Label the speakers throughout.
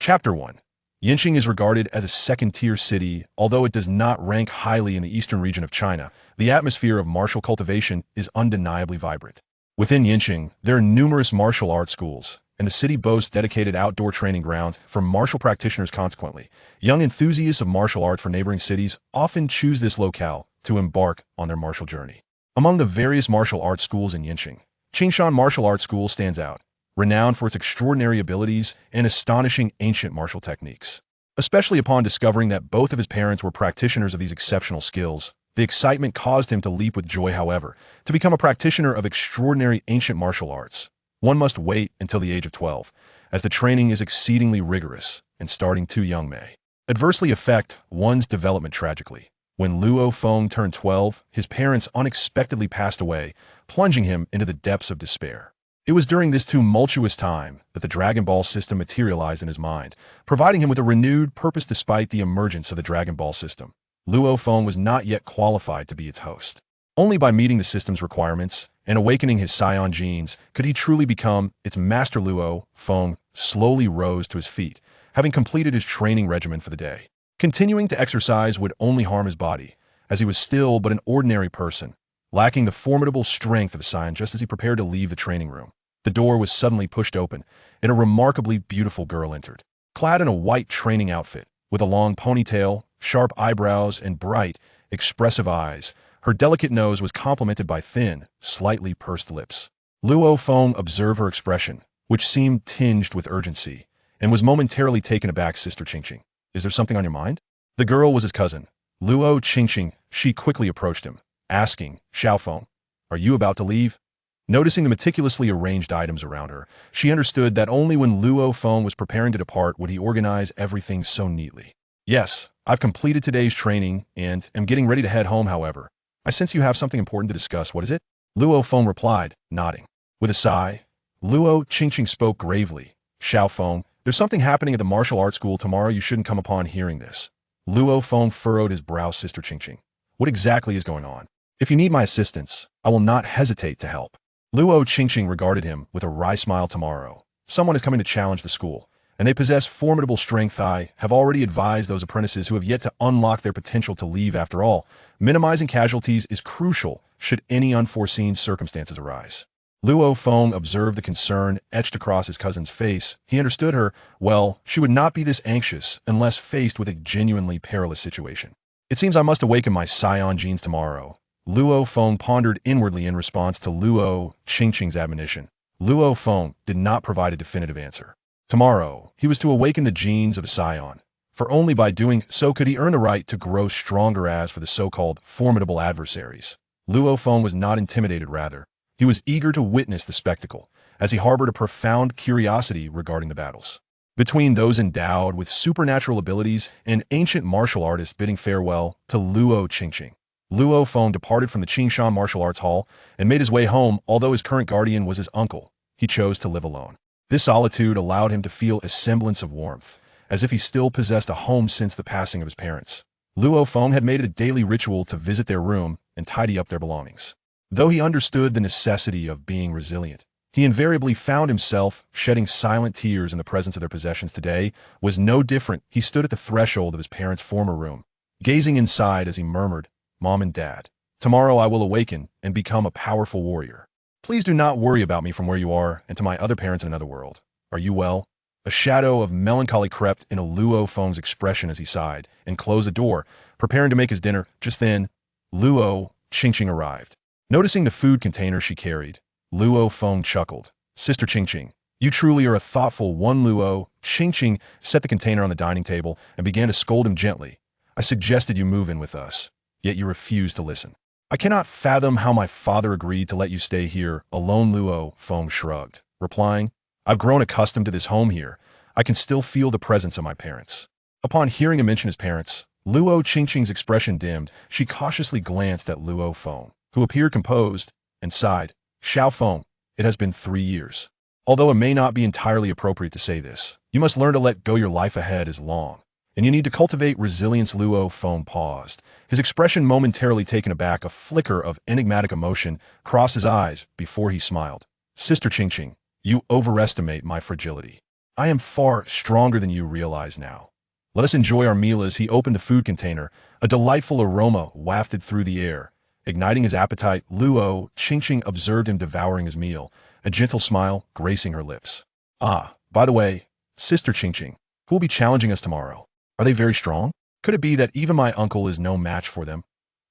Speaker 1: Chapter 1. Yinqing is regarded as a second-tier city, although it does not rank highly in the eastern region of China. The atmosphere of martial cultivation is undeniably vibrant. Within Yinqing, there are numerous martial arts schools, and the city boasts dedicated outdoor training grounds for martial practitioners. Consequently, young enthusiasts of martial art from neighboring cities often choose this locale to embark on their martial journey. Among the various martial arts schools in Yinqing, Qingshan Martial Arts School stands out, renowned for its extraordinary abilities and astonishing ancient martial techniques. Especially upon discovering that both of his parents were practitioners of these exceptional skills, the excitement caused him to leap with joy. However, to become a practitioner of extraordinary ancient martial arts, one must wait until the age of 12, as the training is exceedingly rigorous, and starting too young may adversely affect one's development tragically. When Luo Feng turned 12, his parents unexpectedly passed away, plunging him into the depths of despair. It was during this tumultuous time that the Dragon Ball system materialized in his mind, providing him with a renewed purpose. Despite the emergence of the Dragon Ball system, Luo Feng was not yet qualified to be its host. Only by meeting the system's requirements and awakening his Saiyan genes could he truly become its master. Luo Feng slowly rose to his feet, having completed his training regimen for the day. Continuing to exercise would only harm his body, as he was still but an ordinary person, lacking the formidable strength of a Saiyan. Just as he prepared to leave the training room, the door was suddenly pushed open, and a remarkably beautiful girl entered. Clad in a white training outfit, with a long ponytail, sharp eyebrows, and bright, expressive eyes, her delicate nose was complemented by thin, slightly pursed lips. Luo Feng observed her expression, which seemed tinged with urgency, and was momentarily taken aback. Sister Qingqing, is there something on your mind? The girl was his cousin, Luo Qingqing. She quickly approached him, asking, Xiao Feng, are you about to leave? Noticing the meticulously arranged items around her, she understood that only when Luo Feng was preparing to depart would he organize everything so neatly. Yes, I've completed today's training and am getting ready to head home. However, I sense you have something important to discuss. What is it? Luo Feng replied, nodding. With a sigh, Luo Qingqing spoke gravely. Xiao Feng, there's something happening at the martial arts school tomorrow. You shouldn't come upon hearing this. Luo Feng furrowed his brow. Sister Qingqing, what exactly is going on? If you need my assistance, I will not hesitate to help. Luo Qingqing regarded him with a wry smile. Tomorrow, someone is coming to challenge the school, and they possess formidable strength. I have already advised those apprentices who have yet to unlock their potential to leave. After all, minimizing casualties is crucial should any unforeseen circumstances arise. Luo Feng observed the concern etched across his cousin's face. He understood her. Well, she would not be this anxious unless faced with a genuinely perilous situation. It seems I must awaken my Saiyan genes tomorrow. Luo Feng pondered inwardly in response to Luo Qingqing's admonition. Luo Feng did not provide a definitive answer. Tomorrow, he was to awaken the genes of a Saiyan, for only by doing so could he earn the right to grow stronger. As for the so-called formidable adversaries, Luo Feng was not intimidated. Rather, he was eager to witness the spectacle, as he harbored a profound curiosity regarding the battles between those endowed with supernatural abilities and ancient martial artists. Bidding farewell to Luo Qingqing, Luo Feng departed from the Qingshan Martial Arts Hall and made his way home. Although his current guardian was his uncle, he chose to live alone. This solitude allowed him to feel a semblance of warmth, as if he still possessed a home since the passing of his parents. Luo Feng had made it a daily ritual to visit their room and tidy up their belongings. Though he understood the necessity of being resilient, he invariably found himself shedding silent tears in the presence of their possessions. Today was no different. He stood at the threshold of his parents' former room, gazing inside as he murmured, Mom and Dad, tomorrow I will awaken and become a powerful warrior. Please do not worry about me from where you are. And to my other parents in another world, are you well? A shadow of melancholy crept into Luo Feng's expression as he sighed and closed the door, preparing to make his dinner. Just then, Luo Qingqing arrived. Noticing the food container she carried, Luo Feng chuckled. Sister Qingqing, you truly are a thoughtful one. Luo Qingqing set the container on the dining table and began to scold him gently. I suggested you move in with us, yet you refused to listen. I cannot fathom how my father agreed to let you stay here alone. Luo Feng shrugged, replying, I've grown accustomed to this home here. I can still feel the presence of my parents. Upon hearing him mention his parents, Luo Qingqing's expression dimmed. She cautiously glanced at Luo Feng, who appeared composed, and sighed. Xiao Feng, it has been 3 years. Although it may not be entirely appropriate to say this, you must learn to let go. Your life ahead is long, and you need to cultivate resilience. Luo Feng paused, his expression momentarily taken aback. A flicker of enigmatic emotion crossed his eyes before he smiled. Sister Qingqing, you overestimate my fragility. I am far stronger than you realize now. Let us enjoy our meal. As he opened the food container, a delightful aroma wafted through the air. Igniting his appetite, Luo Qingqing observed him devouring his meal, a gentle smile gracing her lips. Ah, by the way, Sister Qingqing, who will be challenging us tomorrow? Are they very strong? Could it be that even my uncle is no match for them?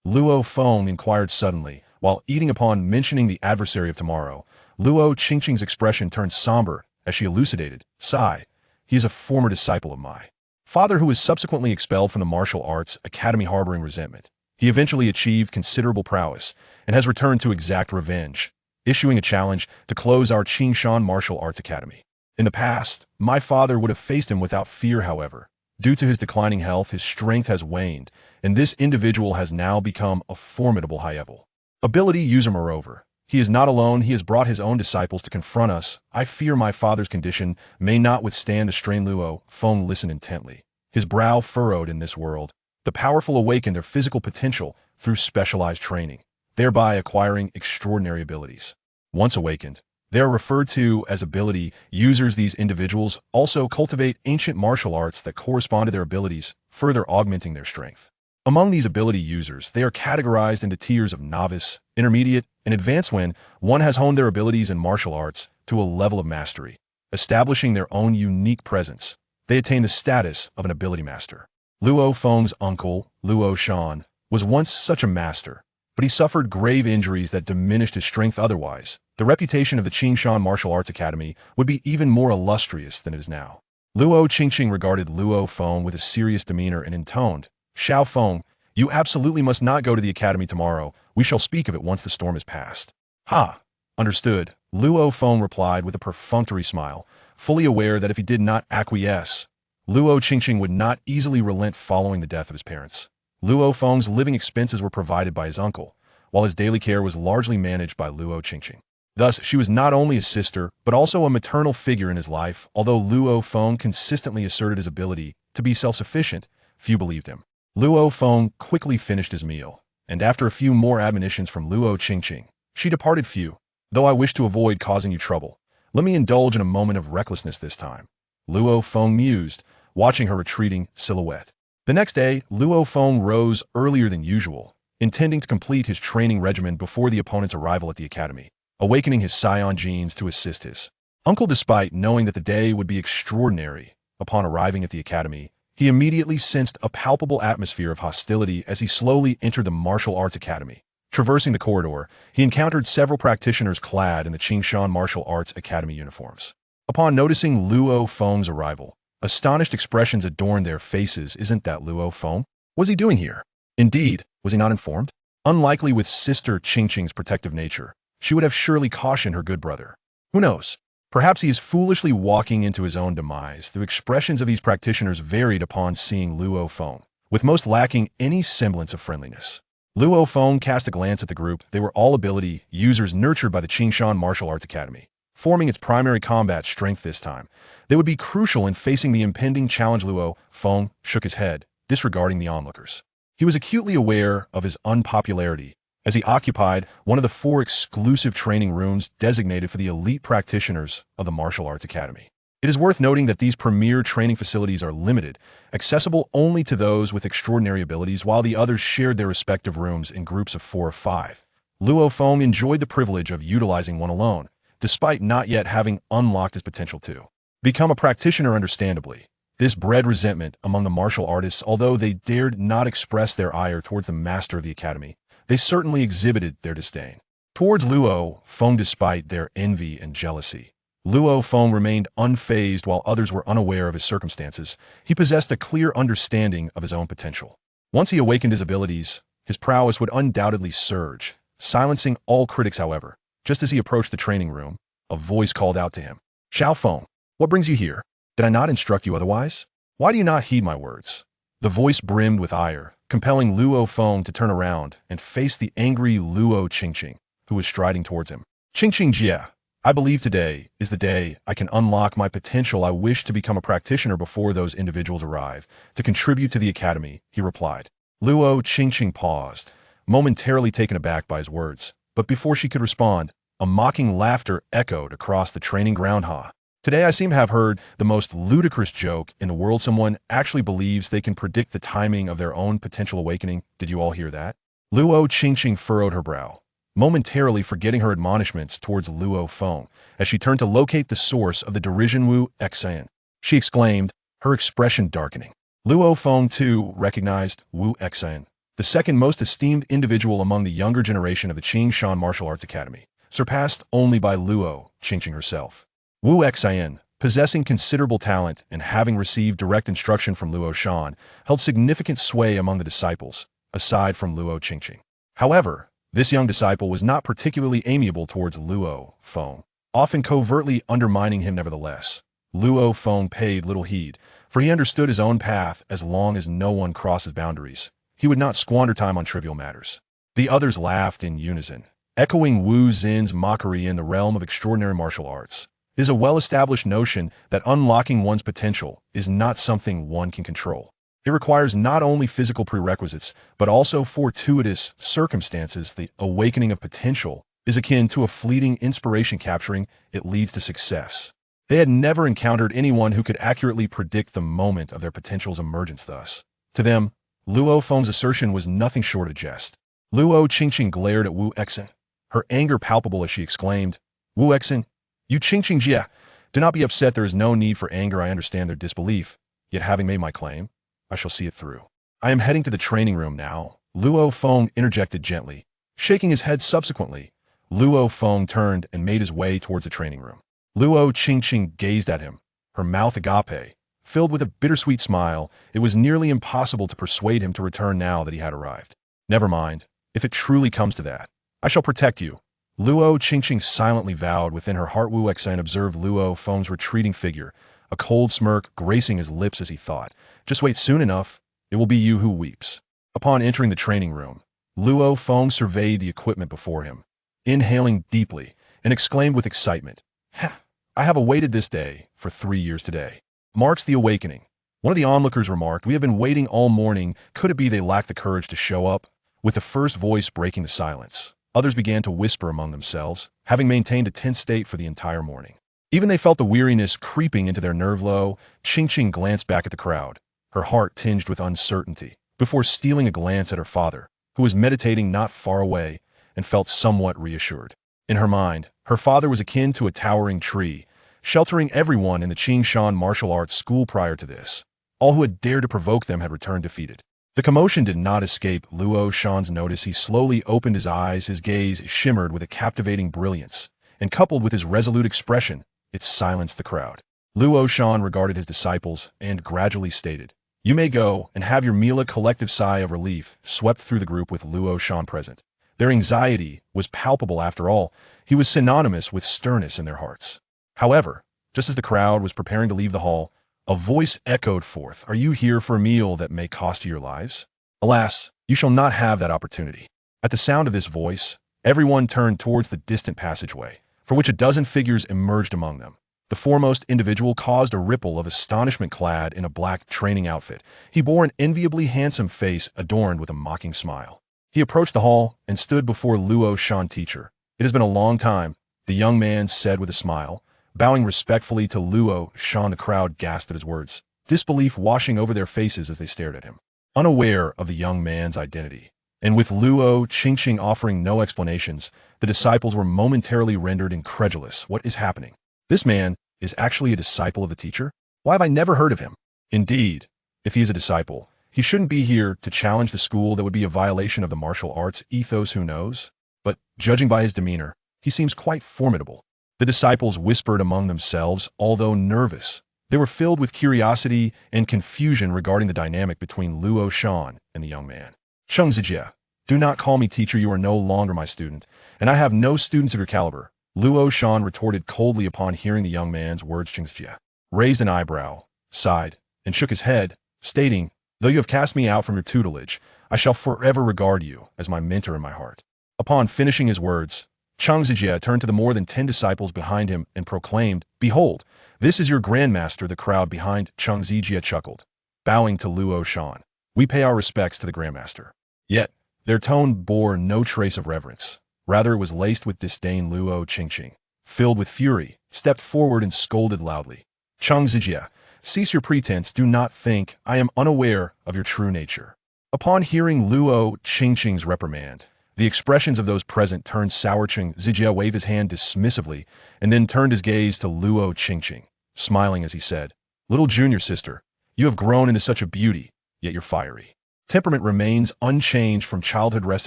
Speaker 1: Luo Feng inquired suddenly, while eating. Upon mentioning the adversary of tomorrow, Luo Qingqing's expression turned somber as she elucidated, "Sigh, he is a former disciple of my father who was subsequently expelled from the martial arts academy harboring resentment. He eventually achieved considerable prowess and has returned to exact revenge, issuing a challenge to close our Qingshan martial arts academy. In the past, my father would have faced him without fear. However, due to his declining health, his strength has waned, and this individual has now become a formidable high-level ability user. Moreover, he is not alone. He has brought his own disciples to confront us. I fear my father's condition may not withstand the strain." Luo Feng listened intently, his brow furrowed. In this world, the powerful awaken their physical potential through specialized training, thereby acquiring extraordinary abilities. Once awakened, they are referred to as ability users. These individuals also cultivate ancient martial arts that correspond to their abilities, further augmenting their strength. Among these ability users, they are categorized into tiers of novice, intermediate, and advanced. When one has honed their abilities in martial arts to a level of mastery, establishing their own unique presence, they attain the status of an ability master. Luo Feng's uncle, Luo Shan, was once such a master, but he suffered grave injuries that diminished his strength. Otherwise, the reputation of the Qingshan Martial Arts Academy would be even more illustrious than it is now. Luo Qingqing regarded Luo Feng with a serious demeanor and intoned, "Xiao Feng, you absolutely must not go to the academy tomorrow. We shall speak of it once the storm is past." "Ha! Understood," Luo Feng replied with a perfunctory smile, fully aware that if he did not acquiesce, Luo Qingqing would not easily relent. Following the death of his parents, Luo Feng's living expenses were provided by his uncle, while his daily care was largely managed by Luo Qingqing. Thus, she was not only his sister, but also a maternal figure in his life. Although Luo Feng consistently asserted his ability to be self-sufficient, few believed him. Luo Feng quickly finished his meal, and after a few more admonitions from Luo Qingqing, she departed. "Few, though I wish to avoid causing you trouble, let me indulge in a moment of recklessness this time," Luo Feng mused, watching her retreating silhouette. The next day, Luo Feng rose earlier than usual, intending to complete his training regimen before the opponent's arrival at the academy, awakening his Saiyan genes to assist his uncle. Despite knowing that the day would be extraordinary, upon arriving at the academy, he immediately sensed a palpable atmosphere of hostility as he slowly entered the martial arts academy. Traversing the corridor, he encountered several practitioners clad in the Qingshan Martial Arts Academy uniforms. Upon noticing Luo Feng's arrival, astonished expressions adorned their faces. "Isn't that Luo Feng? What's he doing here?" Indeed, was he not informed? Unlikely with Sister Qingqing's protective nature, she would have surely cautioned her good brother. Who knows? Perhaps he is foolishly walking into his own demise. The expressions of these practitioners varied upon seeing Luo Feng, with most lacking any semblance of friendliness. Luo Feng cast a glance at the group. They were all ability users nurtured by the Qingshan Martial Arts Academy, forming its primary combat strength. This time, they would be crucial in facing the impending challenge. Luo Feng shook his head, disregarding the onlookers. He was acutely aware of his unpopularity, as he occupied one of the 4 exclusive training rooms designated for the elite practitioners of the Martial Arts Academy. It is worth noting that these premier training facilities are limited, accessible only to those with extraordinary abilities, while the others shared their respective rooms in groups of 4 or 5. Luo Feng enjoyed the privilege of utilizing one alone, despite not yet having unlocked his potential to become a practitioner. Understandably, this bred resentment among the martial artists. Although they dared not express their ire towards the master of the academy, they certainly exhibited their disdain towards Luo Feng. Despite their envy and jealousy, Luo Feng remained unfazed. While others were unaware of his circumstances, he possessed a clear understanding of his own potential. Once he awakened his abilities, his prowess would undoubtedly surge, silencing all critics. However, just as he approached the training room, a voice called out to him, "Xiao Feng, what brings you here? Did I not instruct you otherwise? Why do you not heed my words?" The voice brimmed with ire, compelling Luo Feng to turn around and face the angry Luo Qingqing, who was striding towards him. "Qingqing Jia, I believe today is the day I can unlock my potential. I wish to become a practitioner before those individuals arrive to contribute to the academy," he replied. Luo Qingqing paused, momentarily taken aback by his words, but before she could respond, a mocking laughter echoed across the training ground. "Ha! Today I seem to have heard the most ludicrous joke in the world. Someone actually believes they can predict the timing of their own potential awakening. Did you all hear that? Luo Qingqing furrowed her brow, momentarily forgetting her admonishments towards Luo Feng, as she turned to locate the source of the derision. Wu Xan, she exclaimed, her expression darkening. Luo Feng, too, recognized Wu Xan, the second most esteemed individual among the younger generation of the Qing Shan Martial Arts Academy, surpassed only by Luo Qingqing herself. Wu Xan, possessing considerable talent and having received direct instruction from Luo Shan, held significant sway among the disciples, aside from Luo Qingqing. However, this young disciple was not particularly amiable towards Luo Feng, often covertly undermining him. Nevertheless, Luo Feng paid little heed, for he understood his own path. As long as no one crossed his boundaries, he would not squander time on trivial matters. The others laughed in unison, echoing Wu Xin's mockery. In the realm of extraordinary martial arts, it is a well-established notion that unlocking one's potential is not something one can control. It requires not only physical prerequisites, but also fortuitous circumstances. The awakening of potential is akin to a fleeting inspiration. Capturing it leads to success. They had never encountered anyone who could accurately predict the moment of their potential's emergence. Thus, to them, Luo Feng's assertion was nothing short of jest. Luo Qingqing glared at Wu Xan, her anger palpable as she exclaimed, "Wu Xan, you Qingqing Jia, do not be upset. There is no need for anger. I understand their disbelief. Yet having made my claim, I shall see it through. I am heading to the training room now." Luo Feng interjected gently, shaking his head. Subsequently, Luo Feng turned and made his way towards the training room. Luo Qingqing gazed at him, her mouth agape, filled with a bittersweet smile. It was nearly impossible to persuade him to return now that he had arrived. "Never mind. If it truly comes to that, I shall protect you," Luo Qingqing silently vowed within her heart. Wu Xan observed Luo Feng's retreating figure, a cold smirk gracing his lips as he thought, "Just wait, soon enough, it will be you who weeps." Upon entering the training room, Luo Feng surveyed the equipment before him, inhaling deeply, and exclaimed with excitement, "Ha! I have awaited this day for 3 years. Today marks the awakening." One of the onlookers remarked, "We have been waiting all morning. Could it be they lack the courage to show up?" With the first voice breaking the silence, others began to whisper among themselves, having maintained a tense state for the entire morning. Even they felt the weariness creeping into their nerve. Luo Qingqing glanced back at the crowd, her heart tinged with uncertainty, before stealing a glance at her father, who was meditating not far away, and felt somewhat reassured. In her mind, her father was akin to a towering tree, sheltering everyone in the Qing Shan martial arts school. Prior to this, all who had dared to provoke them had returned defeated. The commotion did not escape Luo Shan's notice. He slowly opened his eyes, his gaze shimmered with a captivating brilliance, and coupled with his resolute expression, it silenced the crowd. Luo Shan regarded his disciples and gradually stated, "You may go and have your meal." A collective sigh of relief swept through the group with Luo Shan present. Their anxiety was palpable. After all, he was synonymous with sternness in their hearts. However, just as the crowd was preparing to leave the hall, a voice echoed forth, "Are you here for a meal that may cost you your lives? Alas, you shall not have that opportunity." At the sound of this voice, everyone turned towards the distant passageway, for which a dozen figures emerged among them. The foremost individual caused a ripple of astonishment. Clad in a black training outfit, he bore an enviably handsome face adorned with a mocking smile. He approached the hall and stood before Luo Shan. "Teacher, it has been a long time," the young man said with a smile, bowing respectfully to Luo Shan. The crowd gasped at his words, disbelief washing over their faces as they stared at him, unaware of the young man's identity. And with Luo Qingqing offering no explanations, the disciples were momentarily rendered incredulous. What is happening? This man is actually a disciple of the teacher? Why have I never heard of him? Indeed, if he is a disciple, he shouldn't be here to challenge the school. That would be a violation of the martial arts ethos. Who knows? But judging by his demeanor, he seems quite formidable. The disciples whispered among themselves, although nervous. They were filled with curiosity and confusion regarding the dynamic between Luo Shan and the young man. "Cheng Zijie, do not call me teacher. You are no longer my student, and I have no students of your caliber," Luo Shan retorted coldly. Upon hearing the young man's words, Cheng Zijie raised an eyebrow, sighed, and shook his head, stating, "Though you have cast me out from your tutelage, I shall forever regard you as my mentor in my heart." Upon finishing his words, Cheng Zijie turned to the more than 10 disciples behind him and proclaimed, "Behold, this is your grandmaster." The crowd behind Cheng Zijie chuckled, bowing to Luo Shan. "We pay our respects to the grandmaster." Yet, their tone bore no trace of reverence. Rather, it was laced with disdain. Luo Qingqing, filled with fury, stepped forward and scolded loudly. Cheng Zijie, cease your pretense. Do not think I am unaware of your true nature. Upon hearing Luo Qingqing's reprimand, the expressions of those present turned sour. Cheng Zijie waved his hand dismissively and then turned his gaze to Luo Qingqing, smiling as he said, "Little junior sister, you have grown into such a beauty, yet your fiery temperament remains unchanged from childhood. Rest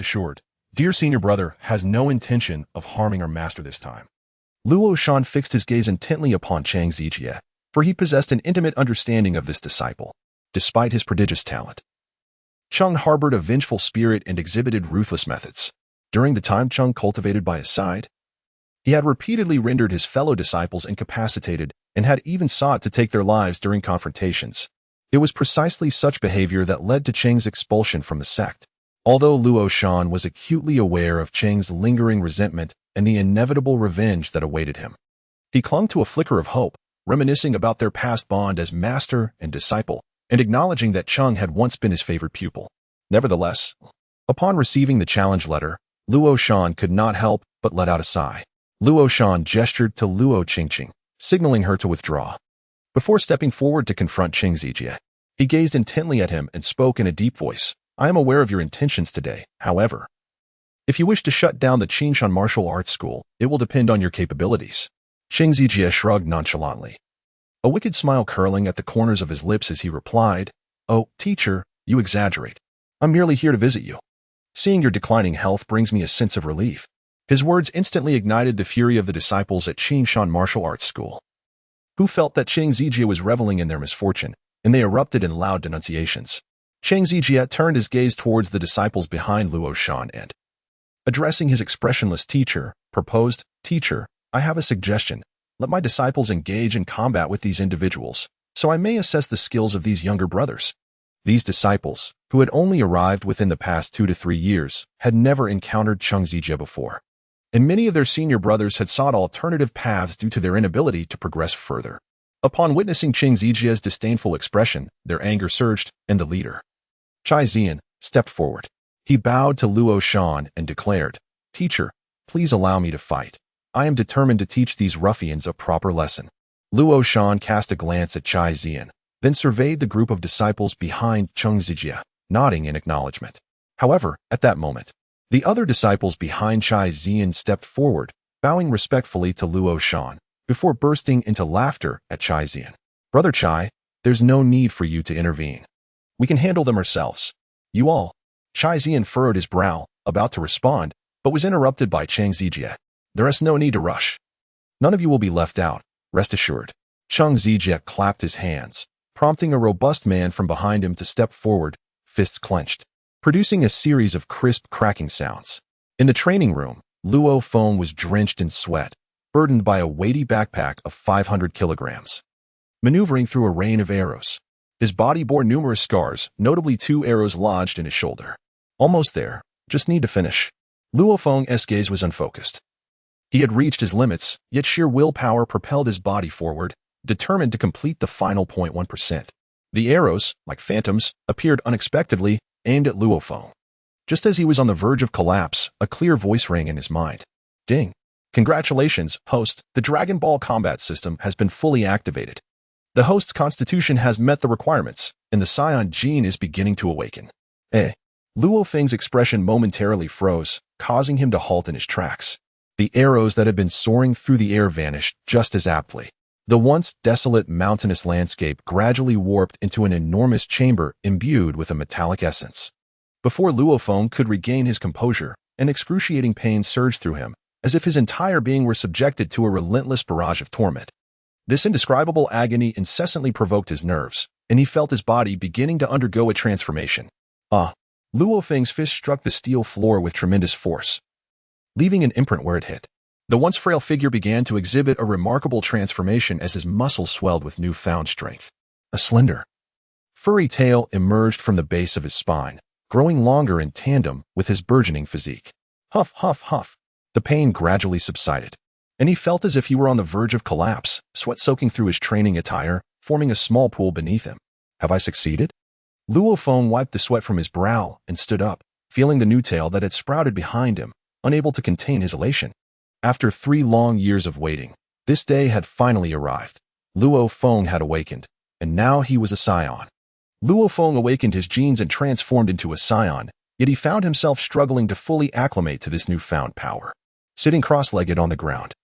Speaker 1: assured, dear senior brother has no intention of harming our master this time." Luo Shan fixed his gaze intently upon Cheng Zijie, for he possessed an intimate understanding of this disciple. Despite his prodigious talent, Cheng harbored a vengeful spirit and exhibited ruthless methods. During the time Cheng cultivated by his side, he had repeatedly rendered his fellow disciples incapacitated and had even sought to take their lives during confrontations. It was precisely such behavior that led to Cheng's expulsion from the sect. Although Luo Shan was acutely aware of Cheng's lingering resentment and the inevitable revenge that awaited him, he clung to a flicker of hope, reminiscing about their past bond as master and disciple, and acknowledging that Cheng had once been his favorite pupil. Nevertheless, upon receiving the challenge letter, Luo Shan could not help but let out a sigh. Luo Shan gestured to Luo Qingqing, signaling her to withdraw. Before stepping forward to confront Cheng Zijie, he gazed intently at him and spoke in a deep voice. "I am aware of your intentions today. However, if you wish to shut down the Qingshan martial arts school, it will depend on your capabilities." Cheng Zijie shrugged nonchalantly, a wicked smile curling at the corners of his lips as he replied, "Oh, teacher, you exaggerate. I'm merely here to visit you. Seeing your declining health brings me a sense of relief." His words instantly ignited the fury of the disciples at Qingshan Martial Arts School, who felt that Cheng Zijie was reveling in their misfortune, and they erupted in loud denunciations. Cheng Zijie turned his gaze towards the disciples behind Luo Shan and, addressing his expressionless teacher, proposed, "Teacher, I have a suggestion. Let my disciples engage in combat with these individuals, so I may assess the skills of these younger brothers." These disciples, who had only arrived within the past 2 to 3 years, had never encountered Cheng Zijie before, and many of their senior brothers had sought alternative paths due to their inability to progress further. Upon witnessing Cheng Zijie's disdainful expression, their anger surged, and the leader, Chai Xian, stepped forward. He bowed to Luo Shan and declared, "Teacher, please allow me to fight. I am determined to teach these ruffians a proper lesson." Luo Shan cast a glance at Chai Xian, then surveyed the group of disciples behind Cheng Zijie, nodding in acknowledgement. However, at that moment, the other disciples behind Chai Xian stepped forward, bowing respectfully to Luo Shan, before bursting into laughter at Chai Xian. "Brother Chai, there's no need for you to intervene. We can handle them ourselves. You all." Chai Xian furrowed his brow, about to respond, but was interrupted by Cheng Zijie. "There is no need to rush. None of you will be left out, rest assured." Cheng Zijie clapped his hands, prompting a robust man from behind him to step forward, fists clenched, producing a series of crisp cracking sounds. In the training room, Luo Feng was drenched in sweat, burdened by a weighty backpack of 500 kilograms, maneuvering through a rain of arrows. His body bore numerous scars, notably 2 arrows lodged in his shoulder. "Almost there. Just need to finish." Luo Feng's gaze was unfocused. He had reached his limits, yet sheer willpower propelled his body forward, determined to complete the final 0.1%. The arrows, like phantoms, appeared unexpectedly, aimed at Luo Feng. Just as he was on the verge of collapse, a clear voice rang in his mind. "Ding! Congratulations, host. The Dragon Ball combat system has been fully activated. The host's constitution has met the requirements, and the Saiyan gene is beginning to awaken." Luo Feng's expression momentarily froze, causing him to halt in his tracks. The arrows that had been soaring through the air vanished just as aptly. The once desolate mountainous landscape gradually warped into an enormous chamber imbued with a metallic essence. Before Luo Feng could regain his composure, an excruciating pain surged through him, as if his entire being were subjected to a relentless barrage of torment. This indescribable agony incessantly provoked his nerves, and he felt his body beginning to undergo a transformation. Luo Feng's fist struck the steel floor with tremendous force, leaving an imprint where it hit. The once frail figure began to exhibit a remarkable transformation as his muscles swelled with newfound strength. A slender, furry tail emerged from the base of his spine, growing longer in tandem with his burgeoning physique. Huff, huff, huff. The pain gradually subsided, and he felt as if he were on the verge of collapse, sweat soaking through his training attire, forming a small pool beneath him. "Have I succeeded?" Luo Feng wiped the sweat from his brow and stood up, feeling the new tail that had sprouted behind him, unable to contain his elation. After 3 long years of waiting, This day had finally arrived. Luo Feng had awakened, and now he was a Saiyan. Luo Feng awakened his genes and transformed into a Saiyan, yet he found himself struggling to fully acclimate to this newfound power. Sitting cross-legged on the ground,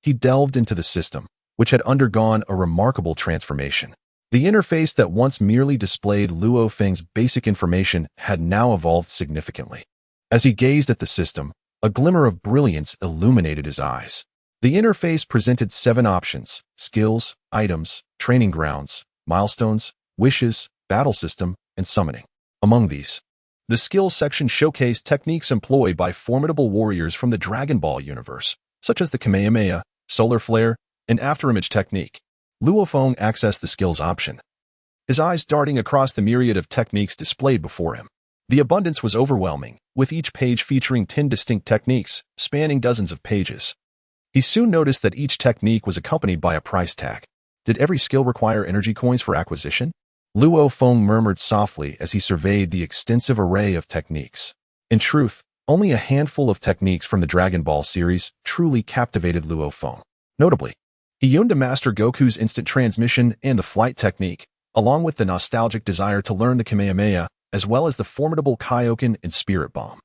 Speaker 1: he delved into the system, which had undergone a remarkable transformation. The interface that once merely displayed Luo Feng's basic information had now evolved significantly. As he gazed at the system, a glimmer of brilliance illuminated his eyes. The interface presented 7 options: skills, items, training grounds, milestones, wishes, battle system, and summoning. Among these, the skills section showcased techniques employed by formidable warriors from the Dragon Ball universe, such as the Kamehameha, Solar Flare, and Afterimage technique. Luo Feng accessed the skills option, his eyes darting across the myriad of techniques displayed before him. The abundance was overwhelming, with each page featuring 10 distinct techniques, spanning dozens of pages. He soon noticed that each technique was accompanied by a price tag. Did every skill require energy coins for acquisition? Luo Feng murmured softly as he surveyed the extensive array of techniques. In truth, only a handful of techniques from the Dragon Ball series truly captivated Luo Feng. Notably, he yearned to master Goku's instant transmission and the flight technique, along with the nostalgic desire to learn the Kamehameha, as well as the formidable Kaioken and Spirit Bomb.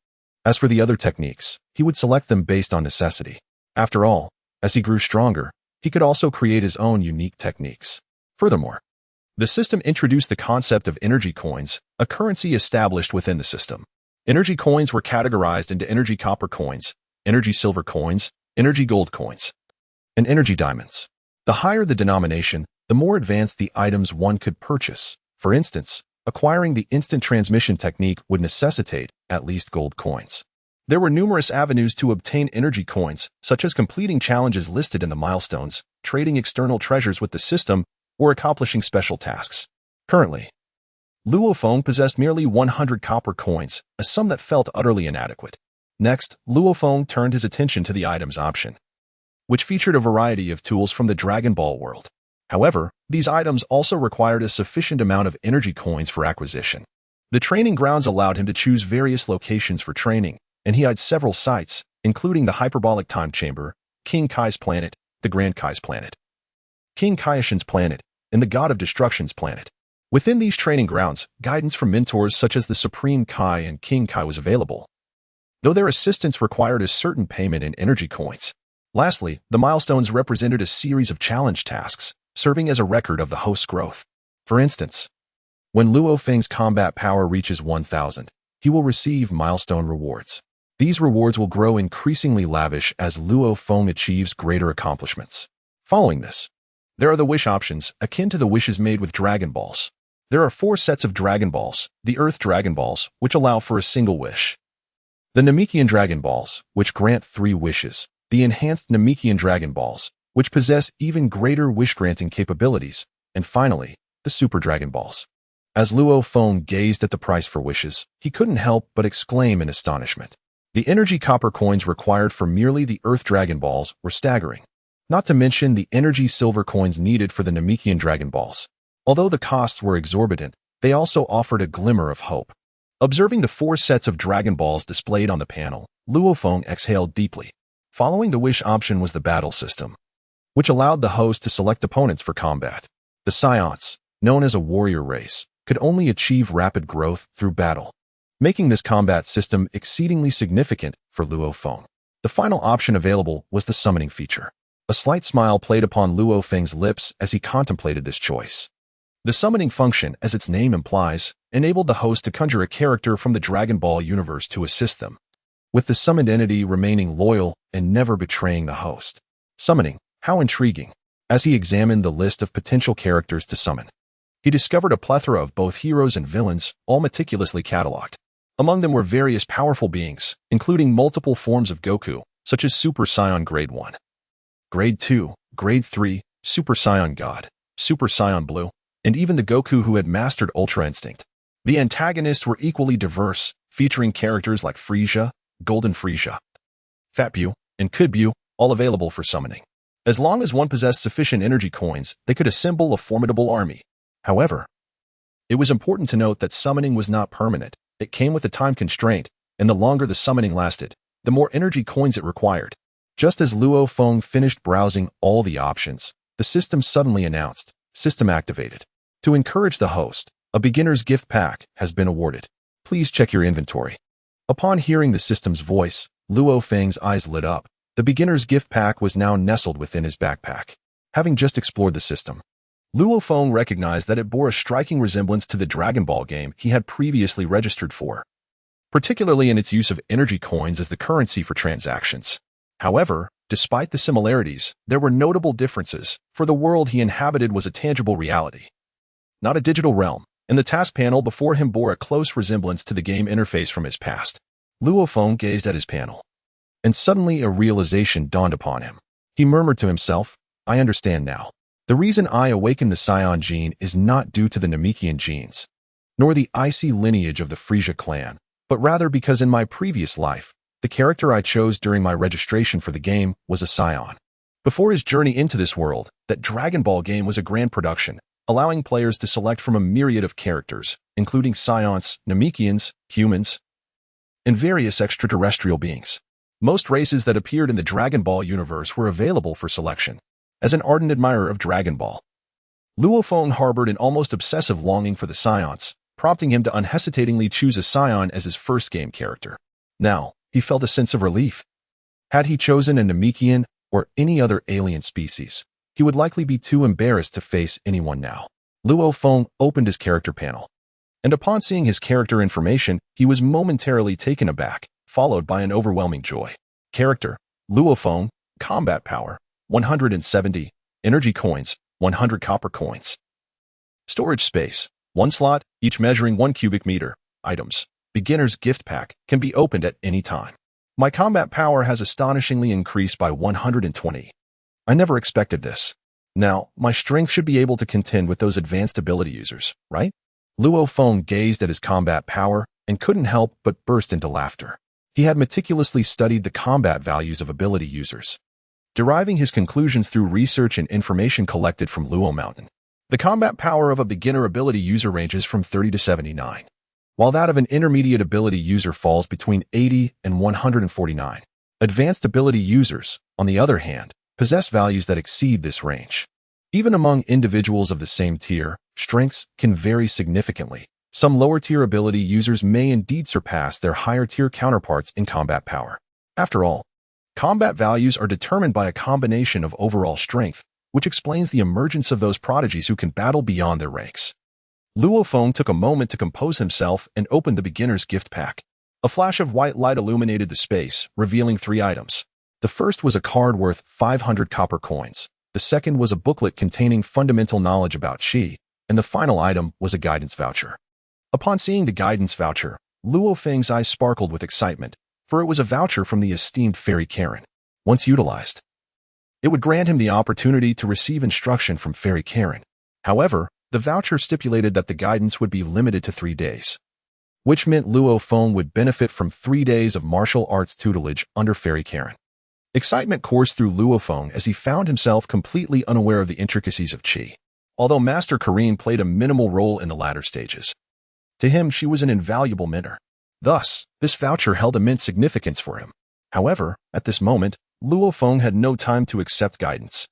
Speaker 1: As for the other techniques, he would select them based on necessity. After all, as he grew stronger, he could also create his own unique techniques. Furthermore, the system introduced the concept of energy coins, a currency established within the system. Energy coins were categorized into energy copper coins, energy silver coins, energy gold coins, and energy diamonds. The higher the denomination, the more advanced the items one could purchase. For instance, acquiring the instant transmission technique would necessitate at least gold coins. There were numerous avenues to obtain energy coins, such as completing challenges listed in the milestones, trading external treasures with the system, or accomplishing special tasks. Currently, Luo Feng possessed merely 100 copper coins, a sum that felt utterly inadequate. Next, Luo Feng turned his attention to the items option, which featured a variety of tools from the Dragon Ball world. However, these items also required a sufficient amount of energy coins for acquisition. The training grounds allowed him to choose various locations for training, and he eyed several sites, including the Hyperbolic Time Chamber, King Kai's planet, the Grand Kai's planet, King Kaioshin's planet, and the God of Destruction's planet. Within these training grounds, guidance from mentors such as the Supreme Kai and King Kai was available, though their assistance required a certain payment in energy coins. Lastly, the milestones represented a series of challenge tasks, serving as a record of the host's growth. For instance, when Luo Feng's combat power reaches 1,000, he will receive milestone rewards. These rewards will grow increasingly lavish as Luo Feng achieves greater accomplishments. Following this, there are the wish options, akin to the wishes made with Dragon Balls. There are 4 sets of Dragon Balls: the Earth Dragon Balls, which allow for a single wish; the Namekian Dragon Balls, which grant 3 wishes; the Enhanced Namekian Dragon Balls, which possess even greater wish-granting capabilities; and finally, the Super Dragon Balls. As Luo Feng gazed at the price for wishes, he couldn't help but exclaim in astonishment. The energy copper coins required for merely the Earth Dragon Balls were staggering, not to mention the energy silver coins needed for the Namekian Dragon Balls. Although the costs were exorbitant, they also offered a glimmer of hope. Observing the 4 sets of Dragon Balls displayed on the panel, Luo Feng exhaled deeply. Following the wish option was the battle system, which allowed the host to select opponents for combat. The Saiyans, known as a warrior race, could only achieve rapid growth through battle, making this combat system exceedingly significant for Luo Feng. The final option available was the summoning feature. A slight smile played upon Luo Feng's lips as he contemplated this choice. The summoning function, as its name implies, enabled the host to conjure a character from the Dragon Ball universe to assist them, with the summoned entity remaining loyal and never betraying the host. Summoning, how intriguing. As he examined the list of potential characters to summon, he discovered a plethora of both heroes and villains, all meticulously catalogued. Among them were various powerful beings, including multiple forms of Goku, such as Super Saiyan Grade 1, Grade 2, Grade 3, Super Saiyan God, Super Saiyan Blue, and even the Goku who had mastered Ultra Instinct. The antagonists were equally diverse, featuring characters like Frieza, Golden Frieza, Fat Buu, and Kid Buu, all available for summoning. As long as one possessed sufficient energy coins, they could assemble a formidable army. However, it was important to note that summoning was not permanent. It came with a time constraint, and the longer the summoning lasted, the more energy coins it required. Just as Luo Feng finished browsing all the options, the system suddenly announced, "System activated. To encourage the host, a beginner's gift pack has been awarded. Please check your inventory." Upon hearing the system's voice, Luo Feng's eyes lit up. The beginner's gift pack was now nestled within his backpack. Having just explored the system, Luo Feng recognized that it bore a striking resemblance to the Dragon Ball game he had previously registered for, particularly in its use of energy coins as the currency for transactions. However, despite the similarities, there were notable differences, for the world he inhabited was a tangible reality, not a digital realm, and the task panel before him bore a close resemblance to the game interface from his past. Luo Feng gazed at his panel, and suddenly a realization dawned upon him. He murmured to himself, "I understand now. The reason I awakened the Saiyan gene is not due to the Namekian genes, nor the icy lineage of the Frieza clan, but rather because in my previous life, the character I chose during my registration for the game was a Saiyan. Before his journey into this world, that Dragon Ball game was a grand production, allowing players to select from a myriad of characters, including Saiyans, Namekians, humans, and various extraterrestrial beings. Most races that appeared in the Dragon Ball universe were available for selection. As an ardent admirer of Dragon Ball, Luo Feng harbored an almost obsessive longing for the Saiyans, prompting him to unhesitatingly choose a Saiyan as his first game character. Now, he felt a sense of relief. Had he chosen a Namekian or any other alien species, he would likely be too embarrassed to face anyone now. Luo Feng opened his character panel, and upon seeing his character information, he was momentarily taken aback, followed by an overwhelming joy. Character: Luo Feng. Combat power: 170. Energy coins: 100 copper coins. Storage space: 1 slot, each measuring 1 cubic meter. Items: beginner's gift pack, can be opened at any time. My combat power has astonishingly increased by 120. I never expected this. Now, my strength should be able to contend with those advanced ability users, right? Luo Feng gazed at his combat power and couldn't help but burst into laughter. He had meticulously studied the combat values of ability users, deriving his conclusions through research and information collected from Luo Mountain. The combat power of a beginner ability user ranges from 30 to 79, while that of an intermediate ability user falls between 80 and 149. Advanced ability users, on the other hand, possess values that exceed this range. Even among individuals of the same tier, strengths can vary significantly. Some lower-tier ability users may indeed surpass their higher-tier counterparts in combat power. After all, combat values are determined by a combination of overall strength, which explains the emergence of those prodigies who can battle beyond their ranks. Luo Feng took a moment to compose himself and opened the beginner's gift pack. A flash of white light illuminated the space, revealing 3 items. The first was a card worth 500 copper coins. The second was a booklet containing fundamental knowledge about Qi, and the final item was a guidance voucher. Upon seeing the guidance voucher, Luo Feng's eyes sparkled with excitement, for it was a voucher from the esteemed Fairy Karen. Once utilized, it would grant him the opportunity to receive instruction from Fairy Karen. However, the voucher stipulated that the guidance would be limited to 3 days, which meant Luo Feng would benefit from 3 days of martial arts tutelage under Fairy Karen. Excitement coursed through Luo Feng as he found himself completely unaware of the intricacies of Qi. Although Master Karin played a minimal role in the latter stages, to him she was an invaluable mentor. Thus, this voucher held immense significance for him. However, at this moment, Luo Feng had no time to accept guidance.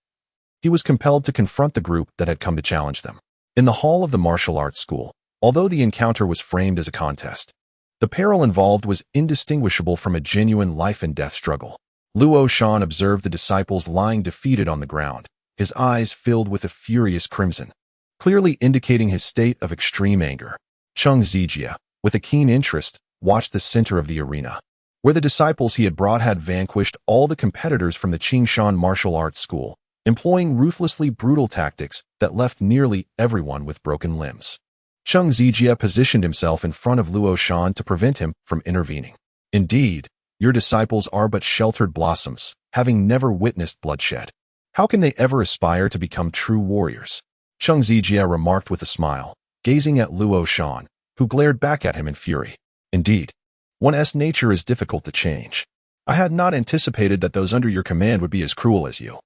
Speaker 1: He was compelled to confront the group that had come to challenge them. In the hall of the martial arts school, although the encounter was framed as a contest, the peril involved was indistinguishable from a genuine life-and-death struggle. Luo Shan observed the disciples lying defeated on the ground, his eyes filled with a furious crimson, clearly indicating his state of extreme anger. Cheng Zijia, with a keen interest, watched the center of the arena, where the disciples he had brought had vanquished all the competitors from the Qingshan martial arts school, employing ruthlessly brutal tactics that left nearly everyone with broken limbs. Cheng Zijia positioned himself in front of Luo Shan to prevent him from intervening. Indeed, your disciples are but sheltered blossoms, having never witnessed bloodshed. How can they ever aspire to become true warriors? Cheng Zijia remarked with a smile, gazing at Luo Shan, who glared back at him in fury. Indeed, one's nature is difficult to change. I had not anticipated that those under your command would be as cruel as you.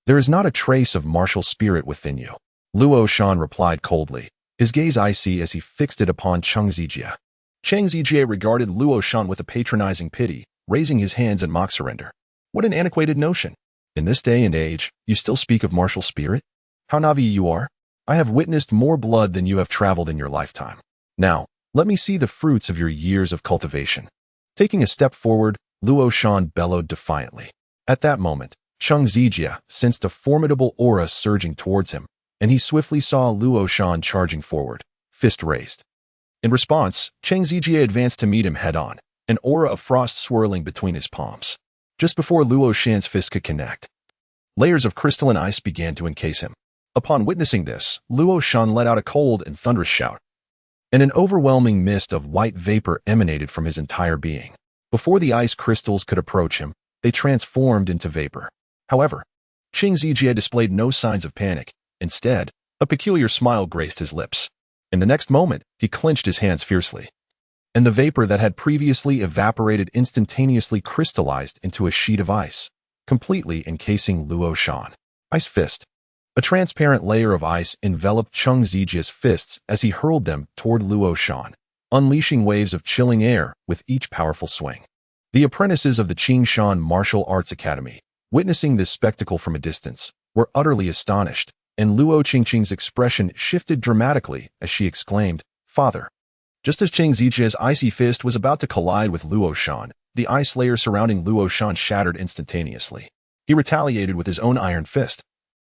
Speaker 1: There is not a trace of martial spirit within you. Luo Shan replied coldly, his gaze icy as he fixed it upon Cheng Zijia. Cheng Zijia regarded Luo Shan with a patronizing pity, raising his hands in mock surrender. What an antiquated notion. In this day and age, you still speak of martial spirit? How Navi you are? I have witnessed more blood than you have traveled in your lifetime. Now, let me see the fruits of your years of cultivation. Taking a step forward, Luo Shan bellowed defiantly. At that moment, Cheng Zijia sensed a formidable aura surging towards him, and he swiftly saw Luo Shan charging forward, fist raised. In response, Cheng Zijia advanced to meet him head-on, an aura of frost swirling between his palms. Just before Luo Shan's fist could connect, layers of crystalline ice began to encase him. Upon witnessing this, Luo Shan let out a cold and thunderous shout, and an overwhelming mist of white vapor emanated from his entire being. Before the ice crystals could approach him, they transformed into vapor. However, Cheng Zijia displayed no signs of panic. Instead, a peculiar smile graced his lips. In the next moment, he clenched his hands fiercely, and the vapor that had previously evaporated instantaneously crystallized into a sheet of ice, completely encasing Luo Shan. Ice Fist. A transparent layer of ice enveloped Cheng Zijia's fists as he hurled them toward Luo Shan, unleashing waves of chilling air with each powerful swing. The apprentices of the Qingshan Martial Arts Academy, witnessing this spectacle from a distance, were utterly astonished, and Luo Qingqing's expression shifted dramatically as she exclaimed, "Father!" Just as Cheng Zijia's icy fist was about to collide with Luo Shan, the ice layer surrounding Luo Shan shattered instantaneously. He retaliated with his own iron fist,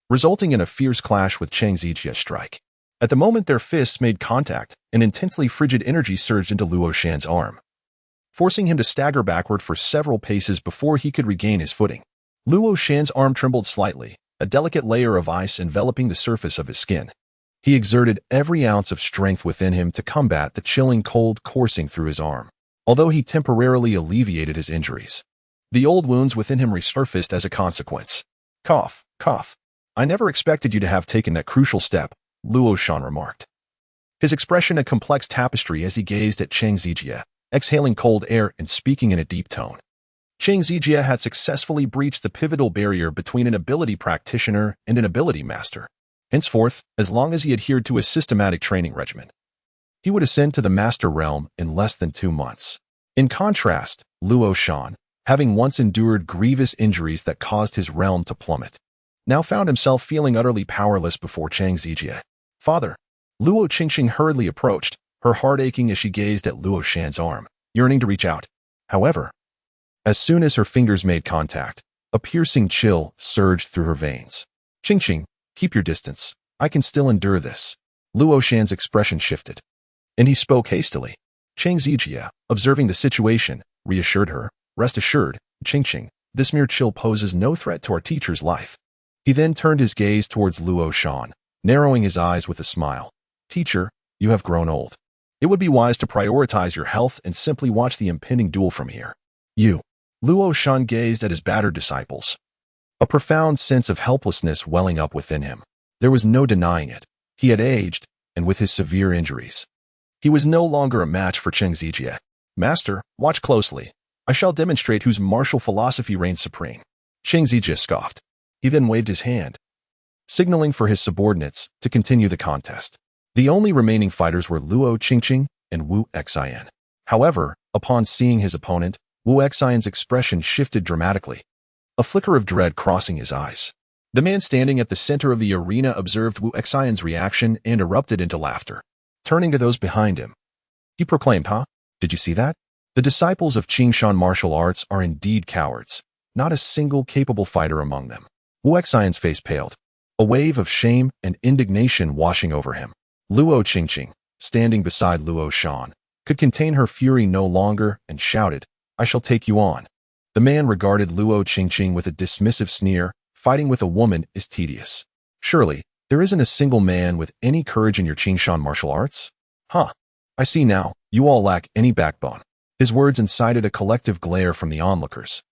Speaker 1: resulting in a fierce clash with Cheng Zijia's strike. At the moment their fists made contact, an intensely frigid energy surged into Luo Shan's arm, forcing him to stagger backward for several paces before he could regain his footing. Luo Shan's arm trembled slightly, a delicate layer of ice enveloping the surface of his skin. He exerted every ounce of strength within him to combat the chilling cold coursing through his arm. Although he temporarily alleviated his injuries, the old wounds within him resurfaced as a consequence. Cough, cough. I never expected you to have taken that crucial step, Luo Shan remarked, his expression a complex tapestry as he gazed at Cheng Zijia, exhaling cold air and speaking in a deep tone. Cheng Zijia had successfully breached the pivotal barrier between an ability practitioner and an ability master. Henceforth, as long as he adhered to a systematic training regimen, he would ascend to the master realm in less than 2 months. In contrast, Luo Shan, having once endured grievous injuries that caused his realm to plummet, now found himself feeling utterly powerless before Cheng Zijia. Father! Luo Qingqing hurriedly approached, her heart aching as she gazed at Luo Shan's arm, yearning to reach out. However, as soon as her fingers made contact, a piercing chill surged through her veins. Qingqing, keep your distance. I can still endure this. Luo Shan's expression shifted, and he spoke hastily. Cheng Zijia, observing the situation, reassured her, "Rest assured, Qingqing, this mere chill poses no threat to our teacher's life." He then turned his gaze towards Luo Shan, narrowing his eyes with a smile. "Teacher, you have grown old. It would be wise to prioritize your health and simply watch the impending duel from here." Luo Shan gazed at his battered disciples, a profound sense of helplessness welling up within him. There was no denying it. He had aged, and with his severe injuries, he was no longer a match for Cheng Zijia. "Master, watch closely. I shall demonstrate whose martial philosophy reigns supreme." Cheng Zijia scoffed. He then waved his hand, signaling for his subordinates to continue the contest. The only remaining fighters were Luo Qingqing and Wu Xian. However, upon seeing his opponent, Wu Xian's expression shifted dramatically, a flicker of dread crossing his eyes. The man standing at the center of the arena observed Wu Xian's reaction and erupted into laughter. Turning to those behind him, he proclaimed, Did you see that? The disciples of Qingshan martial arts are indeed cowards. Not a single capable fighter among them." Wu Xian's face paled, a wave of shame and indignation washing over him. Luo Qingqing, standing beside Luo Shan, could contain her fury no longer and shouted, "I shall take you on." The man regarded Luo Qingqing with a dismissive sneer. "Fighting with a woman is tedious. Surely, there isn't a single man with any courage in your Qingshan martial arts? I see now, you all lack any backbone." His words incited a collective glare from the onlookers,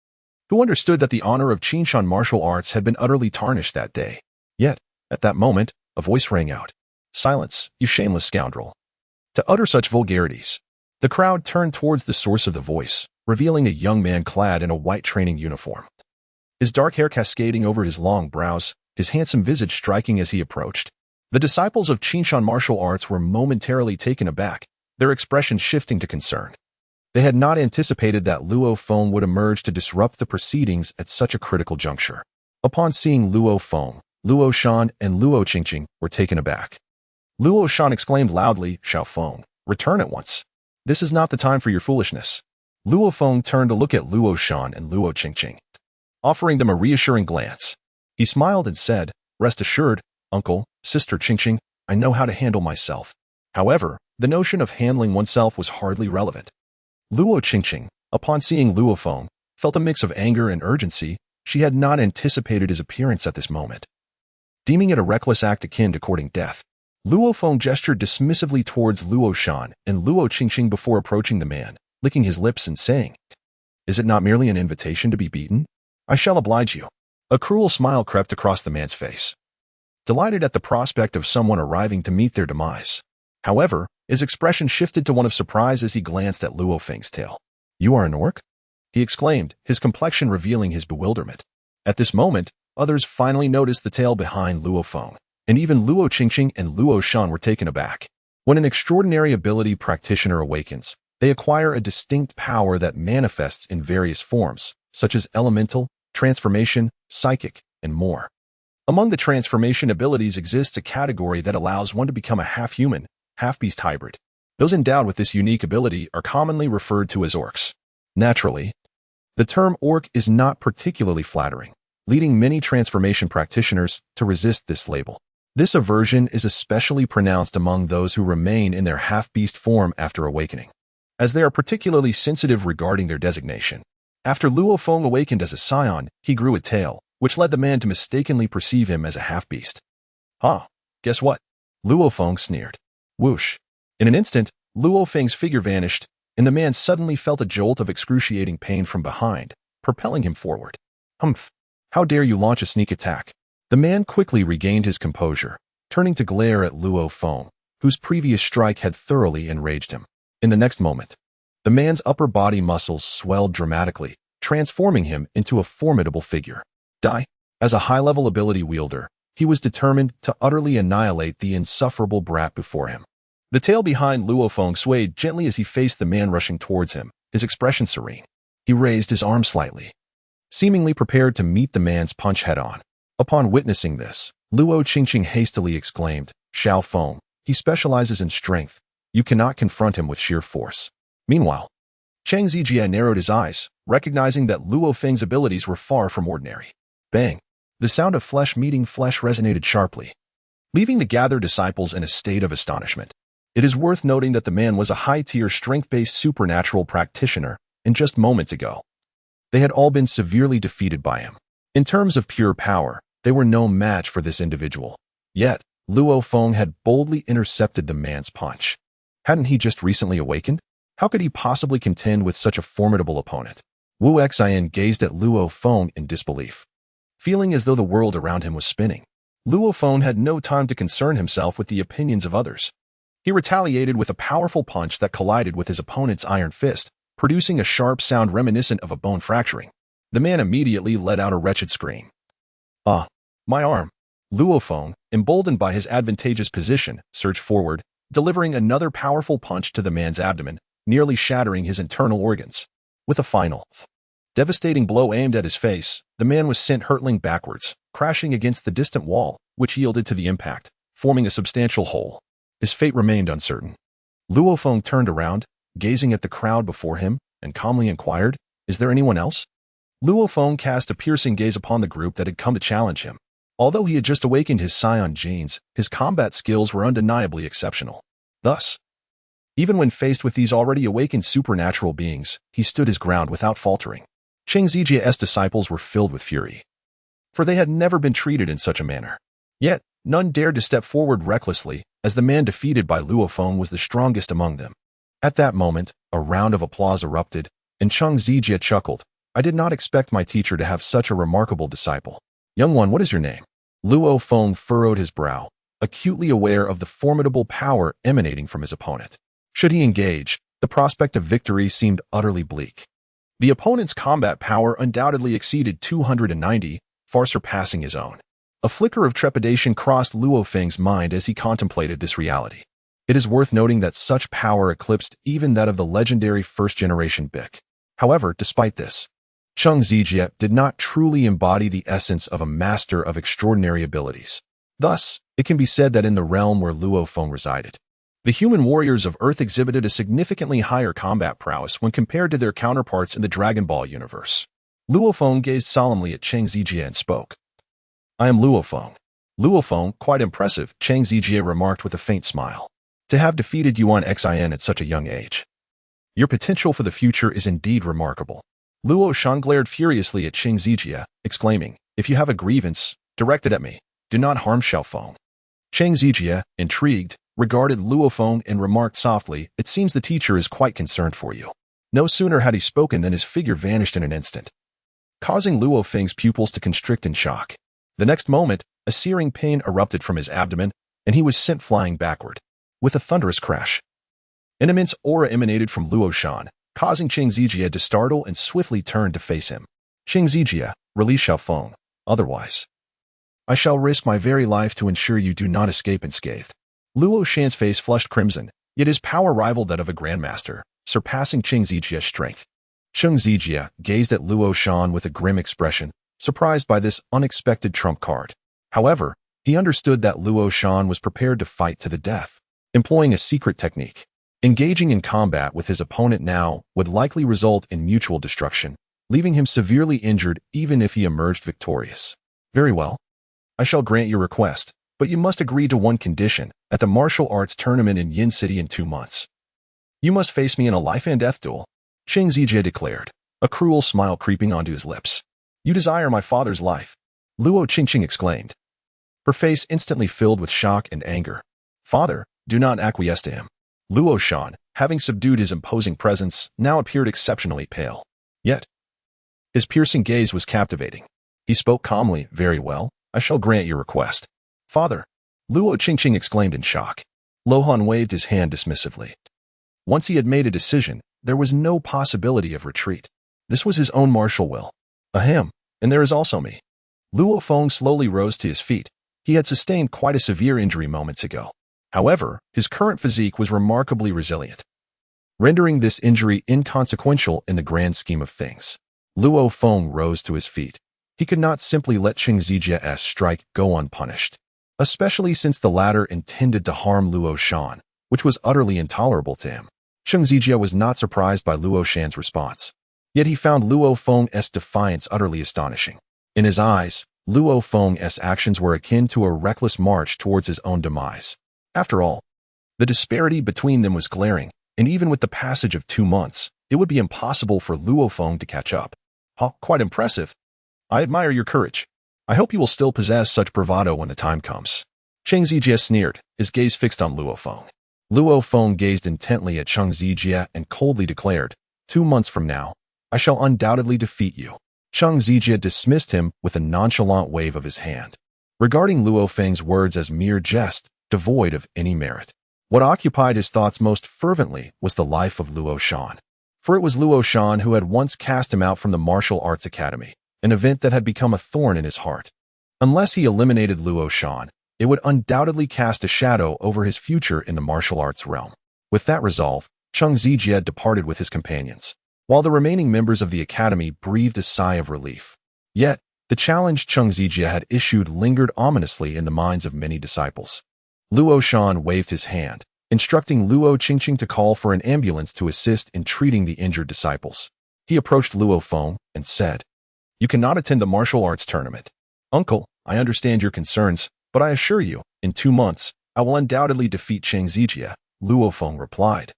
Speaker 1: who understood that the honor of Qingshan martial arts had been utterly tarnished that day. Yet, at that moment, a voice rang out. "Silence, you shameless scoundrel. To utter such vulgarities." The crowd turned towards the source of the voice, revealing a young man clad in a white training uniform, his dark hair cascading over his long brows, his handsome visage striking as he approached. The disciples of Qingshan martial arts were momentarily taken aback, their expression shifting to concern. They had not anticipated that Luo Feng would emerge to disrupt the proceedings at such a critical juncture. Upon seeing Luo Feng, Luo Shan and Luo Qingqing were taken aback. Luo Shan exclaimed loudly, "Xiao Feng, return at once. This is not the time for your foolishness." Luo Feng turned to look at Luo Shan and Luo Qingqing, offering them a reassuring glance. He smiled and said, "Rest assured, uncle, sister Qingqing, I know how to handle myself." However, the notion of handling oneself was hardly relevant. Luo Qingqing, upon seeing Luo Feng, felt a mix of anger and urgency. She had not anticipated his appearance at this moment. Deeming it a reckless act akin to courting death, Luo Feng gestured dismissively towards Luo Shan and Luo Qingqing before approaching the man, licking his lips and saying, "Is it not merely an invitation to be beaten? I shall oblige you." A cruel smile crept across the man's face, delighted at the prospect of someone arriving to meet their demise. However, his expression shifted to one of surprise as he glanced at Luo Feng's tail. "You are an orc?" he exclaimed, his complexion revealing his bewilderment. At this moment, others finally noticed the tail behind Luo Feng, and even Luo Qingqing and Luo Shan were taken aback. When an extraordinary ability practitioner awakens, they acquire a distinct power that manifests in various forms, such as elemental, transformation, psychic, and more. Among the transformation abilities exists a category that allows one to become a half-human, half-beast hybrid. Those endowed with this unique ability are commonly referred to as orcs. Naturally, the term orc is not particularly flattering, leading many transformation practitioners to resist this label. This aversion is especially pronounced among those who remain in their half-beast form after awakening, as they are particularly sensitive regarding their designation. After Luo Feng awakened as a Saiyan, he grew a tail, which led the man to mistakenly perceive him as a half-beast. "Huh, guess what?" Luo Feng sneered. Whoosh. In an instant, Luo Feng's figure vanished, and the man suddenly felt a jolt of excruciating pain from behind, propelling him forward. "Humph! How dare you launch a sneak attack?" The man quickly regained his composure, turning to glare at Luo Feng, whose previous strike had thoroughly enraged him. In the next moment, the man's upper body muscles swelled dramatically, transforming him into a formidable figure. As a high-level ability wielder, he was determined to utterly annihilate the insufferable brat before him. The tail behind Luo Feng swayed gently as he faced the man rushing towards him, his expression serene. He raised his arm slightly, seemingly prepared to meet the man's punch head-on. Upon witnessing this, Luo Qingqing hastily exclaimed, "Xiao Feng, he specializes in strength. You cannot confront him with sheer force." Meanwhile, Chang Zijie narrowed his eyes, recognizing that Luo Feng's abilities were far from ordinary. Bang! The sound of flesh meeting flesh resonated sharply, leaving the gathered disciples in a state of astonishment. It is worth noting that the man was a high-tier strength-based supernatural practitioner, and just moments ago, they had all been severely defeated by him. In terms of pure power, they were no match for this individual. Yet, Luo Feng had boldly intercepted the man's punch. Hadn't he just recently awakened? How could he possibly contend with such a formidable opponent? Wu Xian gazed at Luo Feng in disbelief, feeling as though the world around him was spinning. Luo Feng had no time to concern himself with the opinions of others. He retaliated with a powerful punch that collided with his opponent's iron fist, producing a sharp sound reminiscent of a bone fracturing. The man immediately let out a wretched scream. "Ah, my arm." Luo Feng, emboldened by his advantageous position, surged forward, delivering another powerful punch to the man's abdomen, nearly shattering his internal organs. With a final, devastating blow aimed at his face, the man was sent hurtling backwards, crashing against the distant wall, which yielded to the impact, forming a substantial hole. His fate remained uncertain. Luo Feng turned around, gazing at the crowd before him, and calmly inquired, "Is there anyone else?" Luo Feng cast a piercing gaze upon the group that had come to challenge him. Although he had just awakened his Saiyan genes, his combat skills were undeniably exceptional. Thus, even when faced with these already awakened supernatural beings, he stood his ground without faltering. Cheng Zijie's disciples were filled with fury, for they had never been treated in such a manner. Yet, none dared to step forward recklessly, as the man defeated by Luo Feng was the strongest among them. At that moment, a round of applause erupted, and Cheng Zijie chuckled. "I did not expect my teacher to have such a remarkable disciple. Young one, what is your name?" Luo Feng furrowed his brow, acutely aware of the formidable power emanating from his opponent. Should he engage, the prospect of victory seemed utterly bleak. The opponent's combat power undoubtedly exceeded 290, far surpassing his own. A flicker of trepidation crossed Luo Feng's mind as he contemplated this reality. It is worth noting that such power eclipsed even that of the legendary first-generation Bic. However, despite this, Cheng Zijie did not truly embody the essence of a master of extraordinary abilities. Thus, it can be said that in the realm where Luo Feng resided, the human warriors of Earth exhibited a significantly higher combat prowess when compared to their counterparts in the Dragon Ball universe. Luo Feng gazed solemnly at Cheng Zijie and spoke. I am Luo Feng. Luo Feng, quite impressive, Cheng Zijie remarked with a faint smile. To have defeated Yuan Xin at such a young age. Your potential for the future is indeed remarkable. Luo Shan glared furiously at Cheng Zijie, exclaiming, if you have a grievance directed at me, do not harm Xiao Feng. Cheng Zijie, intrigued, regarded Luo Feng and remarked softly, it seems the teacher is quite concerned for you. No sooner had he spoken than his figure vanished in an instant, causing Luo Feng's pupils to constrict in shock. The next moment, a searing pain erupted from his abdomen, and he was sent flying backward. With a thunderous crash, an immense aura emanated from Luo Shan, causing Cheng Zijie to startle and swiftly turn to face him. Cheng Zijie, release Xiao Feng, otherwise I shall risk my very life to ensure you do not escape unscathed. Luo Shan's face flushed crimson, yet his power rivaled that of a grandmaster, surpassing Cheng Zijie's strength. Cheng Zijie gazed at Luo Shan with a grim expression, surprised by this unexpected trump card. However, he understood that Luo Shan was prepared to fight to the death, employing a secret technique. Engaging in combat with his opponent now would likely result in mutual destruction, leaving him severely injured even if he emerged victorious. Very well. I shall grant your request, but you must agree to one condition, at the martial arts tournament in Yin City in 2 months. You must face me in a life-and-death duel, Cheng Zijie declared, a cruel smile creeping onto his lips. You desire my father's life, Luo Qingqing exclaimed. Her face instantly filled with shock and anger. Father, do not acquiesce to him. Luo Shan, having subdued his imposing presence, now appeared exceptionally pale. Yet, his piercing gaze was captivating. He spoke calmly, very well, I shall grant your request. Father, Luo Qingqing exclaimed in shock. Lohan waved his hand dismissively. Once he had made a decision, there was no possibility of retreat. This was his own martial will. Ahem, and there is also me. Luo Feng slowly rose to his feet. He had sustained quite a severe injury moments ago. However, his current physique was remarkably resilient, rendering this injury inconsequential in the grand scheme of things. Luo Feng rose to his feet. He could not simply let Cheng Zijie's strike go unpunished, especially since the latter intended to harm Luo Shan, which was utterly intolerable to him. Cheng Zijie was not surprised by Luo Shan's response, yet he found Luo Feng's defiance utterly astonishing. In his eyes, Luo Feng's actions were akin to a reckless march towards his own demise. After all, the disparity between them was glaring, and even with the passage of 2 months, it would be impossible for Luo Feng to catch up. Quite impressive. I admire your courage. I hope you will still possess such bravado when the time comes. Cheng Zijie sneered, his gaze fixed on Luo Feng. Luo Feng gazed intently at Cheng Zijie and coldly declared, 2 months from now, I shall undoubtedly defeat you. Cheng Zijie dismissed him with a nonchalant wave of his hand, regarding Luo Feng's words as mere jest, devoid of any merit. What occupied his thoughts most fervently was the life of Luo Shan. For it was Luo Shan who had once cast him out from the martial arts academy, an event that had become a thorn in his heart. Unless he eliminated Luo Shan, it would undoubtedly cast a shadow over his future in the martial arts realm. With that resolve, Cheng Zijie departed with his companions, while the remaining members of the academy breathed a sigh of relief. Yet, the challenge Cheng Zijie had issued lingered ominously in the minds of many disciples. Luo Shan waved his hand, instructing Luo Qingqing to call for an ambulance to assist in treating the injured disciples. He approached Luo Feng and said, You cannot attend the martial arts tournament. Uncle, I understand your concerns, but I assure you, in 2 months, I will undoubtedly defeat Cheng Zijie, Luo Feng replied,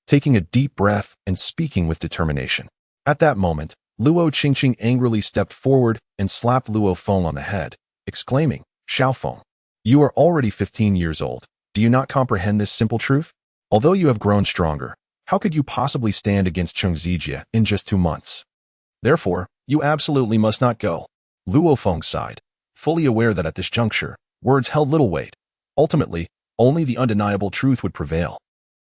Speaker 1: taking a deep breath and speaking with determination. At that moment, Luo Qingqing angrily stepped forward and slapped Luo Feng on the head, exclaiming, Xiao Feng, you are already 15 years old. Do you not comprehend this simple truth? Although you have grown stronger, how could you possibly stand against Cheng Zijie in just 2 months? Therefore, you absolutely must not go. Luo Feng sighed, fully aware that at this juncture, words held little weight. Ultimately, only the undeniable truth would prevail.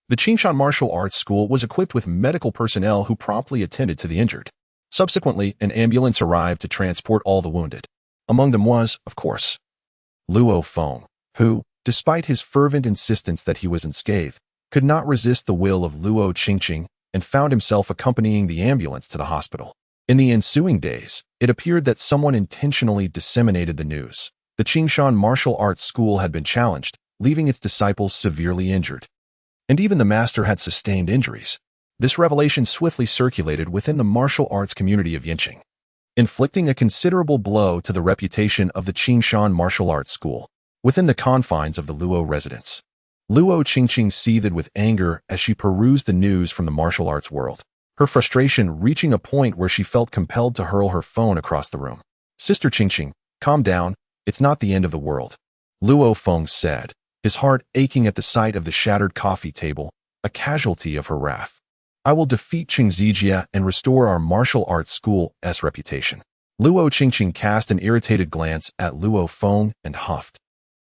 Speaker 1: The Qingshan Martial Arts School was equipped with medical personnel who promptly attended to the injured. Subsequently, an ambulance arrived to transport all the wounded. Among them was, of course, Luo Feng, who, despite his fervent insistence that he was unscathed, could not resist the will of Luo Qingqing and found himself accompanying the ambulance to the hospital. In the ensuing days, it appeared that someone intentionally disseminated the news. The Qingshan martial arts school had been challenged, leaving its disciples severely injured. And even the master had sustained injuries. This revelation swiftly circulated within the martial arts community of Yining, inflicting a considerable blow to the reputation of the Qingshan martial arts school within the confines of the Luo residence. Luo Qingqing seethed with anger as she perused the news from the martial arts world, her frustration reaching a point where she felt compelled to hurl her phone across the room. "Sister Qingqing, calm down, it's not the end of the world," Luo Feng said, his heart aching at the sight of the shattered coffee table, a casualty of her wrath. "I will defeat Qing Zijia and restore our martial arts school's reputation." Luo Qingqing cast an irritated glance at Luo Feng and huffed.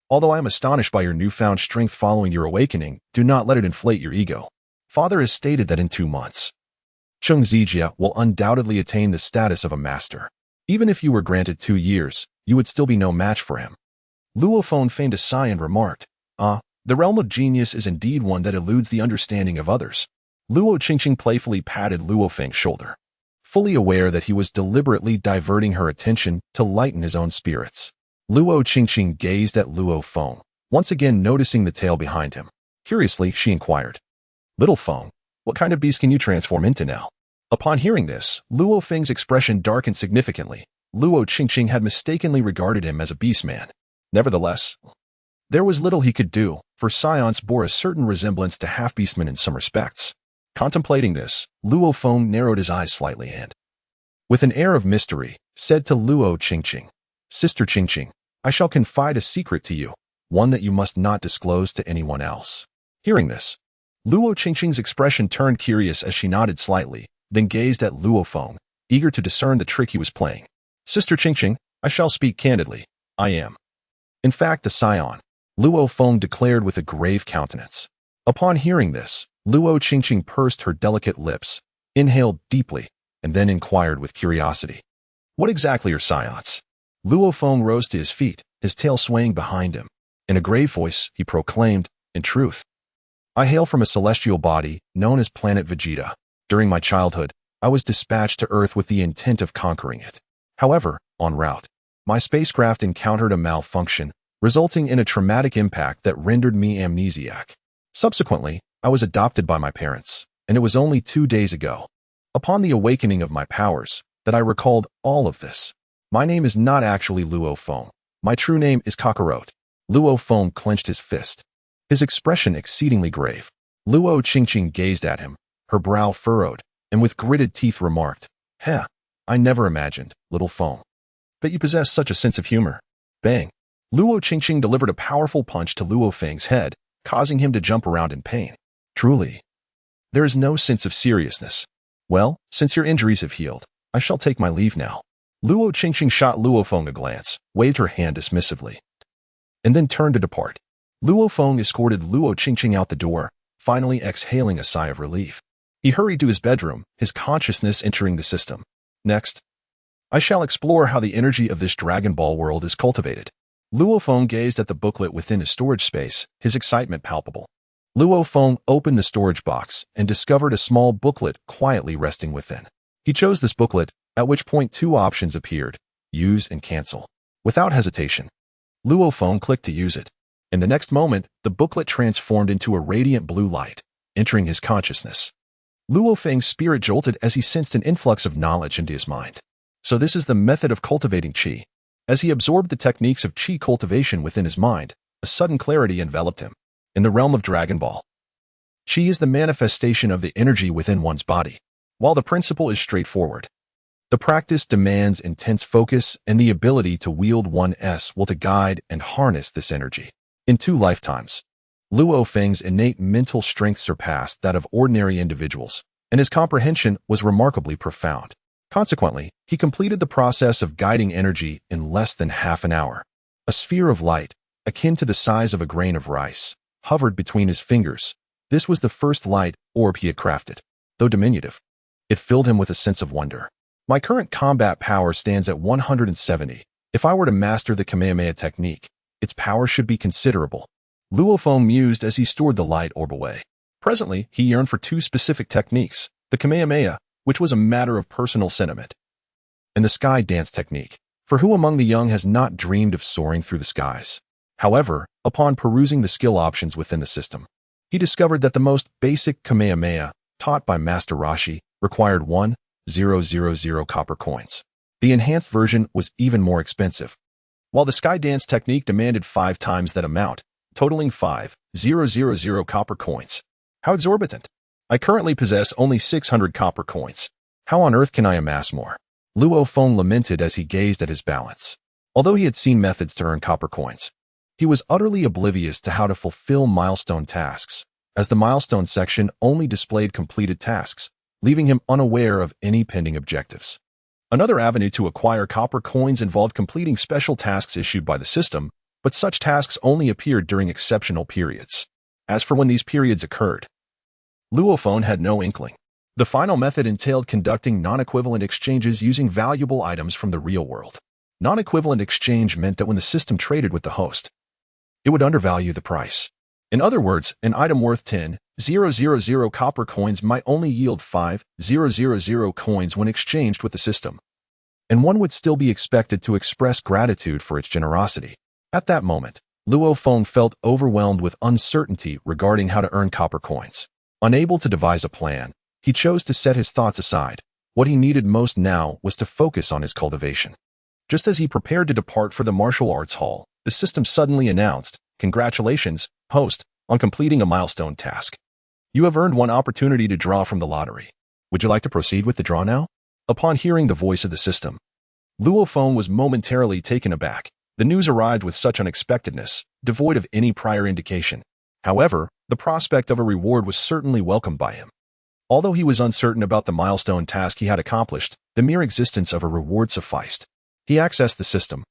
Speaker 1: "Although I am astonished by your newfound strength following your awakening, do not let it inflate your ego. Father has stated that in 2 months, Qing Zijia will undoubtedly attain the status of a master. Even if you were granted 2 years, you would still be no match for him." Luo Feng feigned a sigh and remarked, "The realm of genius is indeed one that eludes the understanding of others." Luo Qingqing playfully patted Luo Feng's shoulder, fully aware that he was deliberately diverting her attention to lighten his own spirits. Luo Qingqing gazed at Luo Feng, once again noticing the tail behind him. Curiously, she inquired, "Little Feng, what kind of beast can you transform into now?" Upon hearing this, Luo Feng's expression darkened significantly. Luo Qingqing had mistakenly regarded him as a beastman. Nevertheless, there was little he could do, for Saiyan bore a certain resemblance to half-beastmen in some respects. Contemplating this, Luo Feng narrowed his eyes slightly and, with an air of mystery, said to Luo Qingqing, "Sister Qingqing, I shall confide a secret to you, one that you must not disclose to anyone else." Hearing this, Luo Qingqing's expression turned curious as she nodded slightly, then gazed at Luo Feng, eager to discern the trick he was playing. "Sister Qingqing, I shall speak candidly. I am, in fact, a Saiyan," Luo Feng declared with a grave countenance. Upon hearing this, Luo Qingqing pursed her delicate lips, inhaled deeply, and then inquired with curiosity, "What exactly are Saiyans?" Luo Feng rose to his feet, his tail swaying behind him. In a grave voice, he proclaimed, "In truth, I hail from a celestial body known as planet Vegeta. During my childhood, I was dispatched to Earth with the intent of conquering it. However, en route, my spacecraft encountered a malfunction, resulting in a traumatic impact that rendered me amnesiac. Subsequently, I was adopted by my parents, and it was only 2 days ago, upon the awakening of my powers, that I recalled all of this. My name is not actually Luo Feng. My true name is Kakarot." Luo Feng clenched his fist, his expression exceedingly grave. Luo Qingqing gazed at him, her brow furrowed, and with gritted teeth remarked, I never imagined, little Feng, that you possess such a sense of humor." Bang! Luo Qingqing delivered a powerful punch to Luo Feng's head, causing him to jump around in pain. "Truly, there is no sense of seriousness. Well, since your injuries have healed, I shall take my leave now." Luo Qingqing shot Luo Feng a glance, waved her hand dismissively, and then turned to depart. Luo Feng escorted Luo Qingqing out the door, finally exhaling a sigh of relief. He hurried to his bedroom, his consciousness entering the system. "Next, I shall explore how the energy of this Dragon Ball world is cultivated." Luo Feng gazed at the booklet within his storage space, his excitement palpable. Luo Feng opened the storage box and discovered a small booklet quietly resting within. He chose this booklet, at which point 2 options appeared, use and cancel. Without hesitation, Luo Feng clicked to use it. In the next moment, the booklet transformed into a radiant blue light, entering his consciousness. Luo Feng's spirit jolted as he sensed an influx of knowledge into his mind. So this is the method of cultivating Qi. As he absorbed the techniques of Qi cultivation within his mind, a sudden clarity enveloped him. In the realm of Dragon Ball, Qi is the manifestation of the energy within one's body. While the principle is straightforward, the practice demands intense focus and the ability to wield one's will to guide and harness this energy. In 2 lifetimes, Luo Feng's innate mental strength surpassed that of ordinary individuals, and his comprehension was remarkably profound. Consequently, he completed the process of guiding energy in less than half an hour. A sphere of light, akin to the size of a grain of rice, hovered between his fingers. This was the first light orb he had crafted. Though diminutive, it filled him with a sense of wonder. "My current combat power stands at 170. If I were to master the Kamehameha technique, its power should be considerable. Luo Feng mused as he stored the light orb away. Presently, he yearned for two specific techniques, the Kamehameha, which was a matter of personal sentiment, and the sky dance technique, for who among the young has not dreamed of soaring through the skies? However, upon perusing the skill options within the system, he discovered that the most basic Kamehameha, taught by Master Rashi, required 1,000 copper coins. The enhanced version was even more expensive, while the sky dance technique demanded 5 times that amount, totaling 5,000 copper coins. How exorbitant! I currently possess only 600 copper coins. How on earth can I amass more? Luo Feng lamented as he gazed at his balance. Although he had seen methods to earn copper coins, he was utterly oblivious to how to fulfill milestone tasks, as the milestone section only displayed completed tasks, leaving him unaware of any pending objectives. Another avenue to acquire copper coins involved completing special tasks issued by the system, but such tasks only appeared during exceptional periods. As for when these periods occurred, Luo Feng had no inkling. The final method entailed conducting non-equivalent exchanges using valuable items from the real world. Non-equivalent exchange meant that when the system traded with the host, it would undervalue the price. In other words, an item worth 10,000 copper coins might only yield 5,000 coins when exchanged with the system, and one would still be expected to express gratitude for its generosity. At that moment, Luo Feng felt overwhelmed with uncertainty regarding how to earn copper coins. Unable to devise a plan, he chose to set his thoughts aside. What he needed most now was to focus on his cultivation. Just as he prepared to depart for the martial arts hall, the system suddenly announced, "Congratulations, host, on completing a milestone task. You have earned one opportunity to draw from the lottery. Would you like to proceed with the draw now?" Upon hearing the voice of the system, Luo Feng was momentarily taken aback. The news arrived with such unexpectedness, devoid of any prior indication. However, the prospect of a reward was certainly welcomed by him. Although he was uncertain about the milestone task he had accomplished, the mere existence of a reward sufficed. He accessed the system,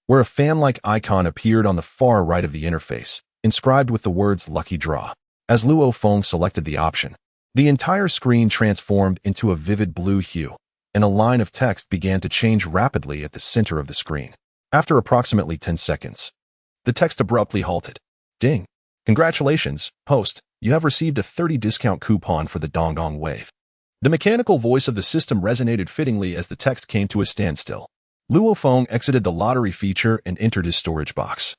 Speaker 1: where a fan-like icon appeared on the far right of the interface, inscribed with the words "Lucky Draw." As Luo Feng selected the option, the entire screen transformed into a vivid blue hue, and a line of text began to change rapidly at the center of the screen. After approximately 10 seconds, the text abruptly halted. Ding! Congratulations, host, you have received a 30 discount coupon for the Dongdong Wave. The mechanical voice of the system resonated fittingly as the text came to a standstill. Luo Feng exited the lottery feature and entered his storage box,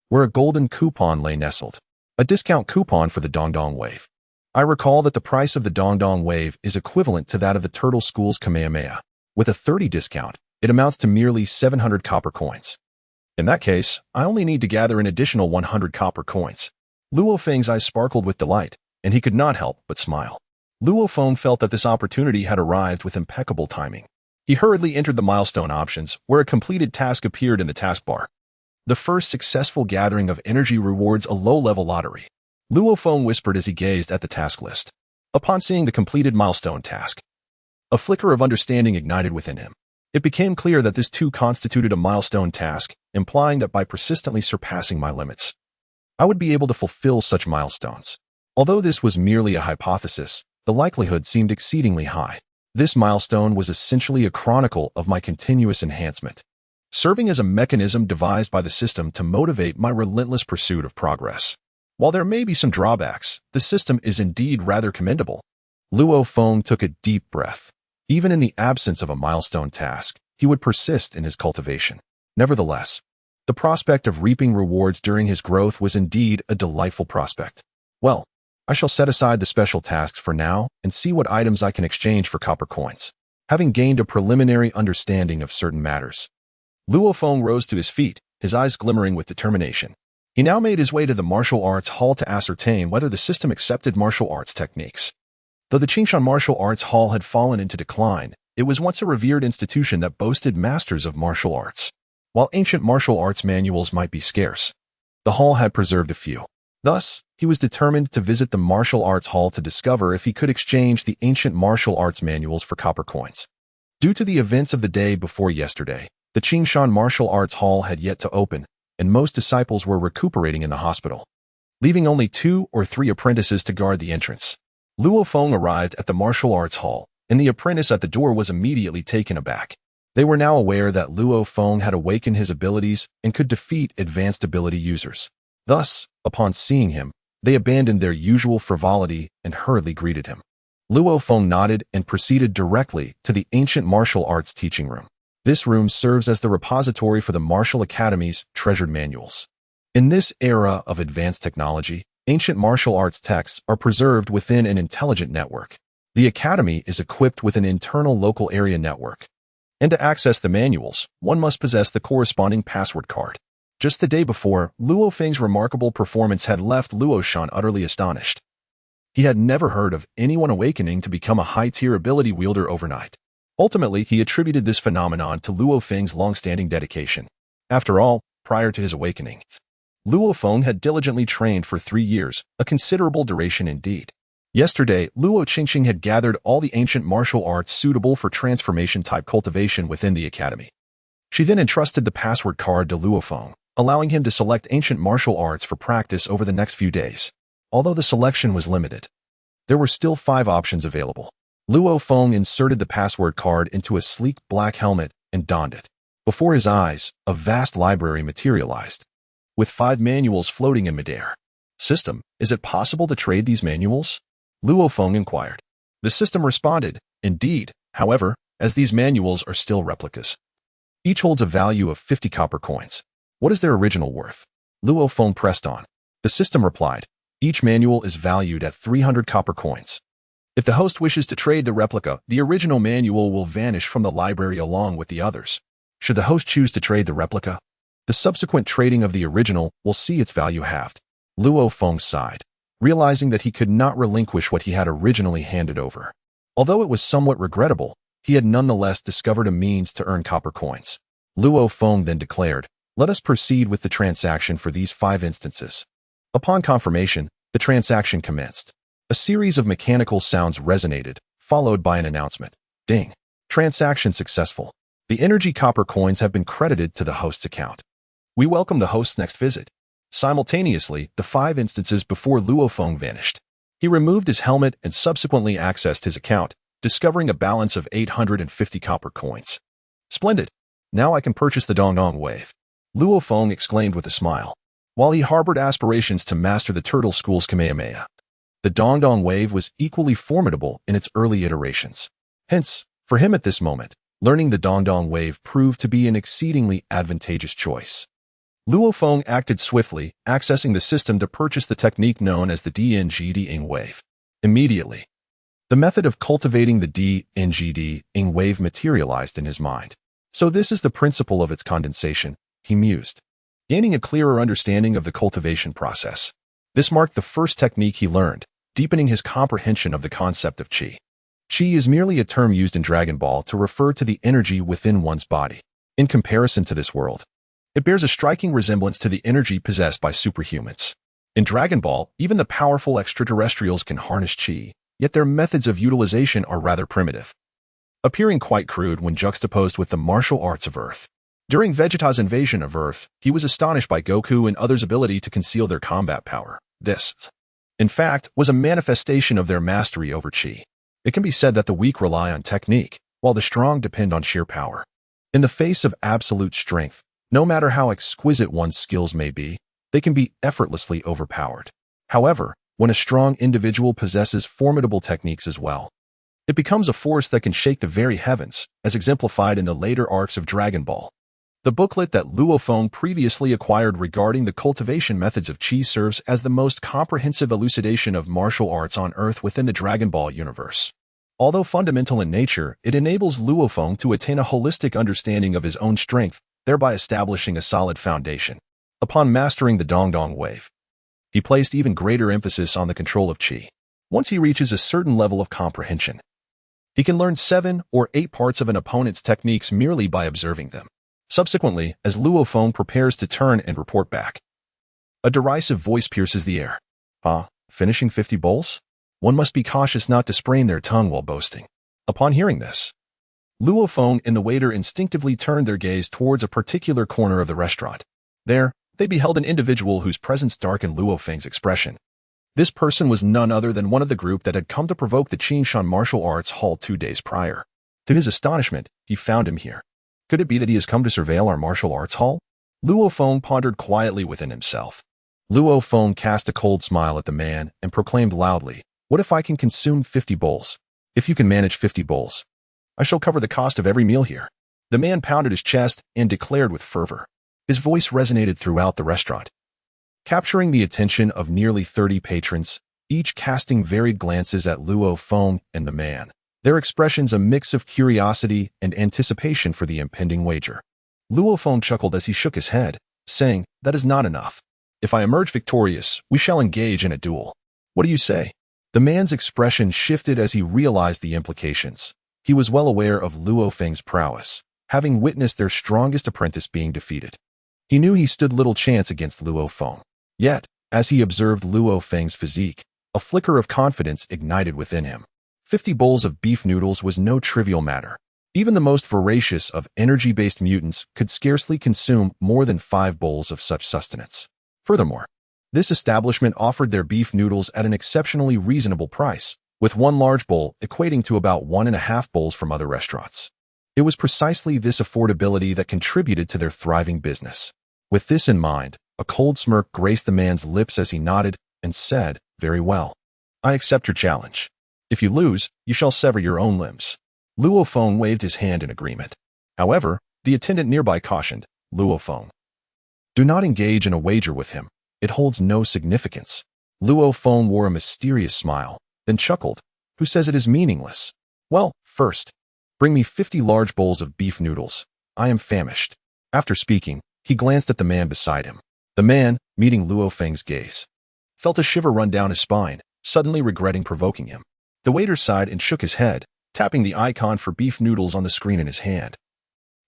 Speaker 1: where a golden coupon lay nestled. A discount coupon for the Dongdong Wave. I recall that the price of the Dongdong Wave is equivalent to that of the Turtle School's Kamehameha. With a 30 discount, it amounts to merely 700 copper coins. In that case, I only need to gather an additional 100 copper coins. Luo Feng's eyes sparkled with delight, and he could not help but smile. Luo Feng felt that this opportunity had arrived with impeccable timing. He hurriedly entered the milestone options, where a completed task appeared in the taskbar. The first successful gathering of energy rewards a low-level lottery. Luo Feng whispered as he gazed at the task list. Upon seeing the completed milestone task, a flicker of understanding ignited within him. It became clear that this too constituted a milestone task, implying that by persistently surpassing my limits, I would be able to fulfill such milestones. Although this was merely a hypothesis, the likelihood seemed exceedingly high. This milestone was essentially a chronicle of my continuous enhancement, serving as a mechanism devised by the system to motivate my relentless pursuit of progress. While there may be some drawbacks, the system is indeed rather commendable. Luo Feng took a deep breath. Even in the absence of a milestone task, he would persist in his cultivation. Nevertheless, the prospect of reaping rewards during his growth was indeed a delightful prospect. Well, I shall set aside the special tasks for now and see what items I can exchange for copper coins. Having gained a preliminary understanding of certain matters, Luo Feng rose to his feet, his eyes glimmering with determination. He now made his way to the martial arts hall to ascertain whether the system accepted martial arts techniques. Though the Qingshan Martial Arts Hall had fallen into decline, it was once a revered institution that boasted masters of martial arts. While ancient martial arts manuals might be scarce, the hall had preserved a few. Thus, he was determined to visit the martial arts hall to discover if he could exchange the ancient martial arts manuals for copper coins. Due to the events of the day before yesterday, the Qingshan Martial Arts Hall had yet to open, and most disciples were recuperating in the hospital, leaving only 2 or 3 apprentices to guard the entrance. Luo Feng arrived at the martial arts hall, and the apprentice at the door was immediately taken aback. They were now aware that Luo Feng had awakened his abilities and could defeat advanced ability users. Thus, Upon seeing him, they abandoned their usual frivolity and hurriedly greeted him. Luo Feng nodded and proceeded directly to the ancient martial arts teaching room. This room serves as the repository for the Martial Academy's treasured manuals. In this era of advanced technology, ancient martial arts texts are preserved within an intelligent network. The Academy is equipped with an internal local area network. And to access the manuals, one must possess the corresponding password card. Just the day before, Luo Feng's remarkable performance had left Luo Shan utterly astonished. He had never heard of anyone awakening to become a high-tier ability wielder overnight. Ultimately, he attributed this phenomenon to Luo Feng's long-standing dedication. After all, prior to his awakening, Luo Feng had diligently trained for 3 years, a considerable duration indeed. Yesterday, Luo Qingxing had gathered all the ancient martial arts suitable for transformation-type cultivation within the academy. She then entrusted the password card to Luo Feng, allowing him to select ancient martial arts for practice over the next few days. Although the selection was limited, there were still 5 options available. Luo Feng inserted the password card into a sleek black helmet and donned it. Before his eyes, a vast library materialized, with 5 manuals floating in midair. System, is it possible to trade these manuals? Luo Feng inquired. The system responded, indeed, however, as these manuals are still replicas. Each holds a value of 50 copper coins. What is their original worth? Luo Feng pressed on. The system replied, each manual is valued at 300 copper coins. If the host wishes to trade the replica, the original manual will vanish from the library along with the others. Should the host choose to trade the replica, the subsequent trading of the original will see its value halved. Luo Feng sighed, realizing that he could not relinquish what he had originally handed over. Although it was somewhat regrettable, he had nonetheless discovered a means to earn copper coins. Luo Feng then declared, let us proceed with the transaction for these 5 instances. Upon confirmation, the transaction commenced. A series of mechanical sounds resonated, followed by an announcement. Ding. Transaction successful. The energy copper coins have been credited to the host's account. We welcome the host's next visit. Simultaneously, the 5 instances before Luo Feng vanished. He removed his helmet and subsequently accessed his account, discovering a balance of 850 copper coins. Splendid. Now I can purchase the Dongdong wave. Luo Feng exclaimed with a smile. While he harbored aspirations to master the Turtle School's Kamehameha, the Dongdong wave was equally formidable in its early iterations. Hence, for him at this moment, learning the Dongdong wave proved to be an exceedingly advantageous choice. Luo Feng acted swiftly, accessing the system to purchase the technique known as the DNGD-ing wave. Immediately, the method of cultivating the DNGD-ing wave materialized in his mind. So this is the principle of its condensation, he mused, gaining a clearer understanding of the cultivation process. This marked the first technique he learned, deepening his comprehension of the concept of Qi. Qi is merely a term used in Dragon Ball to refer to the energy within one's body. In comparison to this world, it bears a striking resemblance to the energy possessed by superhumans. In Dragon Ball, even the powerful extraterrestrials can harness Qi, yet their methods of utilization are rather primitive, appearing quite crude when juxtaposed with the martial arts of Earth. During Vegeta's invasion of Earth, he was astonished by Goku and others' ability to conceal their combat power. This, in fact, was a manifestation of their mastery over Qi. It can be said that the weak rely on technique, while the strong depend on sheer power. In the face of absolute strength, no matter how exquisite one's skills may be, they can be effortlessly overpowered. However, when a strong individual possesses formidable techniques as well, it becomes a force that can shake the very heavens, as exemplified in the later arcs of Dragon Ball. The booklet that Luo Feng previously acquired regarding the cultivation methods of Qi serves as the most comprehensive elucidation of martial arts on Earth within the Dragon Ball universe. Although fundamental in nature, it enables Luo Feng to attain a holistic understanding of his own strength, thereby establishing a solid foundation. Upon mastering the Dongdong wave, he placed even greater emphasis on the control of Qi. Once he reaches a certain level of comprehension, he can learn 7 or 8 parts of an opponent's techniques merely by observing them. Subsequently, as Luo Feng prepares to turn and report back, a derisive voice pierces the air. Finishing 50 bowls? One must be cautious not to sprain their tongue while boasting. Upon hearing this, Luo Feng and the waiter instinctively turned their gaze towards a particular corner of the restaurant. There, they beheld an individual whose presence darkened Luo Feng's expression. This person was none other than one of the group that had come to provoke the Qingshan Martial Arts Hall 2 days prior. To his astonishment, he found him here. Could it be that he has come to surveil our martial arts hall? Luo Feng pondered quietly within himself. Luo Feng cast a cold smile at the man and proclaimed loudly, "What if I can consume 50 bowls? If you can manage 50 bowls, I shall cover the cost of every meal here." The man pounded his chest and declared with fervor. His voice resonated throughout the restaurant, capturing the attention of nearly 30 patrons, each casting varied glances at Luo Feng and the man, their expressions a mix of curiosity and anticipation for the impending wager. Luo Feng chuckled as he shook his head, saying, "That is not enough. If I emerge victorious, we shall engage in a duel. What do you say?" The man's expression shifted as he realized the implications. He was well aware of Luo Feng's prowess, having witnessed their strongest apprentice being defeated. He knew he stood little chance against Luo Feng. Yet, as he observed Luo Feng's physique, a flicker of confidence ignited within him. 50 bowls of beef noodles was no trivial matter. Even the most voracious of energy-based mutants could scarcely consume more than 5 bowls of such sustenance. Furthermore, this establishment offered their beef noodles at an exceptionally reasonable price, with one large bowl equating to about 1.5 bowls from other restaurants. It was precisely this affordability that contributed to their thriving business. With this in mind, a cold smirk graced the man's lips as he nodded and said, "Very well. I accept your challenge. If you lose, you shall sever your own limbs." Luo Feng waved his hand in agreement. However, the attendant nearby cautioned, "Luo Feng, do not engage in a wager with him. It holds no significance." Luo Feng wore a mysterious smile, then chuckled. "Who says it is meaningless? Well, first, bring me 50 large bowls of beef noodles. I am famished." After speaking, he glanced at the man beside him. The man, meeting Luo Feng's gaze, felt a shiver run down his spine, suddenly regretting provoking him. The waiter sighed and shook his head, tapping the icon for beef noodles on the screen in his hand,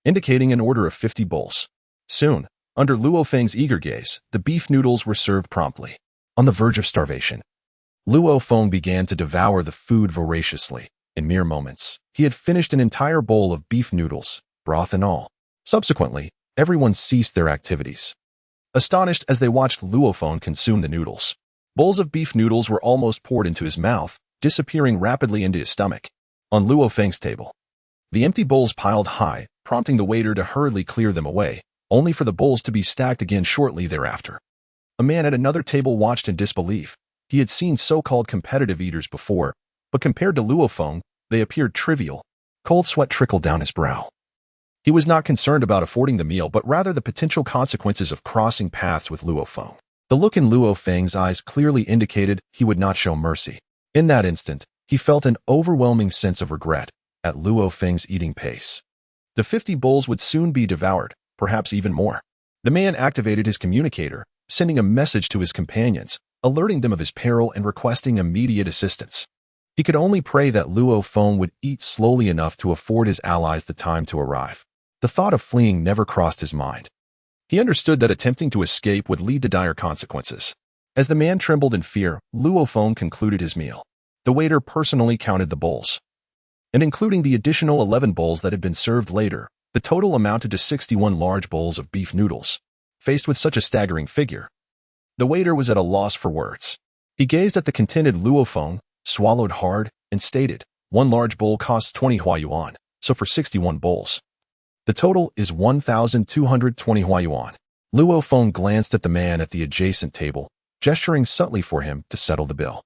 Speaker 1: indicating an order of 50 bowls. Soon, under Luo Feng's eager gaze, the beef noodles were served promptly. On the verge of starvation, Luo Feng began to devour the food voraciously. In mere moments, he had finished an entire bowl of beef noodles, broth and all. Subsequently, everyone ceased their activities, astonished as they watched Luo Feng consume the noodles. Bowls of beef noodles were almost poured into his mouth, disappearing rapidly into his stomach. On Luo Feng's table, the empty bowls piled high, prompting the waiter to hurriedly clear them away, only for the bowls to be stacked again shortly thereafter. A man at another table watched in disbelief. He had seen so-called competitive eaters before, but compared to Luo Feng, they appeared trivial. Cold sweat trickled down his brow. He was not concerned about affording the meal, but rather the potential consequences of crossing paths with Luo Feng. The look in Luo Feng's eyes clearly indicated he would not show mercy. In that instant, he felt an overwhelming sense of regret at Luo Feng's eating pace. The 50 bowls would soon be devoured, perhaps even more. The man activated his communicator, sending a message to his companions, alerting them of his peril and requesting immediate assistance. He could only pray that Luo Feng would eat slowly enough to afford his allies the time to arrive. The thought of fleeing never crossed his mind. He understood that attempting to escape would lead to dire consequences. As the man trembled in fear, Luo Feng concluded his meal. The waiter personally counted the bowls, and including the additional 11 bowls that had been served later, the total amounted to 61 large bowls of beef noodles. Faced with such a staggering figure, the waiter was at a loss for words. He gazed at the contented Luo Feng, swallowed hard, and stated, "One large bowl costs 20 huayuan, so for 61 bowls, the total is 1,220 huayuan." Luo Feng glanced at the man at the adjacent table, gesturing subtly for him to settle the bill.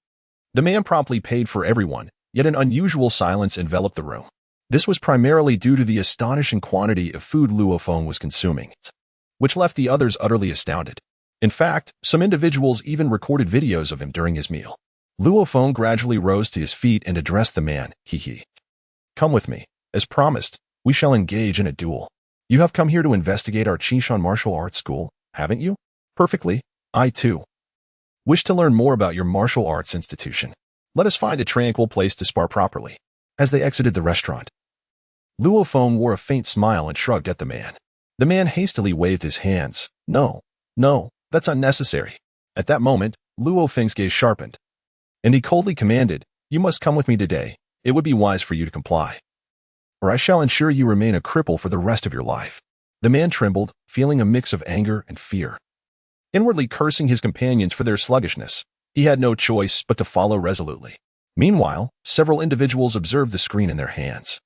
Speaker 1: The man promptly paid for everyone, yet an unusual silence enveloped the room. This was primarily due to the astonishing quantity of food Luo Feng was consuming, which left the others utterly astounded. In fact, some individuals even recorded videos of him during his meal. Luo Feng gradually rose to his feet and addressed the man, "He. Come with me. As promised, we shall engage in a duel. You have come here to investigate our Qishan martial arts school, haven't you? Perfectly. I, too, wish to learn more about your martial arts institution. Let us find a tranquil place to spar properly." As they exited the restaurant, Luo Feng wore a faint smile and shrugged at the man. The man hastily waved his hands. No, that's unnecessary." At that moment, Luo Feng's gaze sharpened, and he coldly commanded, "You must come with me today. It would be wise for you to comply, or I shall ensure you remain a cripple for the rest of your life." The man trembled, feeling a mix of anger and fear. Inwardly cursing his companions for their sluggishness, he had no choice but to follow resolutely. Meanwhile, several individuals observed the screen in their hands,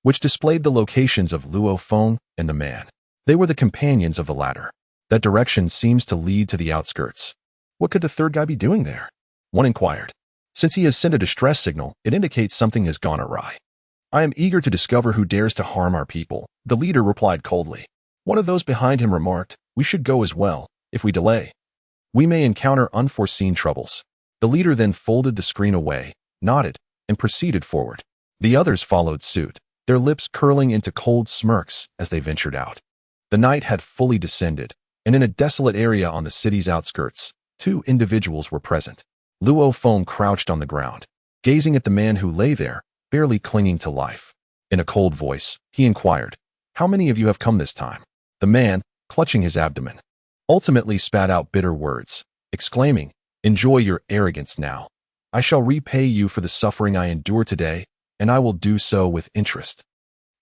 Speaker 1: which displayed the locations of Luo Feng and the man. They were the companions of the latter. That direction seems to lead to the outskirts. What could the third guy be doing there? One inquired. Since he has sent a distress signal, it indicates something has gone awry. I am eager to discover who dares to harm our people, the leader replied coldly. One of those behind him remarked, we should go as well. If we delay, we may encounter unforeseen troubles. The leader then folded the screen away, nodded, and proceeded forward. The others followed suit, their lips curling into cold smirks as they ventured out. The night had fully descended, and in a desolate area on the city's outskirts, two individuals were present. Luo Feng crouched on the ground, gazing at the man who lay there, barely clinging to life. In a cold voice, he inquired, how many of you have come this time? The man, clutching his abdomen, ultimately spat out bitter words, exclaiming, enjoy your arrogance now. I shall repay you for the suffering I endure today, and I will do so with interest.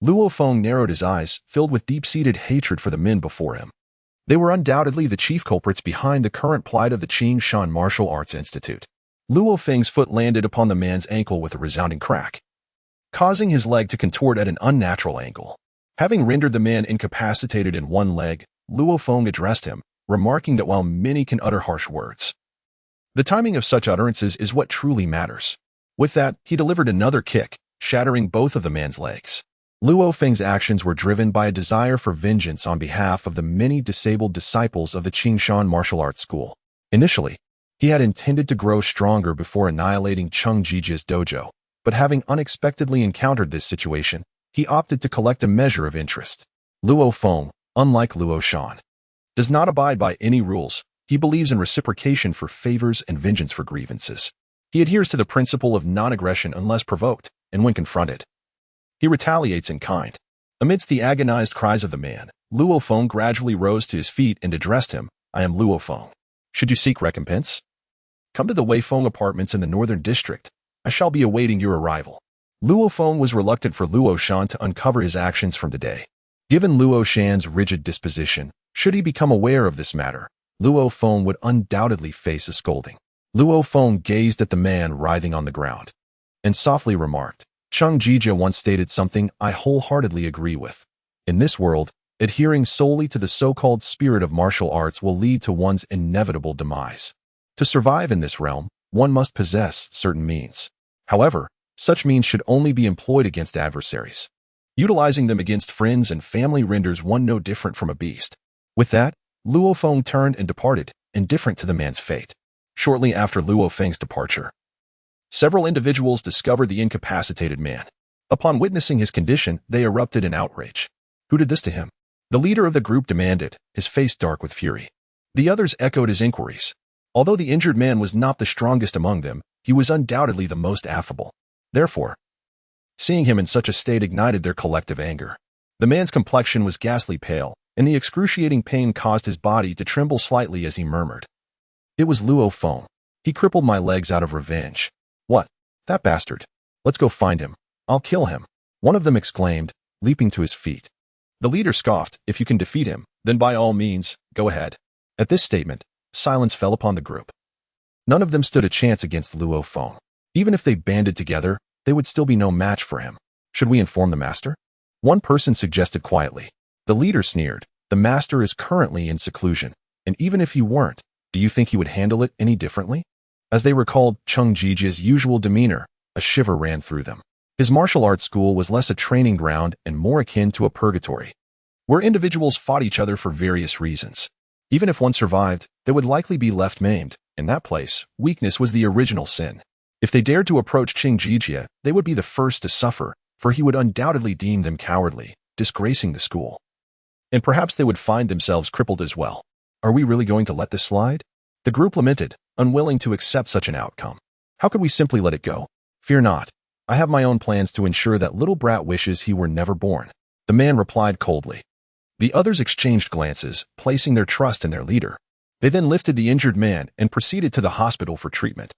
Speaker 1: Luo Feng narrowed his eyes, filled with deep-seated hatred for the men before him. They were undoubtedly the chief culprits behind the current plight of the Qing Shan Martial Arts Institute. Luo Feng's foot landed upon the man's ankle with a resounding crack, causing his leg to contort at an unnatural angle. Having rendered the man incapacitated in one leg, Luo Feng addressed him, remarking that while many can utter harsh words, the timing of such utterances is what truly matters. With that, he delivered another kick, shattering both of the man's legs. Luo Feng's actions were driven by a desire for vengeance on behalf of the many disabled disciples of the Qingshan martial arts school. Initially, he had intended to grow stronger before annihilating Cheng Jijia's dojo, but having unexpectedly encountered this situation, he opted to collect a measure of interest. Luo Feng, unlike Luo Shan, does not abide by any rules. He believes in reciprocation for favors and vengeance for grievances. He adheres to the principle of non-aggression unless provoked, and when confronted, he retaliates in kind. Amidst the agonized cries of the man, Luo Feng gradually rose to his feet and addressed him, I am Luo Feng. Should you seek recompense? Come to the Wei Feng apartments in the northern district. I shall be awaiting your arrival. Luo Feng was reluctant for Luo Shan to uncover his actions from today. Given Luo Shan's rigid disposition, should he become aware of this matter, Luo Feng would undoubtedly face a scolding. Luo Feng gazed at the man writhing on the ground, and softly remarked, Cheng Jijia once stated something I wholeheartedly agree with. In this world, adhering solely to the so-called spirit of martial arts will lead to one's inevitable demise. To survive in this realm, one must possess certain means. However, such means should only be employed against adversaries. Utilizing them against friends and family renders one no different from a beast. With that, Luo Feng turned and departed, indifferent to the man's fate. Shortly after Luo Feng's departure, several individuals discovered the incapacitated man. Upon witnessing his condition, they erupted in outrage. Who did this to him? The leader of the group demanded, his face dark with fury. The others echoed his inquiries. Although the injured man was not the strongest among them, he was undoubtedly the most affable. Therefore, seeing him in such a state ignited their collective anger. The man's complexion was ghastly pale, and the excruciating pain caused his body to tremble slightly as he murmured. It was Luo Feng. He crippled my legs out of revenge. What? That bastard. Let's go find him. I'll kill him. One of them exclaimed, leaping to his feet. The leader scoffed, if you can defeat him, then by all means, go ahead. At this statement, silence fell upon the group. None of them stood a chance against Luo Feng. Even if they banded together, they would still be no match for him. Should we inform the master? One person suggested quietly. The leader sneered, the master is currently in seclusion, and even if he weren't, do you think he would handle it any differently? As they recalled Cheng Jijia's usual demeanor, a shiver ran through them. His martial arts school was less a training ground and more akin to a purgatory, where individuals fought each other for various reasons. Even if one survived, they would likely be left maimed. In that place, weakness was the original sin. If they dared to approach Cheng Jijia, they would be the first to suffer, for he would undoubtedly deem them cowardly, disgracing the school. And perhaps they would find themselves crippled as well. Are we really going to let this slide? The group lamented, unwilling to accept such an outcome. How could we simply let it go? Fear not. I have my own plans to ensure that little brat wishes he were never born. The man replied coldly. The others exchanged glances, placing their trust in their leader. They then lifted the injured man and proceeded to the hospital for treatment.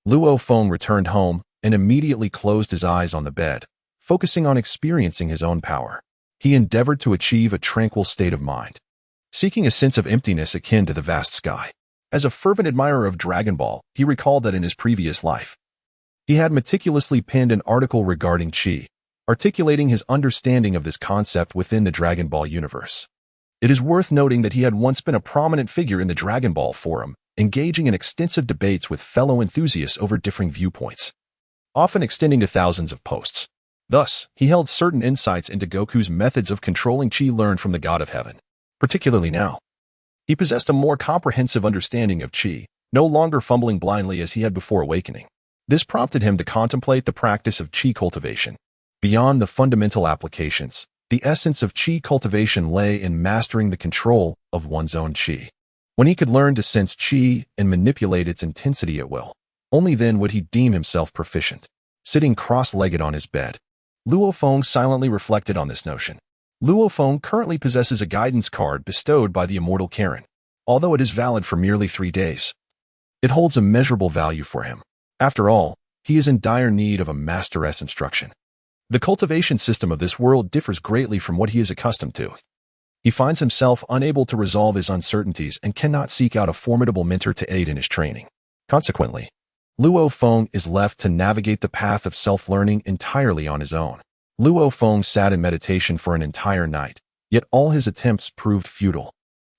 Speaker 1: Luo Feng returned home and immediately closed his eyes on the bed, focusing on experiencing his own power. He endeavored to achieve a tranquil state of mind, seeking a sense of emptiness akin to the vast sky. As a fervent admirer of Dragon Ball, he recalled that in his previous life, he had meticulously penned an article regarding Qi, articulating his understanding of this concept within the Dragon Ball universe. It is worth noting that he had once been a prominent figure in the Dragon Ball forum, engaging in extensive debates with fellow enthusiasts over differing viewpoints, often extending to thousands of posts. Thus, he held certain insights into Goku's methods of controlling Qi learned from the God of Heaven. Particularly now, he possessed a more comprehensive understanding of Qi, no longer fumbling blindly as he had before awakening. This prompted him to contemplate the practice of Qi cultivation. Beyond the fundamental applications, the essence of Qi cultivation lay in mastering the control of one's own Qi. When he could learn to sense Qi and manipulate its intensity at will, only then would he deem himself proficient. Sitting cross-legged on his bed, Luo Feng silently reflected on this notion. Luo Feng currently possesses a guidance card bestowed by the immortal Karen. Although it is valid for merely 3 days, it holds immeasurable value for him. After all, he is in dire need of a master's instruction. The cultivation system of this world differs greatly from what he is accustomed to. He finds himself unable to resolve his uncertainties and cannot seek out a formidable mentor to aid in his training. Consequently, Luo Feng is left to navigate the path of self-learning entirely on his own. Luo Feng sat in meditation for an entire night, yet all his attempts proved futile.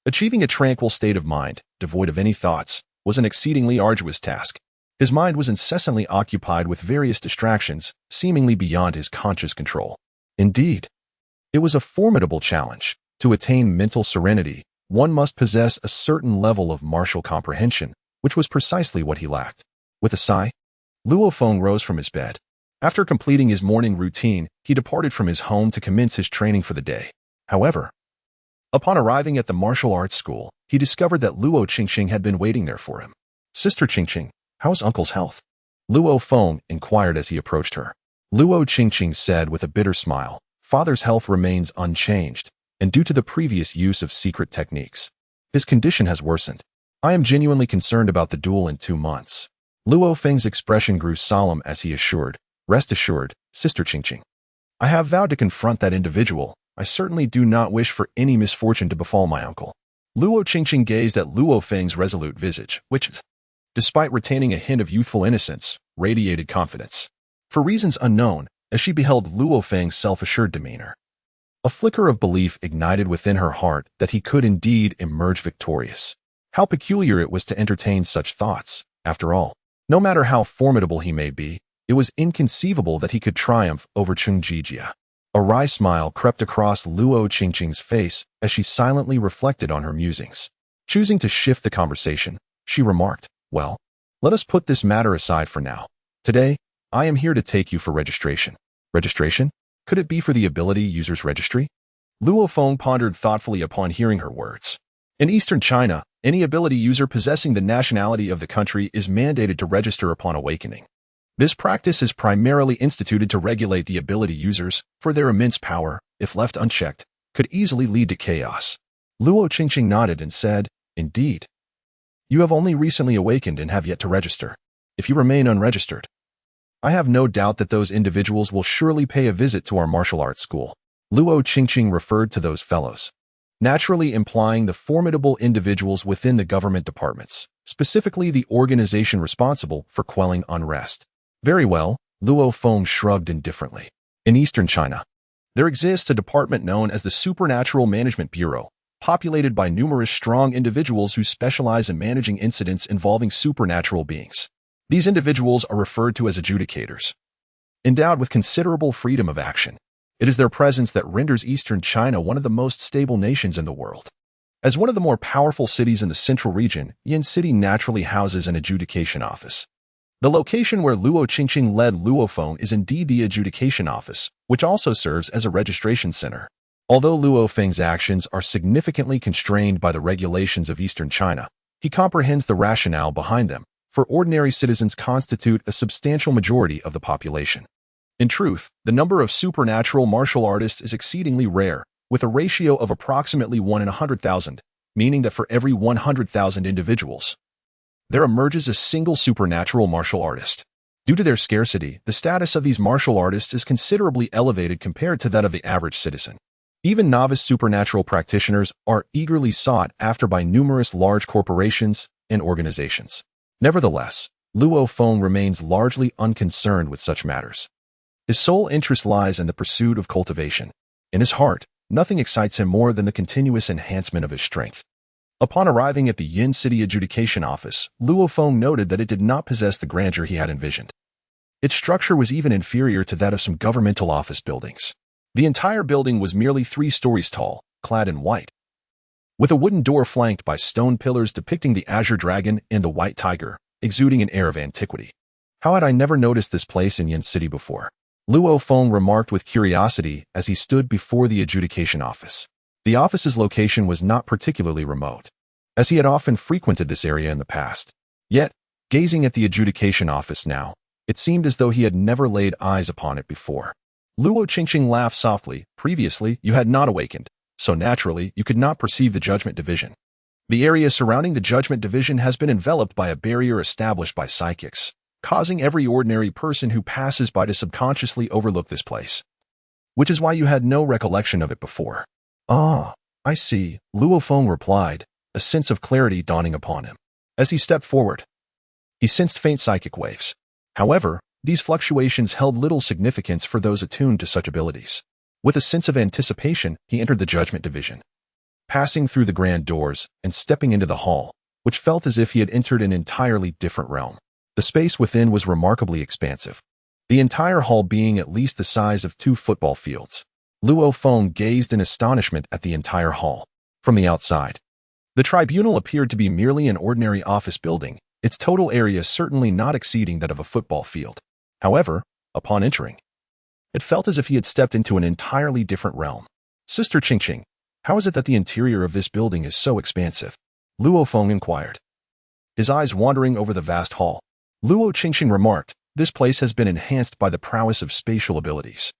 Speaker 1: Achieving a tranquil state of mind, devoid of any thoughts, was an exceedingly arduous task. His mind was incessantly occupied with various distractions, seemingly beyond his conscious control. Indeed, it was a formidable challenge. To attain mental serenity, one must possess a certain level of martial comprehension, which was precisely what he lacked. With a sigh, Luo Feng rose from his bed. After completing his morning routine, he departed from his home to commence his training for the day. However, upon arriving at the martial arts school, he discovered that Luo Qingqing had been waiting there for him. "Sister Qingqing, how's Uncle's health?" Luo Feng inquired as he approached her. Luo Qingqing said with a bitter smile, "Father's health remains unchanged, and due to the previous use of secret techniques, his condition has worsened. I am genuinely concerned about the duel in 2 months." Luo Feng's expression grew solemn as he assured, "Rest assured, Sister Qingqing. I have vowed to confront that individual. I certainly do not wish for any misfortune to befall my uncle." Luo Qingqing gazed at Luo Feng's resolute visage, which, despite retaining a hint of youthful innocence, radiated confidence. For reasons unknown, as she beheld Luo Feng's self-assured demeanor, a flicker of belief ignited within her heart that he could indeed emerge victorious. How peculiar it was to entertain such thoughts. After all, no matter how formidable he may be, it was inconceivable that he could triumph over Cheng Jijia. A wry smile crept across Luo Qingqing's face as she silently reflected on her musings. Choosing to shift the conversation, she remarked, "Well, let us put this matter aside for now. Today, I am here to take you for registration." Registration? Could it be for the ability user's registry? Luo Feng pondered thoughtfully upon hearing her words. In Eastern China, any ability user possessing the nationality of the country is mandated to register upon awakening. This practice is primarily instituted to regulate the ability users, for their immense power, if left unchecked, could easily lead to chaos. Luo Qingqing nodded and said, "Indeed. You have only recently awakened and have yet to register. If you remain unregistered, I have no doubt that those individuals will surely pay a visit to our martial arts school." Luo Qingqing referred to those fellows, naturally implying the formidable individuals within the government departments, specifically the organization responsible for quelling unrest. "Very well," Luo Feng shrugged indifferently. In Eastern China, there exists a department known as the Supernatural Management Bureau, populated by numerous strong individuals who specialize in managing incidents involving supernatural beings. These individuals are referred to as adjudicators. Endowed with considerable freedom of action, it is their presence that renders Eastern China one of the most stable nations in the world. As one of the more powerful cities in the central region, Yin City naturally houses an adjudication office. The location where Luo Qingqing led Luo Feng is indeed the adjudication office, which also serves as a registration center. Although Luo Feng's actions are significantly constrained by the regulations of Eastern China, he comprehends the rationale behind them, for ordinary citizens constitute a substantial majority of the population. In truth, the number of supernatural martial artists is exceedingly rare, with a ratio of approximately 1 in 100,000, meaning that for every 100,000 individuals, there emerges a single supernatural martial artist. Due to their scarcity, the status of these martial artists is considerably elevated compared to that of the average citizen. Even novice supernatural practitioners are eagerly sought after by numerous large corporations and organizations. Nevertheless, Luo Feng remains largely unconcerned with such matters. His sole interest lies in the pursuit of cultivation. In his heart, nothing excites him more than the continuous enhancement of his strength. Upon arriving at the Yin City Adjudication Office, Luo Feng noted that it did not possess the grandeur he had envisioned. Its structure was even inferior to that of some governmental office buildings. The entire building was merely 3 stories tall, clad in white, with a wooden door flanked by stone pillars depicting the azure dragon and the white tiger, exuding an air of antiquity. How had I never noticed this place in Yin City before? Luo Feng remarked with curiosity as he stood before the adjudication office. The office's location was not particularly remote, as he had often frequented this area in the past. Yet, gazing at the adjudication office now, it seemed as though he had never laid eyes upon it before. Luo Qingqing laughed softly. Previously, you had not awakened, so naturally, you could not perceive the Judgment Division. The area surrounding the Judgment Division has been enveloped by a barrier established by psychics, causing every ordinary person who passes by to subconsciously overlook this place. Which is why you had no recollection of it before. Ah, I see, Luo Feng replied, a sense of clarity dawning upon him. As he stepped forward, he sensed faint psychic waves. However, these fluctuations held little significance for those attuned to such abilities. With a sense of anticipation, he entered the Judgment Division, passing through the grand doors and stepping into the hall, which felt as if he had entered an entirely different realm. The space within was remarkably expansive, the entire hall being at least the size of 2 football fields. Luo Feng gazed in astonishment at the entire hall. From the outside, the tribunal appeared to be merely an ordinary office building, its total area certainly not exceeding that of a football field. However, upon entering, it felt as if he had stepped into an entirely different realm. Sister Qingqing, how is it that the interior of this building is so expansive? Luo Feng inquired, his eyes wandering over the vast hall. Luo Qingqing remarked, this place has been enhanced by the prowess of spatial abilities,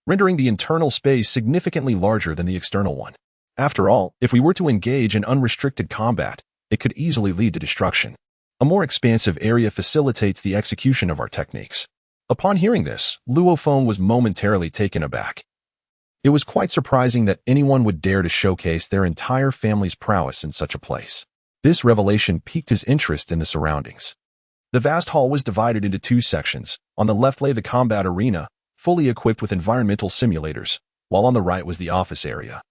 Speaker 1: rendering the internal space significantly larger than the external one. After all, if we were to engage in unrestricted combat, it could easily lead to destruction. A more expansive area facilitates the execution of our techniques. Upon hearing this, Luo Feng was momentarily taken aback. It was quite surprising that anyone would dare to showcase their entire family's prowess in such a place. This revelation piqued his interest in the surroundings. The vast hall was divided into 2 sections. On the left lay the combat arena, fully equipped with environmental simulators, while on the right was the office area,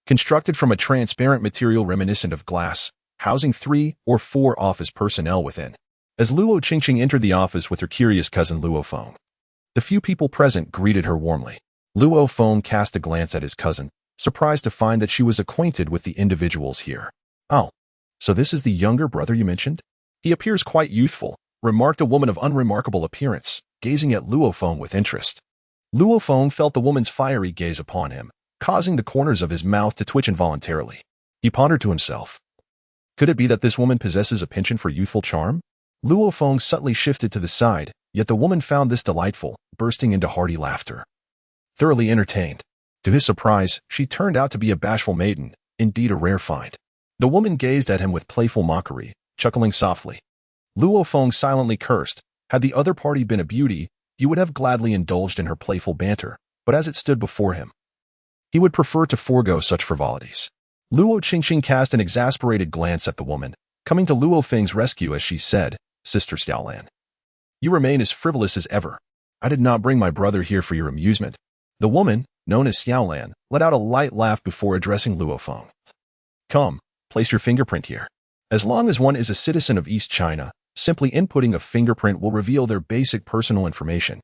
Speaker 1: constructed from a transparent material reminiscent of glass, housing 3 or 4 office personnel within. As Luo Qingqing entered the office with her curious cousin Luo Feng, the few people present greeted her warmly. Luo Feng cast a glance at his cousin, surprised to find that she was acquainted with the individuals here. Oh, so this is the younger brother you mentioned? He appears quite youthful, remarked a woman of unremarkable appearance, gazing at Luo Feng with interest. Luo Feng felt the woman's fiery gaze upon him, causing the corners of his mouth to twitch involuntarily. He pondered to himself, could it be that this woman possesses a penchant for youthful charm? Luo Feng subtly shifted to the side, yet the woman found this delightful, bursting into hearty laughter. Thoroughly entertained. To his surprise, she turned out to be a bashful maiden, indeed a rare find. The woman gazed at him with playful mockery, chuckling softly. Luo Feng silently cursed. Had the other party been a beauty, he would have gladly indulged in her playful banter, but as it stood before him, he would prefer to forego such frivolities. Luo Qingqing cast an exasperated glance at the woman, coming to Luo Feng's rescue as she said, Sister Xiaolan, you remain as frivolous as ever. I did not bring my brother here for your amusement. The woman, known as Xiaolan, let out a light laugh before addressing Luo Feng. Come, place your fingerprint here. As long as one is a citizen of East China, simply inputting a fingerprint will reveal their basic personal information.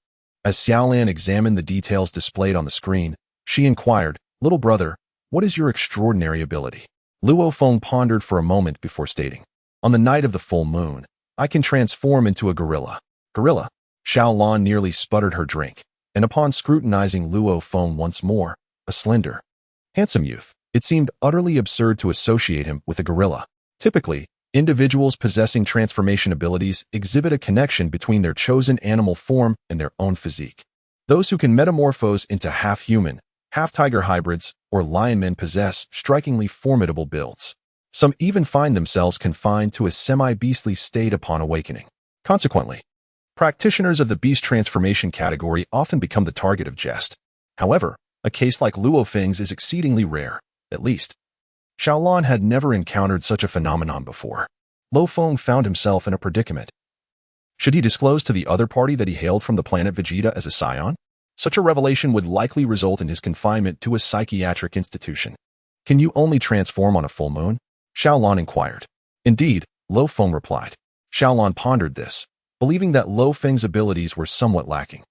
Speaker 1: As Xiaolan examined the details displayed on the screen, she inquired, Little brother, what is your extraordinary ability? Luo Feng pondered for a moment before stating, on the night of the full moon, I can transform into a gorilla. Gorilla? Xiaolan nearly sputtered her drink, and upon scrutinizing Luo Feng once more, a slender, handsome youth, it seemed utterly absurd to associate him with a gorilla. Typically, individuals possessing transformation abilities exhibit a connection between their chosen animal form and their own physique. Those who can metamorphose into half-human, half-tiger hybrids, or lion men possess strikingly formidable builds. Some even find themselves confined to a semi-beastly state upon awakening. Consequently, practitioners of the beast transformation category often become the target of jest. However, a case like Luo Feng's is exceedingly rare, at least. Xiaolan had never encountered such a phenomenon before. Luo Feng found himself in a predicament. Should he disclose to the other party that he hailed from the planet Vegeta as a Saiyan? Such a revelation would likely result in his confinement to a psychiatric institution. Can you only transform on a full moon? Xiaolon inquired. Indeed, Luo Feng replied. Xiaolon pondered this, believing that Luo Feng's abilities were somewhat lacking.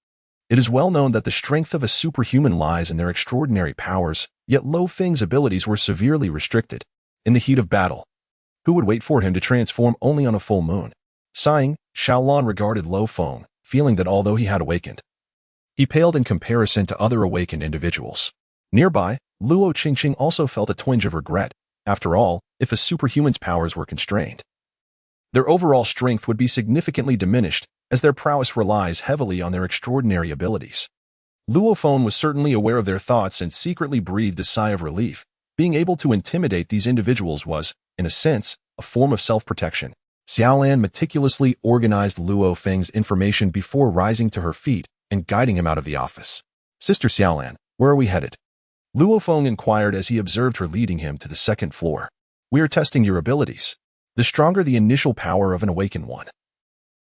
Speaker 1: It is well known that the strength of a superhuman lies in their extraordinary powers, yet Luo Feng's abilities were severely restricted. In the heat of battle, who would wait for him to transform only on a full moon? Sighing, Xiaolon regarded Luo Feng, feeling that although he had awakened, he paled in comparison to other awakened individuals. Nearby, Luo Qingqing also felt a twinge of regret. After all, if a superhuman's powers were constrained, their overall strength would be significantly diminished, as their prowess relies heavily on their extraordinary abilities. Luo Feng was certainly aware of their thoughts and secretly breathed a sigh of relief. Being able to intimidate these individuals was, in a sense, a form of self-protection. Xiaolan meticulously organized Luo Feng's information before rising to her feet and guiding him out of the office. Sister Xiaolan, where are we headed? Luo Feng inquired as he observed her leading him to the second floor. We are testing your abilities. The stronger the initial power of an awakened one,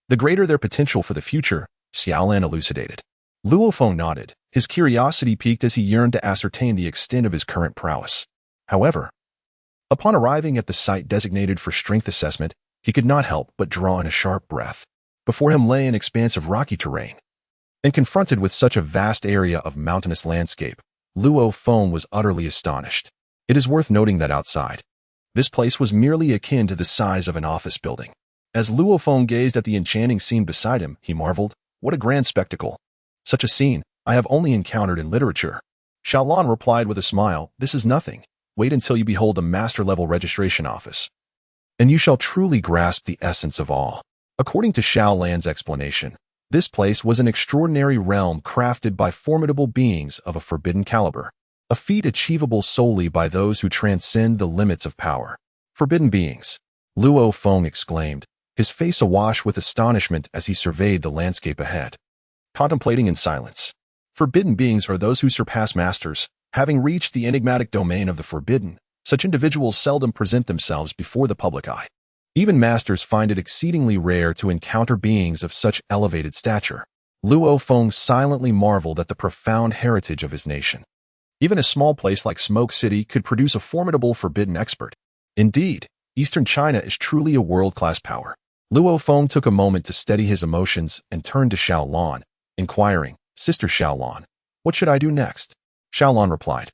Speaker 1: the greater their potential for the future, Xiaolan elucidated. Luo Feng nodded, his curiosity piqued as he yearned to ascertain the extent of his current prowess. However, upon arriving at the site designated for strength assessment, he could not help but draw in a sharp breath. Before him lay an expanse of rocky terrain, and confronted with such a vast area of mountainous landscape, Luo Feng was utterly astonished. It is worth noting that outside, this place was merely akin to the size of an office building. As Luo Feng gazed at the enchanting scene beside him, he marveled, what a grand spectacle. Such a scene I have only encountered in literature. Xiaolon replied with a smile, this is nothing. Wait until you behold the master-level registration office, and you shall truly grasp the essence of all. According to Xiaolan's explanation, this place was an extraordinary realm crafted by formidable beings of a forbidden caliber, a feat achievable solely by those who transcend the limits of power. Forbidden beings, Luo Feng exclaimed, his face awash with astonishment as he surveyed the landscape ahead. Contemplating in silence. Forbidden beings are those who surpass masters. Having reached the enigmatic domain of the forbidden, such individuals seldom present themselves before the public eye. Even masters find it exceedingly rare to encounter beings of such elevated stature. Luo Feng silently marveled at the profound heritage of his nation. Even a small place like Smoke City could produce a formidable forbidden expert. Indeed, Eastern China is truly a world-class power. Luo Feng took a moment to steady his emotions and turned to Xiaolon, inquiring, Sister Xiaolon, what should I do next? Xiaolon replied,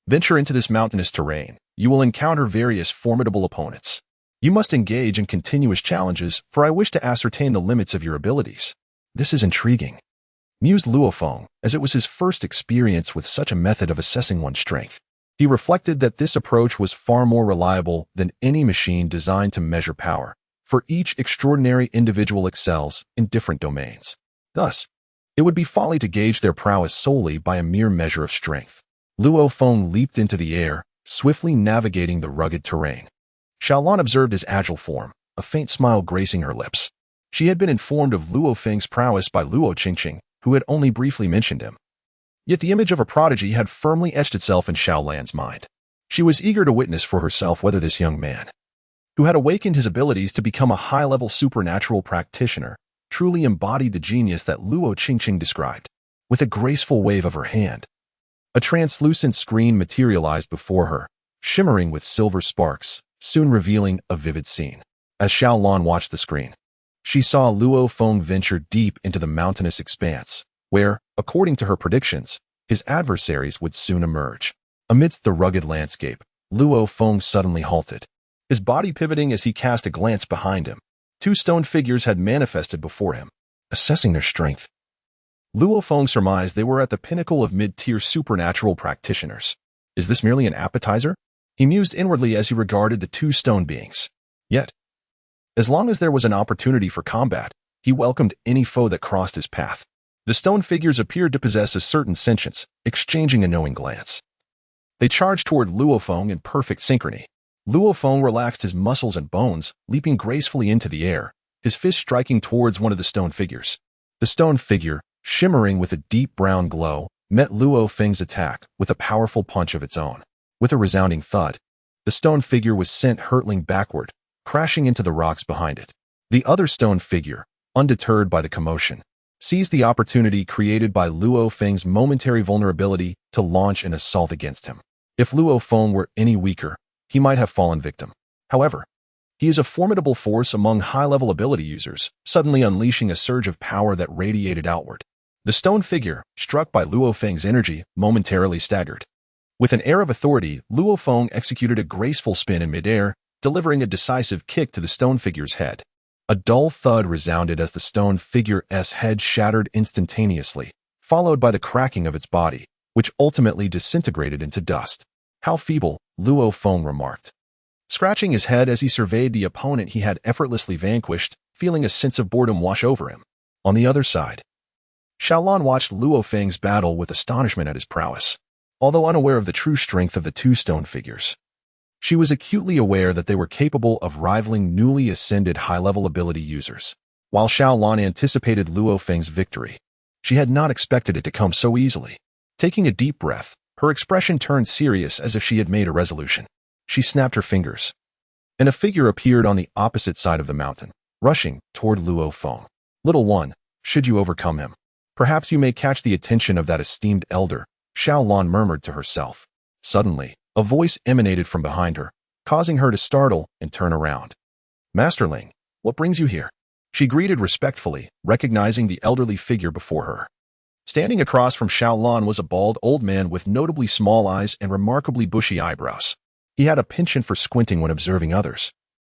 Speaker 1: venture into this mountainous terrain. You will encounter various formidable opponents. You must engage in continuous challenges, for I wish to ascertain the limits of your abilities. This is intriguing, mused Luo Feng, as it was his first experience with such a method of assessing one's strength. He reflected that this approach was far more reliable than any machine designed to measure power, for each extraordinary individual excels in different domains. Thus, it would be folly to gauge their prowess solely by a mere measure of strength. Luo Feng leaped into the air, swiftly navigating the rugged terrain. Xiaolon observed his agile form, a faint smile gracing her lips. She had been informed of Luo Feng's prowess by Luo Qingqing, who had only briefly mentioned him. Yet the image of a prodigy had firmly etched itself in Xiaolan's mind. She was eager to witness for herself whether this young man, who had awakened his abilities to become a high-level supernatural practitioner, truly embodied the genius that Luo Qingqing described. With a graceful wave of her hand, a translucent screen materialized before her, shimmering with silver sparks, soon revealing a vivid scene. As Xiaolon watched the screen, she saw Luo Feng venture deep into the mountainous expanse, where, according to her predictions, his adversaries would soon emerge. Amidst the rugged landscape, Luo Feng suddenly halted, his body pivoting as he cast a glance behind him. Two stone figures had manifested before him, assessing their strength. Luo Feng surmised they were at the pinnacle of mid-tier supernatural practitioners. Is this merely an appetizer? He mused inwardly as he regarded the two stone beings. Yet, as long as there was an opportunity for combat, he welcomed any foe that crossed his path. The stone figures appeared to possess a certain sentience, exchanging a knowing glance. They charged toward Luo Feng in perfect synchrony. Luo Feng relaxed his muscles and bones, leaping gracefully into the air, his fist striking towards one of the stone figures. The stone figure, shimmering with a deep brown glow, met Luo Feng's attack with a powerful punch of its own. With a resounding thud, the stone figure was sent hurtling backward, crashing into the rocks behind it. The other stone figure, undeterred by the commotion, seized the opportunity created by Luo Feng's momentary vulnerability to launch an assault against him. If Luo Feng were any weaker, he might have fallen victim. However, he is a formidable force among high-level ability users, suddenly unleashing a surge of power that radiated outward. The stone figure, struck by Luo Feng's energy, momentarily staggered. With an air of authority, Luo Feng executed a graceful spin in midair, delivering a decisive kick to the stone figure's head. A dull thud resounded as the stone figure's head shattered instantaneously, followed by the cracking of its body, which ultimately disintegrated into dust. How feeble, Luo Feng remarked, scratching his head as he surveyed the opponent he had effortlessly vanquished, feeling a sense of boredom wash over him. On the other side, Xiaolan watched Luo Feng's battle with astonishment at his prowess. Although unaware of the true strength of the two stone figures, she was acutely aware that they were capable of rivaling newly ascended high-level ability users. While Xiaolan anticipated Luo Feng's victory, she had not expected it to come so easily. Taking a deep breath, her expression turned serious as if she had made a resolution. She snapped her fingers, and a figure appeared on the opposite side of the mountain, rushing toward Luo Feng. Little one, should you overcome him, perhaps you may catch the attention of that esteemed elder, Xiaolan murmured to herself. Suddenly, a voice emanated from behind her, causing her to startle and turn around. Masterling, what brings you here? She greeted respectfully, recognizing the elderly figure before her. Standing across from Xiaolan was a bald old man with notably small eyes and remarkably bushy eyebrows. He had a penchant for squinting when observing others,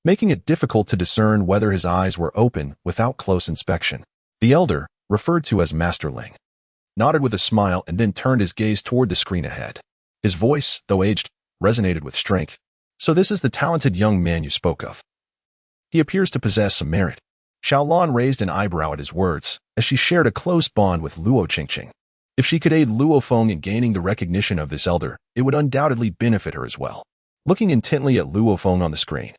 Speaker 1: making it difficult to discern whether his eyes were open without close inspection. The elder, referred to as Masterling, nodded with a smile and then turned his gaze toward the screen ahead. His voice, though aged, resonated with strength. So this is the talented young man you spoke of. He appears to possess some merit. Xiaolan raised an eyebrow at his words, as she shared a close bond with Luo Qingqing. If she could aid Luo Feng in gaining the recognition of this elder, it would undoubtedly benefit her as well. Looking intently at Luo Feng on the screen,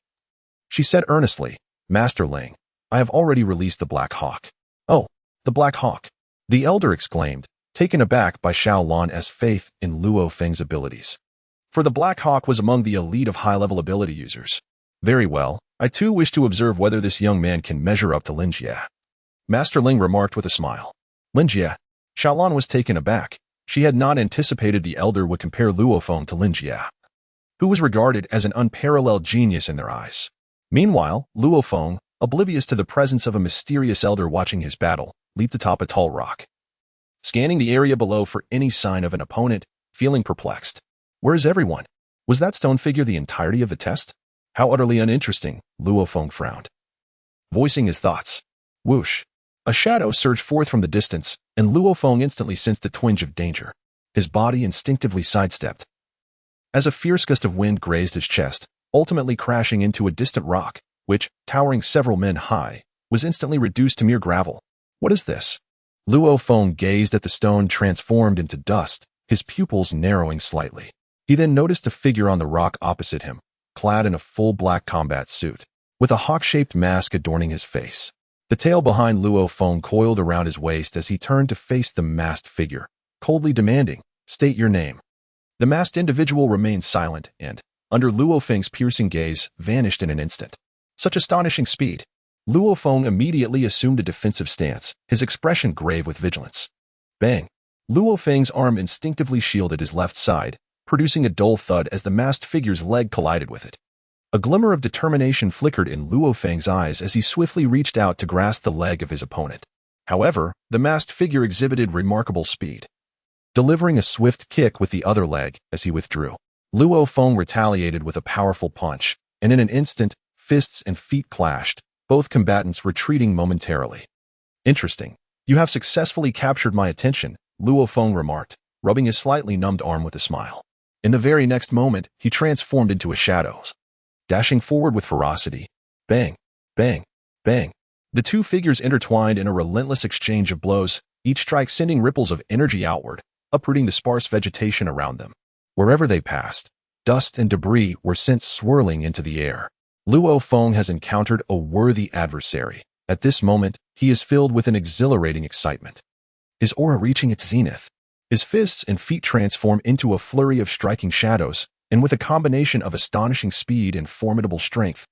Speaker 1: she said earnestly, Master Ling, I have already released the Black Hawk. Oh, the Black Hawk, the elder exclaimed, taken aback by Xiaolan's faith in Luo Feng's abilities. For the Black Hawk was among the elite of high-level ability users. Very well, I too wish to observe whether this young man can measure up to Lin Jie. Master Ling remarked with a smile. Lin Jie. Xiaolan was taken aback. She had not anticipated the elder would compare Luo Feng to Lin Jie, who was regarded as an unparalleled genius in their eyes. Meanwhile, Luo Feng, oblivious to the presence of a mysterious elder watching his battle, leaped atop a tall rock, scanning the area below for any sign of an opponent, feeling perplexed. Where is everyone? Was that stone figure the entirety of the test? How utterly uninteresting, Luo Feng frowned, voicing his thoughts. Whoosh! A shadow surged forth from the distance, and Luo Feng instantly sensed a twinge of danger. His body instinctively sidestepped, as a fierce gust of wind grazed his chest, ultimately crashing into a distant rock, which, towering several men high, was instantly reduced to mere gravel. What is this? Luo Feng gazed at the stone transformed into dust, his pupils narrowing slightly. He then noticed a figure on the rock opposite him, clad in a full black combat suit, with a hawk-shaped mask adorning his face. The tail behind Luo Feng coiled around his waist as he turned to face the masked figure, coldly demanding, state your name. The masked individual remained silent and, under Luo Feng's piercing gaze, vanished in an instant. Such astonishing speed. Luo Feng immediately assumed a defensive stance, his expression grave with vigilance. Bang! Luo Feng's arm instinctively shielded his left side, producing a dull thud as the masked figure's leg collided with it. A glimmer of determination flickered in Luo Feng's eyes as he swiftly reached out to grasp the leg of his opponent. However, the masked figure exhibited remarkable speed, delivering a swift kick with the other leg as he withdrew. Luo Feng retaliated with a powerful punch, and in an instant, fists and feet clashed, both combatants retreating momentarily. Interesting. You have successfully captured my attention, Luo Feng remarked, rubbing his slightly numbed arm with a smile. In the very next moment, he transformed into a shadow, dashing forward with ferocity. Bang! Bang! Bang! The two figures intertwined in a relentless exchange of blows, each strike sending ripples of energy outward, uprooting the sparse vegetation around them. Wherever they passed, dust and debris were sent swirling into the air. Luo Feng has encountered a worthy adversary. At this moment, he is filled with an exhilarating excitement, his aura reaching its zenith. His fists and feet transform into a flurry of striking shadows, and with a combination of astonishing speed and formidable strength,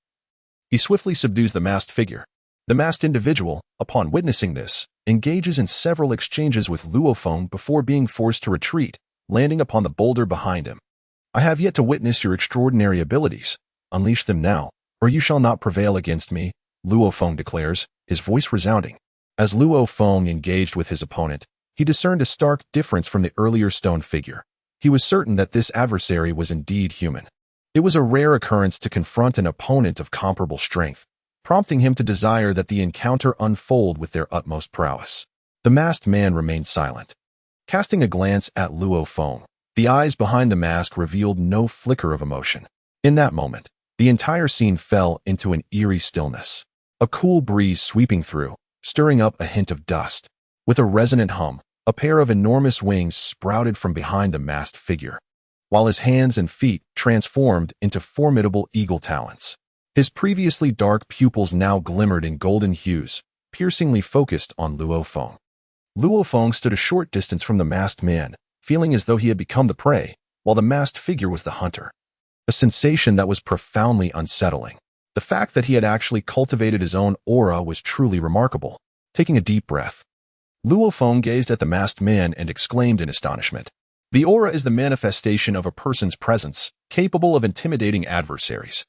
Speaker 1: he swiftly subdues the masked figure. The masked individual, upon witnessing this, engages in several exchanges with Luo Feng before being forced to retreat, landing upon the boulder behind him. I have yet to witness your extraordinary abilities. Unleash them now, or you shall not prevail against me, Luo Feng declares, his voice resounding. As Luo Feng engaged with his opponent, he discerned a stark difference from the earlier stone figure. He was certain that this adversary was indeed human. It was a rare occurrence to confront an opponent of comparable strength, prompting him to desire that the encounter unfold with their utmost prowess. The masked man remained silent. Casting a glance at Luo Feng, the eyes behind the mask revealed no flicker of emotion. In that moment, the entire scene fell into an eerie stillness. A cool breeze sweeping through, stirring up a hint of dust. With a resonant hum, a pair of enormous wings sprouted from behind the masked figure, while his hands and feet transformed into formidable eagle talons. His previously dark pupils now glimmered in golden hues, piercingly focused on Luo Feng. Luo Feng stood a short distance from the masked man, feeling as though he had become the prey, while the masked figure was the hunter. A sensation that was profoundly unsettling. The fact that he had actually cultivated his own aura was truly remarkable. Taking a deep breath, Luo Feng gazed at the masked man and exclaimed in astonishment. The aura is the manifestation of a person's presence, capable of intimidating adversaries.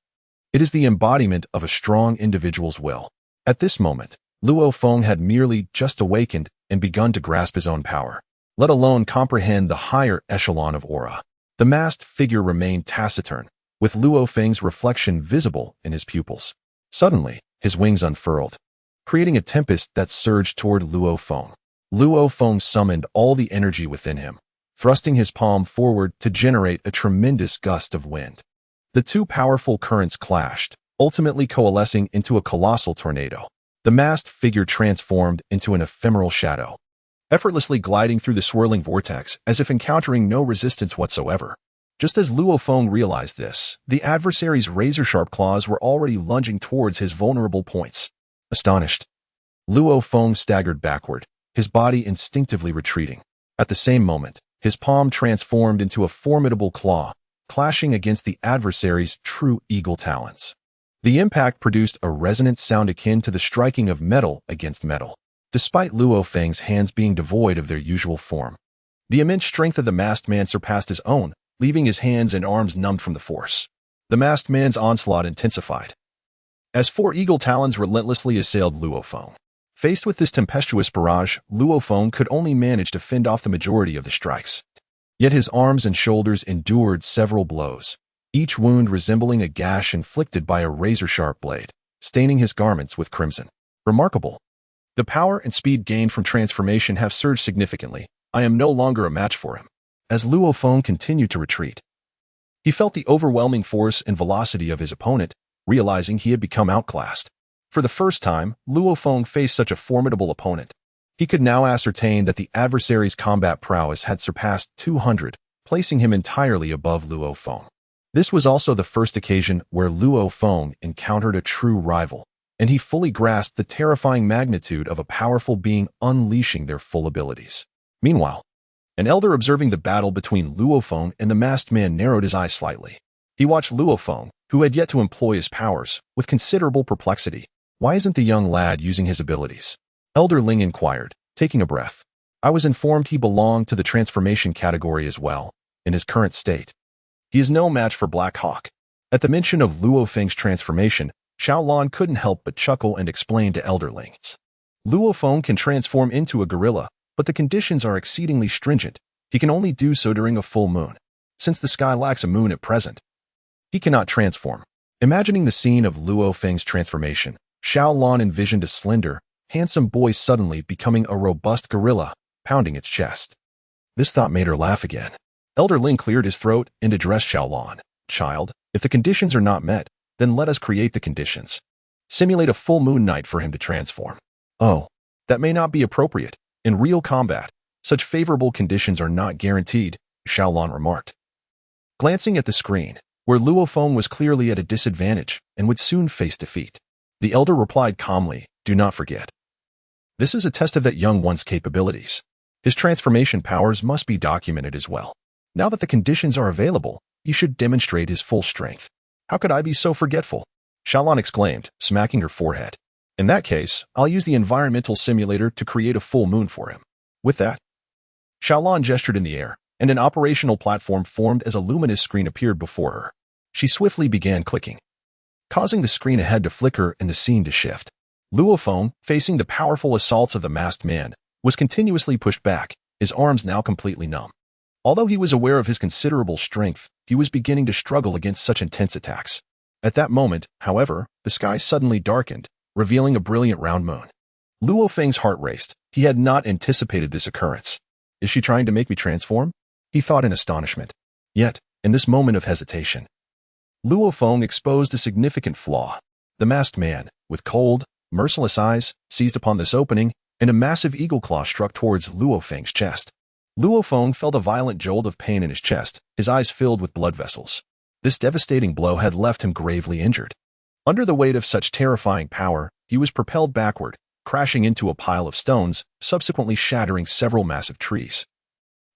Speaker 1: It is the embodiment of a strong individual's will. At this moment, Luo Feng had merely just awakened and begun to grasp his own power, let alone comprehend the higher echelon of aura. The masked figure remained taciturn, with Luo Feng's reflection visible in his pupils. Suddenly, his wings unfurled, creating a tempest that surged toward Luo Feng. Luo Feng summoned all the energy within him, thrusting his palm forward to generate a tremendous gust of wind. The two powerful currents clashed, ultimately coalescing into a colossal tornado. The masked figure transformed into an ephemeral shadow, effortlessly gliding through the swirling vortex as if encountering no resistance whatsoever. Just as Luo Feng realized this, the adversary's razor-sharp claws were already lunging towards his vulnerable points. Astonished, Luo Feng staggered backward, his body instinctively retreating. At the same moment, his palm transformed into a formidable claw, clashing against the adversary's true eagle talons. The impact produced a resonant sound akin to the striking of metal against metal, despite Luo Feng's hands being devoid of their usual form. The immense strength of the masked man surpassed his own, leaving his hands and arms numbed from the force. The masked man's onslaught intensified, as four eagle talons relentlessly assailed Luo Feng. Faced with this tempestuous barrage, Luo Feng could only manage to fend off the majority of the strikes. Yet his arms and shoulders endured several blows, each wound resembling a gash inflicted by a razor-sharp blade, staining his garments with crimson. Remarkable. The power and speed gained from transformation have surged significantly. I am no longer a match for him. As Luo Feng continued to retreat, he felt the overwhelming force and velocity of his opponent, realizing he had become outclassed. For the first time, Luo Feng faced such a formidable opponent. He could now ascertain that the adversary's combat prowess had surpassed 200, placing him entirely above Luo Feng. This was also the first occasion where Luo Feng encountered a true rival, and he fully grasped the terrifying magnitude of a powerful being unleashing their full abilities. Meanwhile, an elder observing the battle between Luo Feng and the masked man narrowed his eyes slightly. He watched Luo Feng, who had yet to employ his powers, with considerable perplexity. Why isn't the young lad using his abilities? Elder Ling inquired, taking a breath. I was informed he belonged to the transformation category as well, in his current state. He is no match for Black Hawk. At the mention of Luo Feng's transformation, Xiaolon couldn't help but chuckle and explain to Elder Ling. Luo Feng can transform into a gorilla, but the conditions are exceedingly stringent. He can only do so during a full moon. Since the sky lacks a moon at present, he cannot transform. Imagining the scene of Luo Feng's transformation, Xiaolon envisioned a slender, handsome boy suddenly becoming a robust gorilla, pounding its chest. This thought made her laugh again. Elder Ling cleared his throat and addressed Xiaolon. Child, if the conditions are not met, then let us create the conditions. Simulate a full moon night for him to transform. Oh, that may not be appropriate. In real combat, such favorable conditions are not guaranteed, Xiaolon remarked. Glancing at the screen, where Luo Feng was clearly at a disadvantage and would soon face defeat, the elder replied calmly, do not forget. This is a test of that young one's capabilities. His transformation powers must be documented as well. Now that the conditions are available, you should demonstrate his full strength. How could I be so forgetful? Xiaolon exclaimed, smacking her forehead. In that case, I'll use the environmental simulator to create a full moon for him. With that, Xiaolan gestured in the air, and an operational platform formed as a luminous screen appeared before her. She swiftly began clicking, causing the screen ahead to flicker and the scene to shift. Luo Feng, facing the powerful assaults of the masked man, was continuously pushed back, his arms now completely numb. Although he was aware of his considerable strength, he was beginning to struggle against such intense attacks. At that moment, however, the sky suddenly darkened, revealing a brilliant round moon. Luo Feng's heart raced. He had not anticipated this occurrence. Is she trying to make me transform? He thought in astonishment. Yet, in this moment of hesitation, Luo Feng exposed a significant flaw. The masked man, with cold, merciless eyes, seized upon this opening, and a massive eagle claw struck towards Luo Feng's chest. Luo Feng felt a violent jolt of pain in his chest, his eyes filled with blood vessels. This devastating blow had left him gravely injured. Under the weight of such terrifying power, he was propelled backward, crashing into a pile of stones, subsequently shattering several massive trees.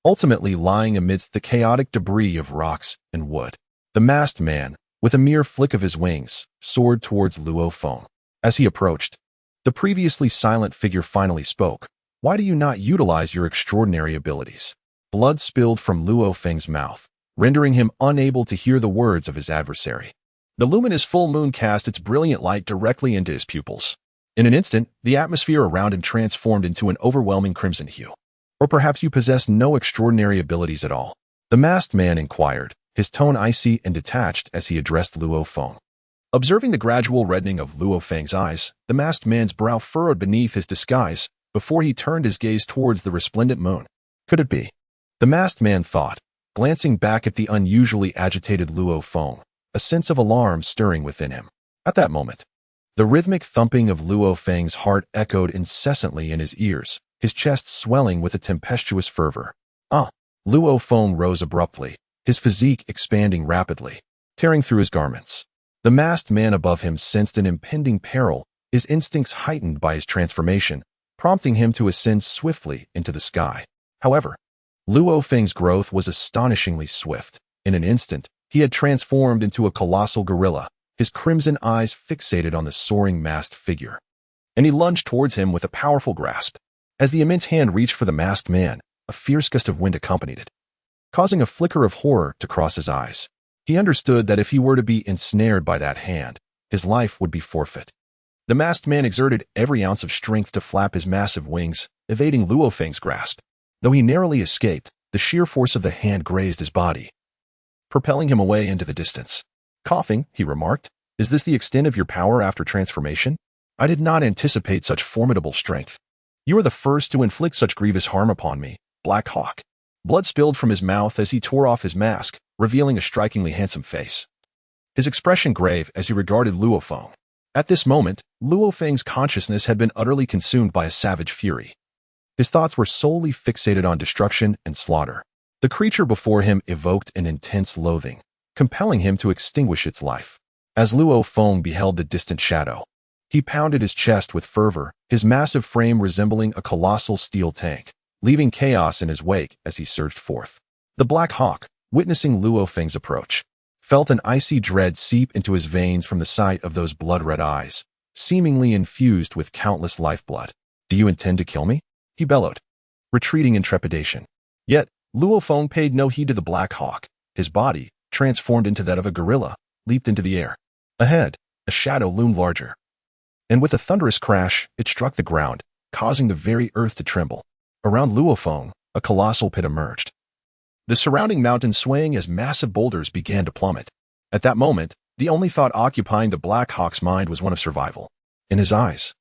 Speaker 1: Ultimately lying amidst the chaotic debris of rocks and wood, the masked man, with a mere flick of his wings, soared towards Luo Feng. As he approached, the previously silent figure finally spoke. Why do you not utilize your extraordinary abilities? Blood spilled from Luo Feng's mouth, rendering him unable to hear the words of his adversary. The luminous full moon cast its brilliant light directly into his pupils. In an instant, the atmosphere around him transformed into an overwhelming crimson hue. Or perhaps you possess no extraordinary abilities at all? The masked man inquired, his tone icy and detached as he addressed Luo Feng. Observing the gradual reddening of Luo Feng's eyes, the masked man's brow furrowed beneath his disguise before he turned his gaze towards the resplendent moon. Could it be? The masked man thought, glancing back at the unusually agitated Luo Feng, a sense of alarm stirring within him. At that moment, the rhythmic thumping of Luo Feng's heart echoed incessantly in his ears, his chest swelling with a tempestuous fervor. Luo Feng rose abruptly, his physique expanding rapidly, tearing through his garments. The masked man above him sensed an impending peril, his instincts heightened by his transformation, prompting him to ascend swiftly into the sky. However, Luo Feng's growth was astonishingly swift. In an instant, he had transformed into a colossal gorilla, his crimson eyes fixated on the soaring masked figure. And he lunged towards him with a powerful grasp. As the immense hand reached for the masked man, a fierce gust of wind accompanied it, causing a flicker of horror to cross his eyes. He understood that if he were to be ensnared by that hand, his life would be forfeit. The masked man exerted every ounce of strength to flap his massive wings, evading Luo Feng's grasp. Though he narrowly escaped, the sheer force of the hand grazed his body, propelling him away into the distance. Coughing, he remarked, "Is this the extent of your power after transformation? I did not anticipate such formidable strength. You are the first to inflict such grievous harm upon me, Black Hawk." Blood spilled from his mouth as he tore off his mask, revealing a strikingly handsome face. His expression grave as he regarded Luo Feng. At this moment, Luo Feng's consciousness had been utterly consumed by a savage fury. His thoughts were solely fixated on destruction and slaughter. The creature before him evoked an intense loathing, compelling him to extinguish its life. As Luo Feng beheld the distant shadow, he pounded his chest with fervor, his massive frame resembling a colossal steel tank, leaving chaos in his wake as he surged forth. The Black Hawk, witnessing Luo Feng's approach, felt an icy dread seep into his veins from the sight of those blood-red eyes, seemingly infused with countless lifeblood. "Do you intend to kill me?" he bellowed, retreating in trepidation. Yet, Luo Feng paid no heed to the Black Hawk. His body, transformed into that of a gorilla, leaped into the air. Ahead, a shadow loomed larger, and with a thunderous crash, it struck the ground, causing the very earth to tremble. Around Luo Feng, a colossal pit emerged, the surrounding mountains swaying as massive boulders began to plummet. At that moment, the only thought occupying the Black Hawk's mind was one of survival. In his eyes,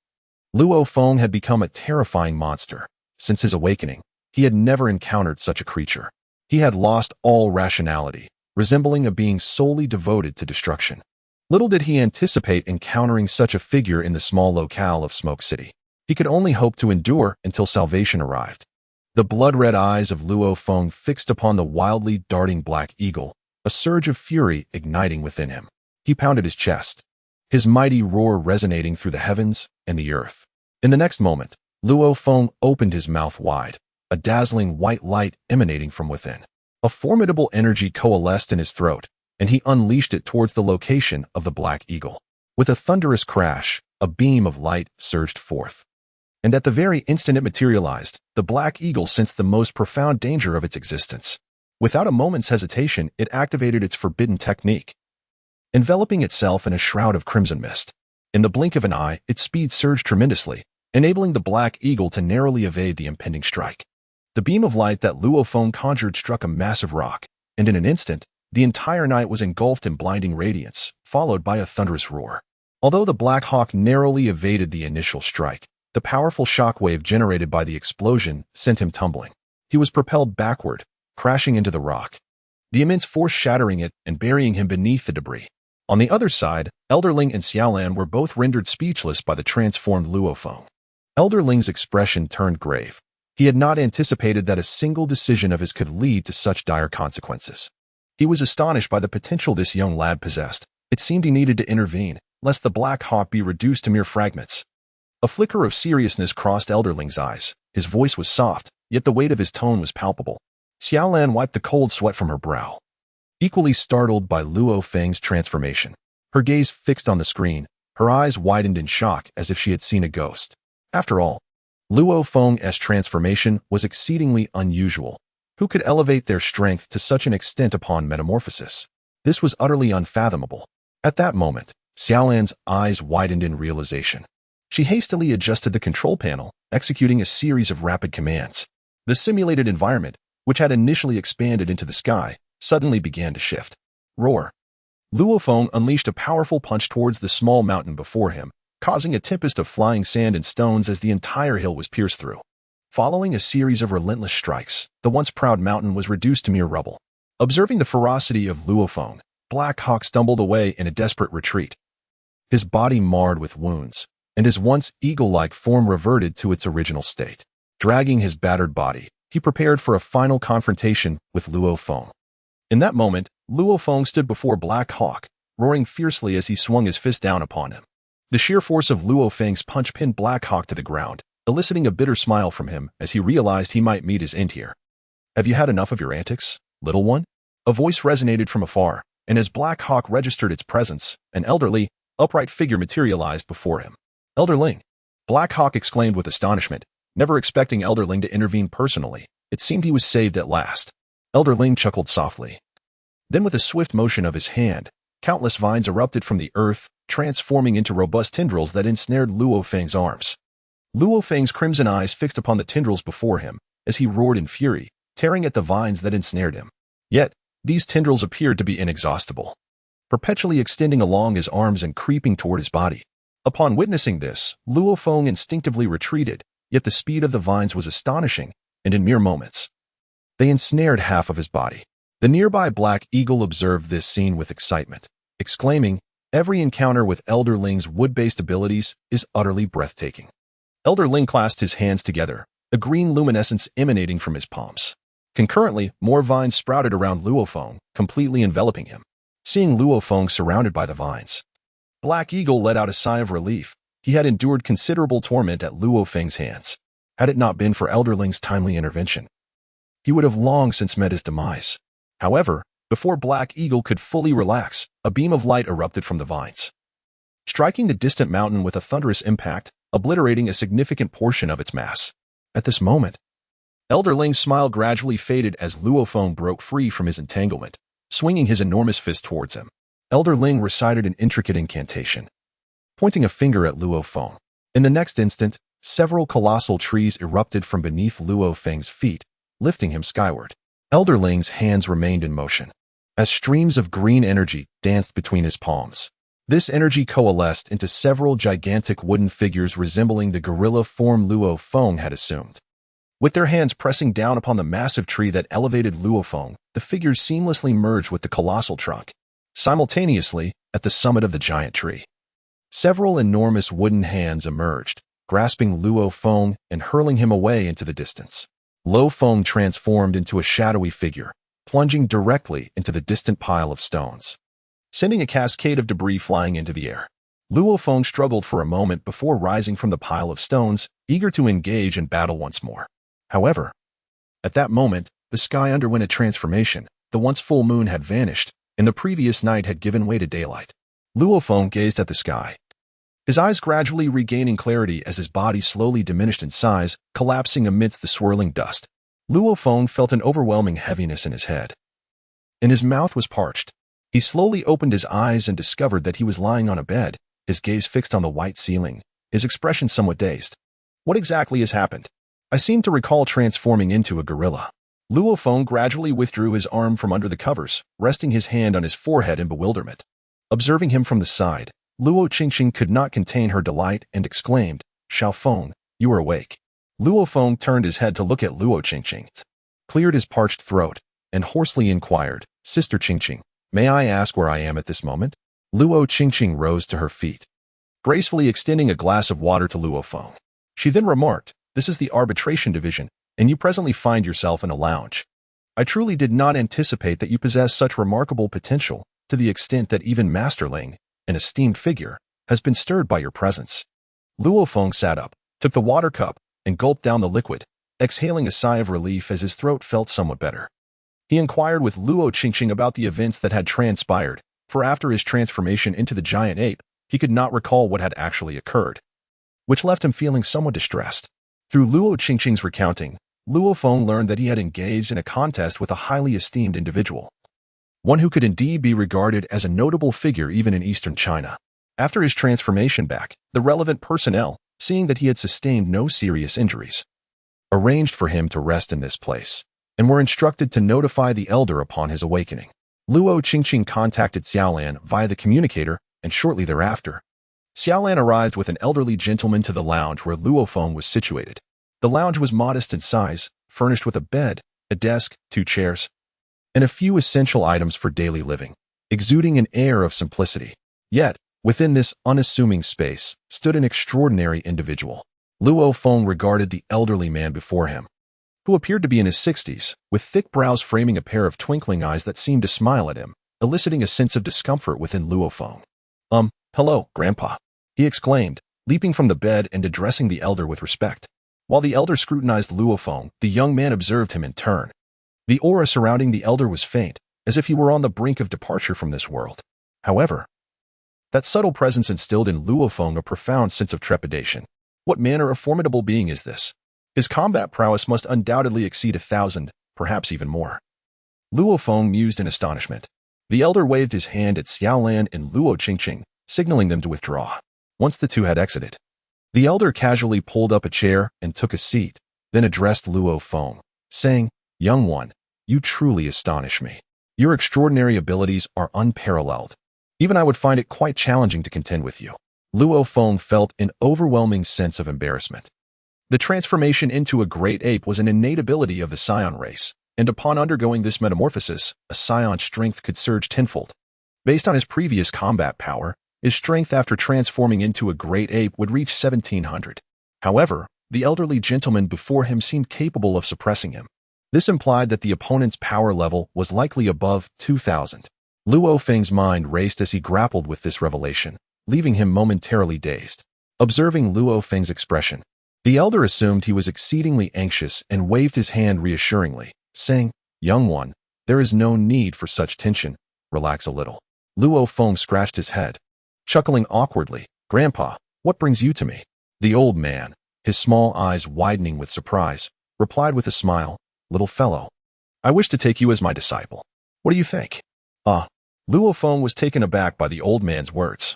Speaker 1: Luo Feng had become a terrifying monster. Since his awakening, he had never encountered such a creature. He had lost all rationality, resembling a being solely devoted to destruction. Little did he anticipate encountering such a figure in the small locale of Smoke City. He could only hope to endure until salvation arrived. The blood-red eyes of Luo Feng fixed upon the wildly darting black eagle, a surge of fury igniting within him. He pounded his chest, his mighty roar resonating through the heavens and the earth. In the next moment, Luo Feng opened his mouth wide, a dazzling white light emanating from within. A formidable energy coalesced in his throat, and he unleashed it towards the location of the black eagle. With a thunderous crash, a beam of light surged forth. And at the very instant it materialized, the black eagle sensed the most profound danger of its existence. Without a moment's hesitation, it activated its forbidden technique, enveloping itself in a shroud of crimson mist. In the blink of an eye, its speed surged tremendously, enabling the black eagle to narrowly evade the impending strike. The beam of light that Luo Feng conjured struck a massive rock, and in an instant, the entire night was engulfed in blinding radiance, followed by a thunderous roar. Although the Black Hawk narrowly evaded the initial strike, the powerful shockwave generated by the explosion sent him tumbling. He was propelled backward, crashing into the rock, the immense force shattering it and burying him beneath the debris. On the other side, Elderling and Xiaolan were both rendered speechless by the transformed Luo Feng. Elderling's expression turned grave. He had not anticipated that a single decision of his could lead to such dire consequences. He was astonished by the potential this young lad possessed. It seemed he needed to intervene, lest the Black Hawk be reduced to mere fragments. A flicker of seriousness crossed Elderling's eyes. His voice was soft, yet the weight of his tone was palpable. Xiaolan wiped the cold sweat from her brow, equally startled by Luo Feng's transformation. Her gaze fixed on the screen, her eyes widened in shock as if she had seen a ghost. After all, Luo Feng's transformation was exceedingly unusual. Who could elevate their strength to such an extent upon metamorphosis? This was utterly unfathomable. At that moment, Xiaolan's eyes widened in realization. She hastily adjusted the control panel, executing a series of rapid commands. The simulated environment, which had initially expanded into the sky, suddenly began to shift. Roar! Luo Feng unleashed a powerful punch towards the small mountain before him, causing a tempest of flying sand and stones as the entire hill was pierced through. Following a series of relentless strikes, the once proud mountain was reduced to mere rubble. Observing the ferocity of Luo Feng, Black Hawk stumbled away in a desperate retreat, his body marred with wounds, and his once eagle-like form reverted to its original state. Dragging his battered body, he prepared for a final confrontation with Luo Feng. In that moment, Luo Feng stood before Black Hawk, roaring fiercely as he swung his fist down upon him. The sheer force of Luo Feng's punch pinned Black Hawk to the ground, eliciting a bitter smile from him as he realized he might meet his end here. "Have you had enough of your antics, little one?" A voice resonated from afar, and as Black Hawk registered its presence, an elderly, upright figure materialized before him. "Elderling!" Black Hawk exclaimed with astonishment, never expecting Elderling to intervene personally. It seemed he was saved at last. Elderling chuckled softly. Then with a swift motion of his hand, countless vines erupted from the earth, transforming into robust tendrils that ensnared Luo Feng's arms. Luo Feng's crimson eyes fixed upon the tendrils before him as he roared in fury, tearing at the vines that ensnared him. Yet, these tendrils appeared to be inexhaustible, perpetually extending along his arms and creeping toward his body. Upon witnessing this, Luo Feng instinctively retreated, yet the speed of the vines was astonishing, and in mere moments, they ensnared half of his body. The nearby Black Eagle observed this scene with excitement, exclaiming, "Every encounter with Elderling's wood-based abilities is utterly breathtaking." Elderling clasped his hands together, a green luminescence emanating from his palms. Concurrently, more vines sprouted around Luo Feng, completely enveloping him. Seeing Luo Feng surrounded by the vines, Black Eagle let out a sigh of relief. He had endured considerable torment at Luo Feng's hands. Had it not been for Elderling's timely intervention, he would have long since met his demise. However, before Black Eagle could fully relax, a beam of light erupted from the vines, striking the distant mountain with a thunderous impact, obliterating a significant portion of its mass. At this moment, Elderling's smile gradually faded as Luo Feng broke free from his entanglement, swinging his enormous fist towards him. Elderling recited an intricate incantation, pointing a finger at Luo Feng. In the next instant, several colossal trees erupted from beneath Luo Feng's feet, lifting him skyward. Elderling's hands remained in motion, as streams of green energy danced between his palms. This energy coalesced into several gigantic wooden figures resembling the gorilla form Luo Feng had assumed. With their hands pressing down upon the massive tree that elevated Luo Feng, the figures seamlessly merged with the colossal trunk. Simultaneously, at the summit of the giant tree, several enormous wooden hands emerged, grasping Luo Feng and hurling him away into the distance. Luo Feng transformed into a shadowy figure, plunging directly into the distant pile of stones, sending a cascade of debris flying into the air. Luo Feng struggled for a moment before rising from the pile of stones, eager to engage in battle once more. However, at that moment, the sky underwent a transformation. The once full moon had vanished, and the previous night had given way to daylight. Luo Feng gazed at the sky, his eyes gradually regaining clarity as his body slowly diminished in size, collapsing amidst the swirling dust. Luo Feng felt an overwhelming heaviness in his head, and his mouth was parched. He slowly opened his eyes and discovered that he was lying on a bed, his gaze fixed on the white ceiling, his expression somewhat dazed. What exactly has happened? I seem to recall transforming into a gorilla. Luo Feng gradually withdrew his arm from under the covers, resting his hand on his forehead in bewilderment. Observing him from the side, Luo Qingqing could not contain her delight and exclaimed, "Xiao Feng, you are awake." Luo Feng turned his head to look at Luo Qingqing, cleared his parched throat, and hoarsely inquired, "Sister Qingqing, may I ask where I am at this moment?" Luo Qingqing rose to her feet, gracefully extending a glass of water to Luo Feng. She then remarked, "This is the arbitration division, and you presently find yourself in a lounge. I truly did not anticipate that you possess such remarkable potential to the extent that even Master Ling, an esteemed figure, has been stirred by your presence." Luo Feng sat up, took the water cup, and gulped down the liquid, exhaling a sigh of relief as his throat felt somewhat better. He inquired with Luo Qingqing about the events that had transpired, for after his transformation into the giant ape, he could not recall what had actually occurred, which left him feeling somewhat distressed. Through Luo Qingqing's recounting, Luo Feng learned that he had engaged in a contest with a highly esteemed individual, one who could indeed be regarded as a notable figure even in eastern China. After his transformation back, the relevant personnel, seeing that he had sustained no serious injuries, arranged for him to rest in this place, and were instructed to notify the elder upon his awakening. Luo Qingqing contacted Xiaolan via the communicator, and shortly thereafter, Xiaolan arrived with an elderly gentleman to the lounge where Luo Feng was situated. The lounge was modest in size, furnished with a bed, a desk, 2 chairs, and a few essential items for daily living, exuding an air of simplicity. Yet, within this unassuming space stood an extraordinary individual. Luo Feng regarded the elderly man before him, who appeared to be in his 60s, with thick brows framing a pair of twinkling eyes that seemed to smile at him, eliciting a sense of discomfort within Luo Feng. Hello, Grandpa," he exclaimed, leaping from the bed and addressing the elder with respect. While the elder scrutinized Luo Feng, the young man observed him in turn. The aura surrounding the elder was faint, as if he were on the brink of departure from this world. However, that subtle presence instilled in Luo Feng a profound sense of trepidation. What manner of formidable being is this? His combat prowess must undoubtedly exceed 1,000, perhaps even more. Luo Feng mused in astonishment. The elder waved his hand at Xiaolan and Luo Qingqing, signaling them to withdraw. Once the two had exited, the elder casually pulled up a chair and took a seat, then addressed Luo Feng, saying, "Young one, you truly astonish me. Your extraordinary abilities are unparalleled. Even I would find it quite challenging to contend with you." Luo Feng felt an overwhelming sense of embarrassment. The transformation into a great ape was an innate ability of the Saiyan race, and upon undergoing this metamorphosis, a Saiyan's strength could surge tenfold. Based on his previous combat power, his strength after transforming into a great ape would reach 1,700. However, the elderly gentleman before him seemed capable of suppressing him. This implied that the opponent's power level was likely above 2,000. Luo Feng's mind raced as he grappled with this revelation, leaving him momentarily dazed. Observing Luo Feng's expression, the elder assumed he was exceedingly anxious and waved his hand reassuringly, saying, "Young one, there is no need for such tension. Relax a little." Luo Feng scratched his head, chuckling awkwardly. "Grandpa, what brings you to me?" The old man, his small eyes widening with surprise, replied with a smile, "Little fellow, I wish to take you as my disciple. What do you think?" Luo Feng was taken aback by the old man's words.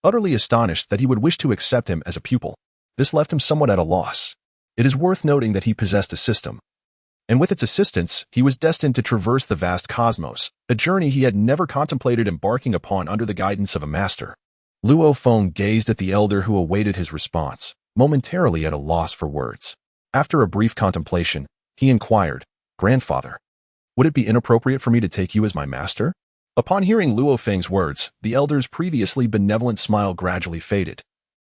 Speaker 1: Utterly astonished that he would wish to accept him as a pupil, this left him somewhat at a loss. It is worth noting that he possessed a system, and with its assistance, he was destined to traverse the vast cosmos, a journey he had never contemplated embarking upon under the guidance of a master. Luo Feng gazed at the elder who awaited his response, momentarily at a loss for words. After a brief contemplation, he inquired, "Grandfather, would it be inappropriate for me to take you as my master?" Upon hearing Luo Feng's words, the elder's previously benevolent smile gradually faded,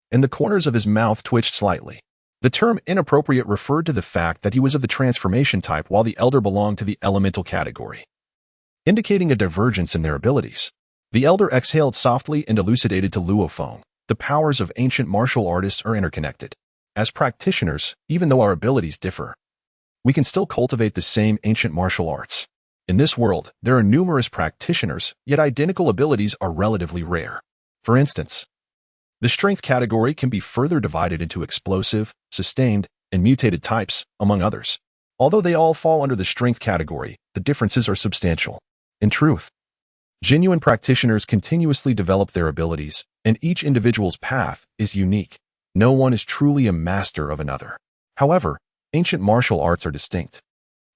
Speaker 1: and the corners of his mouth twitched slightly. The term inappropriate referred to the fact that he was of the transformation type while the elder belonged to the elemental category, indicating a divergence in their abilities. The elder exhaled softly and elucidated to Luo Feng, "The powers of ancient martial artists are interconnected. As practitioners, even though our abilities differ, we can still cultivate the same ancient martial arts. In this world, there are numerous practitioners, yet identical abilities are relatively rare. For instance, The strength category can be further divided into explosive, sustained, and mutated types, among others. Although they all fall under the strength category, the differences are substantial. In truth, genuine practitioners continuously develop their abilities, and each individual's path is unique. No one is truly a master of another. However, ancient martial arts are distinct.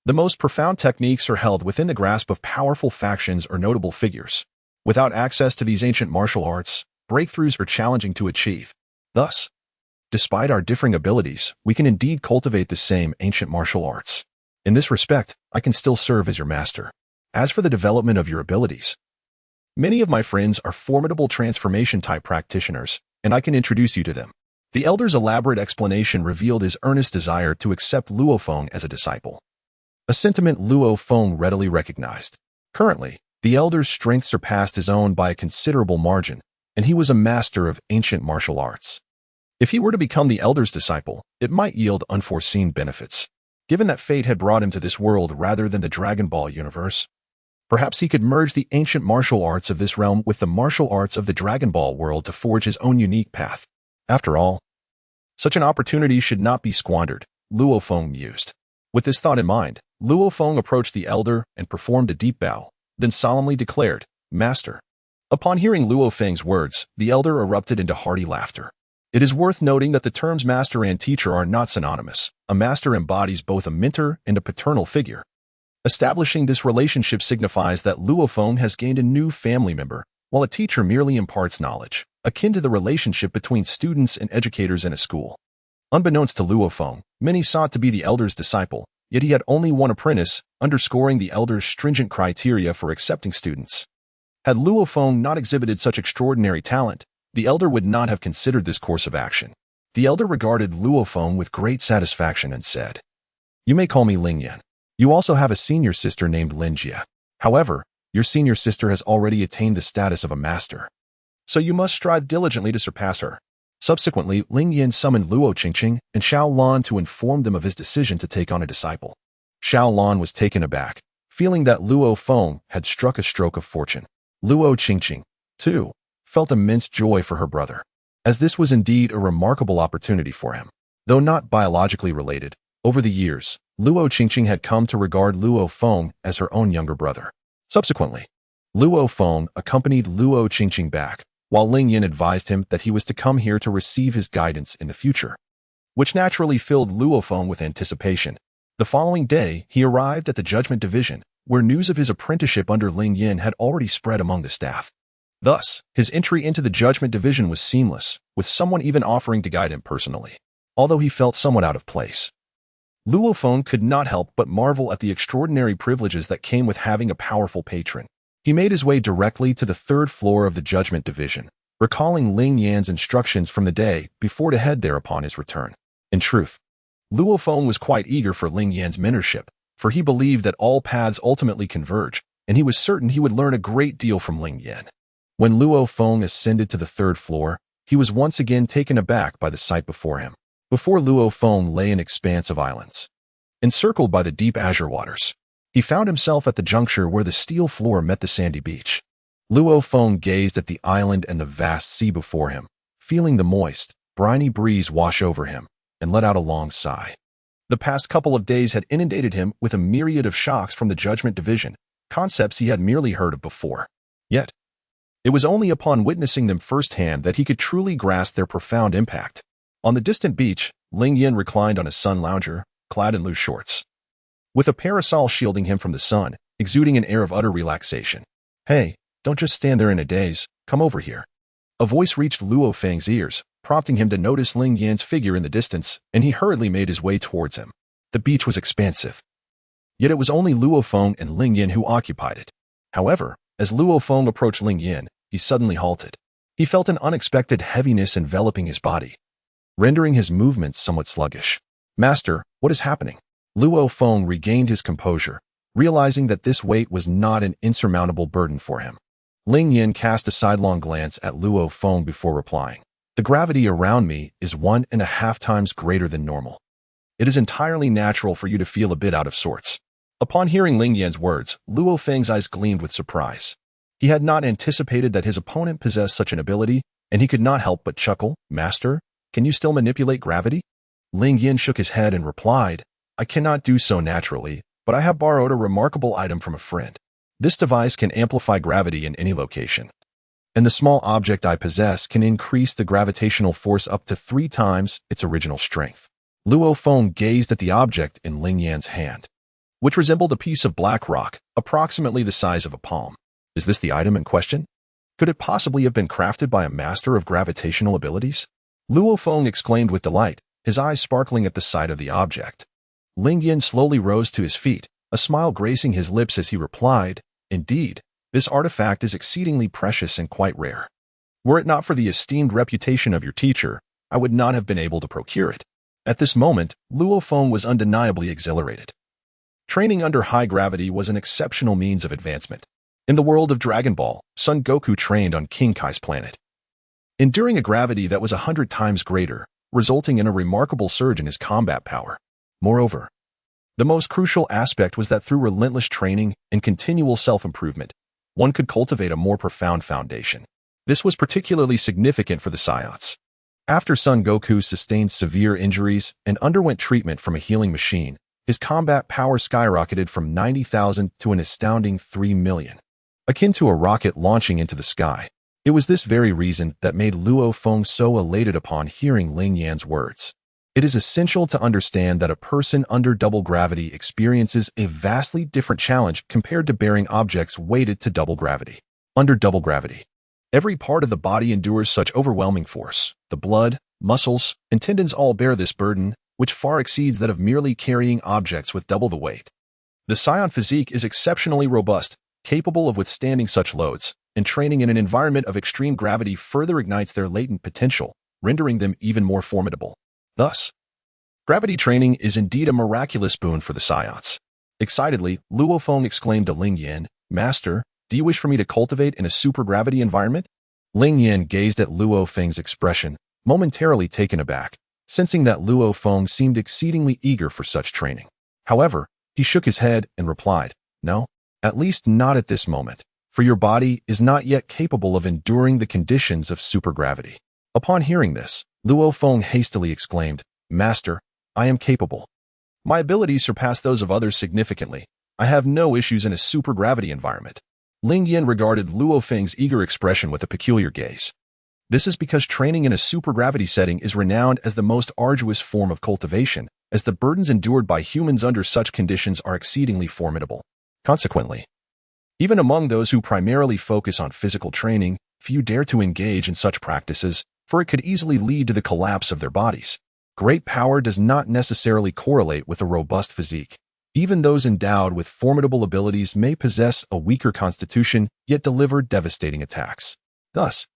Speaker 1: The most profound techniques are held within the grasp of powerful factions or notable figures. Without access to these ancient martial arts, breakthroughs are challenging to achieve. Thus, despite our differing abilities, we can indeed cultivate the same ancient martial arts. In this respect, I can still serve as your master. As for the development of your abilities, many of my friends are formidable transformation-type practitioners, and I can introduce you to them. The elder's elaborate explanation revealed his earnest desire to accept Luo Feng as a disciple, a sentiment Luo Feng readily recognized. Currently, the elder's strength surpassed his own by a considerable margin, and he was a master of ancient martial arts. If he were to become the elder's disciple, it might yield unforeseen benefits. Given that fate had brought him to this world rather than the Dragon Ball universe, perhaps he could merge the ancient martial arts of this realm with the martial arts of the Dragon Ball world to forge his own unique path. After all, such an opportunity should not be squandered, Luo Feng mused. With this thought in mind, Luo Feng approached the elder and performed a deep bow, then solemnly declared, "Master." Upon hearing Luo Feng's words, the elder erupted into hearty laughter. It is worth noting that the terms master and teacher are not synonymous. A master embodies both a mentor and a paternal figure. Establishing this relationship signifies that Luo Feng has gained a new family member, while a teacher merely imparts knowledge, akin to the relationship between students and educators in a school. Unbeknownst to Luo Feng, many sought to be the elder's disciple, yet he had only one apprentice, underscoring the elder's stringent criteria for accepting students. Had Luo Feng not exhibited such extraordinary talent, the elder would not have considered this course of action. The elder regarded Luo Feng with great satisfaction and said, "You may call me Ling Yan. You also have a senior sister named Lin Jia. However, your senior sister has already attained the status of a master, so you must strive diligently to surpass her." Subsequently, Ling Yan summoned Luo Qingqing and Xiao Lan to inform them of his decision to take on a disciple. Xiao Lan was taken aback, feeling that Luo Feng had struck a stroke of fortune. Luo Qingqing, too, felt immense joy for her brother, as this was indeed a remarkable opportunity for him. Though not biologically related, over the years, Luo Qingqing had come to regard Luo Feng as her own younger brother. Subsequently, Luo Feng accompanied Luo Qingqing back, while Ling Yan advised him that he was to come here to receive his guidance in the future, which naturally filled Luo Feng with anticipation. The following day, he arrived at the Judgment Division, where news of his apprenticeship under Ling Yan had already spread among the staff. Thus, his entry into the Judgment Division was seamless, with someone even offering to guide him personally. Although he felt somewhat out of place, Luo Feng could not help but marvel at the extraordinary privileges that came with having a powerful patron. He made his way directly to the third floor of the Judgment Division, recalling Ling Yan's instructions from the day before to head there upon his return. In truth, Luo Feng was quite eager for Ling Yan's mentorship, for he believed that all paths ultimately converge, and he was certain he would learn a great deal from Ling Yan. When Luo Feng ascended to the third floor, he was once again taken aback by the sight before him. Before Luo Feng lay an expanse of islands, encircled by the deep azure waters. He found himself at the juncture where the steel floor met the sandy beach. Luo Feng gazed at the island and the vast sea before him, feeling the moist, briny breeze wash over him, and let out a long sigh. The past couple of days had inundated him with a myriad of shocks from the Judgment Division, concepts he had merely heard of before. Yet, it was only upon witnessing them firsthand that he could truly grasp their profound impact. On the distant beach, Ling Yan reclined on a sun lounger, clad in loose shorts, with a parasol shielding him from the sun, exuding an air of utter relaxation. "Hey, don't just stand there in a daze, come over here." A voice reached Luo Feng's ears, prompting him to notice Ling Yan's figure in the distance, and he hurriedly made his way towards him. The beach was expansive, yet it was only Luo Feng and Ling Yan who occupied it. However, as Luo Feng approached Ling Yan, he suddenly halted. He felt an unexpected heaviness enveloping his body, rendering his movements somewhat sluggish. "Master, what is happening?" Luo Feng regained his composure, realizing that this weight was not an insurmountable burden for him. Ling Yan cast a sidelong glance at Luo Feng before replying. "The gravity around me is 1.5 times greater than normal. It is entirely natural for you to feel a bit out of sorts." Upon hearing Ling Yan's words, Luo Feng's eyes gleamed with surprise. He had not anticipated that his opponent possessed such an ability, and he could not help but chuckle. "Master, can you still manipulate gravity?" Ling Yin shook his head and replied, "I cannot do so naturally, but I have borrowed a remarkable item from a friend. This device can amplify gravity in any location, and the small object I possess can increase the gravitational force up to 3 times its original strength." Luo Feng gazed at the object in Ling Yan's hand, which resembled a piece of black rock, approximately the size of a palm. Is this the item in question? Could it possibly have been crafted by a master of gravitational abilities? Luo Feng exclaimed with delight, his eyes sparkling at the sight of the object. Ling Yin slowly rose to his feet, a smile gracing his lips as he replied, "Indeed, this artifact is exceedingly precious and quite rare. Were it not for the esteemed reputation of your teacher, I would not have been able to procure it." At this moment, Luo Feng was undeniably exhilarated. Training under high gravity was an exceptional means of advancement. In the world of Dragon Ball, Son Goku trained on King Kai's planet, enduring a gravity that was 100 times greater, resulting in a remarkable surge in his combat power. Moreover, the most crucial aspect was that through relentless training and continual self-improvement, one could cultivate a more profound foundation. This was particularly significant for the Saiyans. After Son Goku sustained severe injuries and underwent treatment from a healing machine, his combat power skyrocketed from 90,000 to an astounding 3 million, akin to a rocket launching into the sky. It was this very reason that made Luo Feng so elated upon hearing Ling Yan's words. It is essential to understand that a person under double gravity experiences a vastly different challenge compared to bearing objects weighted to double gravity. Under double gravity, every part of the body endures such overwhelming force. The blood, muscles, and tendons all bear this burden, which far exceeds that of merely carrying objects with double the weight. The Saiyan physique is exceptionally robust, capable of withstanding such loads, and training in an environment of extreme gravity further ignites their latent potential, rendering them even more formidable. Thus, gravity training is indeed a miraculous boon for the Saiyans. Excitedly, Luo Feng exclaimed to Ling Yin, "Master, do you wish for me to cultivate in a supergravity environment?" Ling Yin gazed at Luo Feng's expression, momentarily taken aback, sensing that Luo Feng seemed exceedingly eager for such training. However, he shook his head and replied, "No, at least not at this moment, for your body is not yet capable of enduring the conditions of supergravity." Upon hearing this, Luo Feng hastily exclaimed, "Master, I am capable. My abilities surpass those of others significantly. I have no issues in a supergravity environment." Ling Yin regarded Luo Feng's eager expression with a peculiar gaze. This is because training in a supergravity setting is renowned as the most arduous form of cultivation, as the burdens endured by humans under such conditions are exceedingly formidable. Consequently, even among those who primarily focus on physical training, few dare to engage in such practices, for it could easily lead to the collapse of their bodies. Great power does not necessarily correlate with a robust physique. Even those endowed with formidable abilities may possess a weaker constitution, yet deliver devastating attacks. Thus,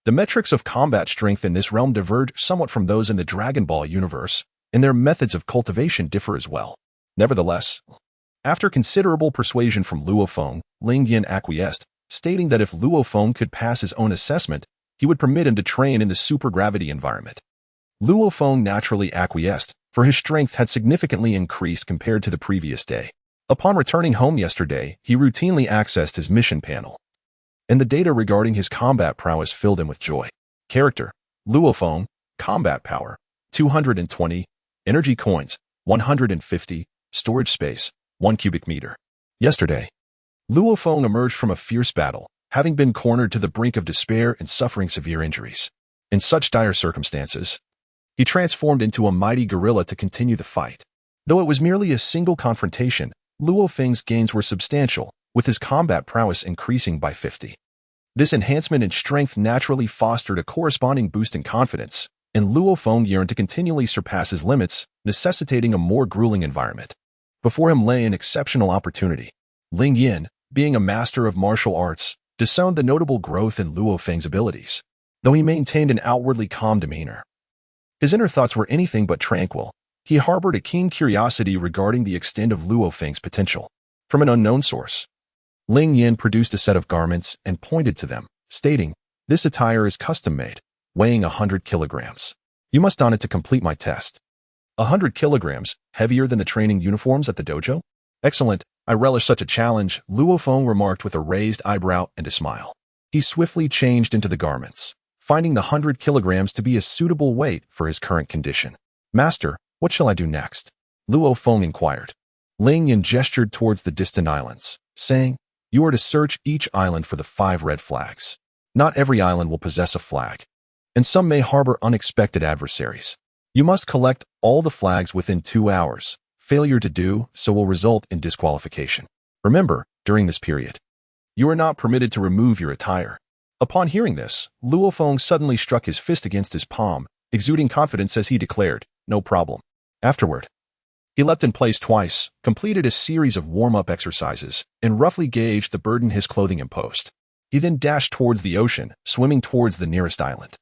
Speaker 1: the metrics of combat strength in this realm diverge somewhat from those in the Dragon Ball universe, and their methods of cultivation differ as well. Nevertheless, after considerable persuasion from Luo Feng, Ling Yin acquiesced, stating that if Luo Feng could pass his own assessment, he would permit him to train in the supergravity environment. Luo Feng naturally acquiesced, for his strength had significantly increased compared to the previous day. Upon returning home yesterday, he routinely accessed his mission panel, and the data regarding his combat prowess filled him with joy. Character: Luo Feng. Combat power: 220. Energy coins: 150. Storage space: 1 cubic meter. Yesterday, Luo Feng emerged from a fierce battle, having been cornered to the brink of despair and suffering severe injuries. In such dire circumstances, he transformed into a mighty gorilla to continue the fight. Though it was merely a single confrontation, Luo Feng's gains were substantial, with his combat prowess increasing by 50. This enhancement in strength naturally fostered a corresponding boost in confidence, and Luo Feng yearned to continually surpass his limits, necessitating a more grueling environment. Before him lay an exceptional opportunity. Ling Yin, being a master of martial arts, discerned the notable growth in Luo Feng's abilities, though he maintained an outwardly calm demeanor. His inner thoughts were anything but tranquil. He harbored a keen curiosity regarding the extent of Luo Feng's potential. From an unknown source, Ling Yin produced a set of garments and pointed to them, stating, "This attire is custom-made, weighing 100 kilograms. You must don it to complete my test." 100 kilograms, heavier than the training uniforms at the dojo? Excellent, I relish such a challenge, Luo Feng remarked with a raised eyebrow and a smile. He swiftly changed into the garments, finding the 100 kilograms to be a suitable weight for his current condition. "Master, what shall I do next?" Luo Feng inquired. Yin gestured towards the distant islands, saying, "You are to search each island for the 5 red flags. Not every island will possess a flag, and some may harbor unexpected adversaries. You must collect all the flags within 2 hours. Failure to do so will result in disqualification. Remember, during this period, you are not permitted to remove your attire." Upon hearing this, Luo Feng suddenly struck his fist against his palm, exuding confidence as he declared, "No problem." Afterward, he leapt in place twice, completed a series of warm-up exercises, and roughly gauged the burden his clothing imposed. He then dashed towards the ocean, swimming towards the nearest island.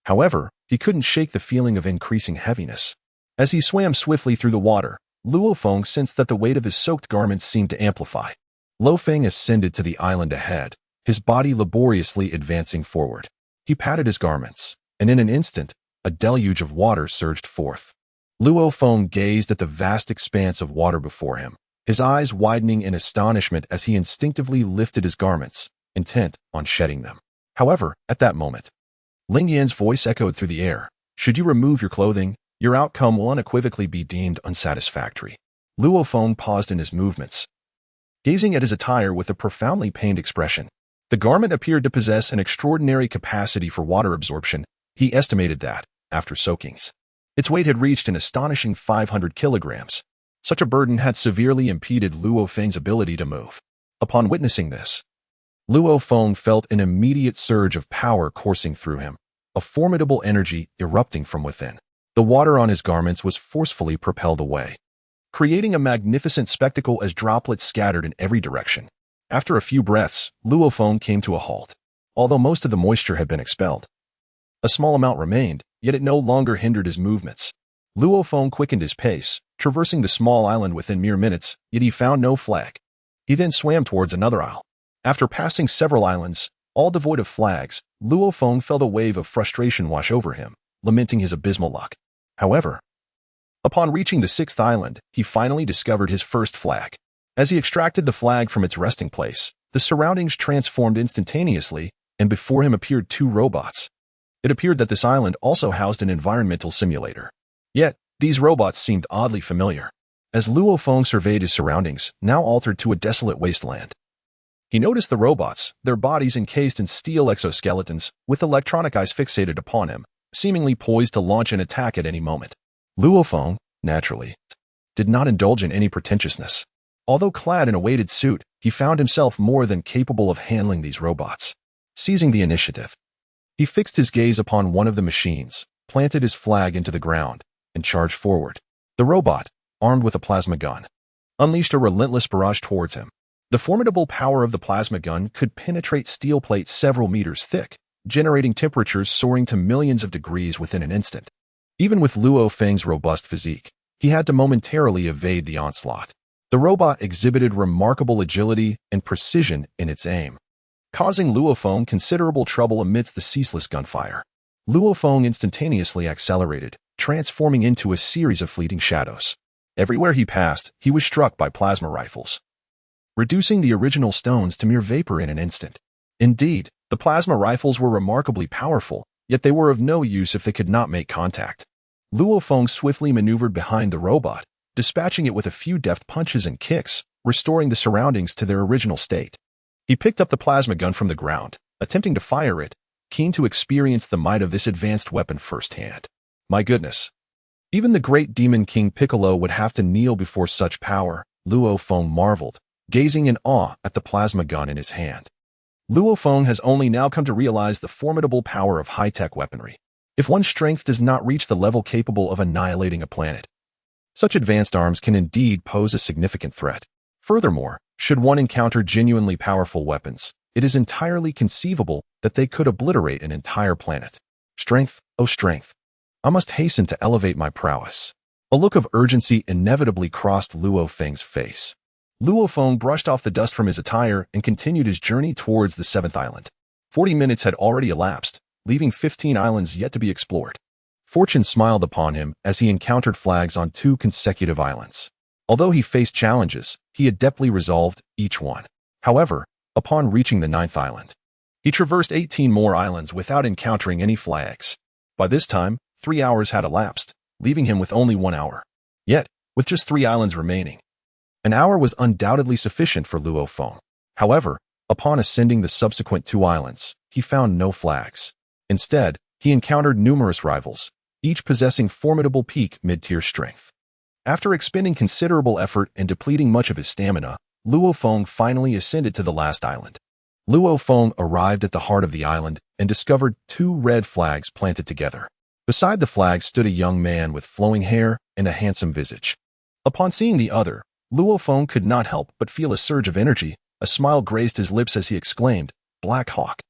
Speaker 1: However, he couldn't shake the feeling of increasing heaviness. As he swam swiftly through the water, Luo Feng sensed that the weight of his soaked garments seemed to amplify. Luo Feng ascended to the island ahead, his body laboriously advancing forward. He patted his garments, and in an instant, a deluge of water surged forth. Luo Feng gazed at the vast expanse of water before him, his eyes widening in astonishment as he instinctively lifted his garments, intent on shedding them. However, at that moment, Ling Yan's voice echoed through the air. "Should you remove your clothing, your outcome will unequivocally be deemed unsatisfactory." Luo Feng paused in his movements, gazing at his attire with a profoundly pained expression. The garment appeared to possess an extraordinary capacity for water absorption. He estimated that, after soakings, its weight had reached an astonishing 500 kilograms. Such a burden had severely impeded Luo Feng's ability to move. Upon witnessing this, Luo Feng felt an immediate surge of power coursing through him, a formidable energy erupting from within. The water on his garments was forcefully propelled away, creating a magnificent spectacle as droplets scattered in every direction. After a few breaths, Luo Feng came to a halt. Although most of the moisture had been expelled, a small amount remained, yet it no longer hindered his movements. Luo Feng quickened his pace, traversing the small island within mere minutes, yet he found no flag. He then swam towards another isle. After passing several islands, all devoid of flags, Luo Feng felt a wave of frustration wash over him, lamenting his abysmal luck. However, upon reaching the 6th island, he finally discovered his first flag. As he extracted the flag from its resting place, the surroundings transformed instantaneously, and before him appeared 2 robots. It appeared that this island also housed an environmental simulator. Yet, these robots seemed oddly familiar. As Luo Feng surveyed his surroundings, now altered to a desolate wasteland, he noticed the robots, their bodies encased in steel exoskeletons, with electronic eyes fixated upon him, seemingly poised to launch an attack at any moment. Luo Feng, naturally, did not indulge in any pretentiousness. Although clad in a weighted suit, he found himself more than capable of handling these robots. Seizing the initiative, he fixed his gaze upon one of the machines, planted his flag into the ground, and charged forward. The robot, armed with a plasma gun, unleashed a relentless barrage towards him. The formidable power of the plasma gun could penetrate steel plates several meters thick, generating temperatures soaring to millions of degrees within an instant. Even with Luo Feng's robust physique, he had to momentarily evade the onslaught. The robot exhibited remarkable agility and precision in its aim, causing Luo Feng considerable trouble amidst the ceaseless gunfire. Luo Feng instantaneously accelerated, transforming into a series of fleeting shadows. Everywhere he passed, he was struck by plasma rifles, reducing the original stones to mere vapor in an instant. Indeed, the plasma rifles were remarkably powerful, yet they were of no use if they could not make contact. Luo Feng swiftly maneuvered behind the robot, dispatching it with a few deft punches and kicks, restoring the surroundings to their original state. He picked up the plasma gun from the ground, attempting to fire it, keen to experience the might of this advanced weapon firsthand. My goodness! Even the great demon King Piccolo would have to kneel before such power, Luo Feng marveled, gazing in awe at the plasma gun in his hand. Luo Feng has only now come to realize the formidable power of high-tech weaponry. If one's strength does not reach the level capable of annihilating a planet, such advanced arms can indeed pose a significant threat. Furthermore, should one encounter genuinely powerful weapons, it is entirely conceivable that they could obliterate an entire planet. Strength, oh strength! I must hasten to elevate my prowess. A look of urgency inevitably crossed Luo Feng's face. Luo Feng brushed off the dust from his attire and continued his journey towards the 7th island. 40 minutes had already elapsed, leaving 15 islands yet to be explored. Fortune smiled upon him as he encountered flags on 2 consecutive islands. Although he faced challenges, he adeptly resolved each one. However, upon reaching the 9th island, He traversed 18 more islands without encountering any flags. By this time, 3 hours had elapsed, leaving him with only 1 hour. Yet, with just 3 islands remaining, an hour was undoubtedly sufficient for Luo Feng. However, upon ascending the subsequent 2 islands, he found no flags. Instead, he encountered numerous rivals, each possessing formidable peak mid-tier strength. After expending considerable effort and depleting much of his stamina, Luo Feng finally ascended to the last island. Luo Feng arrived at the heart of the island and discovered 2 red flags planted together. Beside the flags stood a young man with flowing hair and a handsome visage. Upon seeing the other, Luo Feng could not help but feel a surge of energy. A smile grazed his lips as he exclaimed, "Black Hawk.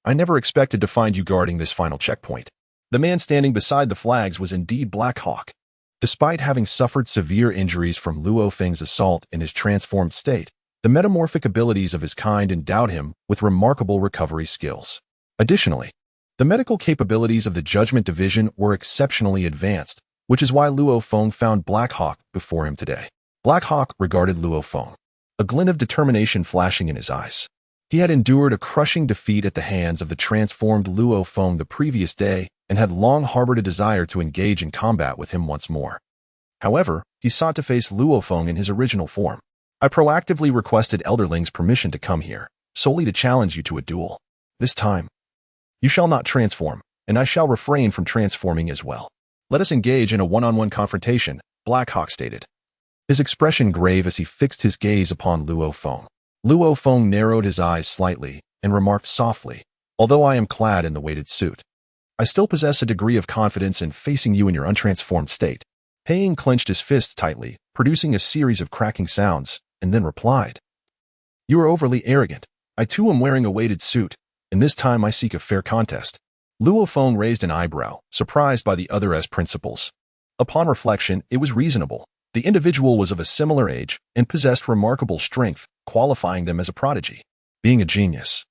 Speaker 1: I never expected to find you guarding this final checkpoint." The man standing beside the flags was indeed Black Hawk. Despite having suffered severe injuries from Luo Feng's assault in his transformed state, the metamorphic abilities of his kind endowed him with remarkable recovery skills. Additionally, the medical capabilities of the Judgment Division were exceptionally advanced, which is why Luo Feng found Black Hawk before him today. Black Hawk regarded Luo Feng, a glint of determination flashing in his eyes. He had endured a crushing defeat at the hands of the transformed Luo Feng the previous day and had long harbored a desire to engage in combat with him once more. However, he sought to face Luo Feng in his original form. "I proactively requested Elderling's permission to come here, solely to challenge you to a duel. This time, you shall not transform, and I shall refrain from transforming as well. Let us engage in a one-on-one confrontation," Black Hawk stated, his expression grave as he fixed his gaze upon Luo Feng. Luo Feng narrowed his eyes slightly and remarked softly, "Although I am clad in the weighted suit, I still possess a degree of confidence in facing you in your untransformed state." Paying clenched his fists tightly, producing a series of cracking sounds, and then replied, "You are overly arrogant. I too am wearing a weighted suit, and this time I seek a fair contest." Luo Feng raised an eyebrow, surprised by the other's principles. Upon reflection, it was reasonable. The individual was of a similar age and possessed remarkable strength, qualifying them as a prodigy. Being a genius,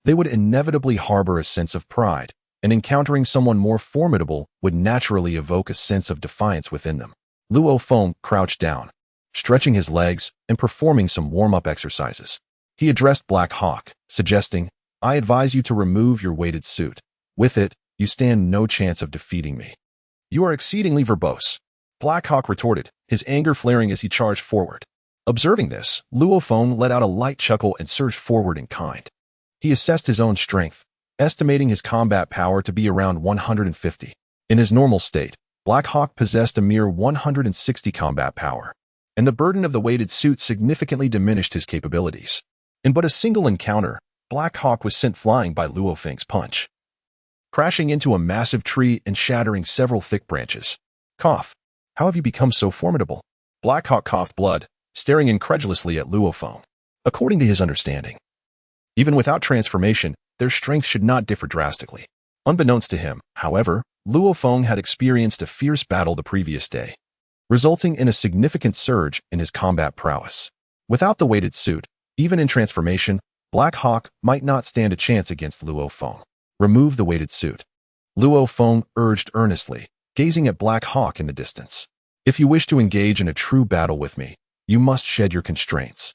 Speaker 1: they would inevitably harbor a sense of pride, and encountering someone more formidable would naturally evoke a sense of defiance within them. Luo Feng crouched down, stretching his legs and performing some warm-up exercises. He addressed Black Hawk, suggesting, "I advise you to remove your weighted suit. With it, you stand no chance of defeating me." "You are exceedingly verbose," Black Hawk retorted, his anger flaring as he charged forward. Observing this, Luo Feng let out a light chuckle and surged forward in kind. He assessed his own strength, estimating his combat power to be around 150. In his normal state, Black Hawk possessed a mere 160 combat power, and the burden of the weighted suit significantly diminished his capabilities. In but a single encounter, Black Hawk was sent flying by Luo Feng's punch, crashing into a massive tree and shattering several thick branches. "Cough. How have you become so formidable?" Black Hawk coughed blood, staring incredulously at Luo Feng. According to his understanding, even without transformation, their strength should not differ drastically. Unbeknownst to him, however, Luo Feng had experienced a fierce battle the previous day, resulting in a significant surge in his combat prowess. Without the weighted suit, even in transformation, Black Hawk might not stand a chance against Luo Feng. "Remove the weighted suit," Luo Feng urged earnestly, gazing at Black Hawk in the distance. "If you wish to engage in a true battle with me, you must shed your constraints.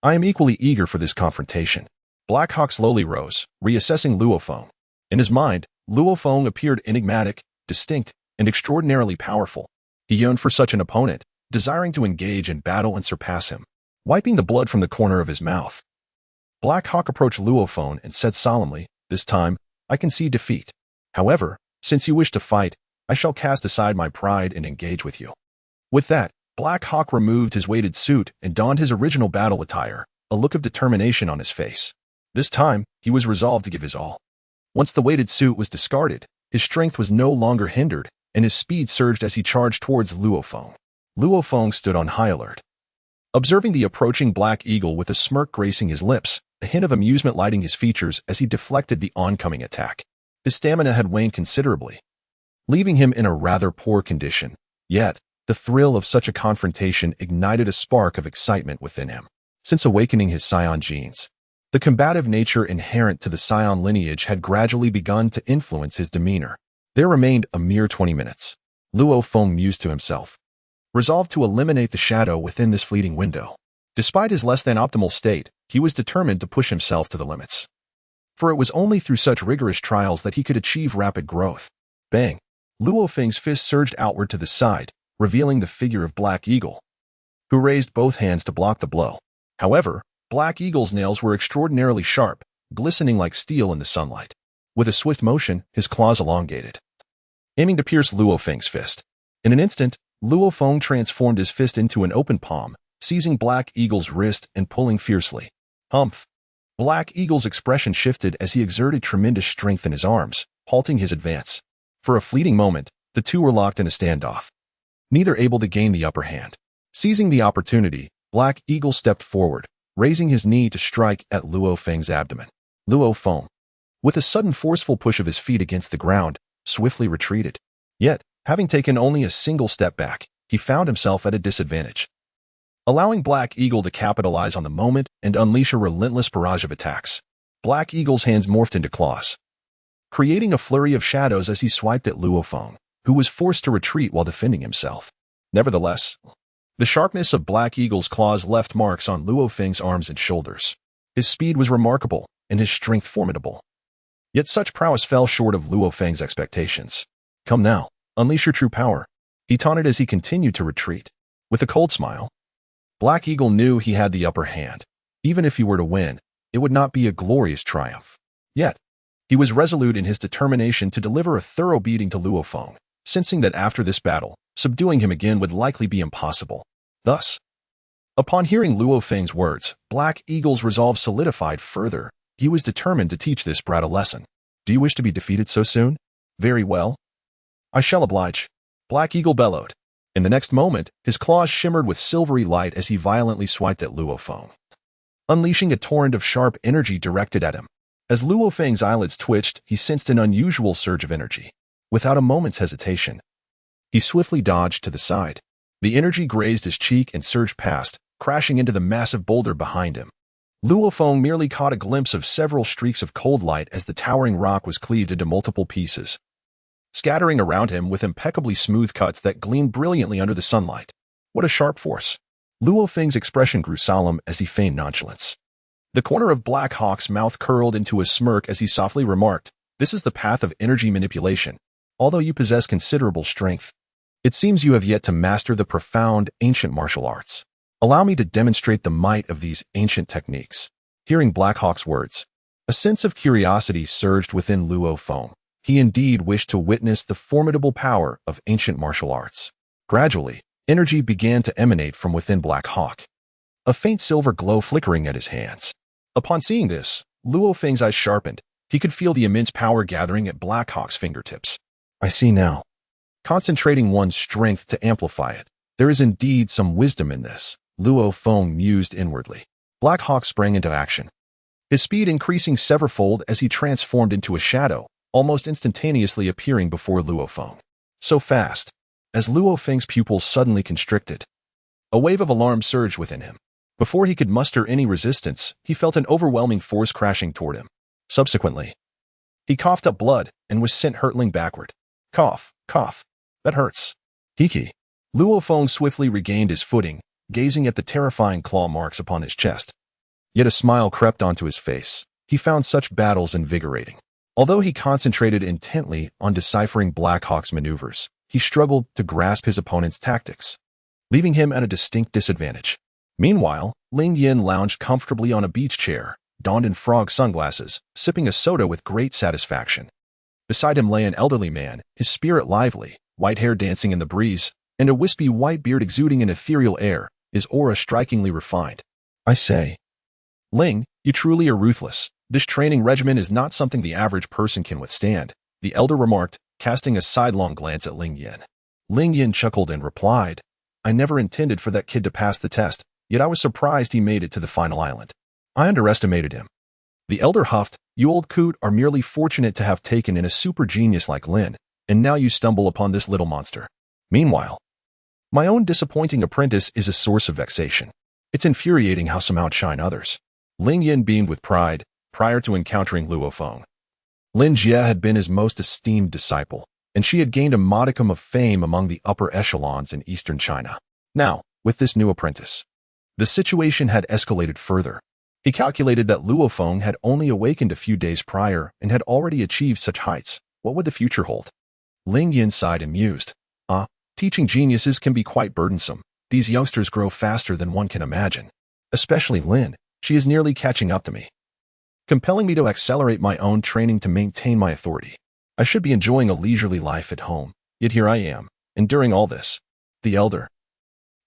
Speaker 1: I am equally eager for this confrontation." Black Hawk slowly rose, reassessing Luo Feng. In his mind, Luo Feng appeared enigmatic, distinct, and extraordinarily powerful. He yearned for such an opponent, desiring to engage in battle and surpass him. Wiping the blood from the corner of his mouth, Black Hawk approached Luo Feng and said solemnly, "This time, I concede defeat. However, since you wish to fight, I shall cast aside my pride and engage with you." With that, Black Hawk removed his weighted suit and donned his original battle attire, a look of determination on his face. This time, he was resolved to give his all. Once the weighted suit was discarded, his strength was no longer hindered, and his speed surged as he charged towards Luo Feng. Luo Feng stood on high alert, observing the approaching Black Eagle with a smirk gracing his lips, a hint of amusement lighting his features as he deflected the oncoming attack. His stamina had waned considerably, leaving him in a rather poor condition, yet the thrill of such a confrontation ignited a spark of excitement within him. Since awakening his Saiyan genes, the combative nature inherent to the Saiyan lineage had gradually begun to influence his demeanor. There remained a mere 20 minutes. Luo Feng mused to himself, resolved to eliminate the shadow within this fleeting window. Despite his less-than-optimal state, he was determined to push himself to the limits. for it was only through such rigorous trials that he could achieve rapid growth. Bang! Luo Feng's fist surged outward to the side, revealing the figure of Black Eagle, who raised both hands to block the blow. However, Black Eagle's nails were extraordinarily sharp, glistening like steel in the sunlight. With a swift motion, his claws elongated, aiming to pierce Luo Feng's fist. In an instant, Luo Feng transformed his fist into an open palm, seizing Black Eagle's wrist and pulling fiercely. Humph! Black Eagle's expression shifted as he exerted tremendous strength in his arms, halting his advance. For a fleeting moment, the two were locked in a standoff, neither able to gain the upper hand. Seizing the opportunity, Black Eagle stepped forward, raising his knee to strike at Luo Feng's abdomen. Luo Feng, with a sudden forceful push of his feet against the ground, swiftly retreated. Yet, having taken only a single step back, he found himself at a disadvantage, allowing Black Eagle to capitalize on the moment and unleash a relentless barrage of attacks. Black Eagle's hands morphed into claws, creating a flurry of shadows as he swiped at Luo Feng, who was forced to retreat while defending himself. Nevertheless, the sharpness of Black Eagle's claws left marks on Luo Feng's arms and shoulders. His speed was remarkable, and his strength formidable. Yet such prowess fell short of Luo Feng's expectations. Come now, unleash your true power, he taunted as he continued to retreat. With a cold smile, Black Eagle knew he had the upper hand. Even if he were to win, it would not be a glorious triumph. Yet, he was resolute in his determination to deliver a thorough beating to Luo Feng, sensing that after this battle, subduing him again would likely be impossible. Thus, upon hearing Luo Feng's words, Black Eagle's resolve solidified further. He was determined to teach this brat a lesson. Do you wish to be defeated so soon? Very well. I shall oblige, Black Eagle bellowed. In the next moment, his claws shimmered with silvery light as he violently swiped at Luo Feng, unleashing a torrent of sharp energy directed at him. As Luo Feng's eyelids twitched, he sensed an unusual surge of energy. Without a moment's hesitation, he swiftly dodged to the side. The energy grazed his cheek and surged past, crashing into the massive boulder behind him. Luo Feng merely caught a glimpse of several streaks of cold light as the towering rock was cleaved into multiple pieces, scattering around him with impeccably smooth cuts that gleamed brilliantly under the sunlight. What a sharp force! Luo Feng's expression grew solemn as he feigned nonchalance. The corner of Black Hawk's mouth curled into a smirk as he softly remarked, "This is the path of energy manipulation. Although you possess considerable strength, it seems you have yet to master the profound, ancient martial arts. Allow me to demonstrate the might of these ancient techniques." Hearing Black Hawk's words, a sense of curiosity surged within Luo Feng. He indeed wished to witness the formidable power of ancient martial arts. Gradually, energy began to emanate from within Black Hawk, a faint silver glow flickering at his hands. Upon seeing this, Luo Feng's eyes sharpened. He could feel the immense power gathering at Black Hawk's fingertips. I see now. Concentrating one's strength to amplify it. There is indeed some wisdom in this, Luo Feng mused inwardly. Black Hawk sprang into action, his speed increasing severalfold as he transformed into a shadow, almost instantaneously appearing before Luo Feng. So fast, as Luo Feng's pupils suddenly constricted, a wave of alarm surged within him. Before he could muster any resistance, he felt an overwhelming force crashing toward him. Subsequently, he coughed up blood and was sent hurtling backward. Cough, cough. That hurts. Hiki. Luo Feng swiftly regained his footing, gazing at the terrifying claw marks upon his chest. Yet a smile crept onto his face. He found such battles invigorating. Although he concentrated intently on deciphering Black Hawk's maneuvers, he struggled to grasp his opponent's tactics, leaving him at a distinct disadvantage. Meanwhile, Ling Yin lounged comfortably on a beach chair, donned in frog sunglasses, sipping a soda with great satisfaction. Beside him lay an elderly man, his spirit lively, white hair dancing in the breeze, and a wispy white beard exuding an ethereal air, his aura strikingly refined. I say, Ling, you truly are ruthless. This training regimen is not something the average person can withstand, the elder remarked, casting a sidelong glance at Ling Yin. Ling Yin chuckled and replied, I never intended for that kid to pass the test, yet I was surprised he made it to the final island. I underestimated him. The elder huffed, you old coot are merely fortunate to have taken in a super genius like Lin, and now you stumble upon this little monster. Meanwhile, my own disappointing apprentice is a source of vexation. It's infuriating how some outshine others. Ling Yin beamed with pride, prior to encountering Luo Feng. Lin Jie had been his most esteemed disciple, and she had gained a modicum of fame among the upper echelons in eastern China. Now, with this new apprentice, the situation had escalated further. He calculated that Luo Feng had only awakened a few days prior and had already achieved such heights. What would the future hold? Ling Yin sighed and mused. Teaching geniuses can be quite burdensome. These youngsters grow faster than one can imagine. Especially Lin. She is nearly catching up to me, compelling me to accelerate my own training to maintain my authority. I should be enjoying a leisurely life at home, yet here I am, enduring all this. The elder,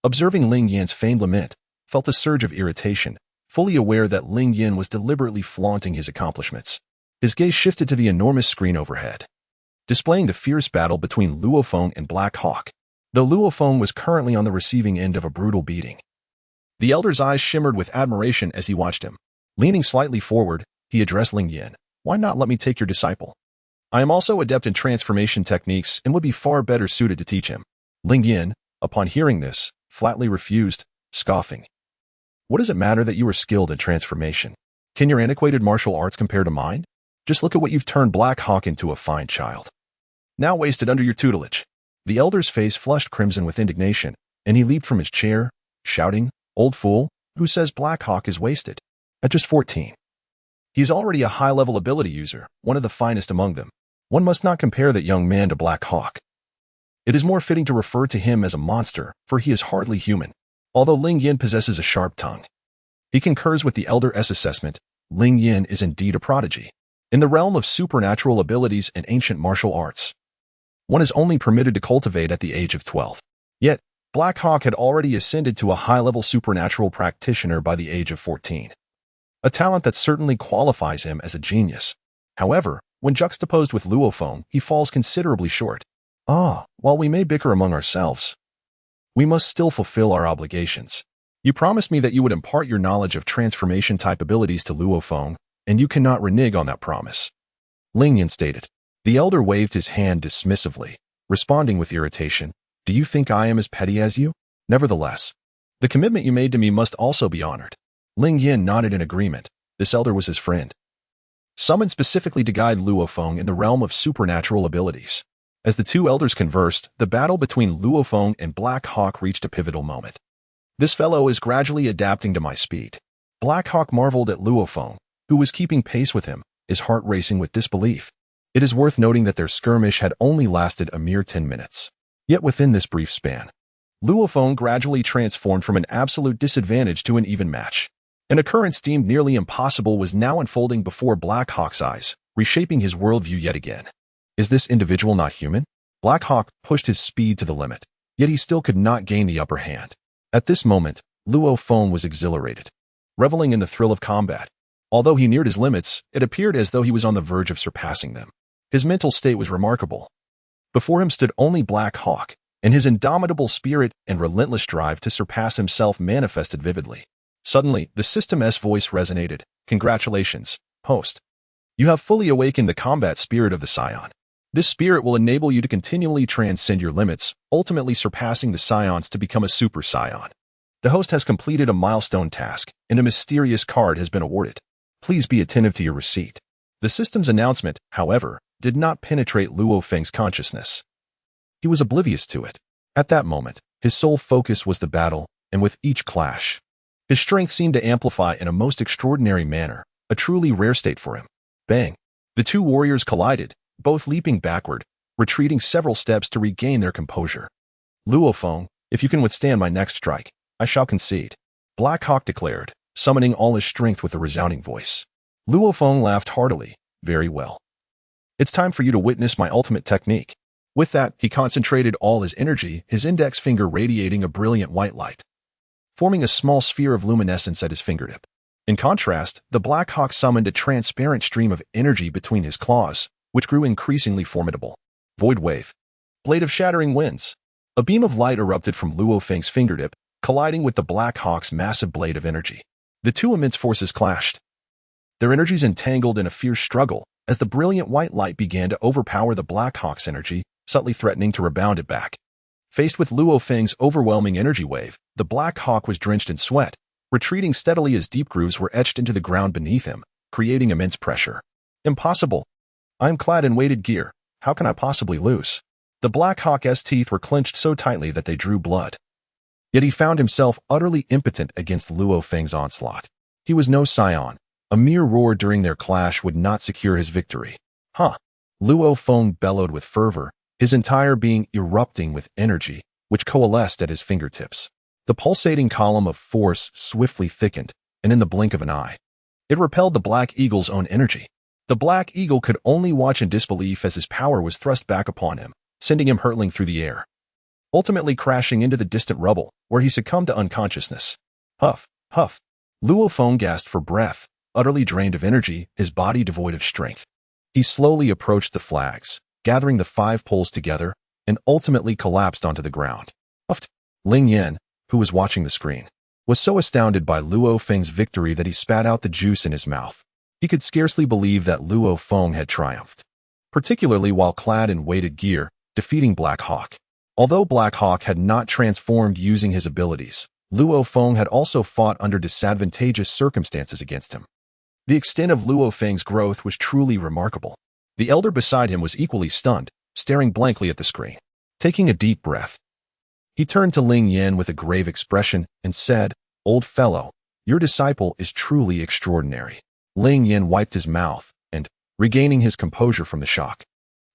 Speaker 1: observing Ling Yan's feigned lament, felt a surge of irritation, fully aware that Ling Yan was deliberately flaunting his accomplishments. His gaze shifted to the enormous screen overhead, displaying the fierce battle between Luo Feng and Black Hawk. Though Luo Feng was currently on the receiving end of a brutal beating, the elder's eyes shimmered with admiration as he watched him. Leaning slightly forward, he addressed Ling Yan. Why not let me take your disciple? I am also adept in transformation techniques and would be far better suited to teach him. Ling Yan, upon hearing this, flatly refused, scoffing. What does it matter that you are skilled in transformation? Can your antiquated martial arts compare to mine? Just look at what you've turned Black Hawk into, a fine child, now wasted under your tutelage. The elder's face flushed crimson with indignation, and he leaped from his chair, shouting, Old fool, who says Black Hawk is wasted? At just 14. He's already a high-level ability user, one of the finest among them. One must not compare that young man to Black Hawk. It is more fitting to refer to him as a monster, for he is hardly human. Although Ling Yin possesses a sharp tongue, he concurs with the elder's assessment. Ling Yin is indeed a prodigy. In the realm of supernatural abilities and ancient martial arts, one is only permitted to cultivate at the age of 12. Yet, Black Hawk had already ascended to a high-level supernatural practitioner by the age of 14. A talent that certainly qualifies him as a genius. However, when juxtaposed with Luo Feng, he falls considerably short. While we may bicker among ourselves, we must still fulfill our obligations. You promised me that you would impart your knowledge of transformation-type abilities to Luo Feng, and you cannot renege on that promise. Ling Yin stated. The elder waved his hand dismissively, responding with irritation. Do you think I am as petty as you? Nevertheless, the commitment you made to me must also be honored. Ling Yin nodded in agreement. This elder was his friend, summoned specifically to guide Luo Feng in the realm of supernatural abilities. As the two elders conversed, the battle between Luo Feng and Black Hawk reached a pivotal moment. This fellow is gradually adapting to my speed. Black Hawk marveled at Luo Feng, who was keeping pace with him, his heart racing with disbelief. It is worth noting that their skirmish had only lasted a mere 10 minutes. Yet within this brief span, Luo Feng gradually transformed from an absolute disadvantage to an even match. An occurrence deemed nearly impossible was now unfolding before Black Hawk's eyes, reshaping his worldview yet again. Is this individual not human? Black Hawk pushed his speed to the limit, yet he still could not gain the upper hand. At this moment, Luo Feng was exhilarated, reveling in the thrill of combat. Although he neared his limits, it appeared as though he was on the verge of surpassing them. His mental state was remarkable. Before him stood only Black Hawk, and his indomitable spirit and relentless drive to surpass himself manifested vividly. Suddenly, the system's voice resonated. Congratulations, host. You have fully awakened the combat spirit of the Saiyan. This spirit will enable you to continually transcend your limits, ultimately surpassing the Saiyans to become a Super Saiyan. The host has completed a milestone task, and a mysterious card has been awarded. Please be attentive to your receipt. The system's announcement, however, did not penetrate Luo Feng's consciousness. He was oblivious to it. At that moment, his sole focus was the battle, and with each clash, his strength seemed to amplify in a most extraordinary manner, a truly rare state for him. Bang! The two warriors collided, both leaping backward, retreating several steps to regain their composure. Luo Feng, if you can withstand my next strike, I shall concede, Black Hawk declared, summoning all his strength with a resounding voice. Luo Feng laughed heartily. Very well. It's time for you to witness my ultimate technique. With that, he concentrated all his energy, his index finger radiating a brilliant white light, forming a small sphere of luminescence at his fingertip. In contrast, the Black Hawk summoned a transparent stream of energy between his claws, which grew increasingly formidable. Void wave. Blade of shattering winds. A beam of light erupted from Luo Feng's fingertip, colliding with the Black Hawk's massive blade of energy. The two immense forces clashed, their energies entangled in a fierce struggle, as the brilliant white light began to overpower the Black Hawk's energy, subtly threatening to rebound it back. Faced with Luo Feng's overwhelming energy wave, the Black Hawk was drenched in sweat, retreating steadily as deep grooves were etched into the ground beneath him, creating immense pressure. Impossible. I am clad in weighted gear. How can I possibly lose? The Black Hawk's teeth were clenched so tightly that they drew blood. Yet he found himself utterly impotent against Luo Feng's onslaught. He was no Saiyan. A mere roar during their clash would not secure his victory. Huh. Luo Feng bellowed with fervor, his entire being erupting with energy, which coalesced at his fingertips. The pulsating column of force swiftly thickened, and in the blink of an eye, it repelled the Black Eagle's own energy. The Black Eagle could only watch in disbelief as his power was thrust back upon him, sending him hurtling through the air, ultimately crashing into the distant rubble, where he succumbed to unconsciousness. Huff, huff. Luo Feng gasped for breath, utterly drained of energy, his body devoid of strength. He slowly approached the flags, gathering the 5 poles together, and ultimately collapsed onto the ground. Huffed. Ling Yin, who was watching the screen, was so astounded by Luo Feng's victory that he spat out the juice in his mouth. He could scarcely believe that Luo Feng had triumphed, particularly while clad in weighted gear, defeating Black Hawk. Although Black Hawk had not transformed using his abilities, Luo Feng had also fought under disadvantageous circumstances against him. The extent of Luo Feng's growth was truly remarkable. The elder beside him was equally stunned, staring blankly at the screen. Taking a deep breath, he turned to Ling Yin with a grave expression and said, "Old fellow, your disciple is truly extraordinary." Ling Yin wiped his mouth and, regaining his composure from the shock,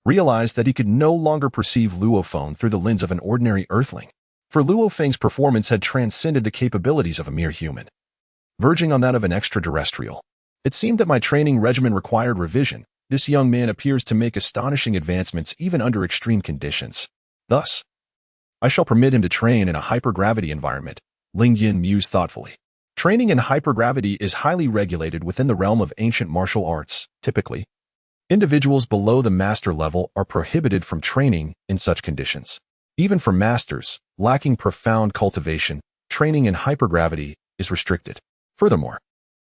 Speaker 1: realized that he could no longer perceive Luo Feng through the lens of an ordinary earthling. For Luo Feng's performance had transcended the capabilities of a mere human, verging on that of an extraterrestrial. It seemed that my training regimen required revision. This young man appears to make astonishing advancements even under extreme conditions. Thus, I shall permit him to train in a hypergravity environment, Ling Yin mused thoughtfully. Training in hypergravity is highly regulated within the realm of ancient martial arts. Typically, individuals below the master level are prohibited from training in such conditions. Even for masters, lacking profound cultivation, training in hypergravity is restricted. Furthermore,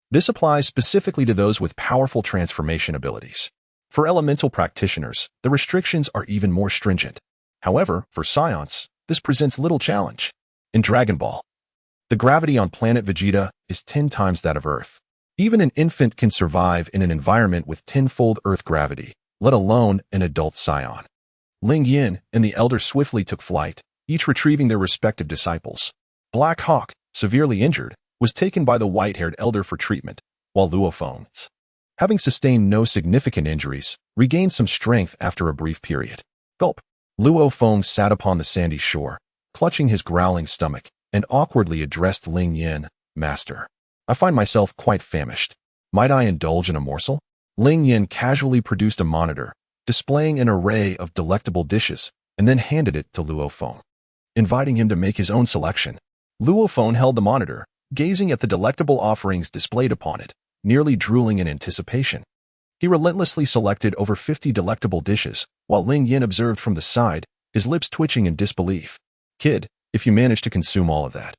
Speaker 1: this applies specifically to those with powerful transformation abilities. For elemental practitioners, the restrictions are even more stringent. However, for Saiyans, this presents little challenge. In Dragon Ball, the gravity on planet Vegeta is 10 times that of Earth. Even an infant can survive in an environment with 10-fold Earth gravity, let alone an adult Saiyan. Ling Yin and the elder swiftly took flight, each retrieving their respective disciples. Black Hawk, severely injured, was taken by the white-haired elder for treatment, while Luo Feng, having sustained no significant injuries, regained some strength after a brief period. Gulp. Luo Feng sat upon the sandy shore, clutching his growling stomach, and awkwardly addressed Ling Yin, "Master, I find myself quite famished. Might I indulge in a morsel?" Ling Yin casually produced a monitor, displaying an array of delectable dishes, and then handed it to Luo Feng, inviting him to make his own selection. Luo Feng held the monitor, gazing at the delectable offerings displayed upon it, nearly drooling in anticipation. He relentlessly selected over 50 delectable dishes, while Ling Yin observed from the side, his lips twitching in disbelief. "Kid, if you manage to consume all of that,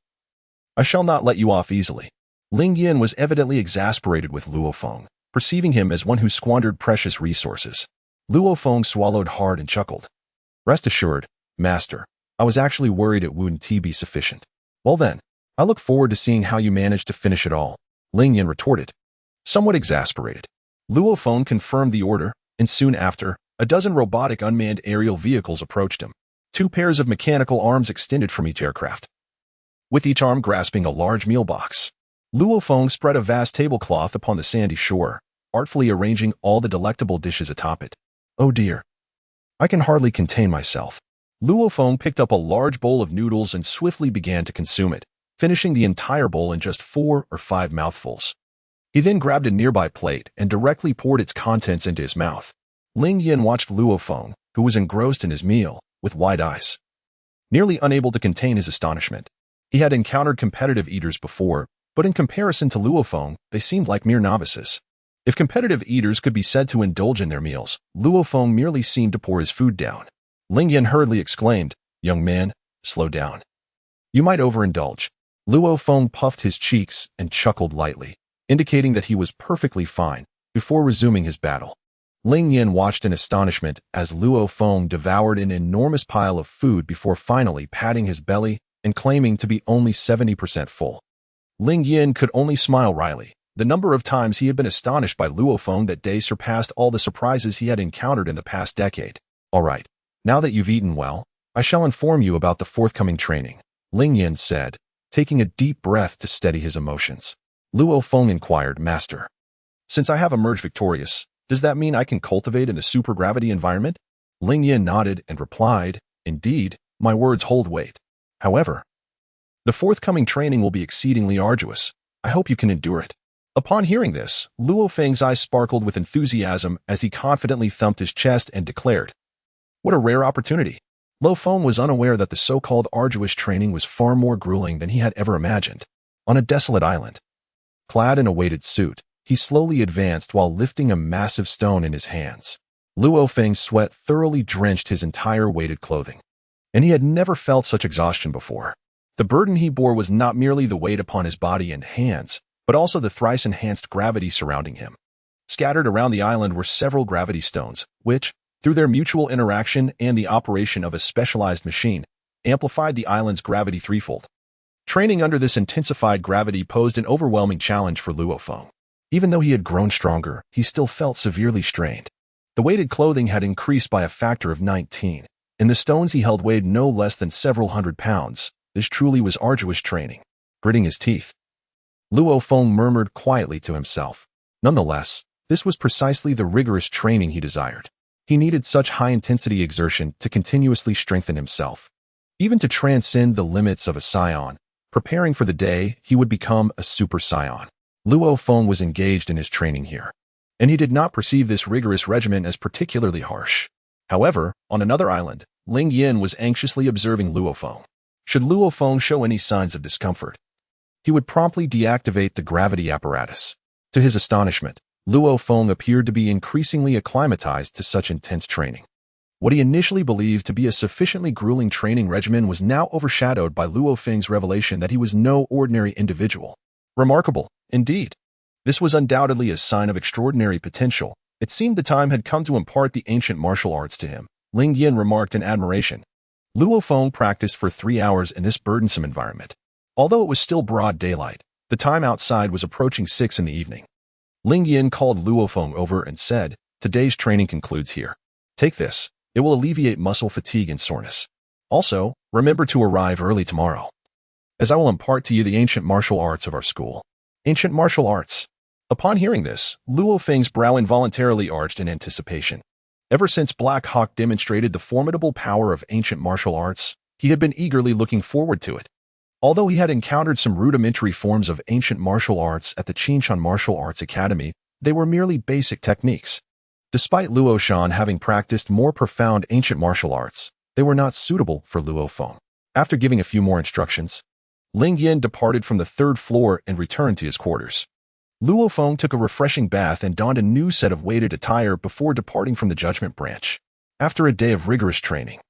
Speaker 1: I shall not let you off easily." Ling Yin was evidently exasperated with Luo Feng, perceiving him as one who squandered precious resources. Luo Feng swallowed hard and chuckled. "Rest assured, Master, I was actually worried it wouldn't be sufficient." "Well then, I look forward to seeing how you manage to finish it all," Ling Yin retorted, somewhat exasperated. Luo Feng confirmed the order, and soon after, a dozen robotic unmanned aerial vehicles approached him. 2 pairs of mechanical arms extended from each aircraft, with each arm grasping a large meal box. Luo Feng spread a vast tablecloth upon the sandy shore, artfully arranging all the delectable dishes atop it. "Oh dear, I can hardly contain myself." Luo Feng picked up a large bowl of noodles and swiftly began to consume it, finishing the entire bowl in just 4 or 5 mouthfuls. He then grabbed a nearby plate and directly poured its contents into his mouth. Ling Yin watched Luo Feng, who was engrossed in his meal, with wide eyes, nearly unable to contain his astonishment. He had encountered competitive eaters before, but in comparison to Luo Feng, they seemed like mere novices. If competitive eaters could be said to indulge in their meals, Luo Feng merely seemed to pour his food down. Ling Yin hurriedly exclaimed, "Young man, slow down. You might overindulge." Luo Feng puffed his cheeks and chuckled lightly, indicating that he was perfectly fine, before resuming his battle. Ling Yin watched in astonishment as Luo Feng devoured an enormous pile of food before finally patting his belly and claiming to be only 70% full. Ling Yin could only smile wryly. The number of times he had been astonished by Luo Feng that day surpassed all the surprises he had encountered in the past decade. "All right, now that you've eaten well, I shall inform you about the forthcoming training," Ling Yin said, taking a deep breath to steady his emotions. Luo Feng inquired, Master. Since I have emerged victorious, does that mean I can cultivate in the supergravity environment? Ling Yin nodded and replied, Indeed, my words hold weight. However, the forthcoming training will be exceedingly arduous. I hope you can endure it. Upon hearing this, Luo Feng's eyes sparkled with enthusiasm as he confidently thumped his chest and declared, What a rare opportunity. Luo Feng was unaware that the so-called arduous training was far more grueling than he had ever imagined. On a desolate island, clad in a weighted suit, he slowly advanced while lifting a massive stone in his hands. Luo Feng's sweat thoroughly drenched his entire weighted clothing, and he had never felt such exhaustion before. The burden he bore was not merely the weight upon his body and hands, but also the thrice-enhanced gravity surrounding him. Scattered around the island were several gravity stones, which, through their mutual interaction and the operation of a specialized machine, amplified the island's gravity threefold. Training under this intensified gravity posed an overwhelming challenge for Luo Feng. Even though he had grown stronger, he still felt severely strained. The weighted clothing had increased by a factor of 19, and the stones he held weighed no less than several hundred pounds. This truly was arduous training. Gritting his teeth, Luo Feng murmured quietly to himself. Nonetheless, this was precisely the rigorous training he desired. He needed such high-intensity exertion to continuously strengthen himself. Even to transcend the limits of a Saiyan, preparing for the day he would become a Super Saiyan. Luo Feng was engaged in his training here, and he did not perceive this rigorous regimen as particularly harsh. However, on another island, Ling Yin was anxiously observing Luo Feng. Should Luo Feng show any signs of discomfort, he would promptly deactivate the gravity apparatus. To his astonishment, Luo Feng appeared to be increasingly acclimatized to such intense training. What he initially believed to be a sufficiently grueling training regimen was now overshadowed by Luo Feng's revelation that he was no ordinary individual. Remarkable, indeed. This was undoubtedly a sign of extraordinary potential. It seemed the time had come to impart the ancient martial arts to him, Ling Yin remarked in admiration. Luo Feng practiced for 3 hours in this burdensome environment. Although it was still broad daylight, the time outside was approaching 6 in the evening. Ling Yin called Luo Feng over and said, Today's training concludes here. Take this. It will alleviate muscle fatigue and soreness. Also, remember to arrive early tomorrow, as I will impart to you the ancient martial arts of our school. Ancient martial arts. Upon hearing this, Luo Feng's brow involuntarily arched in anticipation. Ever since Black Hawk demonstrated the formidable power of ancient martial arts, he had been eagerly looking forward to it. Although he had encountered some rudimentary forms of ancient martial arts at the Qinshan Martial Arts Academy, they were merely basic techniques. Despite Luo Shan having practiced more profound ancient martial arts, they were not suitable for Luo Feng. After giving a few more instructions, Ling Yin departed from the 3rd floor and returned to his quarters. Luo Feng took a refreshing bath and donned a new set of weighted attire before departing from the judgment branch. After a day of rigorous training,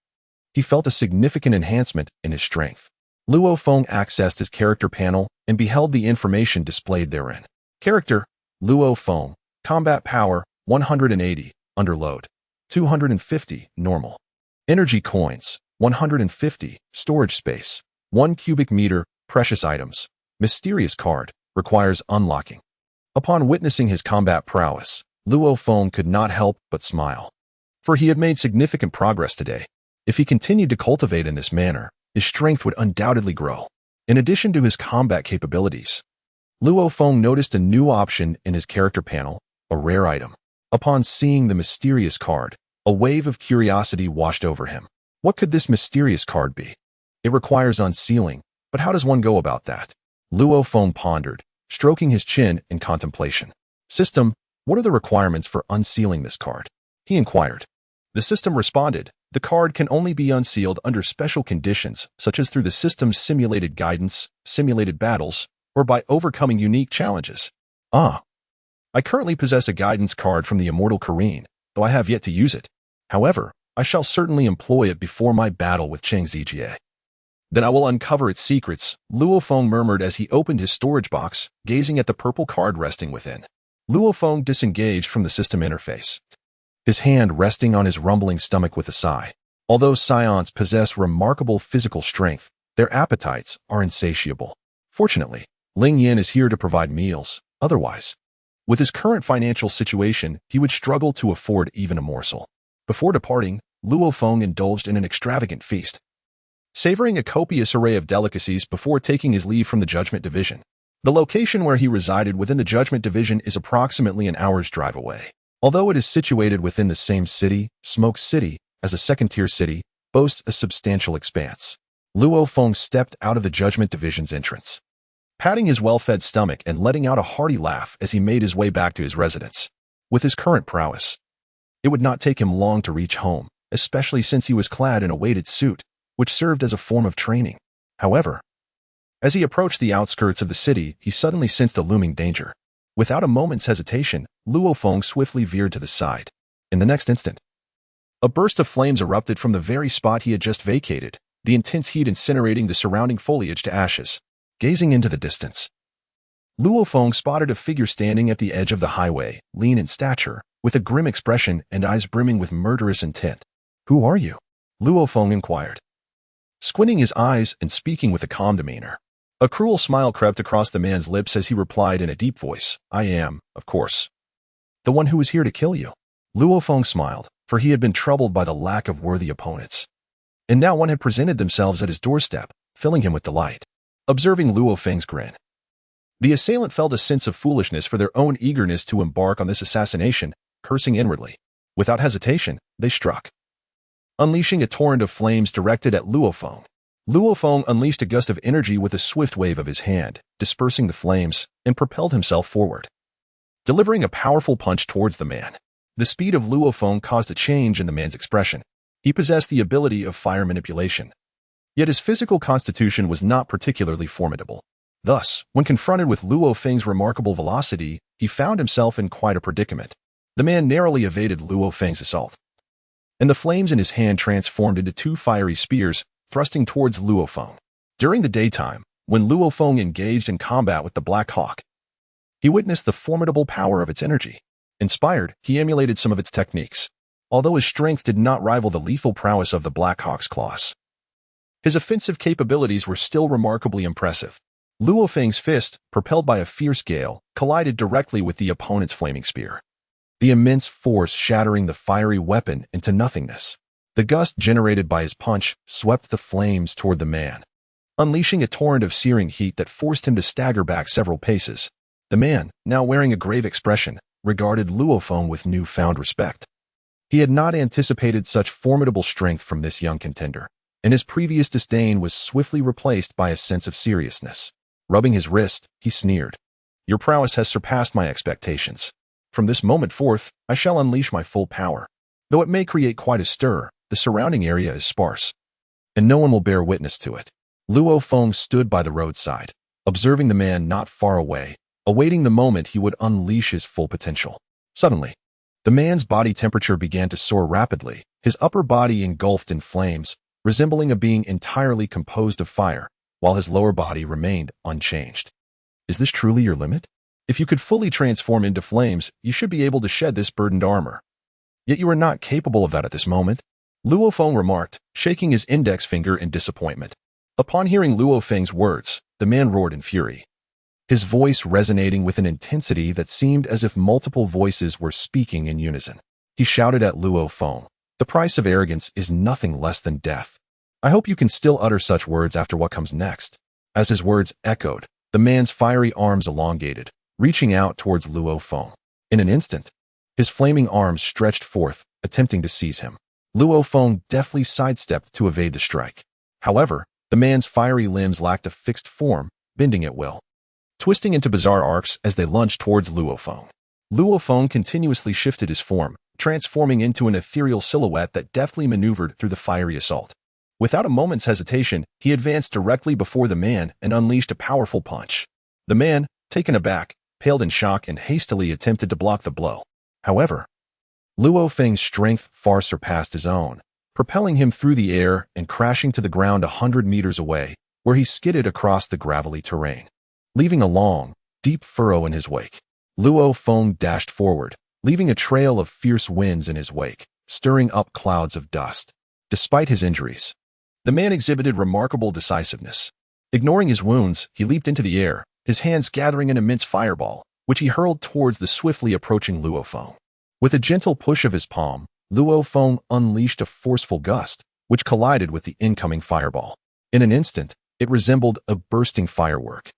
Speaker 1: he felt a significant enhancement in his strength. Luo Feng accessed his character panel and beheld the information displayed therein. Character, Luo Feng, combat power, 180, underload, 250, normal. Energy coins, 150, storage space, 1 cubic meter, precious items. Mysterious card, requires unlocking. Upon witnessing his combat prowess, Luo Feng could not help but smile. For he had made significant progress today. If he continued to cultivate in this manner, his strength would undoubtedly grow. In addition to his combat capabilities, Luo Feng noticed a new option in his character panel, a rare item. Upon seeing the mysterious card, a wave of curiosity washed over him. What could this mysterious card be? It requires unsealing, but how does one go about that? Luo Feng pondered, stroking his chin in contemplation. System, what are the requirements for unsealing this card? He inquired. The system responded, the card can only be unsealed under special conditions, such as through the system's simulated guidance, simulated battles, or by overcoming unique challenges. I currently possess a guidance card from the immortal Korean, though I have yet to use it. However, I shall certainly employ it before my battle with Cheng Zijie. Then I will uncover its secrets, Luo Feng murmured as he opened his storage box, gazing at the purple card resting within. Luo Feng disengaged from the system interface, his hand resting on his rumbling stomach with a sigh. Although Saiyans possess remarkable physical strength, their appetites are insatiable. Fortunately, Ling Yin is here to provide meals. Otherwise, with his current financial situation, he would struggle to afford even a morsel. Before departing, Luo Feng indulged in an extravagant feast, savoring a copious array of delicacies before taking his leave from the Judgment Division. The location where he resided within the Judgment Division is approximately an hour's drive away. Although it is situated within the same city, Smoke City, as a second-tier city, boasts a substantial expanse. Luo Feng stepped out of the Judgment Division's entrance, patting his well-fed stomach and letting out a hearty laugh as he made his way back to his residence. With his current prowess, it would not take him long to reach home, especially since he was clad in a weighted suit, which served as a form of training. However, as he approached the outskirts of the city, he suddenly sensed a looming danger. Without a moment's hesitation, Luo Feng swiftly veered to the side. In the next instant, a burst of flames erupted from the very spot he had just vacated, the intense heat incinerating the surrounding foliage to ashes. Gazing into the distance, Luo Feng spotted a figure standing at the edge of the highway, lean in stature, with a grim expression and eyes brimming with murderous intent. "Who are you?" Luo Feng inquired, squinting his eyes and speaking with a calm demeanor. A cruel smile crept across the man's lips as he replied in a deep voice, "I am, of course, the one who is here to kill you." Luo Feng smiled, for he had been troubled by the lack of worthy opponents. And now one had presented themselves at his doorstep, filling him with delight. Observing Luo Feng's grin, the assailant felt a sense of foolishness for their own eagerness to embark on this assassination, cursing inwardly. Without hesitation, they struck, unleashing a torrent of flames directed at Luo Feng. Luo Feng unleashed a gust of energy with a swift wave of his hand, dispersing the flames, and propelled himself forward, delivering a powerful punch towards the man. The speed of Luo Feng caused a change in the man's expression. He possessed the ability of fire manipulation, yet his physical constitution was not particularly formidable. Thus, when confronted with Luo Feng's remarkable velocity, he found himself in quite a predicament. The man narrowly evaded Luo Feng's assault, and the flames in his hand transformed into two fiery spears, thrusting towards Luo Feng. During the daytime, when Luo Feng engaged in combat with the Black Hawk, he witnessed the formidable power of its energy. Inspired, he emulated some of its techniques, although his strength did not rival the lethal prowess of the Black Hawk's claws. His offensive capabilities were still remarkably impressive. Luo Feng's fist, propelled by a fierce gale, collided directly with the opponent's flaming spear, the immense force shattering the fiery weapon into nothingness. The gust generated by his punch swept the flames toward the man, unleashing a torrent of searing heat that forced him to stagger back several paces. The man, now wearing a grave expression, regarded Luo Feng with newfound respect. He had not anticipated such formidable strength from this young contender, and his previous disdain was swiftly replaced by a sense of seriousness. Rubbing his wrist, he sneered, "Your prowess has surpassed my expectations. From this moment forth, I shall unleash my full power. Though it may create quite a stir, the surrounding area is sparse, and no one will bear witness to it." Luo Feng stood by the roadside, observing the man not far away, awaiting the moment he would unleash his full potential. Suddenly, the man's body temperature began to soar rapidly, his upper body engulfed in flames, resembling a being entirely composed of fire, while his lower body remained unchanged. Is this truly your limit? If you could fully transform into flames, you should be able to shed this burdened armor. Yet you are not capable of that at this moment, Luo Feng remarked, shaking his index finger in disappointment. Upon hearing Luo Feng's words, the man roared in fury, his voice resonating with an intensity that seemed as if multiple voices were speaking in unison. He shouted at Luo Feng, "The price of arrogance is nothing less than death. I hope you can still utter such words after what comes next." As his words echoed, the man's fiery arms elongated, reaching out towards Luo Feng. In an instant, his flaming arms stretched forth, attempting to seize him. Luo Feng deftly sidestepped to evade the strike. However, the man's fiery limbs lacked a fixed form, bending at will, twisting into bizarre arcs as they lunged towards Luo Feng. Luo Feng continuously shifted his form, transforming into an ethereal silhouette that deftly maneuvered through the fiery assault. Without a moment's hesitation, he advanced directly before the man and unleashed a powerful punch. The man, taken aback, paled in shock and hastily attempted to block the blow. However, Luo Feng's strength far surpassed his own, propelling him through the air and crashing to the ground 100 meters away, where he skidded across the gravelly terrain, leaving a long, deep furrow in his wake. Luo Feng dashed forward, leaving a trail of fierce winds in his wake, stirring up clouds of dust. Despite his injuries, the man exhibited remarkable decisiveness. Ignoring his wounds, he leaped into the air, his hands gathering an immense fireball, which he hurled towards the swiftly approaching Luo Feng. With a gentle push of his palm, Luo Feng unleashed a forceful gust, which collided with the incoming fireball. In an instant, it resembled a bursting firework,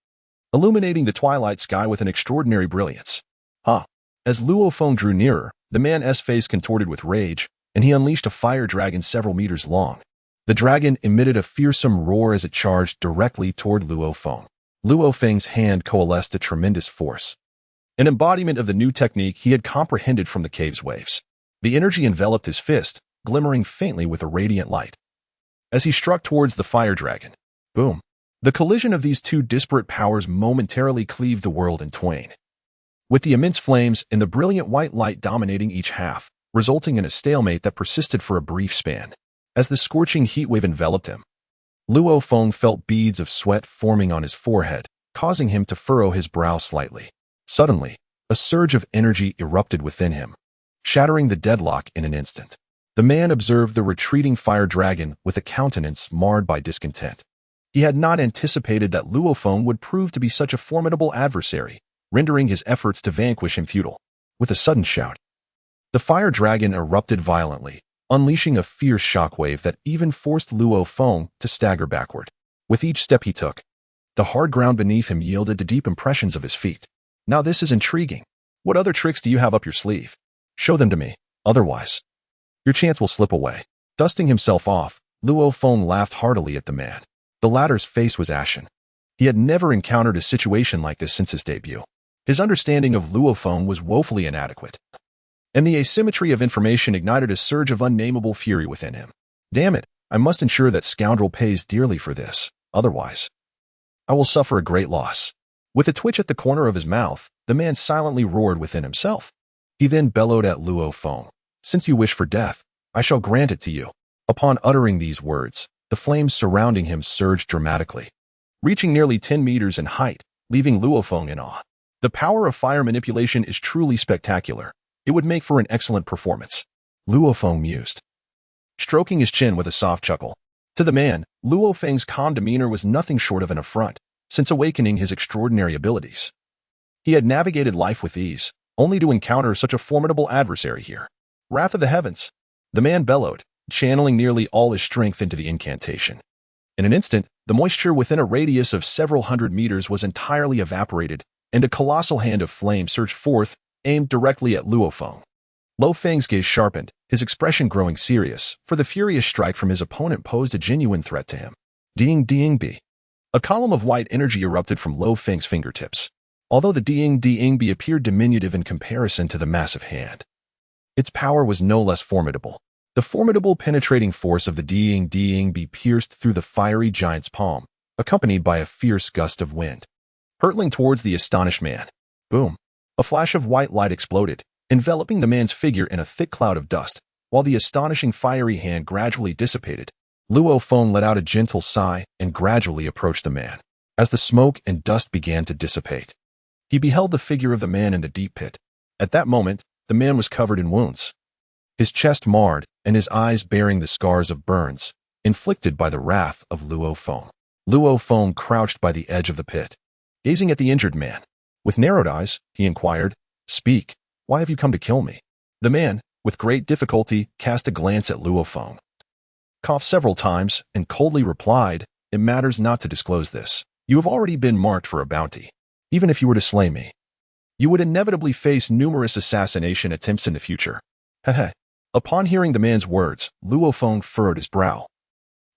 Speaker 1: illuminating the twilight sky with an extraordinary brilliance. Ha! As Luo Feng drew nearer, the man's face contorted with rage, and he unleashed a fire dragon several meters long. The dragon emitted a fearsome roar as it charged directly toward Luo Feng. Luo Feng's hand coalesced to tremendous force, an embodiment of the new technique he had comprehended from the cave's waves. The energy enveloped his fist, glimmering faintly with a radiant light. As he struck towards the fire dragon, boom! The collision of these two disparate powers momentarily cleaved the world in twain, with the immense flames and the brilliant white light dominating each half, resulting in a stalemate that persisted for a brief span. As the scorching heat wave enveloped him, Luo Feng felt beads of sweat forming on his forehead, causing him to furrow his brow slightly. Suddenly, a surge of energy erupted within him, shattering the deadlock in an instant. The man observed the retreating fire dragon with a countenance marred by discontent. He had not anticipated that Luo Feng would prove to be such a formidable adversary, rendering his efforts to vanquish him futile. With a sudden shout, the fire dragon erupted violently, unleashing a fierce shockwave that even forced Luo Feng to stagger backward. With each step he took, the hard ground beneath him yielded to deep impressions of his feet. Now this is intriguing. What other tricks do you have up your sleeve? Show them to me. Otherwise, your chance will slip away. Dusting himself off, Luo Feng laughed heartily at the man. The latter's face was ashen. He had never encountered a situation like this since his debut. His understanding of Luo Feng was woefully inadequate, and the asymmetry of information ignited a surge of unnameable fury within him. Damn it, I must ensure that scoundrel pays dearly for this. Otherwise, I will suffer a great loss. With a twitch at the corner of his mouth, the man silently roared within himself. He then bellowed at Luo Feng. Since you wish for death, I shall grant it to you. Upon uttering these words, the flames surrounding him surged dramatically, reaching nearly 10 meters in height, leaving Luo Feng in awe. The power of fire manipulation is truly spectacular. It would make for an excellent performance. Luo Feng mused, stroking his chin with a soft chuckle. To the man, Luo Feng's calm demeanor was nothing short of an affront, since awakening his extraordinary abilities. He had navigated life with ease, only to encounter such a formidable adversary here. Wrath of the heavens! The man bellowed, channeling nearly all his strength into the incantation. In an instant, the moisture within a radius of several hundred meters was entirely evaporated, and a colossal hand of flame surged forth, aimed directly at Luo Feng. Luo Feng's gaze sharpened, his expression growing serious, for the furious strike from his opponent posed a genuine threat to him. Ding ding bi. A column of white energy erupted from Luo Feng's fingertips, although the ding ding bi appeared diminutive in comparison to the massive hand. Its power was no less formidable. The formidable penetrating force of the ding ding bi pierced through the fiery giant's palm, accompanied by a fierce gust of wind, hurtling towards the astonished man. Boom! A flash of white light exploded, enveloping the man's figure in a thick cloud of dust. While the astonishing fiery hand gradually dissipated, Luo Feng let out a gentle sigh and gradually approached the man. As the smoke and dust began to dissipate, he beheld the figure of the man in the deep pit. At that moment, the man was covered in wounds, his chest marred and his eyes bearing the scars of burns inflicted by the wrath of Luo Feng. Luo Feng crouched by the edge of the pit, gazing at the injured man. With narrowed eyes, he inquired, "Speak, why have you come to kill me?" The man, with great difficulty, cast a glance at Luo Feng, coughed several times, and coldly replied, "It matters not to disclose this. You have already been marked for a bounty. Even if you were to slay me, you would inevitably face numerous assassination attempts in the future." Heh. Upon hearing the man's words, Luo Feng furrowed his brow,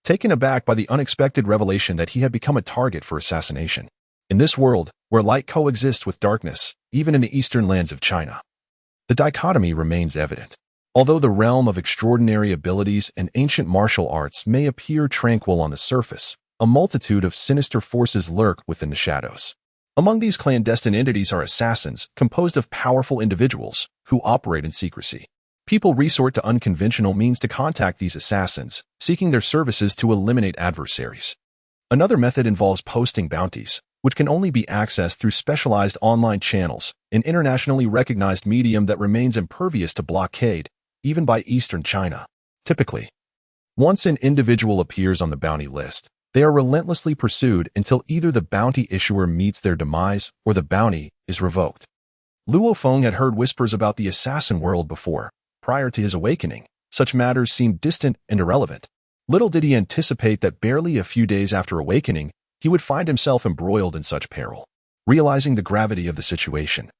Speaker 1: taken aback by the unexpected revelation that he had become a target for assassination. In this world, where light coexists with darkness, even in the eastern lands of China, the dichotomy remains evident. Although the realm of extraordinary abilities and ancient martial arts may appear tranquil on the surface, a multitude of sinister forces lurk within the shadows. Among these clandestine entities are assassins, composed of powerful individuals who operate in secrecy. People resort to unconventional means to contact these assassins, seeking their services to eliminate adversaries. Another method involves posting bounties, which can only be accessed through specialized online channels, an internationally recognized medium that remains impervious to blockade, even by Eastern China. Typically, once an individual appears on the bounty list, they are relentlessly pursued until either the bounty issuer meets their demise or the bounty is revoked. Luo Feng had heard whispers about the assassin world before. Prior to his awakening, such matters seemed distant and irrelevant. Little did he anticipate that barely a few days after awakening, he would find himself embroiled in such peril. realizing the gravity of the situation.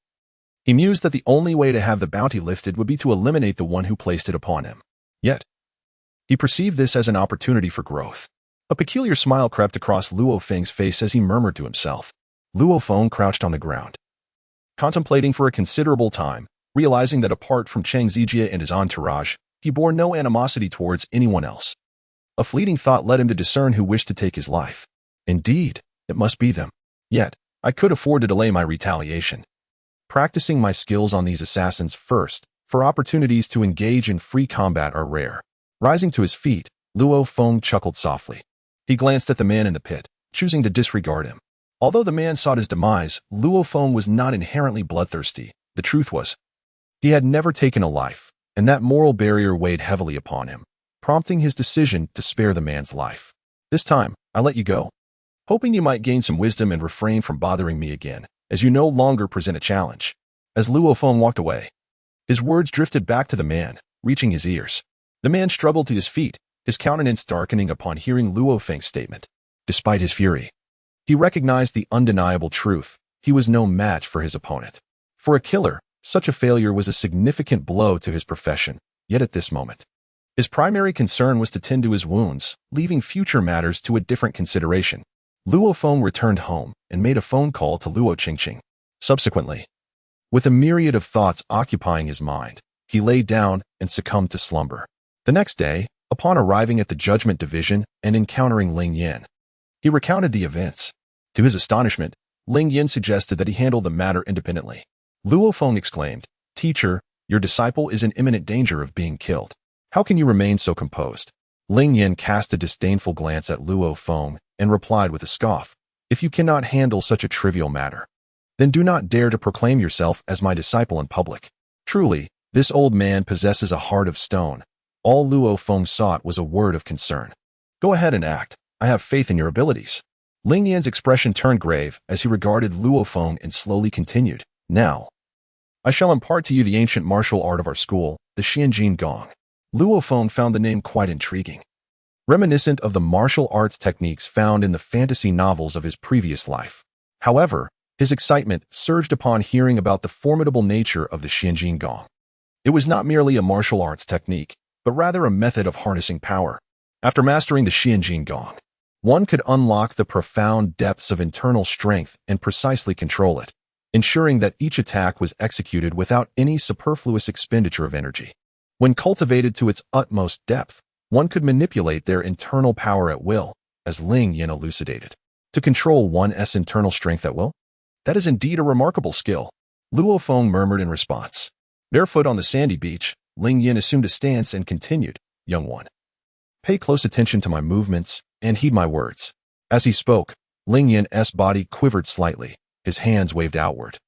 Speaker 1: He mused that the only way to have the bounty lifted would be to eliminate the one who placed it upon him. Yet, he perceived this as an opportunity for growth. A peculiar smile crept across Luo Feng's face as he murmured to himself. Luo Feng crouched on the ground, contemplating for a considerable time, realizing that apart from Cheng Zijie and his entourage, he bore no animosity towards anyone else. A fleeting thought led him to discern who wished to take his life. Indeed, it must be them. Yet, I could afford to delay my retaliation, practicing my skills on these assassins first, for opportunities to engage in free combat are rare. Rising to his feet, Luo Feng chuckled softly. He glanced at the man in the pit, choosing to disregard him. Although the man sought his demise, Luo Feng was not inherently bloodthirsty. The truth was, he had never taken a life, and that moral barrier weighed heavily upon him, prompting his decision to spare the man's life. This time, I let you go, hoping you might gain some wisdom and refrain from bothering me again, as you no longer present a challenge. As Luo Feng walked away, his words drifted back to the man, reaching his ears. The man struggled to his feet, his countenance darkening upon hearing Luo Feng's statement. Despite his fury, he recognized the undeniable truth. He was no match for his opponent. For a killer, such a failure was a significant blow to his profession, yet at this moment, his primary concern was to tend to his wounds, leaving future matters to a different consideration. Luo Feng returned home and made a phone call to Luo Qingqing. Subsequently, with a myriad of thoughts occupying his mind, he lay down and succumbed to slumber. The next day, upon arriving at the Judgment Division and encountering Ling Yin, he recounted the events. To his astonishment, Ling Yin suggested that he handle the matter independently. Luo Feng exclaimed, "Teacher, your disciple is in imminent danger of being killed. How can you remain so composed?" Ling Yin cast a disdainful glance at Luo Feng and replied with a scoff, "If you cannot handle such a trivial matter, then do not dare to proclaim yourself as my disciple in public. Truly, this old man possesses a heart of stone." All Luo Feng sought was a word of concern. "Go ahead and act. I have faith in your abilities." Ling Yin's expression turned grave as he regarded Luo Feng and slowly continued, "Now, I shall impart to you the ancient martial art of our school, the Xianjin Gong." Luo Feng found the name quite intriguing, reminiscent of the martial arts techniques found in the fantasy novels of his previous life. However, his excitement surged upon hearing about the formidable nature of the Xianjin Gong. It was not merely a martial arts technique, but rather a method of harnessing power. After mastering the Xianjin Gong, one could unlock the profound depths of internal strength and precisely control it, ensuring that each attack was executed without any superfluous expenditure of energy. When cultivated to its utmost depth, one could manipulate their internal power at will, as Ling Yin elucidated. To control one's internal strength at will? That is indeed a remarkable skill, Luo Feng murmured in response. Barefoot on the sandy beach, Ling Yin assumed a stance and continued, "Young one, pay close attention to my movements and heed my words." As he spoke, Ling Yin's body quivered slightly, his hands waved outward,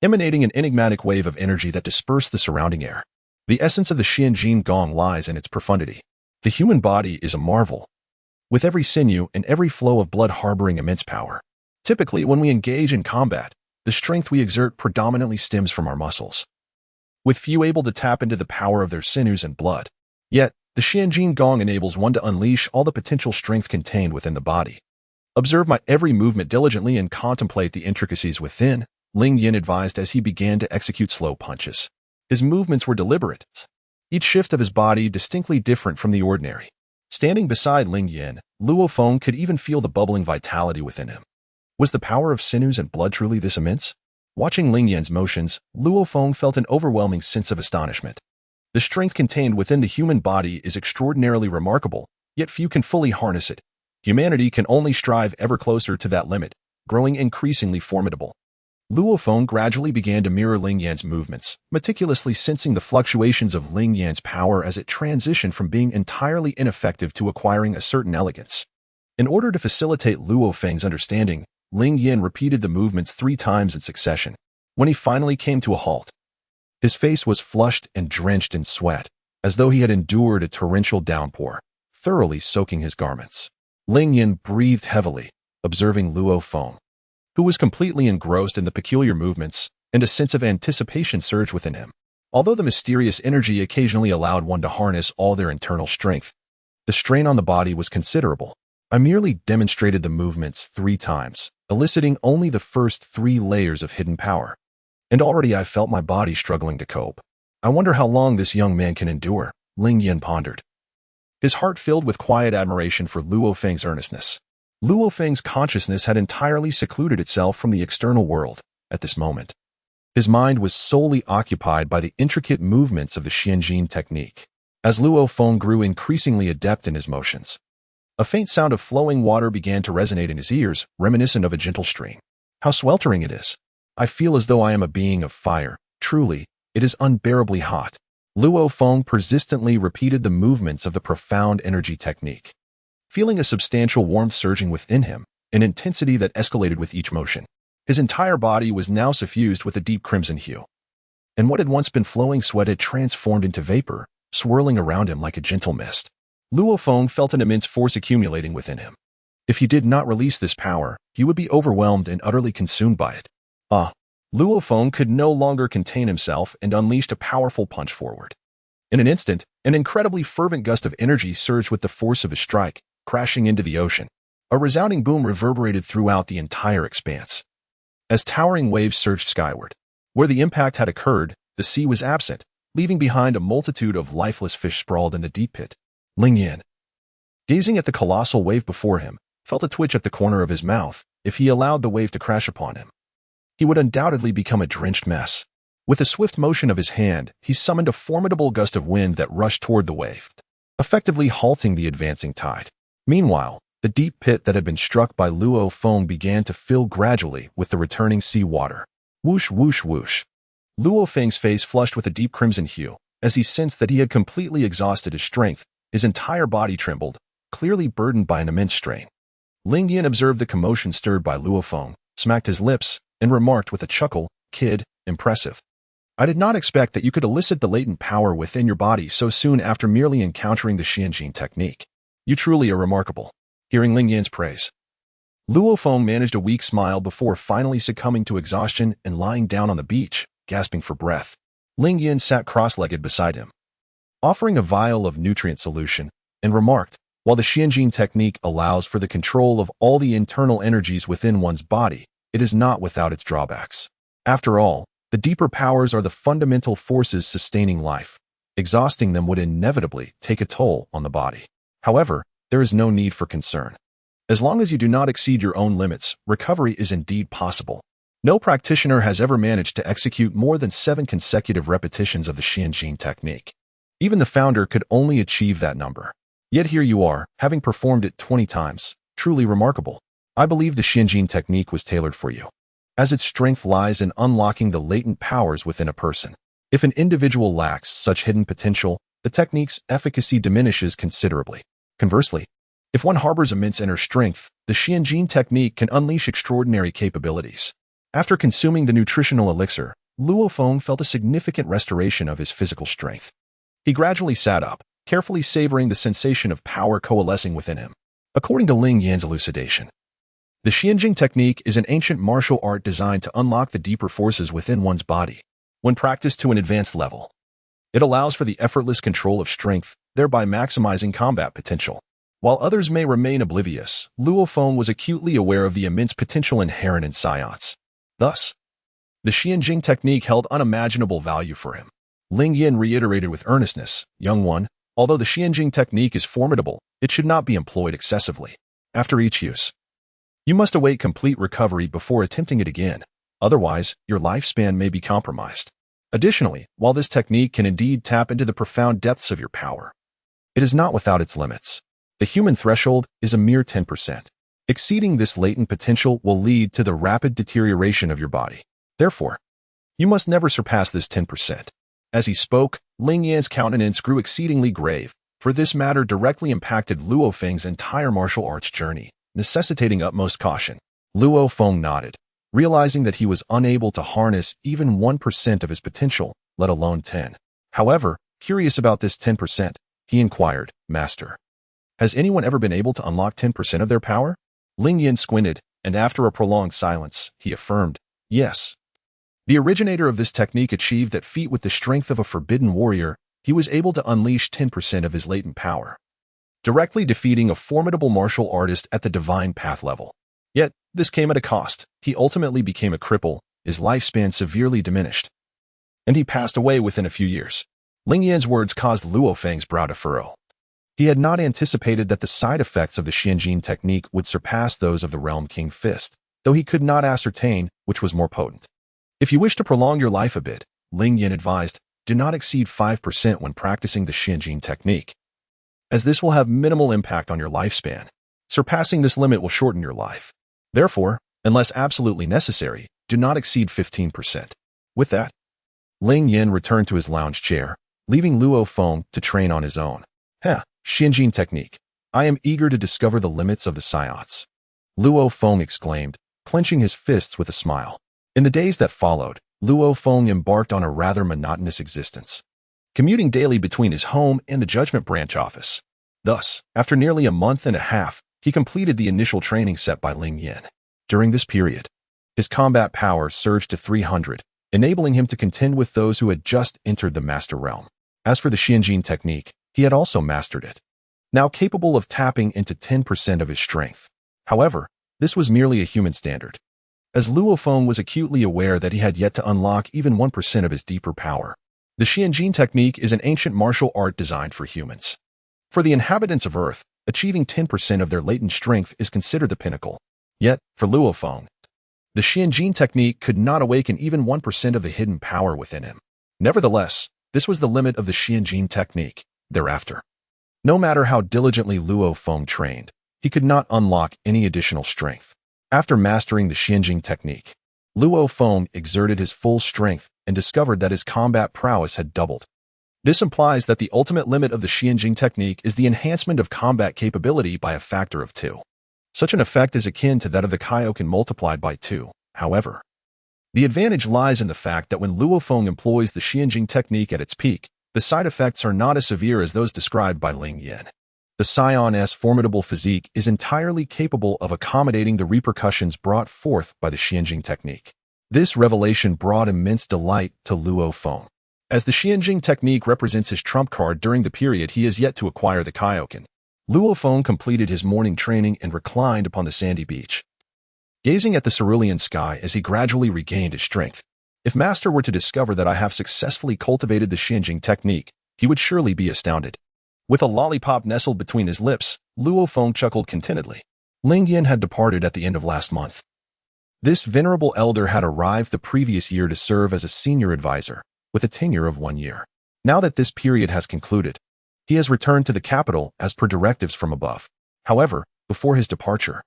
Speaker 1: emanating an enigmatic wave of energy that dispersed the surrounding air. The essence of the Xianjin Gong lies in its profundity. The human body is a marvel, with every sinew and every flow of blood harboring immense power. Typically, when we engage in combat, the strength we exert predominantly stems from our muscles, with few able to tap into the power of their sinews and blood. Yet, the Xianjin Gong enables one to unleash all the potential strength contained within the body. "Observe my every movement diligently and contemplate the intricacies within," Ling Yin advised as he began to execute slow punches. His movements were deliberate, each shift of his body distinctly different from the ordinary. Standing beside Ling Yin, Luo Feng could even feel the bubbling vitality within him. Was the power of sinews and blood truly this immense? Watching Ling Yin's motions, Luo Feng felt an overwhelming sense of astonishment. The strength contained within the human body is extraordinarily remarkable, yet few can fully harness it. Humanity can only strive ever closer to that limit, growing increasingly formidable. Luo Feng gradually began to mirror Ling Yan's movements, meticulously sensing the fluctuations of Ling Yan's power as it transitioned from being entirely ineffective to acquiring a certain elegance. In order to facilitate Luo Feng's understanding, Ling Yin repeated the movements 3 times in succession. When he finally came to a halt, his face was flushed and drenched in sweat, as though he had endured a torrential downpour, thoroughly soaking his garments. Ling Yin breathed heavily, observing Luo Feng, who was completely engrossed in the peculiar movements, and a sense of anticipation surged within him. Although the mysterious energy occasionally allowed one to harness all their internal strength, the strain on the body was considerable. "I merely demonstrated the movements 3 times," eliciting only the first 3 layers of hidden power. And already I felt my body struggling to cope. I wonder how long this young man can endure, Ling Yan pondered, his heart filled with quiet admiration for Luo Feng's earnestness. Luo Feng's consciousness had entirely secluded itself from the external world at this moment. His mind was solely occupied by the intricate movements of the Xianjin technique. As Luo Feng grew increasingly adept in his motions, a faint sound of flowing water began to resonate in his ears, reminiscent of a gentle stream. How sweltering it is! I feel as though I am a being of fire. Truly, it is unbearably hot. Luo Feng persistently repeated the movements of the profound energy technique, feeling a substantial warmth surging within him, an intensity that escalated with each motion. His entire body was now suffused with a deep crimson hue, and what had once been flowing sweat had transformed into vapor, swirling around him like a gentle mist. Luo Feng felt an immense force accumulating within him. If he did not release this power, he would be overwhelmed and utterly consumed by it. Luo Feng could no longer contain himself and unleashed a powerful punch forward. In an instant, an incredibly fervent gust of energy surged with the force of his strike, crashing into the ocean. A resounding boom reverberated throughout the entire expanse. As towering waves surged skyward, where the impact had occurred, the sea was absent, leaving behind a multitude of lifeless fish sprawled in the deep pit. Ling Yan, gazing at the colossal wave before him, felt a twitch at the corner of his mouth. If he allowed the wave to crash upon him, he would undoubtedly become a drenched mess. With a swift motion of his hand, he summoned a formidable gust of wind that rushed toward the wave, effectively halting the advancing tide. Meanwhile, the deep pit that had been struck by Luo Feng began to fill gradually with the returning sea water. Whoosh, whoosh, whoosh. Luo Feng's face flushed with a deep crimson hue. As he sensed that he had completely exhausted his strength, his entire body trembled, clearly burdened by an immense strain. Ling Yan observed the commotion stirred by Luo Feng, smacked his lips, and remarked with a chuckle, "Kid, impressive. I did not expect that you could elicit the latent power within your body so soon after merely encountering the Xianjin technique. You truly are remarkable." Hearing Ling Yan's praise, Luo Feng managed a weak smile before finally succumbing to exhaustion and lying down on the beach, gasping for breath. Ling Yan sat cross-legged beside him, offering a vial of nutrient solution, and remarked, "While the Xianjin technique allows for the control of all the internal energies within one's body, it is not without its drawbacks. After all, the deeper powers are the fundamental forces sustaining life. Exhausting them would inevitably take a toll on the body. However, there is no need for concern. As long as you do not exceed your own limits, recovery is indeed possible. No practitioner has ever managed to execute more than 7 consecutive repetitions of the Xianjin technique. Even the founder could only achieve that number. Yet here you are, having performed it 20 times. Truly remarkable. I believe the Xianjin technique was tailored for you, as its strength lies in unlocking the latent powers within a person. If an individual lacks such hidden potential, the technique's efficacy diminishes considerably. Conversely, if one harbors immense inner strength, the Xianjin technique can unleash extraordinary capabilities. After consuming the nutritional elixir, Luo Feng felt a significant restoration of his physical strength. He gradually sat up, carefully savoring the sensation of power coalescing within him. According to Ling Yan's elucidation, the Xianjin technique is an ancient martial art designed to unlock the deeper forces within one's body. When practiced to an advanced level, it allows for the effortless control of strength, thereby maximizing combat potential. While others may remain oblivious, Luo Feng was acutely aware of the immense potential inherent in Saiyan. Thus, the Xianjin technique held unimaginable value for him. Ling Yan reiterated with earnestness, "Young one, although the Xianjin technique is formidable, it should not be employed excessively. After each use, you must await complete recovery before attempting it again. Otherwise, your lifespan may be compromised. Additionally, while this technique can indeed tap into the profound depths of your power, it is not without its limits. The human threshold is a mere 10%. Exceeding this latent potential will lead to the rapid deterioration of your body. Therefore, you must never surpass this 10%. As he spoke, Ling Yan's countenance grew exceedingly grave, for this matter directly impacted Luo Feng's entire martial arts journey, necessitating utmost caution. Luo Feng nodded, realizing that he was unable to harness even 1% of his potential, let alone 10. However, curious about this 10%, he inquired, "Master, has anyone ever been able to unlock 10% of their power?" Ling Yan squinted, and after a prolonged silence, he affirmed, "Yes. The originator of this technique achieved that feat with the strength of a forbidden warrior. He was able to unleash 10% of his latent power, directly defeating a formidable martial artist at the divine path level. Yet, this came at a cost. He ultimately became a cripple, his lifespan severely diminished, and he passed away within a few years. Ling Yan's words caused Luo Feng's brow to furrow. He had not anticipated that the side effects of the Xianjin technique would surpass those of the Realm King Fist, though he could not ascertain which was more potent. If you wish to prolong your life a bit, Ling Yan advised, do not exceed 5% when practicing the Xianjin technique, as this will have minimal impact on your lifespan. Surpassing this limit will shorten your life. Therefore, unless absolutely necessary, do not exceed 15%. With that, Ling Yan returned to his lounge chair, leaving Luo Feng to train on his own. Xianjin technique. I am eager to discover the limits of the Saiyans. Luo Feng exclaimed, clenching his fists with a smile. In the days that followed, Luo Feng embarked on a rather monotonous existence, commuting daily between his home and the Judgment Branch office. Thus, after nearly a month and a half, he completed the initial training set by Ling Yan. During this period, his combat power surged to 300, enabling him to contend with those who had just entered the Master Realm. As for the Xianjin technique, he had also mastered it, now capable of tapping into 10% of his strength. However, this was merely a human standard, as Luo Feng was acutely aware that he had yet to unlock even 1% of his deeper power. The Xianjin technique is an ancient martial art designed for humans. For the inhabitants of Earth, achieving 10% of their latent strength is considered the pinnacle. Yet, for Luo Feng, the Xianjin technique could not awaken even 1% of the hidden power within him. Nevertheless, this was the limit of the Xianjin technique. Thereafter, no matter how diligently Luo Feng trained, he could not unlock any additional strength. After mastering the Xianjin technique, Luo Feng exerted his full strength and discovered that his combat prowess had doubled. This implies that the ultimate limit of the Xianjin technique is the enhancement of combat capability by a factor of 2. Such an effect is akin to that of the Kaioken multiplied by 2. However, the advantage lies in the fact that when Luo Feng employs the Xianjin technique at its peak, the side effects are not as severe as those described by Ling Yan. The Saiyan's formidable physique is entirely capable of accommodating the repercussions brought forth by the Xianjin technique. This revelation brought immense delight to Luo Feng, as the Xianjin technique represents his trump card during the period he is yet to acquire the Kaioken. Luo Feng completed his morning training and reclined upon the sandy beach, gazing at the cerulean sky as he gradually regained his strength. If Master were to discover that I have successfully cultivated the Xianjin technique, he would surely be astounded. With a lollipop nestled between his lips, Luo Feng chuckled contentedly. Ling Yan had departed at the end of last month. This venerable elder had arrived the previous year to serve as a senior advisor, with a tenure of 1 year. Now that this period has concluded, he has returned to the capital as per directives from above. However, before his departure,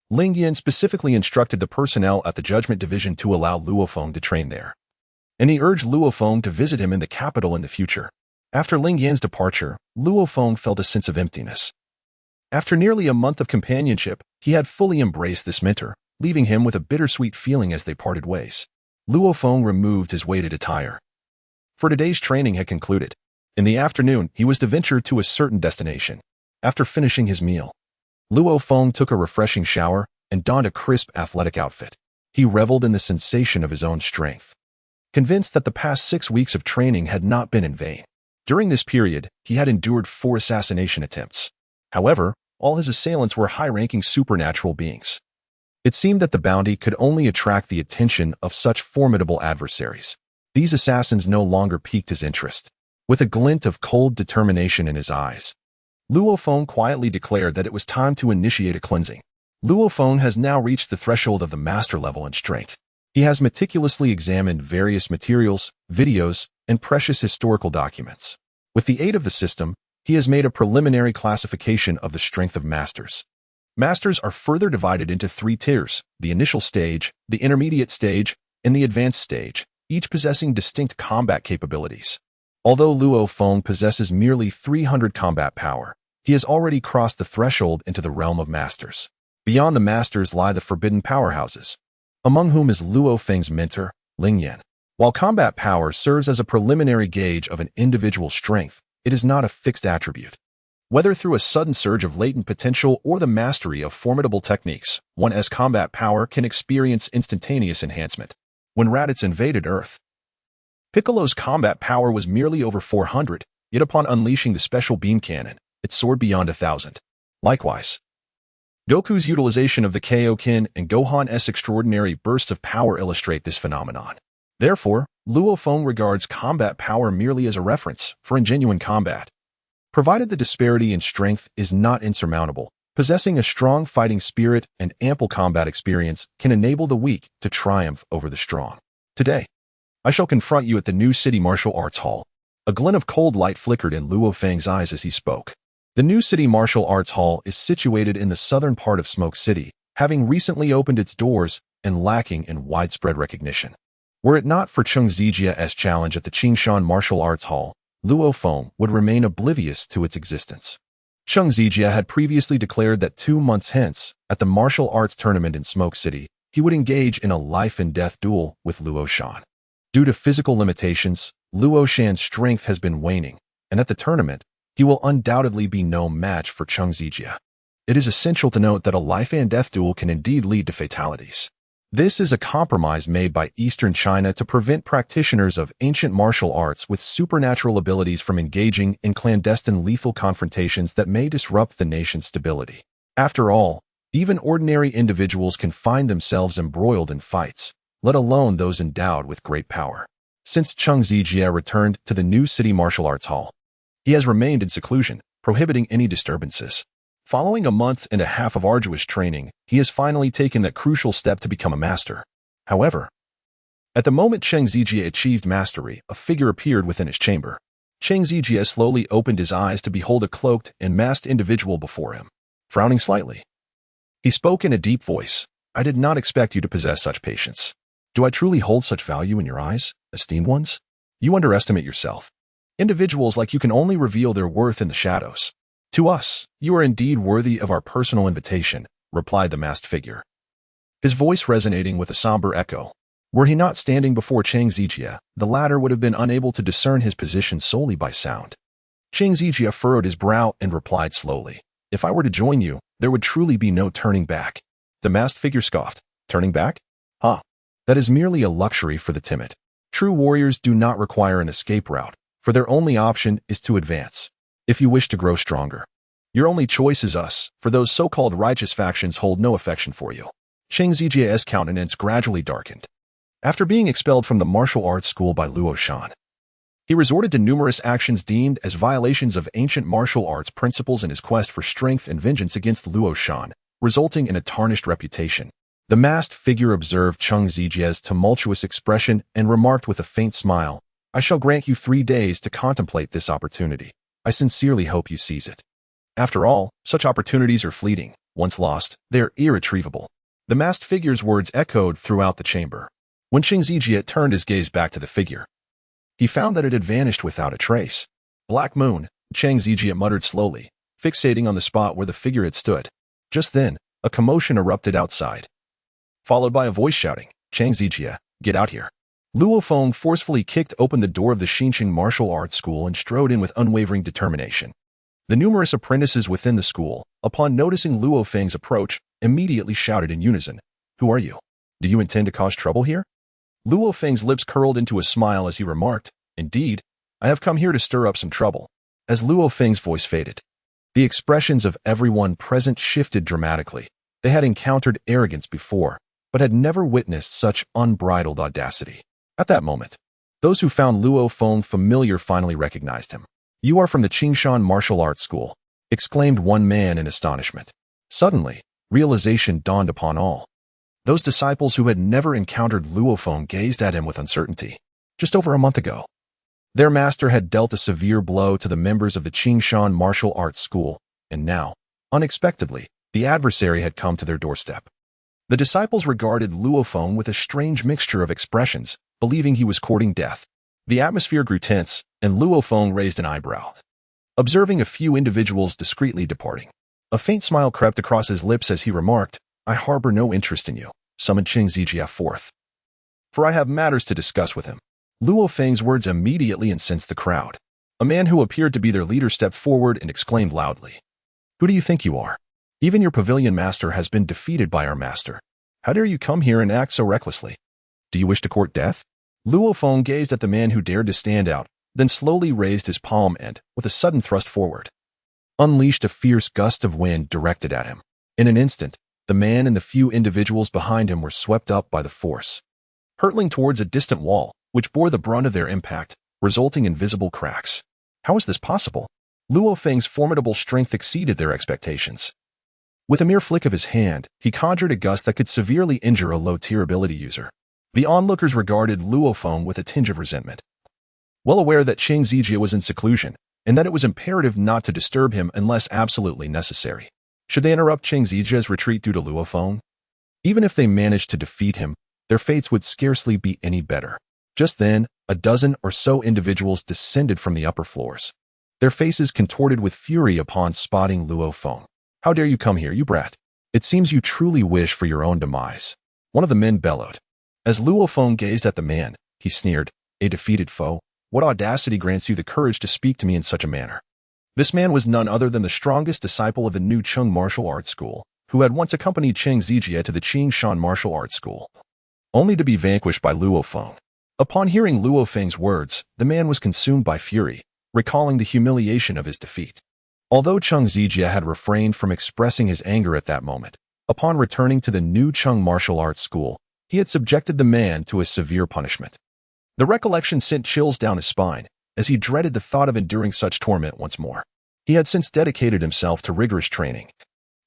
Speaker 1: Ling Yan specifically instructed the personnel at the Judgment Division to allow Luo Feng to train there, and he urged Luo Feng to visit him in the capital in the future. After Ling Yan's departure, Luo Feng felt a sense of emptiness. After nearly a month of companionship, he had fully embraced this mentor, leaving him with a bittersweet feeling as they parted ways. Luo Feng removed his weighted attire, for today's training had concluded. In the afternoon, he was to venture to a certain destination. After finishing his meal, Luo Feng took a refreshing shower and donned a crisp athletic outfit. He reveled in the sensation of his own strength, convinced that the past 6 weeks of training had not been in vain. During this period, he had endured 4 assassination attempts. However, all his assailants were high-ranking supernatural beings. It seemed that the bounty could only attract the attention of such formidable adversaries. These assassins no longer piqued his interest. With a glint of cold determination in his eyes, Luo Feng quietly declared that it was time to initiate a cleansing. Luo Feng has now reached the threshold of the master level in strength. He has meticulously examined various materials, videos, and precious historical documents. With the aid of the system, he has made a preliminary classification of the strength of masters. Masters are further divided into 3 tiers: the initial stage, the intermediate stage, and the advanced stage, each possessing distinct combat capabilities. Although Luo Feng possesses merely 300 combat power, he has already crossed the threshold into the realm of masters. Beyond the masters lie the forbidden powerhouses, among whom is Luo Feng's mentor, Ling Yan. While combat power serves as a preliminary gauge of an individual's strength, it is not a fixed attribute. Whether through a sudden surge of latent potential or the mastery of formidable techniques, one's combat power can experience instantaneous enhancement. When Raditz invaded Earth, Piccolo's combat power was merely over 400, yet upon unleashing the special beam cannon, it soared beyond 1,000. Likewise, Goku's utilization of the Kaioken and Gohan's extraordinary bursts of power illustrate this phenomenon. Therefore, Luo Feng regards combat power merely as a reference for ingenuine combat. Provided the disparity in strength is not insurmountable, possessing a strong fighting spirit and ample combat experience can enable the weak to triumph over the strong. Today, I shall confront you at the new City Martial Arts Hall. A glint of cold light flickered in Luo Feng's eyes as he spoke. The new City Martial Arts Hall is situated in the southern part of Smoke City, having recently opened its doors and lacking in widespread recognition. Were it not for Cheng Zijia's challenge at the Qingshan Martial Arts Hall, Luo Feng would remain oblivious to its existence. Cheng Zijia had previously declared that 2 months hence, at the martial arts tournament in Smoke City, he would engage in a life-and-death duel with Luo Shan. Due to physical limitations, Luo Shan's strength has been waning, and at the tournament, he will undoubtedly be no match for Cheng Zijia. It is essential to note that a life-and-death duel can indeed lead to fatalities. This is a compromise made by Eastern China to prevent practitioners of ancient martial arts with supernatural abilities from engaging in clandestine lethal confrontations that may disrupt the nation's stability. After all, even ordinary individuals can find themselves embroiled in fights, let alone those endowed with great power. Since Cheng Zijia returned to the new City Martial Arts Hall, he has remained in seclusion, prohibiting any disturbances. Following a month and a half of arduous training, he has finally taken that crucial step to become a master. However, at the moment Cheng Zijia achieved mastery, a figure appeared within his chamber. Cheng Zijia slowly opened his eyes to behold a cloaked and masked individual before him. Frowning slightly, he spoke in a deep voice. "I did not expect you to possess such patience. Do I truly hold such value in your eyes, esteemed ones? You underestimate yourself. Individuals like you can only reveal their worth in the shadows. To us, you are indeed worthy of our personal invitation," replied the masked figure, his voice resonating with a somber echo. Were he not standing before Cheng Zijia, the latter would have been unable to discern his position solely by sound. Cheng Zijia furrowed his brow and replied slowly, "If I were to join you, there would truly be no turning back." The masked figure scoffed. "Turning back? That is merely a luxury for the timid. True warriors do not require an escape route, for their only option is to advance. If you wish to grow stronger, your only choice is us, for those so-called righteous factions hold no affection for you." Cheng Zijia's countenance gradually darkened. After being expelled from the martial arts school by Luo Shan, he resorted to numerous actions deemed as violations of ancient martial arts principles in his quest for strength and vengeance against Luo Shan, resulting in a tarnished reputation. The masked figure observed Cheng Zijia's tumultuous expression and remarked with a faint smile, "I shall grant you 3 days to contemplate this opportunity. I sincerely hope you seize it. After all, such opportunities are fleeting. Once lost, they are irretrievable." The masked figure's words echoed throughout the chamber. When Cheng Zijia turned his gaze back to the figure, he found that it had vanished without a trace. "Black Moon," Cheng Zijia muttered slowly, fixating on the spot where the figure had stood. Just then, a commotion erupted outside, followed by a voice shouting, "Cheng Zijia, get out here." Luo Feng forcefully kicked open the door of the Xinqing Martial Arts School and strode in with unwavering determination. The numerous apprentices within the school, upon noticing Luo Feng's approach, immediately shouted in unison, "Who are you? Do you intend to cause trouble here?" Luo Feng's lips curled into a smile as he remarked, "Indeed, I have come here to stir up some trouble." As Luo Feng's voice faded, the expressions of everyone present shifted dramatically. They had encountered arrogance before, but had never witnessed such unbridled audacity. At that moment, those who found Luo Feng familiar finally recognized him. "You are from the Qingshan Martial Arts School," exclaimed one man in astonishment. Suddenly, realization dawned upon all. Those disciples who had never encountered Luo Feng gazed at him with uncertainty. Just over a month ago, their master had dealt a severe blow to the members of the Qingshan Martial Arts School, and now, unexpectedly, the adversary had come to their doorstep. The disciples regarded Luo Feng with a strange mixture of expressions, believing he was courting death. The atmosphere grew tense, and Luo Feng raised an eyebrow, observing a few individuals discreetly departing. A faint smile crept across his lips as he remarked, "I harbor no interest in you. Summon Cheng Zijia forth, for I have matters to discuss with him." Luo Feng's words immediately incensed the crowd. A man who appeared to be their leader stepped forward and exclaimed loudly, "Who do you think you are? Even your pavilion master has been defeated by our master. How dare you come here and act so recklessly? Do you wish to court death?" Luo Feng gazed at the man who dared to stand out, then slowly raised his palm and, with a sudden thrust forward, unleashed a fierce gust of wind directed at him. In an instant, the man and the few individuals behind him were swept up by the force, hurtling towards a distant wall, which bore the brunt of their impact, resulting in visible cracks. How is this possible? Luo Feng's formidable strength exceeded their expectations. With a mere flick of his hand, he conjured a gust that could severely injure a low-tier ability user. The onlookers regarded Luo Feng with a tinge of resentment. Well aware that Qing Zijie was in seclusion, and that it was imperative not to disturb him unless absolutely necessary. Should they interrupt Qing Zijie's retreat due to Luo Feng? Even if they managed to defeat him, their fates would scarcely be any better. Just then, a dozen or so individuals descended from the upper floors, their faces contorted with fury upon spotting Luo Feng. How dare you come here, you brat? It seems you truly wish for your own demise. One of the men bellowed. As Luo Feng gazed at the man, he sneered, a defeated foe. What audacity grants you the courage to speak to me in such a manner? This man was none other than the strongest disciple of the new Qing martial arts school, who had once accompanied Qing Zijie to the Qing Shan martial arts school, only to be vanquished by Luo Feng. Upon hearing Luo Feng's words, the man was consumed by fury, recalling the humiliation of his defeat. Although Qing Zijie had refrained from expressing his anger at that moment, upon returning to the new Qing martial arts school, he had subjected the man to a severe punishment. The recollection sent chills down his spine, as he dreaded the thought of enduring such torment once more. He had since dedicated himself to rigorous training,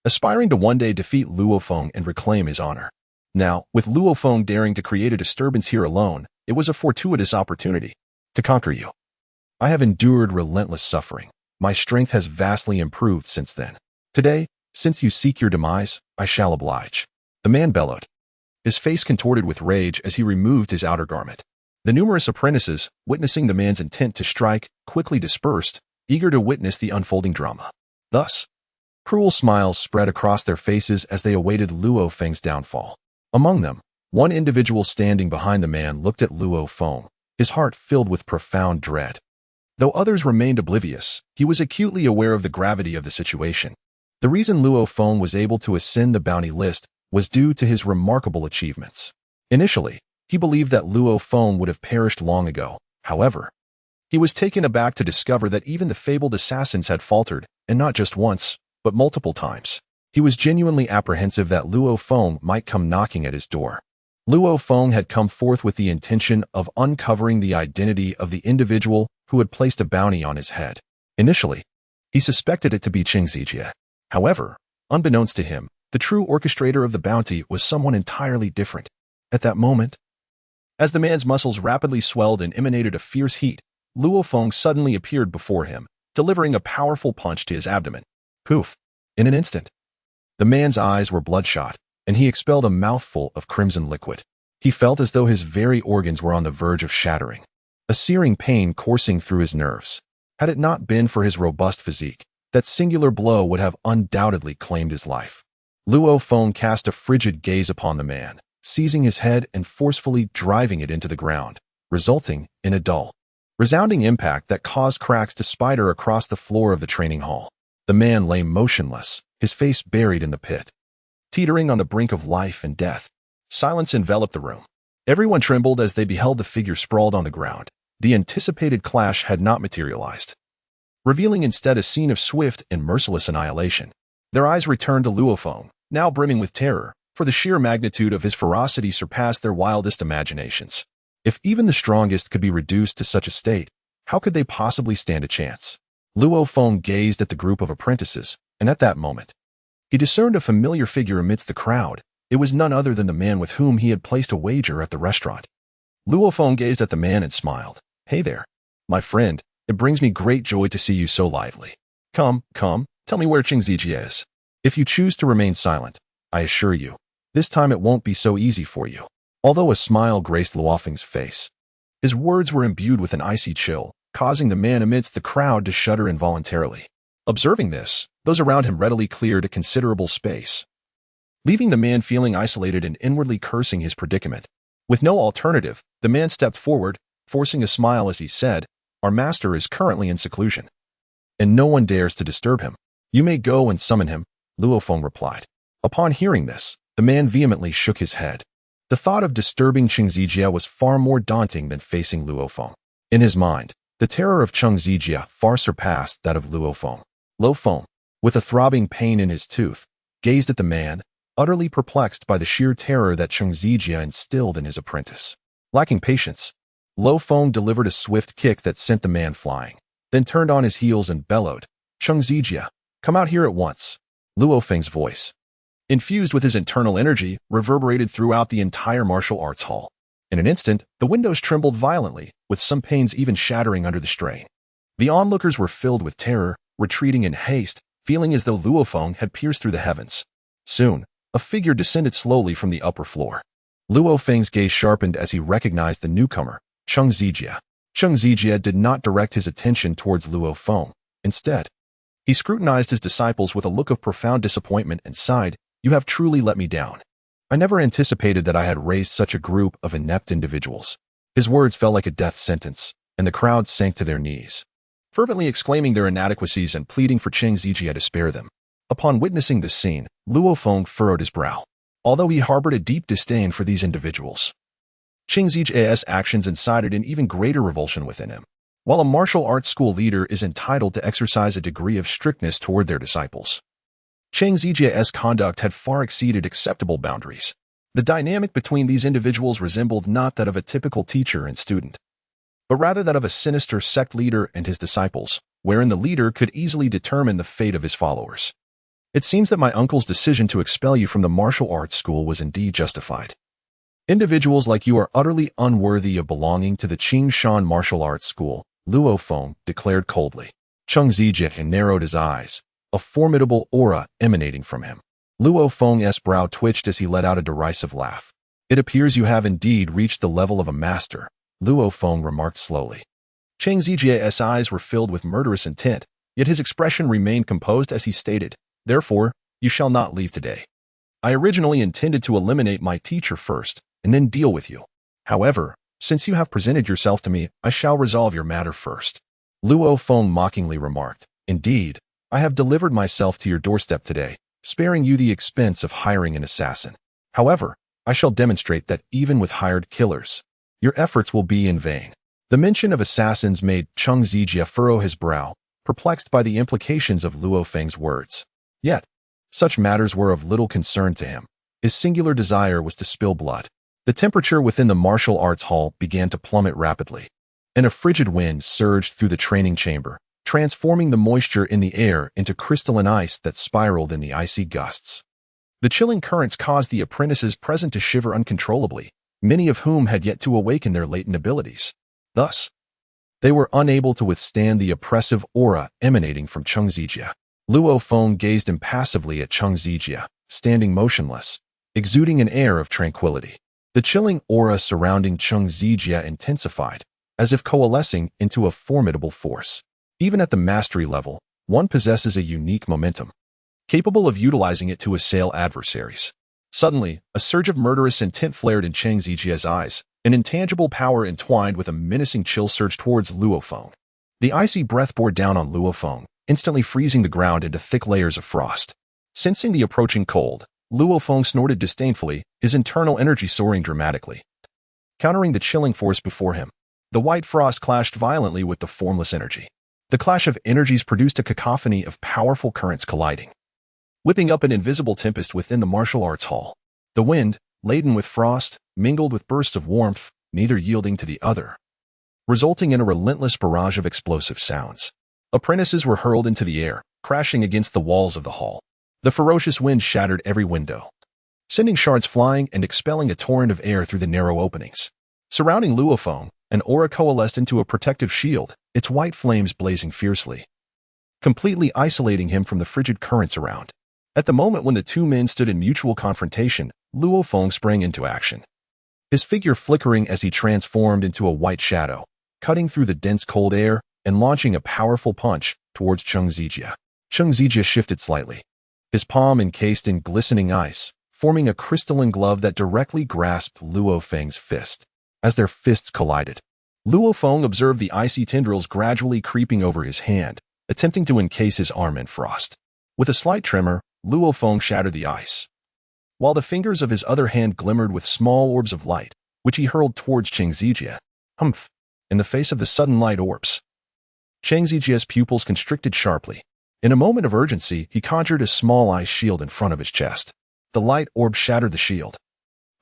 Speaker 1: aspiring to one day defeat Luo Feng and reclaim his honor. Now, with Luo Feng daring to create a disturbance here alone, it was a fortuitous opportunity to conquer you. I have endured relentless suffering. My strength has vastly improved since then. Today, since you seek your demise, I shall oblige. The man bellowed, his face contorted with rage as he removed his outer garment. The numerous apprentices, witnessing the man's intent to strike, quickly dispersed, eager to witness the unfolding drama. Thus, cruel smiles spread across their faces as they awaited Luo Feng's downfall. Among them, one individual standing behind the man looked at Luo Feng, his heart filled with profound dread. Though others remained oblivious, he was acutely aware of the gravity of the situation. The reason Luo Feng was able to ascend the bounty list was due to his remarkable achievements. Initially, he believed that Luo Feng would have perished long ago. However, he was taken aback to discover that even the fabled assassins had faltered, and not just once, but multiple times. He was genuinely apprehensive that Luo Feng might come knocking at his door. Luo Feng had come forth with the intention of uncovering the identity of the individual who had placed a bounty on his head. Initially, he suspected it to be Qing Zijie. However, unbeknownst to him, the true orchestrator of the bounty was someone entirely different. At that moment, as the man's muscles rapidly swelled and emanated a fierce heat, Luo Feng suddenly appeared before him, delivering a powerful punch to his abdomen. Poof! In an instant, the man's eyes were bloodshot, and he expelled a mouthful of crimson liquid. He felt as though his very organs were on the verge of shattering, a searing pain coursing through his nerves. Had it not been for his robust physique, that singular blow would have undoubtedly claimed his life. Luo Feng cast a frigid gaze upon the man, seizing his head and forcefully driving it into the ground, resulting in a dull, resounding impact that caused cracks to spider across the floor of the training hall. The man lay motionless, his face buried in the pit, teetering on the brink of life and death. Silence enveloped the room. Everyone trembled as they beheld the figure sprawled on the ground. The anticipated clash had not materialized, revealing instead a scene of swift and merciless annihilation. Their eyes returned to Luo Feng, now brimming with terror, for the sheer magnitude of his ferocity surpassed their wildest imaginations. If even the strongest could be reduced to such a state, how could they possibly stand a chance? Luo Feng gazed at the group of apprentices, and at that moment, he discerned a familiar figure amidst the crowd. It was none other than the man with whom he had placed a wager at the restaurant. Luo Feng gazed at the man and smiled. Hey there, my friend, it brings me great joy to see you so lively. Come, tell me where Qing Zijie is. If you choose to remain silent, I assure you, this time it won't be so easy for you. Although a smile graced Luo Feng's face, his words were imbued with an icy chill, causing the man amidst the crowd to shudder involuntarily. Observing this, those around him readily cleared a considerable space, leaving the man feeling isolated and inwardly cursing his predicament. With no alternative, the man stepped forward, forcing a smile as he said, "Our master is currently in seclusion, and no one dares to disturb him. You may go and summon him," Luo Feng replied. Upon hearing this, the man vehemently shook his head. The thought of disturbing Qing Zijie was far more daunting than facing Luo Feng. In his mind, the terror of Qing Zijie far surpassed that of Luo Feng. Luo Feng, with a throbbing pain in his tooth, gazed at the man, utterly perplexed by the sheer terror that Cheng Zijia instilled in his apprentice. Lacking patience, Luo Feng delivered a swift kick that sent the man flying, then turned on his heels and bellowed, "Cheng Zijia, come out here at once." Luo Feng's voice, infused with his internal energy, reverberated throughout the entire martial arts hall. In an instant, the windows trembled violently, with some panes even shattering under the strain. The onlookers were filled with terror, retreating in haste, feeling as though Luo Feng had pierced through the heavens. Soon, a figure descended slowly from the upper floor. Luo Feng's gaze sharpened as he recognized the newcomer, Cheng Zijia. Cheng Zijia did not direct his attention towards Luo Feng. Instead, he scrutinized his disciples with a look of profound disappointment and sighed, "You have truly let me down. I never anticipated that I had raised such a group of inept individuals." His words fell like a death sentence, and the crowd sank to their knees, fervently exclaiming their inadequacies and pleading for Cheng Zijia to spare them. Upon witnessing this scene, Luo Feng furrowed his brow, although he harbored a deep disdain for these individuals. Cheng Zijia's actions incited an even greater revulsion within him. While a martial arts school leader is entitled to exercise a degree of strictness toward their disciples, Cheng Zijia's conduct had far exceeded acceptable boundaries. The dynamic between these individuals resembled not that of a typical teacher and student, but rather that of a sinister sect leader and his disciples, wherein the leader could easily determine the fate of his followers. "It seems that my uncle's decision to expel you from the martial arts school was indeed justified. Individuals like you are utterly unworthy of belonging to the Qingshan Martial Arts School," Luo Feng declared coldly. Cheng Zijia narrowed his eyes, a formidable aura emanating from him. Luo Feng's brow twitched as he let out a derisive laugh. "It appears you have indeed reached the level of a master," Luo Feng remarked slowly. Cheng Zijia's eyes were filled with murderous intent, yet his expression remained composed as he stated, "Therefore, you shall not leave today. I originally intended to eliminate my teacher first, and then deal with you. However, since you have presented yourself to me, I shall resolve your matter first." Luo Feng mockingly remarked, "Indeed, I have delivered myself to your doorstep today, sparing you the expense of hiring an assassin. However, I shall demonstrate that even with hired killers, your efforts will be in vain." The mention of assassins made Cheng Zijia furrow his brow, perplexed by the implications of Luo Feng's words. Yet, such matters were of little concern to him. His singular desire was to spill blood. The temperature within the martial arts hall began to plummet rapidly, and a frigid wind surged through the training chamber, transforming the moisture in the air into crystalline ice that spiraled in the icy gusts. The chilling currents caused the apprentices present to shiver uncontrollably, many of whom had yet to awaken their latent abilities. Thus, they were unable to withstand the oppressive aura emanating from Cheng Zijia. Luo Feng gazed impassively at Cheng Zijia, standing motionless, exuding an air of tranquility. The chilling aura surrounding Cheng Zijia intensified, as if coalescing into a formidable force. Even at the mastery level, one possesses a unique momentum, capable of utilizing it to assail adversaries. Suddenly, a surge of murderous intent flared in Cheng Zijia's eyes, an intangible power entwined with a menacing chill surged towards Luo Feng. The icy breath bore down on Luo Feng, instantly freezing the ground into thick layers of frost. Sensing the approaching cold, Luo Feng snorted disdainfully, his internal energy soaring dramatically. Countering the chilling force before him, the white frost clashed violently with the formless energy. The clash of energies produced a cacophony of powerful currents colliding, whipping up an invisible tempest within the martial arts hall. The wind, laden with frost, mingled with bursts of warmth, neither yielding to the other, resulting in a relentless barrage of explosive sounds. Apprentices were hurled into the air, crashing against the walls of the hall. The ferocious wind shattered every window, sending shards flying and expelling a torrent of air through the narrow openings. Surrounding Luo Feng, an aura coalesced into a protective shield, its white flames blazing fiercely, completely isolating him from the frigid currents around. At the moment when the two men stood in mutual confrontation, Luo Feng sprang into action, his figure flickering as he transformed into a white shadow, cutting through the dense cold air and launching a powerful punch towards Cheng Zijia. Cheng Zijia shifted slightly, his palm encased in glistening ice, forming a crystalline glove that directly grasped Luo Feng's fist. As their fists collided, Luo Feng observed the icy tendrils gradually creeping over his hand, attempting to encase his arm in frost. With a slight tremor, Luo Feng shattered the ice, while the fingers of his other hand glimmered with small orbs of light, which he hurled towards Cheng Zijia. Humph! In the face of the sudden light orbs, Cheng Zijia's pupils constricted sharply. In a moment of urgency, he conjured a small ice shield in front of his chest. The light orb shattered the shield,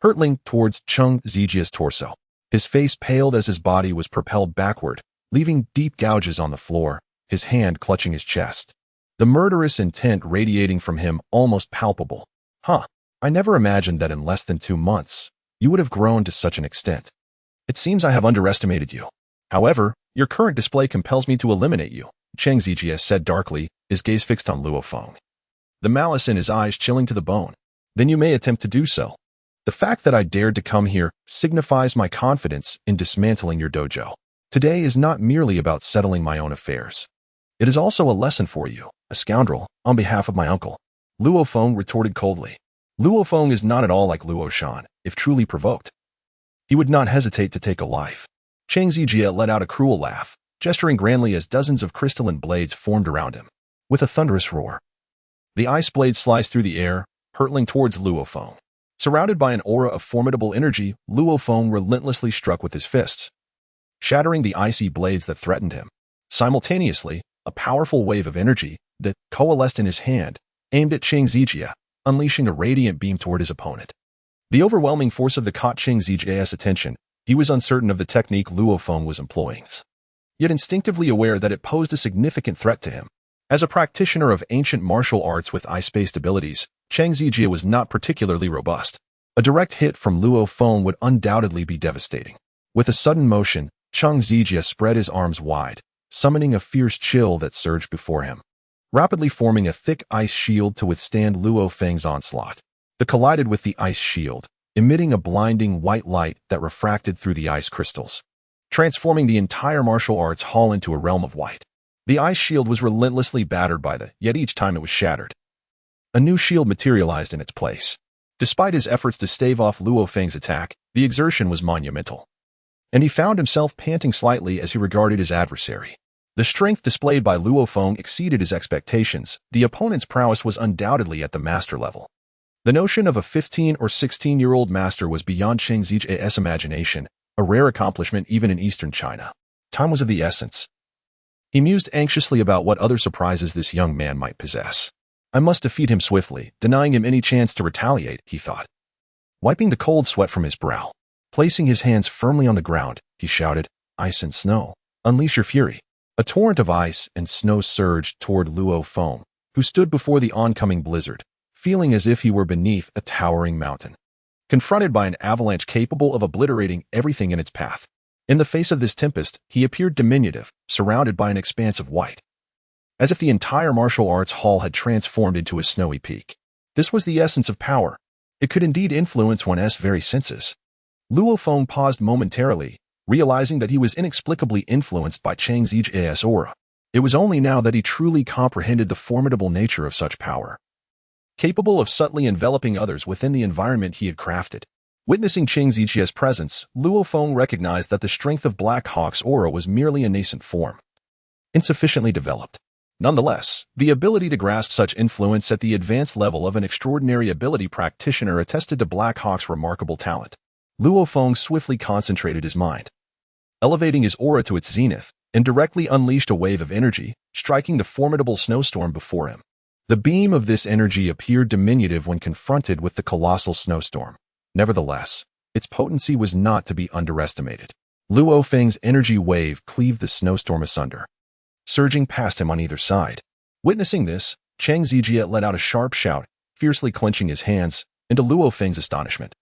Speaker 1: hurtling towards Cheng Zijia's torso. His face paled as his body was propelled backward, leaving deep gouges on the floor, his hand clutching his chest. The murderous intent radiating from him almost palpable. I never imagined that in less than 2 months, you would have grown to such an extent. It seems I have underestimated you. However, your current display compels me to eliminate you, Cheng Zijie said darkly, his gaze fixed on Luo Feng. The malice in his eyes chilling to the bone. Then you may attempt to do so. The fact that I dared to come here signifies my confidence in dismantling your dojo. Today is not merely about settling my own affairs. It is also a lesson for you, a scoundrel, on behalf of my uncle. Luo Feng retorted coldly. Luo Feng is not at all like Luo Shan, if truly provoked. He would not hesitate to take a life. Cheng Zijie let out a cruel laugh, gesturing grandly as dozens of crystalline blades formed around him. With a thunderous roar, the ice blade sliced through the air, hurtling towards Luo Feng. Surrounded by an aura of formidable energy, Luo Feng relentlessly struck with his fists, shattering the icy blades that threatened him. Simultaneously, a powerful wave of energy that coalesced in his hand aimed at Cheng Zijie, unleashing a radiant beam toward his opponent. The overwhelming force of the caught Cheng Zijie's attention. He was uncertain of the technique Luo Feng was employing, yet instinctively aware that it posed a significant threat to him. As a practitioner of ancient martial arts with ice-based abilities, Cheng Zijie was not particularly robust. A direct hit from Luo Feng would undoubtedly be devastating. With a sudden motion, Cheng Zijie spread his arms wide, summoning a fierce chill that surged before him, rapidly forming a thick ice shield to withstand Luo Feng's onslaught. It collided with the ice shield, emitting a blinding white light that refracted through the ice crystals, transforming the entire martial arts hall into a realm of white. The ice shield was relentlessly battered yet each time it was shattered, a new shield materialized in its place. Despite his efforts to stave off Luo Feng's attack, the exertion was monumental, and he found himself panting slightly as he regarded his adversary. The strength displayed by Luo Feng exceeded his expectations. The opponent's prowess was undoubtedly at the master level. The notion of a 15 or 16-year-old master was beyond Cheng Zijie's imagination, a rare accomplishment even in eastern China. Time was of the essence. He mused anxiously about what other surprises this young man might possess. I must defeat him swiftly, denying him any chance to retaliate, he thought. Wiping the cold sweat from his brow, placing his hands firmly on the ground, he shouted, "Ice and snow, unleash your fury." A torrent of ice and snow surged toward Luo Feng, who stood before the oncoming blizzard, feeling as if he were beneath a towering mountain, confronted by an avalanche capable of obliterating everything in its path. In the face of this tempest, he appeared diminutive, surrounded by an expanse of white, as if the entire martial arts hall had transformed into a snowy peak. This was the essence of power. It could indeed influence one's very senses. Luo Feng paused momentarily, realizing that he was inexplicably influenced by Cheng Zijie's aura. It was only now that he truly comprehended the formidable nature of such power, capable of subtly enveloping others within the environment he had crafted. Witnessing Cheng Zijie's presence, Luo Feng recognized that the strength of Black Hawk's aura was merely a nascent form, insufficiently developed. Nonetheless, the ability to grasp such influence at the advanced level of an extraordinary ability practitioner attested to Black Hawk's remarkable talent. Luo Feng swiftly concentrated his mind, elevating his aura to its zenith, and directly unleashed a wave of energy, striking the formidable snowstorm before him. The beam of this energy appeared diminutive when confronted with the colossal snowstorm. Nevertheless, its potency was not to be underestimated. Luo Feng's energy wave cleaved the snowstorm asunder, surging past him on either side. Witnessing this, Cheng Zijie let out a sharp shout, fiercely clenching his hands, and to Luo Feng's astonishment,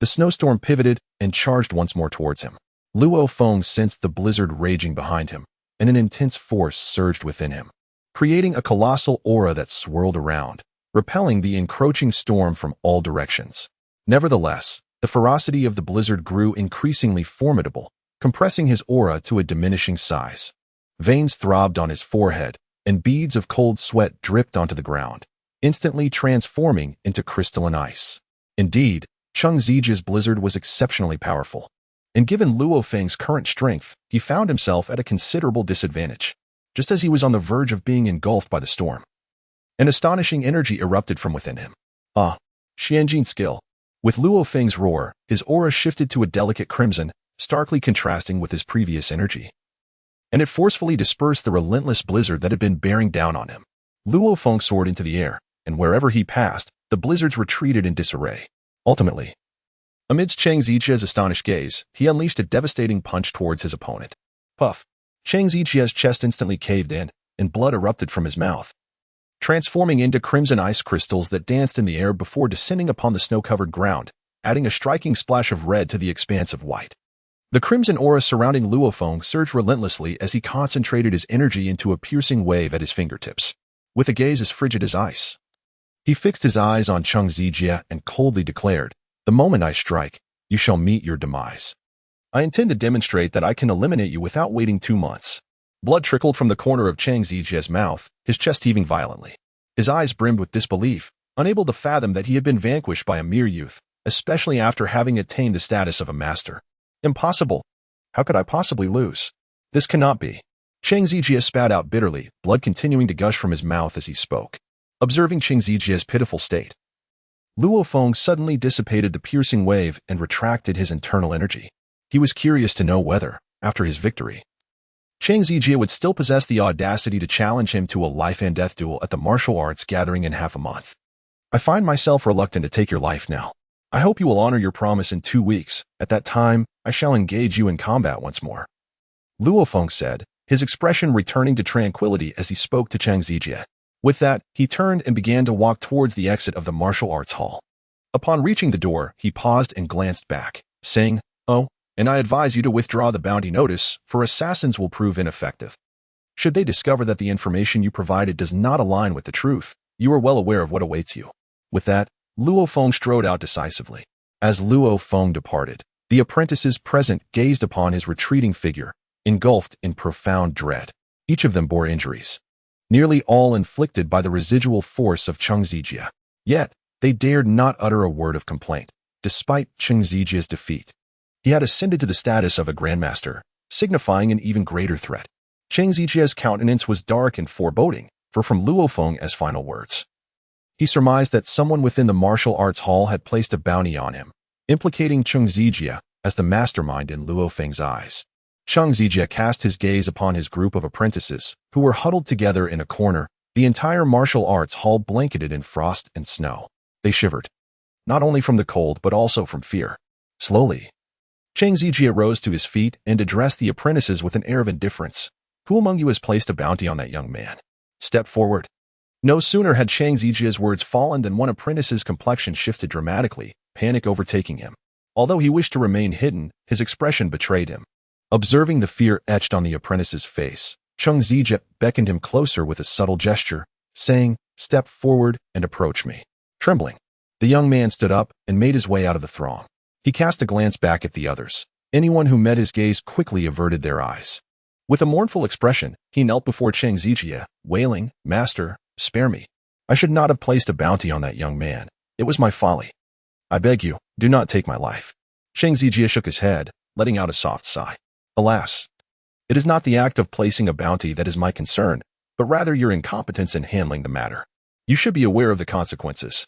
Speaker 1: the snowstorm pivoted and charged once more towards him. Luo Feng sensed the blizzard raging behind him, and an intense force surged within him, creating a colossal aura that swirled around, repelling the encroaching storm from all directions. Nevertheless, the ferocity of the blizzard grew increasingly formidable, compressing his aura to a diminishing size. Veins throbbed on his forehead, and beads of cold sweat dripped onto the ground, instantly transforming into crystalline ice. Indeed, Cheng Zijie's blizzard was exceptionally powerful, and given Luo Feng's current strength, he found himself at a considerable disadvantage, just as he was on the verge of being engulfed by the storm. An astonishing energy erupted from within him. Xianjin's skill. With Luo Feng's roar, his aura shifted to a delicate crimson, starkly contrasting with his previous energy, and it forcefully dispersed the relentless blizzard that had been bearing down on him. Luo Feng soared into the air, and wherever he passed, the blizzards retreated in disarray. Ultimately, amidst Chang Zijia's astonished gaze, he unleashed a devastating punch towards his opponent. Puff! Chang Zijia's chest instantly caved in, and blood erupted from his mouth, transforming into crimson ice crystals that danced in the air before descending upon the snow-covered ground, adding a striking splash of red to the expanse of white. The crimson aura surrounding Luo Feng surged relentlessly as he concentrated his energy into a piercing wave at his fingertips. With a gaze as frigid as ice, he fixed his eyes on Chang Zijia and coldly declared, "The moment I strike, you shall meet your demise. I intend to demonstrate that I can eliminate you without waiting 2 months." Blood trickled from the corner of Chang Zijia's mouth, his chest heaving violently. His eyes brimmed with disbelief, unable to fathom that he had been vanquished by a mere youth, especially after having attained the status of a master. Impossible! How could I possibly lose? This cannot be. Chang Zijia spat out bitterly, blood continuing to gush from his mouth as he spoke. Observing Chang Zijia's pitiful state, Luo Feng suddenly dissipated the piercing wave and retracted his internal energy. He was curious to know whether, after his victory, Chang Zijia would still possess the audacity to challenge him to a life-and-death duel at the martial arts gathering in half a month. "I find myself reluctant to take your life now. I hope you will honor your promise in 2 weeks. At that time, I shall engage you in combat once more," Luo Feng said, his expression returning to tranquility as he spoke to Chang Zijia. With that, he turned and began to walk towards the exit of the martial arts hall. Upon reaching the door, he paused and glanced back, saying, "Oh, and I advise you to withdraw the bounty notice, for assassins will prove ineffective. Should they discover that the information you provided does not align with the truth, you are well aware of what awaits you." With that, Luo Feng strode out decisively. As Luo Feng departed, the apprentices present gazed upon his retreating figure, engulfed in profound dread. Each of them bore injuries, nearly all inflicted by the residual force of Chang Zijia. Yet, they dared not utter a word of complaint, despite Chang Zijia's defeat. He had ascended to the status of a grandmaster, signifying an even greater threat. Chang Zijia's countenance was dark and foreboding, for from Luo Feng as final words, he surmised that someone within the martial arts hall had placed a bounty on him, implicating Chang Zijia as the mastermind in Luo Feng's eyes. Chang Zijia cast his gaze upon his group of apprentices, who were huddled together in a corner, the entire martial arts hall blanketed in frost and snow. They shivered, not only from the cold but also from fear. Slowly, Chang Zijia rose to his feet and addressed the apprentices with an air of indifference. "Who among you has placed a bounty on that young man? Step forward." No sooner had Chang Zijia's words fallen than one apprentice's complexion shifted dramatically, panic overtaking him. Although he wished to remain hidden, his expression betrayed him. Observing the fear etched on the apprentice's face, Chang Zijia beckoned him closer with a subtle gesture, saying, "Step forward and approach me." Trembling, the young man stood up and made his way out of the throng. He cast a glance back at the others. Anyone who met his gaze quickly averted their eyes. With a mournful expression, he knelt before Chang Zijia, wailing, "Master, spare me. I should not have placed a bounty on that young man. It was my folly. I beg you, do not take my life." Chang Zijia shook his head, letting out a soft sigh. "Alas, it is not the act of placing a bounty that is my concern, but rather your incompetence in handling the matter. You should be aware of the consequences."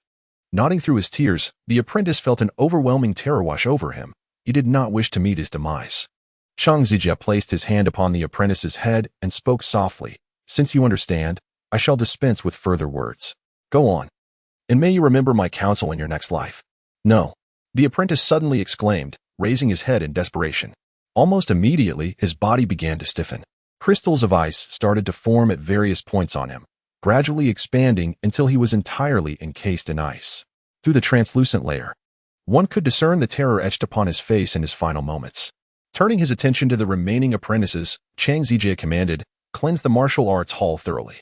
Speaker 1: Nodding through his tears, the apprentice felt an overwhelming terror wash over him. He did not wish to meet his demise. Chang Zijia placed his hand upon the apprentice's head and spoke softly, "Since you understand, I shall dispense with further words. Go on, and may you remember my counsel in your next life." "No," the apprentice suddenly exclaimed, raising his head in desperation. Almost immediately, his body began to stiffen. Crystals of ice started to form at various points on him, gradually expanding until he was entirely encased in ice. Through the translucent layer, one could discern the terror etched upon his face in his final moments. Turning his attention to the remaining apprentices, Chang Zijia commanded, "Cleanse the martial arts hall thoroughly."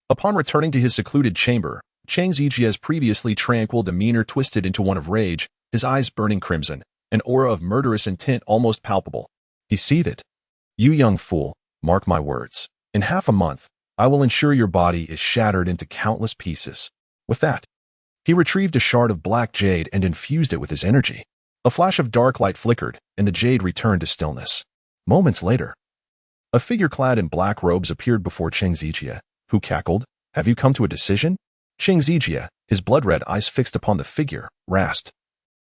Speaker 1: Upon returning to his secluded chamber, Chang Zijia's previously tranquil demeanor twisted into one of rage, his eyes burning crimson, an aura of murderous intent almost palpable. He seethed. "You young fool, mark my words. In half a month, I will ensure your body is shattered into countless pieces." With that, he retrieved a shard of black jade and infused it with his energy. A flash of dark light flickered, and the jade returned to stillness. Moments later, a figure clad in black robes appeared before Chang Zijia, who cackled, "Have you come to a decision?" Chang Zijia, his blood-red eyes fixed upon the figure, rasped,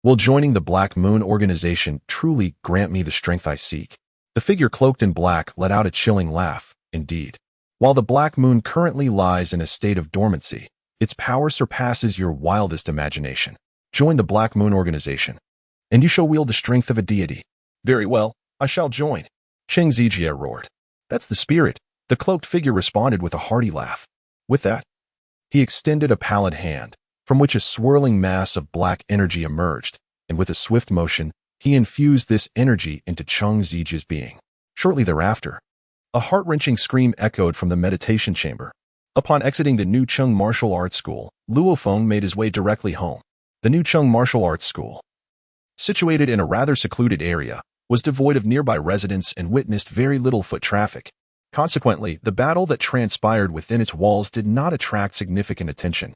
Speaker 1: "Will joining the Black Moon organization truly grant me the strength I seek?" The figure cloaked in black let out a chilling laugh. "Indeed. While the Black Moon currently lies in a state of dormancy, its power surpasses your wildest imagination. Join the Black Moon organization, and you shall wield the strength of a deity. Very well, I shall join. Cheng Zijie roared. That's the spirit. The cloaked figure responded with a hearty laugh. With that, he extended a pallid hand, from which a swirling mass of black energy emerged, and with a swift motion, he infused this energy into Cheng Zijie's being. Shortly thereafter, a heart-wrenching scream echoed from the meditation chamber. Upon exiting the New Cheng Martial Arts School, Luo Feng made his way directly home. The New Cheng Martial Arts School, situated in a rather secluded area, was devoid of nearby residents and witnessed very little foot traffic. Consequently, the battle that transpired within its walls did not attract significant attention.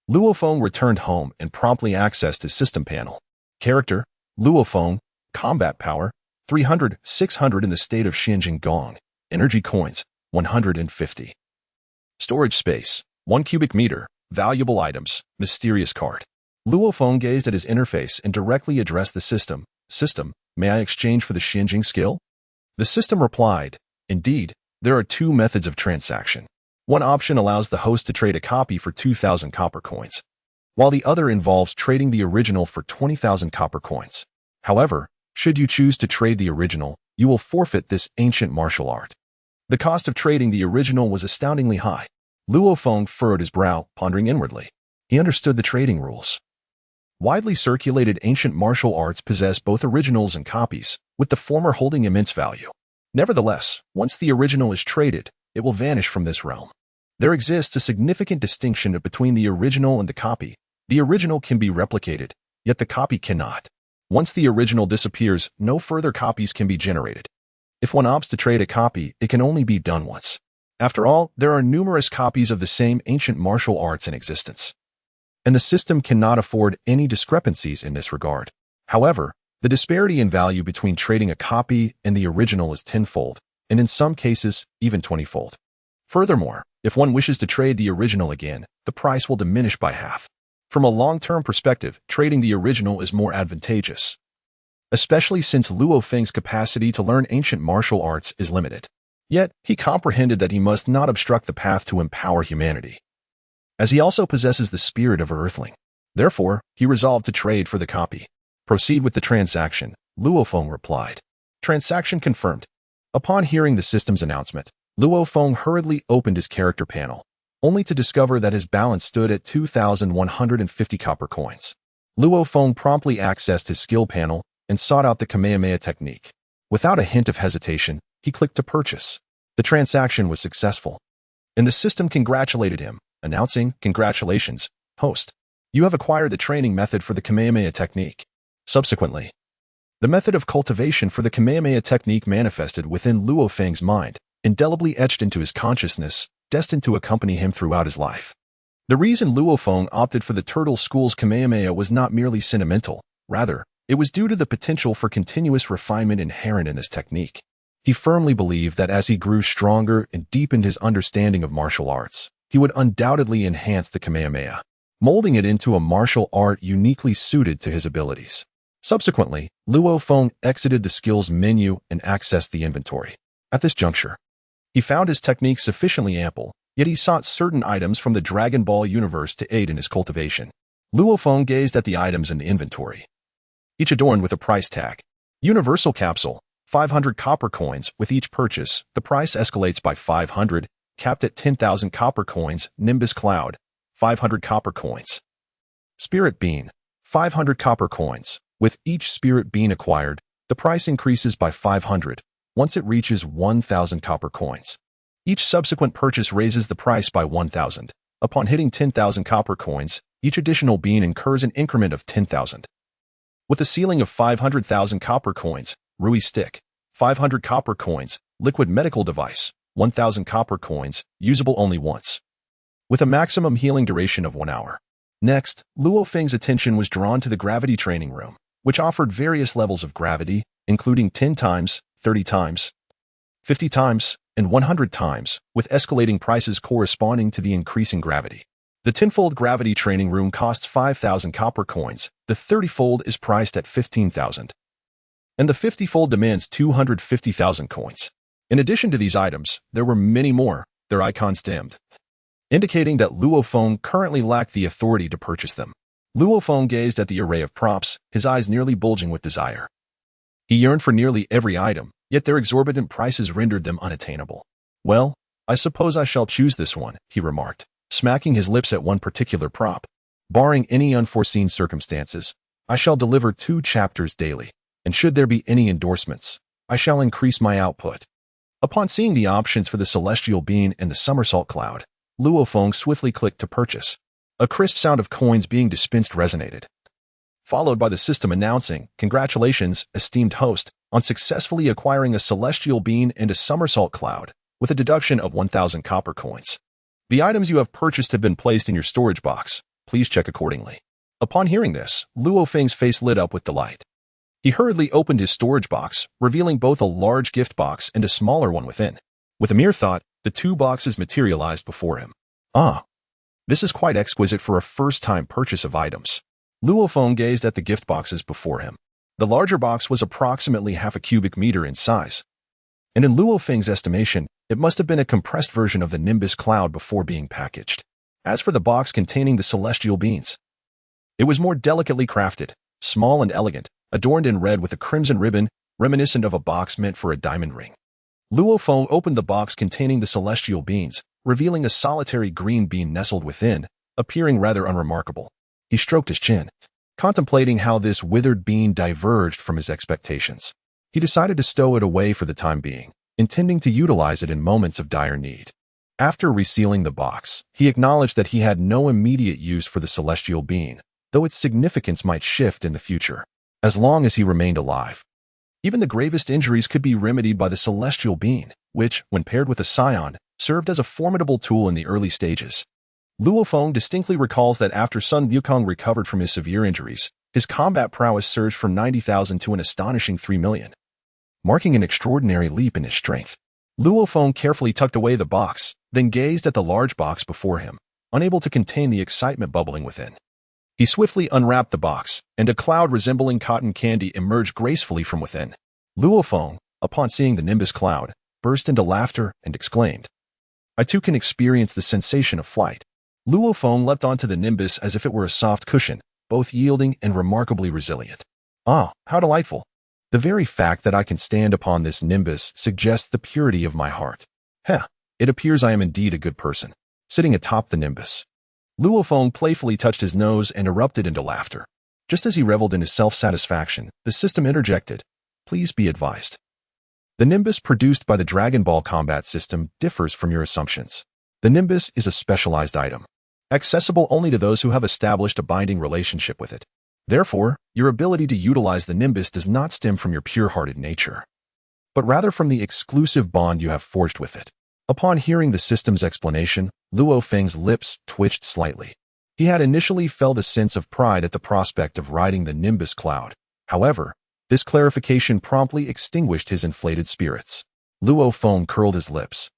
Speaker 1: Luo Feng returned home and promptly accessed his system panel. Character: Luo Feng. Combat power: 300-600 in the state of Xinjiang Gong. Energy coins: 150. Storage space: 1 cubic meter. Valuable items: mysterious card. Luo Feng gazed at his interface and directly addressed the system. System, may I exchange for the Xinjiang skill? The system replied, indeed, there are 2 methods of transaction. One option allows the host to trade a copy for 2,000 copper coins, while the other involves trading the original for 20,000 copper coins. However, should you choose to trade the original, you will forfeit this ancient martial art. The cost of trading the original was astoundingly high. Luo Feng furrowed his brow, pondering inwardly. He understood the trading rules. Widely circulated ancient martial arts possess both originals and copies, with the former holding immense value. Nevertheless, once the original is traded, it will vanish from this realm. There exists a significant distinction between the original and the copy. The original can be replicated, yet the copy cannot. Once the original disappears, no further copies can be generated. If one opts to trade a copy, it can only be done once. After all, there are numerous copies of the same ancient martial arts in existence, and the system cannot afford any discrepancies in this regard. However, the disparity in value between trading a copy and the original is tenfold, and in some cases, even 20-fold. Furthermore, if one wishes to trade the original again, the price will diminish by half. From a long-term perspective, trading the original is more advantageous, especially since Luo Feng's capacity to learn ancient martial arts is limited. Yet, he comprehended that he must not obstruct the path to empower humanity, as he also possesses the spirit of an earthling. Therefore, he resolved to trade for the copy. Proceed with the transaction, Luo Feng replied. Transaction confirmed. Upon hearing the system's announcement, Luo Feng hurriedly opened his character panel, only to discover that his balance stood at 2,150 copper coins. Luo Feng promptly accessed his skill panel and sought out the Kamehameha technique. Without a hint of hesitation, he clicked to purchase. The transaction was successful, and the system congratulated him, announcing, "Congratulations, host. You have acquired the training method for the Kamehameha technique." Subsequently, the method of cultivation for the Kamehameha technique manifested within Luo Feng's mind, indelibly etched into his consciousness, destined to accompany him throughout his life. The reason Luo Feng opted for the Turtle School's Kamehameha was not merely sentimental. Rather, it was due to the potential for continuous refinement inherent in this technique. He firmly believed that as he grew stronger and deepened his understanding of martial arts, he would undoubtedly enhance the Kamehameha, molding it into a martial art uniquely suited to his abilities. Subsequently, Luo Feng exited the skills menu and accessed the inventory. At this juncture, he found his technique sufficiently ample, yet he sought certain items from the Dragon Ball universe to aid in his cultivation. Luo Feng gazed at the items in the inventory, each adorned with a price tag. Universal capsule, 500 copper coins. With each purchase, the price escalates by 500, capped at 10,000 copper coins. Nimbus cloud, 500 copper coins. Spirit bean, 500 copper coins. With each spirit bean acquired, the price increases by 500, once it reaches 1,000 copper coins. Each subsequent purchase raises the price by 1,000. Upon hitting 10,000 copper coins, each additional bean incurs an increment of 10,000. With a ceiling of 500,000 copper coins, Rui stick, 500 copper coins. Liquid medical device, 1,000 copper coins, usable only once, with a maximum healing duration of 1 hour. Next, Luo Feng's attention was drawn to the gravity training room, which offered various levels of gravity, including 10 times, 30 times, 50 times, and 100 times, with escalating prices corresponding to the increasing gravity. The 10-fold gravity training room costs 5,000 copper coins, the 30-fold is priced at 15,000, and the 50-fold demands 250,000 coins. In addition to these items, there were many more, their icons dimmed, indicating that Luo Feng currently lacked the authority to purchase them. Luo Feng gazed at the array of props, his eyes nearly bulging with desire. He yearned for nearly every item, yet their exorbitant prices rendered them unattainable. Well, I suppose I shall choose this one, he remarked, smacking his lips at one particular prop. Barring any unforeseen circumstances, I shall deliver 2 chapters daily, and should there be any endorsements, I shall increase my output. Upon seeing the options for the celestial bean and the somersault cloud, Luo Feng swiftly clicked to purchase. A crisp sound of coins being dispensed resonated, followed by the system announcing, "Congratulations, esteemed host, on successfully acquiring a celestial bean and a somersault cloud, with a deduction of 1,000 copper coins. The items you have purchased have been placed in your storage box. Please check accordingly." Upon hearing this, Luo Feng's face lit up with delight. He hurriedly opened his storage box, revealing both a large gift box and a smaller one within. With a mere thought, the 2 boxes materialized before him. Ah, this is quite exquisite for a first-time purchase of items. Luo Feng gazed at the gift boxes before him. The larger box was approximately half a cubic meter in size, and in Luo Feng's estimation, it must have been a compressed version of the Nimbus cloud before being packaged. As for the box containing the celestial beans, it was more delicately crafted, small and elegant, adorned in red with a crimson ribbon, reminiscent of a box meant for a diamond ring. Luo Feng opened the box containing the celestial beans, revealing a solitary green bean nestled within, appearing rather unremarkable. He stroked his chin, contemplating how this withered bean diverged from his expectations. He decided to stow it away for the time being, intending to utilize it in moments of dire need. After resealing the box, he acknowledged that he had no immediate use for the celestial bean, though its significance might shift in the future, as long as he remained alive. Even the gravest injuries could be remedied by the celestial bean, which, when paired with a Saiyan, served as a formidable tool in the early stages. Luo Feng distinctly recalls that after Sun Wukong recovered from his severe injuries, his combat prowess surged from 90,000 to an astonishing 3 million, marking an extraordinary leap in his strength. Luo Feng carefully tucked away the box, then gazed at the large box before him, unable to contain the excitement bubbling within. He swiftly unwrapped the box, and a cloud resembling cotton candy emerged gracefully from within. Luo Feng, upon seeing the Nimbus cloud, burst into laughter and exclaimed, "I too can experience the sensation of flight." Luo Feng leapt onto the Nimbus as if it were a soft cushion, both yielding and remarkably resilient. Ah, how delightful! The very fact that I can stand upon this Nimbus suggests the purity of my heart. Heh, it appears I am indeed a good person, sitting atop the Nimbus. Luo Feng playfully touched his nose and erupted into laughter. Just as he reveled in his self-satisfaction, the system interjected, "Please be advised. The Nimbus produced by the Dragon Ball combat system differs from your assumptions. The Nimbus is a specialized item, accessible only to those who have established a binding relationship with it. Therefore, your ability to utilize the Nimbus does not stem from your pure-hearted nature, but rather from the exclusive bond you have forged with it." Upon hearing the system's explanation, Luo Feng's lips twitched slightly. He had initially felt a sense of pride at the prospect of riding the Nimbus cloud. However, this clarification promptly extinguished his inflated spirits. Luo Feng curled his lips,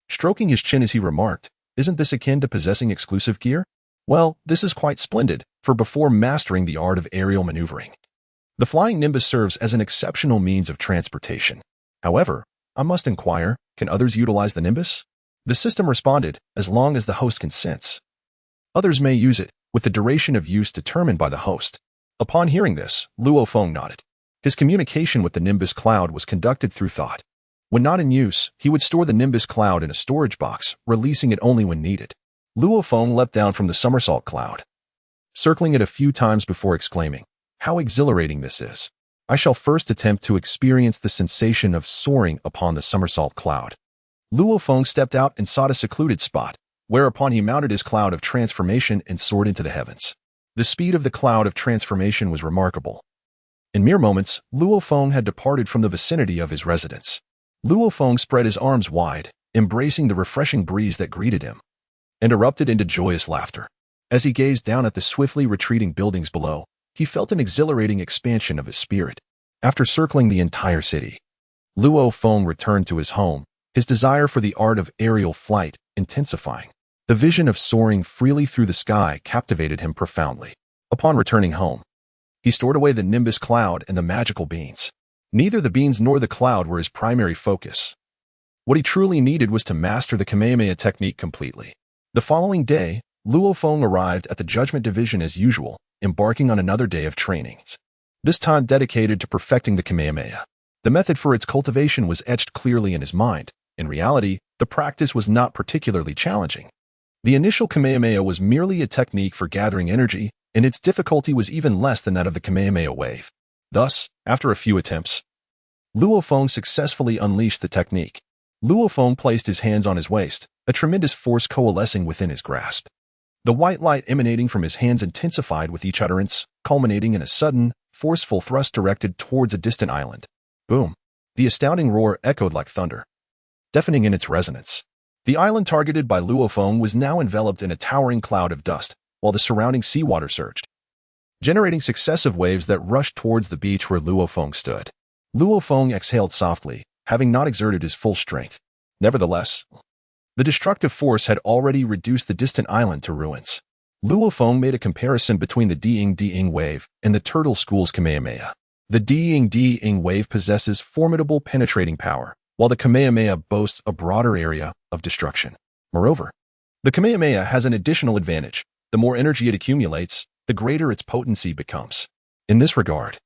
Speaker 1: stroking his chin as he remarked, "Isn't this akin to possessing exclusive gear? Well, this is quite splendid, for before mastering the art of aerial maneuvering, the flying Nimbus serves as an exceptional means of transportation. However, I must inquire, can others utilize the Nimbus?" The system responded, "As long as the host consents. Others may use it, with the duration of use determined by the host." Upon hearing this, Luo Feng nodded. His communication with the Nimbus cloud was conducted through thought. When not in use, he would store the Nimbus cloud in a storage box, releasing it only when needed. Luo Feng leapt down from the somersault cloud, circling it a few times before exclaiming, "How exhilarating this is! I shall first attempt to experience the sensation of soaring upon the somersault cloud." Luo Feng stepped out and sought a secluded spot, whereupon he mounted his cloud of transformation and soared into the heavens. The speed of the cloud of transformation was remarkable. In mere moments, Luo Feng had departed from the vicinity of his residence. Luo Feng spread his arms wide, embracing the refreshing breeze that greeted him, and erupted into joyous laughter. As he gazed down at the swiftly retreating buildings below, he felt an exhilarating expansion of his spirit. After circling the entire city, Luo Feng returned to his home, his desire for the art of aerial flight intensifying. The vision of soaring freely through the sky captivated him profoundly. Upon returning home, he stored away the Nimbus cloud and the magical beans. Neither the beans nor the cloud were his primary focus. What he truly needed was to master the Kamehameha technique completely. The following day, Luo Feng arrived at the Judgment Division as usual, embarking on another day of training. This time dedicated to perfecting the Kamehameha. The method for its cultivation was etched clearly in his mind. In reality, the practice was not particularly challenging. The initial Kamehameha was merely a technique for gathering energy, and its difficulty was even less than that of the Kamehameha wave. Thus, after a few attempts, Luo Feng successfully unleashed the technique. Luo Feng placed his hands on his waist, a tremendous force coalescing within his grasp. The white light emanating from his hands intensified with each utterance, culminating in a sudden, forceful thrust directed towards a distant island. Boom! The astounding roar echoed like thunder, deafening in its resonance. The island targeted by Luo Feng was now enveloped in a towering cloud of dust, while the surrounding seawater surged, generating successive waves that rushed towards the beach where Luo Feng stood. Luo Feng exhaled softly, having not exerted his full strength. Nevertheless, the destructive force had already reduced the distant island to ruins. Luo Feng made a comparison between the Ding wave and the Turtle School's Kamehameha. The Ding wave possesses formidable penetrating power, while the Kamehameha boasts a broader area of destruction. Moreover, the Kamehameha has an additional advantage. The more energy it accumulates, the greater its potency becomes. In this regard,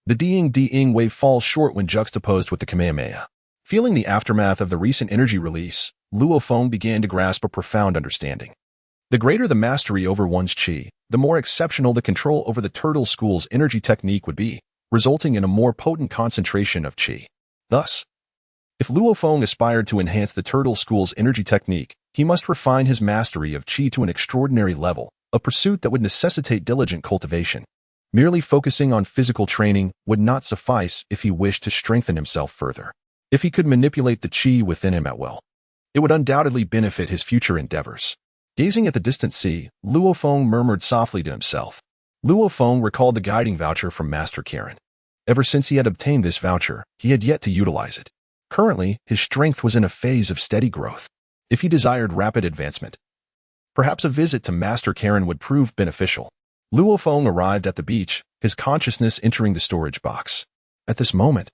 Speaker 1: the Ding wave falls short when juxtaposed with the Kamehameha. Feeling the aftermath of the recent energy release, Luo Feng began to grasp a profound understanding. The greater the mastery over one's qi, the more exceptional the control over the Turtle School's energy technique would be, resulting in a more potent concentration of qi. Thus, if Luo Feng aspired to enhance the Turtle School's energy technique, he must refine his mastery of qi to an extraordinary level, a pursuit that would necessitate diligent cultivation. Merely focusing on physical training would not suffice if he wished to strengthen himself further. If he could manipulate the qi within him at will, it would undoubtedly benefit his future endeavors. Gazing at the distant sea, Luo Feng murmured softly to himself. Luo Feng recalled the guiding voucher from Master Karen. Ever since he had obtained this voucher, he had yet to utilize it. Currently, his strength was in a phase of steady growth. If he desired rapid advancement, perhaps a visit to Master Karen would prove beneficial. Luo Feng arrived at the beach, his consciousness entering the storage box. At this moment,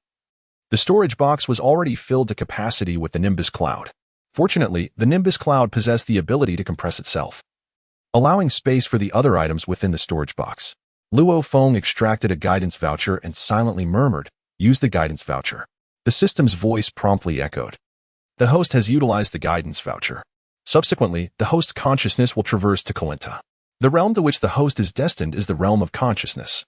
Speaker 1: the storage box was already filled to capacity with the Nimbus Cloud. Fortunately, the Nimbus Cloud possessed the ability to compress itself, allowing space for the other items within the storage box. Luo Feng extracted a guidance voucher and silently murmured, "Use the guidance voucher." The system's voice promptly echoed. The host has utilized the guidance voucher. Subsequently, the host's consciousness will traverse to Kalenta. The realm to which the host is destined is the realm of consciousness,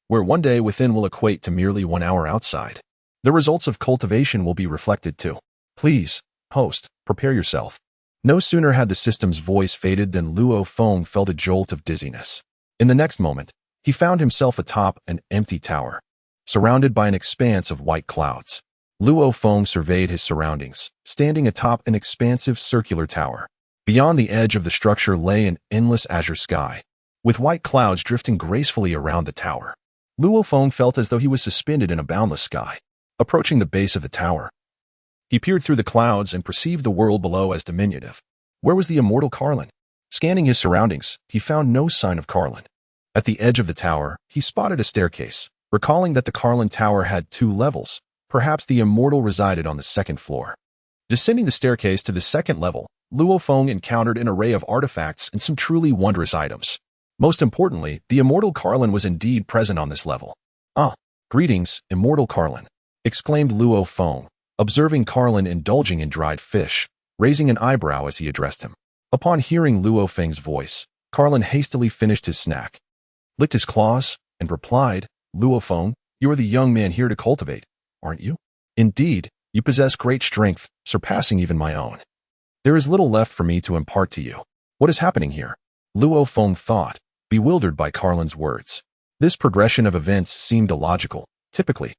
Speaker 1: where one day within will equate to merely 1 hour outside. The results of cultivation will be reflected too. Please, host, prepare yourself. No sooner had the system's voice faded than Luo Feng felt a jolt of dizziness. In the next moment, he found himself atop an empty tower, surrounded by an expanse of white clouds. Luo Feng surveyed his surroundings, standing atop an expansive circular tower. Beyond the edge of the structure lay an endless azure sky, with white clouds drifting gracefully around the tower. Luo Feng felt as though he was suspended in a boundless sky. Approaching the base of the tower, he peered through the clouds and perceived the world below as diminutive. Where was the immortal Carlin? Scanning his surroundings, he found no sign of Carlin. At the edge of the tower, he spotted a staircase. Recalling that the Carlin Tower had 2 levels, perhaps the immortal resided on the 2nd floor. Descending the staircase to the 2nd level, Luo Feng encountered an array of artifacts and some truly wondrous items. Most importantly, the immortal Carlin was indeed present on this level. "Ah, greetings, immortal Carlin," exclaimed Luo Feng, observing Carlin indulging in dried fish, raising an eyebrow as he addressed him. Upon hearing Luo Feng's voice, Carlin hastily finished his snack, licked his claws, and replied, "Luo Feng, you are the young man here to cultivate, aren't you? Indeed, you possess great strength, surpassing even my own. There is little left for me to impart to you. What is happening here?" Luo Feng thought, bewildered by Carlin's words. This progression of events seemed illogical. Typically,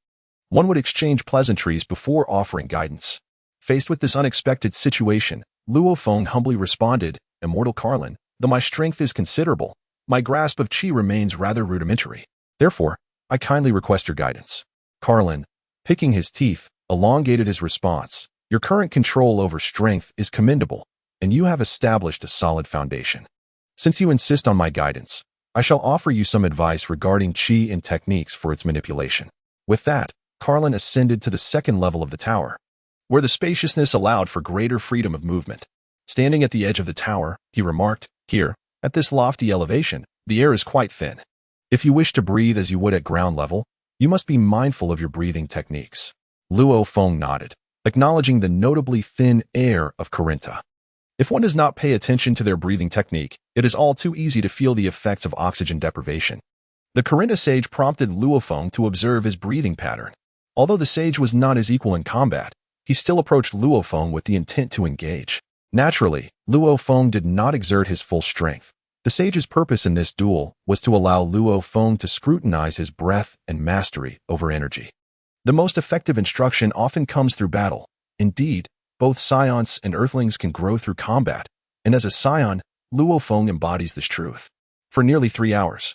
Speaker 1: one would exchange pleasantries before offering guidance. Faced with this unexpected situation, Luo Feng humbly responded, "Immortal Carlin, though my strength is considerable, my grasp of qi remains rather rudimentary. Therefore, I kindly request your guidance." Carlin, picking his teeth, elongated his response. "Your current control over strength is commendable, and you have established a solid foundation. Since you insist on my guidance, I shall offer you some advice regarding qi and techniques for its manipulation." With that, Carlin ascended to the 2nd level of the tower, where the spaciousness allowed for greater freedom of movement. Standing at the edge of the tower, he remarked, "Here, at this lofty elevation, the air is quite thin. If you wish to breathe as you would at ground level, you must be mindful of your breathing techniques." Luo Feng nodded, acknowledging the notably thin air of Corinta. If one does not pay attention to their breathing technique, it is all too easy to feel the effects of oxygen deprivation. The Corinta sage prompted Luo Feng to observe his breathing pattern. Although the sage was not his equal in combat, he still approached Luo Feng with the intent to engage. Naturally, Luo Feng did not exert his full strength. The sage's purpose in this duel was to allow Luo Feng to scrutinize his breath and mastery over energy. The most effective instruction often comes through battle. Indeed, both Saiyans and Earthlings can grow through combat, and as a Saiyan, Luo Feng embodies this truth. For nearly 3 hours,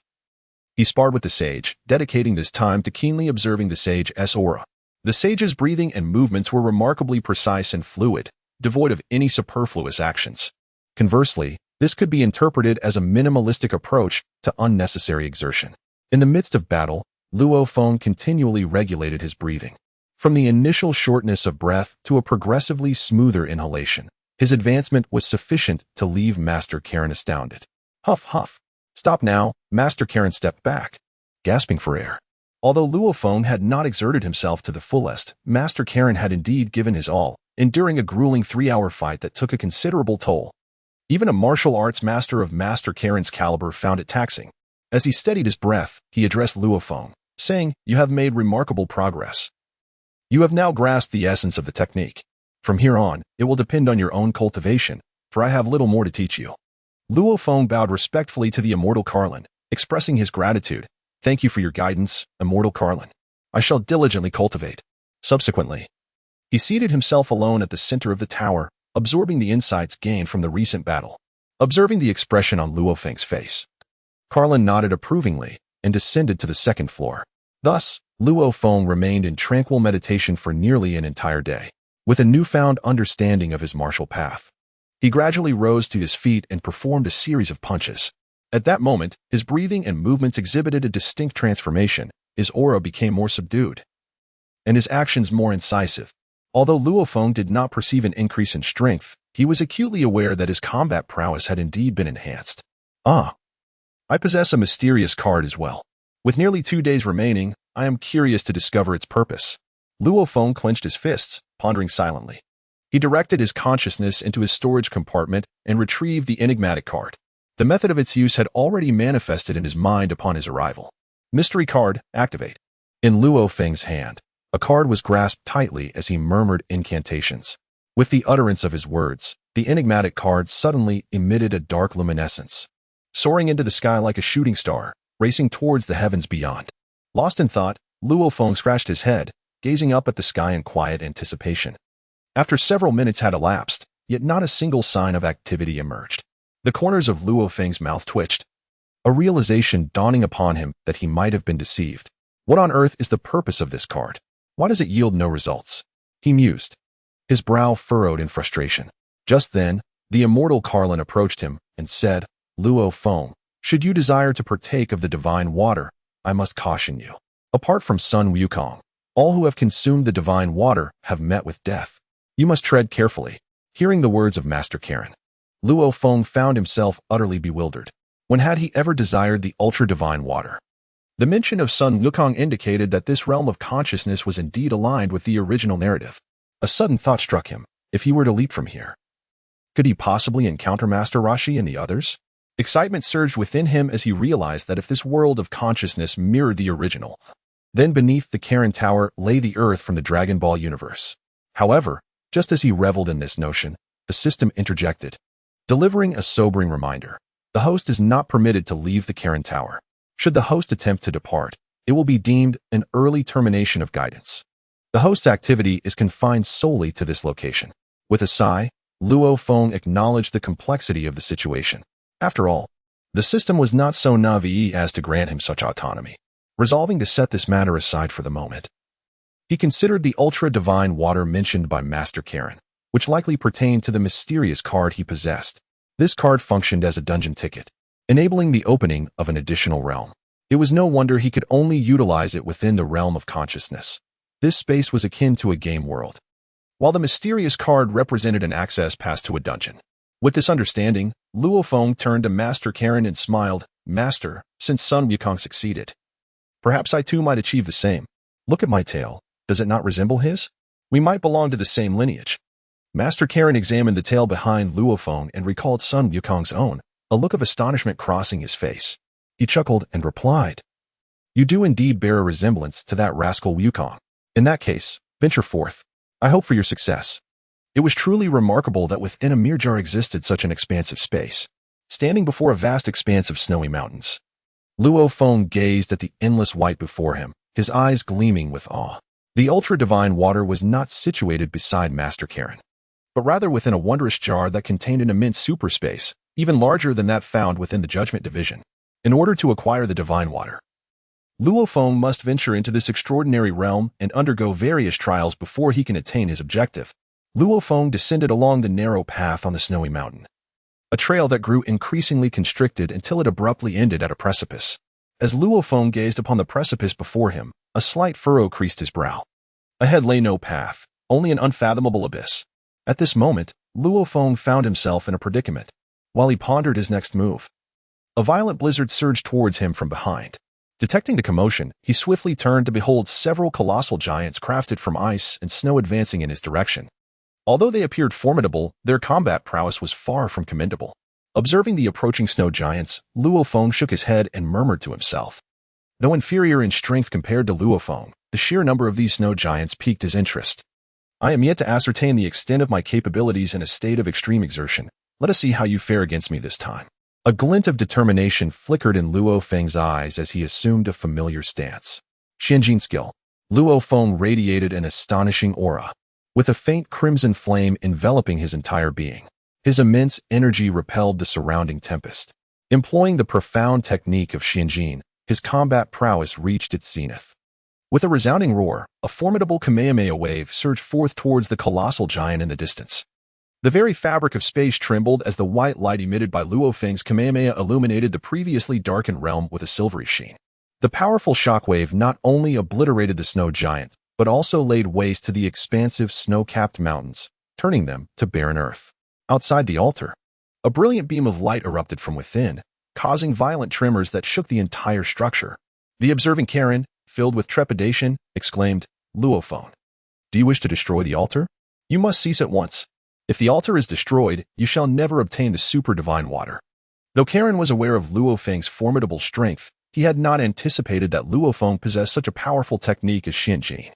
Speaker 1: he sparred with the sage, dedicating this time to keenly observing the sage's aura. The sage's breathing and movements were remarkably precise and fluid, devoid of any superfluous actions. Conversely, this could be interpreted as a minimalistic approach to unnecessary exertion. In the midst of battle, Luo Feng continually regulated his breathing. From the initial shortness of breath to a progressively smoother inhalation, his advancement was sufficient to leave Master Karen astounded. Huff, huff. Stop now. Master Karen stepped back, gasping for air. Although Luo Feng had not exerted himself to the fullest, Master Karen had indeed given his all, enduring a grueling 3-hour fight that took a considerable toll. Even a martial arts master of Master Karen's caliber found it taxing. As he steadied his breath, he addressed Luo Feng, saying, "You have made remarkable progress. You have now grasped the essence of the technique. From here on, it will depend on your own cultivation, for I have little more to teach you." Luo Feng bowed respectfully to the immortal Carlin, expressing his gratitude. "Thank you for your guidance, immortal Carlin. I shall diligently cultivate." Subsequently, he seated himself alone at the center of the tower, absorbing the insights gained from the recent battle. Observing the expression on Luo Feng's face, Carlin nodded approvingly and descended to the second floor. Thus, Luo Feng remained in tranquil meditation for nearly an entire day. With a newfound understanding of his martial path, he gradually rose to his feet and performed a series of punches. At that moment, his breathing and movements exhibited a distinct transformation. His aura became more subdued, and his actions more incisive. Although Luo Feng did not perceive an increase in strength, he was acutely aware that his combat prowess had indeed been enhanced. I possess a mysterious card as well. With nearly 2 days remaining, I am curious to discover its purpose." Luo Feng clenched his fists, pondering silently. He directed his consciousness into his storage compartment and retrieved the enigmatic card. The method of its use had already manifested in his mind upon his arrival. Mystery card, activate. In Luo Feng's hand, a card was grasped tightly as he murmured incantations. With the utterance of his words, the enigmatic card suddenly emitted a dark luminescence, soaring into the sky like a shooting star, racing towards the heavens beyond. Lost in thought, Luo Feng scratched his head, gazing up at the sky in quiet anticipation. After several minutes had elapsed, yet not a single sign of activity emerged. The corners of Luo Feng's mouth twitched, a realization dawning upon him that he might have been deceived. What on earth is the purpose of this card? Why does it yield no results? He mused, his brow furrowed in frustration. Just then, the immortal Carlin approached him and said, "Luo Feng, should you desire to partake of the divine water, I must caution you. Apart from Sun Wukong, all who have consumed the divine water have met with death. You must tread carefully." Hearing the words of Master Karen, Luo Feng found himself utterly bewildered. When had he ever desired the ultra-divine water? The mention of Sun Wukong indicated that this realm of consciousness was indeed aligned with the original narrative. A sudden thought struck him. If he were to leap from here, could he possibly encounter Master Rashi and the others? Excitement surged within him as he realized that if this world of consciousness mirrored the original, then beneath the Karen Tower lay the Earth from the Dragon Ball universe. However, just as he reveled in this notion, the system interjected, delivering a sobering reminder. The host is not permitted to leave the Karen Tower. Should the host attempt to depart, it will be deemed an early termination of guidance. The host's activity is confined solely to this location. With a sigh, Luo Feng acknowledged the complexity of the situation. After all, the system was not so naive as to grant him such autonomy. Resolving to set this matter aside for the moment, he considered the ultra-divine water mentioned by Master Karen, which likely pertained to the mysterious card he possessed. This card functioned as a dungeon ticket, enabling the opening of an additional realm. It was no wonder he could only utilize it within the realm of consciousness. This space was akin to a game world, while the mysterious card represented an access pass to a dungeon. With this understanding, Luo Feng turned to Master Karen and smiled, "Master, since Sun Wukong succeeded, perhaps I too might achieve the same. Look at my tail. Does it not resemble his? We might belong to the same lineage." Master Karen examined the tail behind Luo Feng and recalled Sun Wukong's own, a look of astonishment crossing his face. He chuckled and replied, "You do indeed bear a resemblance to that rascal Wukong. In that case, venture forth. I hope for your success." It was truly remarkable that within a mere jar existed such an expansive space, standing before a vast expanse of snowy mountains. Luo Feng gazed at the endless white before him, his eyes gleaming with awe. The ultra-divine water was not situated beside Master Karen, but rather within a wondrous jar that contained an immense superspace, even larger than that found within the Judgment Division. In order to acquire the divine water, Luo Feng must venture into this extraordinary realm and undergo various trials before he can attain his objective. Luo Feng descended along the narrow path on the snowy mountain, a trail that grew increasingly constricted until it abruptly ended at a precipice. As Luo Feng gazed upon the precipice before him, a slight furrow creased his brow. Ahead lay no path, only an unfathomable abyss. At this moment, Luo Feng found himself in a predicament. While he pondered his next move, a violent blizzard surged towards him from behind. Detecting the commotion, he swiftly turned to behold several colossal giants crafted from ice and snow advancing in his direction. Although they appeared formidable, their combat prowess was far from commendable. Observing the approaching snow giants, Luo Feng shook his head and murmured to himself. Though inferior in strength compared to Luo Feng, the sheer number of these snow giants piqued his interest. I am yet to ascertain the extent of my capabilities in a state of extreme exertion. Let us see how you fare against me this time. A glint of determination flickered in Luo Feng's eyes as he assumed a familiar stance. Xianjin skill. Luo Feng radiated an astonishing aura, with a faint crimson flame enveloping his entire being. His immense energy repelled the surrounding tempest. Employing the profound technique of Xianjin, his combat prowess reached its zenith. With a resounding roar, a formidable Kamehameha wave surged forth towards the colossal giant in the distance. The very fabric of space trembled as the white light emitted by Luo Feng's Kamehameha illuminated the previously darkened realm with a silvery sheen. The powerful shockwave not only obliterated the snow giant, but also laid waste to the expansive snow-capped mountains, turning them to barren earth. Outside the altar, a brilliant beam of light erupted from within, causing violent tremors that shook the entire structure. The observing Karen, filled with trepidation, exclaimed, "Luo Feng, do you wish to destroy the altar? You must cease at once. If the altar is destroyed, you shall never obtain the super divine water." Though Karen was aware of Luo Feng's formidable strength, he had not anticipated that Luo Feng possessed such a powerful technique as Xianjin.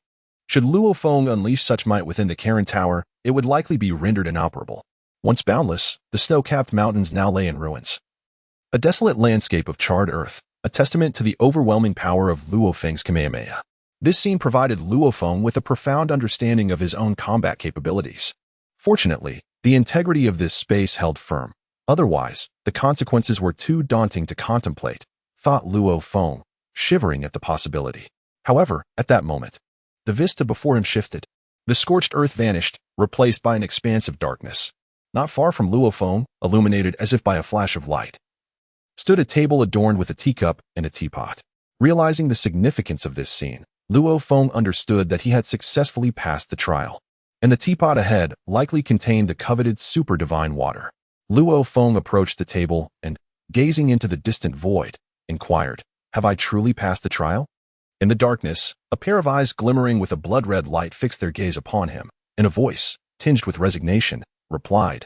Speaker 1: Should Luo Feng unleash such might within the Karen Tower, it would likely be rendered inoperable. Once boundless, the snow-capped mountains now lay in ruins. A desolate landscape of charred earth, a testament to the overwhelming power of Luo Feng's Kamehameha. This scene provided Luo Feng with a profound understanding of his own combat capabilities. Fortunately, the integrity of this space held firm. Otherwise, the consequences were too daunting to contemplate, thought Luo Feng, shivering at the possibility. However, at that moment, the vista before him shifted. The scorched earth vanished, replaced by an expanse of darkness. Not far from Luo Feng, illuminated as if by a flash of light, stood a table adorned with a teacup and a teapot. Realizing the significance of this scene, Luo Feng understood that he had successfully passed the trial, and the teapot ahead likely contained the coveted super divine water. Luo Feng approached the table and, gazing into the distant void, inquired, "Have I truly passed the trial?" In the darkness, a pair of eyes glimmering with a blood-red light fixed their gaze upon him, and a voice, tinged with resignation, replied,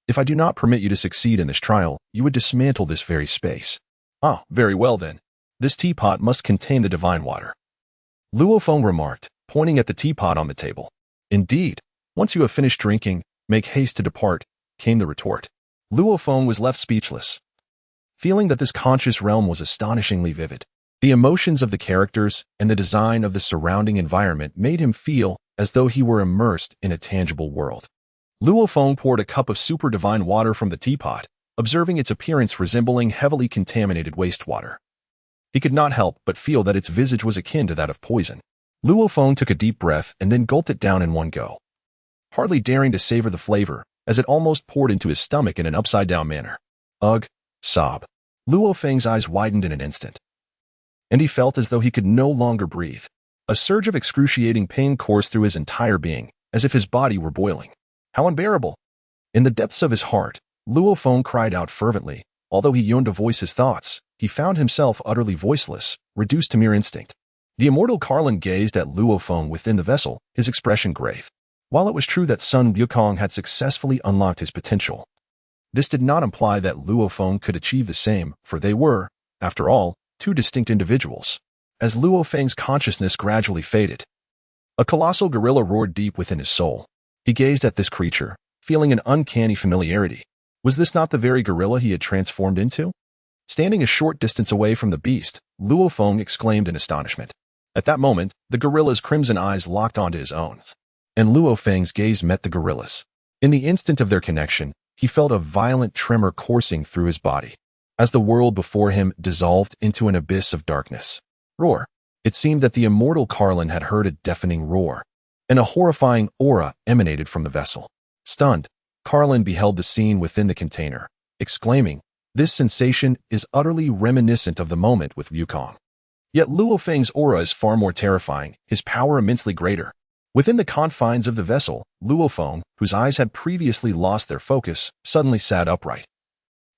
Speaker 1: "If I do not permit you to succeed in this trial, you would dismantle this very space." "Ah, very well then. This teapot must contain the divine water," Luo Feng remarked, pointing at the teapot on the table. "Indeed, once you have finished drinking, make haste to depart," came the retort. Luo Feng was left speechless, feeling that this conscious realm was astonishingly vivid. The emotions of the characters and the design of the surrounding environment made him feel as though he were immersed in a tangible world. Luo Feng poured a cup of super divine water from the teapot, observing its appearance resembling heavily contaminated wastewater. He could not help but feel that its visage was akin to that of poison. Luo Feng took a deep breath and then gulped it down in one go, hardly daring to savor the flavor, as it almost poured into his stomach in an upside-down manner. Ugh, sob. Luo Feng's eyes widened in an instant, and he felt as though he could no longer breathe. A surge of excruciating pain coursed through his entire being, as if his body were boiling. How unbearable! In the depths of his heart, Luo Feng cried out fervently. Although he yearned to voice his thoughts, he found himself utterly voiceless, reduced to mere instinct. The immortal Carlin gazed at Luo Feng within the vessel, his expression grave. While it was true that Sun Wukong had successfully unlocked his potential, this did not imply that Luo Feng could achieve the same, for they were, after all, two distinct individuals. As Luo Feng's consciousness gradually faded, a colossal gorilla roared deep within his soul. He gazed at this creature, feeling an uncanny familiarity. Was this not the very gorilla he had transformed into? Standing a short distance away from the beast, Luo Feng exclaimed in astonishment. At that moment, the gorilla's crimson eyes locked onto his own, and Luo Feng's gaze met the gorilla's. In the instant of their connection, he felt a violent tremor coursing through his body, as the world before him dissolved into an abyss of darkness. Roar! It seemed that the immortal Carlin had heard a deafening roar, and a horrifying aura emanated from the vessel. Stunned, Carlin beheld the scene within the container, exclaiming, "This sensation is utterly reminiscent of the moment with Wukong." Yet Luo Feng's aura is far more terrifying, his power immensely greater. Within the confines of the vessel, Luo Feng, whose eyes had previously lost their focus, suddenly sat upright,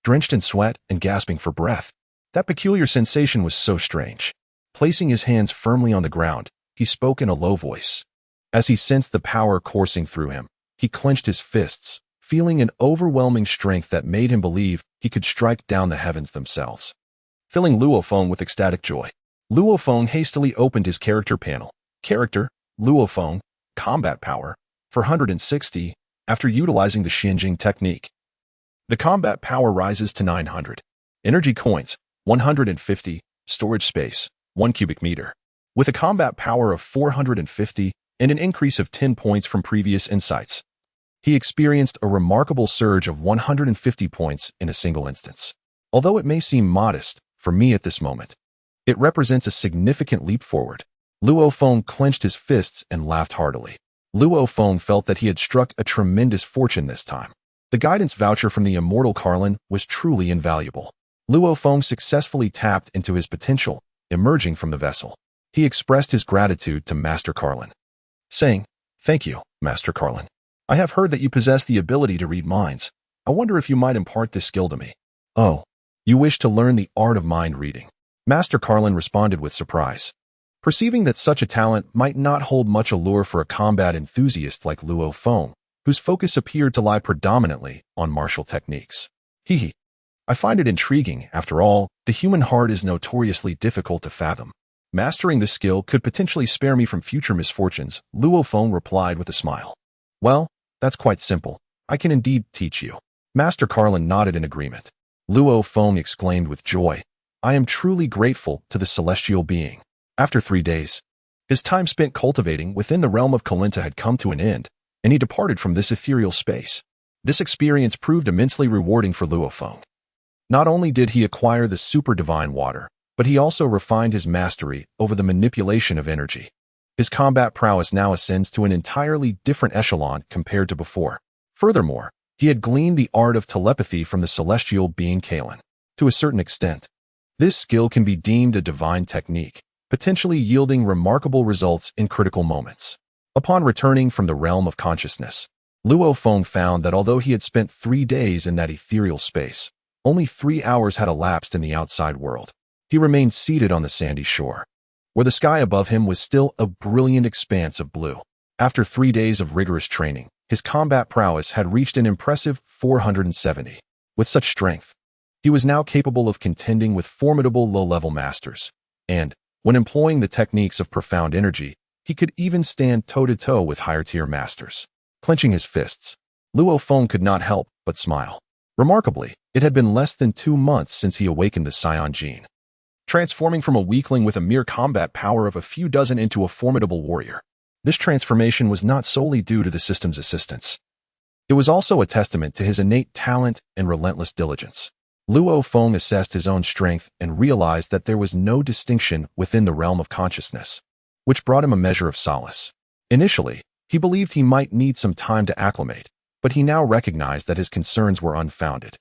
Speaker 1: drenched in sweat and gasping for breath. That peculiar sensation was so strange. Placing his hands firmly on the ground, he spoke in a low voice. As he sensed the power coursing through him, he clenched his fists, feeling an overwhelming strength that made him believe he could strike down the heavens themselves. Filling Luo Feng with ecstatic joy, Luo Feng hastily opened his character panel. Character, Luo Feng, combat power, 460, after utilizing the Xinjing technique. The combat power rises to 900. Energy coins, 150, storage space, 1 cubic meter. With a combat power of 450 and an increase of 10 points from previous insights, he experienced a remarkable surge of 150 points in a single instance. Although it may seem modest, for me at this moment, it represents a significant leap forward. Luo Feng clenched his fists and laughed heartily. Luo Feng felt that he had struck a tremendous fortune this time. The guidance voucher from the immortal Carlin was truly invaluable. Luo Feng successfully tapped into his potential, emerging from the vessel. He expressed his gratitude to Master Carlin, saying, "Thank you, Master Carlin. I have heard that you possess the ability to read minds. I wonder if you might impart this skill to me." "Oh, you wish to learn the art of mind reading?" Master Carlin responded with surprise. Perceiving that such a talent might not hold much allure for a combat enthusiast like Luo Feng, whose focus appeared to lie predominantly on martial techniques. "Hee. I find it intriguing. After all, the human heart is notoriously difficult to fathom. Mastering this skill could potentially spare me from future misfortunes," Luo Feng replied with a smile. "Well, that's quite simple. I can indeed teach you." Master Carlin nodded in agreement. Luo Feng exclaimed with joy, "I am truly grateful to the celestial being." After 3 days, his time spent cultivating within the realm of Kalinta had come to an end, and he departed from this ethereal space. This experience proved immensely rewarding for Luo Feng. Not only did he acquire the super divine water, but he also refined his mastery over the manipulation of energy. His combat prowess now ascends to an entirely different echelon compared to before. Furthermore, he had gleaned the art of telepathy from the celestial being Kalin. To a certain extent, this skill can be deemed a divine technique, potentially yielding remarkable results in critical moments. Upon returning from the realm of consciousness, Luo Feng found that although he had spent 3 days in that ethereal space, only 3 hours had elapsed in the outside world. He remained seated on the sandy shore, where the sky above him was still a brilliant expanse of blue. After 3 days of rigorous training, his combat prowess had reached an impressive 470. With such strength, he was now capable of contending with formidable low-level masters, and, when employing the techniques of profound energy, he could even stand toe-to-toe with higher-tier masters. Clenching his fists, Luo Feng could not help but smile. Remarkably, it had been less than 2 months since he awakened the Saiyan gene, transforming from a weakling with a mere combat power of a few dozen into a formidable warrior. This transformation was not solely due to the system's assistance. It was also a testament to his innate talent and relentless diligence. Luo Feng assessed his own strength and realized that there was no distinction within the realm of consciousness, which brought him a measure of solace. Initially, he believed he might need some time to acclimate, but he now recognized that his concerns were unfounded.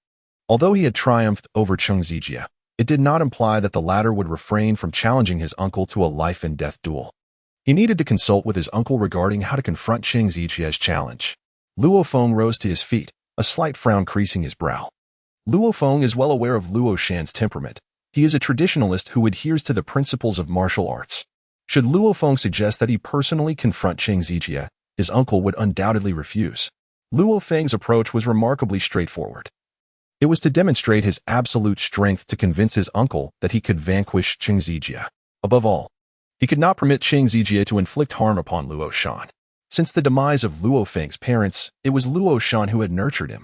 Speaker 1: Although he had triumphed over Cheng Zijia, it did not imply that the latter would refrain from challenging his uncle to a life-and-death duel. He needed to consult with his uncle regarding how to confront Qing Zijia's challenge. Luo Feng rose to his feet, a slight frown creasing his brow. Luo Feng is well aware of Luo Shan's temperament. He is a traditionalist who adheres to the principles of martial arts. Should Luo Feng suggest that he personally confront Qing Zijia, his uncle would undoubtedly refuse. Luo Feng's approach was remarkably straightforward. It was to demonstrate his absolute strength to convince his uncle that he could vanquish Qing Zijia. Above all, he could not permit Qing Zijia to inflict harm upon Luo Shan. Since the demise of Luo Feng's parents, it was Luo Shan who had nurtured him.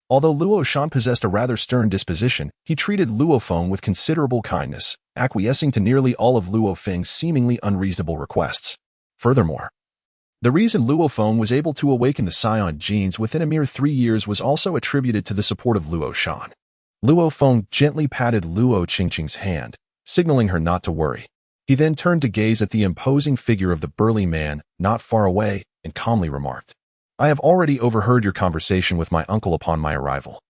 Speaker 1: Although Luo Shan possessed a rather stern disposition, he treated Luo Feng with considerable kindness, acquiescing to nearly all of Luo Feng's seemingly unreasonable requests. Furthermore, the reason Luo Feng was able to awaken the Saiyan genes within a mere 3 years was also attributed to the support of Luo Shan. Luo Feng gently patted Luo Qingqing's hand, signaling her not to worry. He then turned to gaze at the imposing figure of the burly man not far away and calmly remarked, "I have already overheard your conversation with my uncle upon my arrival.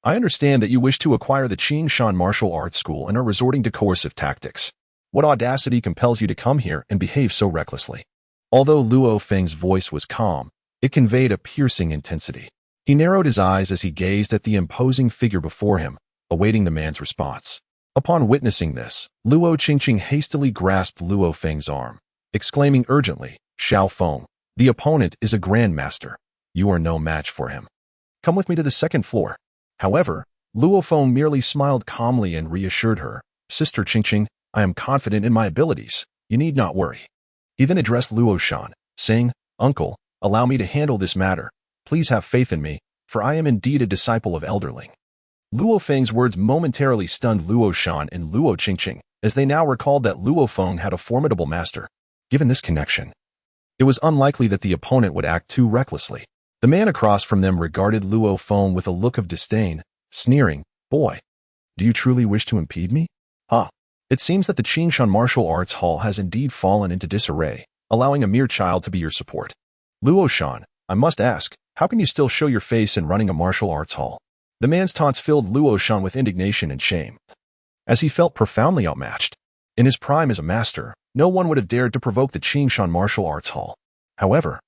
Speaker 1: I understand that you wish to acquire the Qing Shan martial arts school and are resorting to coercive tactics. What audacity compels you to come here and behave so recklessly?" Although Luo Feng's voice was calm, it conveyed a piercing intensity. He narrowed his eyes as he gazed at the imposing figure before him, awaiting the man's response. Upon witnessing this, Luo Qingqing hastily grasped Luo Feng's arm, exclaiming urgently, "Xiao Feng, the opponent is a grandmaster. You are no match for him. Come with me to the second floor." However, Luo Feng merely smiled calmly and reassured her, "Sister Qingqing, I am confident in my abilities. You need not worry." He then addressed Luo Shan, saying, "Uncle, allow me to handle this matter. Please have faith in me, for I am indeed a disciple of Elderling." Luo Feng's words momentarily stunned Luo Shan and Luo Qingqing, as they now recalled that Luo Feng had a formidable master. Given this connection, it was unlikely that the opponent would act too recklessly. The man across from them regarded Luo Feng with a look of disdain, sneering, "Boy, do you truly wish to impede me? It seems that the Qingshan Martial Arts Hall has indeed fallen into disarray, allowing a mere child to be your support. Luo Shan, I must ask, how can you still show your face in running a martial arts hall?" The man's taunts filled Luo Shan with indignation and shame, as he felt profoundly outmatched. In his prime as a master, no one would have dared to provoke the Qingshan Martial Arts Hall. However,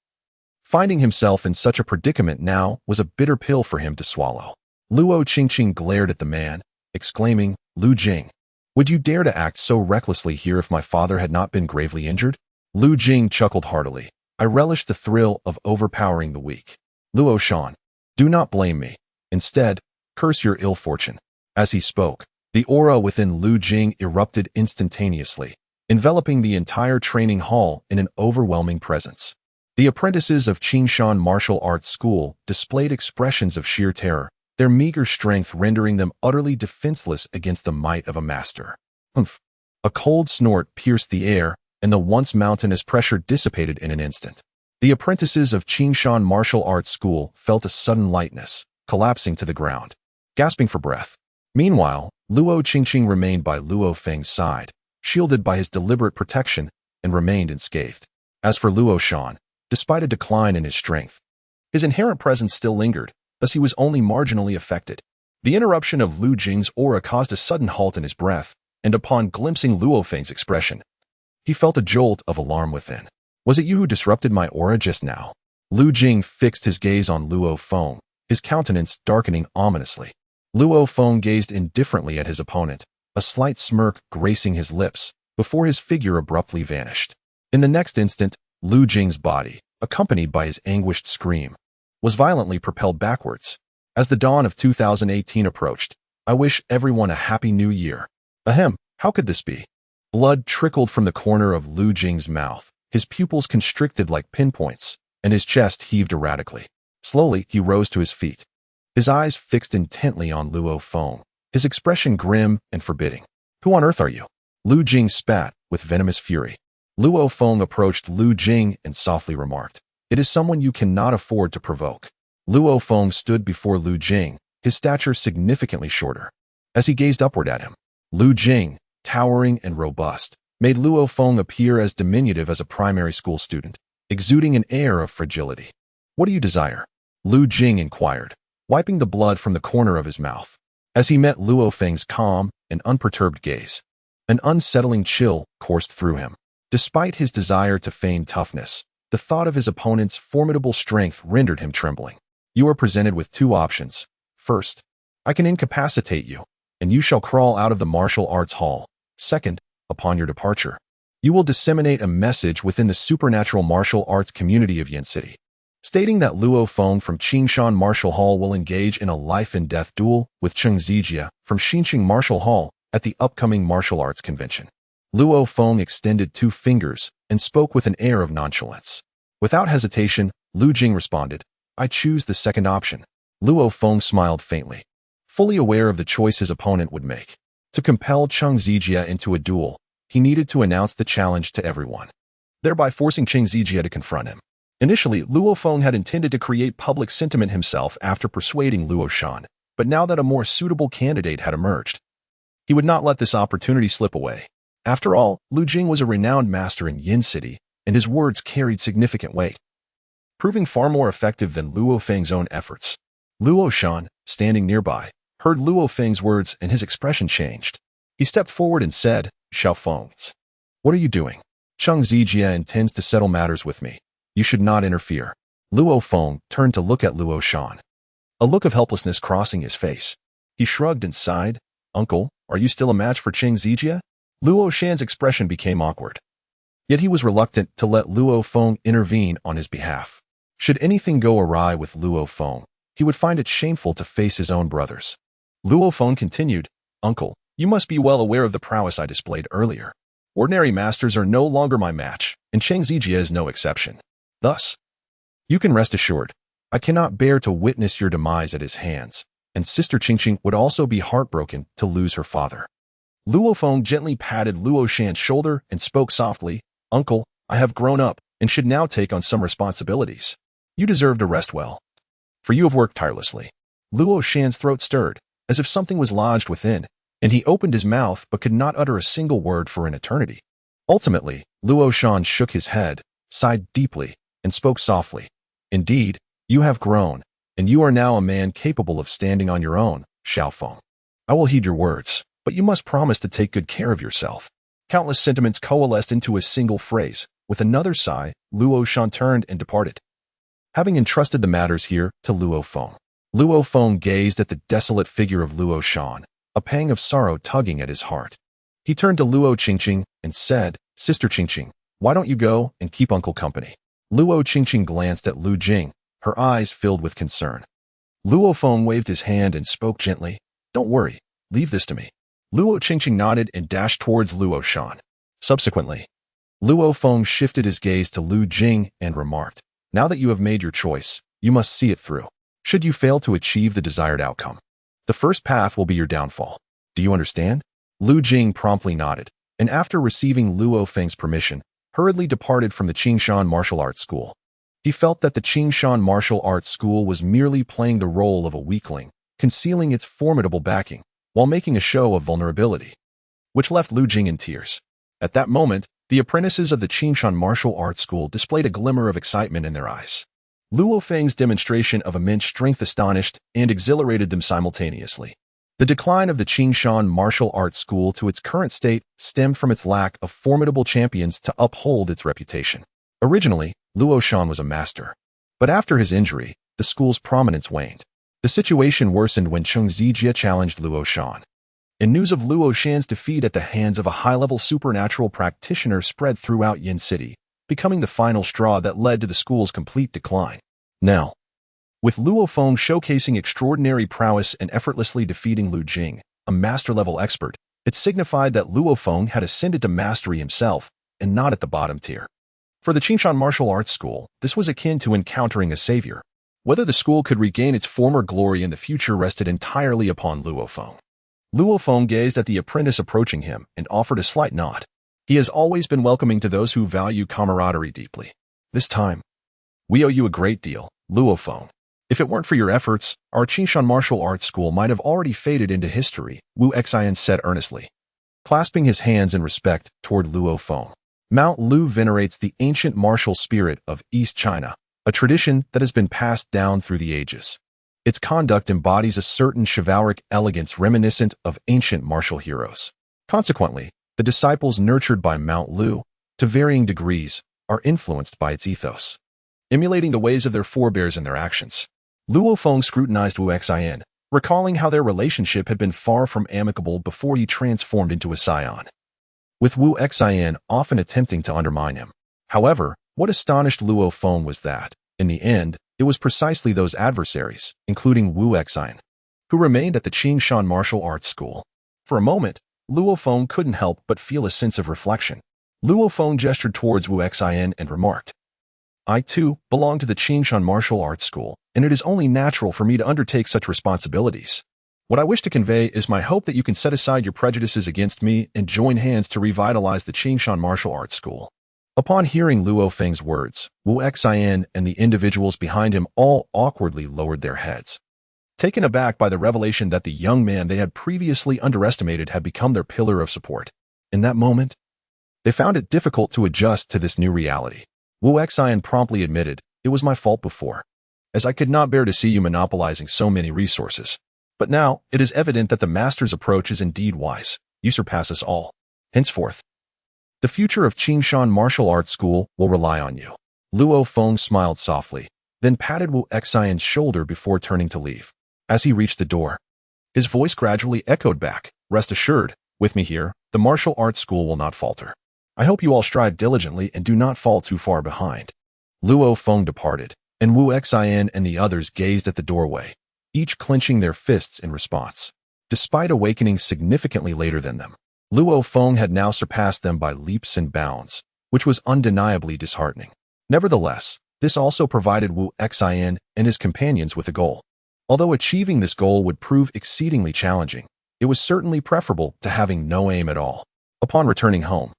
Speaker 1: finding himself in such a predicament now was a bitter pill for him to swallow. Luo Qingqing glared at the man, exclaiming, "Lu Jing, would you dare to act so recklessly here if my father had not been gravely injured?" Lu Jing chuckled heartily. "I relish the thrill of overpowering the weak. Luo Shan, do not blame me. Instead, curse your ill fortune." As he spoke, the aura within Lu Jing erupted instantaneously, enveloping the entire training hall in an overwhelming presence. The apprentices of Qingshan Martial Arts School displayed expressions of sheer terror, their meager strength rendering them utterly defenseless against the might of a master. Humph! A cold snort pierced the air, and the once mountainous pressure dissipated in an instant. The apprentices of Qingshan Martial Arts School felt a sudden lightness, collapsing to the ground, gasping for breath. Meanwhile, Luo Qingqing remained by Luo Feng's side, shielded by his deliberate protection, and remained unscathed. As for Luo Shan, despite a decline in his strength, his inherent presence still lingered, thus he was only marginally affected. The interruption of Lu Jing's aura caused a sudden halt in his breath, and upon glimpsing Luo Feng's expression, he felt a jolt of alarm within. "Was it you who disrupted my aura just now?" Lu Jing fixed his gaze on Luo Feng, his countenance darkening ominously. Luo Feng gazed indifferently at his opponent, a slight smirk gracing his lips, before his figure abruptly vanished. In the next instant, Lu Jing's body, accompanied by his anguished scream, was violently propelled backwards. As the dawn of 2018 approached, "I wish everyone a happy new year." Ahem, how could this be? Blood trickled from the corner of Lu Jing's mouth, his pupils constricted like pinpoints, and his chest heaved erratically. Slowly, he rose to his feet, his eyes fixed intently on Luo Feng, his expression grim and forbidding. "Who on earth are you?" Lu Jing spat with venomous fury. Luo Feng approached Lu Jing and softly remarked, "It is someone you cannot afford to provoke." Luo Feng stood before Lu Jing, his stature significantly shorter. As he gazed upward at him, Lu Jing, towering and robust, made Luo Feng appear as diminutive as a primary school student, exuding an air of fragility. "What do you desire?" Lu Jing inquired, wiping the blood from the corner of his mouth. As he met Luo Feng's calm and unperturbed gaze, an unsettling chill coursed through him. Despite his desire to feign toughness, the thought of his opponent's formidable strength rendered him trembling. You are presented with two options. First, I can incapacitate you, and you shall crawl out of the martial arts hall. Second, upon your departure, you will disseminate a message within the supernatural martial arts community of Yin City, stating that Luo Feng from Qingshan Martial Hall will engage in a life-and-death duel with Cheng Zijia from Xinqing Martial Hall at the upcoming martial arts convention. Luo Feng extended 2 fingers and spoke with an air of nonchalance. Without hesitation, Lu Jing responded, I choose the second option. Luo Feng smiled faintly, fully aware of the choice his opponent would make. To compel Cheng Zijia into a duel, he needed to announce the challenge to everyone, thereby forcing Cheng Zijia to confront him. Initially, Luo Feng had intended to create public sentiment himself after persuading Luo Shan, but now that a more suitable candidate had emerged, he would not let this opportunity slip away. After all, Lu Jing was a renowned master in Yin City, and his words carried significant weight, proving far more effective than Luo Feng's own efforts. Luo Shan, standing nearby, heard Luo Feng's words and his expression changed. He stepped forward and said, Xiao Feng, what are you doing? Cheng Zijia intends to settle matters with me. You should not interfere. Luo Feng turned to look at Luo Shan, a look of helplessness crossing his face. He shrugged and sighed. Uncle, are you still a match for Cheng Zijia? Luo Shan's expression became awkward. Yet he was reluctant to let Luo Feng intervene on his behalf. Should anything go awry with Luo Feng, he would find it shameful to face his own brothers. Luo Feng continued, Uncle, you must be well aware of the prowess I displayed earlier. Ordinary masters are no longer my match, and Cheng Zijia is no exception. Thus, you can rest assured, I cannot bear to witness your demise at his hands, and Sister Qingqing would also be heartbroken to lose her father. Luo Feng gently patted Luo Shan's shoulder and spoke softly, Uncle, I have grown up and should now take on some responsibilities. You deserve to rest well, for you have worked tirelessly. Luo Shan's throat stirred, as if something was lodged within, and he opened his mouth but could not utter a single word for an eternity. Ultimately, Luo Shan shook his head, sighed deeply, and spoke softly. Indeed, you have grown, and you are now a man capable of standing on your own, Xiao Feng. I will heed your words, but you must promise to take good care of yourself. Countless sentiments coalesced into a single phrase. With another sigh, Luo Shan turned and departed, having entrusted the matters here to Luo Feng. Luo Feng gazed at the desolate figure of Luo Shan, a pang of sorrow tugging at his heart. He turned to Luo Qingqing and said, Sister Qingqing, why don't you go and keep Uncle company? Luo Qingqing glanced at Lu Jing, her eyes filled with concern. Luo Feng waved his hand and spoke gently, Don't worry, leave this to me. Luo Qingqing nodded and dashed towards Luo Shan. Subsequently, Luo Feng shifted his gaze to Lu Jing and remarked, Now that you have made your choice, you must see it through. Should you fail to achieve the desired outcome, the first path will be your downfall. Do you understand? Lu Jing promptly nodded, and after receiving Luo Feng's permission, hurriedly departed from the Qingshan Martial Arts School. He felt that the Qingshan Martial Arts School was merely playing the role of a weakling, concealing its formidable backing, while making a show of vulnerability, which left Lu Jing in tears. At that moment, the apprentices of the Qingshan Martial Arts School displayed a glimmer of excitement in their eyes. Luo Feng's demonstration of immense strength astonished and exhilarated them simultaneously. The decline of the Qingshan Martial Arts School to its current state stemmed from its lack of formidable champions to uphold its reputation. Originally, Luo Shan was a master, but after his injury, the school's prominence waned. The situation worsened when Cheng Zijia challenged Luo Shan, and news of Luo Shan's defeat at the hands of a high-level supernatural practitioner spread throughout Yin City, becoming the final straw that led to the school's complete decline. Now, with Luo Feng showcasing extraordinary prowess and effortlessly defeating Lu Jing, a master-level expert, it signified that Luo Feng had ascended to mastery himself, and not at the bottom tier. For the Qingshan Martial Arts School, this was akin to encountering a savior. Whether the school could regain its former glory in the future rested entirely upon Luo Feng. Luo Feng gazed at the apprentice approaching him and offered a slight nod. He has always been welcoming to those who value camaraderie deeply. This time, we owe you a great deal, Luo Feng. If it weren't for your efforts, our Qingshan Martial Arts School might have already faded into history, Wu Xian said earnestly, clasping his hands in respect toward Luo Feng. Mount Lu venerates the ancient martial spirit of East China, a tradition that has been passed down through the ages. Its conduct embodies a certain chivalric elegance reminiscent of ancient martial heroes. Consequently, the disciples nurtured by Mount Lu to varying degrees, are influenced by its ethos, emulating the ways of their forebears and their actions. Luo Feng scrutinized Wu Xian, recalling how their relationship had been far from amicable before he transformed into a Saiyan, with Wu Xian often attempting to undermine him. However, what astonished Luo Feng was that, in the end, it was precisely those adversaries, including Wu Xian, who remained at the Qingshan martial arts school. For a moment, Luo Feng couldn't help but feel a sense of reflection. Luo Feng gestured towards Wu Xian and remarked, "I too belong to the Qingshan martial arts school, and it is only natural for me to undertake such responsibilities. What I wish to convey is my hope that you can set aside your prejudices against me and join hands to revitalize the Qingshan martial arts school." Upon hearing Luo Feng's words, Wu Xian and the individuals behind him all awkwardly lowered their heads, taken aback by the revelation that the young man they had previously underestimated had become their pillar of support. In that moment, they found it difficult to adjust to this new reality. Wu Xian promptly admitted, "It was my fault before, as I could not bear to see you monopolizing so many resources. But now, it is evident that the master's approach is indeed wise. You surpass us all. Henceforth, the future of Qingshan Martial Arts School will rely on you." Luo Feng smiled softly, then patted Wu Xian's shoulder before turning to leave. As he reached the door, his voice gradually echoed back, "Rest assured, with me here, the martial arts school will not falter. I hope you all strive diligently and do not fall too far behind." Luo Feng departed, and Wu Xian and the others gazed at the doorway, each clenching their fists in response. Despite awakening significantly later than them, Luo Feng had now surpassed them by leaps and bounds, which was undeniably disheartening. Nevertheless, this also provided Wu Xian and his companions with a goal. Although achieving this goal would prove exceedingly challenging, it was certainly preferable to having no aim at all. Upon returning home,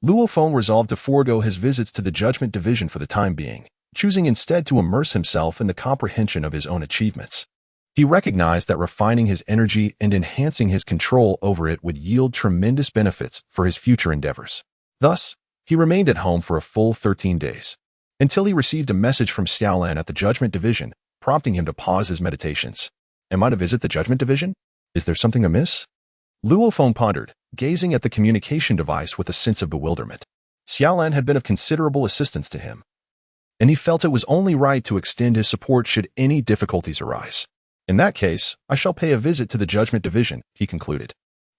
Speaker 1: Luo Feng resolved to forego his visits to the Judgment Division for the time being, choosing instead to immerse himself in the comprehension of his own achievements. He recognized that refining his energy and enhancing his control over it would yield tremendous benefits for his future endeavors. Thus, he remained at home for a full 13 days, until he received a message from Xiaolan at the Judgment Division, prompting him to pause his meditations. "Am I to visit the Judgment Division? Is there something amiss?" Luo Feng pondered, gazing at the communication device with a sense of bewilderment. Xiaolan had been of considerable assistance to him, and he felt it was only right to extend his support should any difficulties arise. "In that case, I shall pay a visit to the Judgment Division," he concluded.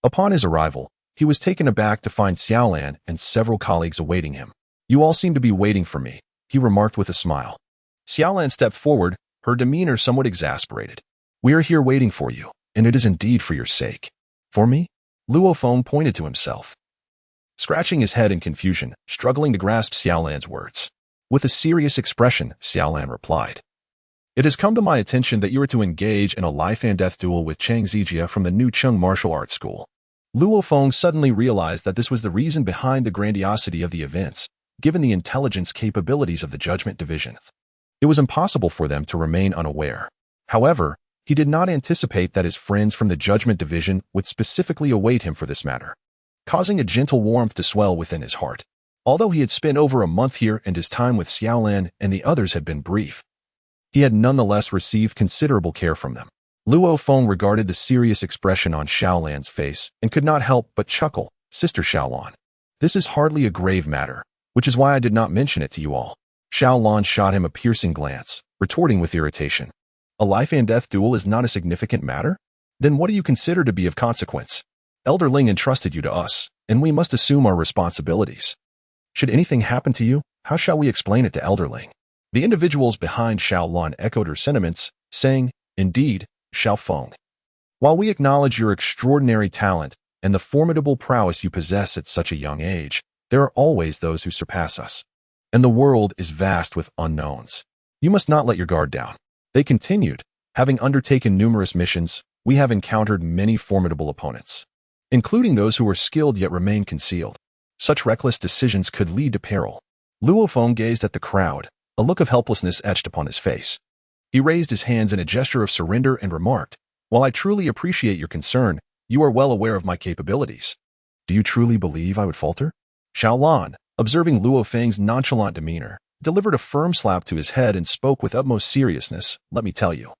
Speaker 1: Upon his arrival, he was taken aback to find Xiaolan and several colleagues awaiting him. "You all seem to be waiting for me," he remarked with a smile. Xiaolan stepped forward, her demeanor somewhat exasperated. "We are here waiting for you, and it is indeed for your sake." "For me?" Luo Feng pointed to himself, scratching his head in confusion, struggling to grasp Xiaolan's words. With a serious expression, Xiaolan replied, "It has come to my attention that you are to engage in a life-and-death duel with Chang Zijia from the New Chung Martial Arts School." Luo Feng suddenly realized that this was the reason behind the grandiosity of the events, given the intelligence capabilities of the Judgment Division. It was impossible for them to remain unaware. However, he did not anticipate that his friends from the Judgment Division would specifically await him for this matter, causing a gentle warmth to swell within his heart. Although he had spent over a month here and his time with Xiaolan and the others had been brief, he had nonetheless received considerable care from them. Luo Feng regarded the serious expression on Xiaolan's face and could not help but chuckle. "Sister Xiaolan, this is hardly a grave matter, which is why I did not mention it to you all." Xiaolan shot him a piercing glance, retorting with irritation. "A life-and-death duel is not a significant matter? Then what do you consider to be of consequence? Elder Ling entrusted you to us, and we must assume our responsibilities. Should anything happen to you, how shall we explain it to Elder Ling?" The individuals behind Xiaolan echoed her sentiments, saying, "Indeed, Xiao Feng. While we acknowledge your extraordinary talent and the formidable prowess you possess at such a young age, there are always those who surpass us, and the world is vast with unknowns. You must not let your guard down." They continued, "Having undertaken numerous missions, we have encountered many formidable opponents, including those who are skilled yet remain concealed. Such reckless decisions could lead to peril." Luo Feng gazed at the crowd, a look of helplessness etched upon his face. He raised his hands in a gesture of surrender and remarked, "While I truly appreciate your concern, you are well aware of my capabilities. Do you truly believe I would falter?" Xiaolan, observing Luo Feng's nonchalant demeanor, delivered a firm slap to his head and spoke with utmost seriousness. "Let me tell you,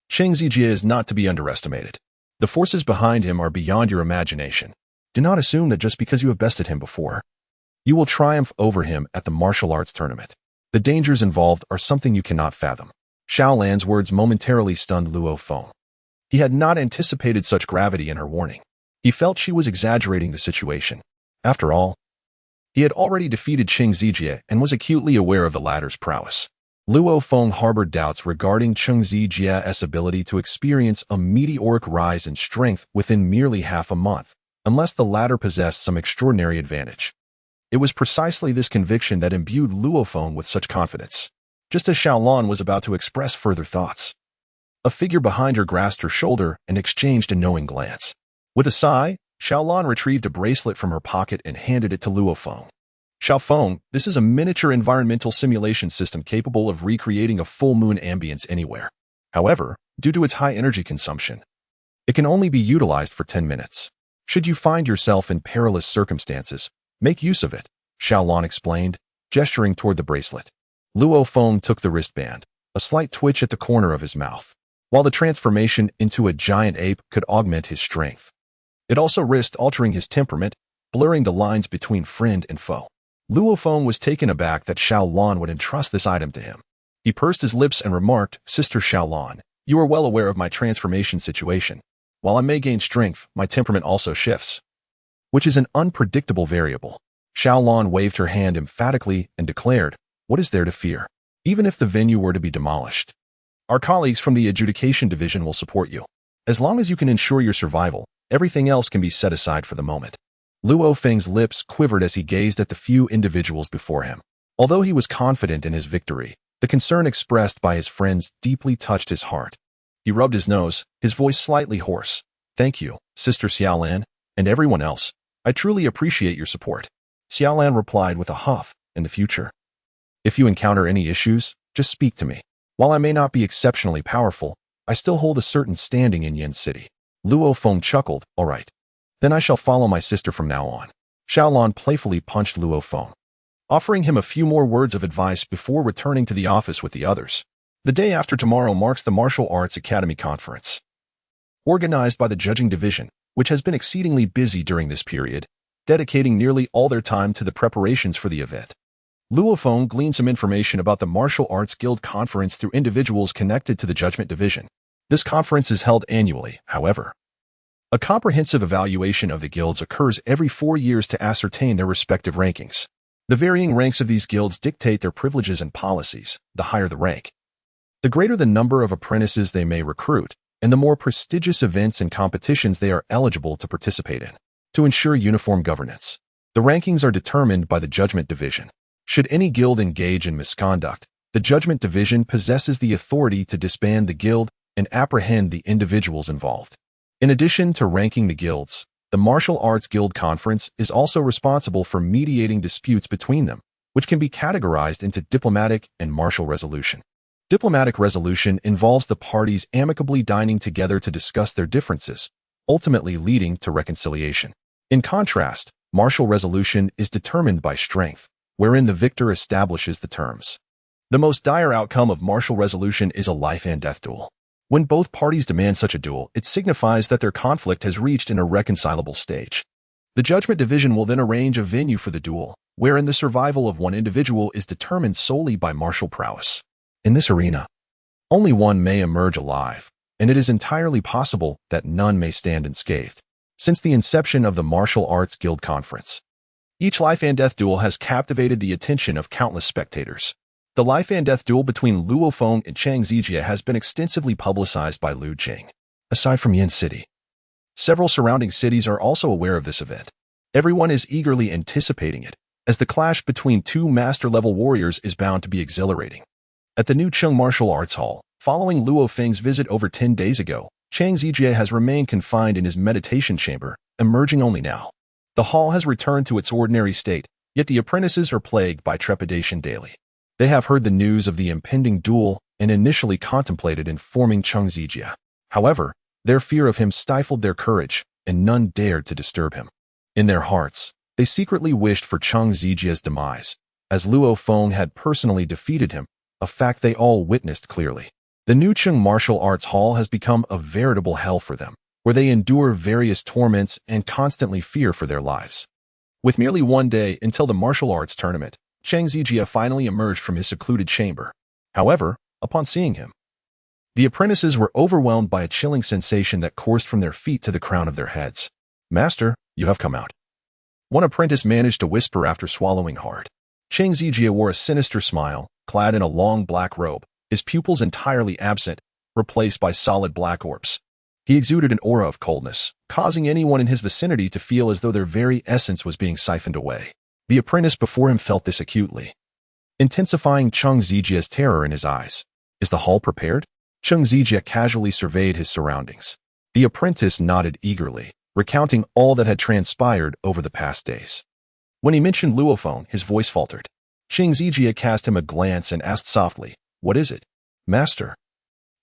Speaker 1: Chang Zijie is not to be underestimated. The forces behind him are beyond your imagination. Do not assume that just because you have bested him before, You will triumph over him at the martial arts tournament. The dangers involved are something you cannot fathom. Xiaolan's words momentarily stunned Luo Feng. He had not anticipated such gravity in her warning. He felt she was exaggerating the situation. After all, he had already defeated Cheng Zijie and was acutely aware of the latter's prowess. Luo Feng harbored doubts regarding Cheng Zijie's ability to experience a meteoric rise in strength within merely half a month, unless the latter possessed some extraordinary advantage. It was precisely this conviction that imbued Luo Feng with such confidence. Just as Xiaolan was about to express further thoughts, a figure behind her grasped her shoulder and exchanged a knowing glance. With a sigh, Xiaolan retrieved a bracelet from her pocket and handed it to Luo Feng. Xiao Feng, this is a miniature environmental simulation system capable of recreating a full moon ambience anywhere. However, due to its high energy consumption, it can only be utilized for 10 minutes. Should you find yourself in perilous circumstances, make use of it, Xiaolan explained, gesturing toward the bracelet. Luo Feng took the wristband, a slight twitch at the corner of his mouth. While the transformation into a giant ape could augment his strength, it also risked altering his temperament, blurring the lines between friend and foe. Luo Feng was taken aback that Xiaolan would entrust this item to him. He pursed his lips and remarked, "Sister Xiaolan, you are well aware of my transformation situation. While I may gain strength, my temperament also shifts, which is an unpredictable variable." Xiaolan waved her hand emphatically and declared, "What is there to fear? Even if the venue were to be demolished, our colleagues from the adjudication division will support you. As long as you can ensure your survival, everything else can be set aside for the moment." Luo Feng's lips quivered as he gazed at the few individuals before him. Although he was confident in his victory, the concern expressed by his friends deeply touched his heart. He rubbed his nose, his voice slightly hoarse. "Thank you, Sister Xiaolan, and everyone else. I truly appreciate your support." Xiaolan replied with a huff, "In the future, if you encounter any issues, just speak to me. While I may not be exceptionally powerful, I still hold a certain standing in Yin City." Luo Feng chuckled, "All right. Then I shall follow my sister from now on." Xiaolan playfully punched Luo Feng, offering him a few more words of advice before returning to the office with the others. The day after tomorrow marks the Martial Arts Academy Conference, organized by the Judging Division, which has been exceedingly busy during this period, dedicating nearly all their time to the preparations for the event. Luo Feng gleaned some information about the Martial Arts Guild Conference through individuals connected to the Judgment Division. This conference is held annually, however. A comprehensive evaluation of the guilds occurs every 4 years to ascertain their respective rankings. The varying ranks of these guilds dictate their privileges and policies. The higher the rank, the greater the number of apprentices they may recruit, and the more prestigious events and competitions they are eligible to participate in. To ensure uniform governance, the rankings are determined by the Judgment Division. Should any guild engage in misconduct, the Judgment Division possesses the authority to disband the guild and apprehend the individuals involved. In addition to ranking the guilds, the Martial Arts Guild Conference is also responsible for mediating disputes between them, which can be categorized into diplomatic and martial resolution. Diplomatic resolution involves the parties amicably dining together to discuss their differences, ultimately leading to reconciliation. In contrast, martial resolution is determined by strength, wherein the victor establishes the terms. The most dire outcome of martial resolution is a life-and-death duel. When both parties demand such a duel, it signifies that their conflict has reached an irreconcilable stage. The Judgment Division will then arrange a venue for the duel, wherein the survival of one individual is determined solely by martial prowess. In this arena, only one may emerge alive, and it is entirely possible that none may stand unscathed. Since the inception of the Martial Arts Guild Conference, each life-and-death duel has captivated the attention of countless spectators. The life-and-death duel between Luo Feng and Cheng Zijie has been extensively publicized by Lu Jing. Aside from Yin City, several surrounding cities are also aware of this event. Everyone is eagerly anticipating it, as the clash between two master-level warriors is bound to be exhilarating. At the new Cheng Martial Arts Hall, following Luo Feng's visit over 10 days ago, Cheng Zijie has remained confined in his meditation chamber, emerging only now. The hall has returned to its ordinary state, yet the apprentices are plagued by trepidation daily. They have heard the news of the impending duel and initially contemplated informing Cheng Zijie. However, their fear of him stifled their courage, and none dared to disturb him. In their hearts, they secretly wished for Cheng Zijie's demise, as Luo Feng had personally defeated him, a fact they all witnessed clearly. The new Cheng Martial Arts Hall has become a veritable hell for them, where they endure various torments and constantly fear for their lives. With merely one day until the martial arts tournament, Chang Zijie finally emerged from his secluded chamber. However, upon seeing him, the apprentices were overwhelmed by a chilling sensation that coursed from their feet to the crown of their heads. "Master, you have come out." One apprentice managed to whisper after swallowing hard. Chang Zijie wore a sinister smile, clad in a long black robe, his pupils entirely absent, replaced by solid black orbs. He exuded an aura of coldness, causing anyone in his vicinity to feel as though their very essence was being siphoned away. The apprentice before him felt this acutely, intensifying Chang Zijie's terror in his eyes. "Is the hall prepared?" Chang Zijie casually surveyed his surroundings. The apprentice nodded eagerly, recounting all that had transpired over the past days. When he mentioned Luo Feng, his voice faltered. Chang Zijie cast him a glance and asked softly, "What is it, Master?"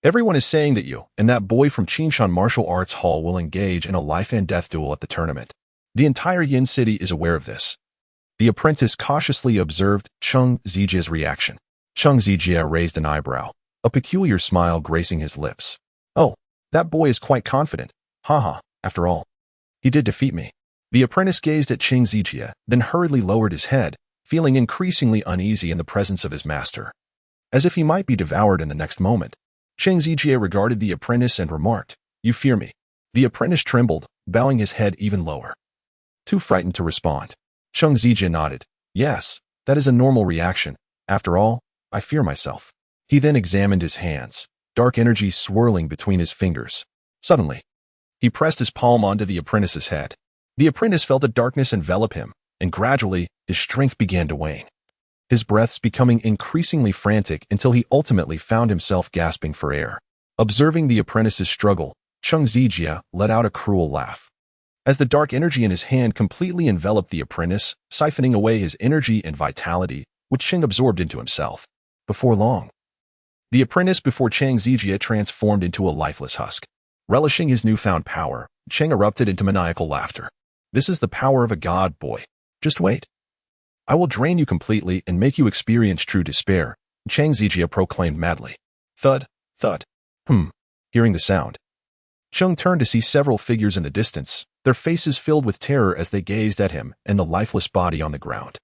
Speaker 1: "Everyone is saying that you and that boy from Qinshan Martial Arts Hall will engage in a life-and-death duel at the tournament. The entire Yin City is aware of this." The apprentice cautiously observed Chang Zijie's reaction. Chang Zijie raised an eyebrow, a peculiar smile gracing his lips. "Oh, that boy is quite confident. Haha, after all, he did defeat me." The apprentice gazed at Chang Zijie, then hurriedly lowered his head, feeling increasingly uneasy in the presence of his master, as if he might be devoured in the next moment. Chang Zijie regarded the apprentice and remarked, "You fear me?" The apprentice trembled, bowing his head even lower, too frightened to respond. Chang Zijie nodded. "Yes, that is a normal reaction. After all, I fear myself." He then examined his hands, dark energy swirling between his fingers. Suddenly, he pressed his palm onto the apprentice's head. The apprentice felt a darkness envelop him, and gradually, his strength began to wane, his breaths becoming increasingly frantic until he ultimately found himself gasping for air. Observing the apprentice's struggle, Chang Zijie let out a cruel laugh, as the dark energy in his hand completely enveloped the apprentice, siphoning away his energy and vitality, which Chang absorbed into himself. Before long, the apprentice before Chang Zijie transformed into a lifeless husk. Relishing his newfound power, Chang erupted into maniacal laughter. "This is the power of a god, boy. Just wait. I will drain you completely and make you experience true despair," Chang Zijie proclaimed madly. Thud, thud. Hearing the sound, Chang turned to see several figures in the distance, their faces filled with terror as they gazed at him and the lifeless body on the ground.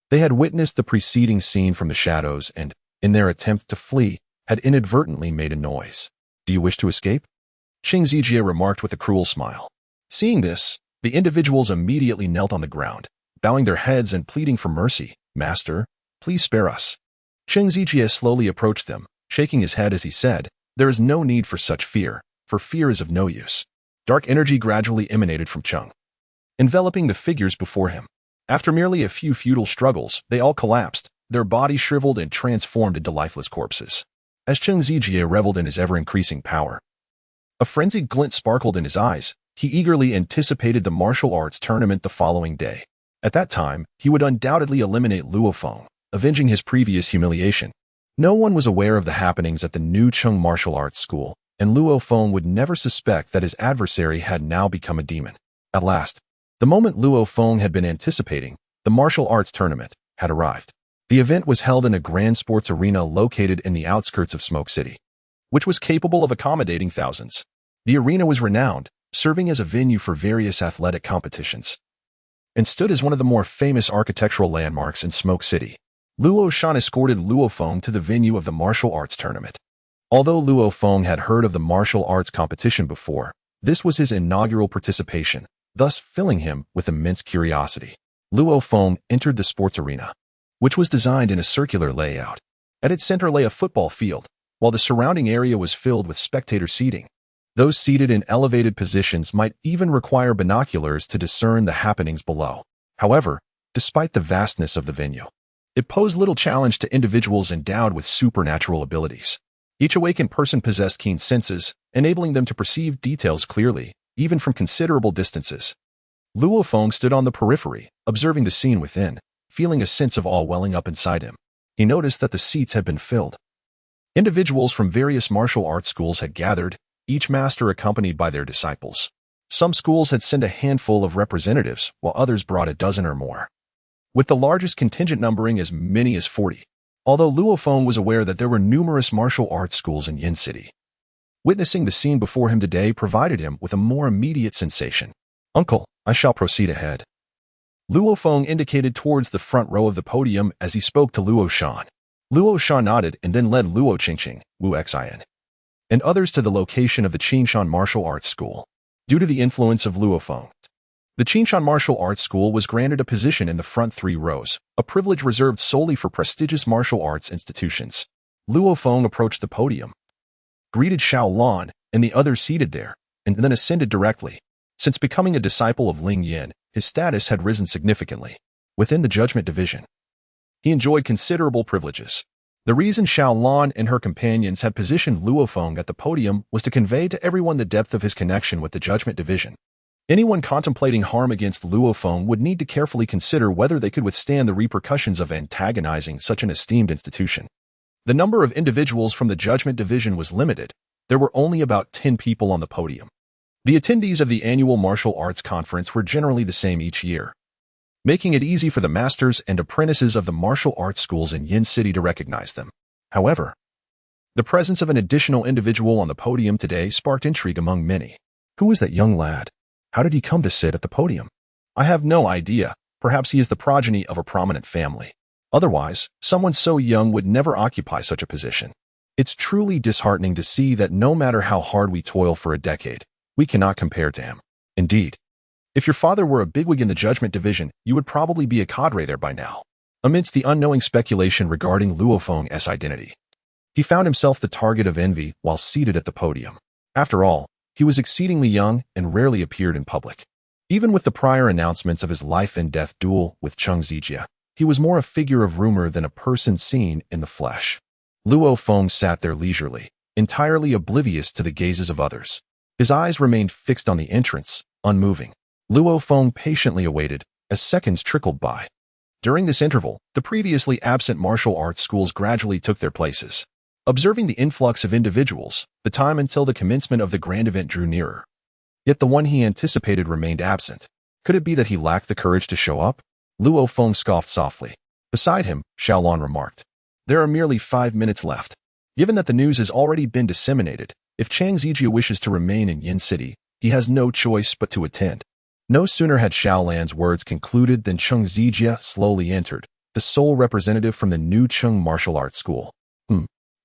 Speaker 1: They had witnessed the preceding scene from the shadows and, in their attempt to flee, had inadvertently made a noise. "Do you wish to escape?" Chang Zijie remarked with a cruel smile. Seeing this, the individuals immediately knelt on the ground, bowing their heads and pleading for mercy. "Master, please spare us." Chang Zijie slowly approached them, shaking his head as he said, "There is no need for such fear, for fear is of no use." Dark energy gradually emanated from Chang, enveloping the figures before him. After merely a few futile struggles, they all collapsed, their bodies shriveled and transformed into lifeless corpses. As Chang Zijie reveled in his ever-increasing power, a frenzied glint sparkled in his eyes. He eagerly anticipated the martial arts tournament the following day. At that time, he would undoubtedly eliminate Luo Feng, avenging his previous humiliation. No one was aware of the happenings at the new Cheng martial arts school, and Luo Feng would never suspect that his adversary had now become a demon. At last, the moment Luo Feng had been anticipating, the martial arts tournament, had arrived. The event was held in a grand sports arena located in the outskirts of Smoke City, which was capable of accommodating thousands. The arena was renowned, serving as a venue for various athletic competitions, and stood as one of the more famous architectural landmarks in Smoke City. Luo Shan escorted Luo Feng to the venue of the martial arts tournament. Although Luo Feng had heard of the martial arts competition before, this was his inaugural participation, thus filling him with immense curiosity. Luo Feng entered the sports arena, which was designed in a circular layout. At its center lay a football field, while the surrounding area was filled with spectator seating. Those seated in elevated positions might even require binoculars to discern the happenings below. However, despite the vastness of the venue, it posed little challenge to individuals endowed with supernatural abilities. Each awakened person possessed keen senses, enabling them to perceive details clearly, even from considerable distances. Luo Feng stood on the periphery, observing the scene within, feeling a sense of awe welling up inside him. He noticed that the seats had been filled. Individuals from various martial arts schools had gathered, each master accompanied by their disciples. Some schools had sent a handful of representatives, while others brought a dozen or more, with the largest contingent numbering as many as 40. Although Luo Feng was aware that there were numerous martial arts schools in Yin City, witnessing the scene before him today provided him with a more immediate sensation. "Uncle, I shall proceed ahead." Luo Feng indicated towards the front row of the podium as he spoke to Luo Shan. Luo Shan nodded and then led Luo Qingqing, Wu Xian, and others to the location of the Qingshan Martial Arts School. Due to the influence of Luo Feng, the Qingshan Martial Arts School was granted a position in the front 3 rows, a privilege reserved solely for prestigious martial arts institutions. Luo Feng approached the podium, greeted Xiao Lan and the others seated there, and then ascended directly. Since becoming a disciple of Ling Yin, his status had risen significantly. Within the Judgment Division, he enjoyed considerable privileges. The reason Xiao Lan and her companions had positioned Luo Feng at the podium was to convey to everyone the depth of his connection with the Judgment Division. Anyone contemplating harm against Luo Feng would need to carefully consider whether they could withstand the repercussions of antagonizing such an esteemed institution. The number of individuals from the Judgment Division was limited. There were only about 10 people on the podium. The attendees of the annual martial arts conference were generally the same each year, making it easy for the masters and apprentices of the martial arts schools in Yin City to recognize them. However, the presence of an additional individual on the podium today sparked intrigue among many. Who was that young lad? How did he come to sit at the podium? I have no idea. Perhaps he is the progeny of a prominent family. Otherwise, someone so young would never occupy such a position. It's truly disheartening to see that no matter how hard we toil for a decade, we cannot compare to him. Indeed, if your father were a bigwig in the Judgment Division, you would probably be a cadre there by now. Amidst the unknowing speculation regarding Luo Feng's identity, he found himself the target of envy while seated at the podium. After all, he was exceedingly young and rarely appeared in public. Even with the prior announcements of his life and death duel with Cheng Zijie, he was more a figure of rumor than a person seen in the flesh. Luo Feng sat there leisurely, entirely oblivious to the gazes of others. His eyes remained fixed on the entrance, unmoving. Luo Feng patiently awaited as seconds trickled by. During this interval, the previously absent martial arts schools gradually took their places. Observing the influx of individuals, the time until the commencement of the grand event drew nearer. Yet the one he anticipated remained absent. Could it be that he lacked the courage to show up? Luo Feng scoffed softly. Beside him, Xiao Lan remarked, "There are merely 5 minutes left. Given that the news has already been disseminated, if Cheng Zijie wishes to remain in Yin City, he has no choice but to attend." No sooner had Xiao Lan's words concluded than Cheng Zijie slowly entered, the sole representative from the new Cheng Martial Arts School.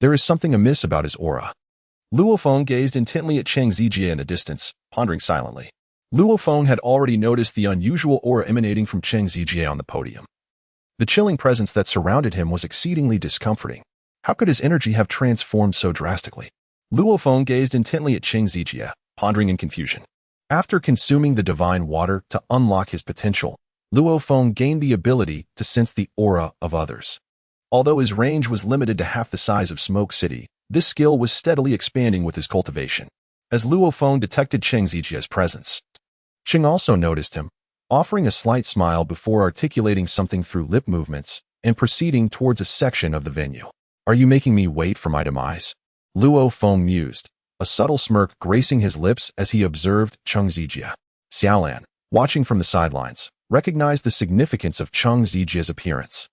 Speaker 1: There is something amiss about his aura. Luo Feng gazed intently at Cheng Zijie in the distance, pondering silently. Luo Feng had already noticed the unusual aura emanating from Cheng Zijie on the podium. The chilling presence that surrounded him was exceedingly discomforting. How could his energy have transformed so drastically? Luo Feng gazed intently at Cheng Zijie, pondering in confusion. After consuming the divine water to unlock his potential, Luo Feng gained the ability to sense the aura of others. Although his range was limited to half the size of Smoke City, this skill was steadily expanding with his cultivation. As Luo Feng detected Cheng Zijie's presence, Cheng also noticed him, offering a slight smile before articulating something through lip movements and proceeding towards a section of the venue. "Are you making me wait for my demise?" Luo Feng mused, a subtle smirk gracing his lips as he observed Cheng Zijie. Xiaolan, watching from the sidelines, recognized the significance of Cheng Zijie's appearance,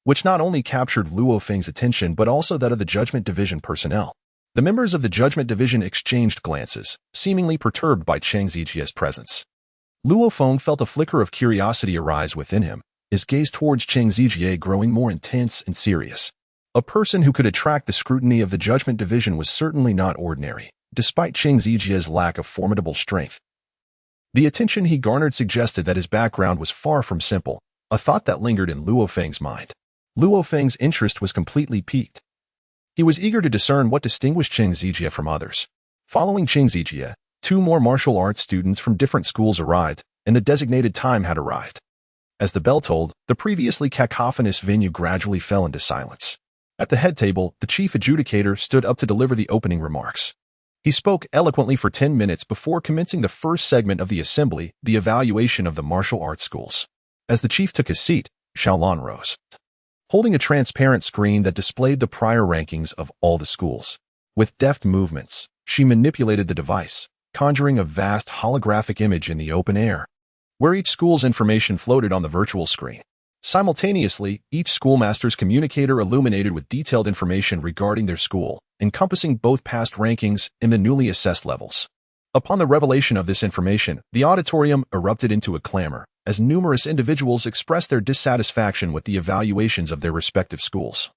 Speaker 1: which not only captured Luo Feng's attention but also that of the Judgment Division personnel. The members of the Judgment Division exchanged glances, seemingly perturbed by Cheng Zijie's presence. Luo Feng felt a flicker of curiosity arise within him, his gaze towards Cheng Zijie growing more intense and serious. A person who could attract the scrutiny of the Judgment Division was certainly not ordinary, despite Cheng Zijie's lack of formidable strength. The attention he garnered suggested that his background was far from simple, a thought that lingered in Luo Feng's mind. Luo Feng's interest was completely piqued. He was eager to discern what distinguished Cheng Zijie from others. Following Cheng Zijie, 2 more martial arts students from different schools arrived, and the designated time had arrived. As the bell tolled, the previously cacophonous venue gradually fell into silence. At the head table, the chief adjudicator stood up to deliver the opening remarks. He spoke eloquently for 10 minutes before commencing the first segment of the assembly, the evaluation of the martial arts schools. As the chief took his seat, Xiaolan rose, holding a transparent screen that displayed the prior rankings of all the schools. With deft movements, she manipulated the device, conjuring a vast holographic image in the open air, where each school's information floated on the virtual screen. Simultaneously, each schoolmaster's communicator illuminated with detailed information regarding their school, encompassing both past rankings and the newly assessed levels. Upon the revelation of this information, the auditorium erupted into a clamor, as numerous individuals expressed their dissatisfaction with the evaluations of their respective schools,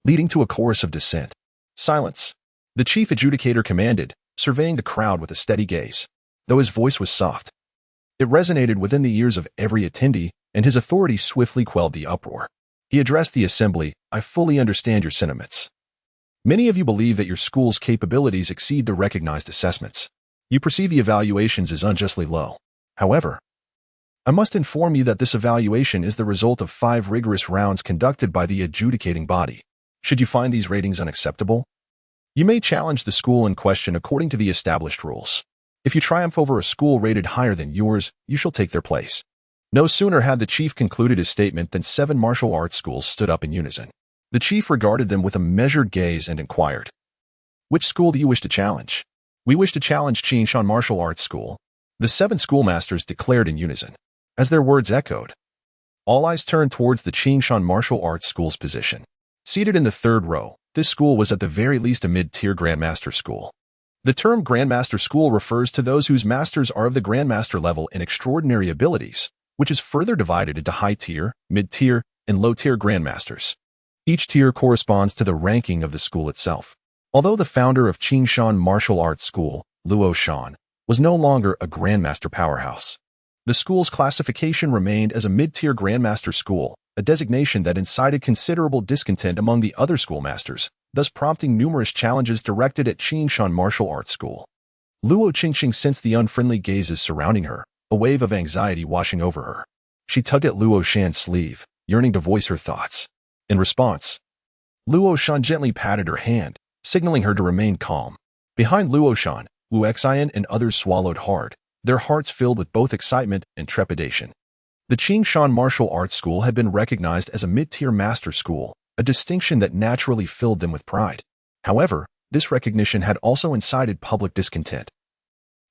Speaker 1: leading to a chorus of dissent. Silence. The chief adjudicator commanded, surveying the crowd with a steady gaze, though his voice was soft. It resonated within the ears of every attendee, and his authority swiftly quelled the uproar. He addressed the assembly, "I fully understand your sentiments. Many of you believe that your school's capabilities exceed the recognized assessments. You perceive the evaluations as unjustly low. However, I must inform you that this evaluation is the result of 5 rigorous rounds conducted by the adjudicating body. Should you find these ratings unacceptable, you may challenge the school in question according to the established rules. If you triumph over a school rated higher than yours, you shall take their place." No sooner had the chief concluded his statement than 7 martial arts schools stood up in unison. The chief regarded them with a measured gaze and inquired, "Which school do you wish to challenge?" "We wish to challenge Qingshan Martial Arts School," the 7 schoolmasters declared in unison. As their words echoed, all eyes turned towards the Qingshan Martial Arts School's position. Seated in the 3rd row, this school was at the very least a mid-tier Grandmaster school. The term Grandmaster School refers to those whose masters are of the Grandmaster level in extraordinary abilities, which is further divided into high-tier, mid-tier, and low-tier Grandmasters. Each tier corresponds to the ranking of the school itself. Although the founder of Qingshan Martial Arts School, Luo Feng, was no longer a Grandmaster powerhouse, the school's classification remained as a mid-tier Grandmaster school, a designation that incited considerable discontent among the other schoolmasters, thus prompting numerous challenges directed at Qingshan Martial Arts School. Luo Qingxing sensed the unfriendly gazes surrounding her, a wave of anxiety washing over her. She tugged at Luo Shan's sleeve, yearning to voice her thoughts. In response, Luo Shan gently patted her hand, signaling her to remain calm. Behind Luo Shan, Wu Xian and others swallowed hard, their hearts filled with both excitement and trepidation. The Qingshan Martial Arts School had been recognized as a mid-tier master school, a distinction that naturally filled them with pride. However, this recognition had also incited public discontent,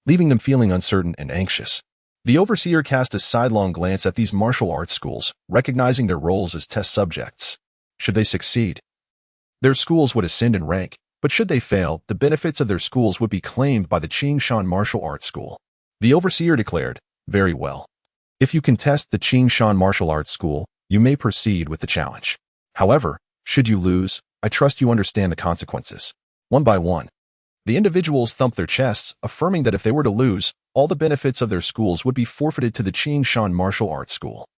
Speaker 1: leaving them feeling uncertain and anxious. The overseer cast a sidelong glance at these martial arts schools, recognizing their roles as test subjects. Should they succeed, their schools would ascend in rank, but should they fail, the benefits of their schools would be claimed by the Qingshan Martial Arts School. The overseer declared, "Very well. If you contest the Qingshan Martial Arts School, you may proceed with the challenge. However, should you lose, I trust you understand the consequences." One by one, the individuals thumped their chests, affirming that if they were to lose, all the benefits of their schools would be forfeited to the Qingshan Martial Arts School.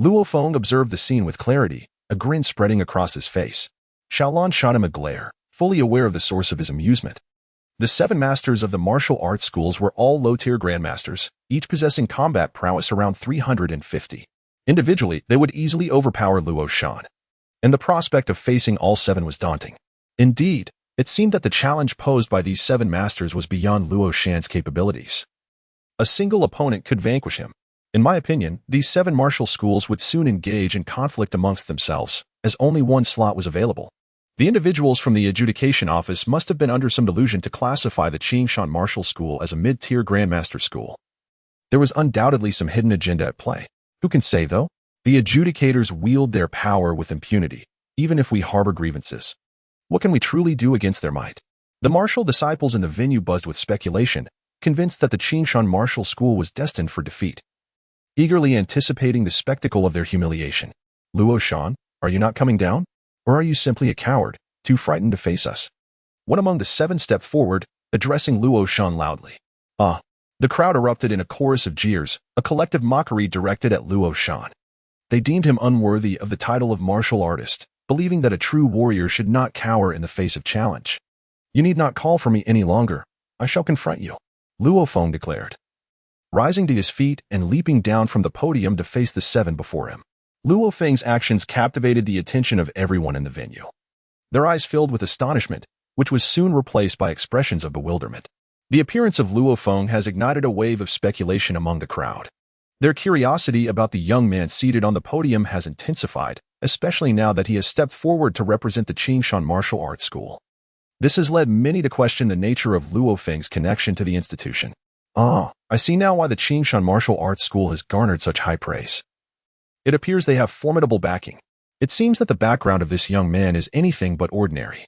Speaker 1: Luo Feng observed the scene with clarity, a grin spreading across his face. Xiaolan shot him a glare, fully aware of the source of his amusement. The 7 masters of the martial arts schools were all low-tier grandmasters, each possessing combat prowess around 350. Individually, they would easily overpower Luo Shan, and the prospect of facing all 7 was daunting. Indeed, it seemed that the challenge posed by these 7 masters was beyond Luo Shan's capabilities. A single opponent could vanquish him. In my opinion, these 7 martial schools would soon engage in conflict amongst themselves, as only one slot was available. The individuals from the adjudication office must have been under some delusion to classify the Qingshan Martial School as a mid-tier Grandmaster school. There was undoubtedly some hidden agenda at play. Who can say, though? The adjudicators wield their power with impunity, even if we harbor grievances. What can we truly do against their might? The martial disciples in the venue buzzed with speculation, convinced that the Qingshan Martial School was destined for defeat, eagerly anticipating the spectacle of their humiliation. "Luo Shan, are you not coming down? Or are you simply a coward, too frightened to face us?" One among the 7 stepped forward, addressing Luo Shan loudly. "Ah!" The crowd erupted in a chorus of jeers, a collective mockery directed at Luo Shan. They deemed him unworthy of the title of martial artist, believing that a true warrior should not cower in the face of challenge. "You need not call for me any longer. I shall confront you," Luo Feng declared, rising to his feet and leaping down from the podium to face the 7 before him. Luo Feng's actions captivated the attention of everyone in the venue. Their eyes filled with astonishment, which was soon replaced by expressions of bewilderment. The appearance of Luo Feng has ignited a wave of speculation among the crowd. Their curiosity about the young man seated on the podium has intensified, especially now that he has stepped forward to represent the Qingshan Martial Arts School. This has led many to question the nature of Luo Feng's connection to the institution. "Ah, I see now why the Qingshan Martial Arts School has garnered such high praise. It appears they have formidable backing. It seems that the background of this young man is anything but ordinary.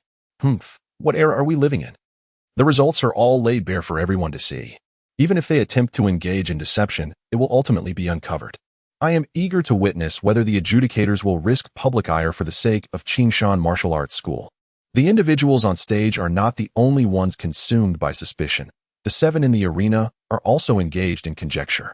Speaker 1: What era are we living in? The results are all laid bare for everyone to see. Even if they attempt to engage in deception, it will ultimately be uncovered. I am eager to witness whether the adjudicators will risk public ire for the sake of Qingshan Martial Arts School. The individuals on stage are not the only ones consumed by suspicion. The 7 in the arena are also engaged in conjecture.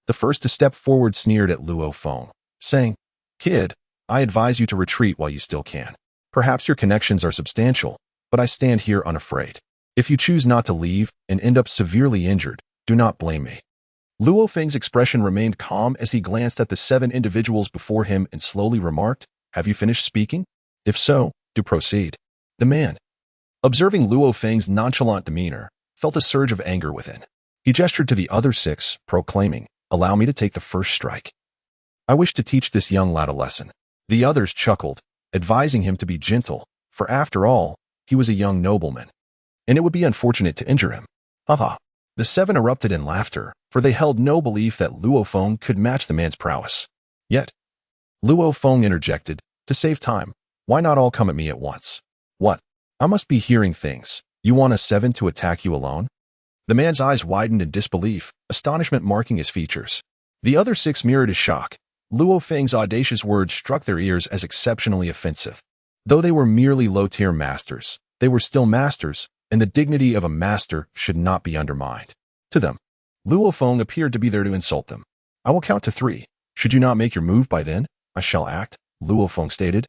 Speaker 1: The first to step forward sneered at Luo Feng, saying, "Kid, I advise you to retreat while you still can. Perhaps your connections are substantial, but I stand here unafraid. If you choose not to leave and end up severely injured, do not blame me." Luo Feng's expression remained calm as he glanced at the 7 individuals before him and slowly remarked, "Have you finished speaking? If so, do proceed." The man, observing Luo Feng's nonchalant demeanor, felt a surge of anger within. He gestured to the other 6, proclaiming, "Allow me to take the first strike. I wish to teach this young lad a lesson." The others chuckled, advising him to be gentle, for after all, he was a young nobleman, and it would be unfortunate to injure him. Haha. The 7 erupted in laughter, for they held no belief that Luo Feng could match the man's prowess. Yet, Luo Feng interjected, "To save time, why not all come at me at once?" "What? I must be hearing things. You want a 7 to attack you alone?" The man's eyes widened in disbelief, astonishment marking his features. The other 6 mirrored his shock. Luo Feng's audacious words struck their ears as exceptionally offensive. Though they were merely low-tier masters, they were still masters, and the dignity of a master should not be undermined. To them, Luo Feng appeared to be there to insult them. "I will count to 3. Should you not make your move by then, I shall act," Luo Feng stated,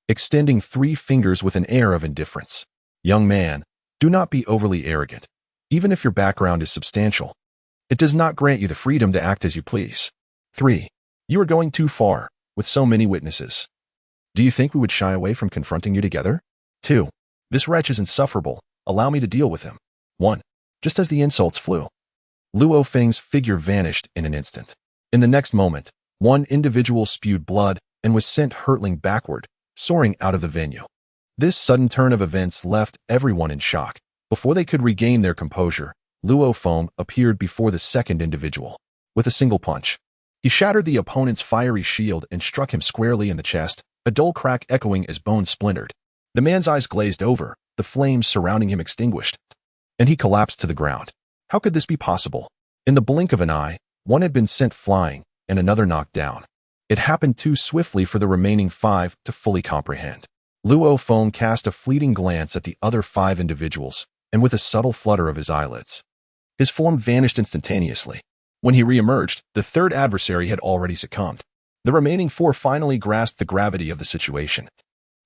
Speaker 1: extending 3 fingers with an air of indifference. "Young man, do not be overly arrogant. Even if your background is substantial, it does not grant you the freedom to act as you please. 3. You are going too far, with so many witnesses. Do you think we would shy away from confronting you together? 2. This wretch is insufferable. Allow me to deal with him." 1. Just as the insults flew, Luo Feng's figure vanished in an instant. In the next moment, one individual spewed blood and was sent hurtling backward, soaring out of the venue. This sudden turn of events left everyone in shock. Before they could regain their composure, Luo Feng appeared before the second individual. With a single punch, he shattered the opponent's fiery shield and struck him squarely in the chest, a dull crack echoing as bones splintered. The man's eyes glazed over, the flames surrounding him extinguished, and he collapsed to the ground. How could this be possible? In the blink of an eye, one had been sent flying and another knocked down. It happened too swiftly for the remaining 5 to fully comprehend. Luo Feng cast a fleeting glance at the other 5 individuals, and with a subtle flutter of his eyelids, his form vanished instantaneously. When he reemerged, the third adversary had already succumbed. The remaining 4 finally grasped the gravity of the situation.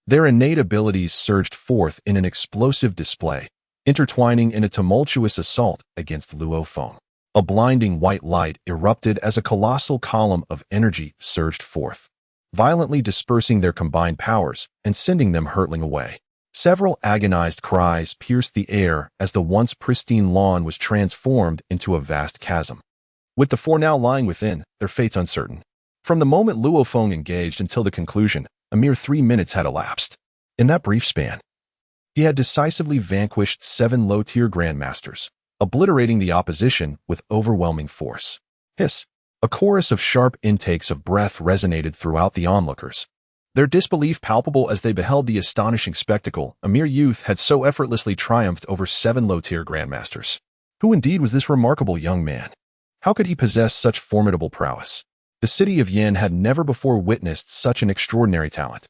Speaker 1: Their innate abilities surged forth in an explosive display, intertwining in a tumultuous assault against Luo Feng. A blinding white light erupted as a colossal column of energy surged forth, violently dispersing their combined powers and sending them hurtling away. Several agonized cries pierced the air as the once pristine lawn was transformed into a vast chasm. With the 4 now lying within, their fates uncertain. From the moment Luo Feng engaged until the conclusion, a mere 3 minutes had elapsed. In that brief span, he had decisively vanquished 7 low-tier grandmasters, obliterating the opposition with overwhelming force. Hiss! A chorus of sharp intakes of breath resonated throughout the onlookers, their disbelief palpable as they beheld the astonishing spectacle. A mere youth had so effortlessly triumphed over 7 low-tier grandmasters. Who indeed was this remarkable young man? How could he possess such formidable prowess? The city of Yin had never before witnessed such an extraordinary talent.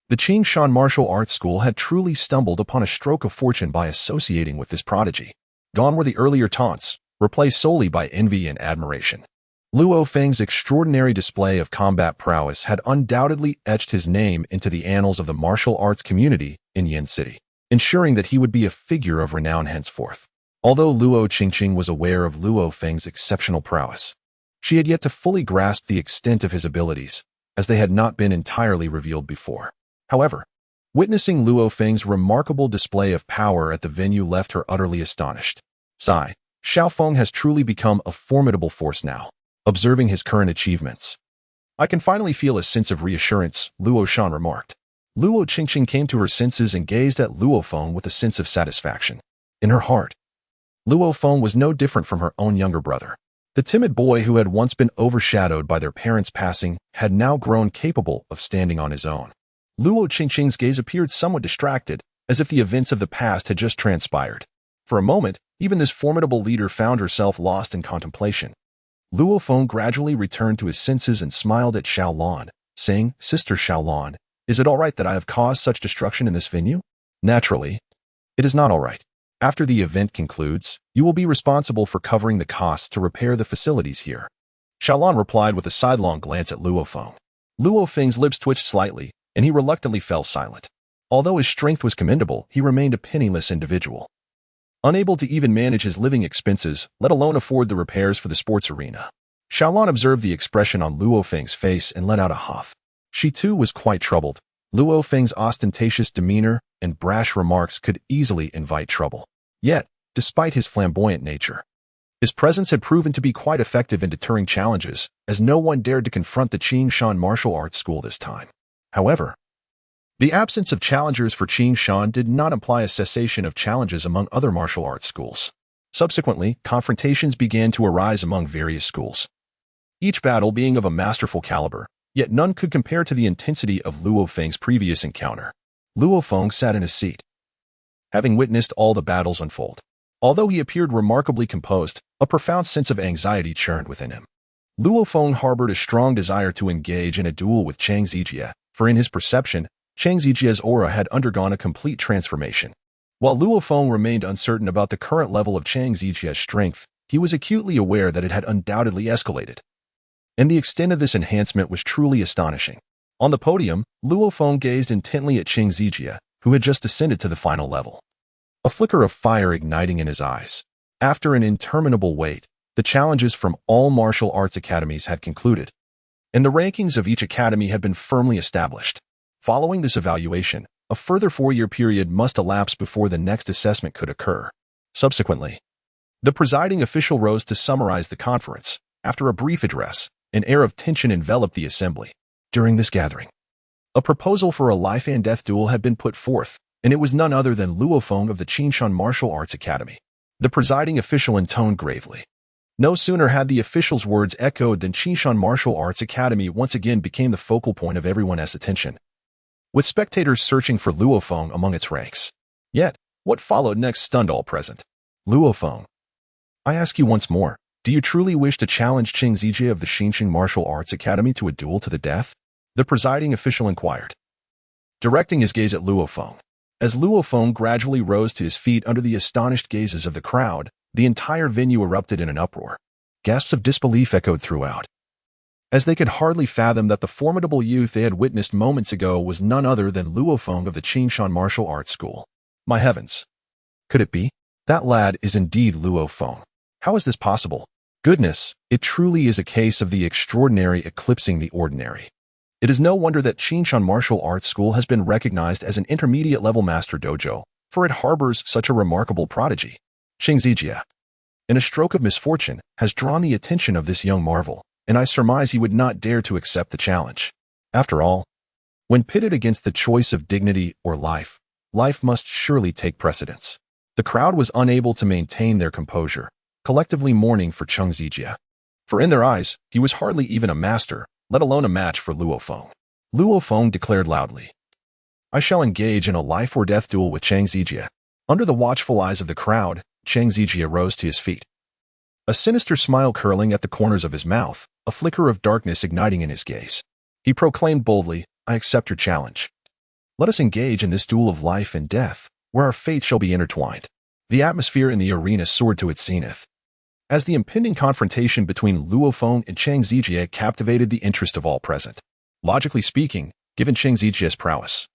Speaker 1: The Qingshan Martial Arts School had truly stumbled upon a stroke of fortune by associating with this prodigy. Gone were the earlier taunts, replaced solely by envy and admiration. Luo Feng's extraordinary display of combat prowess had undoubtedly etched his name into the annals of the martial arts community in Yin City, ensuring that he would be a figure of renown henceforth. Although Luo Qingqing was aware of Luo Feng's exceptional prowess, she had yet to fully grasp the extent of his abilities, as they had not been entirely revealed before. However, witnessing Luo Feng's remarkable display of power at the venue left her utterly astonished. Sigh, Xiaofeng has truly become a formidable force now. Observing his current achievements, "I can finally feel a sense of reassurance," Luo Shan remarked. Luo Qingqing came to her senses and gazed at Luo Feng with a sense of satisfaction. In her heart, Luo Feng was no different from her own younger brother. The timid boy who had once been overshadowed by their parents' passing had now grown capable of standing on his own. Luo Qingqing's gaze appeared somewhat distracted, as if the events of the past had just transpired. For a moment, even this formidable leader found herself lost in contemplation. Luo Feng gradually returned to his senses and smiled at Xiaolan, saying, "Sister Xiaolan, is it all right that I have caused such destruction in this venue?" "Naturally, it is not all right. After the event concludes, you will be responsible for covering the costs to repair the facilities here." Xiaolan replied with a sidelong glance at Luo Feng. Luo Feng's lips twitched slightly, and he reluctantly fell silent. Although his strength was commendable, he remained a penniless individual, unable to even manage his living expenses, let alone afford the repairs for the sports arena. Xiaolan observed the expression on Luo Feng's face and let out a huff. She too was quite troubled. Luo Feng's ostentatious demeanor and brash remarks could easily invite trouble. Yet, despite his flamboyant nature, his presence had proven to be quite effective in deterring challenges, as no one dared to confront the Qingshan martial arts school this time. However, the absence of challengers for Qingshan did not imply a cessation of challenges among other martial arts schools. Subsequently, confrontations began to arise among various schools, each battle being of a masterful caliber, yet none could compare to the intensity of Luo Feng's previous encounter. Luo Feng sat in his seat, having witnessed all the battles unfold. Although he appeared remarkably composed, a profound sense of anxiety churned within him. Luo Feng harbored a strong desire to engage in a duel with Chang Zijie, for in his perception, Chang Zijie's aura had undergone a complete transformation. While Luo Feng remained uncertain about the current level of Chang Zijie's strength, he was acutely aware that it had undoubtedly escalated, and the extent of this enhancement was truly astonishing. On the podium, Luo Feng gazed intently at Chang Zijie, who had just ascended to the final level, a flicker of fire igniting in his eyes. After an interminable wait, the challenges from all martial arts academies had concluded, and the rankings of each academy had been firmly established. Following this evaluation, a further 4-year period must elapse before the next assessment could occur. Subsequently, the presiding official rose to summarize the conference. After a brief address, an air of tension enveloped the assembly. During this gathering, a proposal for a life and death duel had been put forth, and it was none other than Luo Feng of the Qingshan Martial Arts Academy. The presiding official intoned gravely. No sooner had the official's words echoed than Qingshan Martial Arts Academy once again became the focal point of everyone's attention, with spectators searching for Luo Feng among its ranks. Yet, what followed next stunned all present. "Luo Feng, I ask you once more, do you truly wish to challenge Chang Zijie of the Qingshan Martial Arts Academy to a duel to the death?" the presiding official inquired, directing his gaze at Luo Feng. As Luo Feng gradually rose to his feet under the astonished gazes of the crowd, the entire venue erupted in an uproar. Gasps of disbelief echoed throughout, as they could hardly fathom that the formidable youth they had witnessed moments ago was none other than Luo Feng of the Qingshan Martial Arts School. My heavens! Could it be? That lad is indeed Luo Feng. How is this possible? Goodness, it truly is a case of the extraordinary eclipsing the ordinary. It is no wonder that Qingshan Martial Arts School has been recognized as an intermediate-level master dojo, for it harbors such a remarkable prodigy. Chang Zijie, in a stroke of misfortune, has drawn the attention of this young marvel, and I surmise he would not dare to accept the challenge. After all, when pitted against the choice of dignity or life, life must surely take precedence. The crowd was unable to maintain their composure, collectively mourning for Chang Zijie, for in their eyes, he was hardly even a master, let alone a match for Luo Feng. Luo Feng declared loudly, "I shall engage in a life-or-death duel with Chang Zijie." Under the watchful eyes of the crowd, Chang Zijie rose to his feet, a sinister smile curling at the corners of his mouth, a flicker of darkness igniting in his gaze. He proclaimed boldly, "I accept your challenge. Let us engage in this duel of life and death, where our fates shall be intertwined." The atmosphere in the arena soared to its zenith, as the impending confrontation between Luo Feng and Chang Zijie captivated the interest of all present. Logically speaking, given Chang Zijie's prowess,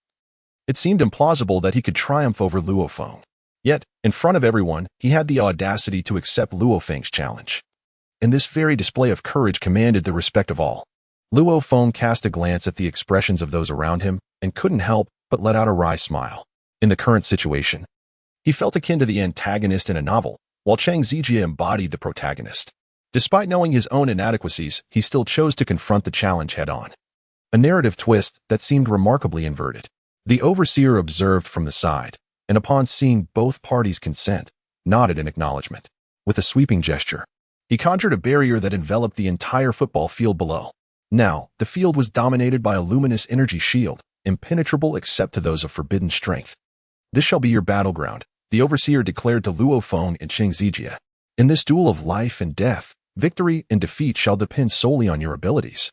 Speaker 1: it seemed implausible that he could triumph over Luo Feng. Yet, in front of everyone, he had the audacity to accept Luo Feng's challenge. And this very display of courage commanded the respect of all. Luo Feng cast a glance at the expressions of those around him and couldn't help but let out a wry smile. In the current situation, he felt akin to the antagonist in a novel, while Chang Zijie embodied the protagonist. Despite knowing his own inadequacies, he still chose to confront the challenge head-on. A narrative twist that seemed remarkably inverted. The overseer observed from the side, and upon seeing both parties consent, nodded in acknowledgement. With a sweeping gesture, he conjured a barrier that enveloped the entire football field below. Now, the field was dominated by a luminous energy shield, impenetrable except to those of forbidden strength. "This shall be your battleground," the overseer declared to Luo Feng and Chang Zijie. "In this duel of life and death, Victory and defeat shall depend solely on your abilities.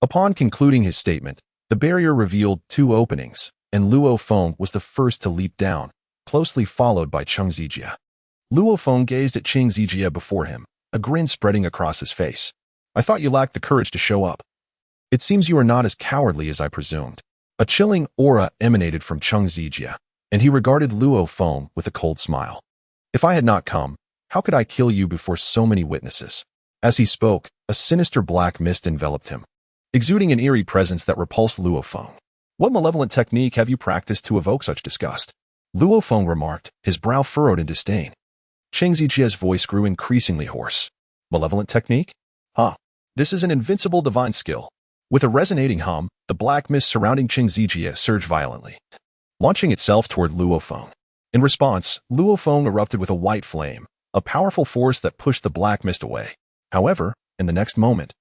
Speaker 1: Upon concluding his statement, the barrier revealed 2 openings, and Luo Feng was the first to leap down, closely followed by Cheng Zijie. Luo Feng gazed at Cheng Zijie before him, a grin spreading across his face. I thought you lacked the courage to show up. It seems you are not as cowardly as I presumed. A chilling aura emanated from Cheng Zijie, and he regarded Luo Feng with a cold smile. If I had not come, how could I kill you before so many witnesses? As he spoke, a sinister black mist enveloped him, exuding an eerie presence that repulsed Luo Feng. What malevolent technique have you practiced to evoke such disgust? Luo Feng remarked, his brow furrowed in disdain. Cheng Zijie's voice grew increasingly hoarse. Malevolent technique? Huh. This is an invincible divine skill. With a resonating hum, the black mist surrounding Cheng Zijie surged violently, launching itself toward Luo Feng. In response, Luo Feng erupted with a white flame, a powerful force that pushed the black mist away. However, in the next moment,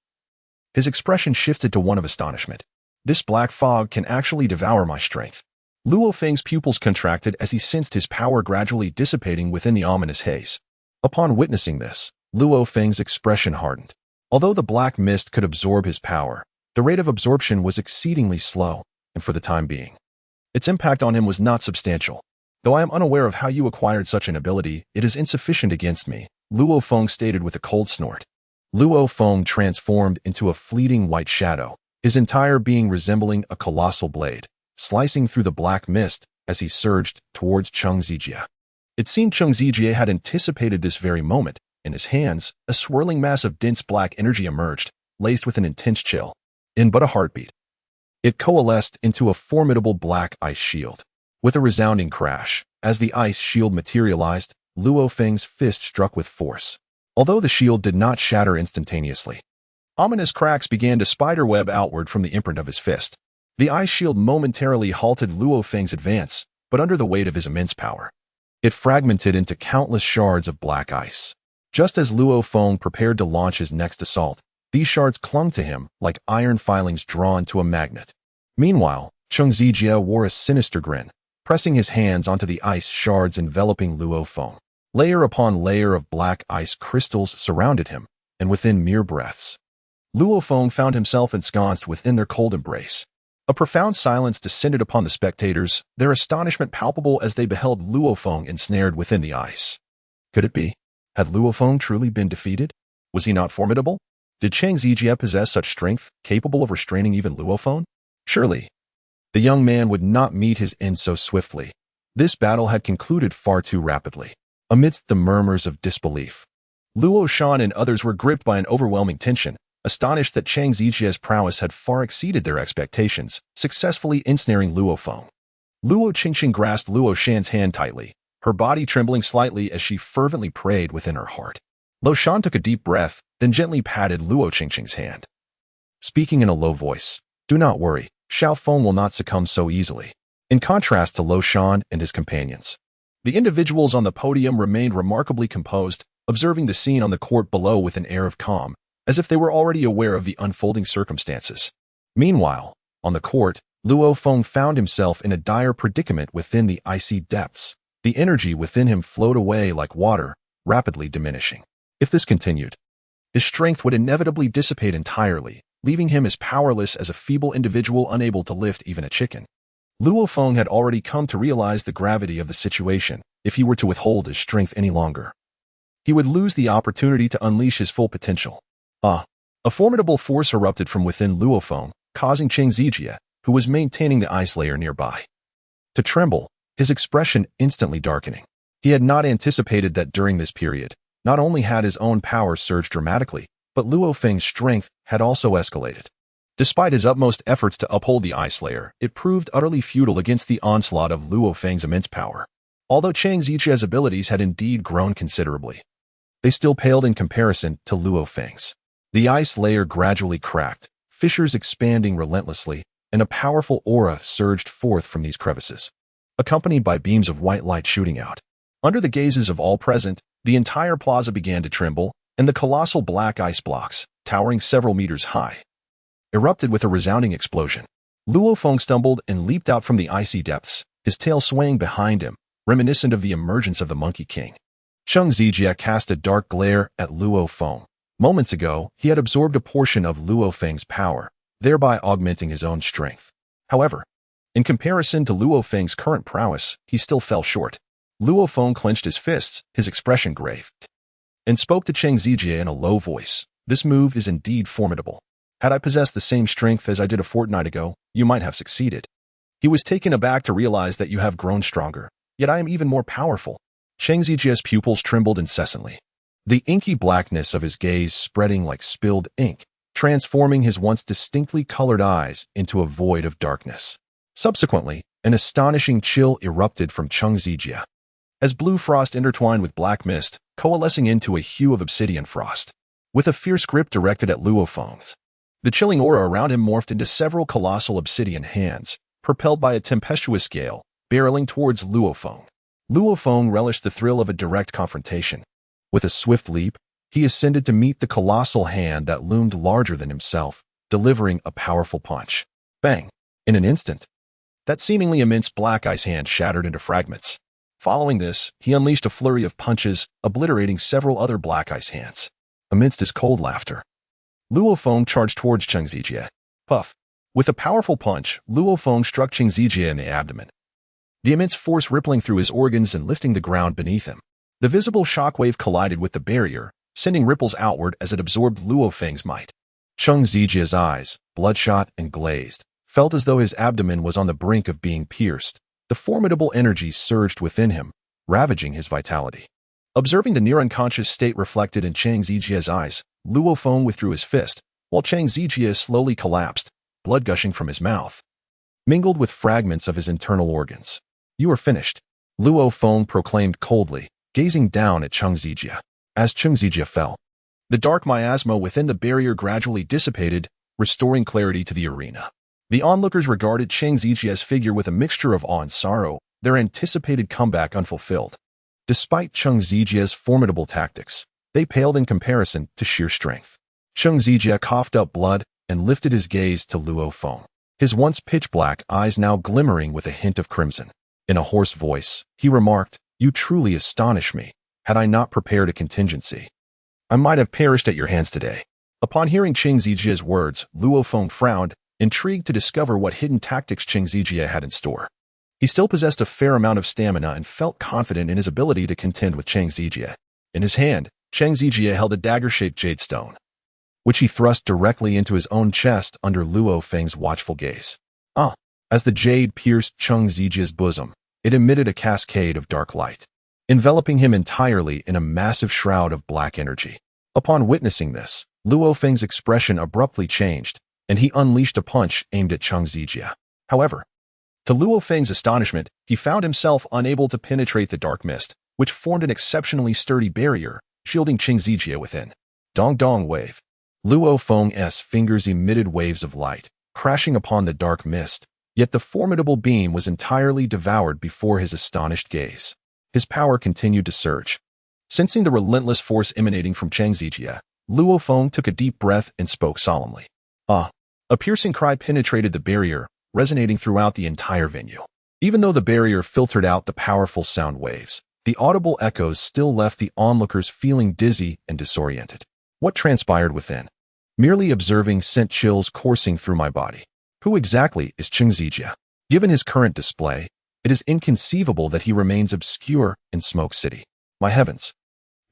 Speaker 1: his expression shifted to one of astonishment. This black fog can actually devour my strength. Luo Feng's pupils contracted as he sensed his power gradually dissipating within the ominous haze. Upon witnessing this, Luo Feng's expression hardened. Although the black mist could absorb his power, the rate of absorption was exceedingly slow, and for the time being, its impact on him was not substantial. Though I am unaware of how you acquired such an ability, it is insufficient against me, Luo Feng stated with a cold snort. Luo Feng transformed into a fleeting white shadow, his entire being resembling a colossal blade, slicing through the black mist as he surged towards Cheng Zijie. It seemed Cheng Zijie had anticipated this very moment. In his hands, a swirling mass of dense black energy emerged, laced with an intense chill. In but a heartbeat, it coalesced into a formidable black ice shield. With a resounding crash, as the ice shield materialized, Luo Feng's fist struck with force. Although the shield did not shatter instantaneously, ominous cracks began to spiderweb outward from the imprint of his fist. The ice shield momentarily halted Luo Feng's advance, but under the weight of his immense power, it fragmented into countless shards of black ice. Just as Luo Feng prepared to launch his next assault, these shards clung to him like iron filings drawn to a magnet. Meanwhile, Cheng Zijie wore a sinister grin, pressing his hands onto the ice shards enveloping Luo Feng. Layer upon layer of black ice crystals surrounded him, and within mere breaths, Luo Feng found himself ensconced within their cold embrace. A profound silence descended upon the spectators, their astonishment palpable as they beheld Luo Feng ensnared within the ice. Could it be? Had Luo Feng truly been defeated? Was he not formidable? Did Cheng Zijie possess such strength, capable of restraining even Luo Feng? Surely, the young man would not meet his end so swiftly. This battle had concluded far too rapidly. Amidst the murmurs of disbelief, Luo Shan and others were gripped by an overwhelming tension, astonished that Cheng Zijie's prowess had far exceeded their expectations, successfully ensnaring Luo Feng. Luo Qingqing grasped Luo Shan's hand tightly, her body trembling slightly as she fervently prayed within her heart. Luo Shan took a deep breath, then gently patted Luo Qingqing's hand. Speaking in a low voice, "Do not worry, Xiao Feng will not succumb so easily." In contrast to Luo Shan and his companions, the individuals on the podium remained remarkably composed, observing the scene on the court below with an air of calm, as if they were already aware of the unfolding circumstances. Meanwhile, on the court, Luo Feng found himself in a dire predicament within the icy depths. The energy within him flowed away like water, rapidly diminishing. If this continued, his strength would inevitably dissipate entirely, leaving him as powerless as a feeble individual unable to lift even a chicken. Luo Feng had already come to realize the gravity of the situation. If he were to withhold his strength any longer, he would lose the opportunity to unleash his full potential. A formidable force erupted from within Luo Feng, causing Cheng Zijie, who was maintaining the ice layer nearby, to tremble, his expression instantly darkening. He had not anticipated that during this period, not only had his own power surged dramatically, but Luo Feng's strength had also escalated. Despite his utmost efforts to uphold the ice layer, it proved utterly futile against the onslaught of Luo Feng's immense power. Although Cheng Zijie's abilities had indeed grown considerably, they still paled in comparison to Luo Feng's. The ice layer gradually cracked, fissures expanding relentlessly, and a powerful aura surged forth from these crevices, accompanied by beams of white light shooting out. Under the gazes of all present, the entire plaza began to tremble, and the colossal black ice blocks, towering several meters high, erupted with a resounding explosion. Luo Feng stumbled and leaped out from the icy depths, his tail swaying behind him, reminiscent of the emergence of the Monkey King. Cheng Zijie cast a dark glare at Luo Feng, Moments ago, he had absorbed a portion of Luo Feng's power, thereby augmenting his own strength. However, in comparison to Luo Feng's current prowess, he still fell short. Luo Feng clenched his fists, his expression grave, and spoke to Cheng Zijie in a low voice. This move is indeed formidable. Had I possessed the same strength as I did a fortnight ago, you might have succeeded. He was taken aback to realize that you have grown stronger, yet I am even more powerful. Cheng Zijie's pupils trembled incessantly, the inky blackness of his gaze spreading like spilled ink, transforming his once distinctly colored eyes into a void of darkness. Subsequently, an astonishing chill erupted from Cheng Zijie, as blue frost intertwined with black mist, coalescing into a hue of obsidian frost. With a fierce grip directed at Luo Feng, the chilling aura around him morphed into several colossal obsidian hands, propelled by a tempestuous gale, barreling towards Luo Feng. Luo Feng relished the thrill of a direct confrontation. With a swift leap, he ascended to meet the colossal hand that loomed larger than himself, delivering a powerful punch. Bang! In an instant, that seemingly immense black ice hand shattered into fragments. Following this, he unleashed a flurry of punches, obliterating several other black ice hands. Amidst his cold laughter, Luo Feng charged towards Cheng Zijie. Puff! With a powerful punch, Luo Feng struck Cheng Zijie in the abdomen, the immense force rippling through his organs and lifting the ground beneath him. The visible shockwave collided with the barrier, sending ripples outward as it absorbed Luo Feng's might. Cheng Zijie's eyes, bloodshot and glazed, felt as though his abdomen was on the brink of being pierced. The formidable energy surged within him, ravaging his vitality. Observing the near-unconscious state reflected in Cheng Zijie's eyes, Luo Feng withdrew his fist, while Cheng Zijie slowly collapsed, blood gushing from his mouth, mingled with fragments of his internal organs. You are finished, Luo Feng proclaimed coldly, gazing down at Cheng Zijie. As Cheng Zijie fell, the dark miasma within the barrier gradually dissipated, restoring clarity to the arena. The onlookers regarded Cheng Zijie's figure with a mixture of awe and sorrow, their anticipated comeback unfulfilled. Despite Cheng Zijie's formidable tactics, they paled in comparison to sheer strength. Cheng Zijie coughed up blood and lifted his gaze to Luo Feng, his once pitch-black eyes now glimmering with a hint of crimson. In a hoarse voice, he remarked, "You truly astonish me. Had I not prepared a contingency, I might have perished at your hands today." Upon hearing Cheng Zijie's words, Luo Feng frowned, intrigued to discover what hidden tactics Cheng Zijie had in store. He still possessed a fair amount of stamina and felt confident in his ability to contend with Cheng Zijie. In his hand, Cheng Zijie held a dagger-shaped jade stone, which he thrust directly into his own chest under Luo Feng's watchful gaze. As the jade pierced Cheng Zijie's bosom, it emitted a cascade of dark light, enveloping him entirely in a massive shroud of black energy. Upon witnessing this, Luo Feng's expression abruptly changed, and he unleashed a punch aimed at Cheng Zijie. However, to Luo Feng's astonishment, he found himself unable to penetrate the dark mist, which formed an exceptionally sturdy barrier, shielding Cheng Zijie within. Dong dong wave. Luo Feng's fingers emitted waves of light, crashing upon the dark mist, yet the formidable beam was entirely devoured before his astonished gaze. His power continued to surge. Sensing the relentless force emanating from Cheng Zijie, Luo Feng took a deep breath and spoke solemnly. A piercing cry penetrated the barrier, resonating throughout the entire venue. Even though the barrier filtered out the powerful sound waves, the audible echoes still left the onlookers feeling dizzy and disoriented. What transpired within? Merely observing sent chills coursing through my body. Who exactly is Cheng Zijie? Given his current display, it is inconceivable that he remains obscure in Smoke City. My heavens!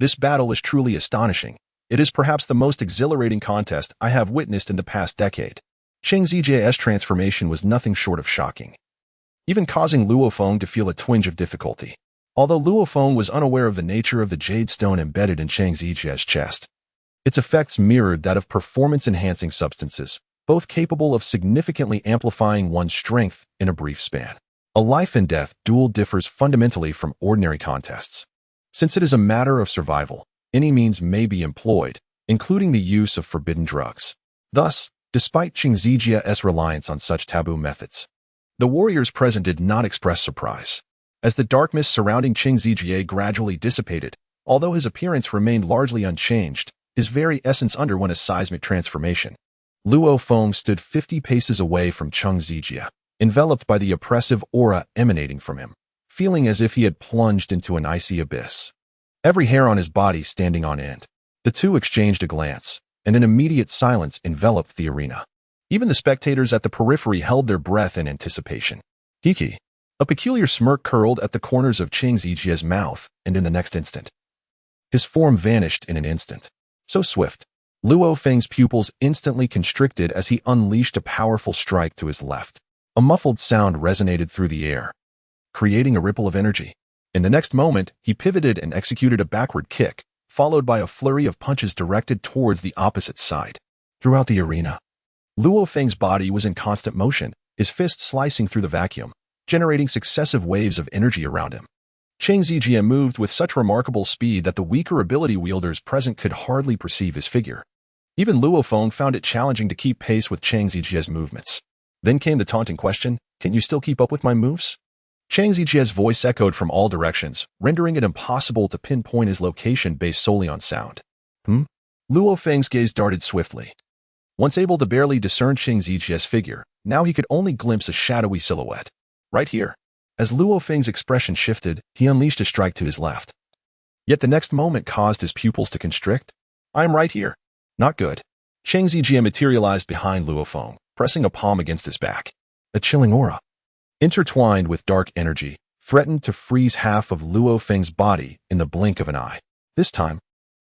Speaker 1: This battle is truly astonishing. It is perhaps the most exhilarating contest I have witnessed in the past decade. Cheng Zijie's transformation was nothing short of shocking, even causing Luo Feng to feel a twinge of difficulty. Although Luo Feng was unaware of the nature of the jade stone embedded in Cheng Zijie's chest, its effects mirrored that of performance-enhancing substances, both capable of significantly amplifying one's strength in a brief span. A life-and-death duel differs fundamentally from ordinary contests. Since it is a matter of survival, any means may be employed, including the use of forbidden drugs. Thus, despite Cheng Zijie's reliance on such taboo methods, the warriors present did not express surprise. As the dark mist surrounding Cheng Zijie gradually dissipated, although his appearance remained largely unchanged, his very essence underwent a seismic transformation. Luo Feng stood 50 paces away from Cheng Zijie, enveloped by the oppressive aura emanating from him, feeling as if he had plunged into an icy abyss. Every hair on his body standing on end. The two exchanged a glance, and an immediate silence enveloped the arena. Even the spectators at the periphery held their breath in anticipation. Hiki. A peculiar smirk curled at the corners of Qing Zijia's mouth, and in the next instant, his form vanished in an instant. So swift, Luo Feng's pupils instantly constricted as he unleashed a powerful strike to his left. A muffled sound resonated through the air, creating a ripple of energy. In the next moment, he pivoted and executed a backward kick, followed by a flurry of punches directed towards the opposite side. Throughout the arena, Luo Feng's body was in constant motion, his fists slicing through the vacuum, generating successive waves of energy around him. Qing Zijia moved with such remarkable speed that the weaker ability wielders present could hardly perceive his figure. Even Luo Feng found it challenging to keep pace with Qing Zijia's movements. Then came the taunting question, "Can you still keep up with my moves?" Qing Zijia's voice echoed from all directions, rendering it impossible to pinpoint his location based solely on sound. Luo Feng's gaze darted swiftly. Once able to barely discern Qing Zijia's figure, now he could only glimpse a shadowy silhouette. Right here. As Luo Feng's expression shifted, he unleashed a strike to his left. Yet the next moment caused his pupils to constrict. "I'm right here." Not good. Qing Zijia materialized behind Luo Feng, pressing a palm against his back. A chilling aura, intertwined with dark energy, threatened to freeze half of Luo Feng's body in the blink of an eye. This time,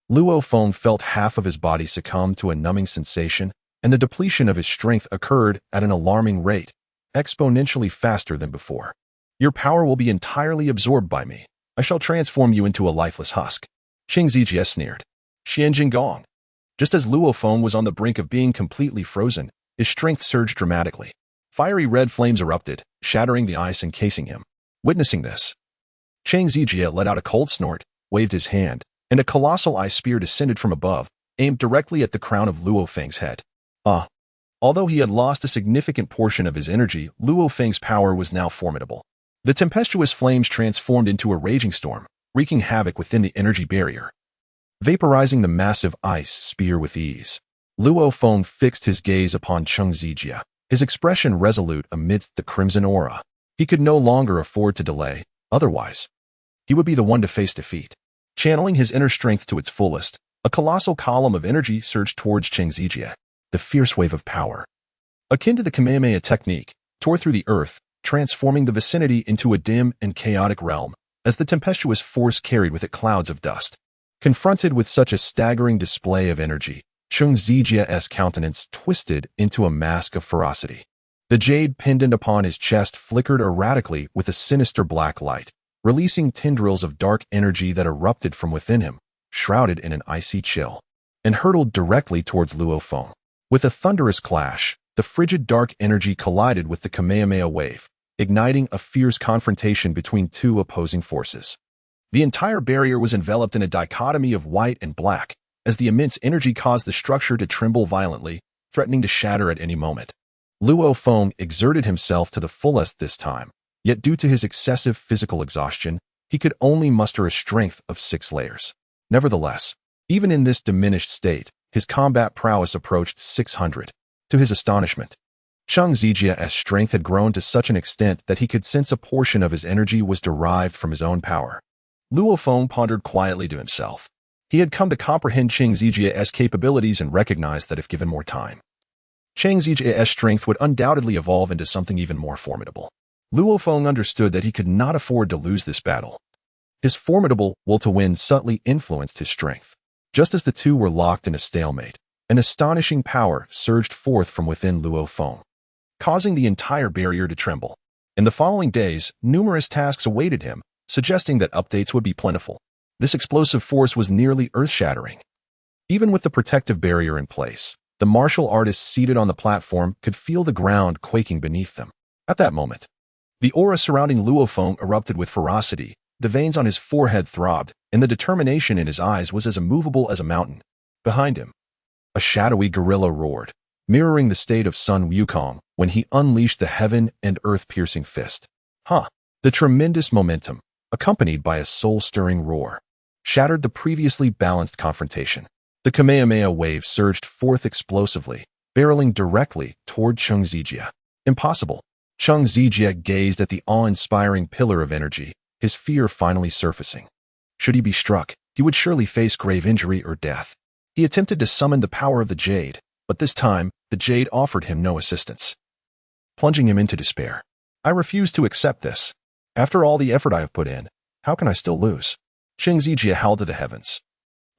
Speaker 1: Luo Feng felt half of his body succumb to a numbing sensation, and the depletion of his strength occurred at an alarming rate, exponentially faster than before. "Your power will be entirely absorbed by me. I shall transform you into a lifeless husk." Qing Zijia sneered. "Xian Jinggong." Just as Luo Feng was on the brink of being completely frozen, his strength surged dramatically. Fiery red flames erupted, shattering the ice encasing him. Witnessing this, Qing Zijia let out a cold snort, waved his hand, and a colossal ice spear descended from above, aimed directly at the crown of Luo Feng's head. Although he had lost a significant portion of his energy, Luo Feng's power was now formidable. The tempestuous flames transformed into a raging storm, wreaking havoc within the energy barrier, vaporizing the massive ice spear with ease. Luo Feng fixed his gaze upon Qing Zijia, his expression resolute amidst the crimson aura. He could no longer afford to delay, otherwise he would be the one to face defeat. Channeling his inner strength to its fullest, a colossal column of energy surged towards Qing Zijia. The fierce wave of power, akin to the Kamehameha technique, tore through the earth, transforming the vicinity into a dim and chaotic realm, as the tempestuous force carried with it clouds of dust. Confronted with such a staggering display of energy, Qing Zijia's countenance twisted into a mask of ferocity. The jade pendant upon his chest flickered erratically with a sinister black light, releasing tendrils of dark energy that erupted from within him, shrouded in an icy chill, and hurtled directly towards Luo Feng. With a thunderous clash, the frigid dark energy collided with the Kamehameha wave, igniting a fierce confrontation between two opposing forces. The entire barrier was enveloped in a dichotomy of white and black, as the immense energy caused the structure to tremble violently, threatening to shatter at any moment. Luo Feng exerted himself to the fullest this time, yet due to his excessive physical exhaustion, he could only muster a strength of 6 layers. Nevertheless, even in this diminished state, his combat prowess approached 600. To his astonishment, Qing Zijia's strength had grown to such an extent that he could sense a portion of his energy was derived from his own power. Luo Feng pondered quietly to himself. He had come to comprehend Qing Zijia's capabilities and recognized that if given more time, Qing Zijia's strength would undoubtedly evolve into something even more formidable. Luo Feng understood that he could not afford to lose this battle. His formidable will to win subtly influenced his strength. Just as the two were locked in a stalemate, an astonishing power surged forth from within Luo Feng, causing the entire barrier to tremble. In the following days, numerous tasks awaited him, suggesting that updates would be plentiful. This explosive force was nearly earth-shattering. Even with the protective barrier in place, the martial artists seated on the platform could feel the ground quaking beneath them. At that moment, the aura surrounding Luo Feng erupted with ferocity, the veins on his forehead throbbed, and the determination in his eyes was as immovable as a mountain. Behind him, a shadowy gorilla roared, mirroring the state of Sun Wukong when he unleashed the heaven and earth-piercing fist. The tremendous momentum, accompanied by a soul-stirring roar, shattered the previously balanced confrontation. The Kamehameha wave surged forth explosively, barreling directly toward Qing Zijia. Impossible. Qing Zijia gazed at the awe-inspiring pillar of energy, his fear finally surfacing. Should he be struck, he would surely face grave injury or death. He attempted to summon the power of the jade, but this time, the jade offered him no assistance, plunging him into despair. I refuse to accept this. After all the effort I have put in, how can I still lose? Cheng Zijie howled to the heavens.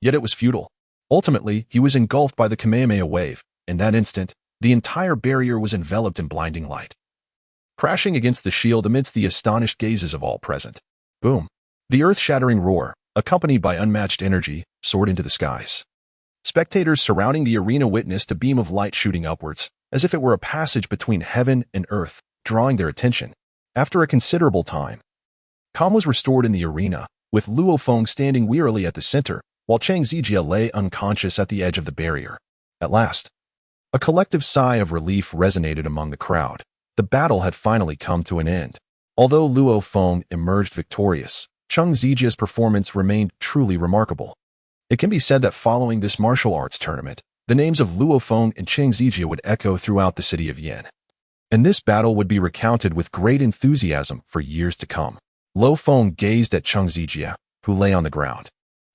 Speaker 1: Yet it was futile. Ultimately, he was engulfed by the Kamehameha wave. In that instant, the entire barrier was enveloped in blinding light, crashing against the shield amidst the astonished gazes of all present. Boom! The earth-shattering roar, accompanied by unmatched energy, soared into the skies. Spectators surrounding the arena witnessed a beam of light shooting upwards, as if it were a passage between heaven and earth, drawing their attention. After a considerable time, calm was restored in the arena, with Luo Feng standing wearily at the center, while Cheng Zijie lay unconscious at the edge of the barrier. At last, a collective sigh of relief resonated among the crowd. The battle had finally come to an end. Although Luo Feng emerged victorious, Cheng Zijie's performance remained truly remarkable. It can be said that following this martial arts tournament, the names of Luo Feng and Cheng Zijie would echo throughout the city of Yin. And this battle would be recounted with great enthusiasm for years to come. Luo Feng gazed at Cheng Zijie, who lay on the ground,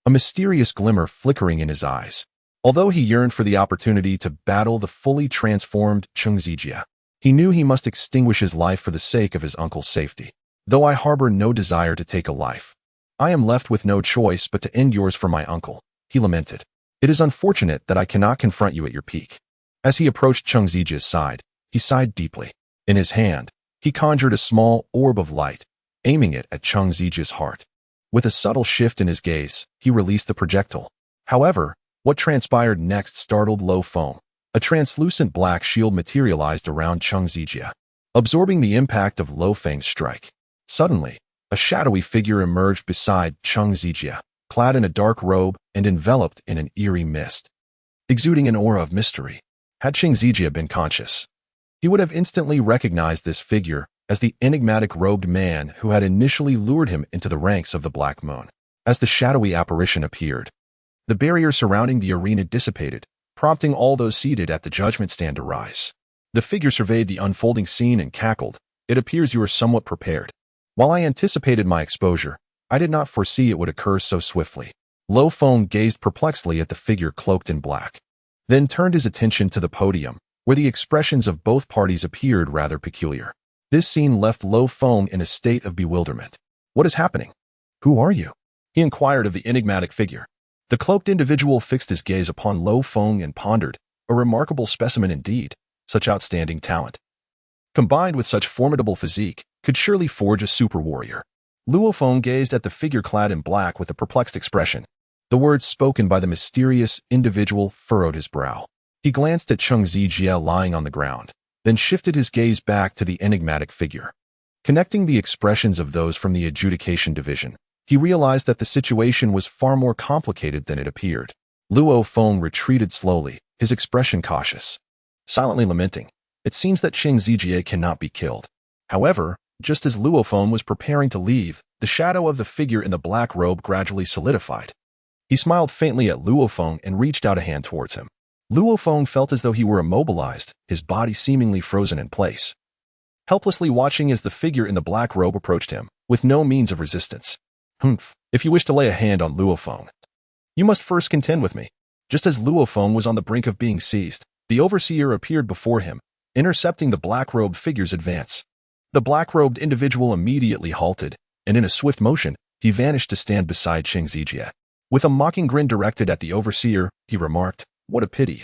Speaker 1: a mysterious glimmer flickering in his eyes. Although he yearned for the opportunity to battle the fully transformed Cheng Zijie, he knew he must extinguish his life for the sake of his uncle's safety. Though I harbor no desire to take a life, I am left with no choice but to end yours for my uncle, he lamented. It is unfortunate that I cannot confront you at your peak. As he approached Cheng Zijie's side, he sighed deeply. In his hand, he conjured a small orb of light, aiming it at Cheng Zijie's heart. With a subtle shift in his gaze, he released the projectile. However, what transpired next startled Luo Feng. A translucent black shield materialized around Cheng Zijie, absorbing the impact of Luo Feng's strike. Suddenly, a shadowy figure emerged beside Cheng Zijie, clad in a dark robe and enveloped in an eerie mist, exuding an aura of mystery. Had Cheng Zijie been conscious, he would have instantly recognized this figure as the enigmatic robed man who had initially lured him into the ranks of the Black Moon. As the shadowy apparition appeared, the barrier surrounding the arena dissipated, prompting all those seated at the judgment stand to rise. The figure surveyed the unfolding scene and cackled. It appears you are somewhat prepared. While I anticipated my exposure, I did not foresee it would occur so swiftly. Luo Feng gazed perplexedly at the figure cloaked in black, then turned his attention to the podium, where the expressions of both parties appeared rather peculiar. This scene left Luo Feng in a state of bewilderment. What is happening? Who are you? He inquired of the enigmatic figure. The cloaked individual fixed his gaze upon Luo Feng and pondered. A remarkable specimen indeed. Such outstanding talent, combined with such formidable physique, could surely forge a super warrior. Luo Feng gazed at the figure clad in black with a perplexed expression. The words spoken by the mysterious individual furrowed his brow. He glanced at Cheng Zijie lying on the ground, then shifted his gaze back to the enigmatic figure. Connecting the expressions of those from the adjudication division, he realized that the situation was far more complicated than it appeared. Luo Feng retreated slowly, his expression cautious, silently lamenting. It seems that Cheng Zijie cannot be killed. However, just as Luo Feng was preparing to leave, the shadow of the figure in the black robe gradually solidified. He smiled faintly at Luo Feng and reached out a hand towards him. Luo Feng felt as though he were immobilized, his body seemingly frozen in place, helplessly watching as the figure in the black robe approached him, with no means of resistance. Humph, if you wish to lay a hand on Luo Feng, you must first contend with me. Just as Luo Feng was on the brink of being seized, the overseer appeared before him, intercepting the black-robed figure's advance. The black-robed individual immediately halted, and in a swift motion, he vanished to stand beside Cheng Zijie. With a mocking grin directed at the overseer, he remarked, "What a pity.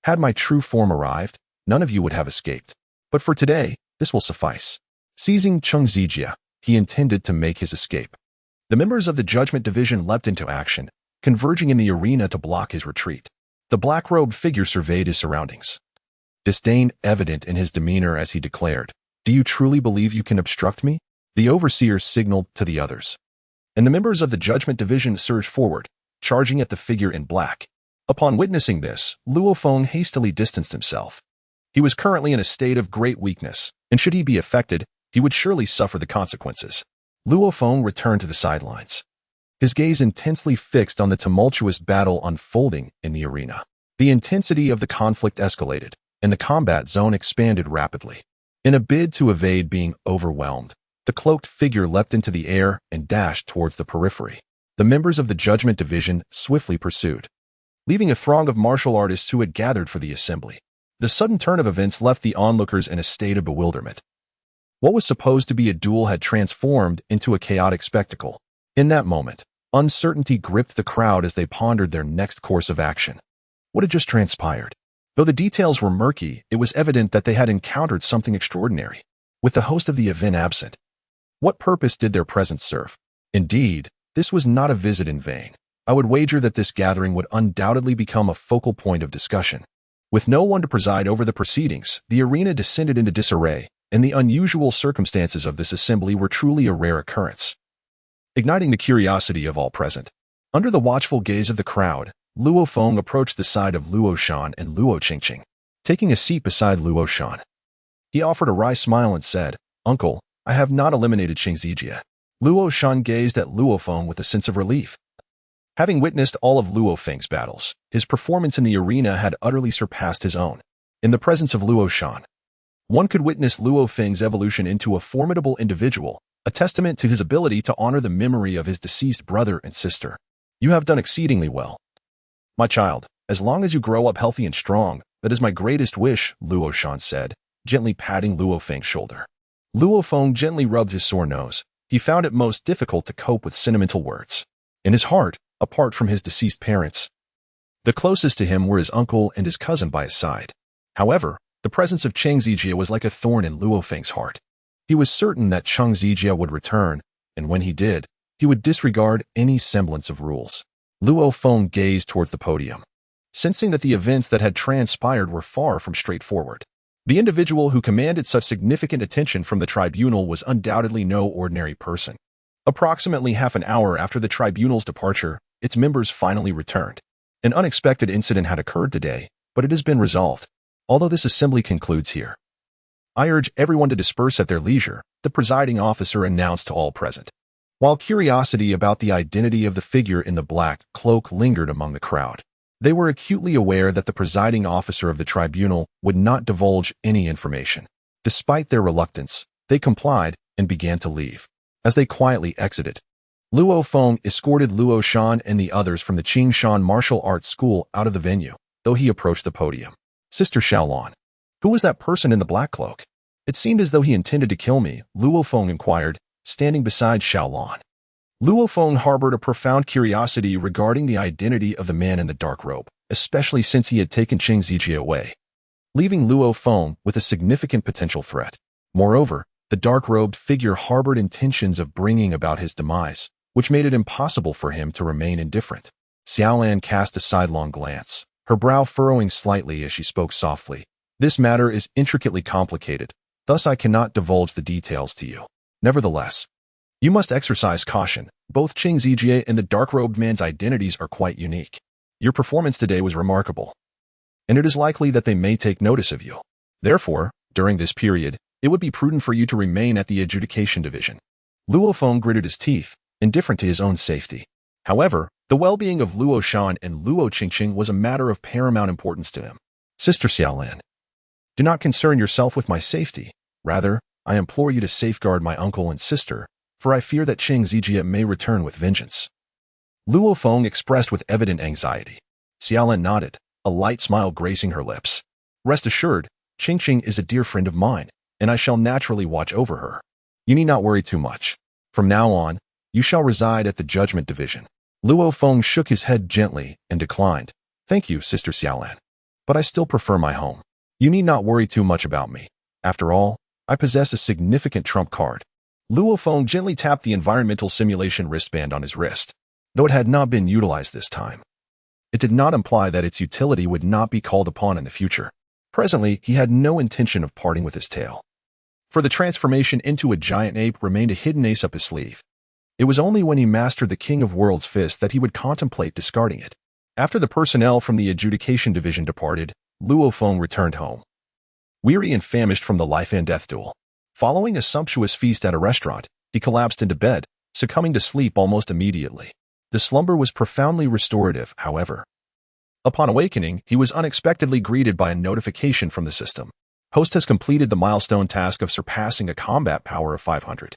Speaker 1: Had my true form arrived, none of you would have escaped. But for today, this will suffice." Seizing Cheng Zijie, he intended to make his escape. The members of the Judgment Division leapt into action, converging in the arena to block his retreat. The black-robed figure surveyed his surroundings, disdain evident in his demeanor as he declared, "Do you truly believe you can obstruct me?" The overseer signaled to the others, and the members of the Judgment Division surged forward, charging at the figure in black. Upon witnessing this, Luo Feng hastily distanced himself. He was currently in a state of great weakness, and should he be affected, he would surely suffer the consequences. Luo Feng returned to the sidelines, his gaze intensely fixed on the tumultuous battle unfolding in the arena. The intensity of the conflict escalated, and the combat zone expanded rapidly. In a bid to evade being overwhelmed, the cloaked figure leapt into the air and dashed towards the periphery. The members of the Judgment Division swiftly pursued. leaving a throng of martial artists who had gathered for the assembly. The sudden turn of events left the onlookers in a state of bewilderment. What was supposed to be a duel had transformed into a chaotic spectacle. In that moment, uncertainty gripped the crowd as they pondered their next course of action. What had just transpired? Though the details were murky, it was evident that they had encountered something extraordinary. With the host of the event absent, what purpose did their presence serve? Indeed, this was not a visit in vain. I would wager that this gathering would undoubtedly become a focal point of discussion. With no one to preside over the proceedings, the arena descended into disarray, and the unusual circumstances of this assembly were truly a rare occurrence. Igniting the curiosity of all present, under the watchful gaze of the crowd, Luo Feng approached the side of Luo Shan and Luo Qingqing, taking a seat beside Luo Shan. He offered a wry smile and said, "Uncle, I have not eliminated Qingzijia." Luo Shan gazed at Luo Feng with a sense of relief. Having witnessed all of Luo Feng's battles, his performance in the arena had utterly surpassed his own. In the presence of Luo Shan, one could witness Luo Feng's evolution into a formidable individual, a testament to his ability to honor the memory of his deceased brother and sister. "You have done exceedingly well, my child. As long as you grow up healthy and strong, that is my greatest wish," Luo Shan said, gently patting Luo Feng's shoulder. Luo Feng gently rubbed his sore nose. He found it most difficult to cope with sentimental words. In his heart, apart from his deceased parents, the closest to him were his uncle and his cousin by his side. However, the presence of Cheng Zijie was like a thorn in Luo Feng's heart. He was certain that Cheng Zijie would return, and when he did, he would disregard any semblance of rules. Luo Feng gazed towards the podium, sensing that the events that had transpired were far from straightforward. The individual who commanded such significant attention from the tribunal was undoubtedly no ordinary person. Approximately half an hour after the tribunal's departure, its members finally returned. An unexpected incident had occurred today, but it has been resolved. Although this assembly concludes here, I urge everyone to disperse at their leisure, the presiding officer announced to all present. While curiosity about the identity of the figure in the black cloak lingered among the crowd, they were acutely aware that the presiding officer of the tribunal would not divulge any information. Despite their reluctance, they complied and began to leave. As they quietly exited, Luo Feng escorted Luo Shan and the others from the Qingshan Martial Arts School out of the venue, though he approached the podium. "Sister Xiaolan, who was that person in the black cloak? It seemed as though he intended to kill me," Luo Feng inquired, standing beside Xiaolan. Luo Feng harbored a profound curiosity regarding the identity of the man in the dark robe, especially since he had taken Cheng Zijie away, leaving Luo Feng with a significant potential threat. Moreover, the dark-robed figure harbored intentions of bringing about his demise, which made it impossible for him to remain indifferent. Xiaolan cast a sidelong glance, her brow furrowing slightly as she spoke softly. "This matter is intricately complicated, thus I cannot divulge the details to you. Nevertheless, you must exercise caution. Both Cheng Zijie and the dark-robed man's identities are quite unique. Your performance today was remarkable, and it is likely that they may take notice of you. Therefore, during this period, it would be prudent for you to remain at the adjudication division." Luo Feng gritted his teeth, indifferent to his own safety. However, the well-being of Luo Shan and Luo Qingqing was a matter of paramount importance to him. "Sister Xiaolan, do not concern yourself with my safety. Rather, I implore you to safeguard my uncle and sister, for I fear that Cheng Zijie may return with vengeance." Luo Feng expressed with evident anxiety. Xiaolan nodded, a light smile gracing her lips. "Rest assured, Qingqing is a dear friend of mine, and I shall naturally watch over her. You need not worry too much. From now on, you shall reside at the Judgment Division." Luo Feng shook his head gently and declined. "Thank you, Sister Xiaolan, but I still prefer my home. You need not worry too much about me. After all, I possess a significant trump card." Luo Feng gently tapped the environmental simulation wristband on his wrist. Though it had not been utilized this time, it did not imply that its utility would not be called upon in the future. Presently, he had no intention of parting with his tail, for the transformation into a giant ape remained a hidden ace up his sleeve. It was only when he mastered the King of Worlds fist that he would contemplate discarding it. After the personnel from the adjudication division departed, Luo Feng returned home, weary and famished from the life and death duel. Following a sumptuous feast at a restaurant, he collapsed into bed, succumbing to sleep almost immediately. The slumber was profoundly restorative, however. Upon awakening, he was unexpectedly greeted by a notification from the system. "Host has completed the milestone task of surpassing a combat power of 500.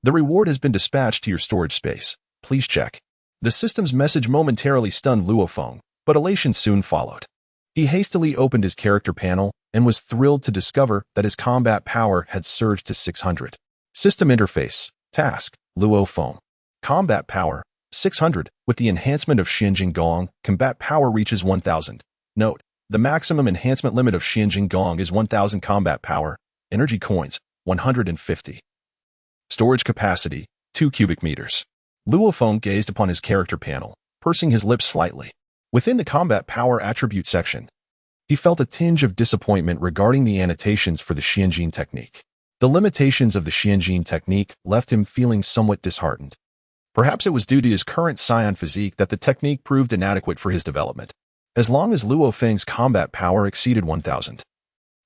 Speaker 1: The reward has been dispatched to your storage space. Please check." The system's message momentarily stunned Luo Feng, but elation soon followed. He hastily opened his character panel and was thrilled to discover that his combat power had surged to 600. System interface, task, Luo Feng. Combat power, 600. With the enhancement of Xianjing Gong, combat power reaches 1000. Note, the maximum enhancement limit of Xianjing Gong is 1000 combat power, energy coins, 150. Storage capacity, 2 cubic meters. Luo Feng gazed upon his character panel, pursing his lips slightly. Within the combat power attribute section, he felt a tinge of disappointment regarding the annotations for the Xianjing technique. The limitations of the Xianjing technique left him feeling somewhat disheartened. Perhaps it was due to his current Saiyan physique that the technique proved inadequate for his development, as long as Luo Feng's combat power exceeded 1000.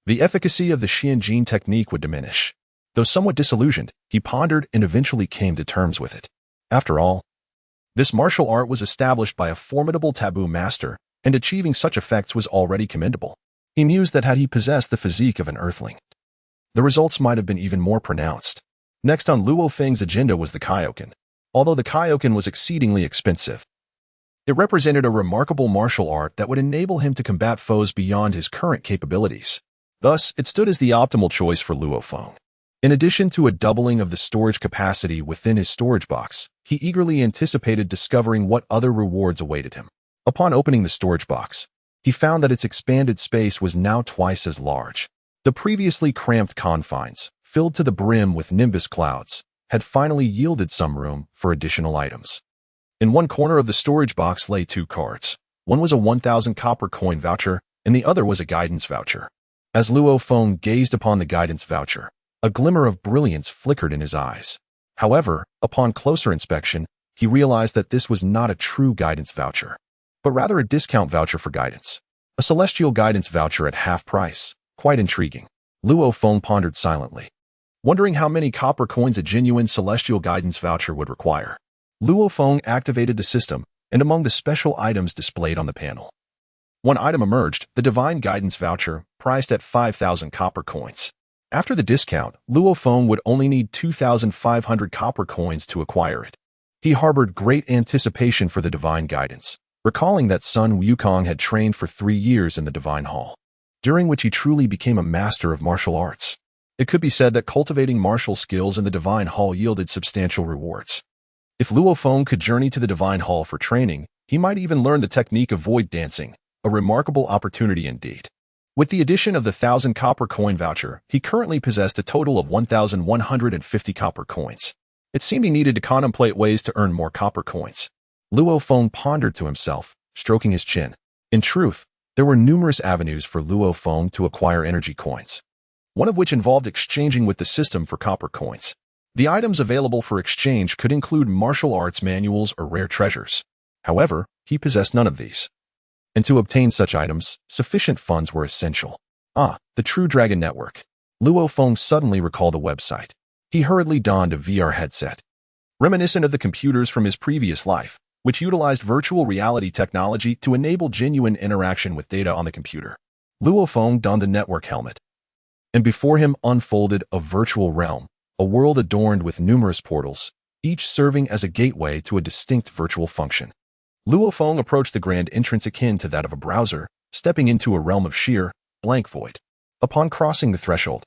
Speaker 1: The efficacy of the Xianjing technique would diminish. Though somewhat disillusioned, he pondered and eventually came to terms with it. After all, this martial art was established by a formidable taboo master, and achieving such effects was already commendable. He mused that had he possessed the physique of an earthling, the results might have been even more pronounced. Next on Luo Feng's agenda was the Kaioken. Although the Kaioken was exceedingly expensive, it represented a remarkable martial art that would enable him to combat foes beyond his current capabilities. Thus, it stood as the optimal choice for Luo Feng. In addition to a doubling of the storage capacity within his storage box, he eagerly anticipated discovering what other rewards awaited him. Upon opening the storage box, he found that its expanded space was now twice as large. The previously cramped confines, filled to the brim with nimbus clouds, had finally yielded some room for additional items. In one corner of the storage box lay 2 cards. One was a 1000 copper coin voucher, and the other was a guidance voucher. As Luo Feng gazed upon the guidance voucher, a glimmer of brilliance flickered in his eyes. However, upon closer inspection, he realized that this was not a true guidance voucher, but rather a discount voucher for guidance. A celestial guidance voucher at half price. Quite intriguing. Luo Feng pondered silently, wondering how many copper coins a genuine celestial guidance voucher would require. Luo Feng activated the system, and among the special items displayed on the panel, one item emerged, the divine guidance voucher, priced at 5000 copper coins. After the discount, Luo Feng would only need 2500 copper coins to acquire it. He harbored great anticipation for the divine guidance, recalling that Sun Wukong had trained for 3 years in the Divine Hall, during which he truly became a master of martial arts. It could be said that cultivating martial skills in the Divine Hall yielded substantial rewards. If Luo Feng could journey to the Divine Hall for training, he might even learn the technique of void dancing, a remarkable opportunity indeed. With the addition of the 1000 copper coin voucher, he currently possessed a total of 1150 copper coins. It seemed he needed to contemplate ways to earn more copper coins. Luo Feng pondered to himself, stroking his chin. In truth, there were numerous avenues for Luo Feng to acquire energy coins, one of which involved exchanging with the system for copper coins. The items available for exchange could include martial arts manuals or rare treasures. However, he possessed none of these. And to obtain such items, sufficient funds were essential. The True Dragon Network. Luo Feng suddenly recalled a website. He hurriedly donned a VR headset, reminiscent of the computers from his previous life, which utilized virtual reality technology to enable genuine interaction with data on the computer. Luo Feng donned the network helmet, and before him unfolded a virtual realm, a world adorned with numerous portals, each serving as a gateway to a distinct virtual function. Luo Feng approached the grand entrance akin to that of a browser, stepping into a realm of sheer, blank void. Upon crossing the threshold,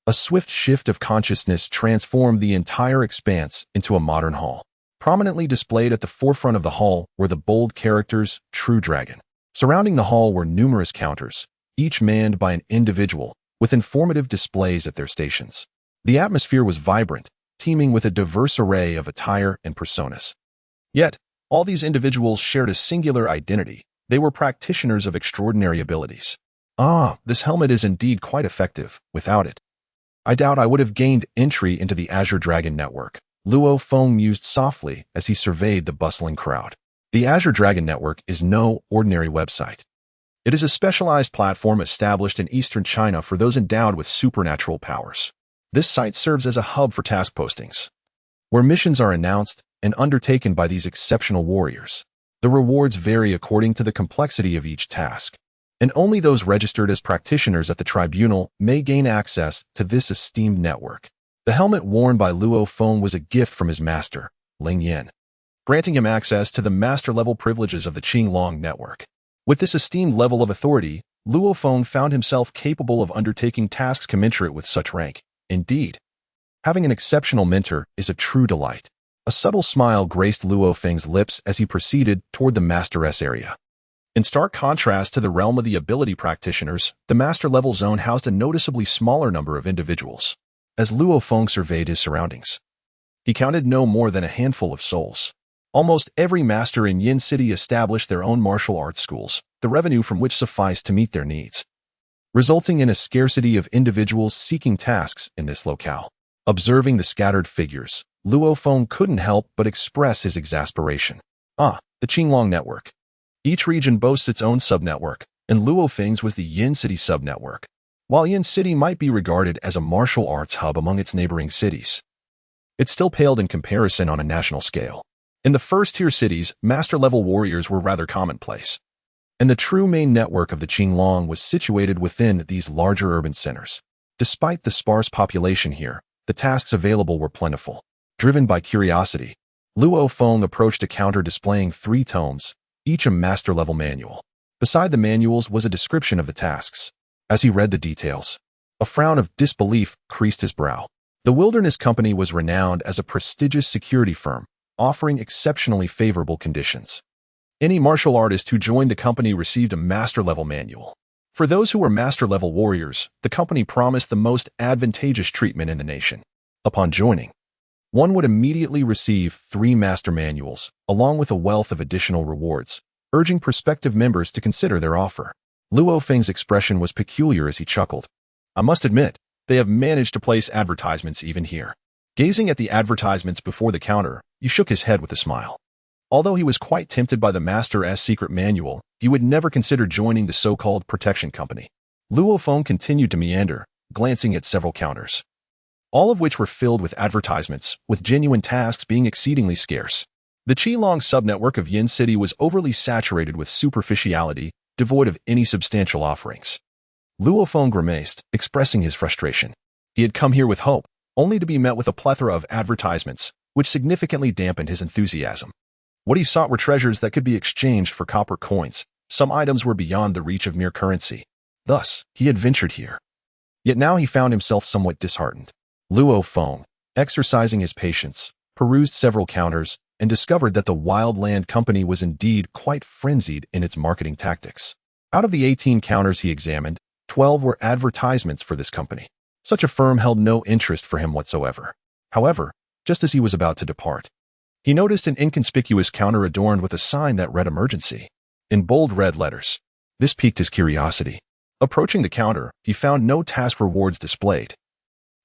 Speaker 1: a swift shift of consciousness transformed the entire expanse into a modern hall. Prominently displayed at the forefront of the hall were the bold characters, True Dragon. Surrounding the hall were numerous counters, each manned by an individual, with informative displays at their stations. The atmosphere was vibrant, teeming with a diverse array of attire and personas. Yet, all these individuals shared a singular identity. They were practitioners of extraordinary abilities. This helmet is indeed quite effective. Without it, I doubt I would have gained entry into the Azure Dragon Network. Luo Feng mused softly as he surveyed the bustling crowd. The Azure Dragon Network is no ordinary website. It is a specialized platform established in eastern China for those endowed with supernatural powers. This site serves as a hub for task postings, where missions are announced and undertaken by these exceptional warriors. The rewards vary according to the complexity of each task, and only those registered as practitioners at the tribunal may gain access to this esteemed network. The helmet worn by Luo Feng was a gift from his master, Ling Yan, granting him access to the master-level privileges of the Qinglong network. With this esteemed level of authority, Luo Feng found himself capable of undertaking tasks commensurate with such rank. Indeed, having an exceptional mentor is a true delight. A subtle smile graced Luo Feng's lips as he proceeded toward the Master-S area. In stark contrast to the realm of the ability practitioners, the Master-level zone housed a noticeably smaller number of individuals. As Luo Feng surveyed his surroundings, he counted no more than a handful of souls. Almost every master in Yin City established their own martial arts schools, the revenue from which sufficed to meet their needs, resulting in a scarcity of individuals seeking tasks in this locale. Observing the scattered figures, Luo Feng couldn't help but express his exasperation. The Qinglong Network. Each region boasts its own subnetwork, and Luo Feng's was the Yin City subnetwork. While Yin City might be regarded as a martial arts hub among its neighboring cities, it still paled in comparison on a national scale. In the first-tier cities, master-level warriors were rather commonplace, and the true main network of the Qinglong was situated within these larger urban centers. Despite the sparse population here, the tasks available were plentiful. Driven by curiosity, Luo Feng approached a counter displaying 3 tomes, each a master-level manual. Beside the manuals was a description of the tasks. As he read the details, a frown of disbelief creased his brow. The Wilderness Company was renowned as a prestigious security firm, offering exceptionally favorable conditions. Any martial artist who joined the company received a master-level manual. For those who were master-level warriors, the company promised the most advantageous treatment in the nation. Upon joining, one would immediately receive 3 master manuals, along with a wealth of additional rewards, urging prospective members to consider their offer. Luo Feng's expression was peculiar as he chuckled. I must admit, they have managed to place advertisements even here. Gazing at the advertisements before the counter, he shook his head with a smile. Although he was quite tempted by the Master-S secret manual, he would never consider joining the so-called protection company. Luo Feng continued to meander, glancing at several counters, all of which were filled with advertisements, with genuine tasks being exceedingly scarce. The Qinglong subnetwork of Yin City was overly saturated with superficiality, devoid of any substantial offerings. Luo Feng grimaced, expressing his frustration. He had come here with hope, only to be met with a plethora of advertisements, which significantly dampened his enthusiasm. What he sought were treasures that could be exchanged for copper coins. Some items were beyond the reach of mere currency. Thus, he had ventured here. Yet now he found himself somewhat disheartened. Luo Feng, exercising his patience, perused several counters, and discovered that the Wildland Company was indeed quite frenzied in its marketing tactics. Out of the 18 counters he examined, 12 were advertisements for this company. Such a firm held no interest for him whatsoever. However, just as he was about to depart, he noticed an inconspicuous counter adorned with a sign that read emergency in bold red letters. This piqued his curiosity. Approaching the counter, he found no task rewards displayed,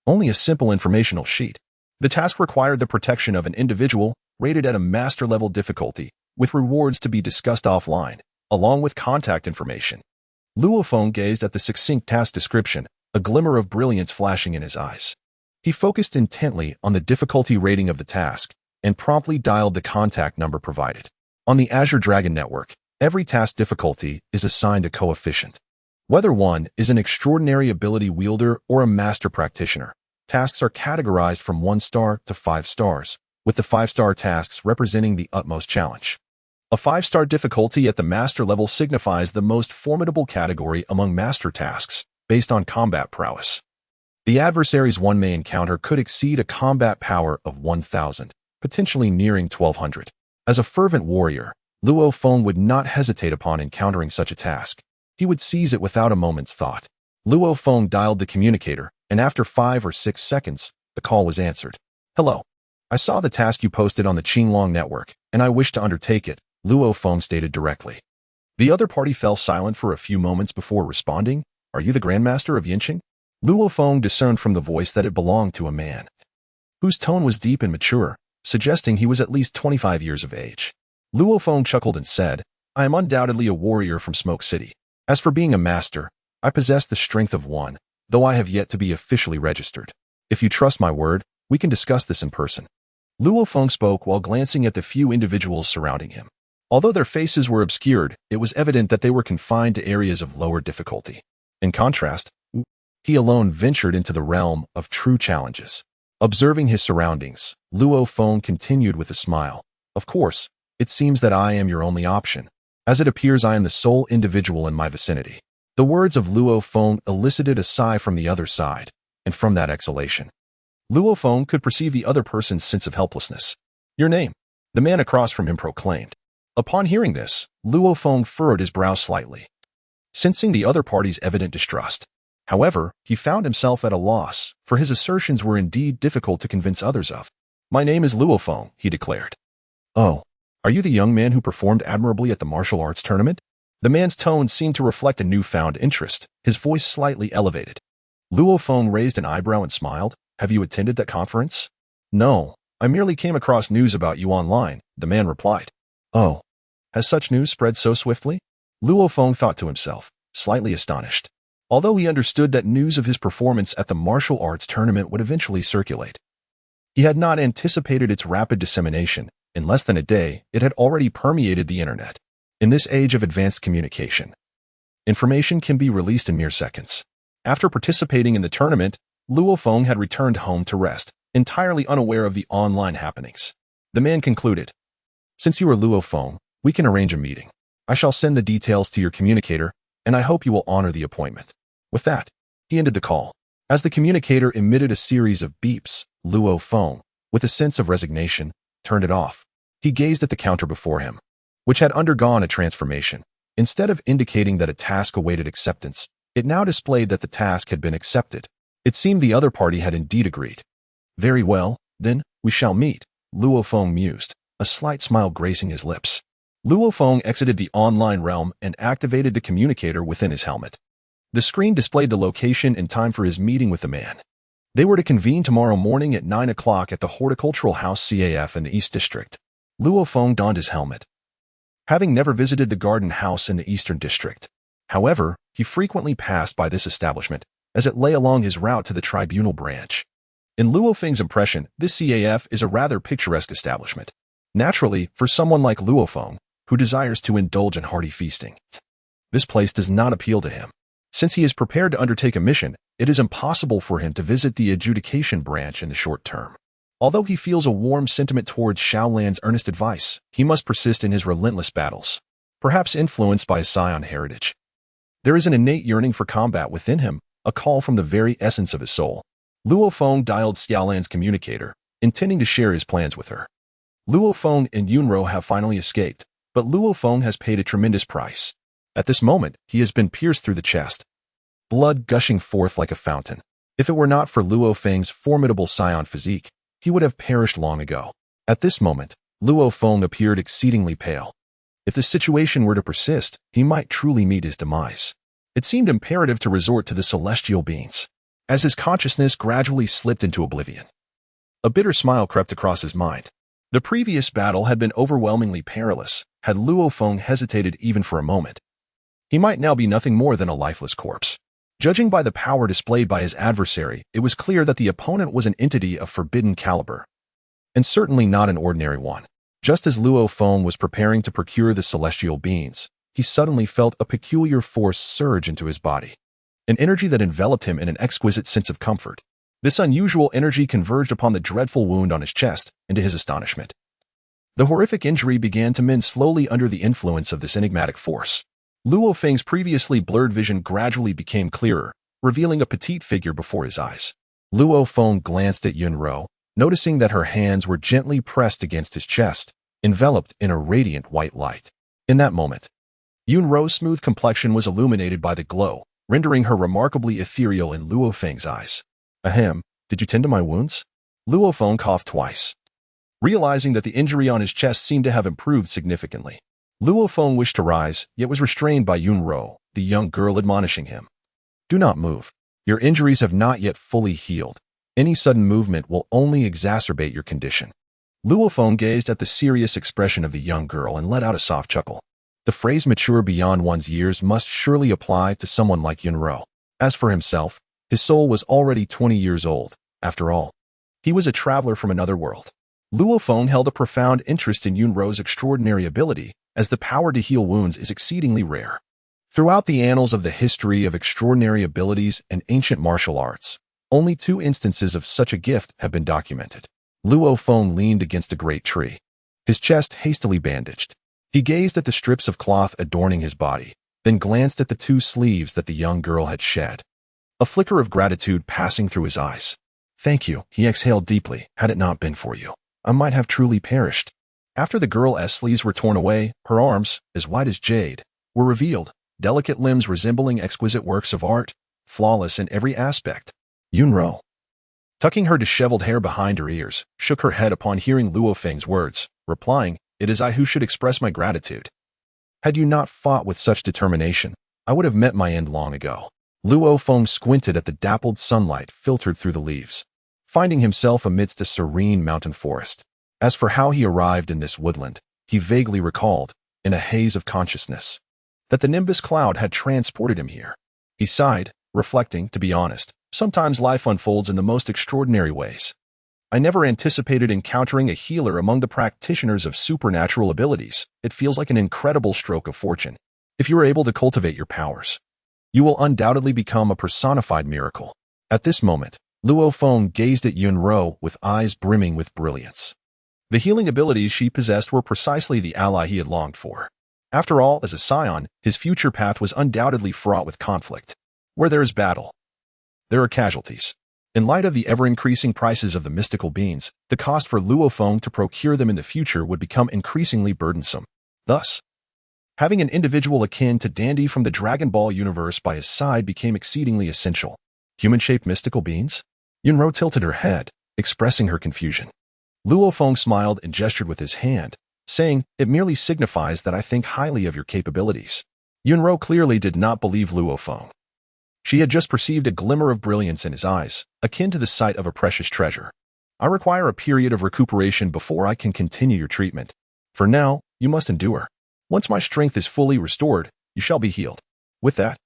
Speaker 1: only a simple informational sheet. The task required the protection of an individual rated at a master-level difficulty, with rewards to be discussed offline, along with contact information. Luo Feng gazed at the succinct task description, a glimmer of brilliance flashing in his eyes. He focused intently on the difficulty rating of the task and promptly dialed the contact number provided. On the Azure Dragon Network, every task difficulty is assigned a coefficient. Whether one is an extraordinary ability wielder or a master practitioner, tasks are categorized from 1 star to 5 stars, with the 5-star tasks representing the utmost challenge. A 5-star difficulty at the master level signifies the most formidable category among master tasks, based on combat prowess. The adversaries one may encounter could exceed a combat power of 1,000, potentially nearing 1,200. As a fervent warrior, Luo Feng would not hesitate upon encountering such a task. He would seize it without a moment's thought. Luo Feng dialed the communicator, and after 5 or 6 seconds, the call was answered. Hello. I saw the task you posted on the Qinglong network, and I wish to undertake it, Luo Feng stated directly. The other party fell silent for a few moments before responding. Are you the Grandmaster of Yining? Luo Feng discerned from the voice that it belonged to a man, whose tone was deep and mature, suggesting he was at least 25 years of age. Luo Feng chuckled and said, I am undoubtedly a warrior from Smoke City. As for being a master, I possess the strength of one, though I have yet to be officially registered. If you trust my word, we can discuss this in person. Luo Feng spoke while glancing at the few individuals surrounding him. Although their faces were obscured, it was evident that they were confined to areas of lower difficulty. In contrast, he alone ventured into the realm of true challenges. Observing his surroundings, Luo Feng continued with a smile. Of course, it seems that I am your only option. As it appears, I am the sole individual in my vicinity. The words of Luo Feng elicited a sigh from the other side, and from that exhalation, Luo Feng could perceive the other person's sense of helplessness. Your name? The man across from him proclaimed. Upon hearing this, Luo Feng furrowed his brow slightly, sensing the other party's evident distrust. However, he found himself at a loss, for his assertions were indeed difficult to convince others of. My name is Luo Feng, he declared. Oh, are you the young man who performed admirably at the martial arts tournament? The man's tone seemed to reflect a newfound interest, his voice slightly elevated. Luo Feng raised an eyebrow and smiled. Have you attended that conference? No, I merely came across news about you online, the man replied. Oh, has such news spread so swiftly? Luo Feng thought to himself, slightly astonished. Although he understood that news of his performance at the martial arts tournament would eventually circulate, he had not anticipated its rapid dissemination. In less than a day, it had already permeated the internet. In this age of advanced communication, information can be released in mere seconds. After participating in the tournament, Luo Feng had returned home to rest, entirely unaware of the online happenings. The man concluded, Since you are Luo Feng, we can arrange a meeting. I shall send the details to your communicator, and I hope you will honor the appointment. With that, he ended the call. As the communicator emitted a series of beeps, Luo Feng, with a sense of resignation, turned it off. He gazed at the counter before him, which had undergone a transformation. Instead of indicating that a task awaited acceptance, it now displayed that the task had been accepted. It seemed the other party had indeed agreed. Very well, then, we shall meet, Luo Feng mused, a slight smile gracing his lips. Luo Feng exited the online realm and activated the communicator within his helmet. The screen displayed the location and time for his meeting with the man. They were to convene tomorrow morning at 9 o'clock at the Horticultural House CAF in the East District. Luo Feng donned his helmet, having never visited the Garden House in the Eastern District. However, he frequently passed by this establishment, as it lay along his route to the Tribunal branch. In Luo Feng's impression, this CAF is a rather picturesque establishment. Naturally, for someone like Luo Feng, who desires to indulge in hearty feasting, this place does not appeal to him. Since he is prepared to undertake a mission, it is impossible for him to visit the adjudication branch in the short term. Although he feels a warm sentiment towards Shaolan's earnest advice, he must persist in his relentless battles, perhaps influenced by his Saiyan heritage. There is an innate yearning for combat within him, a call from the very essence of his soul. Luo Feng dialed Xiaolan's communicator, intending to share his plans with her. Luo Feng and Yunro have finally escaped, but Luo Feng has paid a tremendous price. At this moment, he has been pierced through the chest, blood gushing forth like a fountain. If it were not for Luo Feng's formidable Saiyan physique, he would have perished long ago. At this moment, Luo Feng appeared exceedingly pale. If the situation were to persist, he might truly meet his demise. It seemed imperative to resort to the celestial beings, as his consciousness gradually slipped into oblivion. A bitter smile crept across his mind. The previous battle had been overwhelmingly perilous. Had Luo Feng hesitated even for a moment, he might now be nothing more than a lifeless corpse. Judging by the power displayed by his adversary, it was clear that the opponent was an entity of forbidden caliber, and certainly not an ordinary one. Just as Luo Feng was preparing to procure the celestial beings, he suddenly felt a peculiar force surge into his body, an energy that enveloped him in an exquisite sense of comfort. This unusual energy converged upon the dreadful wound on his chest, and to his astonishment, the horrific injury began to mend slowly under the influence of this enigmatic force. Luo Feng's previously blurred vision gradually became clearer, revealing a petite figure before his eyes. Luo Feng glanced at Yunro, noticing that her hands were gently pressed against his chest, enveloped in a radiant white light. In that moment, Yunro's smooth complexion was illuminated by the glow, rendering her remarkably ethereal in Luo Feng's eyes. Ahem, did you tend to my wounds? Luo Feng coughed twice, realizing that the injury on his chest seemed to have improved significantly. Luo Feng wished to rise, yet was restrained by Yunro, the young girl admonishing him. Do not move. Your injuries have not yet fully healed. Any sudden movement will only exacerbate your condition. Luo Feng gazed at the serious expression of the young girl and let out a soft chuckle. The phrase mature beyond one's years must surely apply to someone like Yunro. As for himself, his soul was already 20 years old. After all, he was a traveler from another world. Luo Feng held a profound interest in Yunro's extraordinary ability, as the power to heal wounds is exceedingly rare. Throughout the annals of the history of extraordinary abilities and ancient martial arts, only 2 instances of such a gift have been documented. Luo Feng leaned against a great tree, his chest hastily bandaged. He gazed at the strips of cloth adorning his body, then glanced at the 2 sleeves that the young girl had shed. A flicker of gratitude passing through his eyes. Thank you, he exhaled deeply. Had it not been for you, I might have truly perished. After the girl's sleeves were torn away, her arms, as white as jade, were revealed, delicate limbs resembling exquisite works of art, flawless in every aspect. Yunro, tucking her disheveled hair behind her ears, shook her head upon hearing Luo Feng's words, replying, "It is I who should express my gratitude. Had you not fought with such determination, I would have met my end long ago." Luo Feng squinted at the dappled sunlight filtered through the leaves, finding himself amidst a serene mountain forest. As for how he arrived in this woodland, he vaguely recalled, in a haze of consciousness, that the nimbus cloud had transported him here. He sighed, reflecting, to be honest, sometimes life unfolds in the most extraordinary ways. I never anticipated encountering a healer among the practitioners of supernatural abilities. It feels like an incredible stroke of fortune. If you are able to cultivate your powers, you will undoubtedly become a personified miracle. At this moment, Luo Feng gazed at Yunro with eyes brimming with brilliance. The healing abilities she possessed were precisely the ally he had longed for. After all, as a Saiyan, his future path was undoubtedly fraught with conflict. Where there is battle, there are casualties. In light of the ever-increasing prices of the mystical beings, the cost for Luo Feng to procure them in the future would become increasingly burdensome. Thus, having an individual akin to Dandy from the Dragon Ball universe by his side became exceedingly essential. Human-shaped mystical beings? Yunro tilted her head, expressing her confusion. Luo Feng smiled and gestured with his hand, saying, "It merely signifies that I think highly of your capabilities." Yunro clearly did not believe Luo Feng. She had just perceived a glimmer of brilliance in his eyes, akin to the sight of a precious treasure. "I require a period of recuperation before I can continue your treatment. For now, you must endure. Once my strength is fully restored, you shall be healed." With that,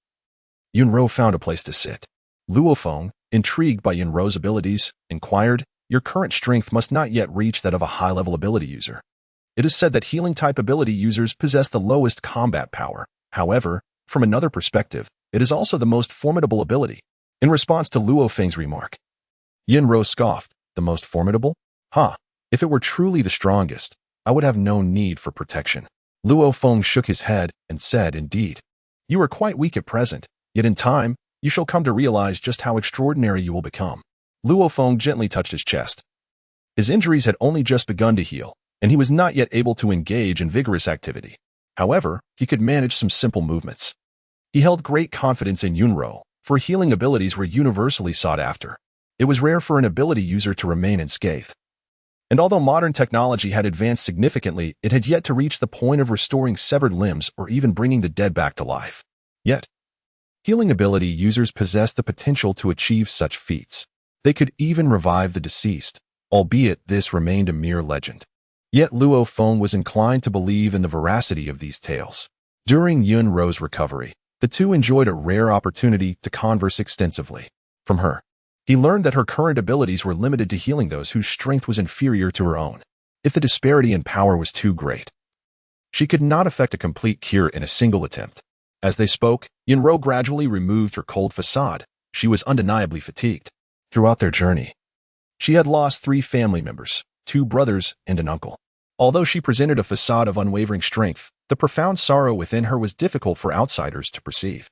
Speaker 1: Yunro found a place to sit. Luo Feng, intrigued by Yunro's abilities, inquired, "Your current strength must not yet reach that of a high-level ability user. It is said that healing-type ability users possess the lowest combat power. However, from another perspective, it is also the most formidable ability." In response to Luo Feng's remark, Yunro scoffed, "The most formidable? Ha! If it were truly the strongest, I would have no need for protection." Luo Feng shook his head and said, "Indeed, you are quite weak at present, yet in time, you shall come to realize just how extraordinary you will become." Luo Feng gently touched his chest. His injuries had only just begun to heal, and he was not yet able to engage in vigorous activity. However, he could manage some simple movements. He held great confidence in Yunro, for healing abilities were universally sought after. It was rare for an ability user to remain unscathed. And although modern technology had advanced significantly, it had yet to reach the point of restoring severed limbs or even bringing the dead back to life. Yet, healing ability users possessed the potential to achieve such feats. They could even revive the deceased, albeit this remained a mere legend. Yet Luo Feng was inclined to believe in the veracity of these tales. During Yunro's recovery, the two enjoyed a rare opportunity to converse extensively. From her, he learned that her current abilities were limited to healing those whose strength was inferior to her own. If the disparity in power was too great, she could not effect a complete cure in a single attempt. As they spoke, Yunro gradually removed her cold facade. She was undeniably fatigued. Throughout their journey, she had lost 3 family members, 2 brothers and an uncle. Although she presented a facade of unwavering strength, the profound sorrow within her was difficult for outsiders to perceive.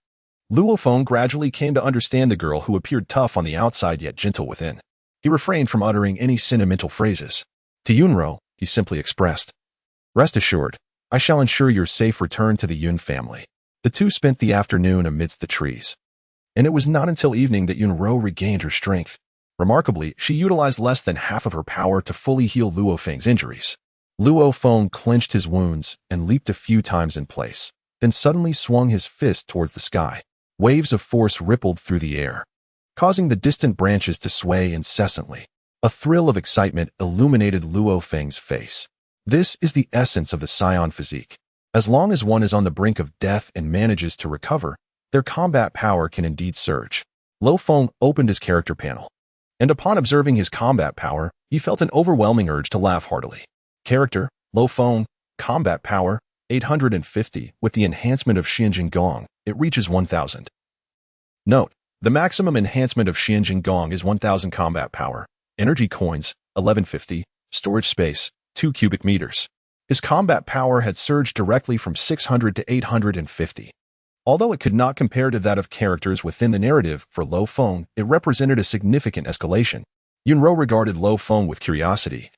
Speaker 1: Luo Feng gradually came to understand the girl who appeared tough on the outside yet gentle within. He refrained from uttering any sentimental phrases. To Yunro, he simply expressed, "Rest assured, I shall ensure your safe return to the Yun family." The two spent the afternoon amidst the trees, and it was not until evening that Yunro regained her strength. Remarkably, she utilized less than half of her power to fully heal Luo Feng's injuries. Luo Feng clenched his wounds and leaped a few times in place, then suddenly swung his fist towards the sky. Waves of force rippled through the air, causing the distant branches to sway incessantly. A thrill of excitement illuminated Luo Feng's face. This is the essence of the Saiyan physique. As long as one is on the brink of death and manages to recover, their combat power can indeed surge. Luo Feng opened his character panel, and upon observing his combat power, he felt an overwhelming urge to laugh heartily. Character, Luo Feng, combat power, 850, with the enhancement of Xianjing Gong, it reaches 1000. Note, the maximum enhancement of Xianjing Gong is 1000 combat power, energy coins, 1150, storage space, 2 cubic meters. His combat power had surged directly from 600 to 850. Although it could not compare to that of characters within the narrative for Luo Feng, it represented a significant escalation. Yunro regarded Luo Feng with curiosity.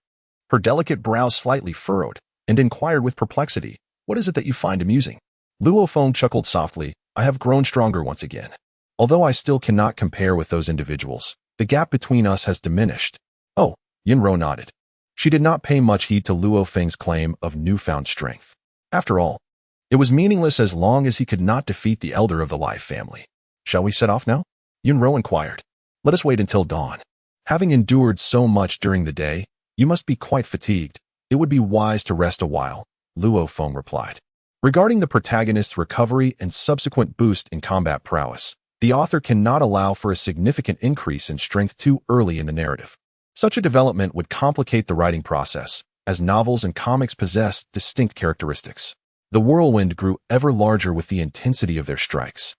Speaker 1: Her delicate brows slightly furrowed, and inquired with perplexity, "What is it that you find amusing?" Luo Feng chuckled softly, "I have grown stronger once again. Although I still cannot compare with those individuals, the gap between us has diminished." "Oh," Yunro nodded. She did not pay much heed to Luo Feng's claim of newfound strength. After all, it was meaningless as long as he could not defeat the elder of the Life family. "Shall we set off now?" Yunro inquired. "Let us wait until dawn. Having endured so much during the day, you must be quite fatigued. It would be wise to rest a while," Luo Feng replied. Regarding the protagonist's recovery and subsequent boost in combat prowess, the author cannot allow for a significant increase in strength too early in the narrative. Such a development would complicate the writing process, as novels and comics possess distinct characteristics. The whirlwind grew ever larger with the intensity of their strikes,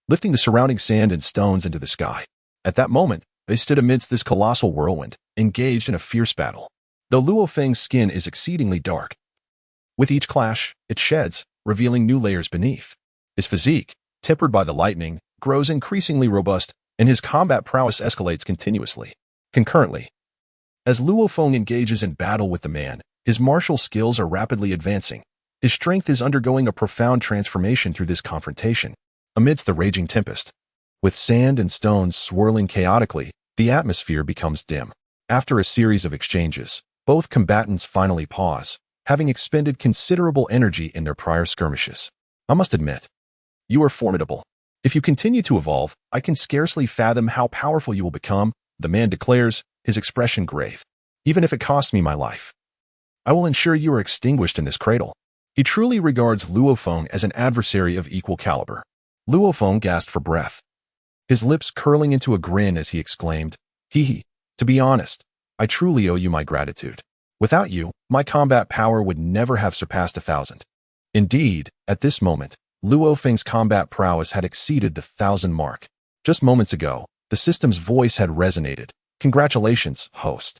Speaker 1: lifting the surrounding sand and stones into the sky. At that moment, they stood amidst this colossal whirlwind, engaged in a fierce battle. Though Luo Feng's skin is exceedingly dark, with each clash, it sheds, revealing new layers beneath. His physique, tempered by the lightning, grows increasingly robust, and his combat prowess escalates continuously. Concurrently, as Luo Feng engages in battle with the man, his martial skills are rapidly advancing. His strength is undergoing a profound transformation through this confrontation. Amidst the raging tempest, with sand and stones swirling chaotically, the atmosphere becomes dim. After a series of exchanges, both combatants finally pause, having expended considerable energy in their prior skirmishes. "I must admit, you are formidable. If you continue to evolve, I can scarcely fathom how powerful you will become," the man declares, his expression grave. "Even if it costs me my life, I will ensure you are extinguished in this cradle." He truly regards Luo Feng as an adversary of equal caliber. Luo Feng gasped for breath, his lips curling into a grin as he exclaimed, "Hee, to be honest, I truly owe you my gratitude. Without you, my combat power would never have surpassed 1,000. Indeed, at this moment, Luo Feng's combat prowess had exceeded the 1,000 mark. Just moments ago, the system's voice had resonated. "Congratulations, host,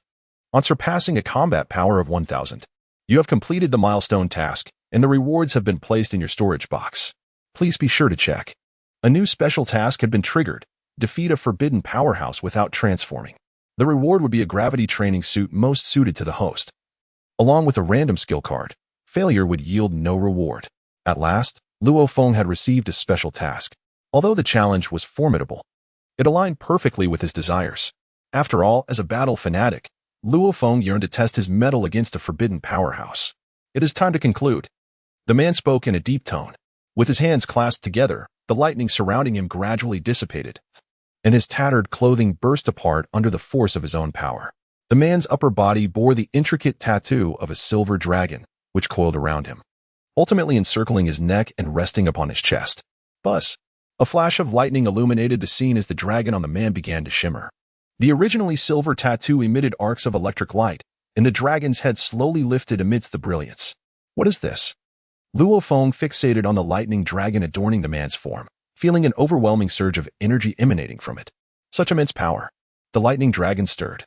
Speaker 1: on surpassing a combat power of 1,000. You have completed the milestone task, and the rewards have been placed in your storage box. Please be sure to check." A new special task had been triggered: defeat a forbidden powerhouse without transforming. The reward would be a gravity training suit most suited to the host, along with a random skill card. Failure would yield no reward. At last, Luo Feng had received a special task. Although the challenge was formidable, it aligned perfectly with his desires. After all, as a battle fanatic, Luo Feng yearned to test his mettle against a forbidden powerhouse. "It is time to conclude." The man spoke in a deep tone. With his hands clasped together, the lightning surrounding him gradually dissipated, and his tattered clothing burst apart under the force of his own power. The man's upper body bore the intricate tattoo of a silver dragon, which coiled around him, ultimately encircling his neck and resting upon his chest. Buzz! A flash of lightning illuminated the scene as the dragon on the man began to shimmer. The originally silver tattoo emitted arcs of electric light, and the dragon's head slowly lifted amidst the brilliance. "What is this?" Luo Feng fixated on the lightning dragon adorning the man's form, feeling an overwhelming surge of energy emanating from it. Such immense power. The lightning dragon stirred,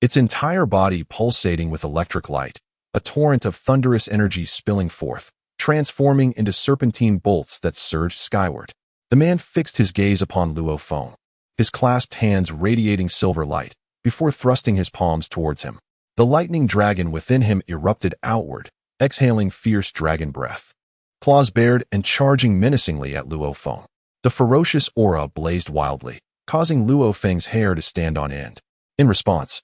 Speaker 1: its entire body pulsating with electric light, a torrent of thunderous energy spilling forth, transforming into serpentine bolts that surged skyward. The man fixed his gaze upon Luo Feng, his clasped hands radiating silver light, before thrusting his palms towards him. The lightning dragon within him erupted outward, exhaling fierce dragon breath, claws bared and charging menacingly at Luo Feng. The ferocious aura blazed wildly, causing Luo Feng's hair to stand on end. In response,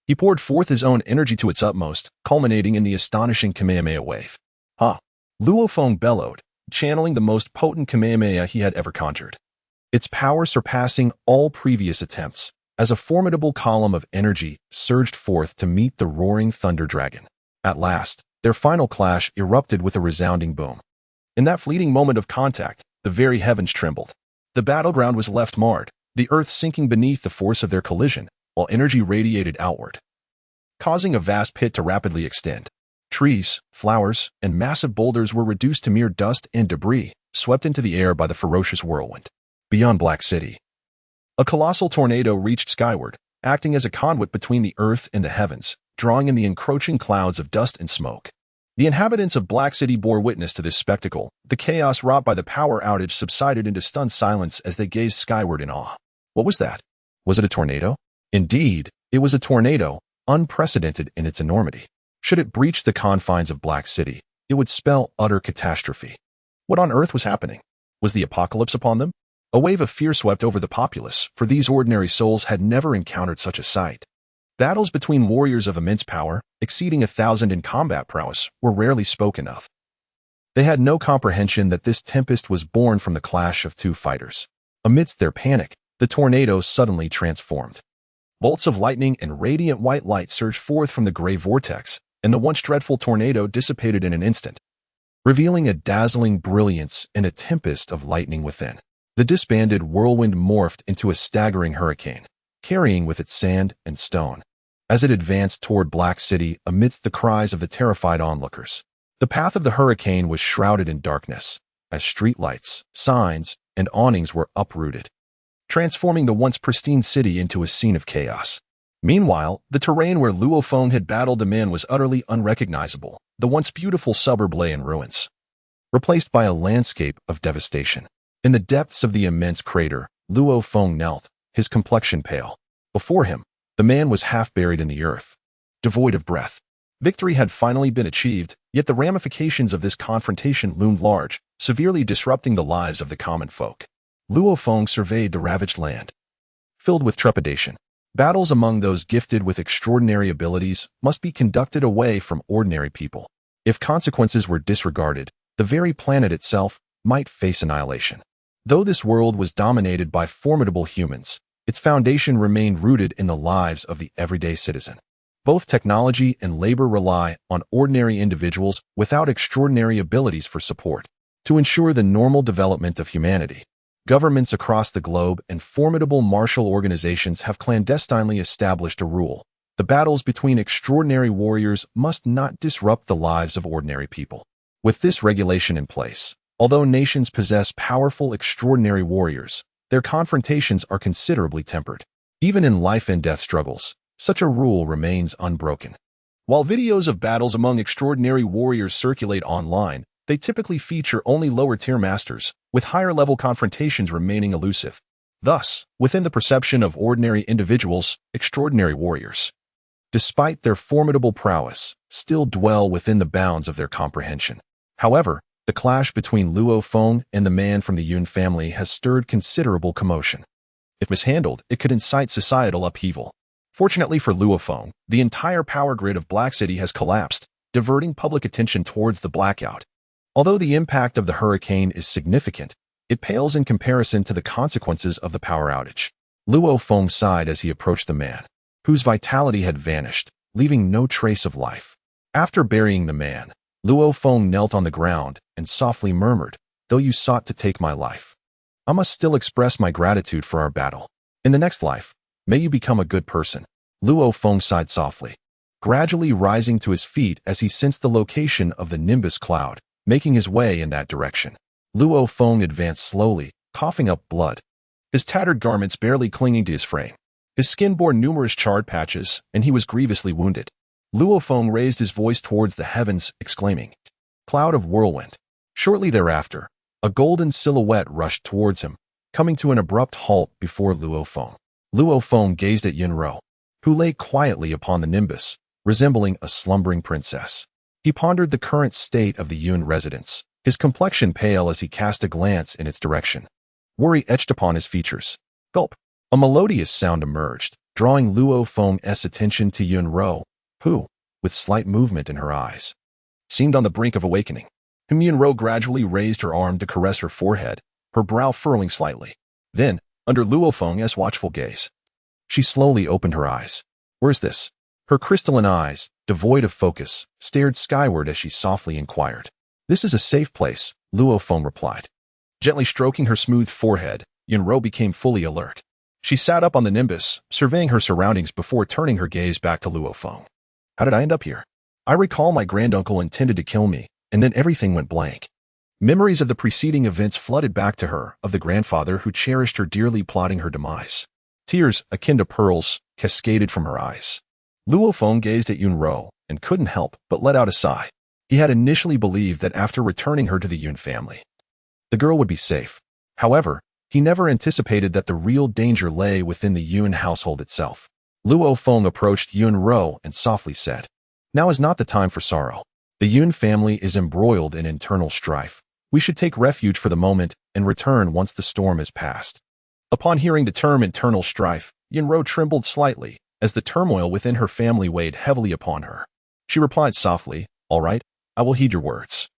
Speaker 1: he poured forth his own energy to its utmost, culminating in the astonishing Kamehameha wave. "Ha!" Luo Feng bellowed, channeling the most potent Kamehameha he had ever conjured, its power surpassing all previous attempts, as a formidable column of energy surged forth to meet the roaring thunder dragon. At last, their final clash erupted with a resounding boom. In that fleeting moment of contact, the very heavens trembled. The battleground was left marred, the earth sinking beneath the force of their collision, while energy radiated outward, causing a vast pit to rapidly extend. Trees, flowers, and massive boulders were reduced to mere dust and debris, swept into the air by the ferocious whirlwind. Beyond Black City, a colossal tornado reached skyward, acting as a conduit between the earth and the heavens, drawing in the encroaching clouds of dust and smoke. The inhabitants of Black City bore witness to this spectacle. The chaos wrought by the power outage subsided into stunned silence as they gazed skyward in awe. What was that? Was it a tornado? Indeed, it was a tornado, unprecedented in its enormity. Should it breach the confines of Black City, it would spell utter catastrophe. What on earth was happening? Was the apocalypse upon them? A wave of fear swept over the populace, for these ordinary souls had never encountered such a sight. Battles between warriors of immense power, exceeding 1,000 in combat prowess, were rarely spoken of. They had no comprehension that this tempest was born from the clash of two fighters. Amidst their panic, the tornado suddenly transformed. Bolts of lightning and radiant white light surged forth from the gray vortex, and the once dreadful tornado dissipated in an instant, revealing a dazzling brilliance and a tempest of lightning within. The disbanded whirlwind morphed into a staggering hurricane, carrying with it sand and stone, as it advanced toward Black City amidst the cries of the terrified onlookers. The path of the hurricane was shrouded in darkness, as streetlights, signs, and awnings were uprooted, transforming the once pristine city into a scene of chaos. Meanwhile, the terrain where Luo Feng had battled the man was utterly unrecognizable. The once beautiful suburb lay in ruins, replaced by a landscape of devastation. In the depths of the immense crater, Luo Feng knelt, his complexion pale. Before him, the man was half buried in the earth, devoid of breath. Victory had finally been achieved, yet the ramifications of this confrontation loomed large, severely disrupting the lives of the common folk. Luo Feng surveyed the ravaged land, filled with trepidation. Battles among those gifted with extraordinary abilities must be conducted away from ordinary people. If consequences were disregarded, the very planet itself might face annihilation. Though this world was dominated by formidable humans, its foundation remained rooted in the lives of the everyday citizen. Both technology and labor rely on ordinary individuals without extraordinary abilities for support. To ensure the normal development of humanity, governments across the globe and formidable martial organizations have clandestinely established a rule. The battles between extraordinary warriors must not disrupt the lives of ordinary people. With this regulation in place, although nations possess powerful extraordinary warriors, their confrontations are considerably tempered. Even in life and death struggles, such a rule remains unbroken. While videos of battles among extraordinary warriors circulate online, they typically feature only lower-tier masters, with higher-level confrontations remaining elusive. Thus, within the perception of ordinary individuals, extraordinary warriors, despite their formidable prowess, still dwell within the bounds of their comprehension. However, the clash between Luo Feng and the man from the Yun family has stirred considerable commotion. If mishandled, it could incite societal upheaval. Fortunately for Luo Feng, the entire power grid of Black City has collapsed, diverting public attention towards the blackout. Although the impact of the hurricane is significant, it pales in comparison to the consequences of the power outage. Luo Feng sighed as he approached the man, whose vitality had vanished, leaving no trace of life. After burying the man, Luo Feng knelt on the ground and softly murmured, "Though you sought to take my life, I must still express my gratitude for our battle. In the next life, may you become a good person." Luo Feng sighed softly, gradually rising to his feet as he sensed the location of the nimbus cloud, making his way in that direction. Luo Feng advanced slowly, coughing up blood, his tattered garments barely clinging to his frame. His skin bore numerous charred patches, and he was grievously wounded. Luo Feng raised his voice towards the heavens, exclaiming, "Cloud of whirlwind." Shortly thereafter, a golden silhouette rushed towards him, coming to an abrupt halt before Luo Feng. Luo Feng gazed at Yunro, who lay quietly upon the nimbus, resembling a slumbering princess. He pondered the current state of the Yun residence, his complexion pale as he cast a glance in its direction. Worry etched upon his features. Gulp. A melodious sound emerged, drawing Luo Feng's attention to Yunro, who, with slight movement in her eyes, seemed on the brink of awakening. Yunro gradually raised her arm to caress her forehead, her brow furrowing slightly. Then, under Luo Feng's watchful gaze, she slowly opened her eyes. "Where's this?" Her crystalline eyes, devoid of focus, stared skyward as she softly inquired. "This is a safe place," Luo Feng replied. Gently stroking her smooth forehead, Yunro became fully alert. She sat up on the nimbus, surveying her surroundings before turning her gaze back to Luo Feng. "How did I end up here? I recall my granduncle intended to kill me, and then everything went blank." Memories of the preceding events flooded back to her, of the grandfather who cherished her dearly plotting her demise. Tears, akin to pearls, cascaded from her eyes. Luo Feng gazed at Yunro and couldn't help but let out a sigh. He had initially believed that after returning her to the Yun family, the girl would be safe. However, he never anticipated that the real danger lay within the Yun household itself. Luo Feng approached Yun Ro and softly said, "Now is not the time for sorrow. The Yun family is embroiled in internal strife. We should take refuge for the moment and return once the storm is past." Upon hearing the term internal strife, Yun Ro trembled slightly, as the turmoil within her family weighed heavily upon her. She replied softly, "All right, I will heed your words."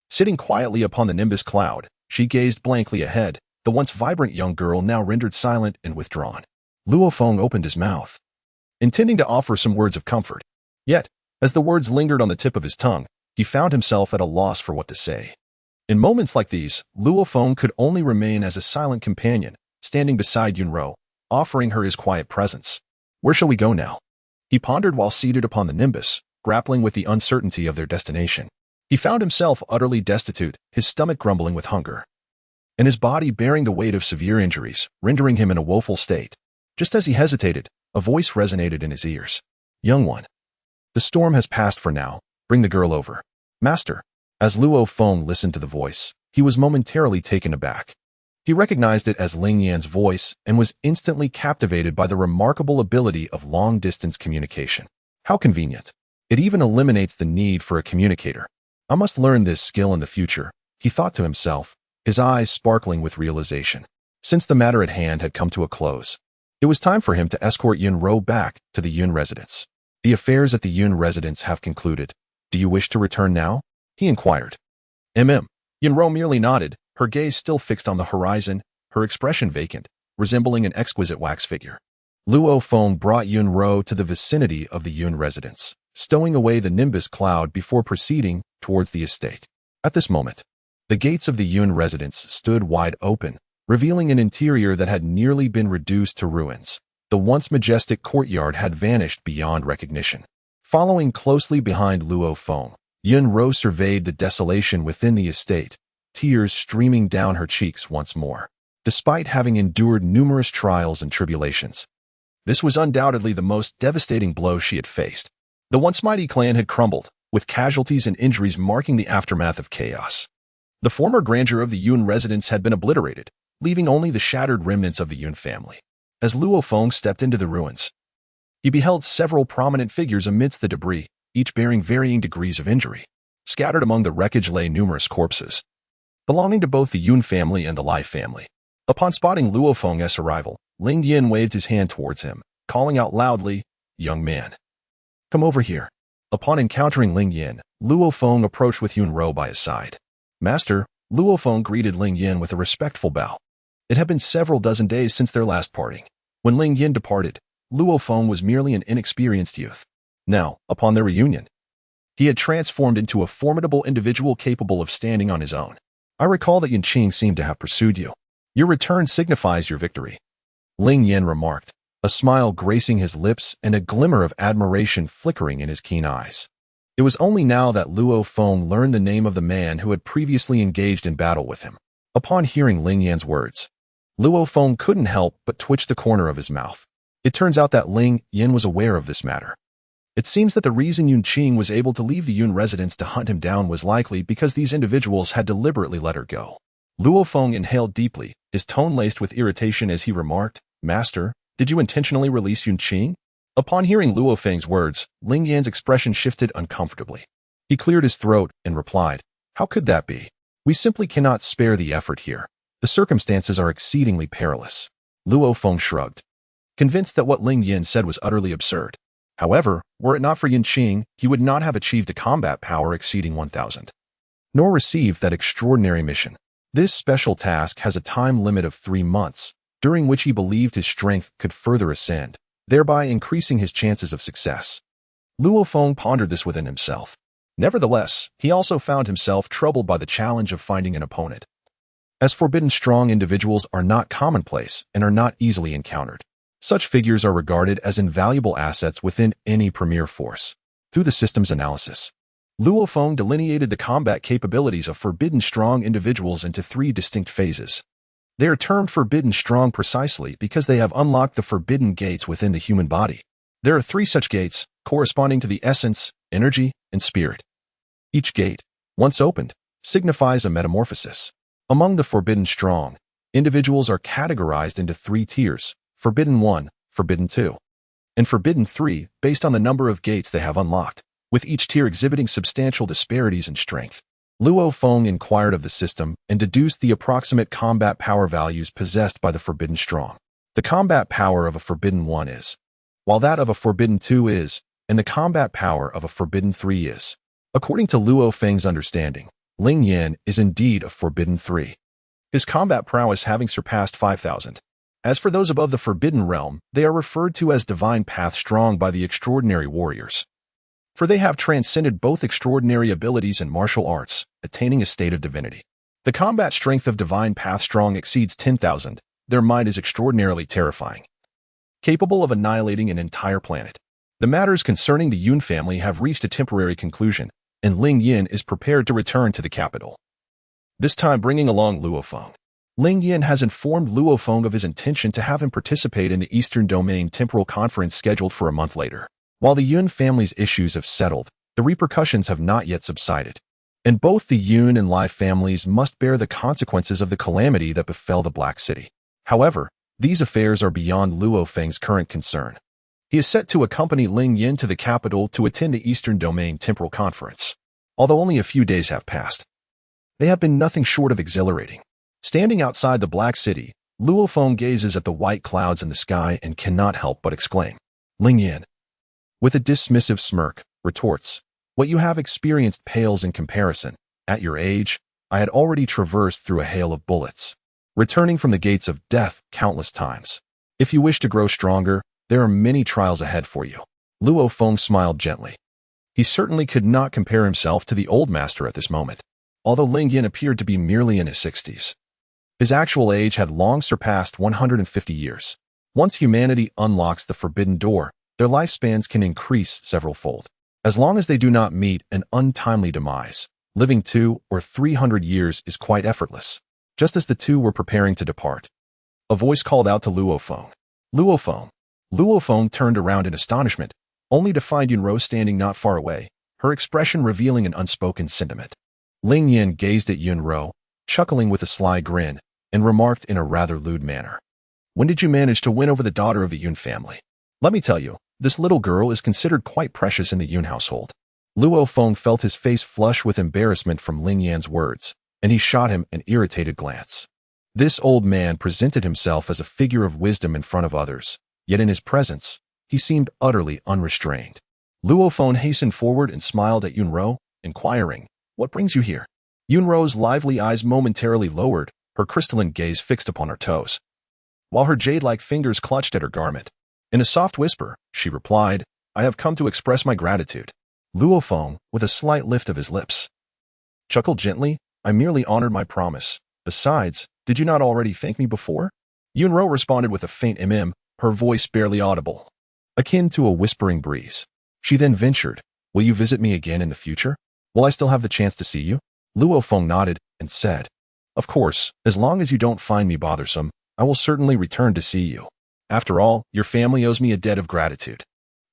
Speaker 1: Sitting quietly upon the nimbus cloud, she gazed blankly ahead, the once vibrant young girl now rendered silent and withdrawn. Luo Feng opened his mouth, intending to offer some words of comfort. Yet, as the words lingered on the tip of his tongue, he found himself at a loss for what to say. In moments like these, Luo Feng could only remain as a silent companion, standing beside Yun Ro, offering her his quiet presence. Where shall we go now? He pondered while seated upon the nimbus, grappling with the uncertainty of their destination. He found himself utterly destitute, his stomach grumbling with hunger, and his body bearing the weight of severe injuries, rendering him in a woeful state. Just as he hesitated, a voice resonated in his ears. "Young one, the storm has passed for now. Bring the girl over." "Master." As Luo Feng listened to the voice, he was momentarily taken aback. He recognized it as Ling Yan's voice and was instantly captivated by the remarkable ability of long-distance communication. How convenient. It even eliminates the need for a communicator. I must learn this skill in the future, he thought to himself, his eyes sparkling with realization. Since the matter at hand had come to a close, it was time for him to escort Yun Ro back to the Yun residence. "The affairs at the Yun residence have concluded. Do you wish to return now?" he inquired. Yun Ro merely nodded, her gaze still fixed on the horizon, her expression vacant, resembling an exquisite wax figure. Luo Feng brought Yun Ro to the vicinity of the Yun residence, stowing away the nimbus cloud before proceeding towards the estate. At this moment, the gates of the Yun residence stood wide open, revealing an interior that had nearly been reduced to ruins. The once majestic courtyard had vanished beyond recognition. Following closely behind Luo Feng, Yun Ro surveyed the desolation within the estate, tears streaming down her cheeks once more. Despite having endured numerous trials and tribulations, this was undoubtedly the most devastating blow she had faced. The once mighty clan had crumbled, with casualties and injuries marking the aftermath of chaos. The former grandeur of the Yun residence had been obliterated, leaving only the shattered remnants of the Yun family. As Luo Feng stepped into the ruins, he beheld several prominent figures amidst the debris, each bearing varying degrees of injury. Scattered among the wreckage lay numerous corpses, belonging to both the Yun family and the Lai family. Upon spotting Luo Feng's arrival, Ling Yin waved his hand towards him, calling out loudly, "Young man, come over here." Upon encountering Ling Yin, Luo Feng approached with Yun Ro by his side. "Master," Luo Feng greeted Ling Yin with a respectful bow. It had been several dozen days since their last parting. When Ling Yin departed, Luo Feng was merely an inexperienced youth. Now, upon their reunion, he had transformed into a formidable individual capable of standing on his own. "I recall that Yanqing seemed to have pursued you. Your return signifies your victory," Ling Yin remarked, a smile gracing his lips and a glimmer of admiration flickering in his keen eyes. It was only now that Luo Feng learned the name of the man who had previously engaged in battle with him. Upon hearing Ling Yan's words, Luo Feng couldn't help but twitch the corner of his mouth. It turns out that Ling Yin was aware of this matter. It seems that the reason Yanqing was able to leave the Yun residence to hunt him down was likely because these individuals had deliberately let her go. Luo Feng inhaled deeply, his tone laced with irritation as he remarked, "Master, did you intentionally release Yanqing?" Upon hearing Luo Feng's words, Ling Yan's expression shifted uncomfortably. He cleared his throat and replied, "How could that be? We simply cannot spare the effort here. The circumstances are exceedingly perilous." Luo Feng shrugged, convinced that what Ling Yin said was utterly absurd. However, were it not for Yanqing, he would not have achieved a combat power exceeding 1,000, nor received that extraordinary mission. This special task has a time limit of 3 months, during which he believed his strength could further ascend, thereby increasing his chances of success. Luo Feng pondered this within himself. Nevertheless, he also found himself troubled by the challenge of finding an opponent, as forbidden strong individuals are not commonplace and are not easily encountered. Such figures are regarded as invaluable assets within any premier force. Through the system's analysis, Luo Feng delineated the combat capabilities of forbidden strong individuals into 3 distinct phases. They are termed forbidden strong precisely because they have unlocked the forbidden gates within the human body. There are 3 such gates, corresponding to the essence, energy, and spirit. Each gate, once opened, signifies a metamorphosis. Among the Forbidden Strong, individuals are categorized into 3 tiers: Forbidden 1, Forbidden 2, and Forbidden 3, based on the number of gates they have unlocked, with each tier exhibiting substantial disparities in strength. Luo Feng inquired of the system and deduced the approximate combat power values possessed by the Forbidden Strong. The combat power of a Forbidden 1 is, while that of a Forbidden 2 is, and the combat power of a Forbidden 3 is. According to Luo Feng's understanding, Ling Yan is indeed a Forbidden 3. His combat prowess having surpassed 5,000. As for those above the Forbidden Realm, they are referred to as Divine Path Strong by the Extraordinary Warriors. For they have transcended both extraordinary abilities and martial arts, attaining a state of divinity. The combat strength of Divine Path Strong exceeds 10,000. Their might is extraordinarily terrifying, capable of annihilating an entire planet. The matters concerning the Yun family have reached a temporary conclusion, and Ling Yin is prepared to return to the capital, this time bringing along Luo Feng. Ling Yin has informed Luo Feng of his intention to have him participate in the Eastern Domain Temporal Conference scheduled for a month later. While the Yun family's issues have settled, the repercussions have not yet subsided, and both the Yun and Lai families must bear the consequences of the calamity that befell the Black City. However, these affairs are beyond Luo Feng's current concern. He is set to accompany Ling Yin to the capital to attend the Eastern Domain Temporal Conference. Although only a few days have passed, they have been nothing short of exhilarating. Standing outside the Black City, Luo Feng gazes at the white clouds in the sky and cannot help but exclaim. Ling Yin, with a dismissive smirk, retorts, "What you have experienced pales in comparison. At your age, I had already traversed through a hail of bullets, returning from the gates of death countless times. If you wish to grow stronger, there are many trials ahead for you." Luo Feng smiled gently. He certainly could not compare himself to the old master at this moment, although Ling Yin appeared to be merely in his 60s. His actual age had long surpassed 150 years. Once humanity unlocks the forbidden door, their lifespans can increase several-fold. As long as they do not meet an untimely demise, living 200 or 300 years is quite effortless. Just as the two were preparing to depart, a voice called out to Luo Feng. Luo Feng. Luo Feng turned around in astonishment, only to find Yunro standing not far away, her expression revealing an unspoken sentiment. Ling Yin gazed at Yunro, chuckling with a sly grin, and remarked in a rather lewd manner, "When did you manage to win over the daughter of the Yun family? Let me tell you, this little girl is considered quite precious in the Yun household." Luo Feng felt his face flush with embarrassment from Ling Yan's words, and he shot him an irritated glance. This old man presented himself as a figure of wisdom in front of others, yet in his presence, he seemed utterly unrestrained. Luo Feng hastened forward and smiled at Yunro, inquiring, "What brings you here?" Yunro's lively eyes momentarily lowered, her crystalline gaze fixed upon her toes, while her jade-like fingers clutched at her garment. In a soft whisper, she replied, "I have come to express my gratitude." Luo Feng, with a slight lift of his lips, chuckled gently, "I merely honored my promise. Besides, did you not already thank me before?" Yunro responded with a faint her voice barely audible, akin to a whispering breeze. She then ventured, "Will you visit me again in the future? Will I still have the chance to see you?" Luo Feng nodded and said, "Of course, as long as you don't find me bothersome, I will certainly return to see you. After all, your family owes me a debt of gratitude."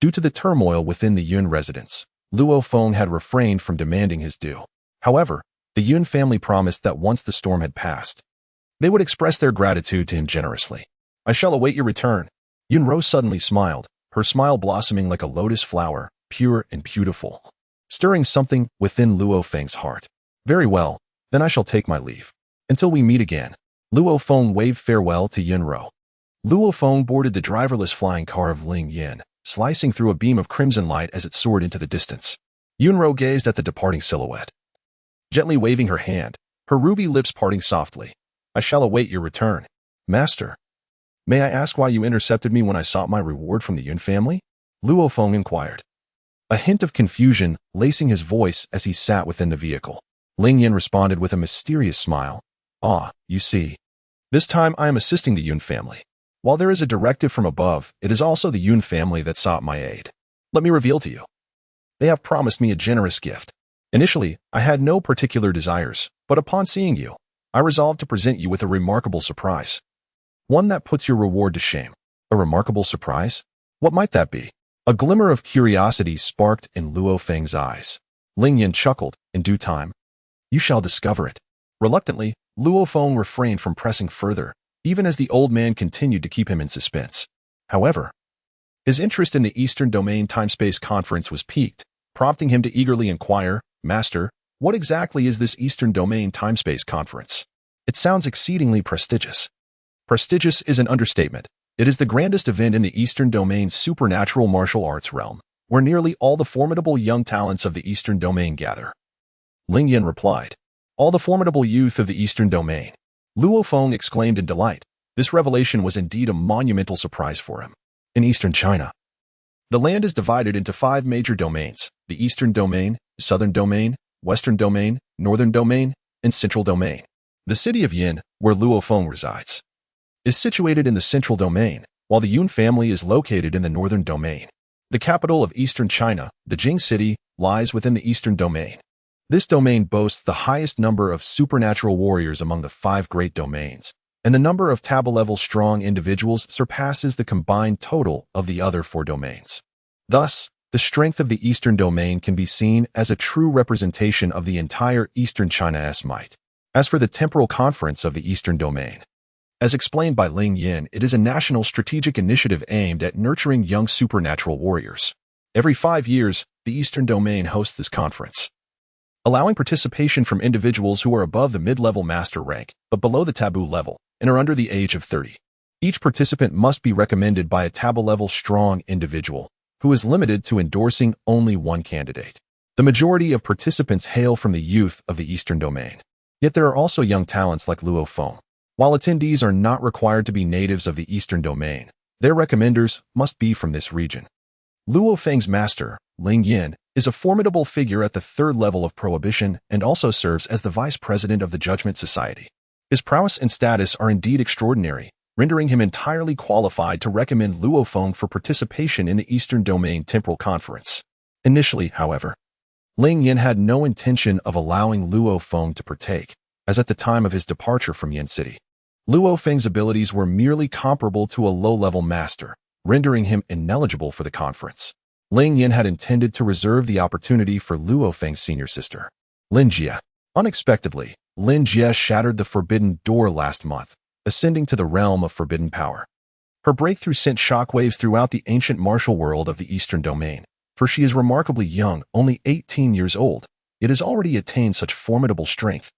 Speaker 1: Due to the turmoil within the Yun residence, Luo Feng had refrained from demanding his due. However, the Yun family promised that once the storm had passed, they would express their gratitude to him generously. "I shall await your return." Yunro suddenly smiled, her smile blossoming like a lotus flower, pure and beautiful, stirring something within Luo Feng's heart. "Very well, then I shall take my leave. Until we meet again." Luo Feng waved farewell to Yunro. Luo Feng boarded the driverless flying car of Ling Yin, slicing through a beam of crimson light as it soared into the distance. Yunro gazed at the departing silhouette, gently waving her hand, her ruby lips parting softly. "I shall await your return, Master. May I ask why you intercepted me when I sought my reward from the Yun family?" Luo Feng inquired, a hint of confusion lacing his voice as he sat within the vehicle. Ling Yin responded with a mysterious smile. "Ah, you see. This time I am assisting the Yun family. While there is a directive from above, it is also the Yun family that sought my aid. Let me reveal to you. They have promised me a generous gift. Initially, I had no particular desires, but upon seeing you, I resolved to present you with a remarkable surprise. One that puts your reward to shame." "A remarkable surprise? What might that be?" A glimmer of curiosity sparked in Luo Feng's eyes. Ling Yin chuckled. In due time, you shall discover it. Reluctantly, Luo Feng refrained from pressing further, even as the old man continued to keep him in suspense. However, his interest in the Eastern Domain Time-Space Conference was piqued, prompting him to eagerly inquire, Master, what exactly is this Eastern Domain Time-Space Conference? It sounds exceedingly prestigious. Prestigious is an understatement. It is the grandest event in the Eastern Domain supernatural martial arts realm, where nearly all the formidable young talents of the Eastern Domain gather. Ling Yin replied, all the formidable youth of the Eastern Domain. Luo Feng exclaimed in delight. This revelation was indeed a monumental surprise for him. In Eastern China, the land is divided into 5 major domains: the Eastern Domain, Southern Domain, Western Domain, Northern Domain, and Central Domain. The city of Yin, where Luo Feng resides, is situated in the Central Domain, while the Yun family is located in the Northern Domain. The capital of Eastern China, the Jing city, lies within the Eastern Domain. This domain boasts the highest number of supernatural warriors among the 5 great domains, and the number of taboo-level strong individuals surpasses the combined total of the other 4 domains. Thus, the strength of the Eastern Domain can be seen as a true representation of the entire Eastern China's might. As for the temporal conference of the Eastern Domain, as explained by Ling Yin, it is a national strategic initiative aimed at nurturing young supernatural warriors. Every 5 years, the Eastern Domain hosts this conference, allowing participation from individuals who are above the mid-level master rank, but below the taboo level, and are under the age of 30. Each participant must be recommended by a taboo-level strong individual, who is limited to endorsing only one candidate. The majority of participants hail from the youth of the Eastern Domain. Yet there are also young talents like Luo Feng. While attendees are not required to be natives of the Eastern Domain, their recommenders must be from this region. Luo Feng's master, Ling Yin, is a formidable figure at the 3rd level of prohibition and also serves as the vice president of the Judgment Society. His prowess and status are indeed extraordinary, rendering him entirely qualified to recommend Luo Feng for participation in the Eastern Domain Temporal Conference. Initially, however, Ling Yin had no intention of allowing Luo Feng to partake, as at the time of his departure from Yin City, Luo Feng's abilities were merely comparable to a low-level master, rendering him ineligible for the conference. Ling Yin had intended to reserve the opportunity for Luo Feng's senior sister, Lin Jie. Unexpectedly, Lin Jie shattered the forbidden door last month, ascending to the realm of forbidden power. Her breakthrough sent shockwaves throughout the ancient martial world of the Eastern Domain, for she is remarkably young, only 18 years old. It has already attained such formidable strength,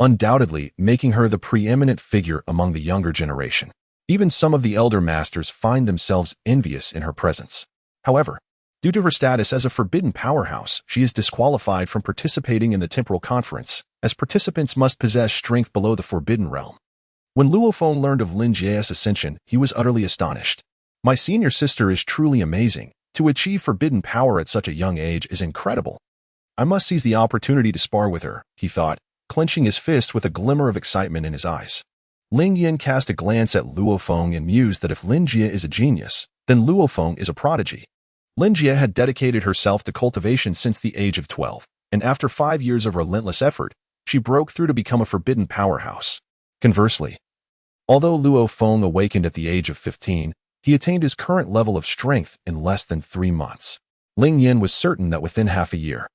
Speaker 1: undoubtedly making her the preeminent figure among the younger generation. Even some of the elder masters find themselves envious in her presence. However, due to her status as a forbidden powerhouse, she is disqualified from participating in the temporal conference, as participants must possess strength below the forbidden realm. When Luo Feng learned of Lin Jie's ascension, he was utterly astonished. My senior sister is truly amazing. To achieve forbidden power at such a young age is incredible. I must seize the opportunity to spar with her, he thought, clenching his fist with a glimmer of excitement in his eyes. Ling Yin cast a glance at Luo Feng and mused that if Lin Jie is a genius, then Luo Feng is a prodigy. Lin Jie had dedicated herself to cultivation since the age of 12, and after 5 years of relentless effort, she broke through to become a forbidden powerhouse. Conversely, although Luo Feng awakened at the age of 15, he attained his current level of strength in less than 3 months. Ling Yin was certain that within half a year,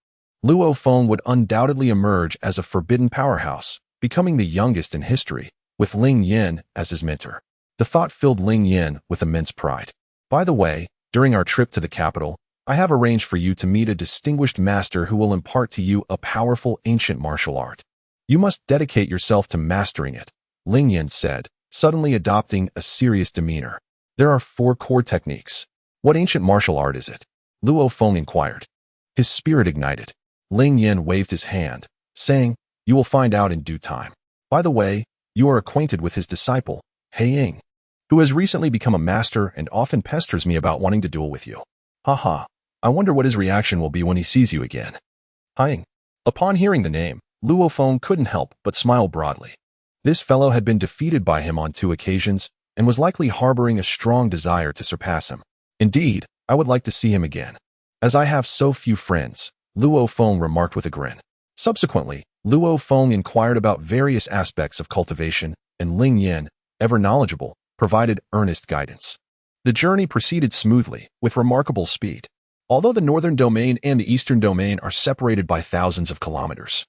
Speaker 1: Luo Feng would undoubtedly emerge as a forbidden powerhouse, becoming the youngest in history, with Ling Yin as his mentor. The thought filled Ling Yin with immense pride. By the way, during our trip to the capital, I have arranged for you to meet a distinguished master who will impart to you a powerful ancient martial art. You must dedicate yourself to mastering it, Ling Yin said, suddenly adopting a serious demeanor. There are 4 core techniques. What ancient martial art is it? Luo Feng inquired. His spirit ignited. Ling Yin waved his hand, saying, you will find out in due time. By the way, you are acquainted with his disciple, Yining, who has recently become a master and often pesters me about wanting to duel with you. Haha, I wonder what his reaction will be when he sees you again. Yining. Upon hearing the name, Luo Feng couldn't help but smile broadly. This fellow had been defeated by him on 2 occasions, and was likely harboring a strong desire to surpass him. Indeed, I would like to see him again. As I have so few friends, Luo Feng remarked with a grin. Subsequently, Luo Feng inquired about various aspects of cultivation, and Ling Yin, ever knowledgeable, provided earnest guidance. The journey proceeded smoothly, with remarkable speed. although the northern domain and the eastern domain are separated by thousands of kilometers.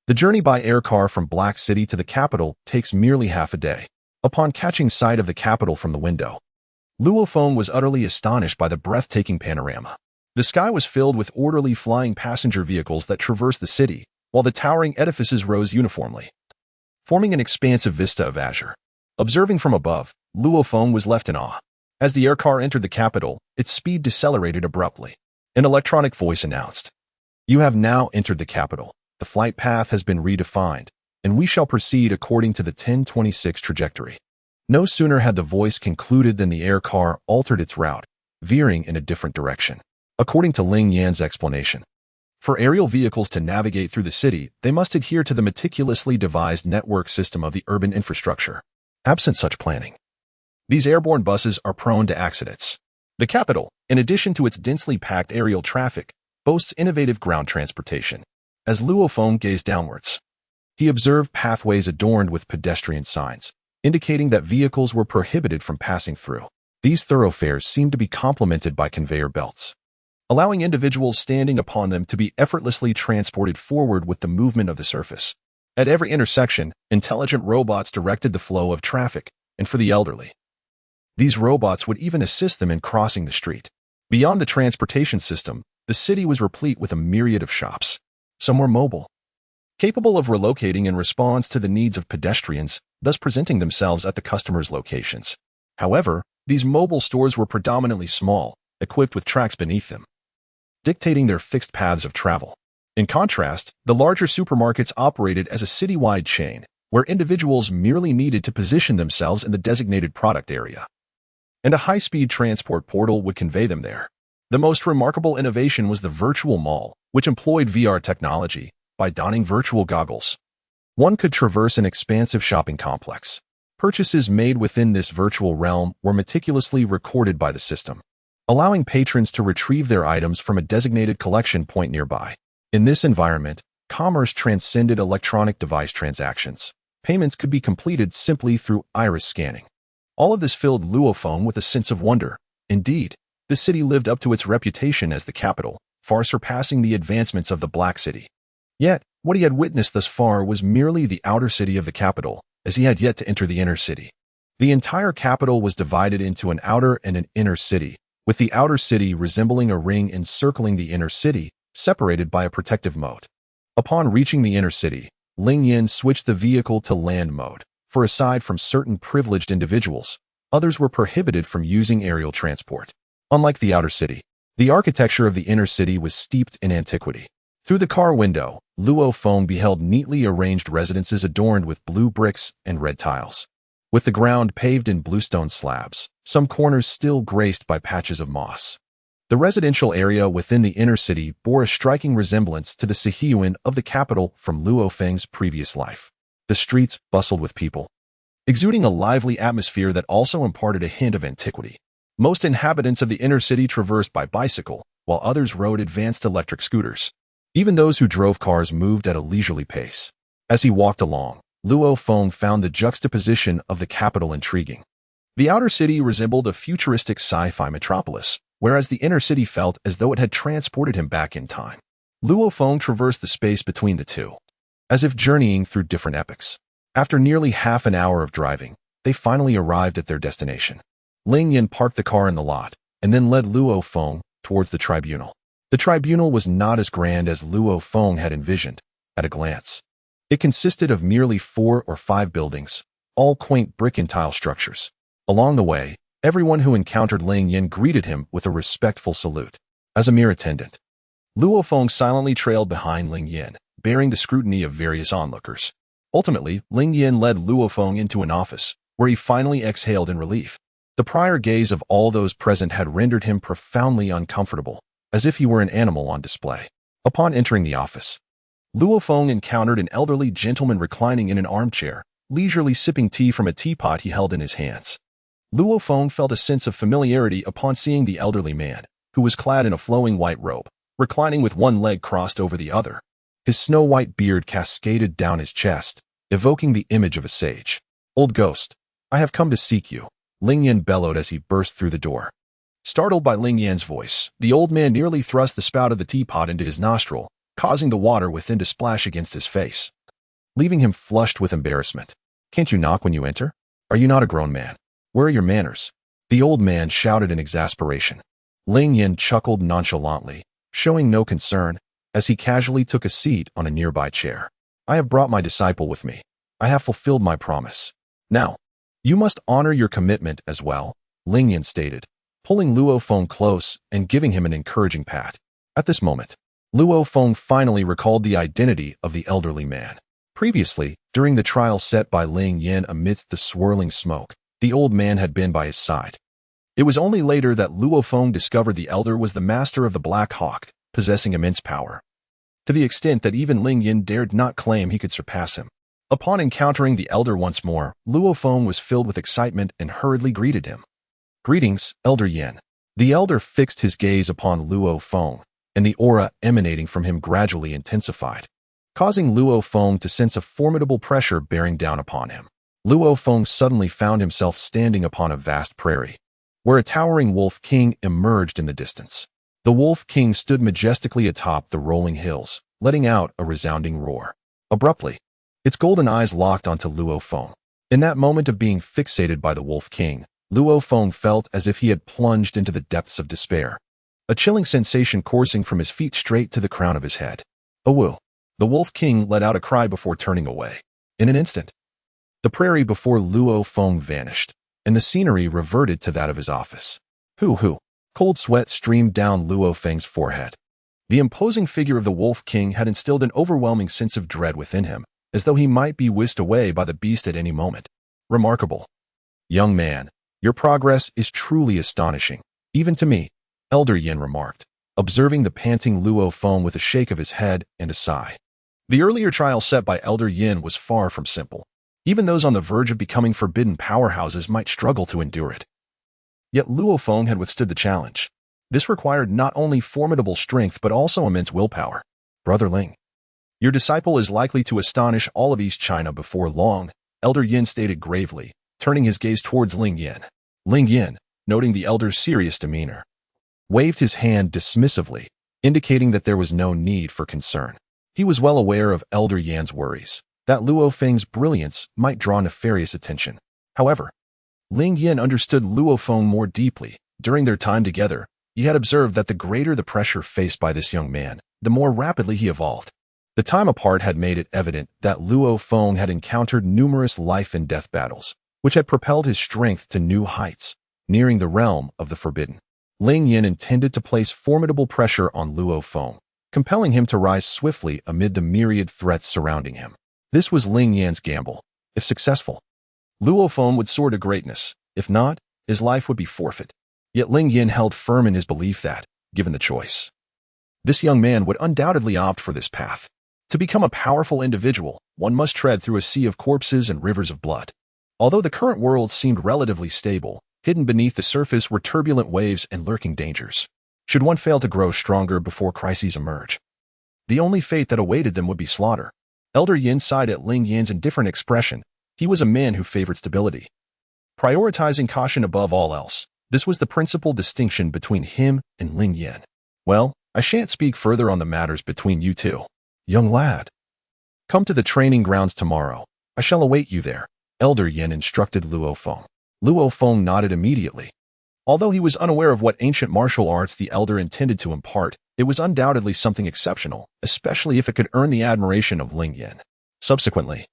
Speaker 1: The journey by air car from Black City to the capital takes merely half a day. Upon catching sight of the capital from the window, Luo Feng was utterly astonished by the breathtaking panorama. The sky was filled with orderly flying passenger vehicles that traversed the city, while the towering edifices rose uniformly, forming an expansive vista of azure. Observing from above, Luo Feng was left in awe. As the air car entered the capital, its speed decelerated abruptly. An electronic voice announced, "You have now entered the capital. The flight path has been redefined, and we shall proceed according to the 1026 trajectory." No sooner had the voice concluded than the air car altered its route, veering in a different direction. According to Ling Yan's explanation, for aerial vehicles to navigate through the city, they must adhere to the meticulously devised network system of the urban infrastructure. Absent such planning, these airborne buses are prone to accidents. The capital, in addition to its densely packed aerial traffic, boasts innovative ground transportation. As Luo Feng gazed downwards, he observed pathways adorned with pedestrian signs, indicating that vehicles were prohibited from passing through. These thoroughfares seemed to be complemented by conveyor belts, allowing individuals standing upon them to be effortlessly transported forward with the movement of the surface. At every intersection, intelligent robots directed the flow of traffic, and for the elderly, these robots would even assist them in crossing the street. Beyond the transportation system, the city was replete with a myriad of shops. Some were mobile, capable of relocating in response to the needs of pedestrians, thus presenting themselves at the customers' locations. However, these mobile stores were predominantly small, equipped with tracks beneath them, dictating their fixed paths of travel. In contrast, the larger supermarkets operated as a citywide chain, where individuals merely needed to position themselves in the designated product area, and a high-speed transport portal would convey them there. The most remarkable innovation was the virtual mall, which employed VR technology. By donning virtual goggles, one could traverse an expansive shopping complex. Purchases made within this virtual realm were meticulously recorded by the system, allowing patrons to retrieve their items from a designated collection point nearby. In this environment, commerce transcended electronic device transactions. Payments could be completed simply through iris scanning. All of this filled Luo Feng with a sense of wonder. Indeed, the city lived up to its reputation as the capital, far surpassing the advancements of the Black City. Yet, what he had witnessed thus far was merely the outer city of the capital, as he had yet to enter the inner city. The entire capital was divided into an outer and an inner city, with the outer city resembling a ring encircling the inner city, separated by a protective moat. Upon reaching the inner city, Ling Yan switched the vehicle to land mode, for aside from certain privileged individuals, others were prohibited from using aerial transport. Unlike the outer city, the architecture of the inner city was steeped in antiquity. Through the car window, Luo Feng beheld neatly arranged residences adorned with blue bricks and red tiles, with the ground paved in bluestone slabs, some corners still graced by patches of moss. The residential area within the inner city bore a striking resemblance to the Saiyan of the capital from Luo Feng's previous life. The streets bustled with people, exuding a lively atmosphere that also imparted a hint of antiquity. Most inhabitants of the inner city traversed by bicycle, while others rode advanced electric scooters. Even those who drove cars moved at a leisurely pace. As he walked along, Luo Feng found the juxtaposition of the capital intriguing. The outer city resembled a futuristic sci-fi metropolis, whereas the inner city felt as though it had transported him back in time. Luo Feng traversed the space between the two, as if journeying through different epochs. After nearly half an hour of driving, they finally arrived at their destination. Ling Yan parked the car in the lot, and then led Luo Feng towards the tribunal. The tribunal was not as grand as Luo Feng had envisioned at a glance. It consisted of merely 4 or 5 buildings, all quaint brick and tile structures. Along the way, everyone who encountered Ling Yan greeted him with a respectful salute. As a mere attendant, Luo Feng silently trailed behind Ling Yan, bearing the scrutiny of various onlookers. Ultimately, Ling Yan led Luo Feng into an office, where he finally exhaled in relief. The prior gaze of all those present had rendered him profoundly uncomfortable, as if he were an animal on display. Upon entering the office, Luo Feng encountered an elderly gentleman reclining in an armchair, leisurely sipping tea from a teapot he held in his hands. Luo Feng felt a sense of familiarity upon seeing the elderly man, who was clad in a flowing white robe, reclining with one leg crossed over the other. His snow-white beard cascaded down his chest, evoking the image of a sage. "Old ghost, I have come to seek you," Ling Yan bellowed as he burst through the door. Startled by Ling Yan's voice, the old man nearly thrust the spout of the teapot into his nostril, causing the water within to splash against his face, leaving him flushed with embarrassment. "Can't you knock when you enter? Are you not a grown man? Where are your manners?" the old man shouted in exasperation. Ling Yan chuckled nonchalantly, showing no concern, as he casually took a seat on a nearby chair. "I have brought my disciple with me. I have fulfilled my promise. Now, you must honor your commitment as well," Ling Yan stated, pulling Luo Feng close and giving him an encouraging pat. At this moment, Luo Feng finally recalled the identity of the elderly man. Previously, during the trial set by Ling Yan amidst the swirling smoke, the old man had been by his side. It was only later that Luo Feng discovered the elder was the master of the Black Hawk, possessing immense power, to the extent that even Ling Yan dared not claim he could surpass him. Upon encountering the elder once more, Luo Feng was filled with excitement and hurriedly greeted him. "Greetings, Elder Yan." The elder fixed his gaze upon Luo Feng, and the aura emanating from him gradually intensified, causing Luo Feng to sense a formidable pressure bearing down upon him. Luo Feng suddenly found himself standing upon a vast prairie, where a towering wolf king emerged in the distance. The wolf king stood majestically atop the rolling hills, letting out a resounding roar. Abruptly, its golden eyes locked onto Luo Feng. In that moment of being fixated by the wolf king, Luo Feng felt as if he had plunged into the depths of despair, a chilling sensation coursing from his feet straight to the crown of his head. "Awoo!" The wolf king let out a cry before turning away. In an instant, the prairie before Luo Feng vanished, and the scenery reverted to that of his office. Hoo! Cold sweat streamed down Luo Feng's forehead. The imposing figure of the wolf king had instilled an overwhelming sense of dread within him, as though he might be whisked away by the beast at any moment. "Remarkable. Young man, your progress is truly astonishing, even to me," Elder Yan remarked, observing the panting Luo Feng with a shake of his head and a sigh. The earlier trial set by Elder Yan was far from simple. Even those on the verge of becoming forbidden powerhouses might struggle to endure it. Yet Luo Feng had withstood the challenge. This required not only formidable strength but also immense willpower. "Brother Ling, your disciple is likely to astonish all of East China before long," Elder Yan stated gravely, turning his gaze towards Ling Yan. Ling Yan, noting the elder's serious demeanor, waved his hand dismissively, indicating that there was no need for concern. He was well aware of Elder Yan's worries, that Luo Feng's brilliance might draw nefarious attention. However, Ling Yan understood Luo Feng more deeply. During their time together, he had observed that the greater the pressure faced by this young man, the more rapidly he evolved. The time apart had made it evident that Luo Feng had encountered numerous life and death battles, which had propelled his strength to new heights, nearing the realm of the forbidden. Ling Yan intended to place formidable pressure on Luo Feng, compelling him to rise swiftly amid the myriad threats surrounding him. This was Ling Yan's gamble. If successful, Luo Feng would soar to greatness. If not, his life would be forfeit. Yet Ling Yan held firm in his belief that, given the choice, this young man would undoubtedly opt for this path. To become a powerful individual, one must tread through a sea of corpses and rivers of blood. Although the current world seemed relatively stable, hidden beneath the surface were turbulent waves and lurking dangers. Should one fail to grow stronger before crises emerge, the only fate that awaited them would be slaughter. Elder Yan sighed at Ling Yan's indifferent expression. He was a man who favored stability, prioritizing caution above all else. This was the principal distinction between him and Ling Yan. "Well, I shan't speak further on the matters between you two. Young lad, come to the training grounds tomorrow. I shall await you there," Elder Yan instructed Luo Feng. Luo Feng nodded immediately. Although he was unaware of what ancient martial arts the elder intended to impart, it was undoubtedly something exceptional, especially if it could earn the admiration of Ling Yan. Subsequently,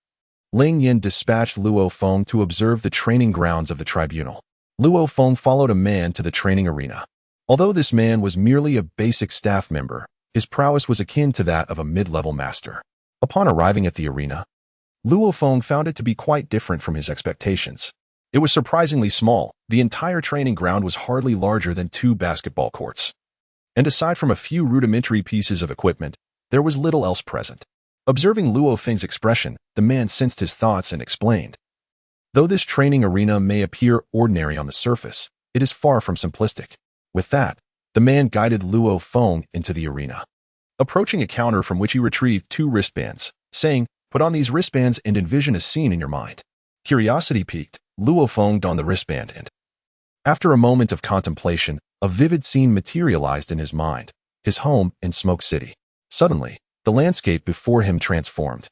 Speaker 1: Ling Yan dispatched Luo Feng to observe the training grounds of the tribunal. Luo Feng followed a man to the training arena. Although this man was merely a basic staff member, his prowess was akin to that of a mid-level master. Upon arriving at the arena, Luo Feng found it to be quite different from his expectations. It was surprisingly small. The entire training ground was hardly larger than 2 basketball courts. And aside from a few rudimentary pieces of equipment, there was little else present. Observing Luo Feng's expression, the man sensed his thoughts and explained. Though this training arena may appear ordinary on the surface, it is far from simplistic. With that, the man guided Luo Feng into the arena, approaching a counter from which he retrieved 2 wristbands, saying, "Put on these wristbands and envision a scene in your mind." Curiosity piqued, Luo Feng donned the wristband and, after a moment of contemplation, A vivid scene materialized in his mind, his home in Smoke City. Suddenly, the landscape before him transformed.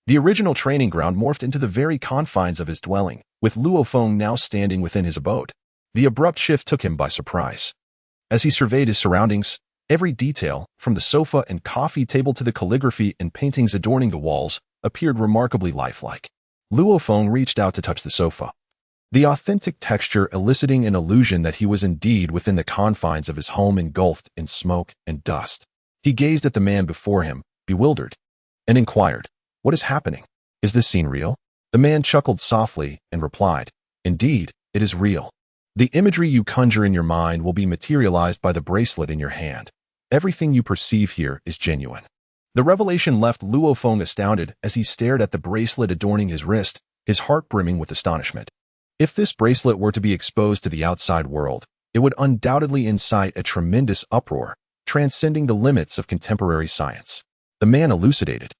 Speaker 1: The original training ground morphed into the very confines of his dwelling, with Luo Feng now standing within his abode. The abrupt shift took him by surprise. As he surveyed his surroundings, every detail, from the sofa and coffee table to the calligraphy and paintings adorning the walls, appeared remarkably lifelike. Luo Feng reached out to touch the sofa, the authentic texture eliciting an illusion that he was indeed within the confines of his home engulfed in smoke and dust. He gazed at the man before him, bewildered, and inquired, "What is happening? Is this scene real?" The man chuckled softly and replied, "Indeed, it is real. The imagery you conjure in your mind will be materialized by the bracelet in your hand. Everything you perceive here is genuine." The revelation left Luo Feng astounded as he stared at the bracelet adorning his wrist, his heart brimming with astonishment. If this bracelet were to be exposed to the outside world, it would undoubtedly incite a tremendous uproar, transcending the limits of contemporary science. The man elucidated.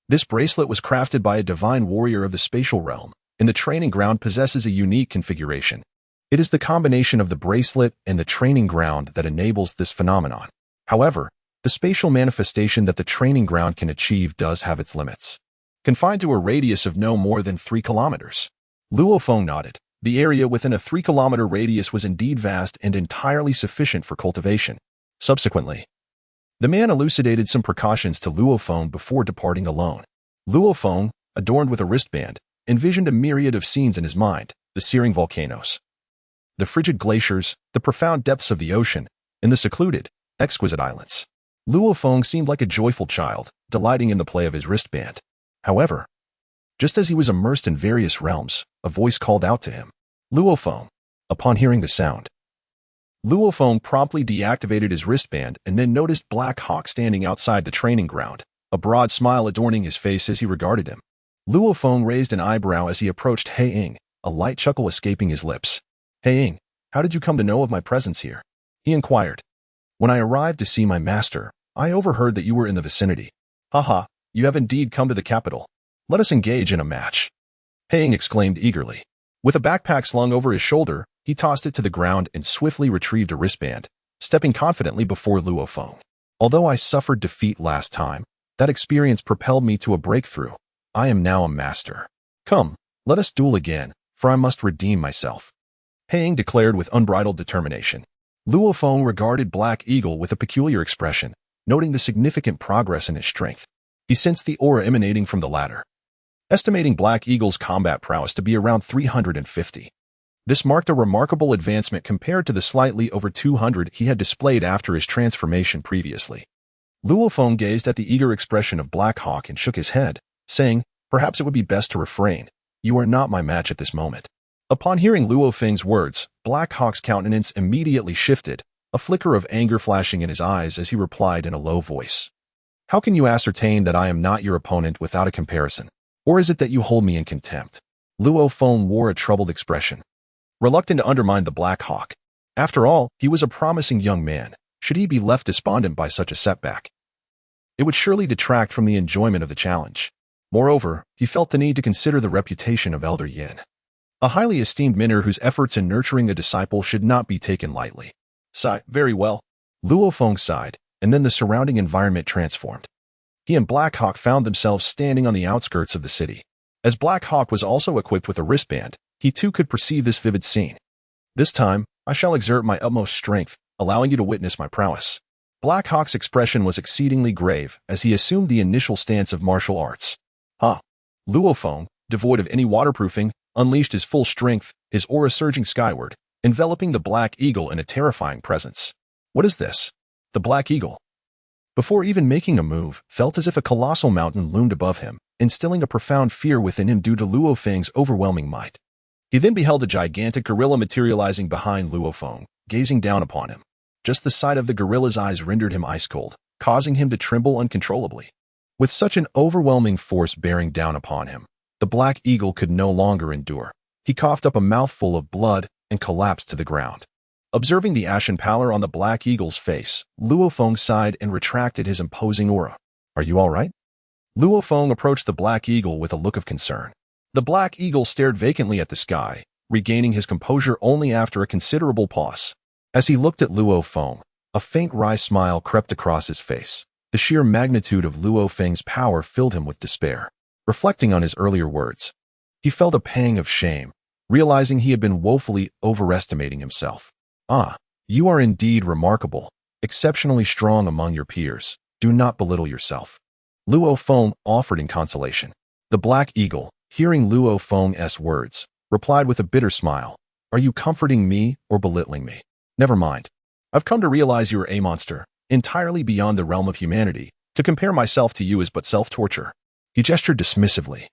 Speaker 1: This bracelet was crafted by a divine warrior of the spatial realm, and the training ground possesses a unique configuration. It is the combination of the bracelet and the training ground that enables this phenomenon. However, the spatial manifestation that the training ground can achieve does have its limits. Confined to a radius of no more than 3 kilometers. Luo Feng nodded. The area within a 3-kilometer radius was indeed vast and entirely sufficient for cultivation. Subsequently, the man elucidated some precautions to Luo Feng before departing alone. Luo Feng, adorned with a wristband, envisioned a myriad of scenes in his mind: the searing volcanoes, the frigid glaciers, the profound depths of the ocean, and the secluded, exquisite islands. Luo Feng seemed like a joyful child, delighting in the play of his wristband. However, just as he was immersed in various realms, a voice called out to him, "Luo Feng." Upon hearing the sound, Luo Feng promptly deactivated his wristband and then noticed Black Hawk standing outside the training ground, a broad smile adorning his face as he regarded him. Luo Feng raised an eyebrow as he approached Yining, a light chuckle escaping his lips. "Yining, how did you come to know of my presence here?" he inquired. "When I arrived to see my master, I overheard that you were in the vicinity." "Haha, you have indeed come to the capital. Let us engage in a match," Yining exclaimed eagerly. With a backpack slung over his shoulder, he tossed it to the ground and swiftly retrieved a wristband, stepping confidently before Luo Feng. "Although I suffered defeat last time, that experience propelled me to a breakthrough. I am now a master. Come, let us duel again, for I must redeem myself," Yining declared with unbridled determination. Luo Feng regarded Black Eagle with a peculiar expression, noting the significant progress in his strength. He sensed the aura emanating from the latter, estimating Black Eagle's combat prowess to be around 350. This marked a remarkable advancement compared to the slightly over 200 he had displayed after his transformation previously. Luo Feng gazed at the eager expression of Black Hawk and shook his head, saying, "Perhaps it would be best to refrain. You are not my match at this moment." Upon hearing Luo Feng's words, Black Hawk's countenance immediately shifted, a flicker of anger flashing in his eyes as he replied in a low voice, "How can you ascertain that I am not your opponent without a comparison? Or is it that you hold me in contempt?" Luo Feng wore a troubled expression, reluctant to undermine the Black Hawk. After all, he was a promising young man. Should he be left despondent by such a setback, it would surely detract from the enjoyment of the challenge. Moreover, he felt the need to consider the reputation of Elder Yin, a highly esteemed mentor whose efforts in nurturing a disciple should not be taken lightly. Very well." Luo Feng sighed, and then the surrounding environment transformed. He and Black Hawk found themselves standing on the outskirts of the city. As Black Hawk was also equipped with a wristband, he too could perceive this vivid scene. "This time, I shall exert my utmost strength, allowing you to witness my prowess." Black Hawk's expression was exceedingly grave as he assumed the initial stance of martial arts. Luo Feng, devoid of any waterproofing, unleashed his full strength, his aura surging skyward, enveloping the Black Eagle in a terrifying presence. "What is this?" The Black Eagle, before even making a move, felt as if a colossal mountain loomed above him, instilling a profound fear within him due to Luo Feng's overwhelming might. He then beheld a gigantic gorilla materializing behind Luo Feng, gazing down upon him. Just the sight of the gorilla's eyes rendered him ice cold, causing him to tremble uncontrollably. With such an overwhelming force bearing down upon him, the Black Eagle could no longer endure. He coughed up a mouthful of blood and collapsed to the ground. Observing the ashen pallor on the Black Eagle's face, Luo Feng sighed and retracted his imposing aura. "Are you all right?" Luo Feng approached the Black Eagle with a look of concern. The Black Eagle stared vacantly at the sky, regaining his composure only after a considerable pause. As he looked at Luo Feng, a faint wry smile crept across his face. The sheer magnitude of Luo Feng's power filled him with despair. Reflecting on his earlier words, he felt a pang of shame, realizing he had been woefully overestimating himself. Ah, you are indeed remarkable, exceptionally strong among your peers. Do not belittle yourself. Luo Feng offered in consolation. The Black Eagle, hearing Luo Feng's words, replied with a bitter smile. Are you comforting me or belittling me? Never mind. I've come to realize you are a monster, entirely beyond the realm of humanity. To compare myself to you is but self-torture. He gestured dismissively,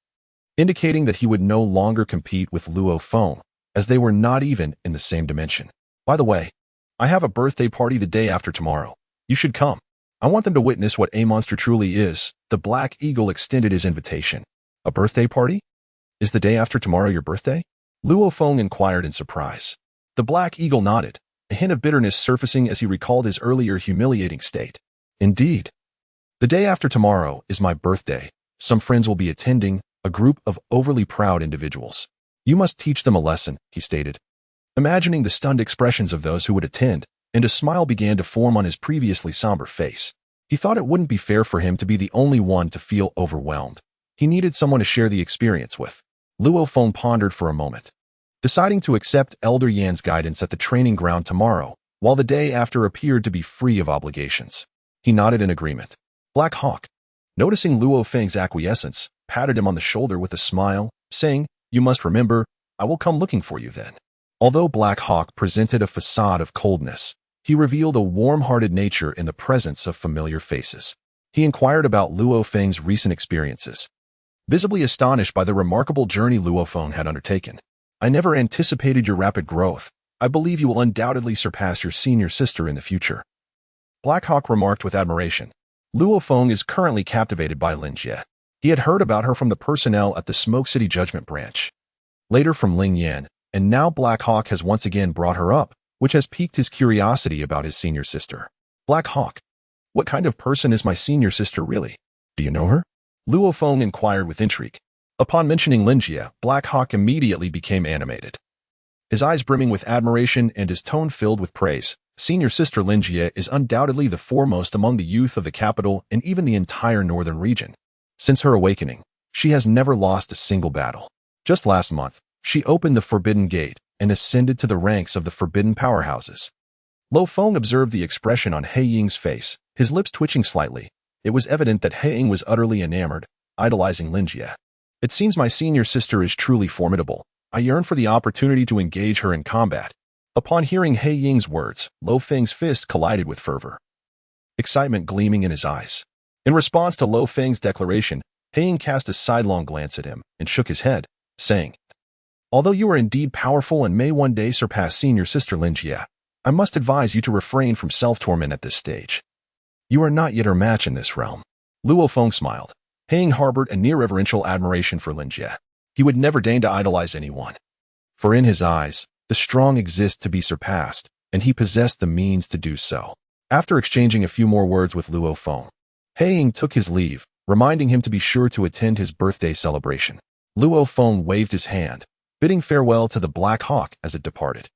Speaker 1: indicating that he would no longer compete with Luo Feng, as they were not even in the same dimension. By the way, I have a birthday party the day after tomorrow. You should come. I want them to witness what a monster truly is. The Black Eagle extended his invitation. A birthday party? Is the day after tomorrow your birthday? Luo Feng inquired in surprise. The Black Eagle nodded, a hint of bitterness surfacing as he recalled his earlier humiliating state. Indeed. The day after tomorrow is my birthday. Some friends will be attending, a group of overly proud individuals. You must teach them a lesson, he stated. Imagining the stunned expressions of those who would attend, and a smile began to form on his previously somber face. He thought it wouldn't be fair for him to be the only one to feel overwhelmed. He needed someone to share the experience with. Luo Feng pondered for a moment, deciding to accept Elder Yan's guidance at the training ground tomorrow, while the day after appeared to be free of obligations. He nodded in agreement. Black Hawk, noticing Luo Feng's acquiescence, patted him on the shoulder with a smile, saying, You must remember, I will come looking for you then. Although Black Hawk presented a facade of coldness, he revealed a warm-hearted nature in the presence of familiar faces. He inquired about Luo Feng's recent experiences, visibly astonished by the remarkable journey Luo Feng had undertaken. I never anticipated your rapid growth. I believe you will undoubtedly surpass your senior sister in the future. Black Hawk remarked with admiration. Luo Feng is currently captivated by Lin Jie. He had heard about her from the personnel at the Smoke City Judgment Branch, later from Ling Yan, and now Black Hawk has once again brought her up, which has piqued his curiosity about his senior sister. Black Hawk, what kind of person is my senior sister really? Do you know her? Luo Feng inquired with intrigue. Upon mentioning Lin Jie, Black Hawk immediately became animated, his eyes brimming with admiration and his tone filled with praise. Senior sister Lin Jie is undoubtedly the foremost among the youth of the capital and even the entire northern region. Since her awakening, she has never lost a single battle. Just last month, she opened the Forbidden Gate and ascended to the ranks of the Forbidden Powerhouses. Luo Feng observed the expression on He Ying's face, his lips twitching slightly. It was evident that He Ying was utterly enamored, idolizing Lin Jie. It seems my senior sister is truly formidable. I yearn for the opportunity to engage her in combat. Upon hearing He Ying's words, Luo Feng's fist collided with fervor, excitement gleaming in his eyes. In response to Luo Feng's declaration, He Ying cast a sidelong glance at him and shook his head, saying, Although you are indeed powerful and may one day surpass senior sister Lin Jie, I must advise you to refrain from self-torment at this stage. You are not yet her match in this realm. Luo Feng smiled. He Ying harbored a near-reverential admiration for Lin Jie. He would never deign to idolize anyone, for in his eyes, the strong exist to be surpassed, and he possessed the means to do so. After exchanging a few more words with Luo Feng, He Ying took his leave, reminding him to be sure to attend his birthday celebration. Luo Feng waved his hand, bidding farewell to the Black Hawk as it departed.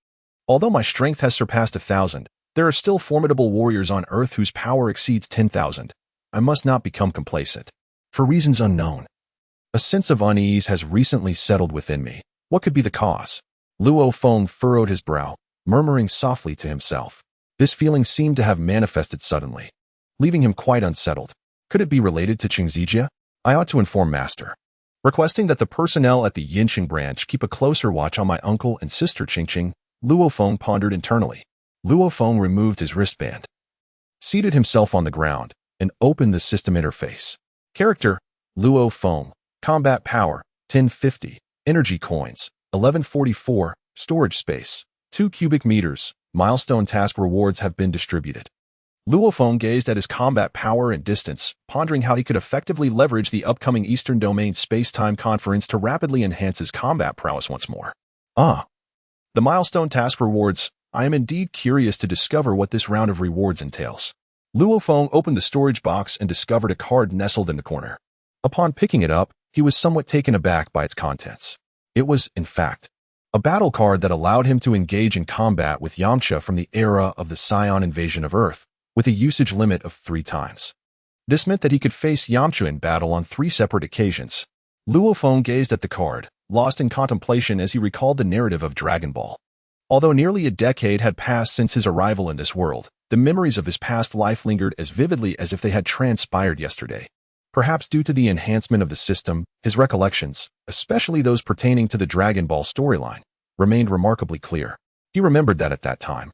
Speaker 1: Although my strength has surpassed 1,000, there are still formidable warriors on Earth whose power exceeds 10,000. I must not become complacent. For reasons unknown, a sense of unease has recently settled within me. What could be the cause? Luo Feng furrowed his brow, murmuring softly to himself. This feeling seemed to have manifested suddenly, leaving him quite unsettled. Could it be related to Qingzijia? I ought to inform Master. Requesting that the personnel at the Yinqing branch keep a closer watch on my uncle and sister Qingqing, Luo Feng pondered internally. Luo Feng removed his wristband, seated himself on the ground, and opened the system interface. Character, Luo Feng. Combat power, 1050. Energy coins, 1144. Storage space, 2 cubic meters. Milestone task rewards have been distributed. Luo Feng gazed at his combat power and distance, pondering how he could effectively leverage the upcoming Eastern Domain Space-Time Conference to rapidly enhance his combat prowess once more. The milestone task rewards. I am indeed curious to discover what this round of rewards entails. Luo Feng opened the storage box and discovered a card nestled in the corner. Upon picking it up, he was somewhat taken aback by its contents. It was, in fact, a battle card that allowed him to engage in combat with Yamcha from the era of the Saiyan invasion of Earth, with a usage limit of 3 times. This meant that he could face Yamcha in battle on 3 separate occasions. Luo Feng gazed at the card, lost in contemplation as he recalled the narrative of Dragon Ball. Although nearly a decade had passed since his arrival in this world, the memories of his past life lingered as vividly as if they had transpired yesterday. Perhaps due to the enhancement of the system, his recollections, especially those pertaining to the Dragon Ball storyline, remained remarkably clear. He remembered that at that time,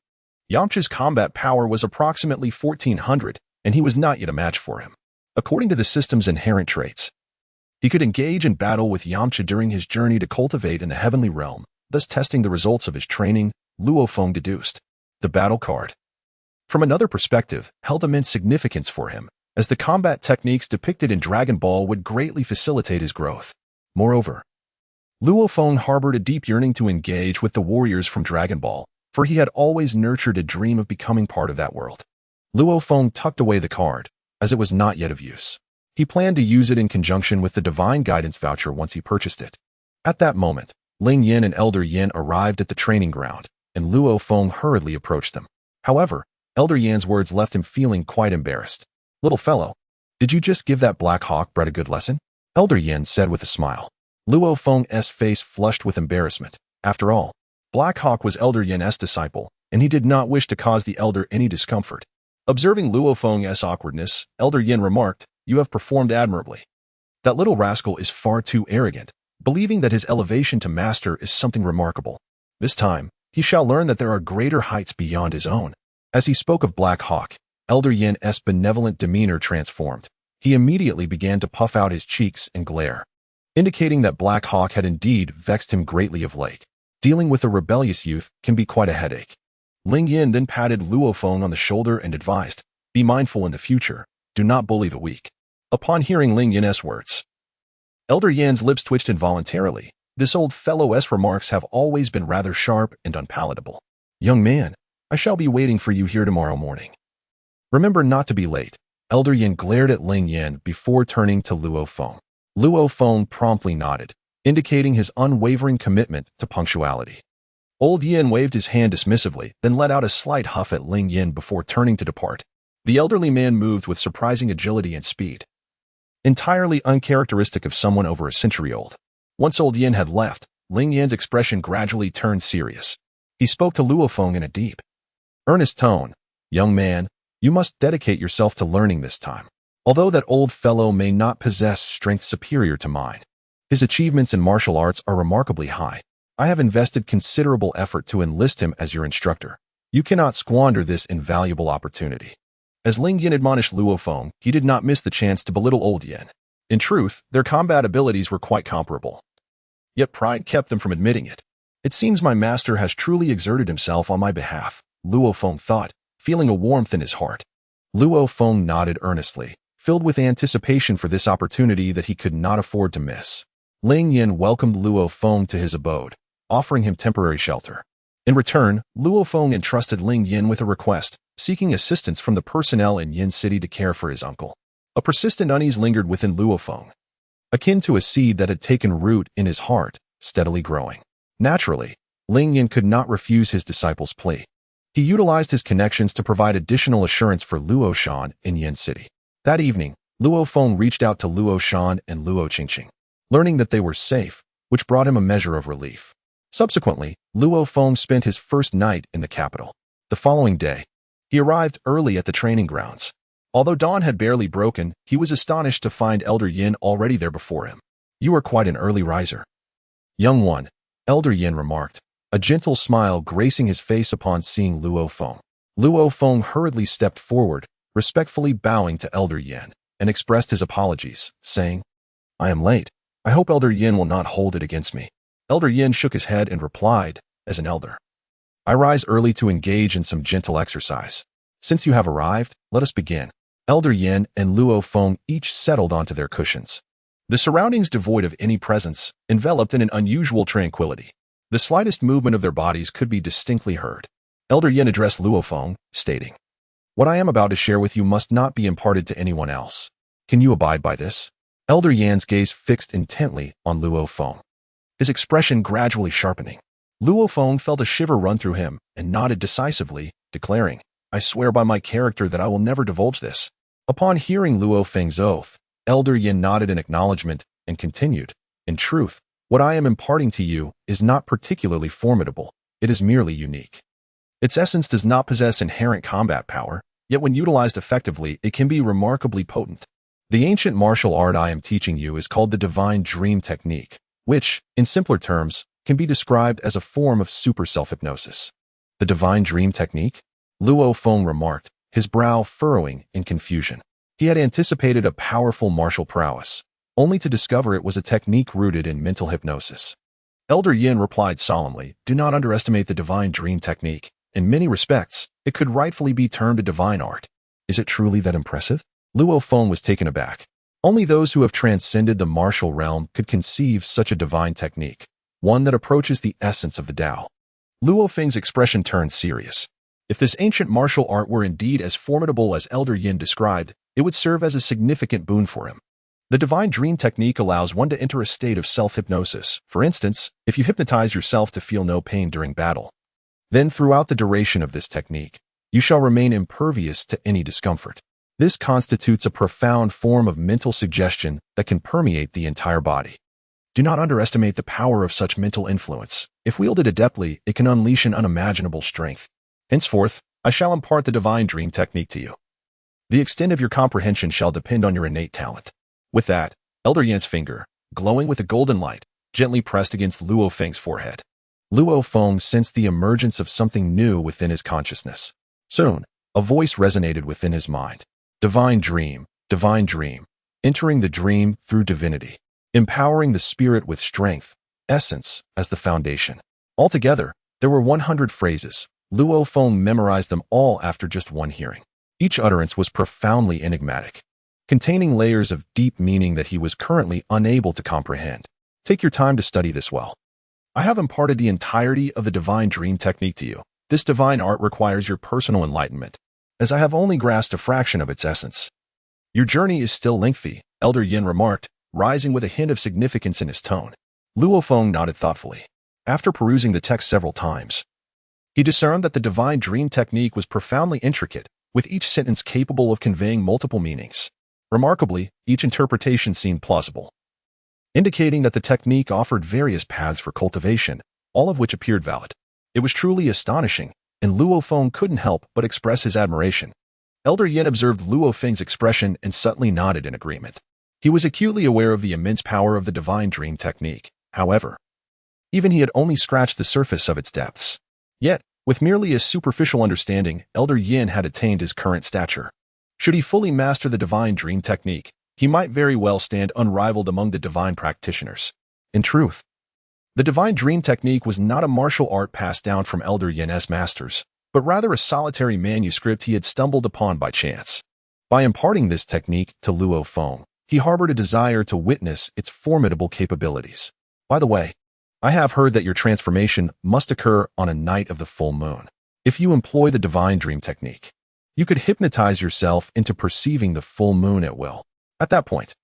Speaker 1: Yamcha's combat power was approximately 1400, and he was not yet a match for him. According to the system's inherent traits, he could engage in battle with Yamcha during his journey to cultivate in the heavenly realm, thus testing the results of his training. Luo Feng deduced. The battle card, from another perspective, held immense significance for him, as the combat techniques depicted in Dragon Ball would greatly facilitate his growth. Moreover, Luo Feng harbored a deep yearning to engage with the warriors from Dragon Ball, for he had always nurtured a dream of becoming part of that world. Luo Feng tucked away the card, as it was not yet of use. He planned to use it in conjunction with the Divine Guidance voucher once he purchased it. At that moment, Ling Yin and Elder Yin arrived at the training ground, and Luo Feng hurriedly approached them. However, Elder Yan's words left him feeling quite embarrassed. "Little fellow, did you just give that Black Hawk bred a good lesson?" Elder Yin said with a smile. Luo Feng's face flushed with embarrassment. After all, Black Hawk was Elder Yin's disciple, and he did not wish to cause the elder any discomfort. Observing Luo Feng's awkwardness, Elder Yin remarked, "You have performed admirably. That little rascal is far too arrogant, believing that his elevation to master is something remarkable. This time, he shall learn that there are greater heights beyond his own." As he spoke of Black Hawk, Elder Yin's benevolent demeanor transformed. He immediately began to puff out his cheeks and glare, indicating that Black Hawk had indeed vexed him greatly of late. Dealing with a rebellious youth can be quite a headache. Ling Yin then patted Luo Feng on the shoulder and advised, "Be mindful in the future. Do not bully the weak." Upon hearing Ling Yin's words, Elder Yan's lips twitched involuntarily. This old fellow's remarks have always been rather sharp and unpalatable. "Young man, I shall be waiting for you here tomorrow morning. Remember not to be late." Elder Yin glared at Ling Yin before turning to Luo Feng. Luo Feng promptly nodded, indicating his unwavering commitment to punctuality. Old Yin waved his hand dismissively, then let out a slight huff at Ling Yin before turning to depart. The elderly man moved with surprising agility and speed, entirely uncharacteristic of someone over a century old. Once Old Yin had left, Ling Yin's expression gradually turned serious. He spoke to Luo Feng in a deep, earnest tone. "Young man, you must dedicate yourself to learning this time. Although that old fellow may not possess strength superior to mine, his achievements in martial arts are remarkably high. I have invested considerable effort to enlist him as your instructor. You cannot squander this invaluable opportunity." As Ling Yin admonished Luo Feng, he did not miss the chance to belittle Old Yin. In truth, their combat abilities were quite comparable. Yet pride kept them from admitting it. "It seems my master has truly exerted himself on my behalf," Luo Feng thought, feeling a warmth in his heart. Luo Feng nodded earnestly, filled with anticipation for this opportunity that he could not afford to miss. Ling Yin welcomed Luo Feng to his abode, offering him temporary shelter. In return, Luo Feng entrusted Ling Yin with a request, seeking assistance from the personnel in Yin City to care for his uncle. A persistent unease lingered within Luo Feng, akin to a seed that had taken root in his heart, steadily growing. Naturally, Ling Yin could not refuse his disciple's plea. He utilized his connections to provide additional assurance for Luo Shan in Yin City. That evening, Luo Feng reached out to Luo Shan and Luo Qingqing, learning that they were safe, which brought him a measure of relief. Subsequently, Luo Feng spent his first night in the capital. The following day, he arrived early at the training grounds. Although dawn had barely broken, he was astonished to find Elder Yin already there before him. "You are quite an early riser, young one," Elder Yin remarked, a gentle smile gracing his face upon seeing Luo Feng. Luo Feng hurriedly stepped forward, respectfully bowing to Elder Yin, and expressed his apologies, saying, "I am late. I hope Elder Yin will not hold it against me." Elder Yin shook his head and replied, "As an elder, I rise early to engage in some gentle exercise. Since you have arrived, let us begin." Elder Yin and Luo Feng each settled onto their cushions, the surroundings devoid of any presence, enveloped in an unusual tranquility. The slightest movement of their bodies could be distinctly heard. Elder Yin addressed Luo Feng, stating, "What I am about to share with you must not be imparted to anyone else. Can you abide by this?" Elder Yan's gaze fixed intently on Luo Feng, his expression gradually sharpening. Luo Feng felt a shiver run through him and nodded decisively, declaring, "I swear by my character that I will never divulge this." Upon hearing Luo Feng's oath, Elder Yin nodded in acknowledgement and continued, "In truth, what I am imparting to you is not particularly formidable, it is merely unique. Its essence does not possess inherent combat power, yet when utilized effectively, it can be remarkably potent. The ancient martial art I am teaching you is called the Divine Dream Technique, which, in simpler terms, can be described as a form of super self-hypnosis." "The Divine Dream Technique?" Luo Feng remarked, his brow furrowing in confusion. He had anticipated a powerful martial prowess, only to discover it was a technique rooted in mental hypnosis. Elder Yin replied solemnly, "Do not underestimate the Divine Dream Technique. In many respects, it could rightfully be termed a divine art." "Is it truly that impressive?" Luo Feng was taken aback. Only those who have transcended the martial realm could conceive such a divine technique, one that approaches the essence of the Tao. Luo Feng's expression turned serious. If this ancient martial art were indeed as formidable as Elder Yin described, it would serve as a significant boon for him. The Divine Dream Technique allows one to enter a state of self-hypnosis. For instance, if you hypnotize yourself to feel no pain during battle, then throughout the duration of this technique, you shall remain impervious to any discomfort. This constitutes a profound form of mental suggestion that can permeate the entire body. Do not underestimate the power of such mental influence. If wielded adeptly, it can unleash an unimaginable strength. Henceforth, I shall impart the Divine Dream Technique to you. The extent of your comprehension shall depend on your innate talent." With that, Elder Yan's finger, glowing with a golden light, gently pressed against Luo Feng's forehead. Luo Feng sensed the emergence of something new within his consciousness. Soon, a voice resonated within his mind. Divine dream, entering the dream through divinity, empowering the spirit with strength, essence as the foundation. Altogether, there were 100 phrases. Luo Feng memorized them all after just one hearing. Each utterance was profoundly enigmatic, containing layers of deep meaning that he was currently unable to comprehend. Take your time to study this well. I have imparted the entirety of the Divine Dream Technique to you. This divine art requires your personal enlightenment, as I have only grasped a fraction of its essence. Your journey is still lengthy, Elder Yin remarked, rising with a hint of significance in his tone. Luo Feng nodded thoughtfully. After perusing the text several times, he discerned that the Divine Dream Technique was profoundly intricate, with each sentence capable of conveying multiple meanings. Remarkably, each interpretation seemed plausible, indicating that the technique offered various paths for cultivation, all of which appeared valid. It was truly astonishing, and Luo Feng couldn't help but express his admiration. Elder Yin observed Luo Feng's expression and subtly nodded in agreement. He was acutely aware of the immense power of the Divine Dream Technique. However, even he had only scratched the surface of its depths. Yet, with merely a superficial understanding, Elder Yin had attained his current stature. Should he fully master the Divine Dream Technique, he might very well stand unrivaled among the divine practitioners. In truth, the Divine Dream Technique was not a martial art passed down from Elder Yin's masters, but rather a solitary manuscript he had stumbled upon by chance. By imparting this technique to Luo Feng, he harbored a desire to witness its formidable capabilities. By the way, I have heard that your transformation must occur on a night of the full moon. If you employ the Divine Dream Technique, you could hypnotize yourself into perceiving the full moon at will. At that point,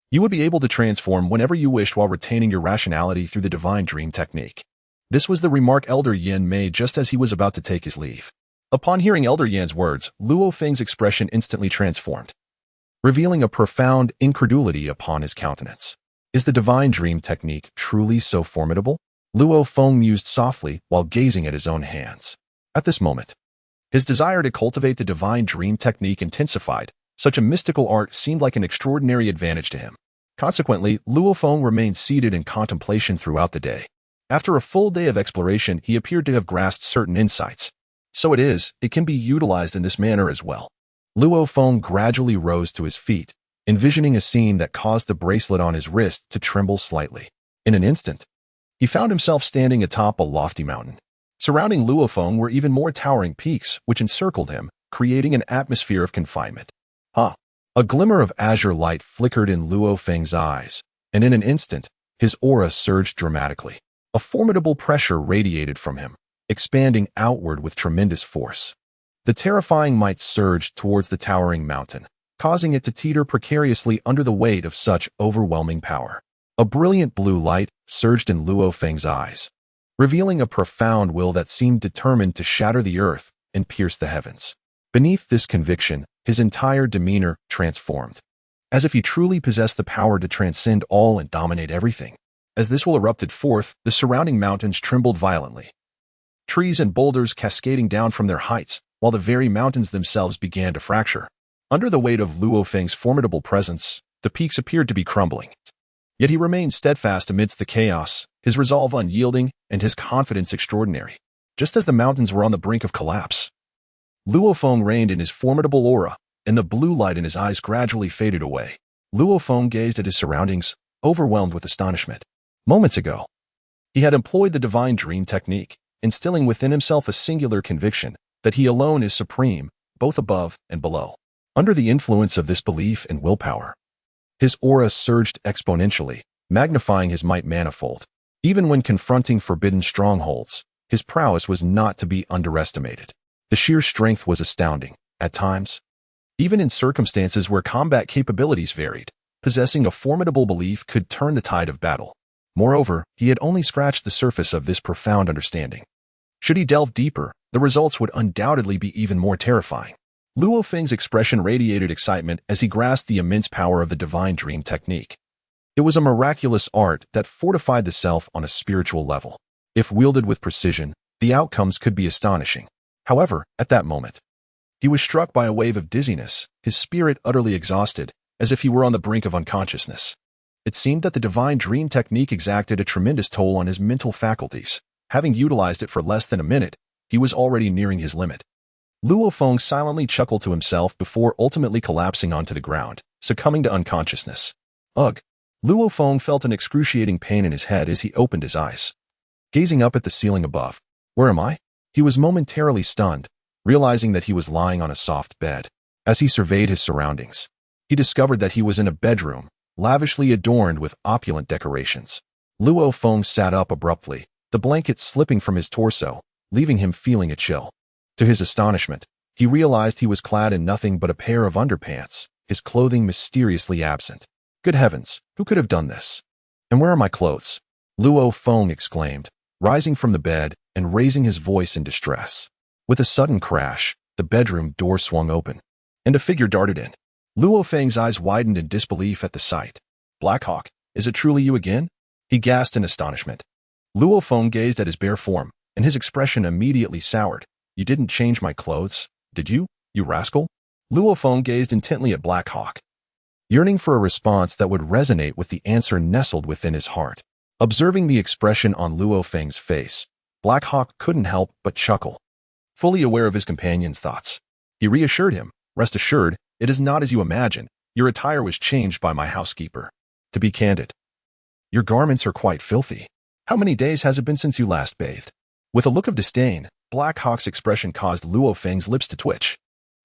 Speaker 1: you would be able to transform whenever you wished while retaining your rationality through the Divine Dream Technique. This was the remark Elder Yin made just as he was about to take his leave. Upon hearing Elder Yan's words, Luo Feng's expression instantly transformed, revealing a profound incredulity upon his countenance. Is the Divine Dream Technique truly so formidable? Luo Feng mused softly while gazing at his own hands. At this moment, his desire to cultivate the Divine Dream Technique intensified. Such a mystical art seemed like an extraordinary advantage to him. Consequently, Luo Feng remained seated in contemplation throughout the day. After a full day of exploration, he appeared to have grasped certain insights. So it can be utilized in this manner as well. Luo Feng gradually rose to his feet, envisioning a scene that caused the bracelet on his wrist to tremble slightly. In an instant, he found himself standing atop a lofty mountain. Surrounding Luo Feng were even more towering peaks, which encircled him, creating an atmosphere of confinement. A glimmer of azure light flickered in Luo Feng's eyes, and in an instant, his aura surged dramatically. A formidable pressure radiated from him, expanding outward with tremendous force. The terrifying might surged towards the towering mountain, causing it to teeter precariously under the weight of such overwhelming power. A brilliant blue light surged in Luo Feng's eyes, revealing a profound will that seemed determined to shatter the earth and pierce the heavens. Beneath this conviction, his entire demeanor transformed, as if he truly possessed the power to transcend all and dominate everything. As this will erupted forth, the surrounding mountains trembled violently, trees and boulders cascading down from their heights, while the very mountains themselves began to fracture. Under the weight of Luo Feng's formidable presence, the peaks appeared to be crumbling. Yet he remained steadfast amidst the chaos, his resolve unyielding and his confidence extraordinary. Just as the mountains were on the brink of collapse, Luo Feng reigned in his formidable aura, and the blue light in his eyes gradually faded away. Luo Feng gazed at his surroundings, overwhelmed with astonishment. Moments ago, he had employed the divine dream technique, instilling within himself a singular conviction that he alone is supreme, both above and below. Under the influence of this belief and willpower, his aura surged exponentially, magnifying his might manifold. Even when confronting forbidden strongholds, his prowess was not to be underestimated. The sheer strength was astounding. At times, even in circumstances where combat capabilities varied, possessing a formidable belief could turn the tide of battle. Moreover, he had only scratched the surface of this profound understanding. Should he delve deeper, the results would undoubtedly be even more terrifying. Luo Feng's expression radiated excitement as he grasped the immense power of the divine dream technique. It was a miraculous art that fortified the self on a spiritual level. If wielded with precision, the outcomes could be astonishing. However, at that moment, he was struck by a wave of dizziness, his spirit utterly exhausted, as if he were on the brink of unconsciousness. It seemed that the divine dream technique exacted a tremendous toll on his mental faculties. Having utilized it for less than a minute, he was already nearing his limit. Luo Feng silently chuckled to himself before ultimately collapsing onto the ground, succumbing to unconsciousness. Ugh! Luo Feng felt an excruciating pain in his head as he opened his eyes, gazing up at the ceiling above. Where am I? He was momentarily stunned, realizing that he was lying on a soft bed. As he surveyed his surroundings, he discovered that he was in a bedroom, lavishly adorned with opulent decorations. Luo Feng sat up abruptly, the blanket slipping from his torso, leaving him feeling a chill. To his astonishment, he realized he was clad in nothing but a pair of underpants, his clothing mysteriously absent. Good heavens, who could have done this? And where are my clothes? Luo Feng exclaimed, rising from the bed and raising his voice in distress. With a sudden crash, the bedroom door swung open, and a figure darted in. Luo Feng's eyes widened in disbelief at the sight. Black Hawk, is it truly you again? He gasped in astonishment. Luo Feng gazed at his bare form, and his expression immediately soured. You didn't change my clothes, did you, you rascal? Luo Feng gazed intently at Black Hawk, yearning for a response that would resonate with the answer nestled within his heart. Observing the expression on Luo Feng's face, Black Hawk couldn't help but chuckle. Fully aware of his companion's thoughts, he reassured him, rest assured, it is not as you imagine. Your attire was changed by my housekeeper. To be candid, your garments are quite filthy. How many days has it been since you last bathed? With a look of disdain, Black Hawk's expression caused Luo Feng's lips to twitch.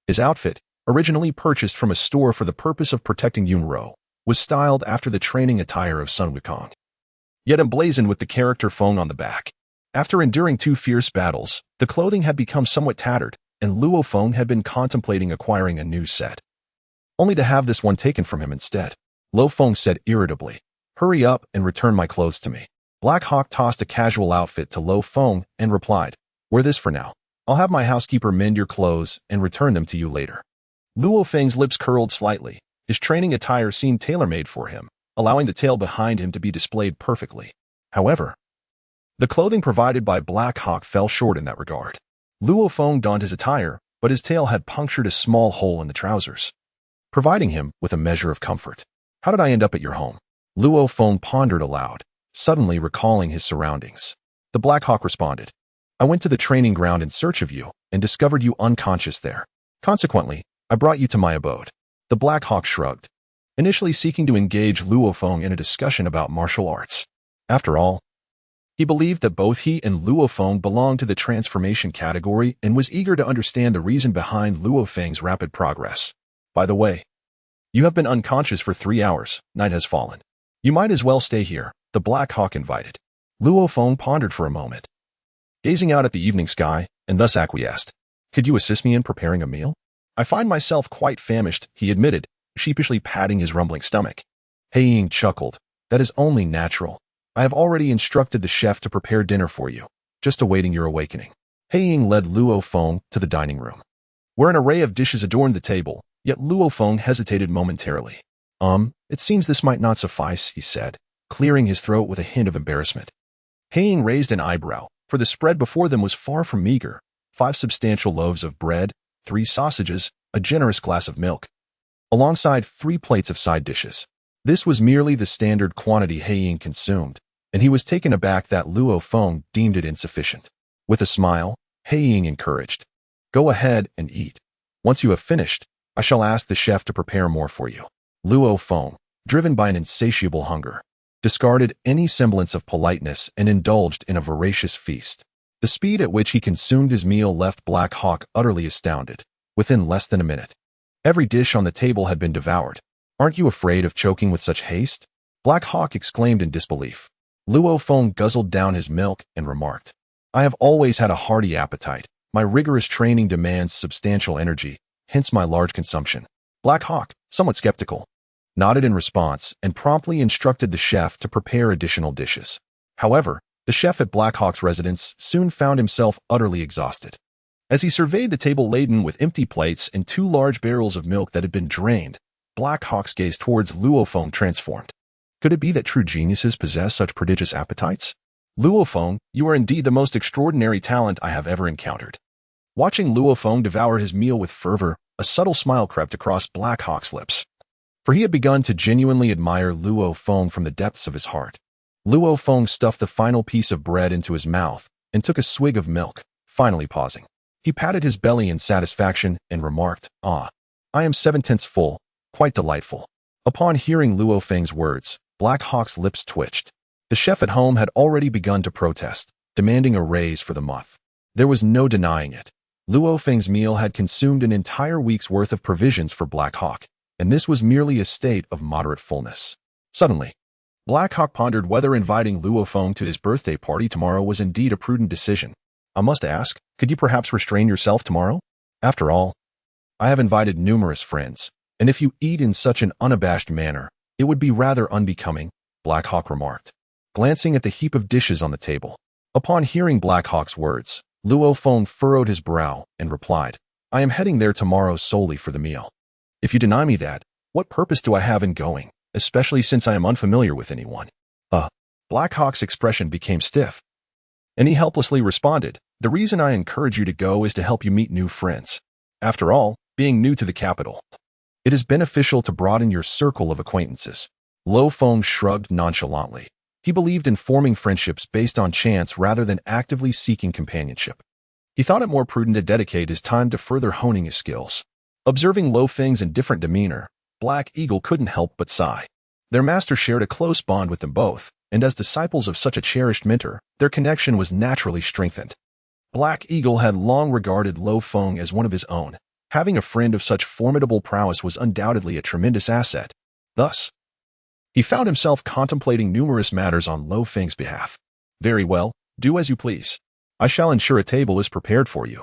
Speaker 1: His outfit, originally purchased from a store for the purpose of protecting Yunro, was styled after the training attire of Sun Wukong, yet emblazoned with the character Feng on the back. After enduring 2 fierce battles, the clothing had become somewhat tattered, and Luo Feng had been contemplating acquiring a new set, only to have this one taken from him instead. Luo Feng said irritably, hurry up and return my clothes to me. Black Hawk tossed a casual outfit to Luo Feng and replied, wear this for now. I'll have my housekeeper mend your clothes and return them to you later. Luo Feng's lips curled slightly. His training attire seemed tailor-made for him, allowing the tail behind him to be displayed perfectly. However, the clothing provided by Black Hawk fell short in that regard. Luo Feng donned his attire, but his tail had punctured a small hole in the trousers, providing him with a measure of comfort. How did I end up at your home? Luo Feng pondered aloud, suddenly recalling his surroundings. The Black Hawk responded, I went to the training ground in search of you and discovered you unconscious there. Consequently, I brought you to my abode. The Black Hawk shrugged, initially seeking to engage Luo Feng in a discussion about martial arts. After all, he believed that both he and Luo Feng belonged to the transformation category and was eager to understand the reason behind Luo Feng's rapid progress. By the way, you have been unconscious for 3 hours. Night has fallen. You might as well stay here, the Black Hawk invited. Luo Feng pondered for a moment, gazing out at the evening sky, and thus acquiesced. Could you assist me in preparing a meal? I find myself quite famished, he admitted, sheepishly patting his rumbling stomach. Yining chuckled. That is only natural. I have already instructed the chef to prepare dinner for you, just awaiting your awakening. Yining led Luo Feng to the dining room, where an array of dishes adorned the table, yet Luo Feng hesitated momentarily. It seems this might not suffice, he said, clearing his throat with a hint of embarrassment. Yining raised an eyebrow, for the spread before them was far from meager. 5 substantial loaves of bread, 3 sausages, a generous glass of milk, alongside 3 plates of side dishes. This was merely the standard quantity Yining consumed, and he was taken aback that Luo Feng deemed it insufficient. With a smile, Yining encouraged, "Go ahead and eat. Once you have finished, I shall ask the chef to prepare more for you." Luo Feng, driven by an insatiable hunger, discarded any semblance of politeness and indulged in a voracious feast. The speed at which he consumed his meal left Black Hawk utterly astounded. Within less than a minute, every dish on the table had been devoured. "Aren't you afraid of choking with such haste?" Black Hawk exclaimed in disbelief. Luo Feng guzzled down his milk and remarked, "I have always had a hearty appetite. My rigorous training demands substantial energy, hence my large consumption." Black Hawk, somewhat skeptical, nodded in response and promptly instructed the chef to prepare additional dishes. However, the chef at Black Hawk's residence soon found himself utterly exhausted. As he surveyed the table laden with empty plates and 2 large barrels of milk that had been drained, Black Hawk's gaze towards Luo Feng transformed. Could it be that true geniuses possess such prodigious appetites? "Luo Feng, you are indeed the most extraordinary talent I have ever encountered." Watching Luo Feng devour his meal with fervor, a subtle smile crept across Black Hawk's lips, for he had begun to genuinely admire Luo Feng from the depths of his heart. Luo Feng stuffed the final piece of bread into his mouth and took a swig of milk, finally pausing. He patted his belly in satisfaction and remarked, "I am 7/10 full, quite delightful." Upon hearing Luo Feng's words, Black Hawk's lips twitched. The chef at home had already begun to protest, demanding a raise for the month. There was no denying it. Luo Feng's meal had consumed an entire week's worth of provisions for Black Hawk, and this was merely a state of moderate fullness. Suddenly, Black Hawk pondered whether inviting Luo Feng to his birthday party tomorrow was indeed a prudent decision. "I must ask, could you perhaps restrain yourself tomorrow? After all, I have invited numerous friends, and if you eat in such an unabashed manner, it would be rather unbecoming," Black Hawk remarked, glancing at the heap of dishes on the table. Upon hearing Black Hawk's words, Luo Feng furrowed his brow and replied, "I am heading there tomorrow solely for the meal. If you deny me that, what purpose do I have in going, especially since I am unfamiliar with anyone?" Black Hawk's expression became stiff, and he helplessly responded, "The reason I encourage you to go is to help you meet new friends. After all, being new to the capital, it is beneficial to broaden your circle of acquaintances." Luo Feng shrugged nonchalantly. He believed in forming friendships based on chance rather than actively seeking companionship. He thought it more prudent to dedicate his time to further honing his skills. Observing Luo Feng's indifferent demeanor, Black Eagle couldn't help but sigh. Their master shared a close bond with them both, and as disciples of such a cherished mentor, their connection was naturally strengthened. Black Eagle had long regarded Luo Feng as one of his own. Having a friend of such formidable prowess was undoubtedly a tremendous asset. Thus, he found himself contemplating numerous matters on Luo Feng's behalf. "Very well, do as you please. I shall ensure a table is prepared for you,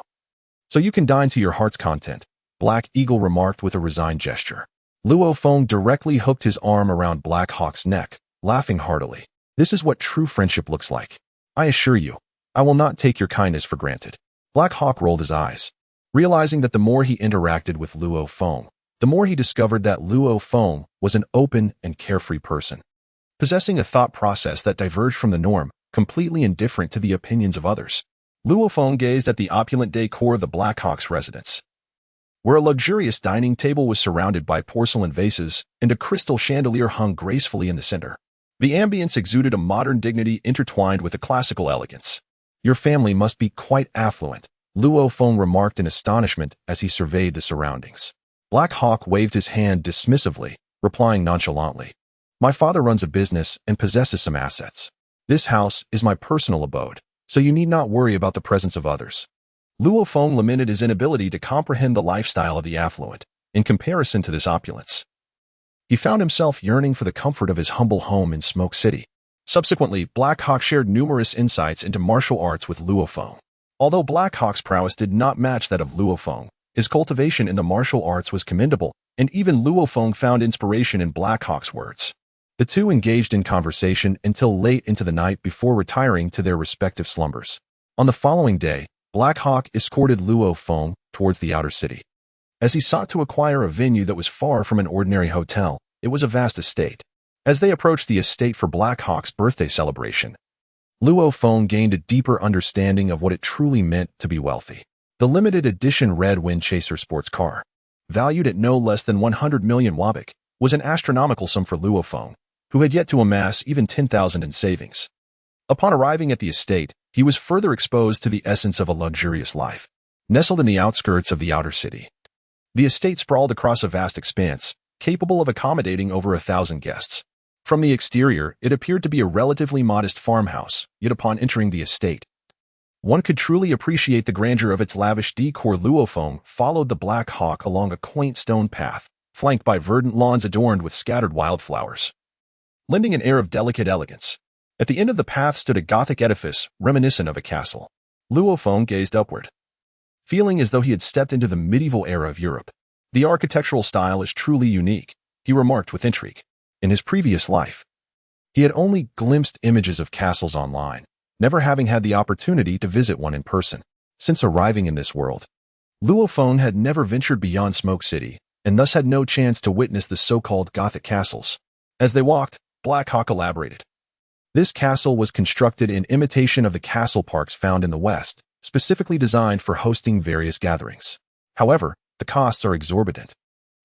Speaker 1: so you can dine to your heart's content," Black Eagle remarked with a resigned gesture. Luo Feng directly hooked his arm around Black Hawk's neck, laughing heartily. "This is what true friendship looks like. I assure you, I will not take your kindness for granted." Black Hawk rolled his eyes, realizing that the more he interacted with Luo Feng, the more he discovered that Luo Feng was an open and carefree person, possessing a thought process that diverged from the norm, completely indifferent to the opinions of others. Luo Feng gazed at the opulent decor of the Black Hawk's residence, where a luxurious dining table was surrounded by porcelain vases and a crystal chandelier hung gracefully in the center. The ambience exuded a modern dignity intertwined with a classical elegance. "Your family must be quite affluent," Luo Feng remarked in astonishment as he surveyed the surroundings. Black Hawk waved his hand dismissively, replying nonchalantly, "My father runs a business and possesses some assets. This house is my personal abode, so you need not worry about the presence of others." Luo Feng lamented his inability to comprehend the lifestyle of the affluent in comparison to this opulence. He found himself yearning for the comfort of his humble home in Smoke City. Subsequently, Black Hawk shared numerous insights into martial arts with Luo Feng. Although Black Hawk's prowess did not match that of Luo Feng, his cultivation in the martial arts was commendable, and even Luo Feng found inspiration in Black Hawk's words. The two engaged in conversation until late into the night before retiring to their respective slumbers. On the following day, Black Hawk escorted Luo Feng towards the outer city. As he sought to acquire a venue that was far from an ordinary hotel, it was a vast estate. As they approached the estate for Black Hawk's birthday celebration, Luo Feng gained a deeper understanding of what it truly meant to be wealthy. The limited edition Red Wind Chaser sports car, valued at no less than 100 million wabak, was an astronomical sum for Luo Feng, who had yet to amass even 10,000 in savings. Upon arriving at the estate, he was further exposed to the essence of a luxurious life. Nestled in the outskirts of the outer city, the estate sprawled across a vast expanse, capable of accommodating over 1,000 guests. From the exterior, it appeared to be a relatively modest farmhouse, yet upon entering the estate, one could truly appreciate the grandeur of its lavish decor. Luo Feng followed the Black Hawk along a quaint stone path, flanked by verdant lawns adorned with scattered wildflowers, lending an air of delicate elegance. At the end of the path stood a Gothic edifice reminiscent of a castle. Luo Feng gazed upward, feeling as though he had stepped into the medieval era of Europe. The architectural style is truly unique, he remarked with intrigue. In his previous life, he had only glimpsed images of castles online, never having had the opportunity to visit one in person. Since arriving in this world, Luo Feng had never ventured beyond Smoke City, and thus had no chance to witness the so-called Gothic castles. As they walked, Black Hawk elaborated. This castle was constructed in imitation of the castle parks found in the West, specifically designed for hosting various gatherings. However, the costs are exorbitant,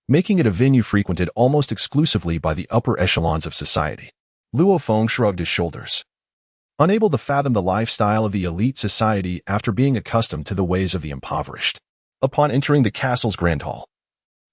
Speaker 1: making it a venue frequented almost exclusively by the upper echelons of society. Luo Feng shrugged his shoulders, unable to fathom the lifestyle of the elite society after being accustomed to the ways of the impoverished. Upon entering the castle's grand hall,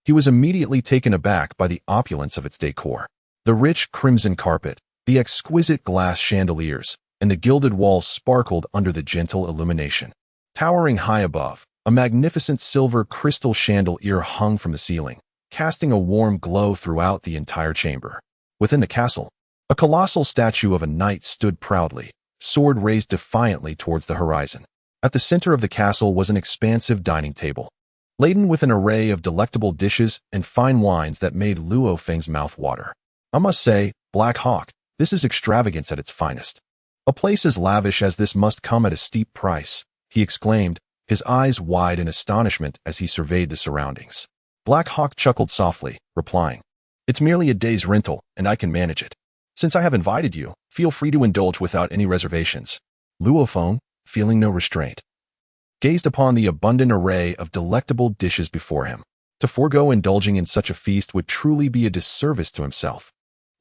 Speaker 1: he was immediately taken aback by the opulence of its decor. The rich crimson carpet, the exquisite glass chandeliers, and the gilded walls sparkled under the gentle illumination. Towering high above, a magnificent silver crystal chandelier hung from the ceiling, casting a warm glow throughout the entire chamber. Within the castle, a colossal statue of a knight stood proudly, sword raised defiantly towards the horizon. At the center of the castle was an expansive dining table, laden with an array of delectable dishes and fine wines that made Luo Feng's mouth water. I must say, Black Hawk, this is extravagance at its finest. A place as lavish as this must come at a steep price, he exclaimed, his eyes wide in astonishment as he surveyed the surroundings. Black Hawk chuckled softly, replying, "It's merely a day's rental, and I can manage it. Since I have invited you, feel free to indulge without any reservations." Luo Feng, feeling no restraint, gazed upon the abundant array of delectable dishes before him. To forego indulging in such a feast would truly be a disservice to himself.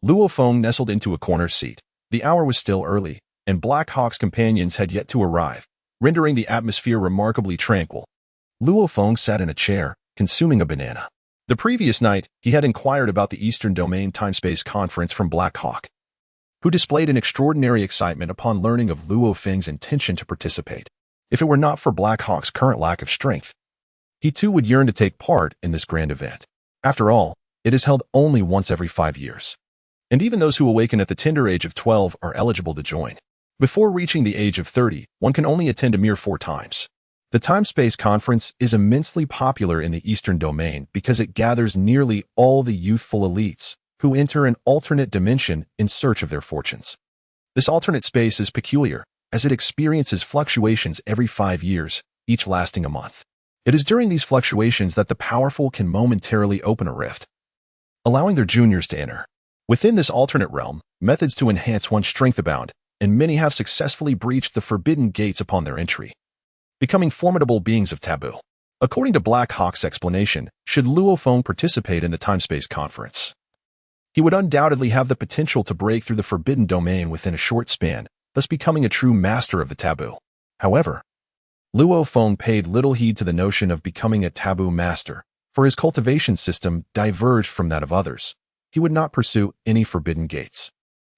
Speaker 1: Luo Feng nestled into a corner seat. The hour was still early, and Black Hawk's companions had yet to arrive, rendering the atmosphere remarkably tranquil. Luo Feng sat in a chair, consuming a banana. The previous night, he had inquired about the Eastern Domain Time-Space Conference from Black Hawk, who displayed an extraordinary excitement upon learning of Luo Feng's intention to participate. If it were not for Black Hawk's current lack of strength, he too would yearn to take part in this grand event. After all, it is held only once every 5 years, and even those who awaken at the tender age of 12 are eligible to join. Before reaching the age of 30, one can only attend a mere 4 times. The Time-Space Conference is immensely popular in the Eastern Domain because it gathers nearly all the youthful elites who enter an alternate dimension in search of their fortunes. This alternate space is peculiar, as it experiences fluctuations every 5 years, each lasting a month. It is during these fluctuations that the powerful can momentarily open a rift, allowing their juniors to enter. Within this alternate realm, methods to enhance one's strength abound, and many have successfully breached the forbidden gates upon their entry, becoming formidable beings of taboo. According to Black Hawk's explanation, should Luo Feng participate in the Time-Space Conference, he would undoubtedly have the potential to break through the forbidden domain within a short span, thus becoming a true master of the taboo. However, Luo Feng paid little heed to the notion of becoming a taboo master, for his cultivation system diverged from that of others. He would not pursue any forbidden gates.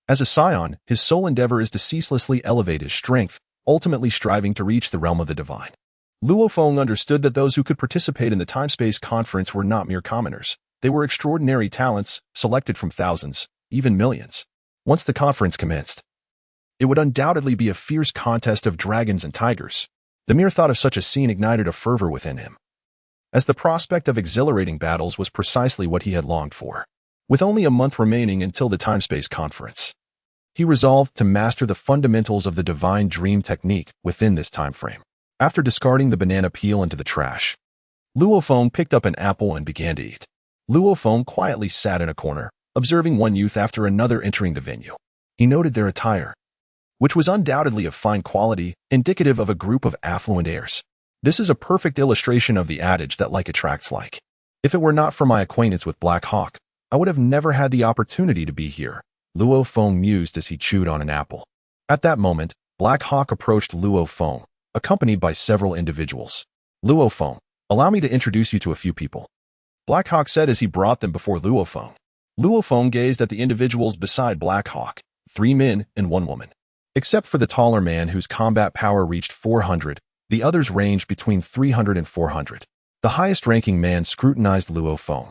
Speaker 1: As a Saiyan, his sole endeavor is to ceaselessly elevate his strength, ultimately striving to reach the realm of the divine. Luo Feng understood that those who could participate in the Time-Space Conference were not mere commoners. They were extraordinary talents, selected from thousands, even millions. Once the conference commenced, it would undoubtedly be a fierce contest of dragons and tigers. The mere thought of such a scene ignited a fervor within him, as the prospect of exhilarating battles was precisely what he had longed for. With only a month remaining until the time-space conference, he resolved to master the fundamentals of the divine dream technique within this time frame. After discarding the banana peel into the trash, Luo Feng picked up an apple and began to eat. Luo Feng quietly sat in a corner, observing one youth after another entering the venue. He noted their attire, which was undoubtedly of fine quality, indicative of a group of affluent heirs. This is a perfect illustration of the adage that like attracts like. If it were not for my acquaintance with Black Hawk, I would have never had the opportunity to be here, Luo Feng mused as he chewed on an apple. At that moment, Black Hawk approached Luo Feng, accompanied by several individuals. Luo Feng, allow me to introduce you to a few people, Black Hawk said as he brought them before Luo Feng. Luo Feng gazed at the individuals beside Black Hawk, 3 men and 1 woman. Except for the taller man whose combat power reached 400, the others ranged between 300 and 400. The highest-ranking man scrutinized Luo Feng,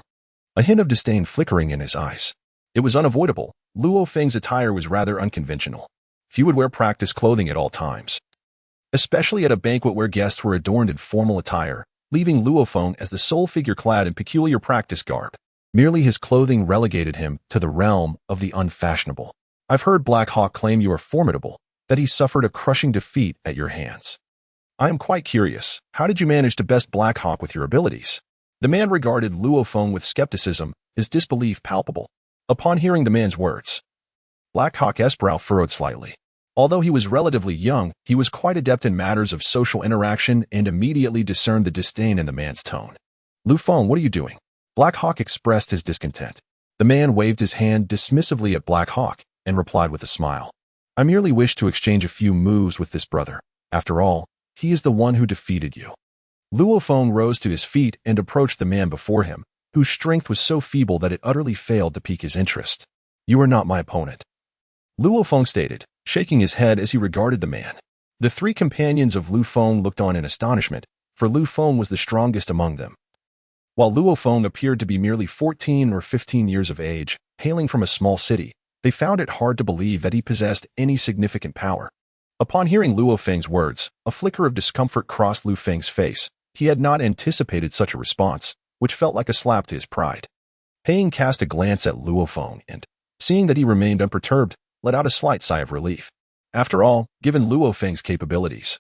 Speaker 1: a hint of disdain flickering in his eyes. It was unavoidable. Luo Feng's attire was rather unconventional. Few would wear practice clothing at all times, especially at a banquet where guests were adorned in formal attire, leaving Luo Feng as the sole figure clad in peculiar practice garb. Merely his clothing relegated him to the realm of the unfashionable. I've heard Black Hawk claim you are formidable, that he suffered a crushing defeat at your hands. I am quite curious, how did you manage to best Black Hawk with your abilities? The man regarded Luo Feng with skepticism, his disbelief palpable. Upon hearing the man's words, Black Hawk's brow furrowed slightly. Although he was relatively young, he was quite adept in matters of social interaction and immediately discerned the disdain in the man's tone. Luo Feng, what are you doing? Black Hawk expressed his discontent. The man waved his hand dismissively at Black Hawk and replied with a smile. I merely wish to exchange a few moves with this brother. After all, he is the one who defeated you. Luo Feng rose to his feet and approached the man before him, whose strength was so feeble that it utterly failed to pique his interest. You are not my opponent, Luo Feng stated, shaking his head as he regarded the man. The 3 companions of Luo Feng looked on in astonishment, for Luo Feng was the strongest among them. While Luo Feng appeared to be merely 14 or 15 years of age, hailing from a small city, they found it hard to believe that he possessed any significant power. Upon hearing Luo Feng's words, a flicker of discomfort crossed Luo Feng's face. He had not anticipated such a response, which felt like a slap to his pride. Yining cast a glance at Luo Feng and, seeing that he remained unperturbed, let out a slight sigh of relief. After all, given Luo Feng's capabilities,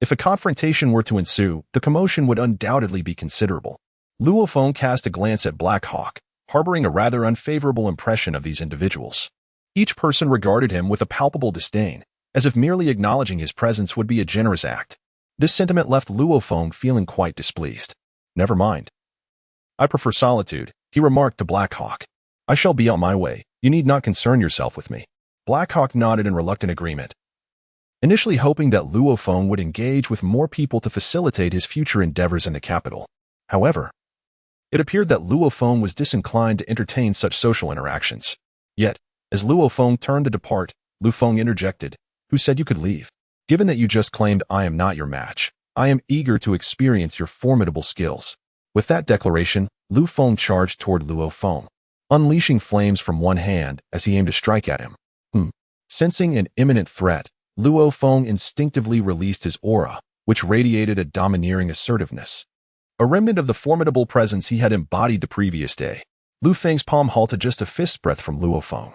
Speaker 1: if a confrontation were to ensue, the commotion would undoubtedly be considerable. Luo Feng cast a glance at Black Hawk, harboring a rather unfavorable impression of these individuals. Each person regarded him with a palpable disdain, as if merely acknowledging his presence would be a generous act. This sentiment left Luo Feng feeling quite displeased. Never mind. I prefer solitude, he remarked to Black Hawk. I shall be on my way. You need not concern yourself with me. Black Hawk nodded in reluctant agreement, initially hoping that Luo Feng would engage with more people to facilitate his future endeavors in the capital. However, it appeared that Luo Feng was disinclined to entertain such social interactions. Yet, as Luo Feng turned to depart, Luo Feng interjected, Who said you could leave? Given that you just claimed I am not your match, I am eager to experience your formidable skills. With that declaration, Luo Feng charged toward Luo Feng, unleashing flames from one hand as he aimed to strike at him. Sensing an imminent threat, Luo Feng instinctively released his aura, which radiated a domineering assertiveness, a remnant of the formidable presence he had embodied the previous day. Luo Feng's palm halted just a fist's breadth from Luo Feng,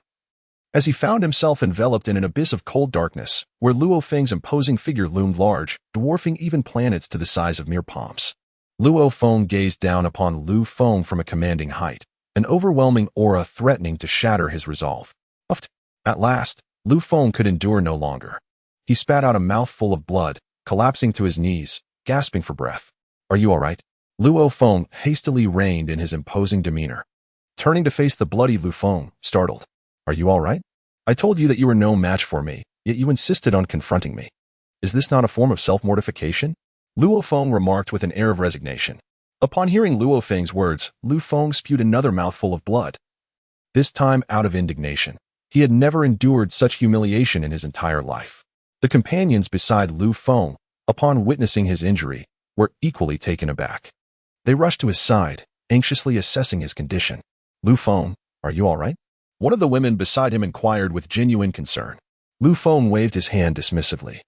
Speaker 1: as he found himself enveloped in an abyss of cold darkness, where Luo Feng's imposing figure loomed large, dwarfing even planets to the size of mere palms. Luo Feng gazed down upon Luo Feng from a commanding height, an overwhelming aura threatening to shatter his resolve. At last, Luo Feng could endure no longer. He spat out a mouthful of blood, collapsing to his knees, gasping for breath. Are you all right? Luo Feng hastily reined in his imposing demeanor, turning to face the bloody Luo Feng, startled. Are you all right? I told you that you were no match for me, yet you insisted on confronting me. Is this not a form of self-mortification? Luo Feng remarked with an air of resignation. Upon hearing Luo Feng's words, Luo Feng spewed another mouthful of blood, this time out of indignation. He had never endured such humiliation in his entire life. The companions beside Luo Feng, upon witnessing his injury, were equally taken aback. They rushed to his side, anxiously assessing his condition. Luo Feng, are you all right? One of the women beside him inquired with genuine concern. Luo Feng waved his hand dismissively,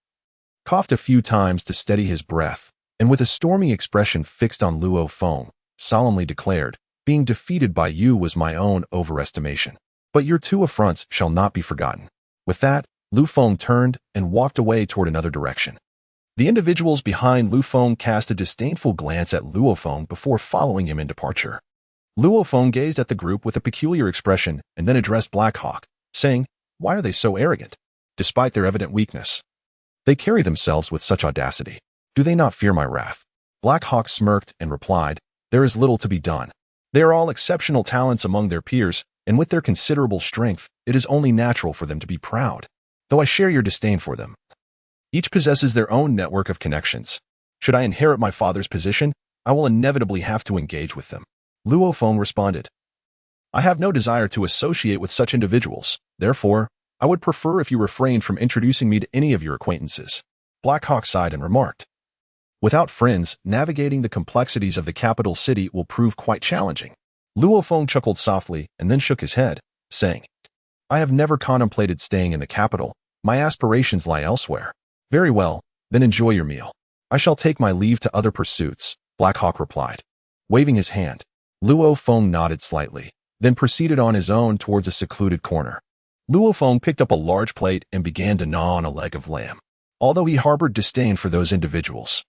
Speaker 1: coughed a few times to steady his breath, and with a stormy expression fixed on Luo Feng, solemnly declared, Being defeated by you was my own overestimation. But your 2 affronts shall not be forgotten." With that, Luo Feng turned and walked away toward another direction. The individuals behind Luo Feng cast a disdainful glance at Luo Feng before following him in departure. Luo Feng gazed at the group with a peculiar expression and then addressed Black Hawk, saying, "Why are they so arrogant? Despite their evident weakness, they carry themselves with such audacity. Do they not fear my wrath?" Black Hawk smirked and replied, "There is little to be done. They are all exceptional talents among their peers, and with their considerable strength, it is only natural for them to be proud. Though I share your disdain for them. Each possesses their own network of connections. Should I inherit my father's position, I will inevitably have to engage with them." Luo Feng responded, "I have no desire to associate with such individuals. Therefore, I would prefer if you refrained from introducing me to any of your acquaintances." Black Hawk sighed and remarked, "Without friends, navigating the complexities of the capital city will prove quite challenging." Luo Feng chuckled softly and then shook his head, saying, "I have never contemplated staying in the capital. My aspirations lie elsewhere." "Very well, then enjoy your meal. I shall take my leave to other pursuits," Black Hawk replied, waving his hand. Luo Feng nodded slightly, then proceeded on his own towards a secluded corner. Luo Feng picked up a large plate and began to gnaw on a leg of lamb. Although he harbored disdain for those individuals,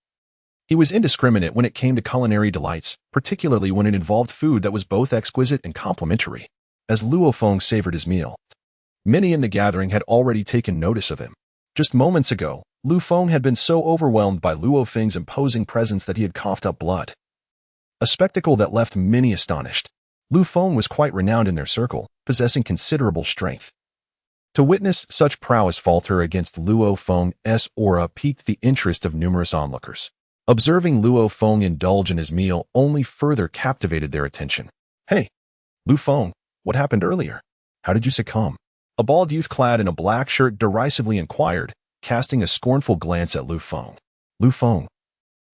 Speaker 1: he was indiscriminate when it came to culinary delights, particularly when it involved food that was both exquisite and complimentary. As Luo Feng savored his meal, many in the gathering had already taken notice of him. Just moments ago, Luo Feng had been so overwhelmed by Luo Feng's imposing presence that he had coughed up blood. A spectacle that left many astonished. Luo Feng was quite renowned in their circle, possessing considerable strength. To witness such prowess falter against Luo Feng's aura piqued the interest of numerous onlookers. Observing Luo Feng indulge in his meal only further captivated their attention. "Hey, Luo Feng, what happened earlier? How did you succumb?" A bald youth clad in a black shirt derisively inquired, casting a scornful glance at Luo Feng. Luo Feng,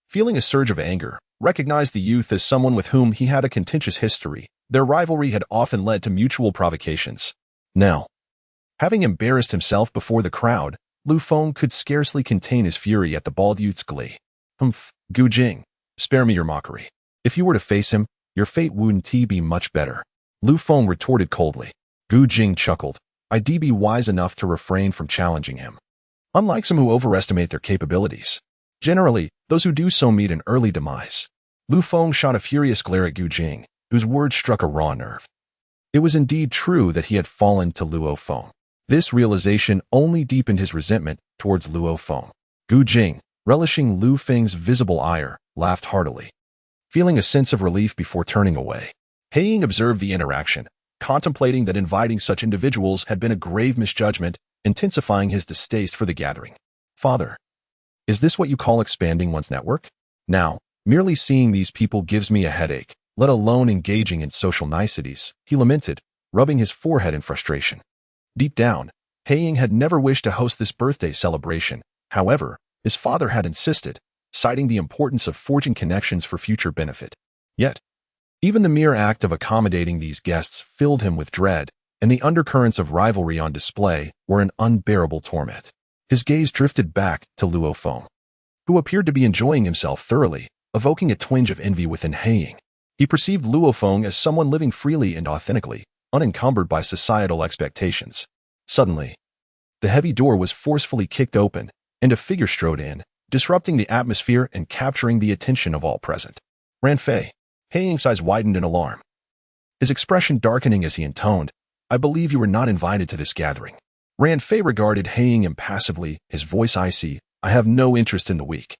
Speaker 1: feeling a surge of anger, recognized the youth as someone with whom he had a contentious history. Their rivalry had often led to mutual provocations. Now, having embarrassed himself before the crowd, Luo Feng could scarcely contain his fury at the bald youth's glee. "Humph, Gu Jing, spare me your mockery. If you were to face him, your fate wouldn't be much better," Luo Feng retorted coldly. Gu Jing chuckled. "I'd be wise enough to refrain from challenging him. Unlike some who overestimate their capabilities, generally, those who do so meet an early demise." Luo Feng shot a furious glare at Gu Jing, whose words struck a raw nerve. It was indeed true that he had fallen to Luo Feng. This realization only deepened his resentment towards Luo Feng. Gu Jing, relishing Luo Feng's visible ire, laughed heartily, feeling a sense of relief before turning away. Yining observed the interaction, contemplating that inviting such individuals had been a grave misjudgment, intensifying his distaste for the gathering. "Father, is this what you call expanding one's network? Now, merely seeing these people gives me a headache, let alone engaging in social niceties," he lamented, rubbing his forehead in frustration. Deep down, Yining had never wished to host this birthday celebration. However, his father had insisted, citing the importance of forging connections for future benefit. Yet, even the mere act of accommodating these guests filled him with dread, and the undercurrents of rivalry on display were an unbearable torment. His gaze drifted back to Luo Feng, who appeared to be enjoying himself thoroughly, evoking a twinge of envy within Yining. He perceived Luo Feng as someone living freely and authentically, unencumbered by societal expectations. Suddenly, the heavy door was forcefully kicked open, and a figure strode in, disrupting the atmosphere and capturing the attention of all present. "Ran Fei." Yining's eyes widened in alarm, his expression darkening as he intoned, "I believe you were not invited to this gathering." Ran Fei regarded Yining impassively, his voice icy. "I have no interest in the weak,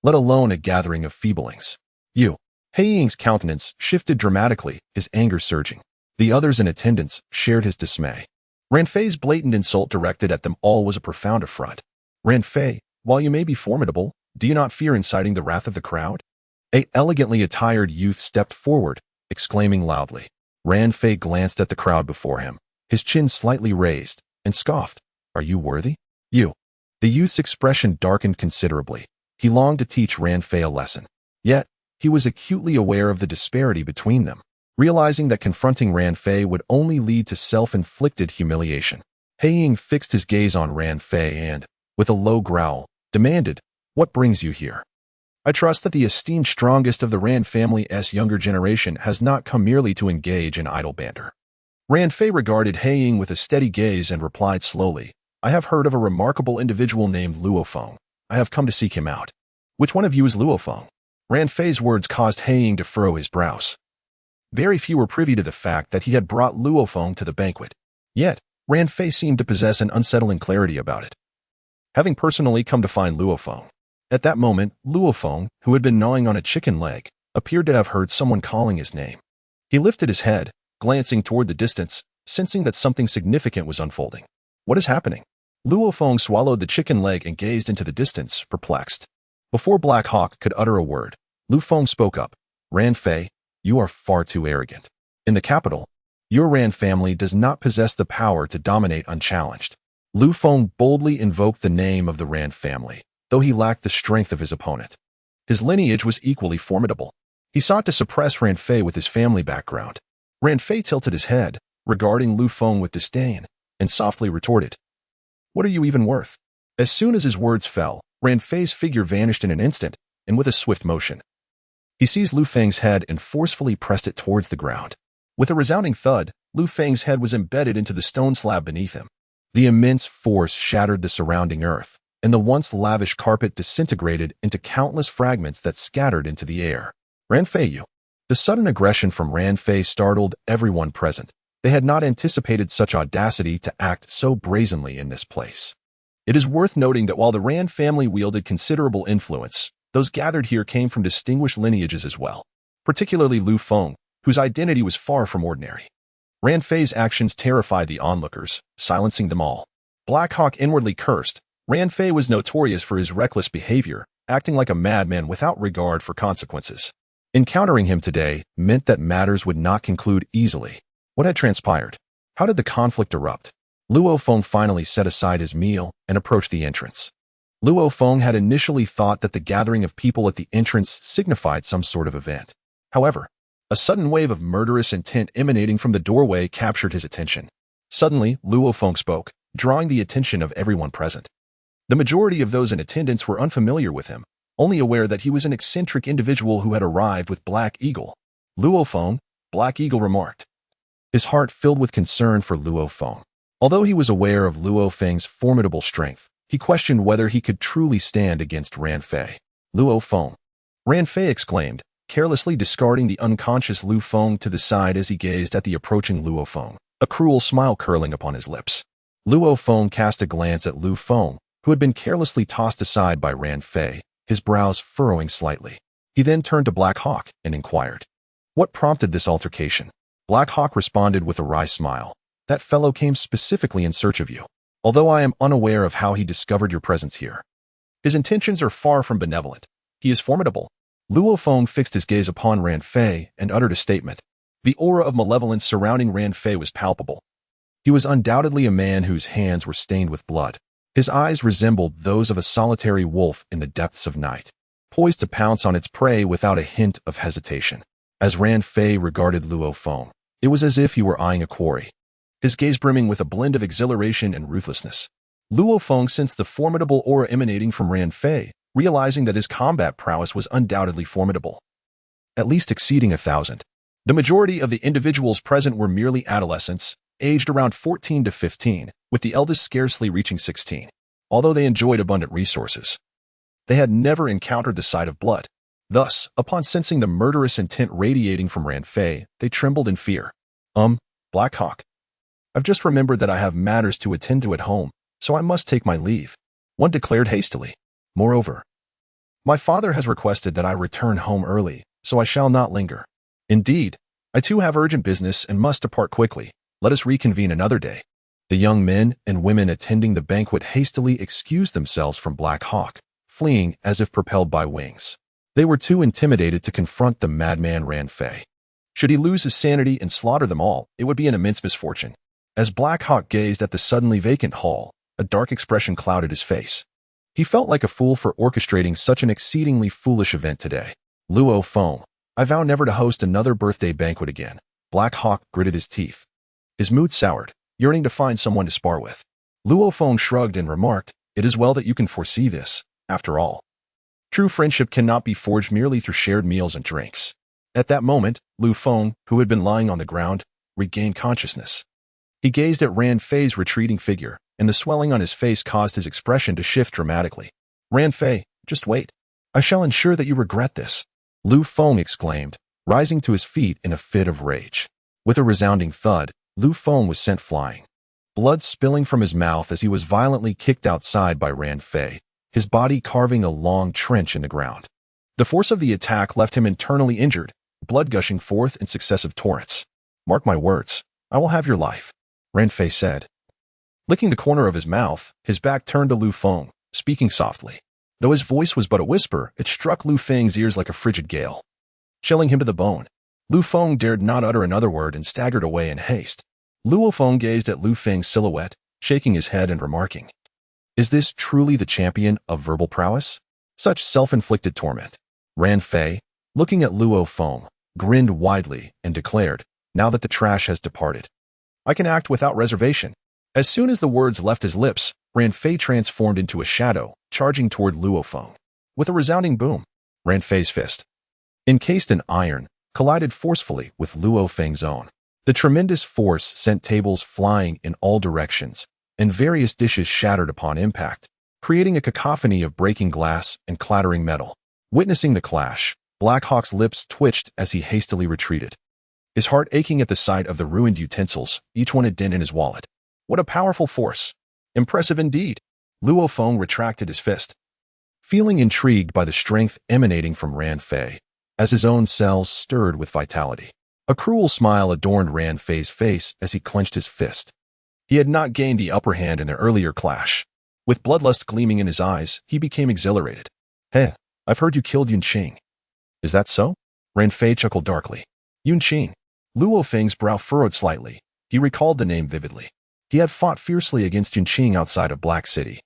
Speaker 1: let alone a gathering of feeblings." "You." Yining's countenance shifted dramatically, his anger surging. The others in attendance shared his dismay. Ran Fei's blatant insult directed at them all was a profound affront. "Ran Fei, while you may be formidable, do you not fear inciting the wrath of the crowd?" A elegantly attired youth stepped forward, exclaiming loudly. Ran Fei glanced at the crowd before him, his chin slightly raised, and scoffed. "Are you worthy?" "You." The youth's expression darkened considerably. He longed to teach Ran Fei a lesson. Yet, he was acutely aware of the disparity between them, realizing that confronting Ran Fei would only lead to self-inflicted humiliation. Yining fixed his gaze on Ran Fei and, with a low growl, demanded, "What brings you here?" I trust that the esteemed strongest of the Rand family's younger generation has not come merely to engage in idle banter. Ran Fei regarded Yining with a steady gaze and replied slowly, I have heard of a remarkable individual named Luo Feng. I have come to seek him out. Which one of you is Luo Feng? Ran Fei's words caused Yining to furrow his brows. Very few were privy to the fact that he had brought Luo Feng to the banquet. Yet, Ran Fei seemed to possess an unsettling clarity about it. Having personally come to find Luo Feng. At that moment, Luo Feng, who had been gnawing on a chicken leg, appeared to have heard someone calling his name. He lifted his head, glancing toward the distance, sensing that something significant was unfolding. What is happening? Luo Feng swallowed the chicken leg and gazed into the distance, perplexed. Before Black Hawk could utter a word, Luo Feng spoke up. Ran Fei, you are far too arrogant. In the capital, your Ran family does not possess the power to dominate unchallenged. Luo Feng boldly invoked the name of the Ran family, though he lacked the strength of his opponent. His lineage was equally formidable. He sought to suppress Ran Fei with his family background. Ran Fei tilted his head, regarding Luo Feng with disdain, and softly retorted, What are you even worth? As soon as his words fell, Ran Fei's figure vanished in an instant, and with a swift motion. He seized Luo Feng's head and forcefully pressed it towards the ground. With a resounding thud, Luo Feng's head was embedded into the stone slab beneath him. The immense force shattered the surrounding earth, and the once lavish carpet disintegrated into countless fragments that scattered into the air. Ran Fei, you. The sudden aggression from Ran Fei startled everyone present. They had not anticipated such audacity to act so brazenly in this place. It is worth noting that while the Ran family wielded considerable influence, those gathered here came from distinguished lineages as well, particularly Luo Feng, whose identity was far from ordinary. Ran Fei's actions terrified the onlookers, silencing them all. Black Hawk inwardly cursed. Ran Fei was notorious for his reckless behavior, acting like a madman without regard for consequences. Encountering him today meant that matters would not conclude easily. What had transpired? How did the conflict erupt? Luo Feng finally set aside his meal and approached the entrance. Luo Feng had initially thought that the gathering of people at the entrance signified some sort of event. However, a sudden wave of murderous intent emanating from the doorway captured his attention. Suddenly, Luo Feng spoke, drawing the attention of everyone present. The majority of those in attendance were unfamiliar with him, only aware that he was an eccentric individual who had arrived with Black Eagle. Luo Feng, Black Eagle remarked. His heart filled with concern for Luo Feng. Although he was aware of Luo Feng's formidable strength, he questioned whether he could truly stand against Ran Fei. Luo Feng. Ran Fei exclaimed, carelessly discarding the unconscious Luo Feng to the side as he gazed at the approaching Luo Feng, a cruel smile curling upon his lips. Luo Feng cast a glance at Luo Feng, who had been carelessly tossed aside by Ran Fei, his brows furrowing slightly. He then turned to Black Hawk and inquired, What prompted this altercation? Black Hawk responded with a wry smile. That fellow came specifically in search of you, although I am unaware of how he discovered your presence here. His intentions are far from benevolent. He is formidable. Luo Feng fixed his gaze upon Ran Fei and uttered a statement. The aura of malevolence surrounding Ran Fei was palpable. He was undoubtedly a man whose hands were stained with blood. His eyes resembled those of a solitary wolf in the depths of night, poised to pounce on its prey without a hint of hesitation. As Ran Fei regarded Luo Feng, it was as if he were eyeing a quarry, his gaze brimming with a blend of exhilaration and ruthlessness. Luo Feng sensed the formidable aura emanating from Ran Fei, realizing that his combat prowess was undoubtedly formidable, at least exceeding 1,000. The majority of the individuals present were merely adolescents, aged around 14 to 15, with the eldest scarcely reaching 16. Although they enjoyed abundant resources, they had never encountered the sight of blood. Thus, upon sensing the murderous intent radiating from Ran Fei, they trembled in fear. Black Hawk. I've just remembered that I have matters to attend to at home, so I must take my leave, one declared hastily. Moreover, my father has requested that I return home early, so I shall not linger. Indeed, I too have urgent business and must depart quickly. Let us reconvene another day. The young men and women attending the banquet hastily excused themselves from Black Hawk, fleeing as if propelled by wings. They were too intimidated to confront the madman Ran Fei. Should he lose his sanity and slaughter them all, it would be an immense misfortune. As Black Hawk gazed at the suddenly vacant hall, a dark expression clouded his face. He felt like a fool for orchestrating such an exceedingly foolish event today. Luo Feng. I vow never to host another birthday banquet again. Black Hawk gritted his teeth. His mood soured, yearning to find someone to spar with. Luo Feng shrugged and remarked, It is well that you can foresee this, after all. True friendship cannot be forged merely through shared meals and drinks. At that moment, Luo Feng, who had been lying on the ground, regained consciousness. He gazed at Ran Fei's retreating figure, and the swelling on his face caused his expression to shift dramatically. Ran Fei, just wait. I shall ensure that you regret this, Luo Feng exclaimed, rising to his feet in a fit of rage. With a resounding thud, Luo Feng was sent flying. Blood spilling from his mouth as he was violently kicked outside by Ran Fei, his body carving a long trench in the ground. The force of the attack left him internally injured, blood gushing forth in successive torrents. Mark my words, I will have your life, Ran Fei said. Licking the corner of his mouth, his back turned to Luo Feng, speaking softly. Though his voice was but a whisper, it struck Luo Feng's ears like a frigid gale, chilling him to the bone. Luo Feng dared not utter another word and staggered away in haste. Luo Feng gazed at Luo Feng's silhouette, shaking his head and remarking, "Is this truly the champion of verbal prowess? Such self-inflicted torment." Ran Fei, looking at Luo Feng, grinned widely and declared, "Now that the trash has departed, I can act without reservation." As soon as the words left his lips, Ran Fei transformed into a shadow, charging toward Luo Feng. With a resounding boom, Ran Fei's fist, encased in iron, collided forcefully with Luo Feng's own. The tremendous force sent tables flying in all directions, and various dishes shattered upon impact, creating a cacophony of breaking glass and clattering metal. Witnessing the clash, Black Hawk's lips twitched as he hastily retreated, his heart aching at the sight of the ruined utensils, each one a dent in his wallet. What a powerful force! Impressive indeed. Luo Feng retracted his fist, feeling intrigued by the strength emanating from Ran Fei, as his own cells stirred with vitality. A cruel smile adorned Ran Fei's face as he clenched his fist. He had not gained the upper hand in their earlier clash. With bloodlust gleaming in his eyes, he became exhilarated. "Hey, I've heard you killed Yunqing. Is that so?" Ran Fei chuckled darkly. Yunqing. Luo Feng's brow furrowed slightly. He recalled the name vividly. He had fought fiercely against Yunqing outside of Black City,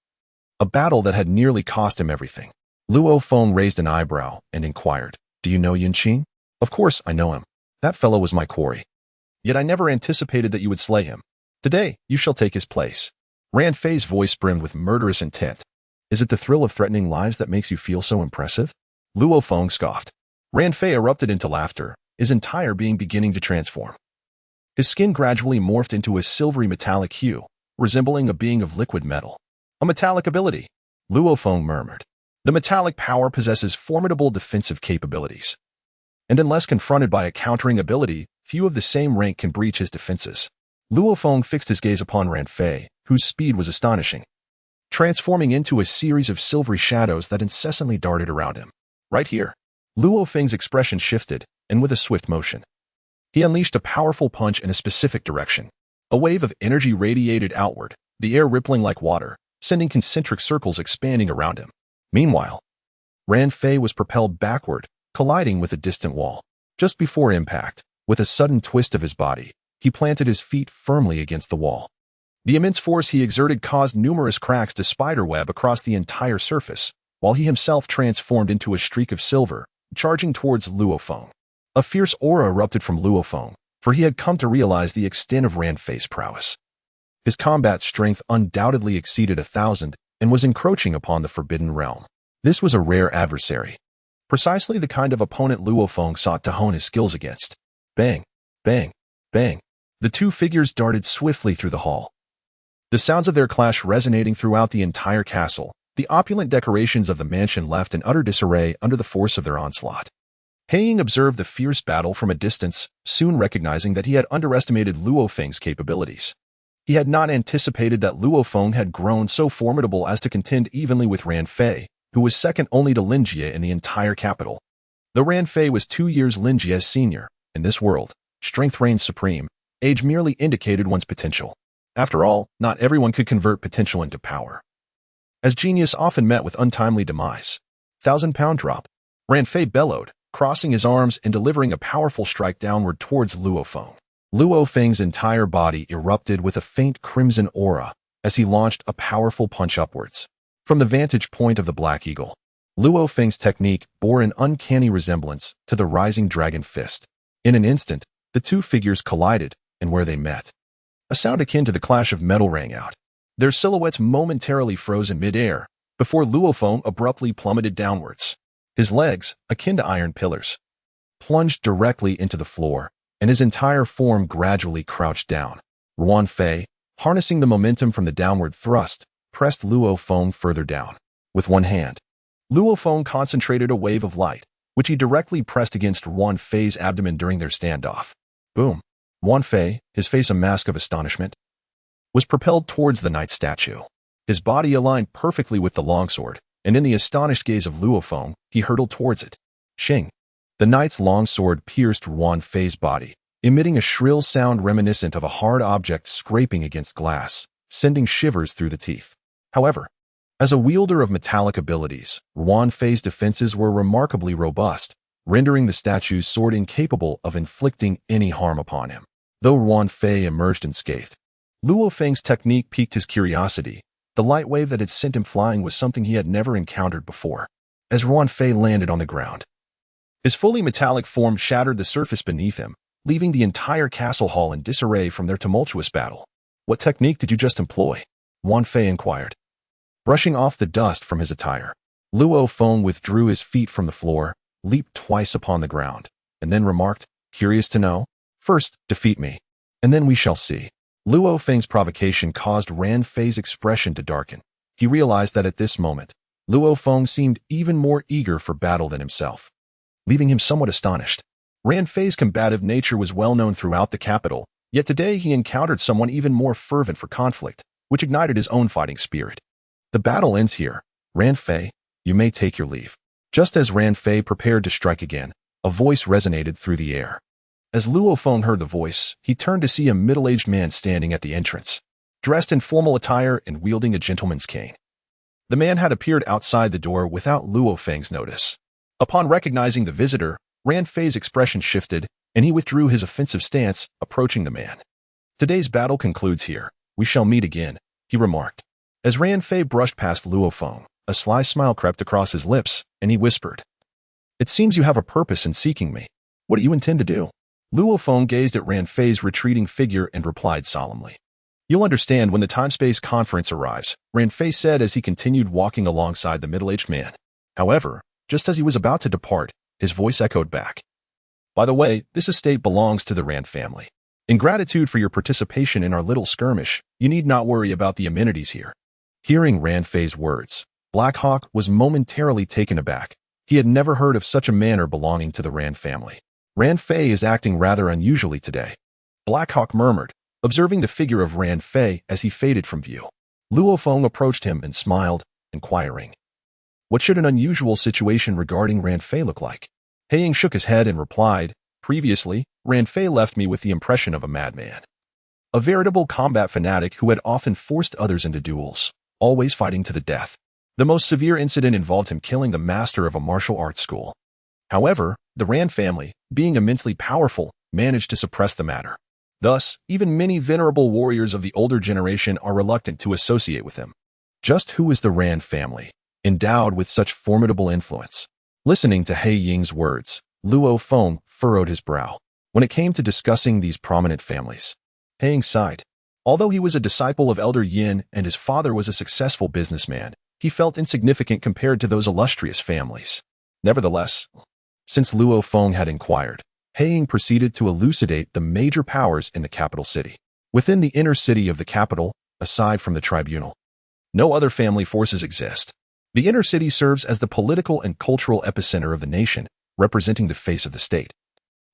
Speaker 1: a battle that had nearly cost him everything. Luo Feng raised an eyebrow and inquired, "Do you know Yunqing?" "Of course I know him. That fellow was my quarry. Yet I never anticipated that you would slay him. Today, you shall take his place." Ran Fei's voice brimmed with murderous intent. "Is it the thrill of threatening lives that makes you feel so impressive?" Luo Feng scoffed. Ran Fei erupted into laughter, his entire being beginning to transform. His skin gradually morphed into a silvery metallic hue, resembling a being of liquid metal. "A metallic ability," Luo Feng murmured. "The metallic power possesses formidable defensive capabilities, and unless confronted by a countering ability, few of the same rank can breach his defenses." Luo Feng fixed his gaze upon Ran Fei, whose speed was astonishing, transforming into a series of silvery shadows that incessantly darted around him. "Right here." Luo Feng's expression shifted, and with a swift motion, he unleashed a powerful punch in a specific direction. A wave of energy radiated outward, the air rippling like water, sending concentric circles expanding around him. Meanwhile, Ran Fei was propelled backward, colliding with a distant wall. Just before impact, with a sudden twist of his body, he planted his feet firmly against the wall. The immense force he exerted caused numerous cracks to spiderweb across the entire surface, while he himself transformed into a streak of silver, charging towards Luo Feng. A fierce aura erupted from Luo Feng, for he had come to realize the extent of Ran Fei's prowess. His combat strength undoubtedly exceeded 1,000 and was encroaching upon the forbidden realm. This was a rare adversary, precisely the kind of opponent Luo Feng sought to hone his skills against. Bang, bang, bang. The two figures darted swiftly through the hall, the sounds of their clash resonating throughout the entire castle. The opulent decorations of the mansion left in utter disarray under the force of their onslaught. Yining observed the fierce battle from a distance, soon recognizing that he had underestimated Luo Feng's capabilities. He had not anticipated that Luo Feng had grown so formidable as to contend evenly with Ran Fei, who was second only to Lin Jie in the entire capital. Though Ran Fei was 2 years Lin Jie's senior, in this world, strength reigned supreme. Age merely indicated one's potential. After all, not everyone could convert potential into power, as genius often met with untimely demise. 1,000-pound drop. Ran Fei bellowed, crossing his arms and delivering a powerful strike downward towards Luo Feng. Luo Feng's entire body erupted with a faint crimson aura as he launched a powerful punch upwards. From the vantage point of the Black Eagle, Luo Feng's technique bore an uncanny resemblance to the rising dragon fist. In an instant, the two figures collided, and where they met, a sound akin to the clash of metal rang out. Their silhouettes momentarily froze in midair, before Luo Feng abruptly plummeted downwards. His legs, akin to iron pillars, plunged directly into the floor, and his entire form gradually crouched down. Ruan Fei, harnessing the momentum from the downward thrust, pressed Luo Feng further down. With one hand, Luo Feng concentrated a wave of light, which he directly pressed against Ruan Fei's abdomen during their standoff. Boom! Ruan Fei, his face a mask of astonishment, was propelled towards the knight statue. His body aligned perfectly with the longsword, and in the astonished gaze of Luo Feng, he hurtled towards it. Xing! The knight's longsword pierced Ruan Fei's body, emitting a shrill sound reminiscent of a hard object scraping against glass, sending shivers through the teeth. However, as a wielder of metallic abilities, Ruan Fei's defenses were remarkably robust, rendering the statue's sword incapable of inflicting any harm upon him. Though Ruan Fei emerged unscathed, Luo Feng's technique piqued his curiosity. The light wave that had sent him flying was something he had never encountered before. As Ruan Fei landed on the ground, his fully metallic form shattered the surface beneath him, leaving the entire castle hall in disarray from their tumultuous battle. "What technique did you just employ?" Ruan Fei inquired. Brushing off the dust from his attire, Luo Feng withdrew his feet from the floor, leaped twice upon the ground, and then remarked, "Curious to know? First, defeat me, and then we shall see." Luo Feng's provocation caused Ruan Fei's expression to darken. He realized that at this moment, Luo Feng seemed even more eager for battle than himself, leaving him somewhat astonished. Ruan Fei's combative nature was well known throughout the capital, yet today he encountered someone even more fervent for conflict, which ignited his own fighting spirit. "The battle ends here. Ruan Fei, you may take your leave." Just as Ruan Fei prepared to strike again, a voice resonated through the air. As Luo Feng heard the voice, he turned to see a middle-aged man standing at the entrance, dressed in formal attire and wielding a gentleman's cane. The man had appeared outside the door without Luo Feng's notice. Upon recognizing the visitor, Ruan Fei's expression shifted, and he withdrew his offensive stance, approaching the man. "Today's battle concludes here. We shall meet again," he remarked. As Ruan Fei brushed past Luo Feng, a sly smile crept across his lips, and he whispered, "It seems you have a purpose in seeking me. What do you intend to do?" Luo Feng gazed at Ruan Fei's retreating figure and replied solemnly, "You'll understand when the time-space conference arrives," Ruan Fei said as he continued walking alongside the middle-aged man. However, just as he was about to depart, his voice echoed back, "By the way, this estate belongs to the Ruan family. In gratitude for your participation in our little skirmish, you need not worry about the amenities here." Hearing Ruan Fei's words, Black Hawk was momentarily taken aback. He had never heard of such a manner belonging to the Ruan family. "Ruan Fei is acting rather unusually today," Black Hawk murmured, observing the figure of Ruan Fei as he faded from view. Luo Feng approached him and smiled, inquiring, "What should an unusual situation regarding Ruan Fei look like?" Ying shook his head and replied, "Previously, Ruan Fei left me with the impression of a madman. A veritable combat fanatic who had often forced others into duels, always fighting to the death. The most severe incident involved him killing the master of a martial arts school. However, the Ruan family, being immensely powerful, managed to suppress the matter. Thus, even many venerable warriors of the older generation are reluctant to associate with him. Just who is the Ruan family, endowed with such formidable influence?" Listening to Ying's words, Luo Feng furrowed his brow. When it came to discussing these prominent families, Ying sighed. Although he was a disciple of Elder Yin and his father was a successful businessman, he felt insignificant compared to those illustrious families. Nevertheless, since Luo Feng had inquired, Ying proceeded to elucidate the major powers in the capital city. Within the inner city of the capital, aside from the tribunal, no other family forces exist. The inner city serves as the political and cultural epicenter of the nation, representing the face of the state,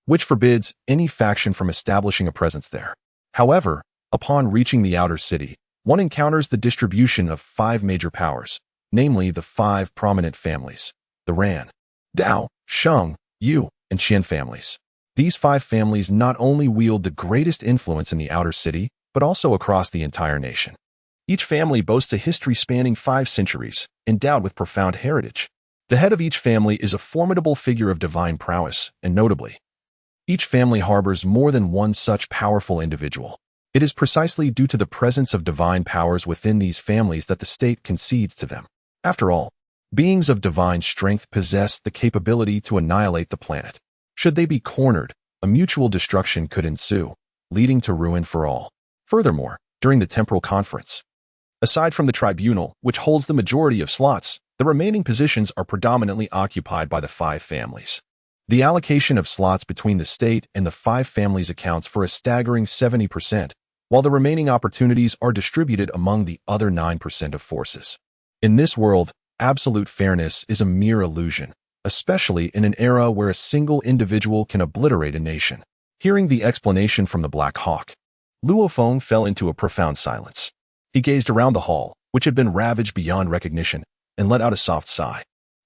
Speaker 1: which forbids any faction from establishing a presence there. However, upon reaching the outer city, one encounters the distribution of 5 major powers, namely the 5 prominent families, the Ran, Dao, Sheng, Yu, and Qian families. These 5 families not only wield the greatest influence in the outer city, but also across the entire nation. Each family boasts a history spanning 5 centuries, endowed with profound heritage. The head of each family is a formidable figure of divine prowess, and notably, each family harbors more than one such powerful individual. It is precisely due to the presence of divine powers within these families that the state concedes to them. After all, beings of divine strength possess the capability to annihilate the planet. Should they be cornered, a mutual destruction could ensue, leading to ruin for all. Furthermore, during the temporal conference, aside from the tribunal, which holds the majority of slots, The remaining positions are predominantly occupied by the 5 families. The allocation of slots between the state and the 5 families accounts for a staggering 70%, while the remaining opportunities are distributed among the other 9% of forces. In this world, absolute fairness is a mere illusion, especially in an era where a single individual can obliterate a nation. Hearing the explanation from the Black Hawk, Luo Feng fell into a profound silence. He gazed around the hall, which had been ravaged beyond recognition, and let out a soft sigh.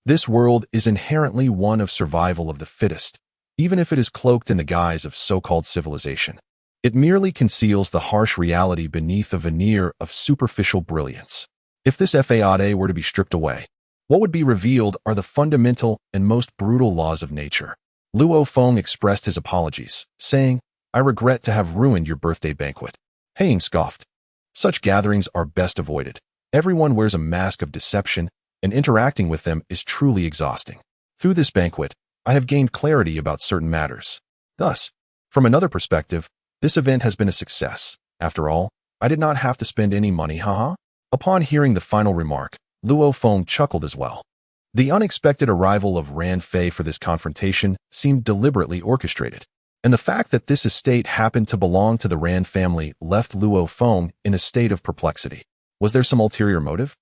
Speaker 1: This world is inherently one of survival of the fittest, even if it is cloaked in the guise of so-called civilization. It merely conceals the harsh reality beneath a veneer of superficial brilliance. If this fade were to be stripped away, what would be revealed are the fundamental and most brutal laws of nature. Luo Feng expressed his apologies, saying, "I regret to have ruined your birthday banquet." Yining scoffed. "Such gatherings are best avoided. Everyone wears a mask of deception, and interacting with them is truly exhausting. Through this banquet, I have gained clarity about certain matters. Thus, from another perspective, this event has been a success. After all, I did not have to spend any money, haha." Upon hearing the final remark, Luo Feng chuckled as well. The unexpected arrival of Ran Fei for this confrontation seemed deliberately orchestrated, and the fact that this estate happened to belong to the Ran family left Luo Feng in a state of perplexity. Was there some ulterior motive?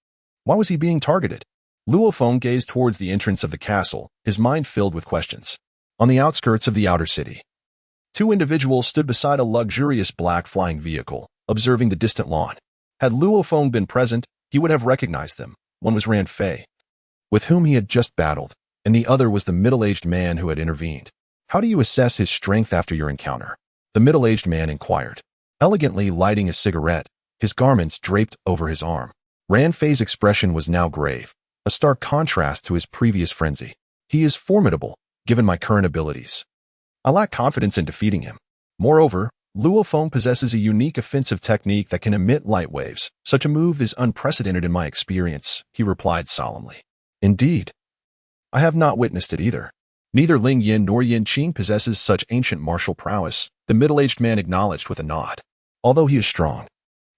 Speaker 1: Why was he being targeted? Luo Feng gazed towards the entrance of the castle, his mind filled with questions. On the outskirts of the outer city, 2 individuals stood beside a luxurious black flying vehicle, observing the distant lawn. Had Luo Feng been present, he would have recognized them. One was Ran Fei, with whom he had just battled, and the other was the middle-aged man who had intervened. "How do you assess his strength after your encounter?" the middle-aged man inquired, elegantly lighting a cigarette, his garments draped over his arm. Ran Fei's expression was now grave, a stark contrast to his previous frenzy. "He is formidable, given my current abilities. I lack confidence in defeating him. Moreover, Luo Feng possesses a unique offensive technique that can emit light waves. Such a move is unprecedented in my experience," he replied solemnly. "Indeed. I have not witnessed it either. Neither Ling Yin nor Yin Qing possesses such ancient martial prowess," the middle-aged man acknowledged with a nod. "Although he is strong,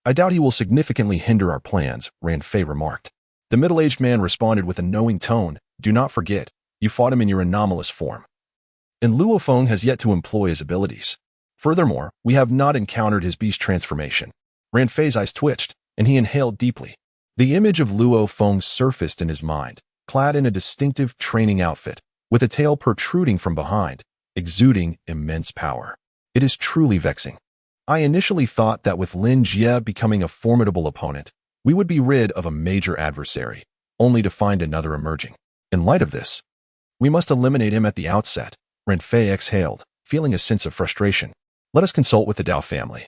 Speaker 1: I doubt he will significantly hinder our plans," Ran Fei remarked. The middle-aged man responded with a knowing tone, "Do not forget, you fought him in your anomalous form. And Luo Feng has yet to employ his abilities. Furthermore, we have not encountered his beast transformation." Ran Fei's eyes twitched, and he inhaled deeply. The image of Luo Feng surfaced in his mind, clad in a distinctive training outfit, with a tail protruding from behind, exuding immense power. It is truly vexing. I initially thought that with Lin Jie becoming a formidable opponent, we would be rid of a major adversary, only to find another emerging. In light of this, we must eliminate him at the outset. Ran Fei exhaled, feeling a sense of frustration. "Let us consult with the Dao family.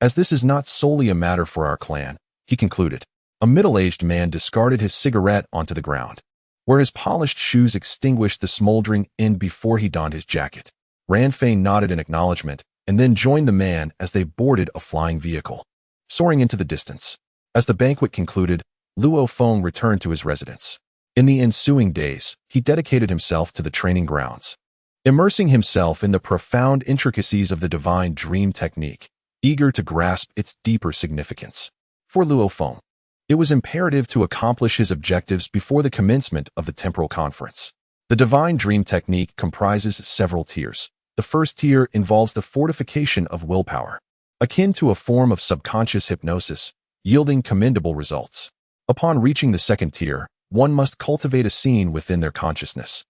Speaker 1: As this is not solely a matter for our clan," he concluded. A middle-aged man discarded his cigarette onto the ground, where his polished shoes extinguished the smoldering end before he donned his jacket. Ran Fei nodded in acknowledgement, and then joined the man as they boarded a flying vehicle, soaring into the distance. As the banquet concluded, Luo Feng returned to his residence. In the ensuing days, he dedicated himself to the training grounds, immersing himself in the profound intricacies of the divine dream technique, eager to grasp its deeper significance. For Luo Feng, it was imperative to accomplish his objectives before the commencement of the temporal conference. The divine dream technique comprises several tiers. The first tier involves the fortification of willpower, akin to a form of subconscious hypnosis, yielding commendable results. Upon reaching the second tier, one must cultivate a scene within their consciousness.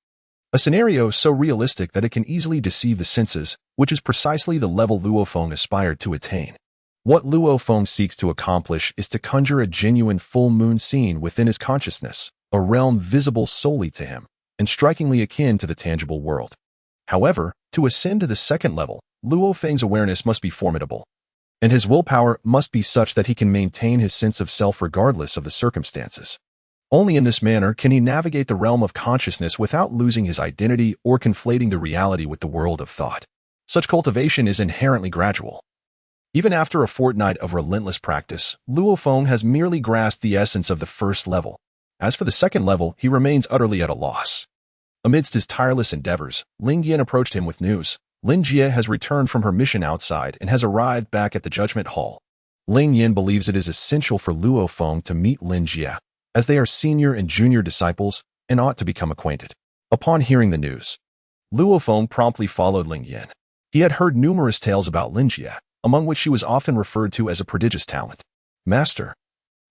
Speaker 1: A scenario so realistic that it can easily deceive the senses, which is precisely the level Luo Feng aspired to attain. What Luo Feng seeks to accomplish is to conjure a genuine full moon scene within his consciousness, a realm visible solely to him, and strikingly akin to the tangible world. However, to ascend to the second level, Luo Feng's awareness must be formidable, and his willpower must be such that he can maintain his sense of self regardless of the circumstances. Only in this manner can he navigate the realm of consciousness without losing his identity or conflating the reality with the world of thought. Such cultivation is inherently gradual. Even after a fortnight of relentless practice, Luo Feng has merely grasped the essence of the first level. As for the second level, he remains utterly at a loss. Amidst his tireless endeavors, Ling Yin approached him with news. Lin Jie has returned from her mission outside and has arrived back at the Judgment Hall. Ling Yin believes it is essential for Luo Feng to meet Lin Jie. as they are senior and junior disciples and ought to become acquainted. Upon hearing the news, Luo Feng promptly followed Ling Yan. He had heard numerous tales about Lin Jie, among which she was often referred to as a prodigious talent. Master,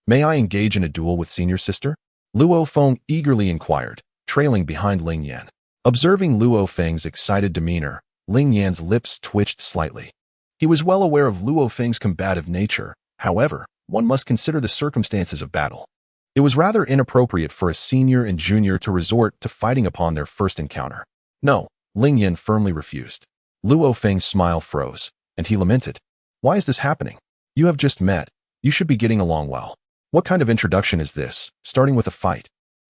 Speaker 1: may I engage in a duel with senior sister? Luo Feng eagerly inquired, trailing behind Ling Yan. Observing Luo Feng's excited demeanor, Ling Yan's lips twitched slightly. He was well aware of Luo Feng's combative nature. However, one must consider the circumstances of battle. It was rather inappropriate for a senior and junior to resort to fighting upon their first encounter. No, Ling Yan firmly refused. Luo Feng's smile froze, and he lamented. Why is this happening? You have just met. You should be getting along well. What kind of introduction is this, starting with a fight?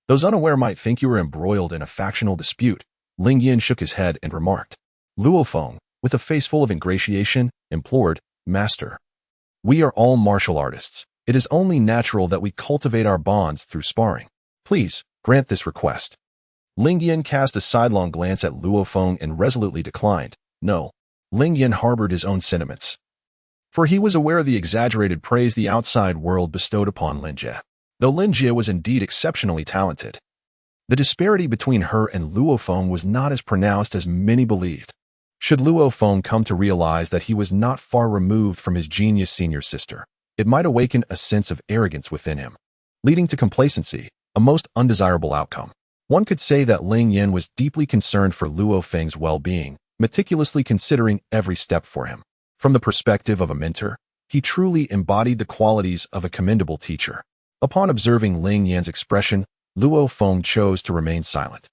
Speaker 1: Those unaware might think you are embroiled in a factional dispute. Ling Yan shook his head and remarked. Luo Feng, with a face full of ingratiation, implored, Master, we are all martial artists. It is only natural that we cultivate our bonds through sparring. Please, grant this request. Ling Yan cast a sidelong glance at Luo Feng and resolutely declined. No. Ling Yan harbored his own sentiments, for he was aware of the exaggerated praise the outside world bestowed upon Lin Jie. Though Lin Jie was indeed exceptionally talented, the disparity between her and Luo Feng was not as pronounced as many believed. Should Luo Feng come to realize that he was not far removed from his genius senior sister, it might awaken a sense of arrogance within him, leading to complacency, a most undesirable outcome. One could say that Ling Yan was deeply concerned for Luo Feng's well-being, meticulously considering every step for him. From the perspective of a mentor, he truly embodied the qualities of a commendable teacher. Upon observing Ling Yan's expression, Luo Feng chose to remain silent.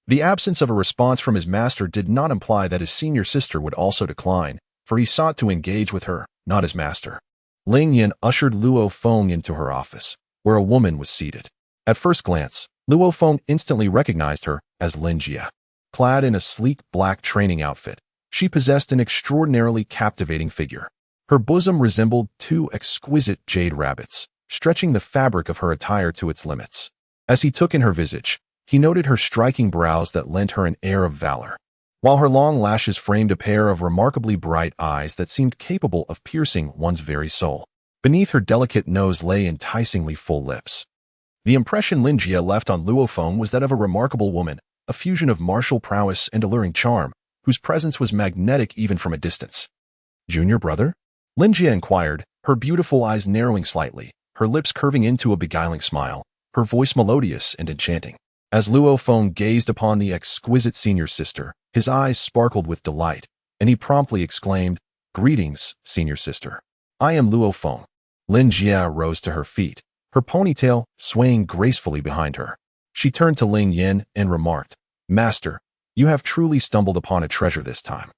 Speaker 1: The absence of a response from his master did not imply that his senior sister would also decline, for he sought to engage with her, not his master. Ling Yan ushered Luo Feng into her office, where a woman was seated. At first glance, Luo Feng instantly recognized her as Lin Jie. Clad in a sleek black training outfit, she possessed an extraordinarily captivating figure. Her bosom resembled two exquisite jade rabbits, stretching the fabric of her attire to its limits. As he took in her visage, he noted her striking brows that lent her an air of valor, while her long lashes framed a pair of remarkably bright eyes that seemed capable of piercing one's very soul. Beneath her delicate nose lay enticingly full lips. The impression Lin Jie left on Luo Feng was that of a remarkable woman, a fusion of martial prowess and alluring charm, whose presence was magnetic even from a distance. Junior brother? Lin Jie inquired, her beautiful eyes narrowing slightly, her lips curving into a beguiling smile, her voice melodious and enchanting. As Luo Feng gazed upon the exquisite senior sister, his eyes sparkled with delight, and he promptly exclaimed, Greetings, senior sister. I am Luo Feng. Lin Jie rose to her feet, her ponytail swaying gracefully behind her. She turned to Ling Yan and remarked, Master, you have truly stumbled upon a treasure this time.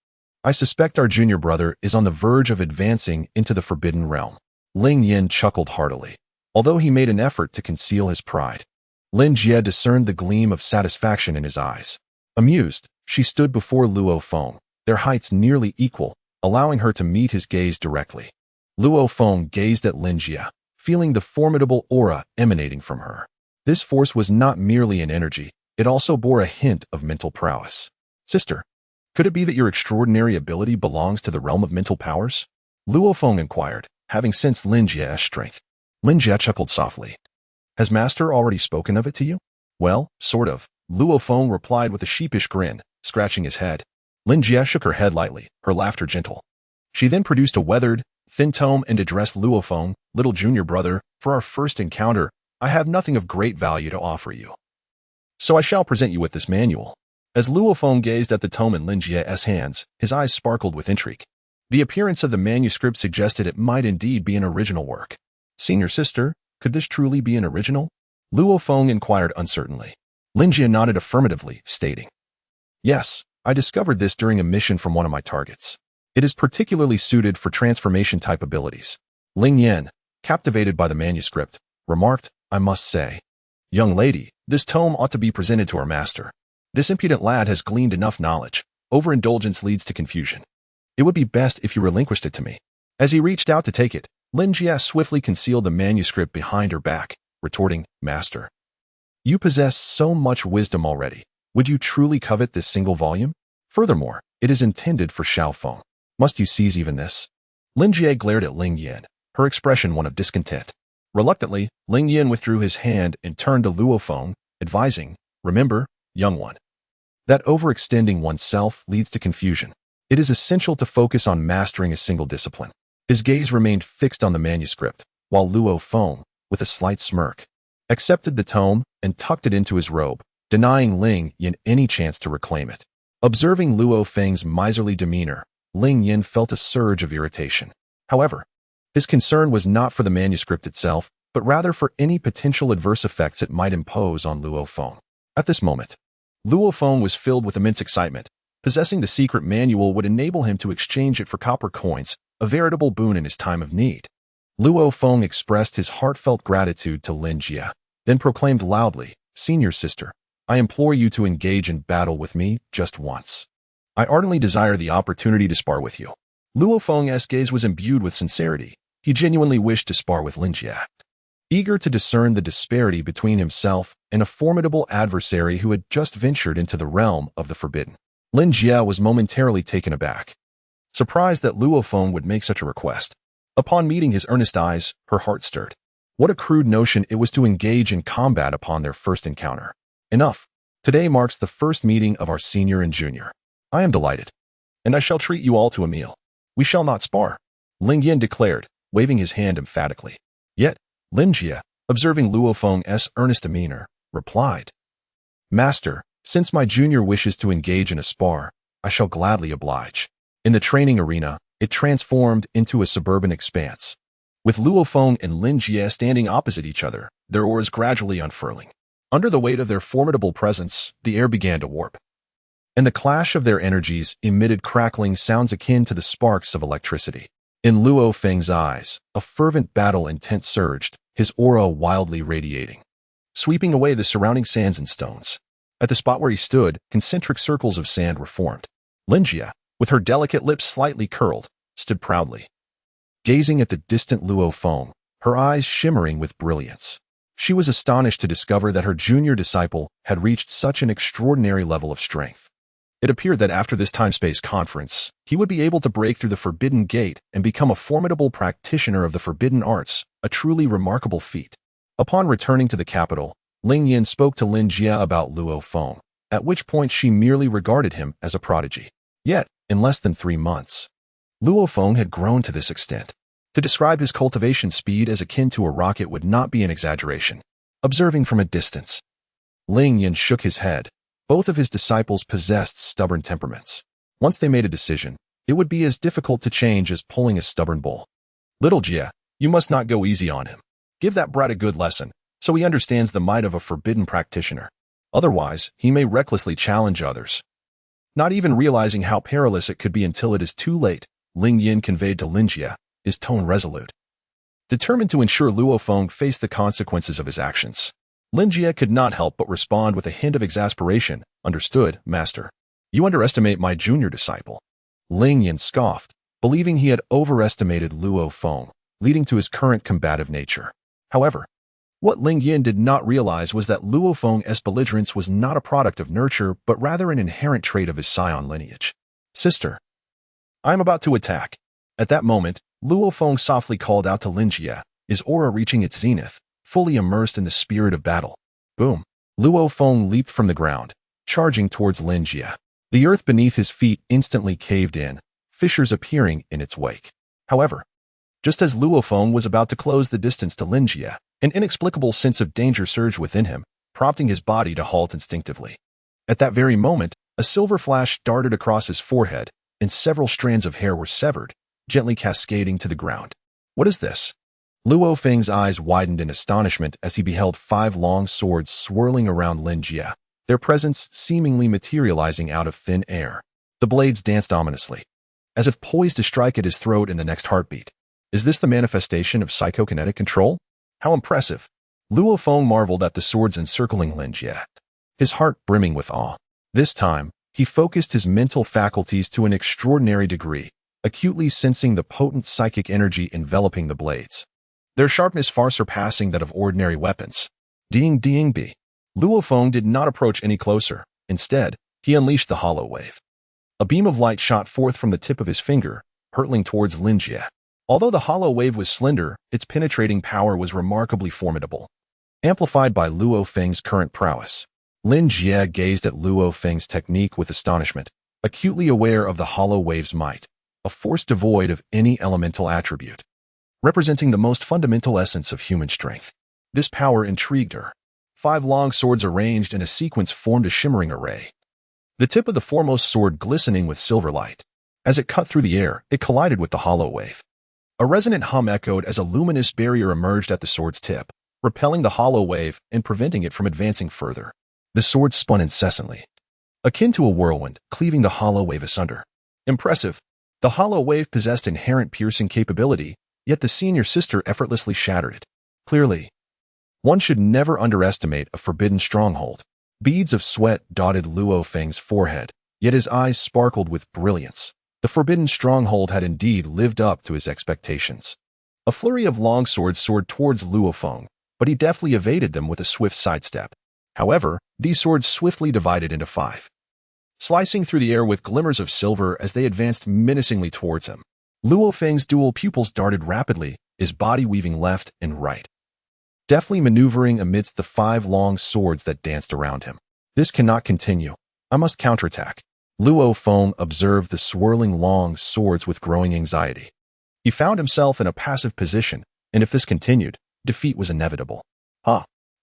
Speaker 1: I suspect our junior brother is on the verge of advancing into the forbidden realm. Ling Yan chuckled heartily, although he made an effort to conceal his pride. Lin Jie discerned the gleam of satisfaction in his eyes. Amused, she stood before Luo Feng, their heights nearly equal, allowing her to meet his gaze directly. Luo Feng gazed at Lin Jie, feeling the formidable aura emanating from her. This force was not merely an energy, it also bore a hint of mental prowess. Sister, could it be that your extraordinary ability belongs to the realm of mental powers? Luo Feng inquired, having sensed Lin Jie's strength. Lin Jie chuckled softly. Has Master already spoken of it to you? Well, sort of, Luo Feng replied with a sheepish grin, scratching his head. Lin Jie shook her head lightly, her laughter gentle. She then produced a weathered, thin tome and addressed Luo Feng, little junior brother, for our first encounter, I have nothing of great value to offer you. So I shall present you with this manual. As Luo Feng gazed at the tome in Lin Jie's hands, his eyes sparkled with intrigue. The appearance of the manuscript suggested it might indeed be an original work. Senior sister, could this truly be an original? Luo Feng inquired uncertainly. Lin Jie nodded affirmatively, stating, Yes, I discovered this during a mission from one of my targets. It is particularly suited for transformation-type abilities. Ling Yan, captivated by the manuscript, remarked, I must say, Young lady, this tome ought to be presented to our master. This impudent lad has gleaned enough knowledge. Overindulgence leads to confusion. It would be best if you relinquished it to me. As he reached out to take it, Lin Jie swiftly concealed the manuscript behind her back, retorting, Master, you possess so much wisdom already. Would you truly covet this single volume? Furthermore, it is intended for Xiao Feng. Must you seize even this? Lin Jie glared at Ling Yan, her expression one of discontent. Reluctantly, Ling Yin withdrew his hand and turned to Luo Feng, advising, "Remember, young one, that overextending oneself leads to confusion. It is essential to focus on mastering a single discipline." His gaze remained fixed on the manuscript, while Luo Feng, with a slight smirk, accepted the tome and tucked it into his robe, denying Ling Yin any chance to reclaim it. Observing Luo Feng's miserly demeanor, Ling Yin felt a surge of irritation. However, his concern was not for the manuscript itself, but rather for any potential adverse effects it might impose on Luo Feng. At this moment, Luo Feng was filled with immense excitement. Possessing the secret manual would enable him to exchange it for copper coins, a veritable boon in his time of need. Luo Feng expressed his heartfelt gratitude to Lin Jie, then proclaimed loudly, "Senior sister, I implore you to engage in battle with me just once. I ardently desire the opportunity to spar with you." Luo Feng's gaze was imbued with sincerity. He genuinely wished to spar with Lin Jie. Eager to discern the disparity between himself and a formidable adversary who had just ventured into the realm of the forbidden, Lin Jie was momentarily taken aback, surprised that Luo Feng would make such a request. Upon meeting his earnest eyes, her heart stirred. What a crude notion it was to engage in combat upon their first encounter. "Enough. Today marks the first meeting of our senior and junior. I am delighted, and I shall treat you all to a meal. We shall not spar," Ling Yin declared, waving his hand emphatically. Yet, Lin Jie, observing Luo Feng's earnest demeanor, replied, "Master, since my junior wishes to engage in a spar, I shall gladly oblige." In the training arena, it transformed into a suburban expanse. With Luo Feng and Lin Jie standing opposite each other, their auras gradually unfurling. Under the weight of their formidable presence, the air began to warp, and the clash of their energies emitted crackling sounds akin to the sparks of electricity. In Luo Feng's eyes, a fervent battle intent surged, his aura wildly radiating, sweeping away the surrounding sands and stones. At the spot where he stood, concentric circles of sand were formed. Lin Jie, with her delicate lips slightly curled, stood proudly, gazing at the distant Luo Feng, her eyes shimmering with brilliance. She was astonished to discover that her junior disciple had reached such an extraordinary level of strength. It appeared that after this time-space conference, he would be able to break through the forbidden gate and become a formidable practitioner of the forbidden arts, a truly remarkable feat. Upon returning to the capital, Ling Yin spoke to Lin Jie about Luo Feng, at which point she merely regarded him as a prodigy. Yet, in less than 3 months, Luo Feng had grown to this extent. To describe his cultivation speed as akin to a rocket would not be an exaggeration. Observing from a distance, Ling Yin shook his head. Both of his disciples possessed stubborn temperaments. Once they made a decision, it would be as difficult to change as pulling a stubborn bull. "Little Jie, you must not go easy on him. Give that brat a good lesson, so he understands the might of a forbidden practitioner. Otherwise, he may recklessly challenge others." Not even realizing how perilous it could be until it is too late, Ling Yin conveyed to Lin Jie, his tone resolute, determined to ensure Luo Feng faced the consequences of his actions. Lin Jie could not help but respond with a hint of exasperation. "Understood, master. You underestimate my junior disciple." Ling Yin scoffed, believing he had overestimated Luo Feng, leading to his current combative nature. However, what Ling Yin did not realize was that Luo Feng's belligerence was not a product of nurture, but rather an inherent trait of his Saiyan lineage. "Sister, I am about to attack." At that moment, Luo Feng softly called out to Lin Jie, his aura reaching its zenith, fully immersed in the spirit of battle. Boom! Luo Feng leaped from the ground, charging towards Lin Jie. The earth beneath his feet instantly caved in, fissures appearing in its wake. However, just as Luo Feng was about to close the distance to Lin Jie, an inexplicable sense of danger surged within him, prompting his body to halt instinctively. At that very moment, a silver flash darted across his forehead, and several strands of hair were severed, gently cascading to the ground. "What is this?" Luo Feng's eyes widened in astonishment as he beheld 5 long swords swirling around Lin Jie, their presence seemingly materializing out of thin air. The blades danced ominously, as if poised to strike at his throat in the next heartbeat. Is this the manifestation of psychokinetic control? How impressive! Luo Feng marveled at the swords encircling Lin Jie, his heart brimming with awe. This time, he focused his mental faculties to an extraordinary degree, acutely sensing the potent psychic energy enveloping the blades, their sharpness far surpassing that of ordinary weapons. Ding ding bi. Luo Feng did not approach any closer. Instead, he unleashed the hollow wave. A beam of light shot forth from the tip of his finger, hurtling towards Lin Jie. Although the hollow wave was slender, its penetrating power was remarkably formidable. Amplified by Luo Feng's current prowess, Lin Jie gazed at Luo Feng's technique with astonishment, acutely aware of the hollow wave's might, a force devoid of any elemental attribute, representing the most fundamental essence of human strength. This power intrigued her. 5 long swords arranged in a sequence formed a shimmering array, the tip of the foremost sword glistening with silver light. As it cut through the air, it collided with the hollow wave. A resonant hum echoed as a luminous barrier emerged at the sword's tip, repelling the hollow wave and preventing it from advancing further. The sword spun incessantly, akin to a whirlwind, cleaving the hollow wave asunder. Impressive. The hollow wave possessed inherent piercing capability, yet the senior sister effortlessly shattered it. Clearly, one should never underestimate a forbidden stronghold. Beads of sweat dotted Luo Feng's forehead, yet his eyes sparkled with brilliance. The forbidden stronghold had indeed lived up to his expectations. A flurry of long swords soared towards Luo Feng, but he deftly evaded them with a swift sidestep. However, these swords swiftly divided into 5, slicing through the air with glimmers of silver as they advanced menacingly towards him. Luo Feng's dual pupils darted rapidly, his body weaving left and right, deftly maneuvering amidst the 5 long swords that danced around him. This cannot continue. I must counterattack. Luo Feng observed the swirling long swords with growing anxiety. He found himself in a passive position, and if this continued, defeat was inevitable.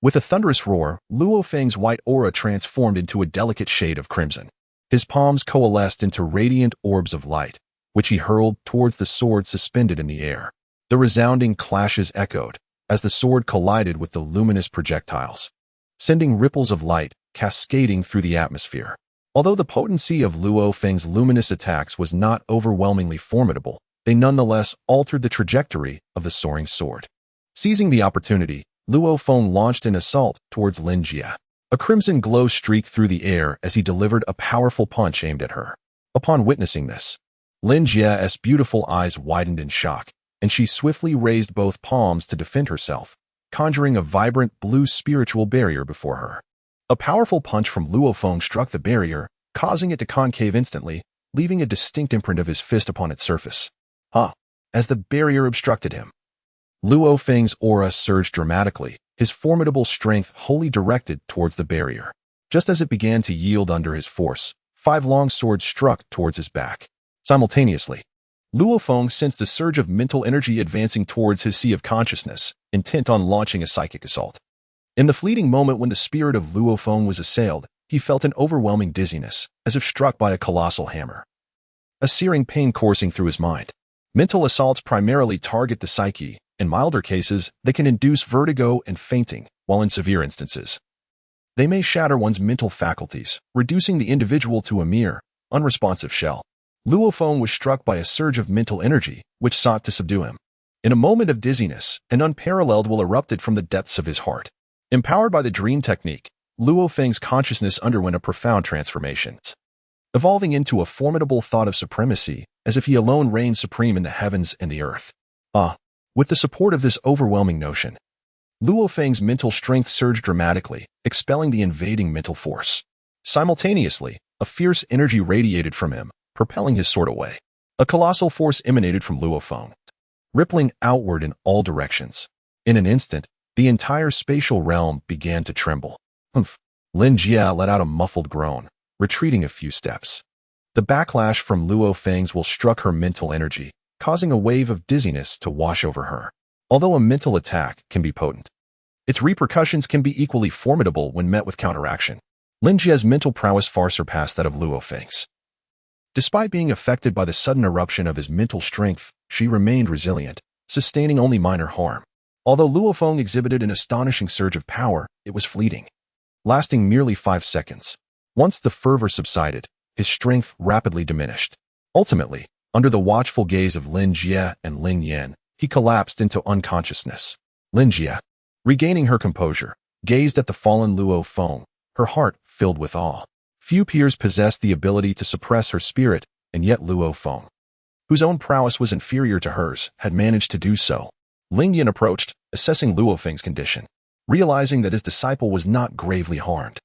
Speaker 1: With a thunderous roar, Luo Feng's white aura transformed into a delicate shade of crimson. His palms coalesced into radiant orbs of light, which he hurled towards the sword suspended in the air. The resounding clashes echoed as the sword collided with the luminous projectiles, sending ripples of light cascading through the atmosphere. Although the potency of Luo Feng's luminous attacks was not overwhelmingly formidable, they nonetheless altered the trajectory of the soaring sword. Seizing the opportunity, Luo Feng launched an assault towards Lin Jie. A crimson glow streaked through the air as he delivered a powerful punch aimed at her. Upon witnessing this, Lin Jie's beautiful eyes widened in shock, and she swiftly raised both palms to defend herself, conjuring a vibrant blue spiritual barrier before her. A powerful punch from Luo Feng struck the barrier, causing it to concave instantly, leaving a distinct imprint of his fist upon its surface. As the barrier obstructed him, Luo Feng's aura surged dramatically, his formidable strength wholly directed towards the barrier. Just as it began to yield under his force, 5 long swords struck towards his back. Simultaneously, Luo Feng sensed a surge of mental energy advancing towards his sea of consciousness, intent on launching a psychic assault. In the fleeting moment when the spirit of Luo Feng was assailed, he felt an overwhelming dizziness, as if struck by a colossal hammer. A searing pain coursing through his mind. Mental assaults primarily target the psyche. In milder cases, they can induce vertigo and fainting, while in severe instances, they may shatter one's mental faculties, reducing the individual to a mere, unresponsive shell. Luo Feng was struck by a surge of mental energy, which sought to subdue him. In a moment of dizziness, an unparalleled will erupted from the depths of his heart. Empowered by the dream technique, Luo Feng's consciousness underwent a profound transformation, evolving into a formidable thought of supremacy, as if he alone reigned supreme in the heavens and the earth. With the support of this overwhelming notion, Luo Feng's mental strength surged dramatically, expelling the invading mental force. Simultaneously, a fierce energy radiated from him, propelling his sword away. A colossal force emanated from Luo Feng, rippling outward in all directions. In an instant, the entire spatial realm began to tremble. Lin Jie let out a muffled groan, retreating a few steps. The backlash from Luo Feng's will struck her mental energy, causing a wave of dizziness to wash over her. Although a mental attack can be potent, its repercussions can be equally formidable when met with counteraction. Lin Jie's mental prowess far surpassed that of Luo Feng's. Despite being affected by the sudden eruption of his mental strength, she remained resilient, sustaining only minor harm. Although Luo Feng exhibited an astonishing surge of power, it was fleeting, lasting merely 5 seconds. Once the fervor subsided, his strength rapidly diminished. Ultimately, under the watchful gaze of Lin Jie and Ling Yan, he collapsed into unconsciousness. Lin Jie, regaining her composure, gazed at the fallen Luo Feng, her heart filled with awe. Few peers possessed the ability to suppress her spirit, and yet Luo Feng, whose own prowess was inferior to hers, had managed to do so. Ling Yan approached, assessing Luo Feng's condition. Realizing that his disciple was not gravely harmed,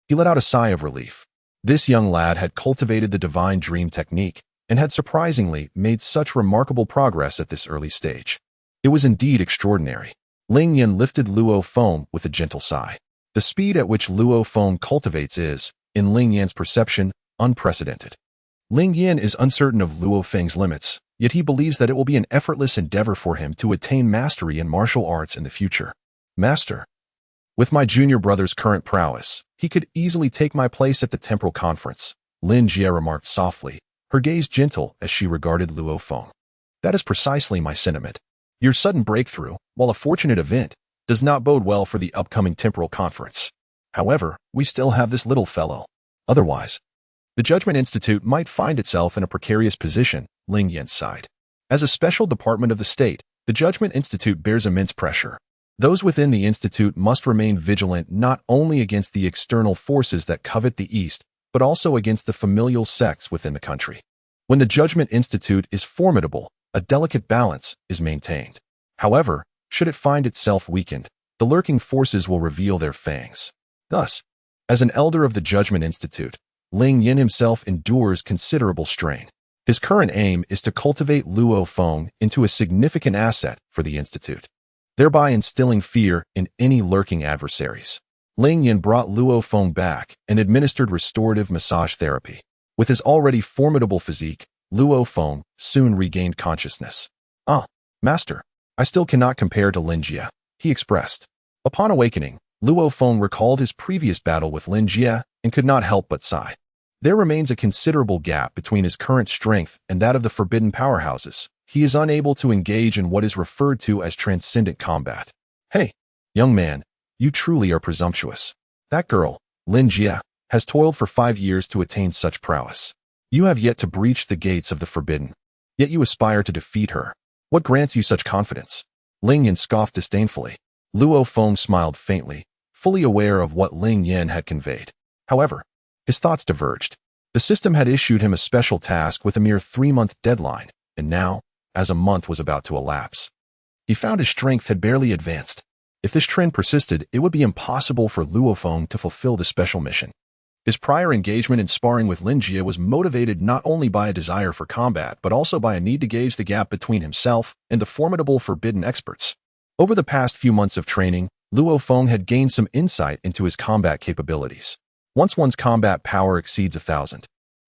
Speaker 1: he let out a sigh of relief. This young lad had cultivated the divine dream technique, and had surprisingly made such remarkable progress at this early stage. It was indeed extraordinary. Ling Yin lifted Luo Feng with a gentle sigh. The speed at which Luo Feng cultivates is, in Ling Yan's perception, unprecedented. Ling Yin is uncertain of Luo Feng's limits, yet he believes that it will be an effortless endeavor for him to attain mastery in martial arts in the future. Master. With my junior brother's current prowess, he could easily take my place at the temporal conference, Lin Jie remarked softly, her gaze gentle as she regarded Luo Feng. That is precisely my sentiment. Your sudden breakthrough, while a fortunate event, does not bode well for the upcoming temporal conference. However, we still have this little fellow. Otherwise, the Judgment Institute might find itself in a precarious position, Ling Yin sighed. As a special department of the state, the Judgment Institute bears immense pressure. Those within the institute must remain vigilant not only against the external forces that covet the East, but also against the familial sects within the country. When the Judgment Institute is formidable, a delicate balance is maintained. However, should it find itself weakened, the lurking forces will reveal their fangs. Thus, as an elder of the Judgment Institute, Ling Yin himself endures considerable strain. His current aim is to cultivate Luo Feng into a significant asset for the institute, thereby instilling fear in any lurking adversaries. Ling Yin brought Luo Feng back and administered restorative massage therapy. With his already formidable physique, Luo Feng soon regained consciousness. Master, I still cannot compare to Lin Jie, he expressed. Upon awakening, Luo Feng recalled his previous battle with Lin Jie and could not help but sigh. There remains a considerable gap between his current strength and that of the forbidden powerhouses. He is unable to engage in what is referred to as transcendent combat. Hey, young man, you truly are presumptuous. That girl, Lin Jie, has toiled for 5 years to attain such prowess. You have yet to breach the gates of the forbidden, yet you aspire to defeat her. What grants you such confidence? Ling Yin scoffed disdainfully. Luo Feng smiled faintly, fully aware of what Ling Yin had conveyed. However, his thoughts diverged. The system had issued him a special task with a mere 3-month deadline, and now, as a month was about to elapse, he found his strength had barely advanced. If this trend persisted, it would be impossible for Luo Feng to fulfill the special mission. His prior engagement in sparring with Lin Jie was motivated not only by a desire for combat, but also by a need to gauge the gap between himself and the formidable forbidden experts. Over the past few months of training, Luo Feng had gained some insight into his combat capabilities. Once one's combat power exceeds 1,000,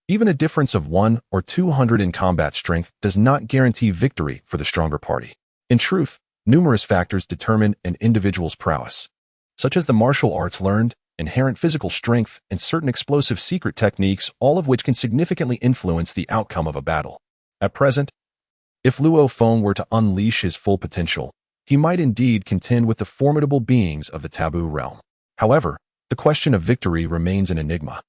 Speaker 1: even a difference of 1 or 200 in combat strength does not guarantee victory for the stronger party. In truth, numerous factors determine an individual's prowess, such as the martial arts learned, inherent physical strength, and certain explosive secret techniques, all of which can significantly influence the outcome of a battle. At present, if Luo Feng were to unleash his full potential, he might indeed contend with the formidable beings of the taboo realm. However, the question of victory remains an enigma.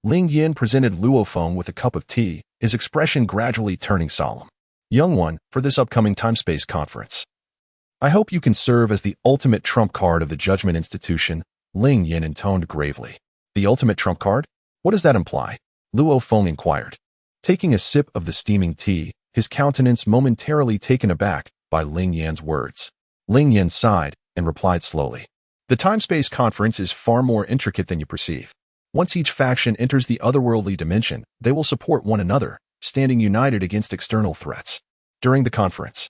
Speaker 1: Ling Yin presented Luo Feng with a cup of tea, his expression gradually turning solemn. Young one, for this upcoming time-space conference, I hope you can serve as the ultimate trump card of the Judgment Institution, Ling Yin intoned gravely. The ultimate trump card? What does that imply? Luo Feng inquired. Taking a sip of the steaming tea, his countenance momentarily taken aback by Ling Yan's words. Ling Yin sighed and replied slowly. The time-space conference is far more intricate than you perceive. Once each faction enters the otherworldly dimension, they will support one another, standing united against external threats. During the conference,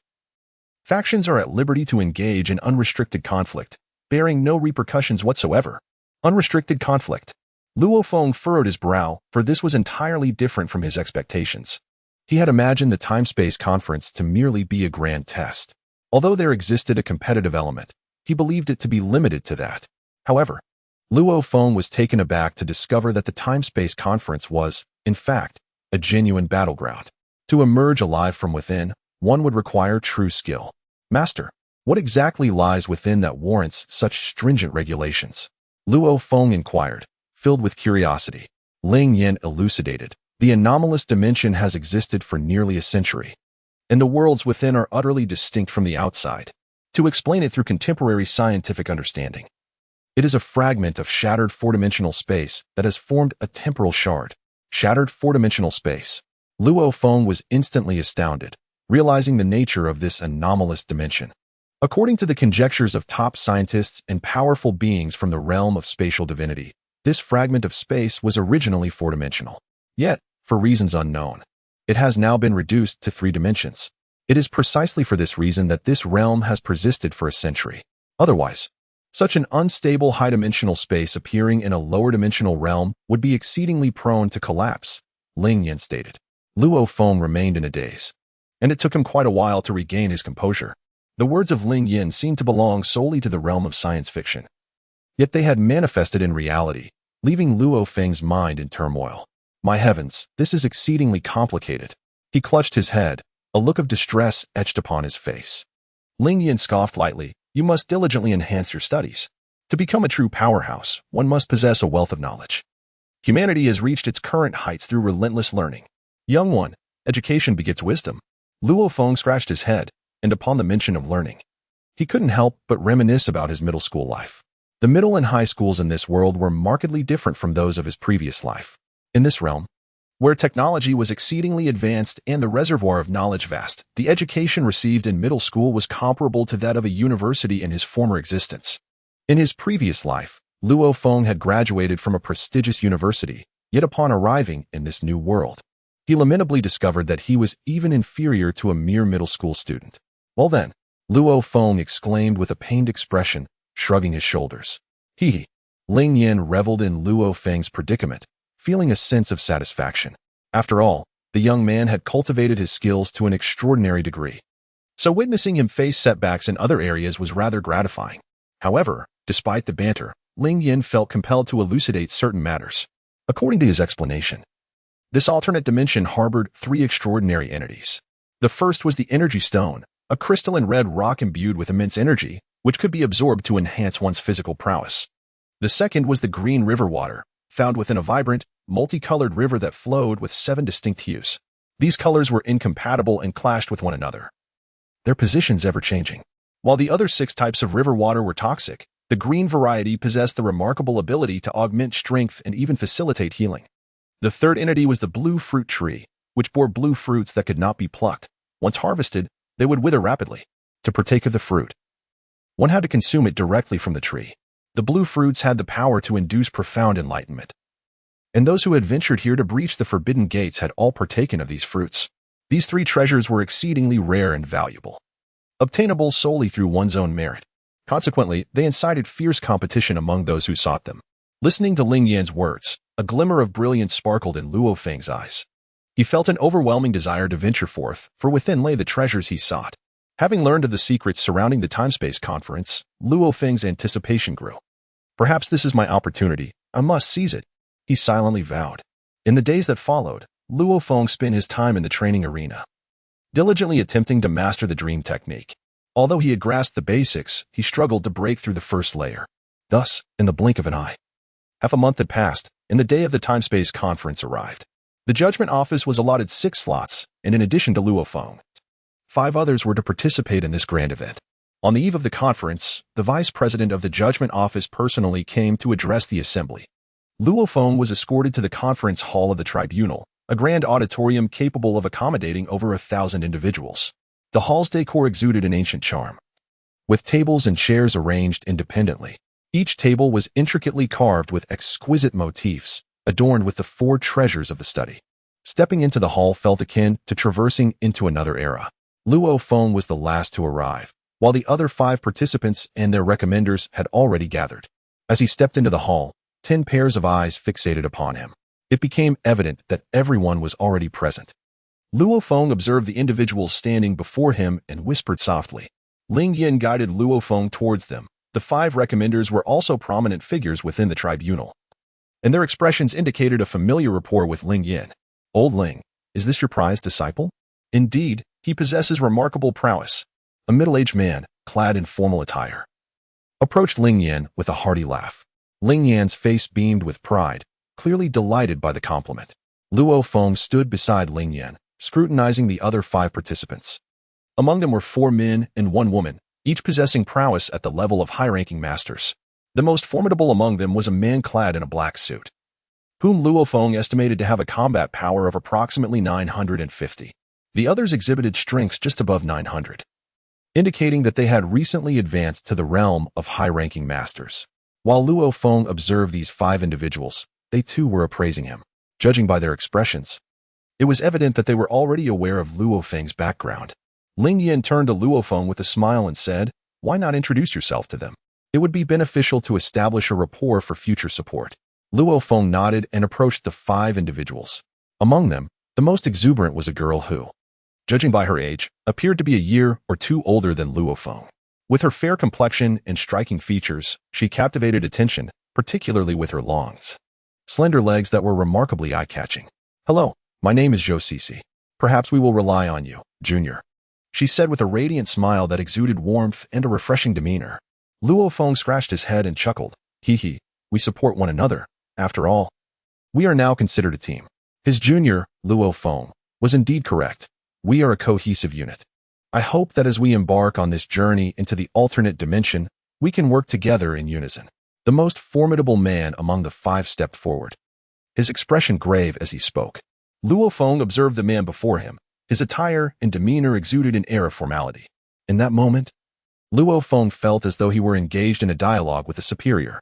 Speaker 1: factions are at liberty to engage in unrestricted conflict, bearing no repercussions whatsoever. Unrestricted conflict. Luo Feng furrowed his brow, for this was entirely different from his expectations. He had imagined the time-space conference to merely be a grand test. Although there existed a competitive element, he believed it to be limited to that. However, Luo Feng was taken aback to discover that the time-space conference was, in fact, a genuine battleground. To emerge alive from within, one would require true skill. Master, what exactly lies within that warrants such stringent regulations? Luo Feng inquired, filled with curiosity. Ling Yin elucidated. The anomalous dimension has existed for nearly a century, and the worlds within are utterly distinct from the outside. To explain it through contemporary scientific understanding, it is a fragment of shattered four-dimensional space that has formed a temporal shard. Shattered four-dimensional space. Luo Feng was instantly astounded, realizing the nature of this anomalous dimension. According to the conjectures of top scientists and powerful beings from the realm of spatial divinity, this fragment of space was originally four-dimensional. Yet, for reasons unknown, It has now been reduced to 3 dimensions. It is precisely for this reason that this realm has persisted for a century. Otherwise, such an unstable high-dimensional space appearing in a lower-dimensional realm would be exceedingly prone to collapse, Ling Yin stated. Luo Feng remained in a daze, and it took him quite a while to regain his composure. The words of Ling Yin seemed to belong solely to the realm of science fiction. Yet they had manifested in reality, leaving Luo Feng's mind in turmoil. My heavens, this is exceedingly complicated. He clutched his head, a look of distress etched upon his face. Ling Yin scoffed lightly. You must diligently enhance your studies. To become a true powerhouse, one must possess a wealth of knowledge. Humanity has reached its current heights through relentless learning. Young one, education begets wisdom. Luo Feng scratched his head, and upon the mention of learning, he couldn't help but reminisce about his middle school life. The middle and high schools in this world were markedly different from those of his previous life. In this realm, where technology was exceedingly advanced and the reservoir of knowledge vast, the education received in middle school was comparable to that of a university in his former existence. In his previous life, Luo Feng had graduated from a prestigious university, yet upon arriving in this new world, he lamentably discovered that he was even inferior to a mere middle school student. Well then, Luo Feng exclaimed with a pained expression, shrugging his shoulders. Ling Yin reveled in Luo Feng's predicament, feeling a sense of satisfaction. After all, the young man had cultivated his skills to an extraordinary degree. So witnessing him face setbacks in other areas was rather gratifying. However, despite the banter, Ling Yin felt compelled to elucidate certain matters. According to his explanation, this alternate dimension harbored 3 extraordinary entities. The first was the energy stone, a crystalline red rock imbued with immense energy, which could be absorbed to enhance one's physical prowess. The second was the green river water, found within a vibrant, multicolored river that flowed with 7 distinct hues. These colors were incompatible and clashed with one another, their positions ever-changing. While the other 6 types of river water were toxic, the green variety possessed the remarkable ability to augment strength and even facilitate healing. The third entity was the blue fruit tree, which bore blue fruits that could not be plucked. Once harvested, they would wither rapidly. To partake of the fruit, one had to consume it directly from the tree. The blue fruits had the power to induce profound enlightenment, and those who had ventured here to breach the forbidden gates had all partaken of these fruits. These 3 treasures were exceedingly rare and valuable, obtainable solely through one's own merit. Consequently, they incited fierce competition among those who sought them. Listening to Ling Yan's words, a glimmer of brilliance sparkled in Luo Feng's eyes. He felt an overwhelming desire to venture forth, for within lay the treasures he sought. Having learned of the secrets surrounding the time-space conference, Luo Feng's anticipation grew. Perhaps this is my opportunity. I must seize it, he silently vowed. In the days that followed, Luo Feng spent his time in the training arena, diligently attempting to master the dream technique. Although he had grasped the basics, he struggled to break through the first layer. Thus, in the blink of an eye, half a month had passed, and the day of the time-space conference arrived. The judgment office was allotted 6 slots, and in addition to Luo Feng, 5 others were to participate in this grand event. On the eve of the conference, the vice president of the judgment office personally came to address the assembly. Luo Feng was escorted to the conference hall of the tribunal, a grand auditorium capable of accommodating over 1,000 individuals. The hall's decor exuded an ancient charm, with tables and chairs arranged independently. Each table was intricately carved with exquisite motifs, adorned with the 4 treasures of the study. Stepping into the hall felt akin to traversing into another era. Luo Feng was the last to arrive, while the other 5 participants and their recommenders had already gathered. As he stepped into the hall, 10 pairs of eyes fixated upon him. It became evident that everyone was already present. Luo Feng observed the individuals standing before him and whispered softly. Ling Yin guided Luo Feng towards them. The 5 recommenders were also prominent figures within the tribunal, and their expressions indicated a familiar rapport with Ling Yin. Old Ling, is this your prized disciple? Indeed, he possesses remarkable prowess. A middle-aged man, clad in formal attire, approached Ling Yin with a hearty laugh. Ling Yan's face beamed with pride, clearly delighted by the compliment. Luo Feng stood beside Ling Yin, scrutinizing the other 5 participants. Among them were 4 men and 1 woman, each possessing prowess at the level of high-ranking masters. The most formidable among them was a man clad in a black suit, whom Luo Feng estimated to have a combat power of approximately 950. The others exhibited strengths just above 900, indicating that they had recently advanced to the realm of high-ranking masters. While Luo Feng observed these 5 individuals, they too were appraising him. Judging by their expressions, It was evident that they were already aware of Luo Feng's background. Ling Yin turned to Luo Feng with a smile and said, "Why not introduce yourself to them? It would be beneficial to establish a rapport for future support." Luo Feng nodded and approached the 5 individuals. Among them, the most exuberant was a girl who, judging by her age, appeared to be a year or 2 older than Luo Feng. With her fair complexion and striking features, she captivated attention, particularly with her long, slender legs that were remarkably eye-catching. "Hello, my name is Zhou Cixi. Perhaps we will rely on you, Junior," she said with a radiant smile that exuded warmth and a refreshing demeanor. Luo Feng scratched his head and chuckled. "Hee, we support one another. After all, we are now considered a team." His junior, Luo Feng, was indeed correct. "We are a cohesive unit. I hope that as we embark on this journey into the alternate dimension, we can work together in unison." The most formidable man among the 5 stepped forward, his expression grave as he spoke. Luo Feng observed the man before him. His attire and demeanor exuded an air of formality. In that moment, Luo Feng felt as though he were engaged in a dialogue with a superior.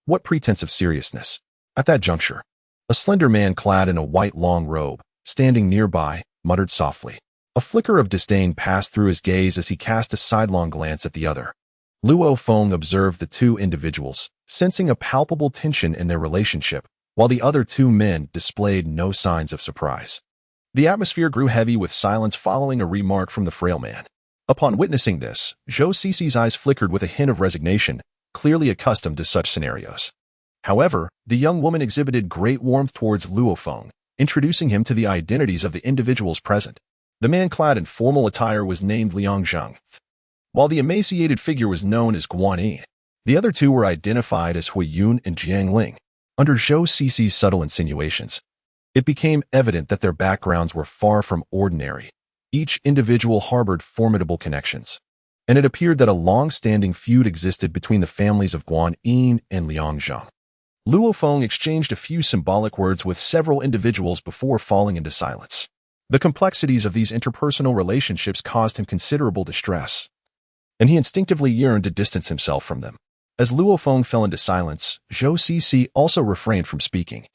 Speaker 1: What pretense of seriousness? At that juncture, a slender man clad in a white long robe, standing nearby, muttered softly. A flicker of disdain passed through his gaze as he cast a sidelong glance at the other. Luo Feng observed the 2 individuals, sensing a palpable tension in their relationship, while the other 2 men displayed no signs of surprise. The atmosphere grew heavy with silence following a remark from the frail man. Upon witnessing this, Zhou Cixi's eyes flickered with a hint of resignation, clearly accustomed to such scenarios. However, the young woman exhibited great warmth towards Luo Feng, introducing him to the identities of the individuals present. The man clad in formal attire was named Liang Zhang, while the emaciated figure was known as Guanyin. The other 2 were identified as Hui Yun and Jiang Ling. Under Zhou Cixi's subtle insinuations, it became evident that their backgrounds were far from ordinary. Each individual harbored formidable connections, and it appeared that a long-standing feud existed between the families of Guanyin and Liang Zhang. Luo Feng exchanged a few symbolic words with several individuals before falling into silence. The complexities of these interpersonal relationships caused him considerable distress, and he instinctively yearned to distance himself from them. As Luo Feng fell into silence, Zhou Cixi also refrained from speaking,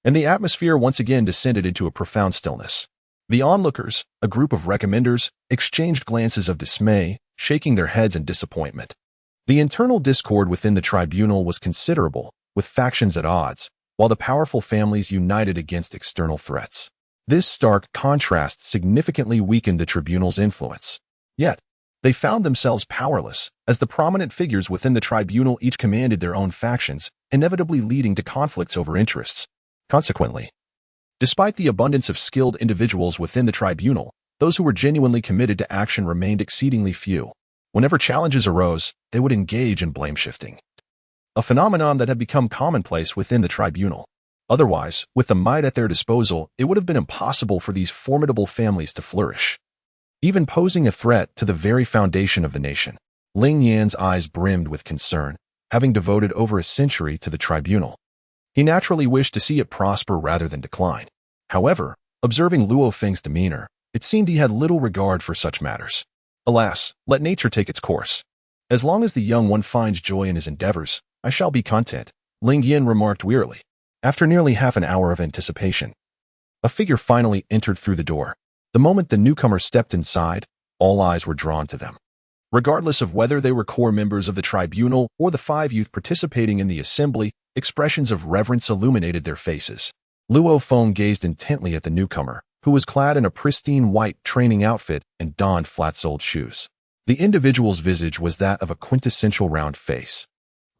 Speaker 1: and the atmosphere once again descended into a profound stillness. The onlookers, a group of recommenders, exchanged glances of dismay, shaking their heads in disappointment. The internal discord within the tribunal was considerable, with factions at odds, while the powerful families united against external threats. This stark contrast significantly weakened the tribunal's influence. Yet, they found themselves powerless, as the prominent figures within the tribunal each commanded their own factions, inevitably leading to conflicts over interests. Consequently, despite the abundance of skilled individuals within the tribunal, those who were genuinely committed to action remained exceedingly few. Whenever challenges arose, they would engage in blame-shifting, a phenomenon that had become commonplace within the tribunal. Otherwise, with the might at their disposal, it would have been impossible for these formidable families to flourish, even posing a threat to the very foundation of the nation. Ling Yan's eyes brimmed with concern, having devoted over a century to the tribunal. He naturally wished to see it prosper rather than decline. However, observing Luo Feng's demeanor, it seemed he had little regard for such matters. Alas, let nature take its course. As long as the young one finds joy in his endeavors, I shall be content, Ling Yan remarked wearily. After nearly half an hour of anticipation, a figure finally entered through the door. The moment the newcomer stepped inside, all eyes were drawn to them. Regardless of whether they were core members of the tribunal or the 5 youth participating in the assembly, expressions of reverence illuminated their faces. Luo Feng gazed intently at the newcomer, who was clad in a pristine white training outfit and donned flat-soled shoes. The individual's visage was that of a quintessential round face,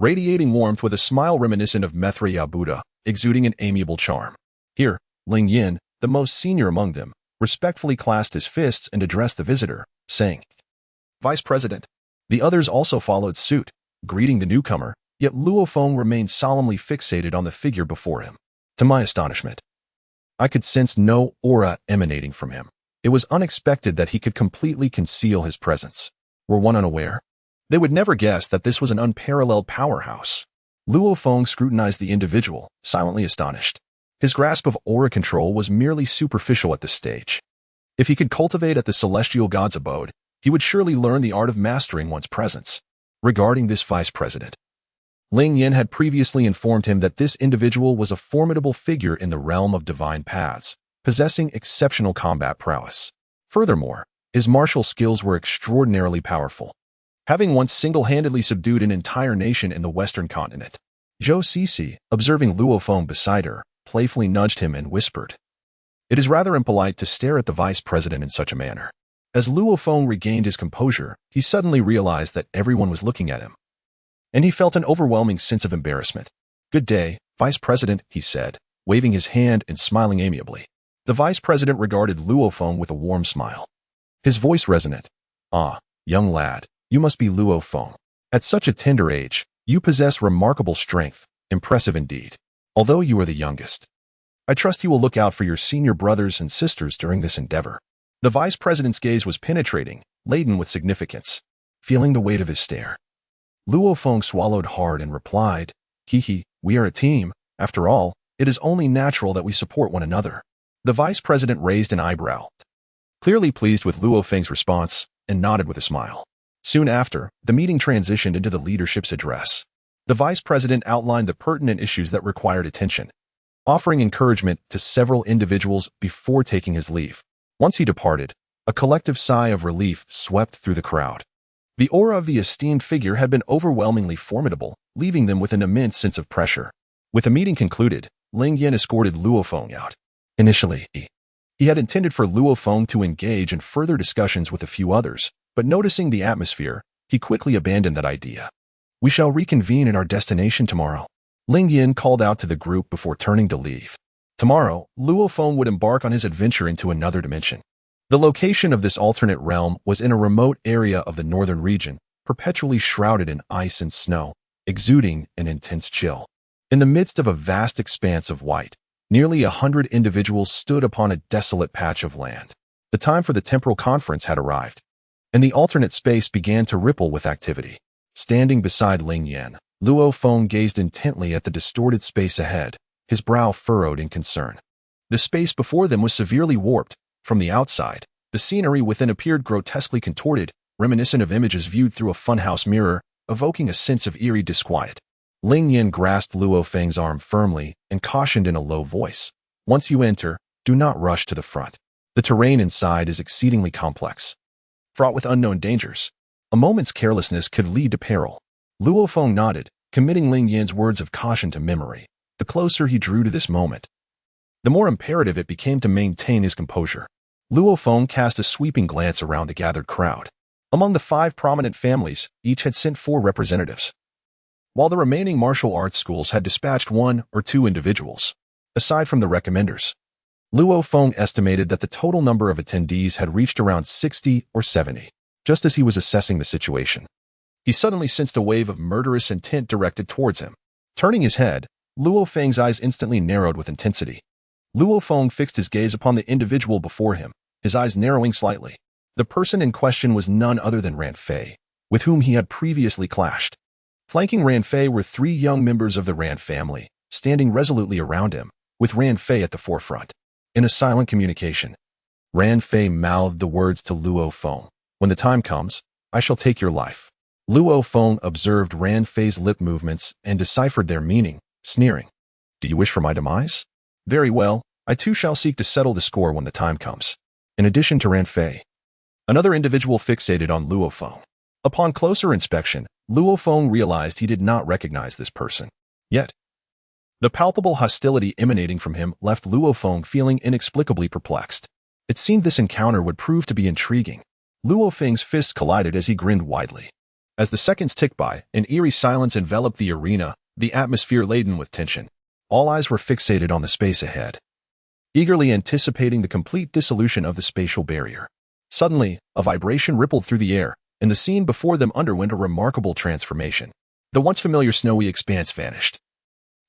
Speaker 1: radiating warmth with a smile reminiscent of Maitreya Buddha, exuding an amiable charm. Here, Ling Yin, the most senior among them, respectfully clasped his fists and addressed the visitor, saying, "Vice President." The others also followed suit, greeting the newcomer, yet Luo Feng remained solemnly fixated on the figure before him. To my astonishment, I could sense no aura emanating from him. It was unexpected that he could completely conceal his presence. Were one unaware, they would never guess that this was an unparalleled powerhouse. Luo Feng scrutinized the individual, silently astonished. His grasp of aura control was merely superficial at this stage. If he could cultivate at the celestial god's abode, he would surely learn the art of mastering one's presence. Regarding this vice president, Ling Yin had previously informed him that this individual was a formidable figure in the realm of divine paths, possessing exceptional combat prowess. Furthermore, his martial skills were extraordinarily powerful, having once single-handedly subdued an entire nation in the Western continent. Zhou Cixi, observing Luo Feng beside her, playfully nudged him and whispered, "It is rather impolite to stare at the vice president in such a manner." As Luo Feng regained his composure, he suddenly realized that everyone was looking at him, and he felt an overwhelming sense of embarrassment. "Good day, Vice President," he said, waving his hand and smiling amiably. The vice president regarded Luo Feng with a warm smile. His voice resonant. "Ah, young lad, you must be Luo Feng. At such a tender age, you possess remarkable strength, impressive indeed. Although you are the youngest, I trust you will look out for your senior brothers and sisters during this endeavor." The vice president's gaze was penetrating, laden with significance. Feeling the weight of his stare, Luo Feng swallowed hard and replied, "Hee, we are a team. After all, it is only natural that we support one another." The vice president raised an eyebrow, clearly pleased with Luo Feng's response, and nodded with a smile. Soon after, the meeting transitioned into the leadership's address. The vice president outlined the pertinent issues that required attention, offering encouragement to several individuals before taking his leave. Once he departed, a collective sigh of relief swept through the crowd. The aura of the esteemed figure had been overwhelmingly formidable, leaving them with an immense sense of pressure. With the meeting concluded, Ling Yan escorted Luo Feng out. Initially, he had intended for Luo Feng to engage in further discussions with a few others, but noticing the atmosphere, he quickly abandoned that idea. "We shall reconvene at our destination tomorrow," Ling Yan called out to the group before turning to leave. Tomorrow, Luo Feng would embark on his adventure into another dimension. The location of this alternate realm was in a remote area of the northern region, perpetually shrouded in ice and snow, exuding an intense chill. In the midst of a vast expanse of white, nearly 100 individuals stood upon a desolate patch of land. The time for the temporal conference had arrived, and the alternate space began to ripple with activity. Standing beside Ling Yan, Luo Feng gazed intently at the distorted space ahead, his brow furrowed in concern. The space before them was severely warped. From the outside, the scenery within appeared grotesquely contorted, reminiscent of images viewed through a funhouse mirror, evoking a sense of eerie disquiet. Ling Yan grasped Luo Feng's arm firmly and cautioned in a low voice, "Once you enter, do not rush to the front. The terrain inside is exceedingly complex, fraught with unknown dangers. A moment's carelessness could lead to peril." Luo Feng nodded, committing Ling Yan's words of caution to memory. The closer he drew to this moment, the more imperative it became to maintain his composure. Luo Feng cast a sweeping glance around the gathered crowd. Among the 5 prominent families, each had sent 4 representatives, while the remaining martial arts schools had dispatched 1 or 2 individuals. Aside from the recommenders, Luo Feng estimated that the total number of attendees had reached around 60 or 70. Just as he was assessing the situation, he suddenly sensed a wave of murderous intent directed towards him. Turning his head, Luo Feng's eyes instantly narrowed with intensity. Luo Feng fixed his gaze upon the individual before him, his eyes narrowing slightly. The person in question was none other than Ran Fei, with whom he had previously clashed. Flanking Ran Fei were 3 young members of the Ran family, standing resolutely around him, with Ran Fei at the forefront. In a silent communication, Ran Fei mouthed the words to Luo Feng, "When the time comes, I shall take your life." Luo Feng observed Ran Fei's lip movements and deciphered their meaning, sneering, "Do you wish for my demise? Very well, I too shall seek to settle the score when the time comes." In addition to Ran Fei, another individual fixated on Luo Feng. Upon closer inspection, Luo Feng realized he did not recognize this person. Yet, the palpable hostility emanating from him left Luo Feng feeling inexplicably perplexed. It seemed this encounter would prove to be intriguing. Luo Feng's fists collided as he grinned widely. As the seconds ticked by, an eerie silence enveloped the arena, the atmosphere laden with tension. All eyes were fixated on the space ahead, eagerly anticipating the complete dissolution of the spatial barrier. Suddenly, a vibration rippled through the air, and the scene before them underwent a remarkable transformation. The once familiar snowy expanse vanished,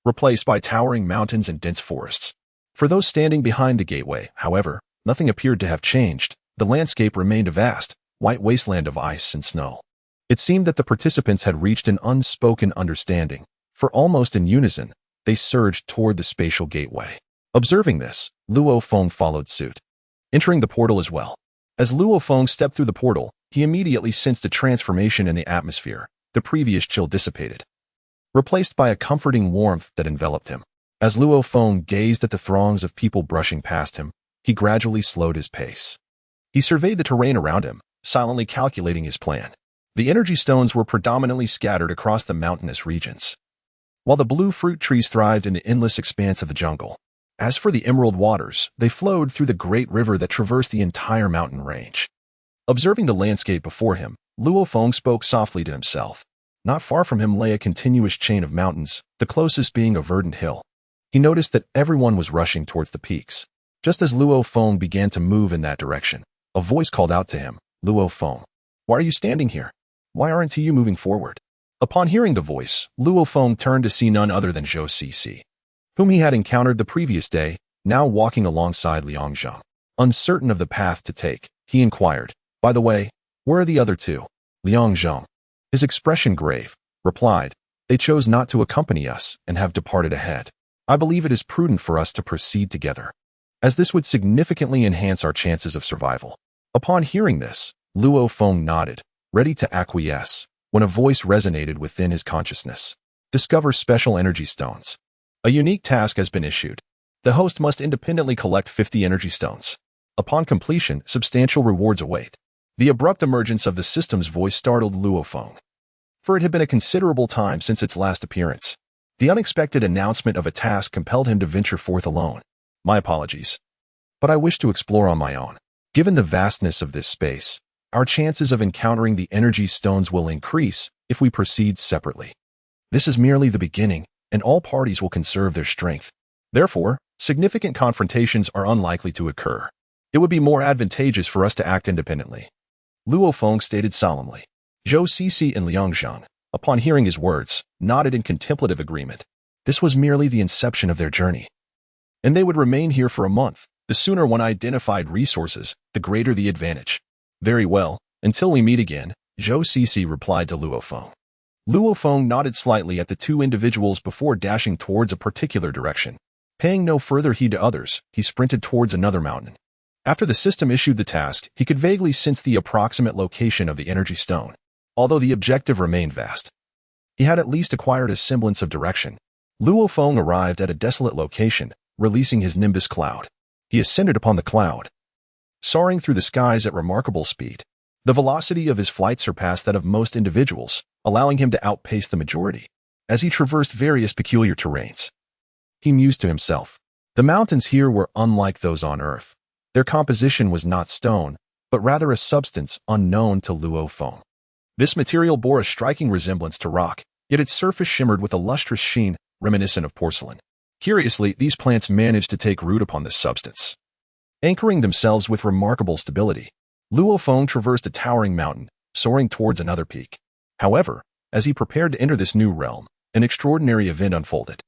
Speaker 1: replaced by towering mountains and dense forests. For those standing behind the gateway, however, nothing appeared to have changed. The landscape remained a vast, white wasteland of ice and snow. It seemed that the participants had reached an unspoken understanding, for almost in unison, they surged toward the spatial gateway. Observing this, Luo Feng followed suit, entering the portal as well. As Luo Feng stepped through the portal, he immediately sensed a transformation in the atmosphere. The previous chill dissipated, replaced by a comforting warmth that enveloped him. As Luo Feng gazed at the throngs of people brushing past him, he gradually slowed his pace. He surveyed the terrain around him, silently calculating his plan. The energy stones were predominantly scattered across the mountainous regions, while the blue fruit trees thrived in the endless expanse of the jungle. As for the emerald waters, they flowed through the great river that traversed the entire mountain range. Observing the landscape before him, Luo Feng spoke softly to himself. Not far from him lay a continuous chain of mountains, the closest being a verdant hill. He noticed that everyone was rushing towards the peaks. Just as Luo Feng began to move in that direction, a voice called out to him, "Luo Feng, why are you standing here? Why aren't you moving forward?" Upon hearing the voice, Luo Feng turned to see none other than Zhou Cixi, whom he had encountered the previous day, now walking alongside Liangzhang. Uncertain of the path to take, he inquired, "By the way, where are the other two?" Liangzhang, his expression grave, replied, "They chose not to accompany us and have departed ahead. I believe it is prudent for us to proceed together, as this would significantly enhance our chances of survival." Upon hearing this, Luo Feng nodded, ready to acquiesce, when a voice resonated within his consciousness. "Discover special energy stones. A unique task has been issued. The host must independently collect 50 energy stones. Upon completion, substantial rewards await." The abrupt emergence of the system's voice startled Luo Feng, for it had been a considerable time since its last appearance. The unexpected announcement of a task compelled him to venture forth alone. "My apologies, but I wish to explore on my own. Given the vastness of this space, our chances of encountering the energy stones will increase if we proceed separately. This is merely the beginning, and all parties will conserve their strength. Therefore, significant confrontations are unlikely to occur. It would be more advantageous for us to act independently," Luo Feng stated solemnly. Zhou Cixi and Liangzhang, upon hearing his words, nodded in contemplative agreement. This was merely the inception of their journey, and they would remain here for a month. The sooner one identified resources, the greater the advantage. "Very well, until we meet again," Zhou Cixi replied to Luo Feng. Luo Feng nodded slightly at the two individuals before dashing towards a particular direction. Paying no further heed to others, he sprinted towards another mountain. After the system issued the task, he could vaguely sense the approximate location of the energy stone. Although the objective remained vast, he had at least acquired a semblance of direction. Luo Feng arrived at a desolate location, releasing his nimbus cloud. He ascended upon the cloud, soaring through the skies at remarkable speed. The velocity of his flight surpassed that of most individuals, allowing him to outpace the majority. As he traversed various peculiar terrains, he mused to himself. The mountains here were unlike those on Earth. Their composition was not stone, but rather a substance unknown to Luo Feng. This material bore a striking resemblance to rock, yet its surface shimmered with a lustrous sheen reminiscent of porcelain. Curiously, these plants managed to take root upon this substance, anchoring themselves with remarkable stability. Luo Feng traversed a towering mountain, soaring towards another peak. However, as he prepared to enter this new realm, an extraordinary event unfolded.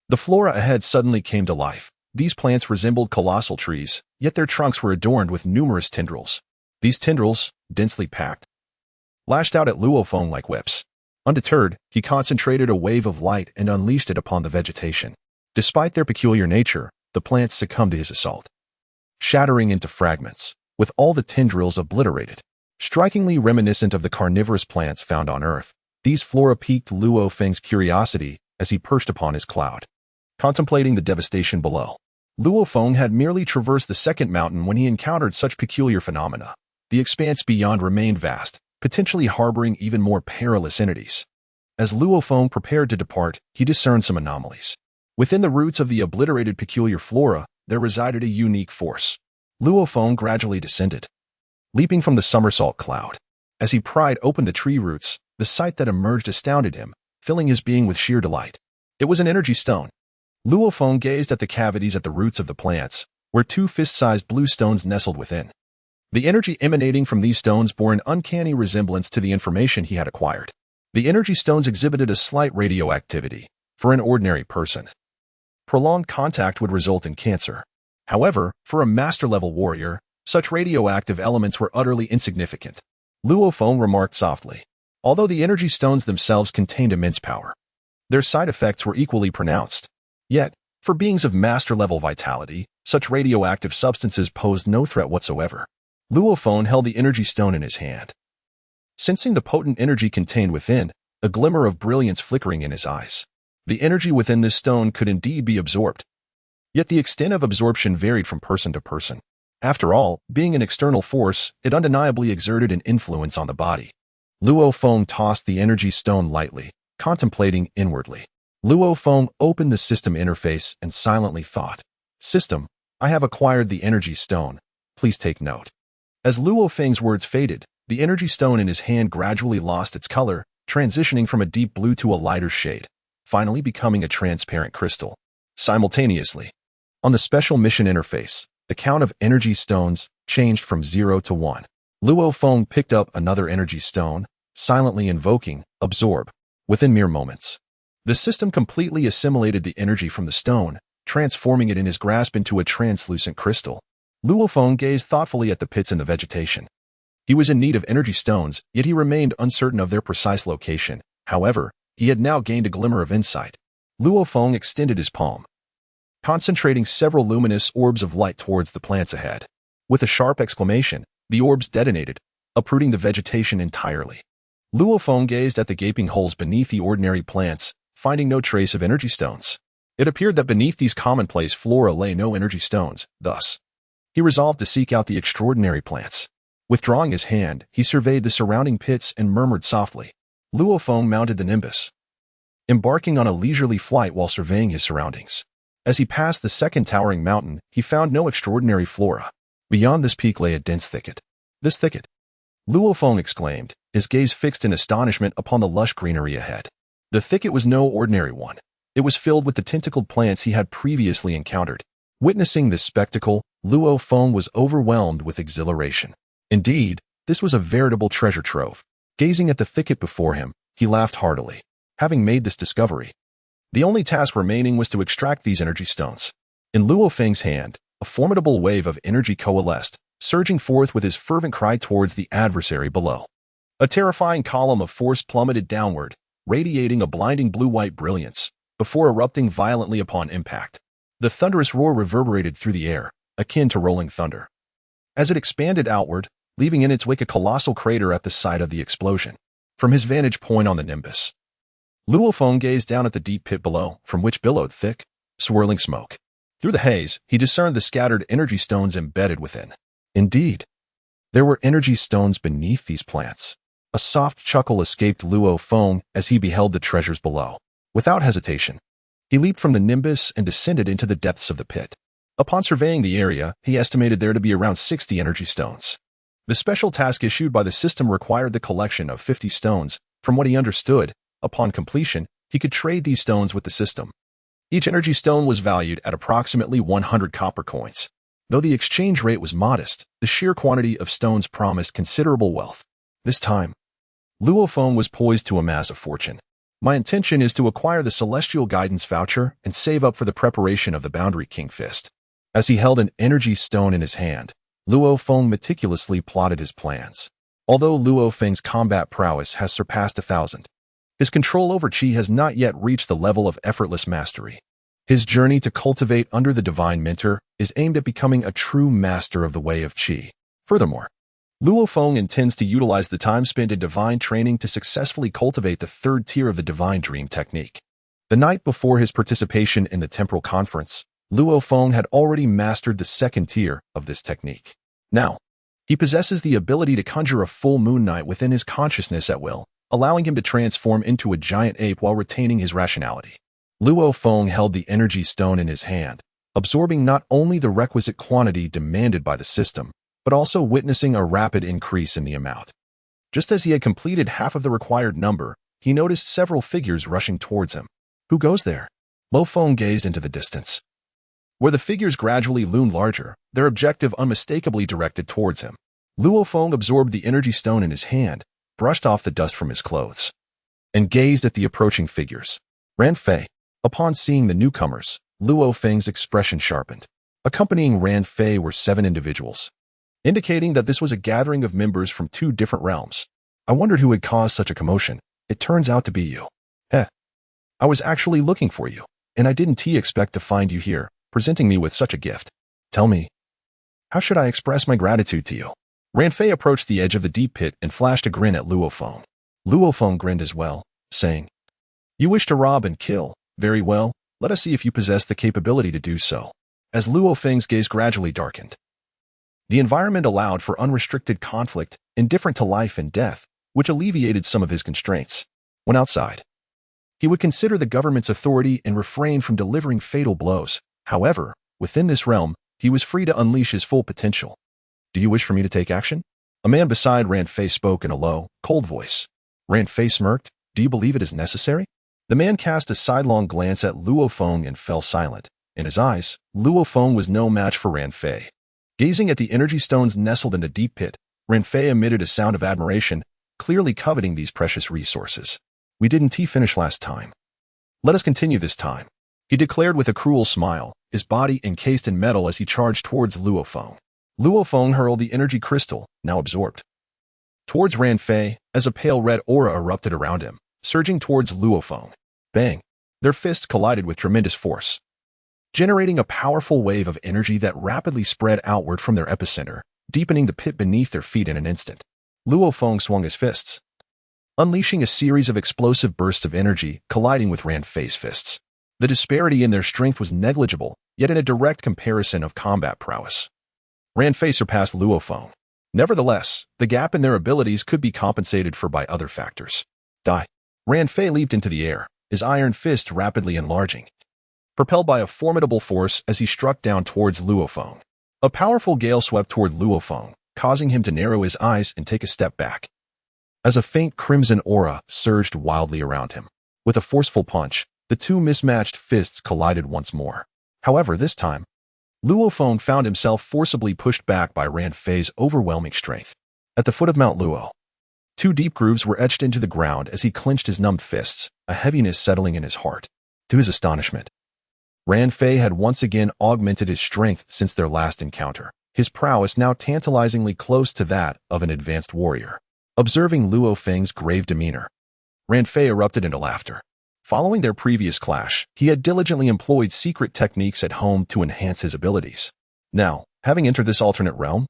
Speaker 1: The flora ahead suddenly came to life. These plants resembled colossal trees, yet their trunks were adorned with numerous tendrils. These tendrils, densely packed, lashed out at Luo Feng like whips. Undeterred, he concentrated a wave of light and unleashed it upon the vegetation. Despite their peculiar nature, the plants succumbed to his assault, shattering into fragments, with all the tendrils obliterated. Strikingly reminiscent of the carnivorous plants found on Earth, these flora piqued Luo Feng's curiosity as he perched upon his cloud, contemplating the devastation below. Luo Feng had merely traversed the second mountain when he encountered such peculiar phenomena. The expanse beyond remained vast, potentially harboring even more perilous entities. As Luo Feng prepared to depart, he discerned some anomalies. Within the roots of the obliterated peculiar flora, there resided a unique force. Luo Feng gradually descended, leaping from the somersault cloud. As he pried open the tree roots, the sight that emerged astounded him, filling his being with sheer delight. It was an energy stone. Luo Feng gazed at the cavities at the roots of the plants, where two fist-sized blue stones nestled within. The energy emanating from these stones bore an uncanny resemblance to the information he had acquired. The energy stones exhibited a slight radioactivity. For an ordinary person, prolonged contact would result in cancer. However, for a master-level warrior, such radioactive elements were utterly insignificant. Luo Feng remarked softly. Although the energy stones themselves contained immense power, their side effects were equally pronounced. Yet, for beings of master-level vitality, such radioactive substances posed no threat whatsoever. Luo Feng held the energy stone in his hand, sensing the potent energy contained within, a glimmer of brilliance flickering in his eyes. The energy within this stone could indeed be absorbed. Yet the extent of absorption varied from person to person. After all, being an external force, it undeniably exerted an influence on the body. Luo Feng tossed the energy stone lightly, contemplating inwardly. Luo Feng opened the system interface and silently thought, "System, I have acquired the energy stone. Please take note." As Luo Feng's words faded, the energy stone in his hand gradually lost its color, transitioning from a deep blue to a lighter shade, finally becoming a transparent crystal. Simultaneously, on the special mission interface, the count of energy stones changed from 0 to 1. Luo Feng picked up another energy stone, silently invoking, absorb. Within mere moments, the system completely assimilated the energy from the stone, transforming it in his grasp into a translucent crystal. Luo Feng gazed thoughtfully at the pits in the vegetation. He was in need of energy stones, yet he remained uncertain of their precise location. However, he had now gained a glimmer of insight. Luo Feng extended his palm, concentrating several luminous orbs of light towards the plants ahead. With a sharp exclamation, the orbs detonated, uprooting the vegetation entirely. Luo Feng gazed at the gaping holes beneath the ordinary plants, finding no trace of energy stones. It appeared that beneath these commonplace flora lay no energy stones. Thus, he resolved to seek out the extraordinary plants. Withdrawing his hand, he surveyed the surrounding pits and murmured softly. Luo Feng mounted the nimbus, embarking on a leisurely flight while surveying his surroundings. As he passed the second towering mountain, he found no extraordinary flora. Beyond this peak lay a dense thicket. This thicket, Luo Feng exclaimed, his gaze fixed in astonishment upon the lush greenery ahead. The thicket was no ordinary one. It was filled with the tentacled plants he had previously encountered. Witnessing this spectacle, Luo Feng was overwhelmed with exhilaration. Indeed, this was a veritable treasure trove. Gazing at the thicket before him, he laughed heartily. Having made this discovery, the only task remaining was to extract these energy stones. In Luo Feng's hand, a formidable wave of energy coalesced, surging forth with his fervent cry towards the adversary below. A terrifying column of force plummeted downward, radiating a blinding blue-white brilliance, before erupting violently upon impact. The thunderous roar reverberated through the air, akin to rolling thunder, as it expanded outward, leaving in its wake a colossal crater at the site of the explosion. From his vantage point on the nimbus, Luo Feng gazed down at the deep pit below, from which billowed thick, swirling smoke. Through the haze, he discerned the scattered energy stones embedded within. Indeed, there were energy stones beneath these plants. A soft chuckle escaped Luo Feng as he beheld the treasures below. Without hesitation, he leaped from the nimbus and descended into the depths of the pit. Upon surveying the area, he estimated there to be around 60 energy stones. The special task issued by the system required the collection of 50 stones. From what he understood, upon completion, he could trade these stones with the system. Each energy stone was valued at approximately 100 copper coins. Though the exchange rate was modest, the sheer quantity of stones promised considerable wealth. This time, Luo Feng was poised to amass a fortune. My intention is to acquire the Celestial Guidance Voucher and save up for the preparation of the Boundary King Fist. As he held an energy stone in his hand, Luo Feng meticulously plotted his plans. Although Luo Feng's combat prowess has surpassed 1,000, his control over Qi has not yet reached the level of effortless mastery. His journey to cultivate under the Divine Mentor is aimed at becoming a true master of the way of Qi. Furthermore, Luo Feng intends to utilize the time spent in divine training to successfully cultivate the third tier of the Divine Dream technique. The night before his participation in the Temporal Conference, Luo Feng had already mastered the second tier of this technique. Now, he possesses the ability to conjure a full moon night within his consciousness at will, allowing him to transform into a giant ape while retaining his rationality. Luo Feng held the energy stone in his hand, absorbing not only the requisite quantity demanded by the system, but also witnessing a rapid increase in the amount. Just as he had completed half of the required number, he noticed several figures rushing towards him. Who goes there? Luo Feng gazed into the distance, where the figures gradually loomed larger, their objective unmistakably directed towards him. Luo Feng absorbed the energy stone in his hand, brushed off the dust from his clothes, and gazed at the approaching figures. Ran Fei. Upon seeing the newcomers, Luo Feng's expression sharpened. Accompanying Ran Fei were 7 individuals, indicating that this was a gathering of members from 2 different realms. I wondered who had caused such a commotion. It turns out to be you. Heh. I was actually looking for you, and I didn't expect to find you here, presenting me with such a gift. Tell me, how should I express my gratitude to you? Ran Fei approached the edge of the deep pit and flashed a grin at Luo Feng. Luo Feng grinned as well, saying, "You wish to rob and kill. Very well, let us see if you possess the capability to do so." as Luo Feng's gaze gradually darkened. The environment allowed for unrestricted conflict, indifferent to life and death, which alleviated some of his constraints. When outside, he would consider the government's authority and refrain from delivering fatal blows. However, within this realm, he was free to unleash his full potential. Do you wish for me to take action? A man beside Ran Fei spoke in a low, cold voice. Ran Fei smirked. Do you believe it is necessary? The man cast a sidelong glance at Luo Feng and fell silent. In his eyes, Luo Feng was no match for Ran Fei. Gazing at the energy stones nestled in the deep pit, Ran Fei emitted a sound of admiration, clearly coveting these precious resources. We didn't finish last time. Let us continue this time, he declared with a cruel smile, his body encased in metal as he charged towards Luo Feng. Luo Feng hurled the energy crystal, now absorbed, towards Ran Fei as a pale red aura erupted around him, surging towards Luo Feng. Bang! Their fists collided with tremendous force, generating a powerful wave of energy that rapidly spread outward from their epicenter, deepening the pit beneath their feet in an instant. Luo Feng swung his fists, unleashing a series of explosive bursts of energy colliding with Ran Fei's fists. The disparity in their strength was negligible, yet in a direct comparison of combat prowess, Ran Fei surpassed Luo Feng. Nevertheless, the gap in their abilities could be compensated for by other factors. Die. Ran Fei leaped into the air, his iron fist rapidly enlarging, propelled by a formidable force as he struck down towards Luo Feng. A powerful gale swept toward Luo Feng, causing him to narrow his eyes and take a step back, as a faint crimson aura surged wildly around him. With a forceful punch, the two mismatched fists collided once more. However, this time, Luo Feng found himself forcibly pushed back by Ran Fei's overwhelming strength. At the foot of Mount Luo, two deep grooves were etched into the ground as he clenched his numbed fists, a heaviness settling in his heart. To his astonishment, Ran Fei had once again augmented his strength since their last encounter, his prowess now tantalizingly close to that of an advanced warrior. Observing Luo Feng's grave demeanor, Ran Fei erupted into laughter. Following their previous clash, he had diligently employed secret techniques at home to enhance his abilities. Now, having entered this alternate realm,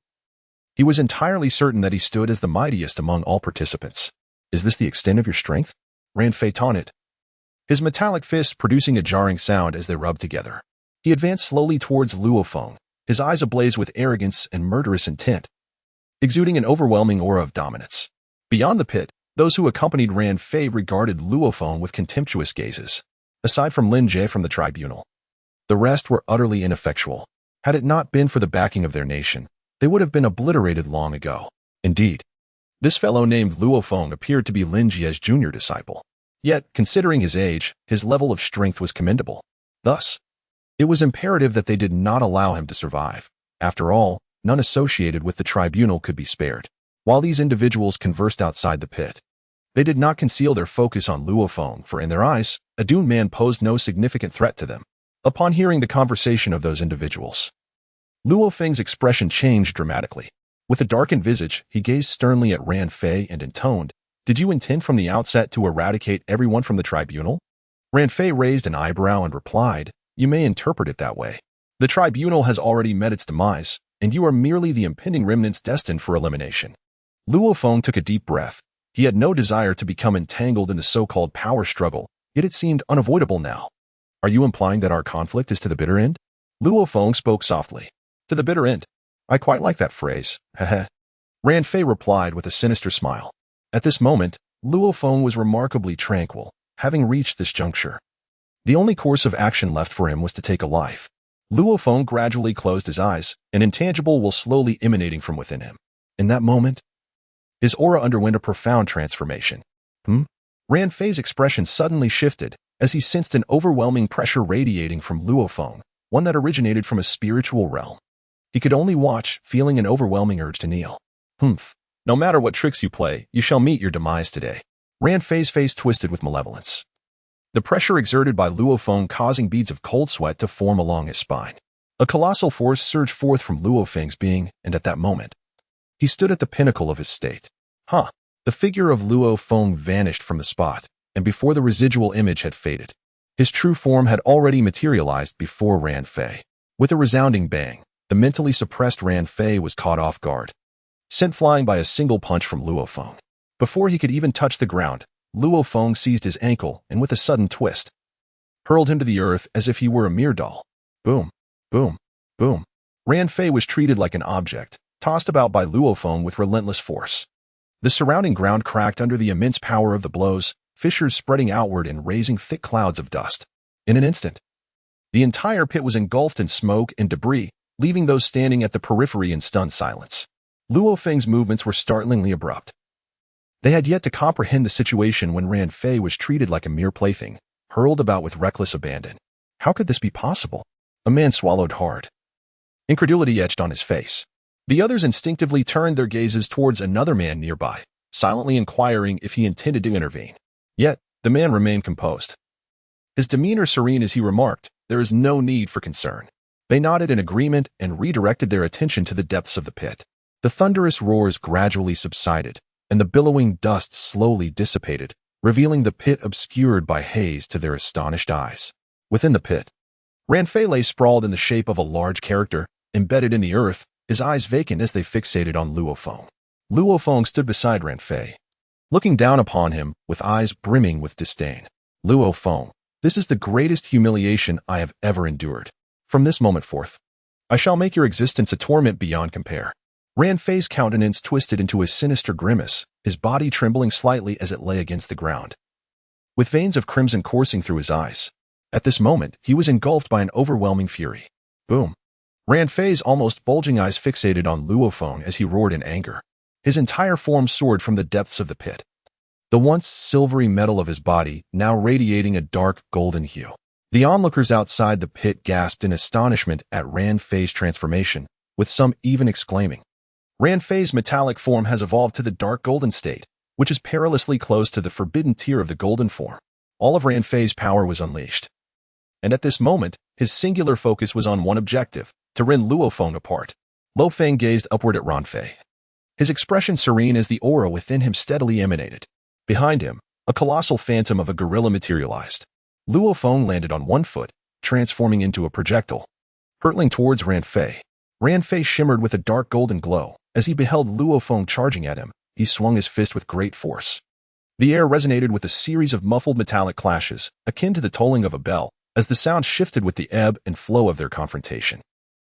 Speaker 1: he was entirely certain that he stood as the mightiest among all participants. Is this the extent of your strength? Ran Fei taunted, his metallic fists producing a jarring sound as they rubbed together. He advanced slowly towards Luo Feng, his eyes ablaze with arrogance and murderous intent, exuding an overwhelming aura of dominance. Beyond the pit, those who accompanied Ran Fei regarded Luo Feng with contemptuous gazes. Aside from Lin Jie from the tribunal, the rest were utterly ineffectual. Had it not been for the backing of their nation, they would have been obliterated long ago. Indeed, this fellow named Luo Feng appeared to be Lin Jie's junior disciple. Yet, considering his age, his level of strength was commendable. Thus, it was imperative that they did not allow him to survive. After all, none associated with the tribunal could be spared. While these individuals conversed outside the pit, they did not conceal their focus on Luo Feng, for in their eyes, a doomed man posed no significant threat to them. Upon hearing the conversation of those individuals, Luo Feng's expression changed dramatically. With a darkened visage, he gazed sternly at Ran Fei and intoned, "Did you intend from the outset to eradicate everyone from the tribunal?" Ran Fei raised an eyebrow and replied, "You may interpret it that way. The tribunal has already met its demise, and you are merely the impending remnants destined for elimination." Luo Feng took a deep breath. He had no desire to become entangled in the so-called power struggle, yet it seemed unavoidable now. "Are you implying that our conflict is to the bitter end?" Luo Feng spoke softly. "To the bitter end? I quite like that phrase, heh." Ran Fei replied with a sinister smile. At this moment, Luo Feng was remarkably tranquil, having reached this juncture. The only course of action left for him was to take a life. Luo Feng gradually closed his eyes, an intangible will slowly emanating from within him. In that moment, his aura underwent a profound transformation. Ran Fei's expression suddenly shifted as he sensed an overwhelming pressure radiating from Luo Feng, one that originated from a spiritual realm. He could only watch, feeling an overwhelming urge to kneel. No matter what tricks you play, you shall meet your demise today." Ran Fei's face twisted with malevolence, the pressure exerted by Luo Feng causing beads of cold sweat to form along his spine. A colossal force surged forth from Luo Feng's being, and at that moment, he stood at the pinnacle of his state. The figure of Luo Feng vanished from the spot, and before the residual image had faded, his true form had already materialized before Ran Fei. With a resounding bang, the mentally suppressed Ran Fei was caught off guard, sent flying by a single punch from Luo Feng. Before he could even touch the ground, Luo Feng seized his ankle and with a sudden twist, hurled him to the earth as if he were a mere doll. Boom, boom. Boom. Ran Fei was treated like an object, tossed about by Luo Feng with relentless force. The surrounding ground cracked under the immense power of the blows, fissures spreading outward and raising thick clouds of dust. In an instant, the entire pit was engulfed in smoke and debris, leaving those standing at the periphery in stunned silence. Luo Feng's movements were startlingly abrupt. They had yet to comprehend the situation when Ran Fei was treated like a mere plaything, hurled about with reckless abandon. How could this be possible? A man swallowed hard. Incredulity etched on his face. The others instinctively turned their gazes towards another man nearby, silently inquiring if he intended to intervene. Yet, the man remained composed. His demeanor serene as he remarked, "There is no need for concern." They nodded in agreement and redirected their attention to the depths of the pit. The thunderous roars gradually subsided, and the billowing dust slowly dissipated, revealing the pit obscured by haze to their astonished eyes. Within the pit, Ran Fei lay sprawled in the shape of a large character, embedded in the earth, his eyes vacant as they fixated on Luo Feng. Luo Feng stood beside Ran Fei, looking down upon him with eyes brimming with disdain. "Luo Feng, this is the greatest humiliation I have ever endured. From this moment forth, I shall make your existence a torment beyond compare." Ran Fei's countenance twisted into a sinister grimace, his body trembling slightly as it lay against the ground, with veins of crimson coursing through his eyes. At this moment, he was engulfed by an overwhelming fury. Boom. Ran Fei's almost bulging eyes fixated on Luo Feng as he roared in anger. His entire form soared from the depths of the pit, the once silvery metal of his body now radiating a dark golden hue. The onlookers outside the pit gasped in astonishment at Ran Fei's transformation, with some even exclaiming, "Ran Fei's metallic form has evolved to the dark golden state, which is perilously close to the forbidden tier of the golden form." All of Ran Fei's power was unleashed. And at this moment, his singular focus was on one objective, to rend Luo Feng apart. Luo Feng gazed upward at Ran Fei, his expression serene as the aura within him steadily emanated. Behind him, a colossal phantom of a gorilla materialized. Luo Feng landed on one foot, transforming into a projectile, hurtling towards Ran Fei. Ran Fei shimmered with a dark golden glow. As he beheld Luo Feng charging at him, he swung his fist with great force. The air resonated with a series of muffled metallic clashes, akin to the tolling of a bell, as the sound shifted with the ebb and flow of their confrontation.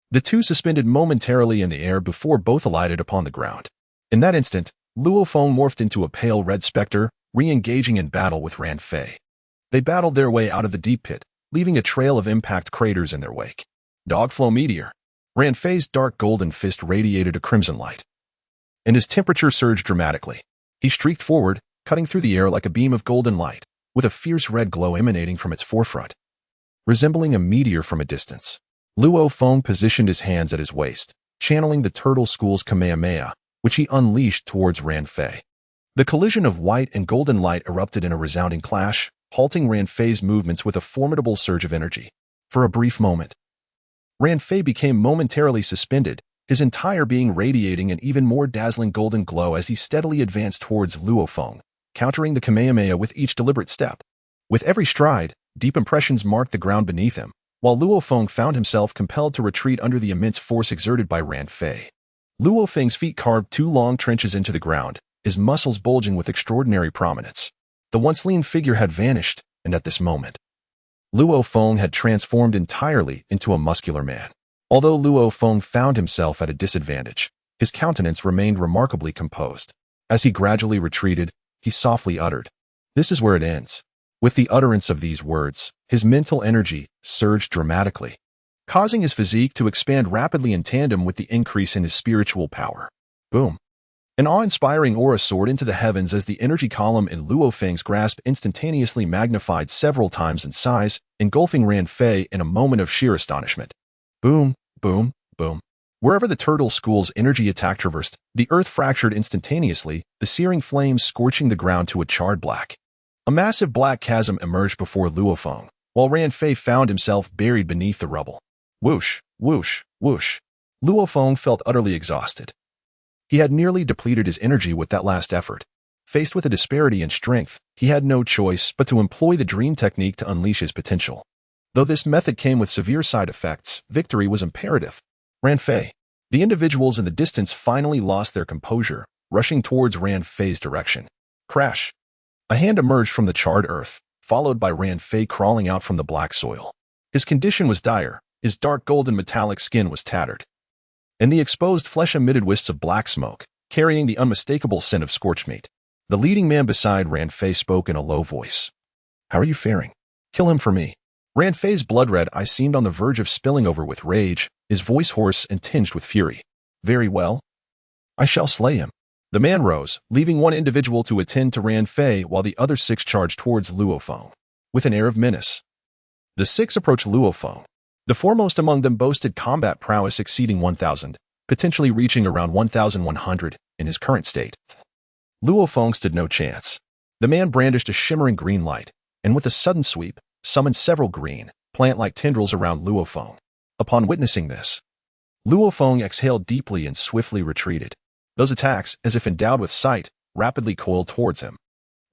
Speaker 1: The two suspended momentarily in the air before both alighted upon the ground. In that instant, Luo Feng morphed into a pale red specter, re-engaging in battle with Ran Fei. They battled their way out of the deep pit, leaving a trail of impact craters in their wake. Dogflow meteor. Ran Fei's dark golden fist radiated a crimson light, and his temperature surged dramatically. He streaked forward, cutting through the air like a beam of golden light, with a fierce red glow emanating from its forefront, resembling a meteor from a distance. Luo Feng positioned his hands at his waist, channeling the Turtle School's Kamehameha, which he unleashed towards Ran Fei. The collision of white and golden light erupted in a resounding clash, halting Ran Fei's movements with a formidable surge of energy. For a brief moment, Ran Fei became momentarily suspended, his entire being radiating an even more dazzling golden glow as he steadily advanced towards Luo Feng, countering the Kamehameha with each deliberate step. With every stride, deep impressions marked the ground beneath him, while Luo Feng found himself compelled to retreat under the immense force exerted by Ran Fei. Luo Feng's feet carved two long trenches into the ground, his muscles bulging with extraordinary prominence. The once lean figure had vanished, and at this moment, Luo Feng had transformed entirely into a muscular man. Although Luo Feng found himself at a disadvantage, his countenance remained remarkably composed. As he gradually retreated, he softly uttered, "This is where it ends." With the utterance of these words, his mental energy surged dramatically, causing his physique to expand rapidly in tandem with the increase in his spiritual power. Boom. An awe-inspiring aura soared into the heavens as the energy column in Luo Feng's grasp instantaneously magnified several times in size, engulfing Ran Fei in a moment of sheer astonishment. Boom, boom, boom. Wherever the Turtle School's energy attack traversed, the earth fractured instantaneously, the searing flames scorching the ground to a charred black. A massive black chasm emerged before Luo Feng, while Ran Fei found himself buried beneath the rubble. Whoosh, whoosh, whoosh. Luo Feng felt utterly exhausted. He had nearly depleted his energy with that last effort. Faced with a disparity in strength, he had no choice but to employ the dream technique to unleash his potential. Though this method came with severe side effects, victory was imperative. Ran Fei. The individuals in the distance finally lost their composure, rushing towards Ran Fei's direction. Crash. A hand emerged from the charred earth, followed by Ran Fei crawling out from the black soil. His condition was dire, His dark golden metallic skin was tattered, and the exposed flesh emitted wisps of black smoke, carrying the unmistakable scent of scorched meat. The leading man beside Ran Fei spoke in a low voice. "How are you faring? Kill him for me." Ran Fei's blood-red eyes seemed on the verge of spilling over with rage, his voice hoarse and tinged with fury. "Very well. I shall slay him." The man rose, leaving one individual to attend to Ran Fei while the other 6 charged towards Luo Feng. With an air of menace, the 6 approached Luo Feng. The foremost among them boasted combat prowess exceeding 1,000, potentially reaching around 1,100 in his current state. Luo Feng stood no chance. The man brandished a shimmering green light, and with a sudden sweep, summoned several green, plant-like tendrils around Luo Feng. Upon witnessing this, Luo Feng exhaled deeply and swiftly retreated. Those attacks, as if endowed with sight, rapidly coiled towards him.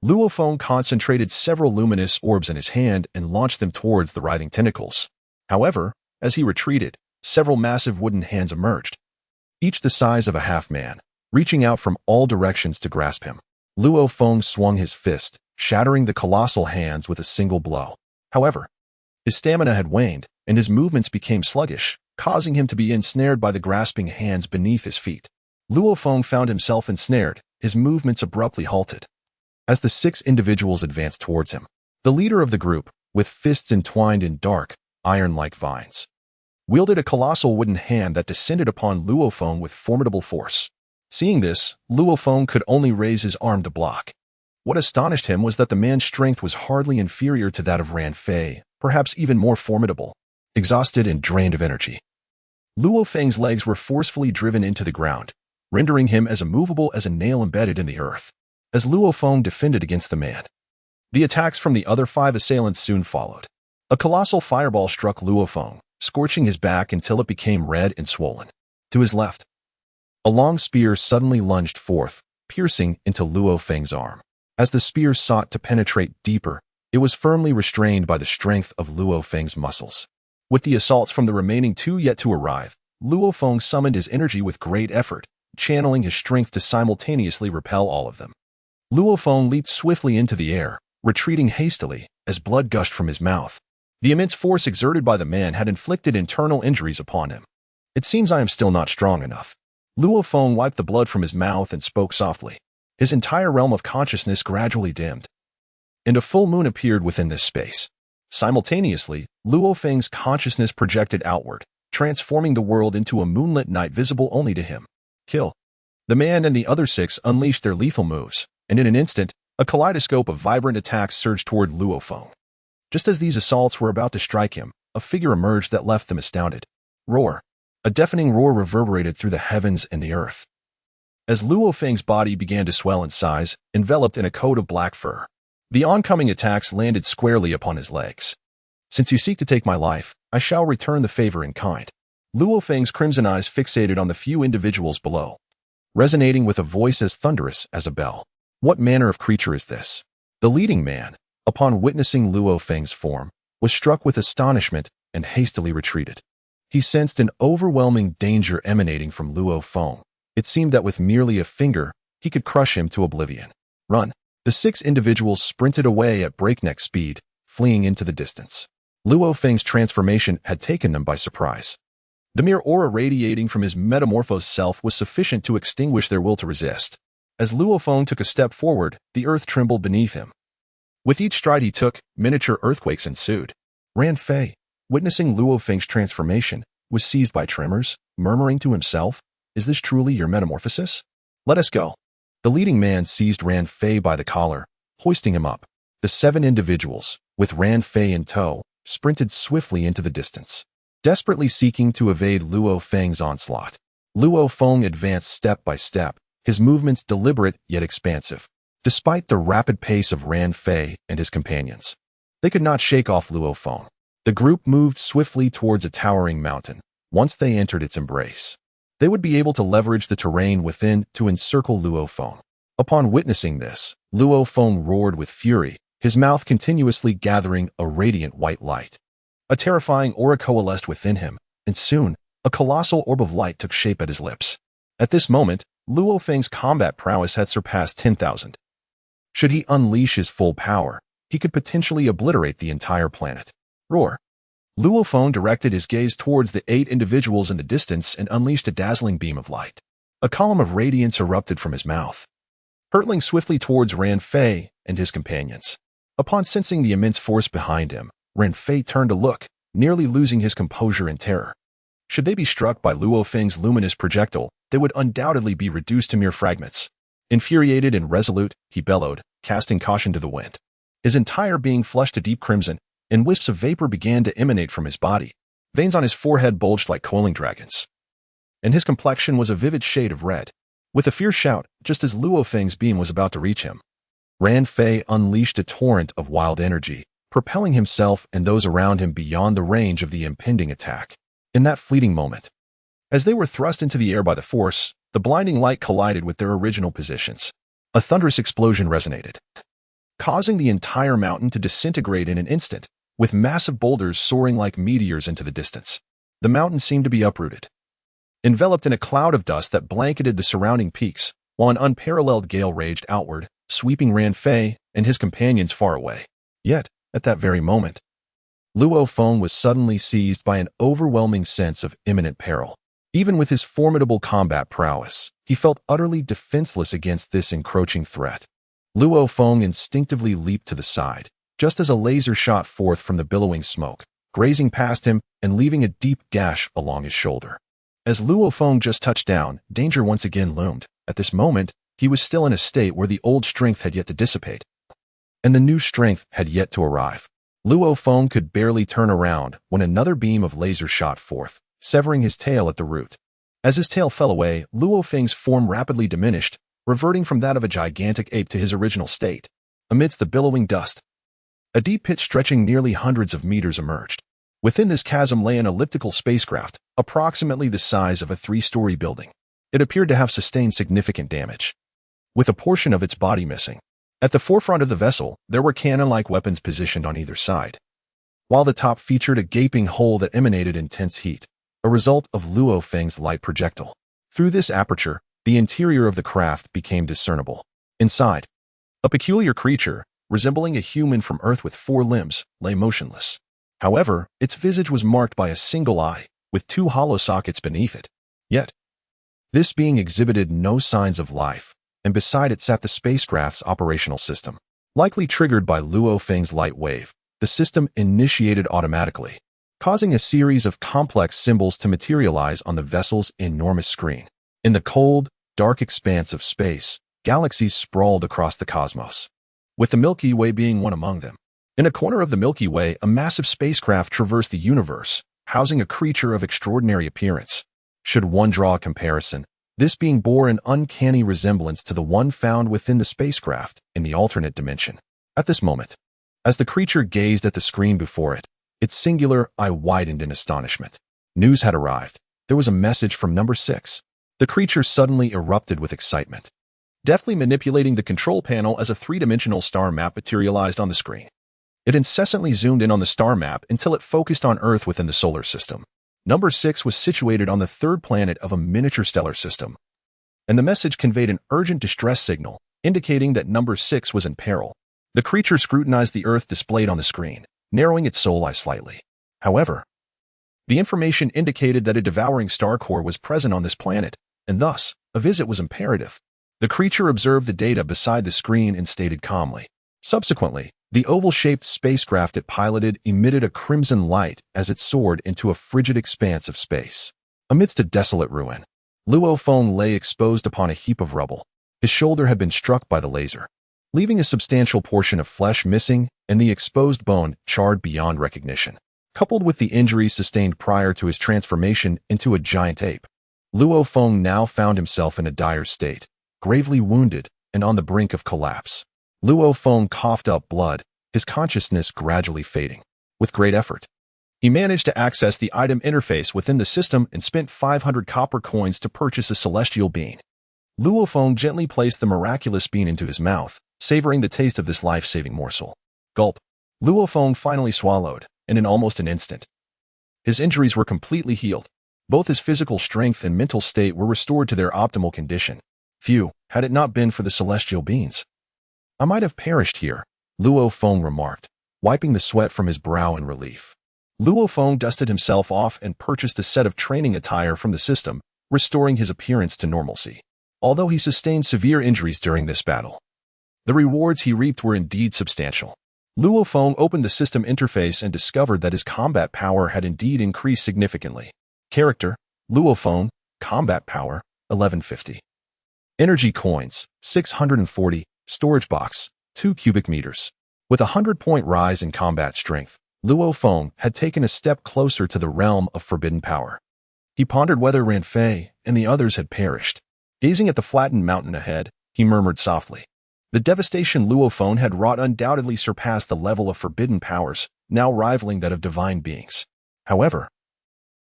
Speaker 1: Luo Feng concentrated several luminous orbs in his hand and launched them towards the writhing tentacles. However, as he retreated, several massive wooden hands emerged, each the size of a half-man, reaching out from all directions to grasp him. Luo Feng swung his fist, shattering the colossal hands with a single blow. However, his stamina had waned, and his movements became sluggish, causing him to be ensnared by the grasping hands beneath his feet. Luo Feng found himself ensnared, his movements abruptly halted. As the 6 individuals advanced towards him, the leader of the group, with fists entwined in dark, iron-like vines, wielded a colossal wooden hand that descended upon Luo Feng with formidable force. Seeing this, Luo Feng could only raise his arm to block. What astonished him was that the man's strength was hardly inferior to that of Ran Fei, perhaps even more formidable. Exhausted and drained of energy, Luo Feng's legs were forcefully driven into the ground, rendering him as immovable as a nail embedded in the earth. As Luo Feng defended against the man, the attacks from the other 5 assailants soon followed. A colossal fireball struck Luo Feng, scorching his back until it became red and swollen. To his left, a long spear suddenly lunged forth, piercing into Luo Feng's arm. As the spear sought to penetrate deeper, it was firmly restrained by the strength of Luo Feng's muscles. With the assaults from the remaining 2 yet to arrive, Luo Feng summoned his energy with great effort, channeling his strength to simultaneously repel all of them. Luo Feng leaped swiftly into the air, retreating hastily, as blood gushed from his mouth. The immense force exerted by the man had inflicted internal injuries upon him. "It seems I am still not strong enough." Luo Feng wiped the blood from his mouth and spoke softly. His entire realm of consciousness gradually dimmed, and a full moon appeared within this space. Simultaneously, Luo Feng's consciousness projected outward, transforming the world into a moonlit night visible only to him. Kill. The man and the other 6 unleashed their lethal moves, and in an instant, a kaleidoscope of vibrant attacks surged toward Luo Feng. Just as these assaults were about to strike him, a figure emerged that left them astounded. Roar. A deafening roar reverberated through the heavens and the earth, as Luo Feng's body began to swell in size, enveloped in a coat of black fur. The oncoming attacks landed squarely upon his legs. "Since you seek to take my life, I shall return the favor in kind." Luo Feng's crimson eyes fixated on the few individuals below, resonating with a voice as thunderous as a bell. "What manner of creature is this?" The leading man, upon witnessing Luo Feng's form, was struck with astonishment and hastily retreated. He sensed an overwhelming danger emanating from Luo Feng. It seemed that with merely a finger, he could crush him to oblivion. "Run!" The 6 individuals sprinted away at breakneck speed, fleeing into the distance. Luo Feng's transformation had taken them by surprise. The mere aura radiating from his metamorphosed self was sufficient to extinguish their will to resist. As Luo Feng took a step forward, the earth trembled beneath him. With each stride he took, miniature earthquakes ensued. Ran Fei, witnessing Luo Feng's transformation, was seized by tremors, murmuring to himself, "Is this truly your metamorphosis? Let us go." The leading man seized Ran Fei by the collar, hoisting him up. The 7 individuals, with Ran Fei in tow, sprinted swiftly into the distance, desperately seeking to evade Luo Feng's onslaught. Luo Feng advanced step by step, his movements deliberate yet expansive. Despite the rapid pace of Ran Fei and his companions, they could not shake off Luo Feng. The group moved swiftly towards a towering mountain. Once they entered its embrace, they would be able to leverage the terrain within to encircle Luo Feng. Upon witnessing this, Luo Feng roared with fury, his mouth continuously gathering a radiant white light. A terrifying aura coalesced within him, and soon, a colossal orb of light took shape at his lips. At this moment, Luo Feng's combat prowess had surpassed 10,000. Should he unleash his full power, he could potentially obliterate the entire planet. Roar. Luo Feng directed his gaze towards the 8 individuals in the distance and unleashed a dazzling beam of light. A column of radiance erupted from his mouth, hurtling swiftly towards Ran Fei and his companions. Upon sensing the immense force behind him, Ran Fei turned to look, nearly losing his composure in terror. Should they be struck by Luo Feng's luminous projectile, they would undoubtedly be reduced to mere fragments. Infuriated and resolute, he bellowed, casting caution to the wind. His entire being flushed to deep crimson, and wisps of vapor began to emanate from his body. Veins on his forehead bulged like coiling dragons, and his complexion was a vivid shade of red. With a fierce shout, just as Luo Feng's beam was about to reach him, Ran Fei unleashed a torrent of wild energy, propelling himself and those around him beyond the range of the impending attack. In that fleeting moment, as they were thrust into the air by the force, the blinding light collided with their original positions. A thunderous explosion resonated, causing the entire mountain to disintegrate in an instant, with massive boulders soaring like meteors into the distance. The mountain seemed to be uprooted, enveloped in a cloud of dust that blanketed the surrounding peaks, while an unparalleled gale raged outward, sweeping Ran Fei and his companions far away. Yet, at that very moment, Luo Feng was suddenly seized by an overwhelming sense of imminent peril. Even with his formidable combat prowess, he felt utterly defenseless against this encroaching threat. Luo Feng instinctively leaped to the side, just as a laser shot forth from the billowing smoke, grazing past him and leaving a deep gash along his shoulder. As Luo Feng just touched down, danger once again loomed. At this moment, he was still in a state where the old strength had yet to dissipate, and the new strength had yet to arrive. Luo Feng could barely turn around when another beam of laser shot forth, severing his tail at the root. As his tail fell away, Luo Feng's form rapidly diminished, reverting from that of a gigantic ape to his original state. Amidst the billowing dust, a deep pit stretching nearly hundreds of meters emerged. Within this chasm lay an elliptical spacecraft, approximately the size of a 3-story building. It appeared to have sustained significant damage, with a portion of its body missing. At the forefront of the vessel, there were cannon-like weapons positioned on either side, while the top featured a gaping hole that emanated intense heat, a result of Luo Feng's light projectile. Through this aperture, the interior of the craft became discernible. Inside, a peculiar creature, resembling a human from Earth with 4 limbs, lay motionless. However, its visage was marked by a single eye, with 2 hollow sockets beneath it. Yet, this being exhibited no signs of life, and beside it sat the spacecraft's operational system. Likely triggered by Luo Feng's light wave, the system initiated automatically, causing a series of complex symbols to materialize on the vessel's enormous screen. In the cold, dark expanse of space, galaxies sprawled across the cosmos, with the Milky Way being one among them. In a corner of the Milky Way, a massive spacecraft traversed the universe, housing a creature of extraordinary appearance. Should one draw a comparison, this being bore an uncanny resemblance to the one found within the spacecraft in the alternate dimension. At this moment, as the creature gazed at the screen before it, its singular eye widened in astonishment. News had arrived. There was a message from number 6. The creature suddenly erupted with excitement, deftly manipulating the control panel as a 3-dimensional star map materialized on the screen. It incessantly zoomed in on the star map until it focused on Earth within the solar system. Number 6 was situated on the 3rd planet of a miniature stellar system, and the message conveyed an urgent distress signal, indicating that number 6 was in peril. The creature scrutinized the Earth displayed on the screen, narrowing its soul eye slightly. However, the information indicated that a devouring star core was present on this planet, and thus, a visit was imperative. The creature observed the data beside the screen and stated calmly. Subsequently, the oval-shaped spacecraft it piloted emitted a crimson light as it soared into a frigid expanse of space. Amidst a desolate ruin, Luo Feng lay exposed upon a heap of rubble. His shoulder had been struck by the laser, leaving a substantial portion of flesh missing and the exposed bone charred beyond recognition. Coupled with the injuries sustained prior to his transformation into a giant ape, Luo Feng now found himself in a dire state, gravely wounded and on the brink of collapse. Luo Feng coughed up blood, his consciousness gradually fading. With great effort, he managed to access the item interface within the system and spent 500 copper coins to purchase a celestial bean. Luo Feng gently placed the miraculous bean into his mouth, savoring the taste of this life-saving morsel. Gulp. Luo Feng finally swallowed, and in almost an instant, his injuries were completely healed. Both his physical strength and mental state were restored to their optimal condition. Phew, had it not been for the celestial beans, I might have perished here, Luo Feng remarked, wiping the sweat from his brow in relief. Luo Feng dusted himself off and purchased a set of training attire from the system, restoring his appearance to normalcy. Although he sustained severe injuries during this battle, the rewards he reaped were indeed substantial. Luo Feng opened the system interface and discovered that his combat power had indeed increased significantly. Character: Luo Feng, combat power, 1150. Energy coins, 640, storage box, 2 cubic meters. With a 100-point rise in combat strength, Luo Feng had taken a step closer to the realm of forbidden power. He pondered whether Ran Fei and the others had perished. Gazing at the flattened mountain ahead, he murmured softly. The devastation Luo Feng had wrought undoubtedly surpassed the level of forbidden powers, now rivaling that of divine beings. However,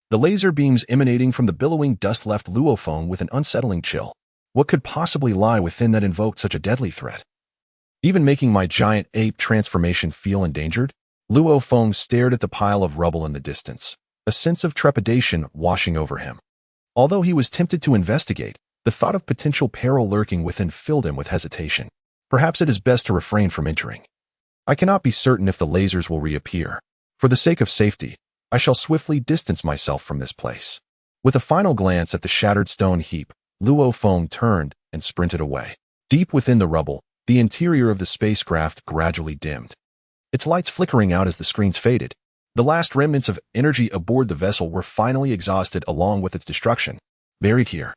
Speaker 1: the laser beams emanating from the billowing dust left Luo Feng with an unsettling chill. What could possibly lie within that invoked such a deadly threat? Even making my giant ape transformation feel endangered? Luo Feng stared at the pile of rubble in the distance, a sense of trepidation washing over him. Although he was tempted to investigate, the thought of potential peril lurking within filled him with hesitation. Perhaps it is best to refrain from entering. I cannot be certain if the lasers will reappear. For the sake of safety, I shall swiftly distance myself from this place. With a final glance at the shattered stone heap, Luo Feng turned and sprinted away. Deep within the rubble, the interior of the spacecraft gradually dimmed, its lights flickering out as the screens faded. The last remnants of energy aboard the vessel were finally exhausted along with its destruction. Buried here,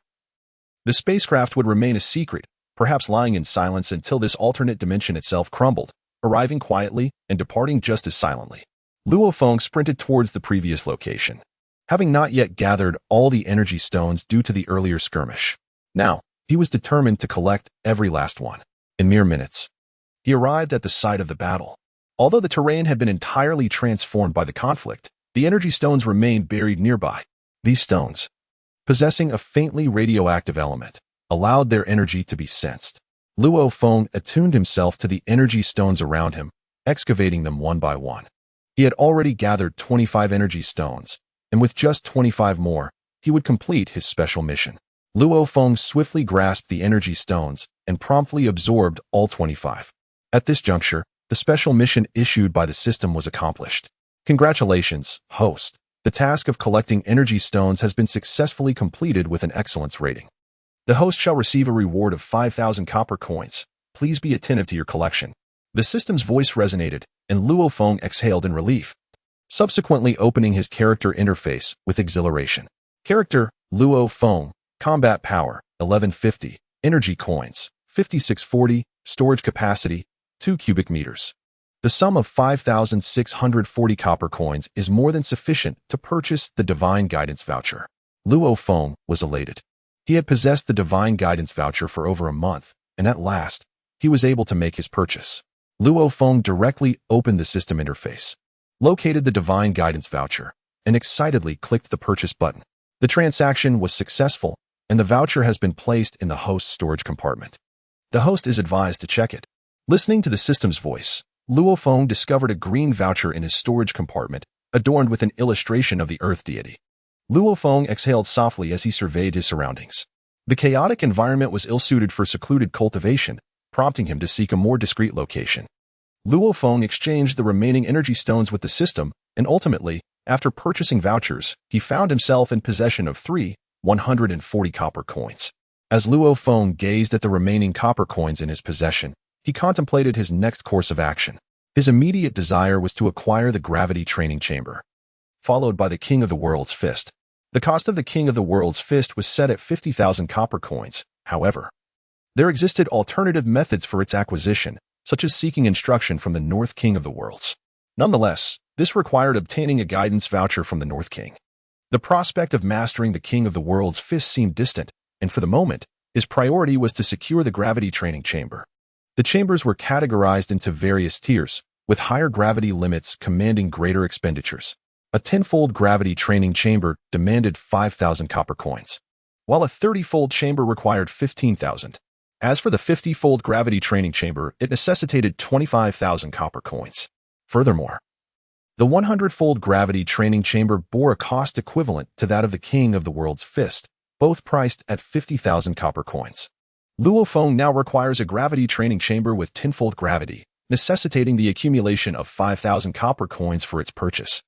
Speaker 1: the spacecraft would remain a secret, perhaps lying in silence until this alternate dimension itself crumbled, arriving quietly and departing just as silently. Luo Feng sprinted towards the previous location, having not yet gathered all the energy stones due to the earlier skirmish. Now, he was determined to collect every last one. In mere minutes, he arrived at the site of the battle. Although the terrain had been entirely transformed by the conflict, the energy stones remained buried nearby. These stones, possessing a faintly radioactive element, allowed their energy to be sensed. Luo Feng attuned himself to the energy stones around him, excavating them one by one. He had already gathered 25 energy stones, and with just 25 more, he would complete his special mission. Luo Feng swiftly grasped the energy stones and promptly absorbed all 25. At this juncture, the special mission issued by the system was accomplished. Congratulations, host. The task of collecting energy stones has been successfully completed with an excellence rating. The host shall receive a reward of 5,000 copper coins. Please be attentive to your collection. The system's voice resonated, and Luo Feng exhaled in relief, subsequently opening his character interface with exhilaration. Character: Luo Feng, combat power, 1150, energy coins, 5640, storage capacity, 2 cubic meters. The sum of 5,640 copper coins is more than sufficient to purchase the Divine Guidance Voucher. Luo Feng was elated. He had possessed the Divine Guidance Voucher for over a month, and at last, he was able to make his purchase. Luo Feng directly opened the system interface, located the Divine Guidance Voucher, and excitedly clicked the purchase button. The transaction was successful, and the voucher has been placed in the host's storage compartment. The host is advised to check it. Listening to the system's voice, Luo Feng discovered a green voucher in his storage compartment, adorned with an illustration of the Earth deity. Luo Feng exhaled softly as he surveyed his surroundings. The chaotic environment was ill-suited for secluded cultivation, prompting him to seek a more discreet location. Luo Feng exchanged the remaining energy stones with the system, and ultimately, after purchasing vouchers, he found himself in possession of 140 copper coins. As Luo Feng gazed at the remaining copper coins in his possession, he contemplated his next course of action. His immediate desire was to acquire the gravity training chamber, followed by the King of the World's Fist. The cost of the King of the World's Fist was set at 50,000 copper coins. However, there existed alternative methods for its acquisition, such as seeking instruction from the North King of the Worlds. Nonetheless, this required obtaining a guidance voucher from the North King. The prospect of mastering the King of the World's Fist seemed distant, and for the moment, his priority was to secure the gravity training chamber. The chambers were categorized into various tiers, with higher gravity limits commanding greater expenditures. A 10-fold gravity training chamber demanded 5,000 copper coins, while a 30-fold chamber required 15,000. As for the 50-fold gravity training chamber, it necessitated 25,000 copper coins. Furthermore, the 100-fold gravity training chamber bore a cost equivalent to that of the King of the World's Fist, both priced at 50,000 copper coins. Luo Feng now requires a gravity training chamber with 10-fold gravity, necessitating the accumulation of 5,000 copper coins for its purchase.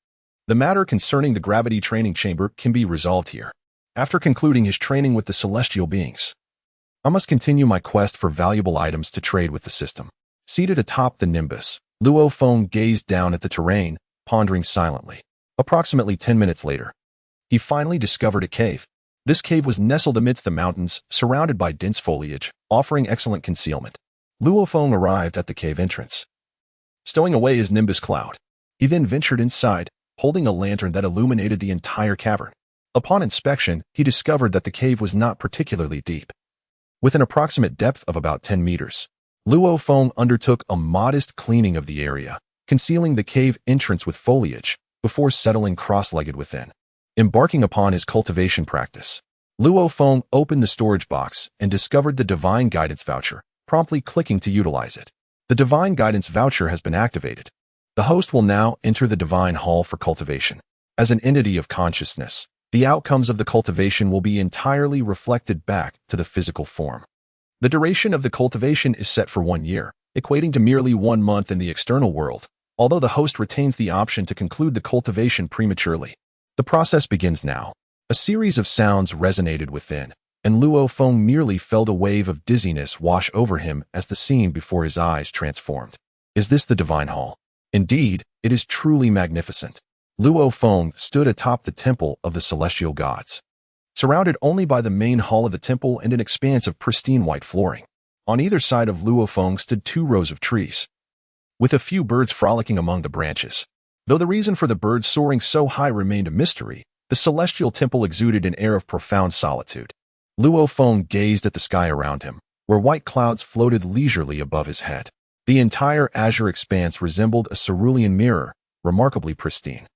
Speaker 1: The matter concerning the gravity training chamber can be resolved here. After concluding his training with the celestial beings, I must continue my quest for valuable items to trade with the system. Seated atop the nimbus, Luo Feng gazed down at the terrain, pondering silently. Approximately 10 minutes later, he finally discovered a cave. This cave was nestled amidst the mountains, surrounded by dense foliage, offering excellent concealment. Luo Feng arrived at the cave entrance, stowing away his nimbus cloud. He then ventured inside, holding a lantern that illuminated the entire cavern. Upon inspection, he discovered that the cave was not particularly deep. With an approximate depth of about 10 meters, Luo Feng undertook a modest cleaning of the area, concealing the cave entrance with foliage, before settling cross-legged within. Embarking upon his cultivation practice, Luo Feng opened the storage box and discovered the Divine Guidance Voucher, promptly clicking to utilize it. The Divine Guidance Voucher has been activated. The host will now enter the Divine Hall for cultivation. As an entity of consciousness, the outcomes of the cultivation will be entirely reflected back to the physical form. The duration of the cultivation is set for 1 year, equating to merely 1 month in the external world, although the host retains the option to conclude the cultivation prematurely. The process begins now. A series of sounds resonated within, and Luo Feng merely felt a wave of dizziness wash over him as the scene before his eyes transformed. Is this the Divine Hall? Indeed, it is truly magnificent. Luo Feng stood atop the temple of the celestial gods, surrounded only by the main hall of the temple and an expanse of pristine white flooring. On either side of Luo Feng stood 2 rows of trees, with a few birds frolicking among the branches. Though the reason for the birds soaring so high remained a mystery, the celestial temple exuded an air of profound solitude. Luo Feng gazed at the sky around him, where white clouds floated leisurely above his head. The entire azure expanse resembled a cerulean mirror, remarkably pristine.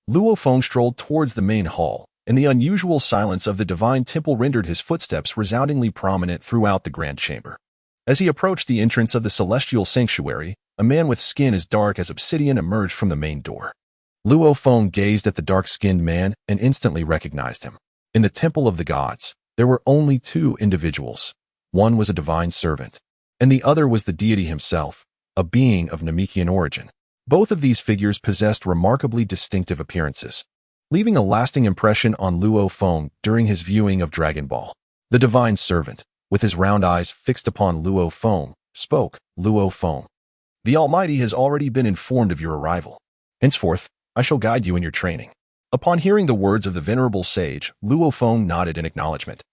Speaker 1: Luo Feng strolled towards the main hall, and the unusual silence of the divine temple rendered his footsteps resoundingly prominent throughout the grand chamber. As he approached the entrance of the celestial sanctuary, a man with skin as dark as obsidian emerged from the main door. Luo Feng gazed at the dark-skinned man and instantly recognized him. In the temple of the gods, there were only 2 individuals. One was a divine servant, and the other was the deity himself, a being of Namekian origin. Both of these figures possessed remarkably distinctive appearances, leaving a lasting impression on Luo Feng during his viewing of Dragon Ball. The divine servant, with his round eyes fixed upon Luo Feng, spoke. Luo Feng, the Almighty has already been informed of your arrival. Henceforth, I shall guide you in your training. Upon hearing the words of the venerable sage, Luo Feng nodded in acknowledgement.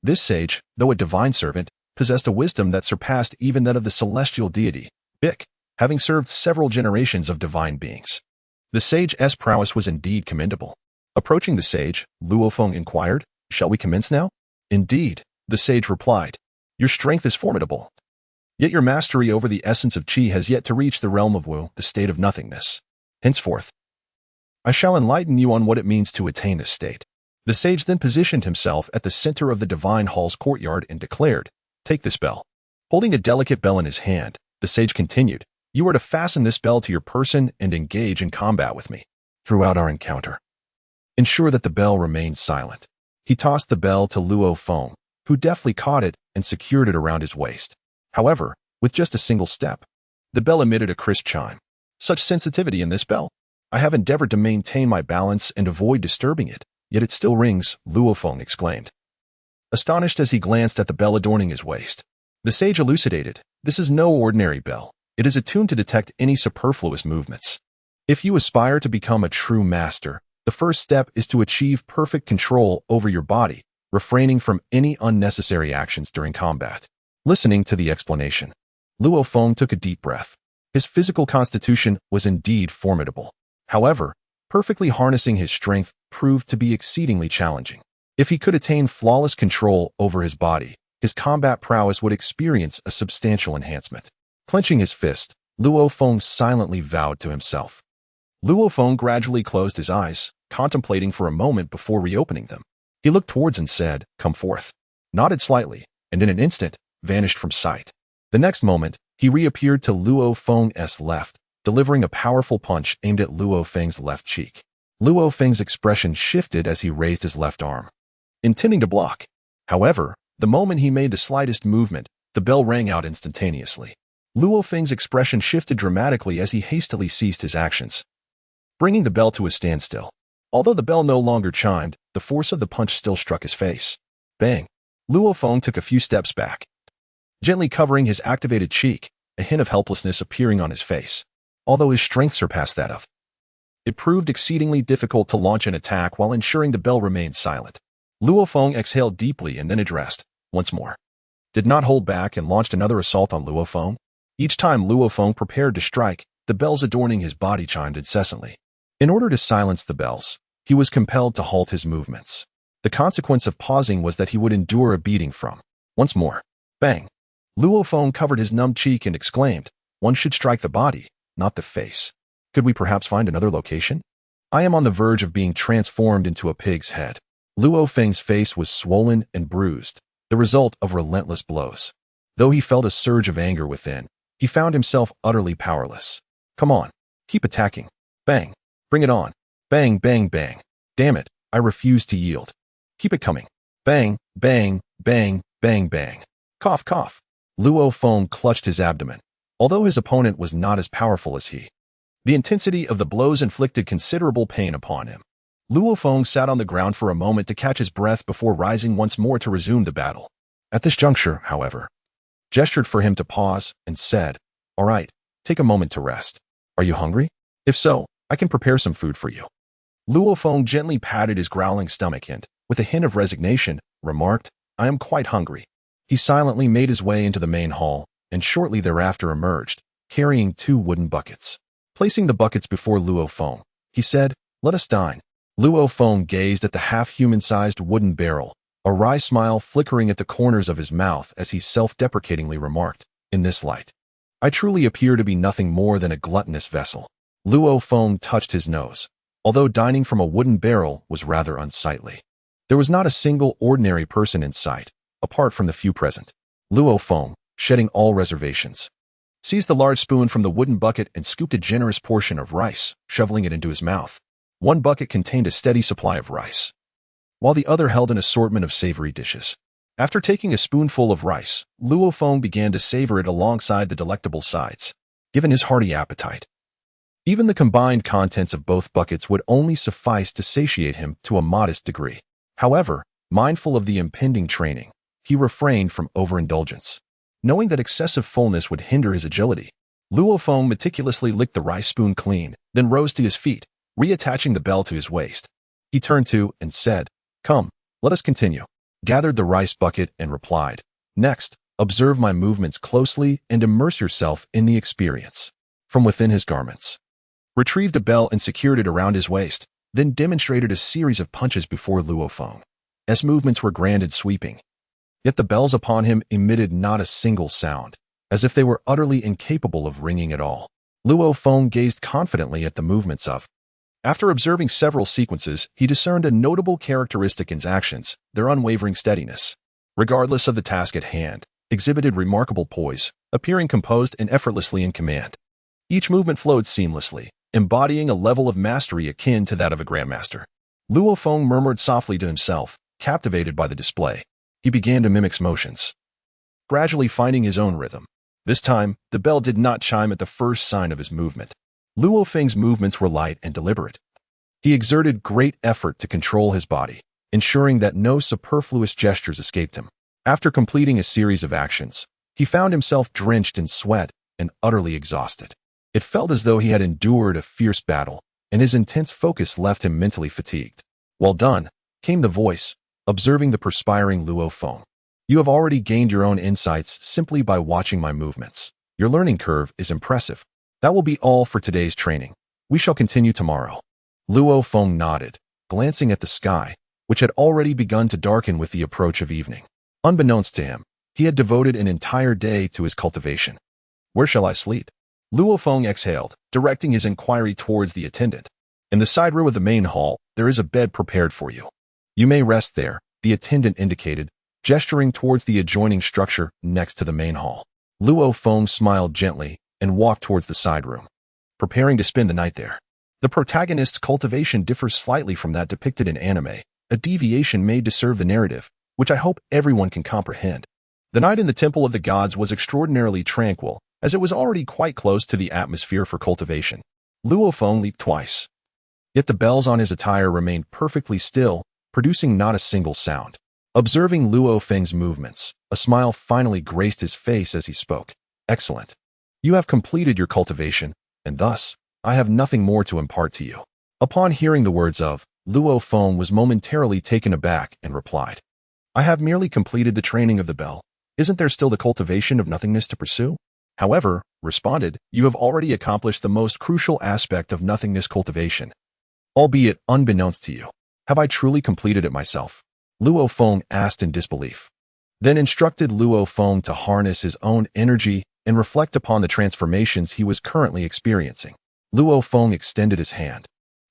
Speaker 1: This sage, though a divine servant, possessed a wisdom that surpassed even that of the celestial deity, Bik, having served several generations of divine beings. The sage's prowess was indeed commendable. Approaching the sage, Luo Feng inquired, "Shall we commence now?" "Indeed," the sage replied. "Your strength is formidable. Yet your mastery over the essence of Qi has yet to reach the realm of Wu, the state of nothingness. Henceforth, I shall enlighten you on what it means to attain this state." The sage then positioned himself at the center of the divine hall's courtyard and declared, "Take this bell." Holding a delicate bell in his hand, the sage continued, "You are to fasten this bell to your person and engage in combat with me. Throughout our encounter, ensure that the bell remains silent." He tossed the bell to Luo Feng, who deftly caught it and secured it around his waist. However, with just a single step, the bell emitted a crisp chime. Such sensitivity in this bell! I have endeavored to maintain my balance and avoid disturbing it, yet it still rings, Luo Feng exclaimed, astonished as he glanced at the bell adorning his waist. The sage elucidated, "This is no ordinary bell. It is attuned to detect any superfluous movements. If you aspire to become a true master, the first step is to achieve perfect control over your body, refraining from any unnecessary actions during combat." Listening to the explanation, Luo Feng took a deep breath. His physical constitution was indeed formidable. However, perfectly harnessing his strength proved to be exceedingly challenging. If he could attain flawless control over his body, his combat prowess would experience a substantial enhancement. Clenching his fist, Luo Feng silently vowed to himself. Luo Feng gradually closed his eyes, contemplating for a moment before reopening them. He looked towards and said, "Come forth," nodded slightly, and in an instant, vanished from sight. The next moment, he reappeared to Luo Feng's left, delivering a powerful punch aimed at Luo Feng's left cheek. Luo Feng's expression shifted as he raised his left arm, intending to block. However, the moment he made the slightest movement, the bell rang out instantaneously. Luo Feng's expression shifted dramatically as he hastily ceased his actions. bringing the bell to a standstill. Although the bell no longer chimed, the force of the punch still struck his face. Bang! Luo Feng took a few steps back, gently covering his activated cheek, a hint of helplessness appearing on his face. Although his strength surpassed that of, it proved exceedingly difficult to launch an attack while ensuring the bell remained silent. Luo Feng exhaled deeply and then addressed, once more. Did not hold back and launched another assault on Luo Feng. Each time Luo Feng prepared to strike, the bells adorning his body chimed incessantly. In order to silence the bells, he was compelled to halt his movements. The consequence of pausing was that he would endure a beating from. Once more. Bang! Luo Feng covered his numbed cheek and exclaimed, one should strike the body, not the face. Could we perhaps find another location? I am on the verge of being transformed into a pig's head. Luo Feng's face was swollen and bruised, the result of relentless blows. Though he felt a surge of anger within, he found himself utterly powerless. Come on, keep attacking. Bang! Bring it on. Bang, bang, bang. Damn it, I refuse to yield. Keep it coming. Bang, bang, bang, bang, bang. Cough, cough. Luo Feng clutched his abdomen, although his opponent was not as powerful as he. The intensity of the blows inflicted considerable pain upon him. Luo Feng sat on the ground for a moment to catch his breath before rising once more to resume the battle. At this juncture, however, gestured for him to pause and said, all right, take a moment to rest. Are you hungry? If so, I can prepare some food for you. Luo Feng gently patted his growling stomach and, with a hint of resignation, remarked, I am quite hungry. He silently made his way into the main hall, and shortly thereafter emerged, carrying 2 wooden buckets. Placing the buckets before Luo Feng, he said, let us dine. Luo Feng gazed at the half-human-sized wooden barrel, a wry smile flickering at the corners of his mouth as he self-deprecatingly remarked, in this light, I truly appear to be nothing more than a gluttonous vessel. Luo Feng touched his nose, although dining from a wooden barrel was rather unsightly. There was not a single ordinary person in sight, apart from the few present. Luo Feng, shedding all reservations, seized the large spoon from the wooden bucket and scooped a generous portion of rice, shoveling it into his mouth. One bucket contained a steady supply of rice, while the other held an assortment of savory dishes. After taking a spoonful of rice, Luo Feng began to savor it alongside the delectable sides. Given his hearty appetite, even the combined contents of both buckets would only suffice to satiate him to a modest degree. However, mindful of the impending training, he refrained from overindulgence. Knowing that excessive fullness would hinder his agility, Luo Feng meticulously licked the rice spoon clean, then rose to his feet, reattaching the bell to his waist. He turned to and said, come, let us continue. Gathered the rice bucket and replied, next, observe my movements closely and immerse yourself in the experience. From within his garments, retrieved a bell and secured it around his waist, then demonstrated a series of punches before Luo Feng. His movements were grand and sweeping, yet the bells upon him emitted not a single sound, as if they were utterly incapable of ringing at all. Luo Feng gazed confidently at the movements of. After observing several sequences, he discerned a notable characteristic in his actions, their unwavering steadiness. Regardless of the task at hand, exhibited remarkable poise, appearing composed and effortlessly in command. Each movement flowed seamlessly, embodying a level of mastery akin to that of a grandmaster. Luo Feng murmured softly to himself, captivated by the display. He began to mimic motions, gradually finding his own rhythm. This time, the bell did not chime at the first sign of his movement. Luo Feng's movements were light and deliberate. He exerted great effort to control his body, ensuring that no superfluous gestures escaped him. After completing a series of actions, he found himself drenched in sweat and utterly exhausted. It felt as though he had endured a fierce battle, and his intense focus left him mentally fatigued. Well done, came the voice, observing the perspiring Luo Feng. You have already gained your own insights simply by watching my movements. Your learning curve is impressive. That will be all for today's training. We shall continue tomorrow. Luo Feng nodded, glancing at the sky, which had already begun to darken with the approach of evening. Unbeknownst to him, he had devoted an entire day to his cultivation. Where shall I sleep? Luo Feng exhaled, directing his inquiry towards the attendant. In the side room of the main hall, there is a bed prepared for you. You may rest there, the attendant indicated, gesturing towards the adjoining structure next to the main hall. Luo Feng smiled gently and walked towards the side room, preparing to spend the night there. The protagonist's cultivation differs slightly from that depicted in anime, a deviation made to serve the narrative, which I hope everyone can comprehend. The night in the Temple of the Gods was extraordinarily tranquil, as it was already quite close to the atmosphere for cultivation. Luo Feng leaped twice, Yet the bells on his attire remained perfectly still, producing not a single sound. Observing Luo Feng's movements, a smile finally graced his face as he spoke. Excellent. You have completed your cultivation, and thus, I have nothing more to impart to you. Upon hearing the words of, Luo Feng was momentarily taken aback and replied, I have merely completed the training of the bell. Isn't there still the cultivation of nothingness to pursue? However, responded, you have already accomplished the most crucial aspect of nothingness cultivation, albeit unbeknownst to you. Have I truly completed it myself? Luo Feng asked in disbelief. Then instructed Luo Feng to harness his own energy and reflect upon the transformations he was currently experiencing. Luo Feng extended his hand,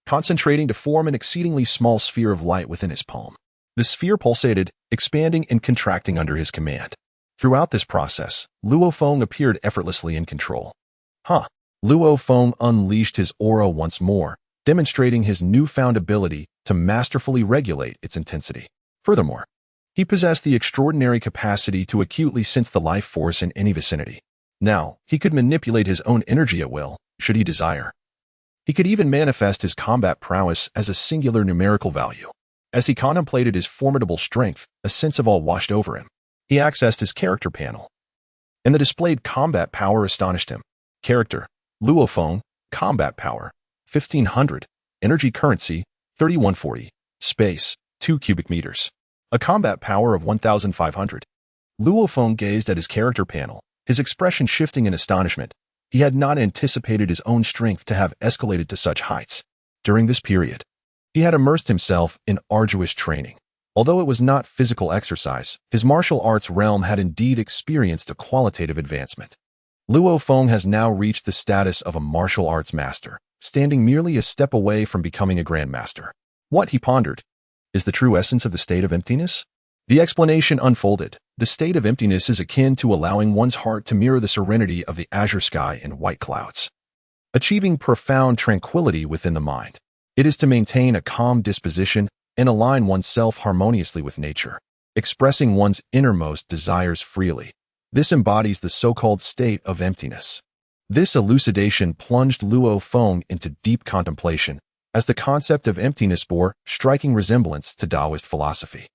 Speaker 1: concentrating to form an exceedingly small sphere of light within his palm. The sphere pulsated, expanding and contracting under his command. Throughout this process, Luo Feng appeared effortlessly in control. Luo Feng unleashed his aura once more, demonstrating his newfound ability to masterfully regulate its intensity. Furthermore, he possessed the extraordinary capacity to acutely sense the life force in any vicinity. Now, he could manipulate his own energy at will, should he desire. He could even manifest his combat prowess as a singular numerical value. As he contemplated his formidable strength, a sense of awe washed over him. He accessed his character panel, and the displayed combat power astonished him. Character: Luo Feng, combat power, 1500, energy currency, 3140, space, 2 cubic meters. A combat power of 1500. Luo Feng gazed at his character panel, his expression shifting in astonishment. He had not anticipated his own strength to have escalated to such heights. During this period, he had immersed himself in arduous training. Although it was not physical exercise, his martial arts realm had indeed experienced a qualitative advancement. Luo Feng has now reached the status of a martial arts master, standing merely a step away from becoming a grandmaster. What, he pondered, is the true essence of the state of emptiness? The explanation unfolded. The state of emptiness is akin to allowing one's heart to mirror the serenity of the azure sky and white clouds, achieving profound tranquility within the mind. It is to maintain a calm disposition and align oneself harmoniously with nature, expressing one's innermost desires freely. This embodies the so-called state of emptiness. This elucidation plunged Luo Feng into deep contemplation, as the concept of emptiness bore striking resemblance to Taoist philosophy,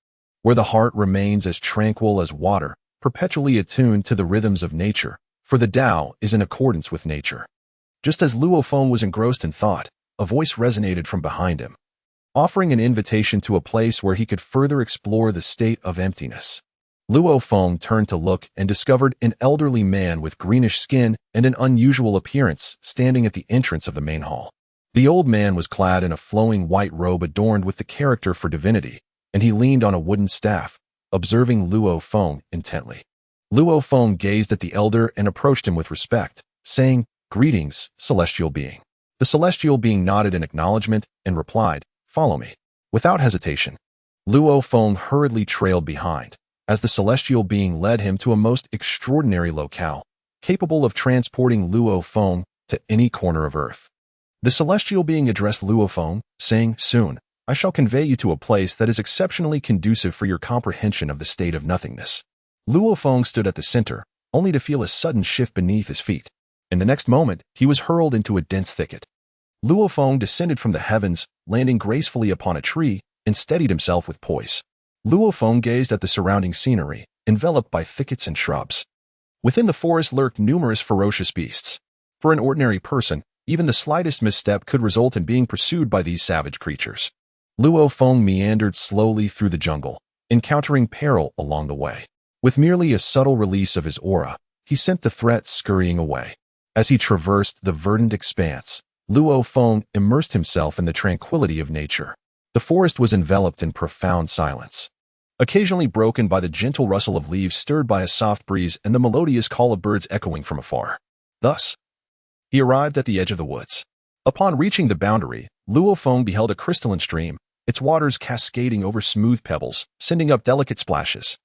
Speaker 1: where the heart remains as tranquil as water, perpetually attuned to the rhythms of nature, for the Tao is in accordance with nature. Just as Luo Feng was engrossed in thought, a voice resonated from behind him, offering an invitation to a place where he could further explore the state of emptiness. Luo Feng turned to look and discovered an elderly man with greenish skin and an unusual appearance standing at the entrance of the main hall. The old man was clad in a flowing white robe adorned with the character for divinity, and he leaned on a wooden staff, observing Luo Feng intently. Luo Feng gazed at the elder and approached him with respect, saying, Greetings, celestial being. The celestial being nodded in acknowledgement and replied, Follow me. Without hesitation, Luo Feng hurriedly trailed behind, as the celestial being led him to a most extraordinary locale, capable of transporting Luo Feng to any corner of Earth. The celestial being addressed Luo Feng, saying, Soon, I shall convey you to a place that is exceptionally conducive for your comprehension of the state of nothingness. Luo Feng stood at the center, only to feel a sudden shift beneath his feet. In the next moment, he was hurled into a dense thicket. Luo Feng descended from the heavens, landing gracefully upon a tree, and steadied himself with poise. Luo Feng gazed at the surrounding scenery, enveloped by thickets and shrubs. Within the forest lurked numerous ferocious beasts. For an ordinary person, even the slightest misstep could result in being pursued by these savage creatures. Luo Feng meandered slowly through the jungle, encountering peril along the way. With merely a subtle release of his aura, he sent the threat scurrying away. As he traversed the verdant expanse, Luo Feng immersed himself in the tranquility of nature. The forest was enveloped in profound silence, occasionally broken by the gentle rustle of leaves stirred by a soft breeze and the melodious call of birds echoing from afar. Thus, he arrived at the edge of the woods. Upon reaching the boundary, Luo Feng beheld a crystalline stream, its waters cascading over smooth pebbles, sending up delicate splashes.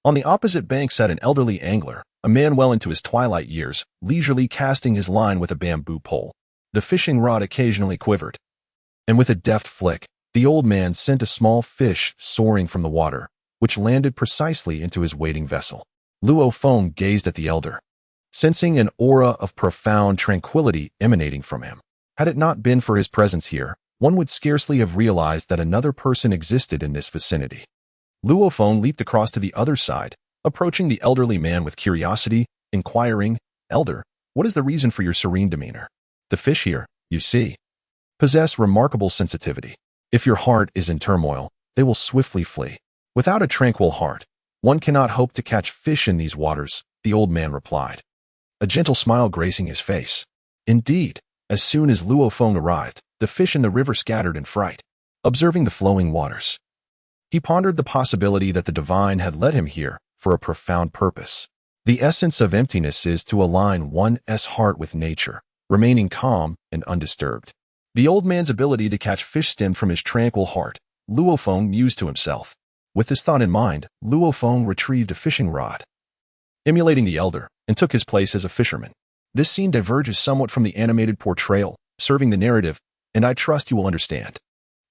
Speaker 1: On the opposite bank sat an elderly angler, a man well into his twilight years, leisurely casting his line with a bamboo pole. The fishing rod occasionally quivered, and with a deft flick, the old man sent a small fish soaring from the water, which landed precisely into his waiting vessel. Luo Feng gazed at the elder, sensing an aura of profound tranquility emanating from him. Had it not been for his presence here, one would scarcely have realized that another person existed in this vicinity. Luo Feng leaped across to the other side, approaching the elderly man with curiosity, inquiring, "Elder, what is the reason for your serene demeanor? The fish here, you see, possess remarkable sensitivity. If your heart is in turmoil, they will swiftly flee. Without a tranquil heart, one cannot hope to catch fish in these waters," the old man replied, a gentle smile gracing his face. Indeed, as soon as Luo Feng arrived, the fish in the river scattered in fright. Observing the flowing waters, he pondered the possibility that the divine had led him here for a profound purpose. The essence of emptiness is to align one's heart with nature, remaining calm and undisturbed. The old man's ability to catch fish stemmed from his tranquil heart, Luo Feng mused to himself. With this thought in mind, Luo Feng retrieved a fishing rod, emulating the elder, and took his place as a fisherman. This scene diverges somewhat from the animated portrayal, serving the narrative, and I trust you will understand.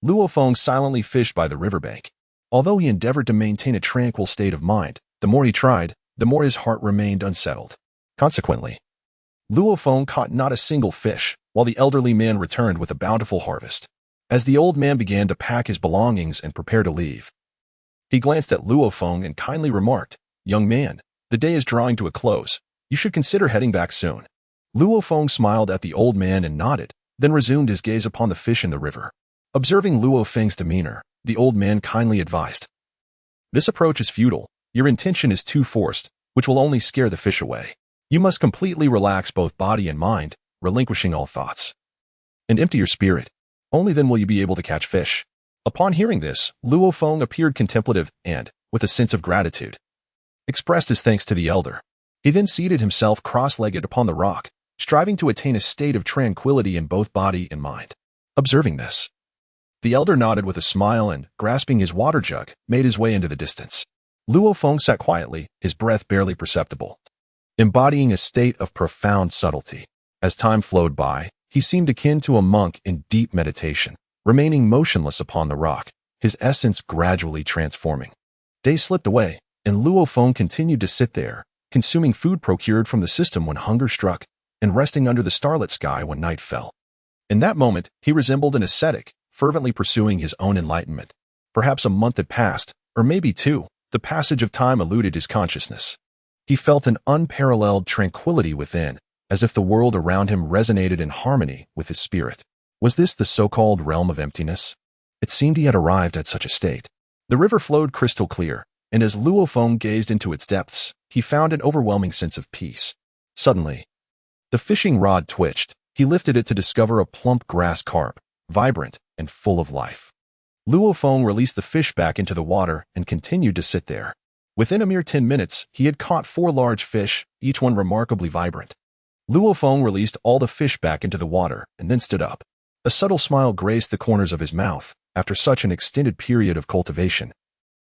Speaker 1: Luo Feng silently fished by the riverbank. Although he endeavored to maintain a tranquil state of mind, the more he tried, the more his heart remained unsettled. Consequently, Luo Feng caught not a single fish, while the elderly man returned with a bountiful harvest. As the old man began to pack his belongings and prepare to leave, he glanced at Luo Feng and kindly remarked, "Young man, the day is drawing to a close. You should consider heading back soon." Luo Feng smiled at the old man and nodded, then resumed his gaze upon the fish in the river. Observing Luo Feng's demeanor, the old man kindly advised, "This approach is futile. Your intention is too forced, which will only scare the fish away. You must completely relax both body and mind, relinquishing all thoughts, and empty your spirit. Only then will you be able to catch fish." Upon hearing this, Luo Feng appeared contemplative and, with a sense of gratitude, expressed his thanks to the elder. He then seated himself cross-legged upon the rock, striving to attain a state of tranquility in both body and mind. Observing this, the elder nodded with a smile and, grasping his water jug, made his way into the distance. Luo Feng sat quietly, his breath barely perceptible, embodying a state of profound subtlety. As time flowed by, he seemed akin to a monk in deep meditation, remaining motionless upon the rock, his essence gradually transforming. Days slipped away, and Luo Feng continued to sit there, consuming food procured from the system when hunger struck, and resting under the starlit sky when night fell. In that moment, he resembled an ascetic, fervently pursuing his own enlightenment. Perhaps a month had passed, or maybe two. The passage of time eluded his consciousness. He felt an unparalleled tranquility within, as if the world around him resonated in harmony with his spirit. Was this the so-called realm of emptiness? It seemed he had arrived at such a state. The river flowed crystal clear, and as Luo Feng gazed into its depths, he found an overwhelming sense of peace. Suddenly, the fishing rod twitched. He lifted it to discover a plump grass carp, vibrant and full of life. Luo Feng released the fish back into the water and continued to sit there. Within a mere 10 minutes, he had caught 4 large fish, each one remarkably vibrant. Luo Feng released all the fish back into the water and then stood up. A subtle smile graced the corners of his mouth. After such an extended period of cultivation,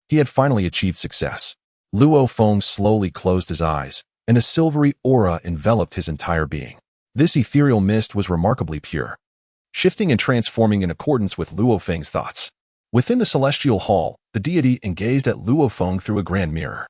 Speaker 1: he had finally achieved success. Luo Feng slowly closed his eyes, and a silvery aura enveloped his entire being. This ethereal mist was remarkably pure, shifting and transforming in accordance with Luo Feng's thoughts. Within the celestial hall, the deity gazed at Luo Feng through a grand mirror.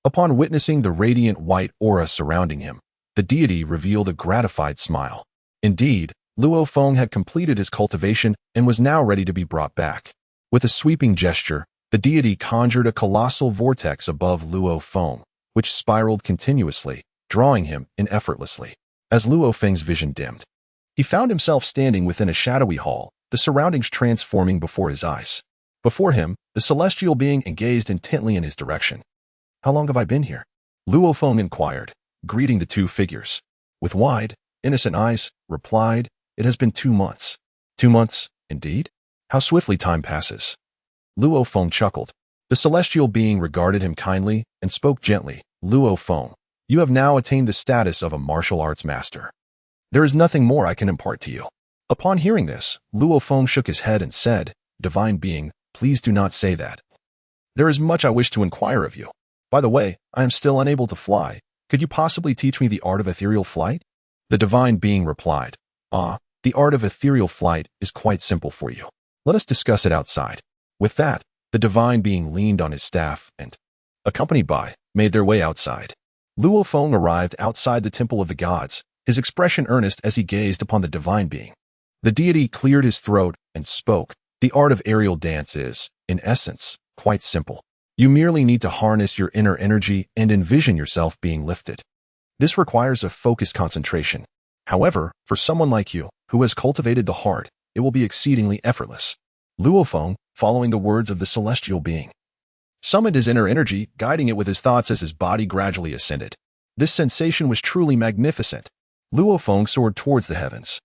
Speaker 1: Upon witnessing the radiant white aura surrounding him, the deity revealed a gratified smile. Indeed, Luo Feng had completed his cultivation and was now ready to be brought back. With a sweeping gesture, the deity conjured a colossal vortex above Luo Feng, which spiraled continuously, drawing him in effortlessly. As Luo Feng's vision dimmed, he found himself standing within a shadowy hall, the surroundings transforming before his eyes. Before him, the celestial being gazed intently in his direction. "How long have I been here?" Luo Feng inquired, greeting the two figures. With wide, innocent eyes, replied, "It has been 2 months." 2 months, indeed? How swiftly time passes. Luo Feng chuckled. The celestial being regarded him kindly and spoke gently. "Luo Feng, you have now attained the status of a martial arts master. There is nothing more I can impart to you." Upon hearing this, Luo Feng shook his head and said, "Divine being, please do not say that. There is much I wish to inquire of you. By the way, I am still unable to fly. Could you possibly teach me the art of ethereal flight?" The divine being replied, "The art of ethereal flight is quite simple for you. Let us discuss it outside." With that, the divine being leaned on his staff and, accompanied by, made their way outside. Luo Feng arrived outside the temple of the gods, his expression earnest as he gazed upon the divine being. The deity cleared his throat and spoke. The art of aerial dance is, in essence, quite simple. You merely need to harness your inner energy and envision yourself being lifted. This requires a focused concentration. However, for someone like you, who has cultivated the heart, it will be exceedingly effortless. Luo Feng, following the words of the celestial being, summoned his inner energy, guiding it with his thoughts as his body gradually ascended. This sensation was truly magnificent. Luo Feng soared towards the heavens,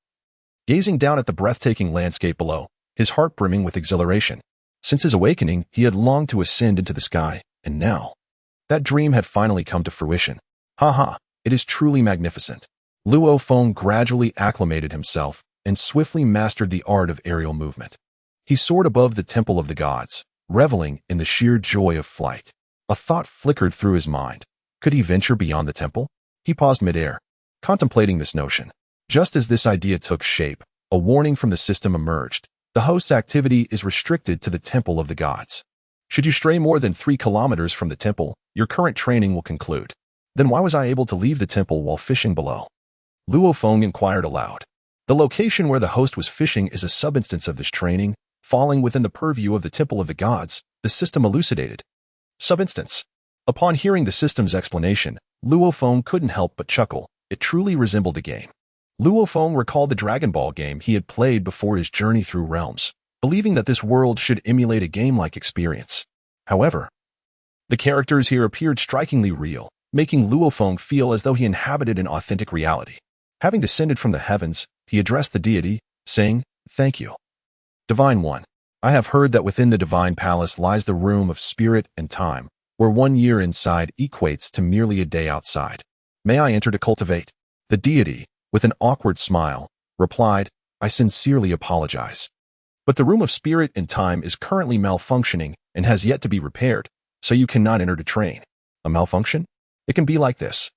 Speaker 1: gazing down at the breathtaking landscape below, his heart brimming with exhilaration. Since his awakening, he had longed to ascend into the sky, and now, that dream had finally come to fruition. It is truly magnificent. Luo Feng gradually acclimated himself and swiftly mastered the art of aerial movement. He soared above the temple of the gods, reveling in the sheer joy of flight. A thought flickered through his mind. Could he venture beyond the temple? He paused midair, contemplating this notion. Just as this idea took shape, a warning from the system emerged. The host's activity is restricted to the temple of the gods. Should you stray more than 3 kilometers from the temple, your current training will conclude. Then why was I able to leave the temple while fishing below? Luo Feng inquired aloud. The location where the host was fishing is a subinstance of this training, falling within the purview of the temple of the gods, the system elucidated. Subinstance. Upon hearing the system's explanation, Luo Feng couldn't help but chuckle. It truly resembled a game. Luo Feng recalled the Dragon Ball game he had played before his journey through realms, believing that this world should emulate a game-like experience. However, the characters here appeared strikingly real, making Luo Feng feel as though he inhabited an authentic reality. Having descended from the heavens, he addressed the deity, saying, "Thank you, Divine One. I have heard that within the Divine Palace lies the room of spirit and time, where 1 year inside equates to merely a day outside. May I enter to cultivate?" The deity, with an awkward smile, replied, "I sincerely apologize. But the room of spirit and time is currently malfunctioning and has yet to be repaired, so you cannot enter to train." A malfunction? It can be like this.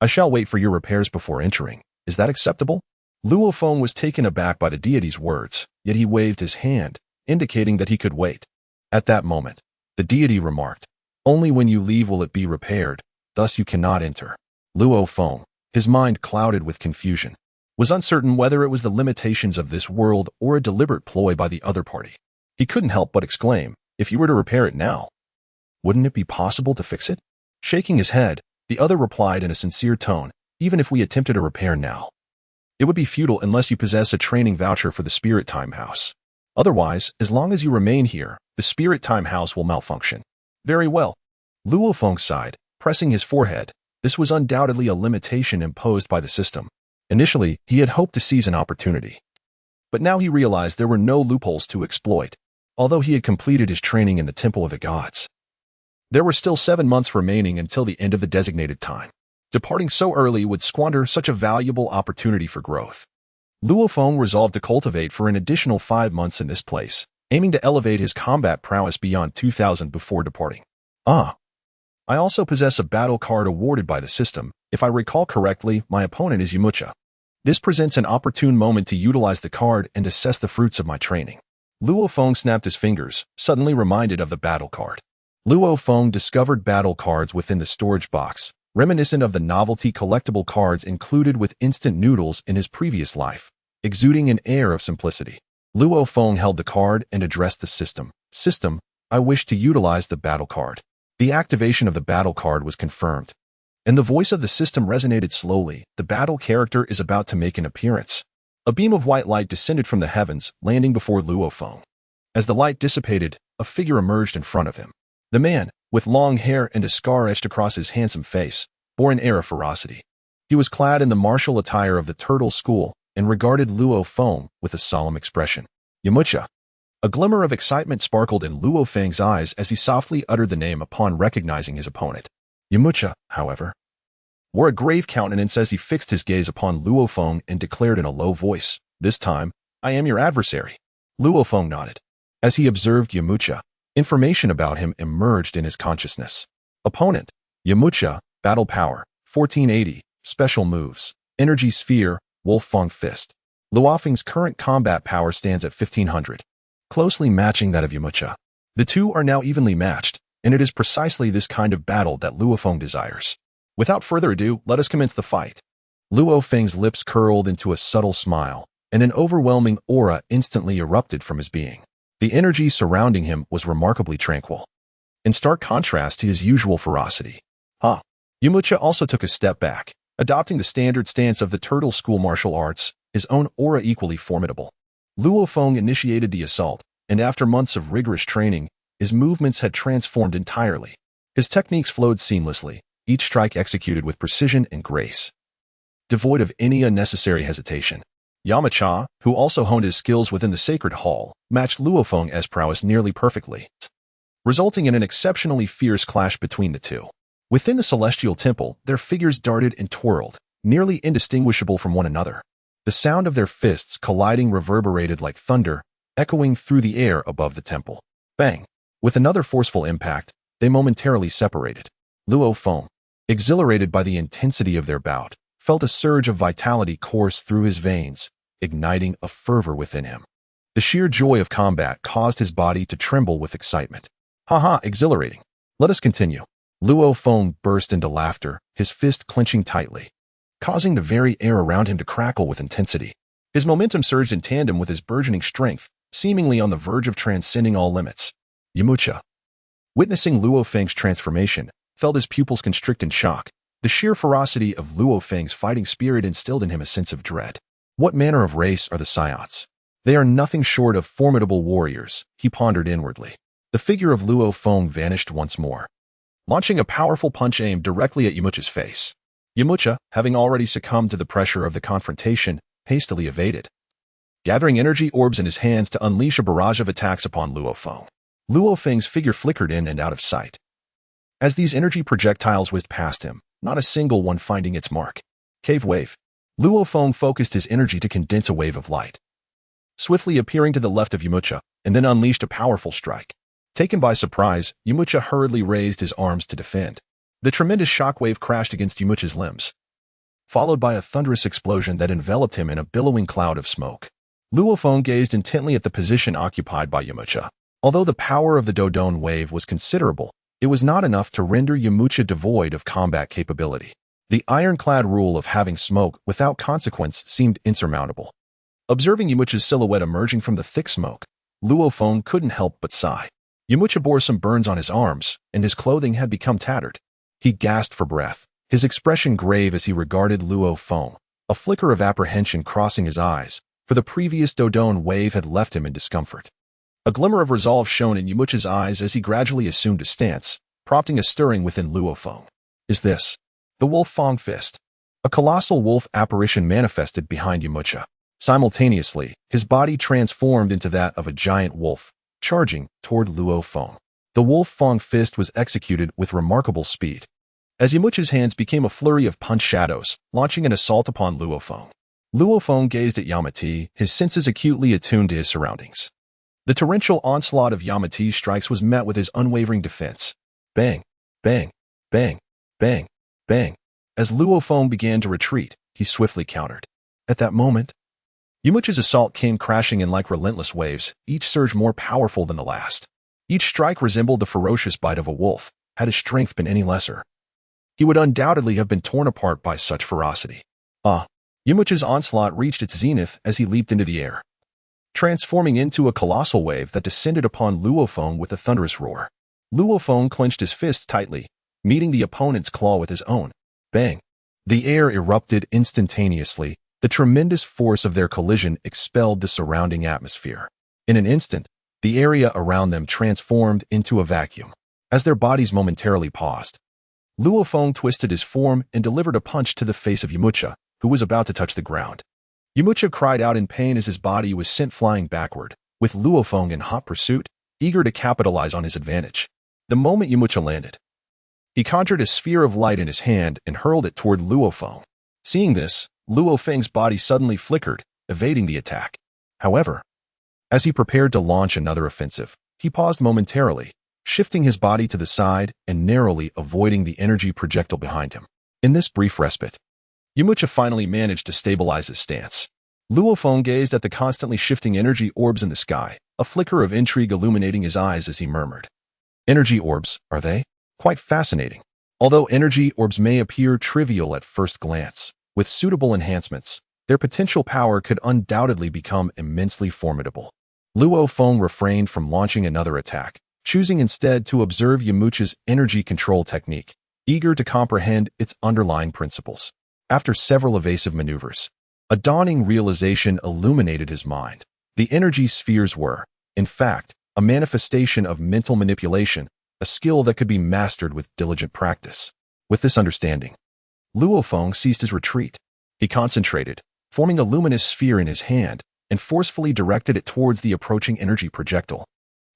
Speaker 1: I shall wait for your repairs before entering. Is that acceptable? Luo Feng was taken aback by the deity's words, yet he waved his hand, indicating that he could wait. At that moment, the deity remarked, "Only when you leave will it be repaired, thus you cannot enter." Luo Feng, his mind clouded with confusion, was uncertain whether it was the limitations of this world or a deliberate ploy by the other party. He couldn't help but exclaim, "If you were to repair it now, wouldn't it be possible to fix it?" Shaking his head, the other replied in a sincere tone, "Even if we attempted a repair now, it would be futile unless you possess a training voucher for the Spirit Time House. Otherwise, as long as you remain here, the Spirit Time House will malfunction." "Very well." Luo Feng sighed, pressing his forehead. This was undoubtedly a limitation imposed by the system. Initially, he had hoped to seize an opportunity. But now he realized there were no loopholes to exploit, although he had completed his training in the Temple of the Gods. There were still 7 months remaining until the end of the designated time. Departing so early would squander such a valuable opportunity for growth. Luo Feng resolved to cultivate for an additional 5 months in this place, aiming to elevate his combat prowess beyond 2,000 before departing. I also possess a battle card awarded by the system. If I recall correctly, my opponent is Yimucha. This presents an opportune moment to utilize the card and assess the fruits of my training. Luo Feng snapped his fingers, suddenly reminded of the battle card. Luo Feng discovered battle cards within the storage box, reminiscent of the novelty collectible cards included with instant noodles in his previous life, exuding an air of simplicity. Luo Feng held the card and addressed the system. "System, I wish to utilize the battle card." The activation of the battle card was confirmed, and the voice of the system resonated slowly. "The battle character is about to make an appearance." A beam of white light descended from the heavens, landing before Luo Feng. As the light dissipated, a figure emerged in front of him. The man, with long hair and a scar etched across his handsome face, bore an air of ferocity. He was clad in the martial attire of the Turtle School and regarded Luo Feng with a solemn expression. "Yimucha." A glimmer of excitement sparkled in Luo Feng's eyes as he softly uttered the name upon recognizing his opponent. Yimucha, however, wore a grave countenance as he fixed his gaze upon Luo Feng and declared in a low voice, "This time, I am your adversary." Luo Feng nodded. As he observed Yimucha, information about him emerged in his consciousness. Opponent: Yimucha, battle power, 1480, special moves, energy sphere, Wolf Feng fist. Luo Feng's current combat power stands at 1500. Closely matching that of Yimucha. The two are now evenly matched, and it is precisely this kind of battle that Luo Feng desires. Without further ado, let us commence the fight. Luo Feng's lips curled into a subtle smile, and an overwhelming aura instantly erupted from his being. The energy surrounding him was remarkably tranquil, in stark contrast to his usual ferocity. Yimucha also took a step back, adopting the standard stance of the turtle school martial arts, his own aura equally formidable. Luo Feng initiated the assault, and after months of rigorous training, his movements had transformed entirely. His techniques flowed seamlessly, each strike executed with precision and grace, devoid of any unnecessary hesitation. Yamcha, who also honed his skills within the sacred hall, matched Luo Feng's prowess nearly perfectly, resulting in an exceptionally fierce clash between the two. Within the celestial temple, their figures darted and twirled, nearly indistinguishable from one another. The sound of their fists colliding reverberated like thunder, echoing through the air above the temple. Bang! With another forceful impact, they momentarily separated. Luo Feng, exhilarated by the intensity of their bout, felt a surge of vitality course through his veins, igniting a fervor within him. The sheer joy of combat caused his body to tremble with excitement. Exhilarating. Let us continue. Luo Feng burst into laughter, his fist clenching tightly, causing the very air around him to crackle with intensity. His momentum surged in tandem with his burgeoning strength, seemingly on the verge of transcending all limits. Yimucha, witnessing Luo Feng's transformation, felt his pupils constrict in shock. The sheer ferocity of Luo Feng's fighting spirit instilled in him a sense of dread. What manner of race are the Saiyans? They are nothing short of formidable warriors, he pondered inwardly. The figure of Luo Feng vanished once more, launching a powerful punch aimed directly at Yimucha's face. Yimucha, having already succumbed to the pressure of the confrontation, hastily evaded, gathering energy orbs in his hands to unleash a barrage of attacks upon Luo Feng. Luo Feng's figure flickered in and out of sight as these energy projectiles whizzed past him, not a single one finding its mark. Cave wave. Luo Feng focused his energy to condense a wave of light, swiftly appearing to the left of Yimucha, and then unleashed a powerful strike. Taken by surprise, Yimucha hurriedly raised his arms to defend. The tremendous shockwave crashed against Yimucha's limbs, followed by a thunderous explosion that enveloped him in a billowing cloud of smoke. Luo Feng gazed intently at the position occupied by Yimucha. Although the power of the Dodon wave was considerable, it was not enough to render Yimucha devoid of combat capability. The ironclad rule of having smoke without consequence seemed insurmountable. Observing Yimucha's silhouette emerging from the thick smoke, Luo Feng couldn't help but sigh. Yimucha bore some burns on his arms, and his clothing had become tattered. He gasped for breath, his expression grave as he regarded Luo Feng, a flicker of apprehension crossing his eyes, for the previous Dodon wave had left him in discomfort. A glimmer of resolve shone in Yimucha's eyes as he gradually assumed a stance, prompting a stirring within Luo Feng. Is this the Wolf Fang Fist? A colossal wolf apparition manifested behind Yimucha. Simultaneously, his body transformed into that of a giant wolf, charging toward Luo Feng. The Wolf Fang Fist was executed with remarkable speed, as Yimucha's hands became a flurry of punch shadows, launching an assault upon Luo Feng. Luo Feng gazed at Yamati, his senses acutely attuned to his surroundings. The torrential onslaught of Yamati's strikes was met with his unwavering defense. Bang, bang, bang, bang, bang. As Luo Feng began to retreat, he swiftly countered. At that moment, Yimucha's assault came crashing in like relentless waves, each surge more powerful than the last. Each strike resembled the ferocious bite of a wolf. Had his strength been any lesser, he would undoubtedly have been torn apart by such ferocity. Yimucha's onslaught reached its zenith as he leaped into the air, transforming into a colossal wave that descended upon Luo Feng with a thunderous roar. Luo Feng clenched his fists tightly, meeting the opponent's claw with his own. Bang! The air erupted instantaneously. The tremendous force of their collision expelled the surrounding atmosphere. In an instant, the area around them transformed into a vacuum. As their bodies momentarily paused, Luo Feng twisted his form and delivered a punch to the face of Yimucha, who was about to touch the ground. Yimucha cried out in pain as his body was sent flying backward, with Luo Feng in hot pursuit, eager to capitalize on his advantage. The moment Yimucha landed, he conjured a sphere of light in his hand and hurled it toward Luo Feng. Seeing this, Luo Feng's body suddenly flickered, evading the attack. However, as he prepared to launch another offensive, he paused momentarily, shifting his body to the side and narrowly avoiding the energy projectile behind him. In this brief respite, Yimucha finally managed to stabilize his stance. Luo Feng gazed at the constantly shifting energy orbs in the sky, a flicker of intrigue illuminating his eyes as he murmured. Energy orbs, are they? Quite fascinating. Although energy orbs may appear trivial at first glance, with suitable enhancements, their potential power could undoubtedly become immensely formidable. Luo Feng refrained from launching another attack, choosing instead to observe Yamcha's energy control technique, eager to comprehend its underlying principles. After several evasive maneuvers, a dawning realization illuminated his mind. The energy spheres were, in fact, a manifestation of mental manipulation, a skill that could be mastered with diligent practice. With this understanding, Luo Feng ceased his retreat. He concentrated, forming a luminous sphere in his hand, and forcefully directed it towards the approaching energy projectile.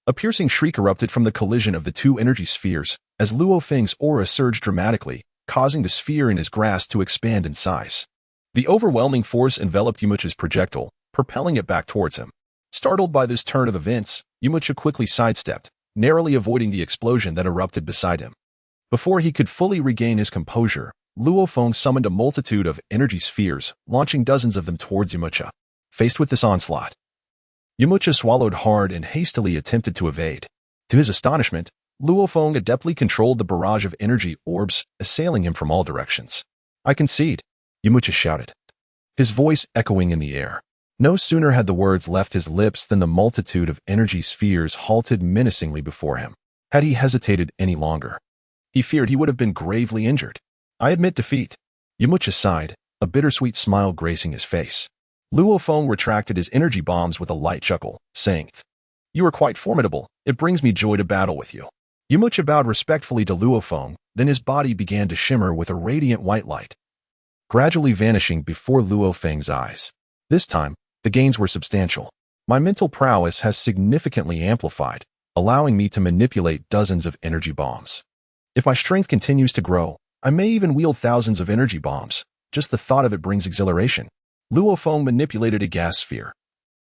Speaker 1: A piercing shriek erupted from the collision of the two energy spheres as Luo Feng's aura surged dramatically, causing the sphere in his grasp to expand in size. The overwhelming force enveloped Yamcha's projectile, propelling it back towards him. Startled by this turn of events, Yamcha quickly sidestepped, narrowly avoiding the explosion that erupted beside him. Before he could fully regain his composure, Luo Feng summoned a multitude of energy spheres, launching dozens of them towards Yamcha. Faced with this onslaught, Yamcha swallowed hard and hastily attempted to evade. To his astonishment, Luo Feng adeptly controlled the barrage of energy orbs assailing him from all directions. "I concede," Yamcha shouted, his voice echoing in the air. No sooner had the words left his lips than the multitude of energy spheres halted menacingly before him. Had he hesitated any longer, he feared he would have been gravely injured. "I admit defeat," Yamcha sighed, a bittersweet smile gracing his face. Luo Feng retracted his energy bombs with a light chuckle, saying, "You are quite formidable. It brings me joy to battle with you." Yamcha bowed respectfully to Luo Feng, then his body began to shimmer with a radiant white light, gradually vanishing before Luo Feng's eyes. This time, the gains were substantial. My mental prowess has significantly amplified, allowing me to manipulate dozens of energy bombs. If my strength continues to grow, I may even wield thousands of energy bombs. Just the thought of it brings exhilaration. Luo Feng manipulated a gas sphere,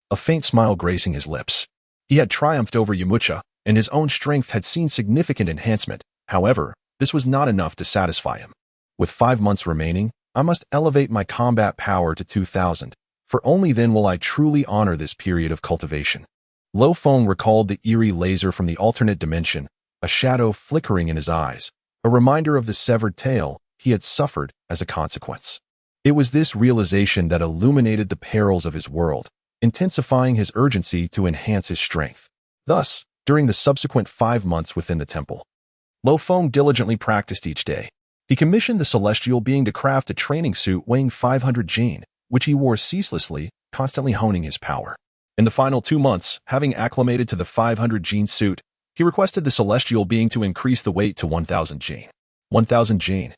Speaker 1: a faint smile gracing his lips. He had triumphed over Yamcha, and his own strength had seen significant enhancement. However, this was not enough to satisfy him. With 5 months remaining, I must elevate my combat power to 2,000, for only then will I truly honor this period of cultivation. Luo Feng recalled the eerie laser from the alternate dimension, a shadow flickering in his eyes, a reminder of the severed tail he had suffered as a consequence. It was this realization that illuminated the perils of his world, intensifying his urgency to enhance his strength. Thus, during the subsequent 5 months within the temple, Luo Feng diligently practiced each day. He commissioned the celestial being to craft a training suit weighing 500 jin, which he wore ceaselessly, constantly honing his power. In the final 2 months, having acclimated to the 500 jin suit, he requested the celestial being to increase the weight to 1,000 jin. 1,000 jin,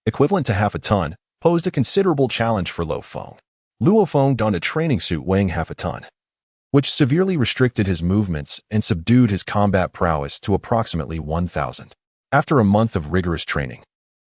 Speaker 1: equivalent to half a ton, posed a considerable challenge for Luo Feng. Luo Feng donned a training suit weighing half a ton, which severely restricted his movements and subdued his combat prowess to approximately 1,000. After a month of rigorous training,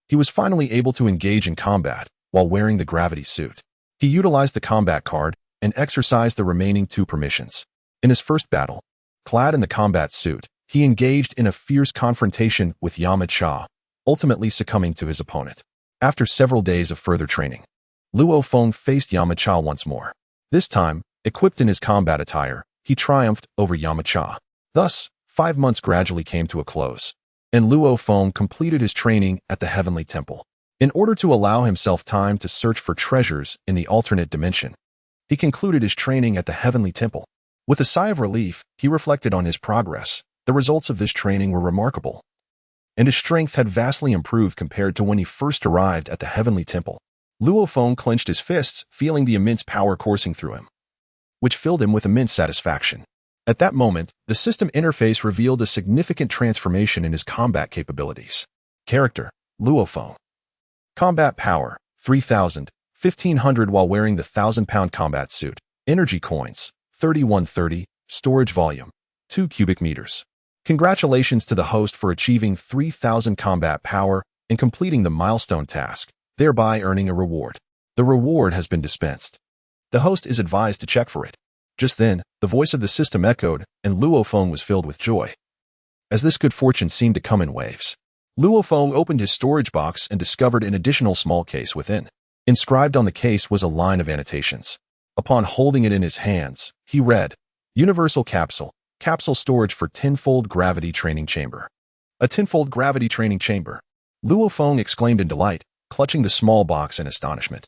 Speaker 1: he was finally able to engage in combat while wearing the gravity suit. He utilized the combat card and exercised the remaining 2 permissions. In his first battle, clad in the combat suit, he engaged in a fierce confrontation with Yamcha, ultimately succumbing to his opponent. After several days of further training, Luo Feng faced Yamcha once more. This time, equipped in his combat attire, he triumphed over Yamcha. Thus, 5 months gradually came to a close, and Luo Feng completed his training at the Heavenly Temple. In order to allow himself time to search for treasures in the alternate dimension, he concluded his training at the Heavenly Temple. With a sigh of relief, he reflected on his progress. The results of this training were remarkable, and his strength had vastly improved compared to when he first arrived at the Heavenly Temple. Luo Feng clenched his fists, feeling the immense power coursing through him, which filled him with immense satisfaction. At that moment, the system interface revealed a significant transformation in his combat capabilities. Character: Luo Feng. Combat power: 3,000, 1,500 while wearing the 1,000-pound combat suit. Energy coins: 3130. Storage volume: 2 cubic meters. Congratulations to the host for achieving 3,000 combat power and completing the milestone task, thereby earning a reward. The reward has been dispensed. The host is advised to check for it. Just then, the voice of the system echoed, and Luo Feng was filled with joy, as this good fortune seemed to come in waves. Luo Feng opened his storage box and discovered an additional small case within. Inscribed on the case was a line of annotations. Upon holding it in his hands, he read, "Universal Capsule. Capsule storage for 10-fold gravity training chamber." A 10-fold gravity training chamber. Luo Feng exclaimed in delight, clutching the small box in astonishment.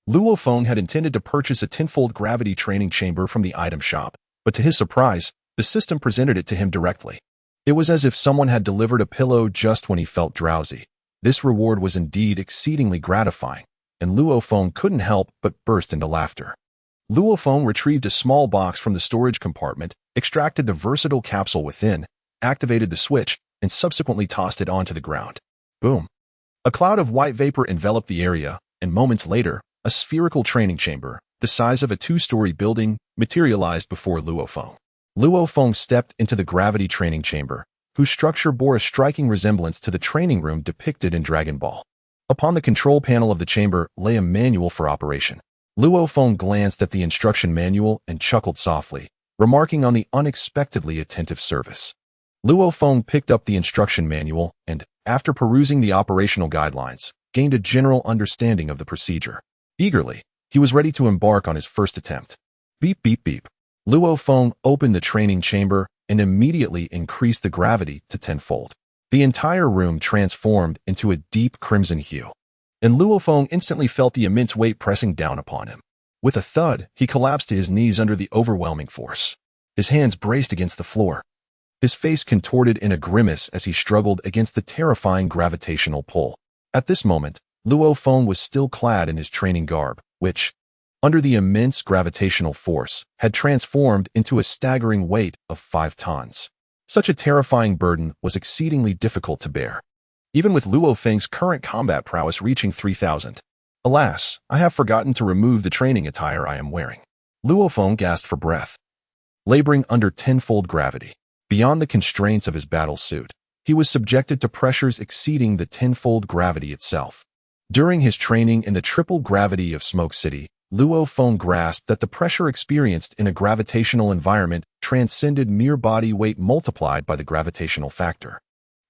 Speaker 1: Luo Feng had intended to purchase a tenfold gravity training chamber from the item shop, but to his surprise, the system presented it to him directly. It was as if someone had delivered a pillow just when he felt drowsy. This reward was indeed exceedingly gratifying, and Luo Feng couldn't help but burst into laughter. Luo Feng retrieved a small box from the storage compartment, extracted the versatile capsule within, activated the switch, and subsequently tossed it onto the ground. Boom! A cloud of white vapor enveloped the area, and moments later, a spherical training chamber, the size of a two-story building, materialized before Luo Feng. Luo Feng stepped into the gravity training chamber, whose structure bore a striking resemblance to the training room depicted in Dragon Ball. Upon the control panel of the chamber lay a manual for operation. Luo Feng glanced at the instruction manual and chuckled softly, remarking on the unexpectedly attentive service. Luo Feng picked up the instruction manual and, after perusing the operational guidelines, gained a general understanding of the procedure. Eagerly, he was ready to embark on his first attempt. Beep, beep, beep. Luo Feng opened the training chamber and immediately increased the gravity to tenfold. The entire room transformed into a deep crimson hue, and Luo Feng instantly felt the immense weight pressing down upon him. With a thud, he collapsed to his knees under the overwhelming force. His hands braced against the floor. His face contorted in a grimace as he struggled against the terrifying gravitational pull. At this moment, Luo Feng was still clad in his training garb, which, under the immense gravitational force, had transformed into a staggering weight of 5 tons. Such a terrifying burden was exceedingly difficult to bear, even with Luo Feng's current combat prowess reaching 3,000. Alas, I have forgotten to remove the training attire I am wearing. Luo Feng gasped for breath. Laboring under tenfold gravity, beyond the constraints of his battle suit, he was subjected to pressures exceeding the tenfold gravity itself. During his training in the triple gravity of Smoke City, Luo Feng grasped that the pressure experienced in a gravitational environment transcended mere body weight multiplied by the gravitational factor.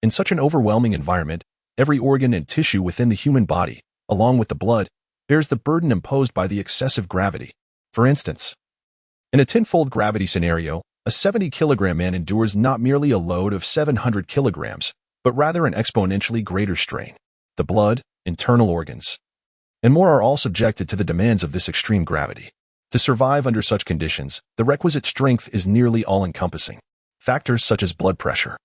Speaker 1: In such an overwhelming environment, every organ and tissue within the human body, along with the blood, bears the burden imposed by the excessive gravity. For instance, in a tenfold gravity scenario, a 70-kilogram man endures not merely a load of 700 kilograms, but rather an exponentially greater strain. The blood, internal organs, and more are all subjected to the demands of this extreme gravity. To survive under such conditions, the requisite strength is nearly all-encompassing. Factors such as blood pressure,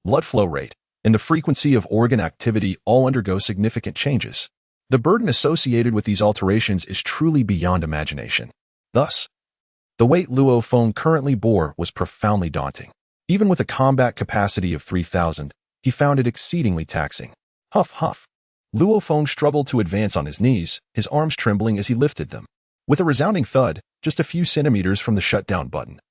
Speaker 1: blood flow rate, and the frequency of organ activity all undergo significant changes. The burden associated with these alterations is truly beyond imagination. Thus, the weight Luo Feng currently bore was profoundly daunting. Even with a combat capacity of 3,000, he found it exceedingly taxing. Huff, huff. Luo Feng struggled to advance on his knees, his arms trembling as he lifted them. With a resounding thud, just a few centimeters from the shutdown button,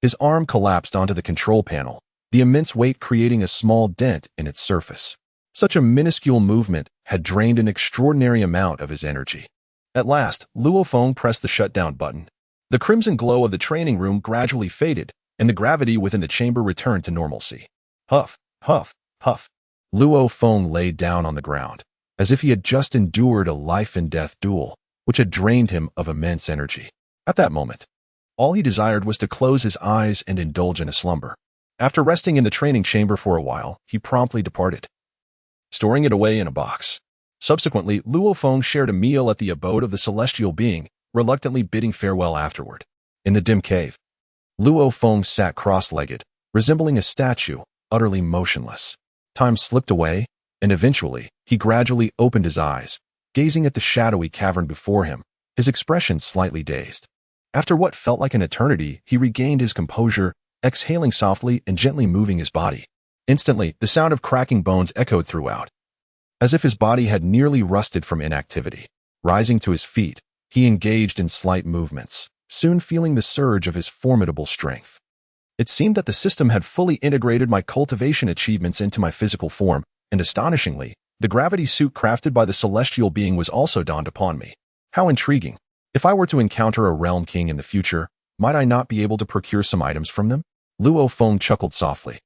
Speaker 1: his arm collapsed onto the control panel, the immense weight creating a small dent in its surface. Such a minuscule movement had drained an extraordinary amount of his energy. At last, Luo Feng pressed the shutdown button. The crimson glow of the training room gradually faded, and the gravity within the chamber returned to normalcy. Huff, huff, huff. Luo Feng lay down on the ground, as if he had just endured a life-and-death duel, which had drained him of immense energy. At that moment, all he desired was to close his eyes and indulge in a slumber. After resting in the training chamber for a while, he promptly departed, storing it away in a box. Subsequently, Luo Feng shared a meal at the abode of the celestial being, reluctantly bidding farewell afterward. In the dim cave, Luo Feng sat cross-legged, resembling a statue, utterly motionless. Time slipped away, and eventually, he gradually opened his eyes, gazing at the shadowy cavern before him, his expression slightly dazed. After what felt like an eternity, he regained his composure, exhaling softly and gently moving his body. Instantly, the sound of cracking bones echoed throughout, as if his body had nearly rusted from inactivity. Rising to his feet, he engaged in slight movements, soon feeling the surge of his formidable strength. It seemed that the system had fully integrated my cultivation achievements into my physical form, and astonishingly, the gravity suit crafted by the celestial being was also donned upon me. How intriguing. If I were to encounter a realm king in the future, might I not be able to procure some items from them? Luo Feng chuckled softly,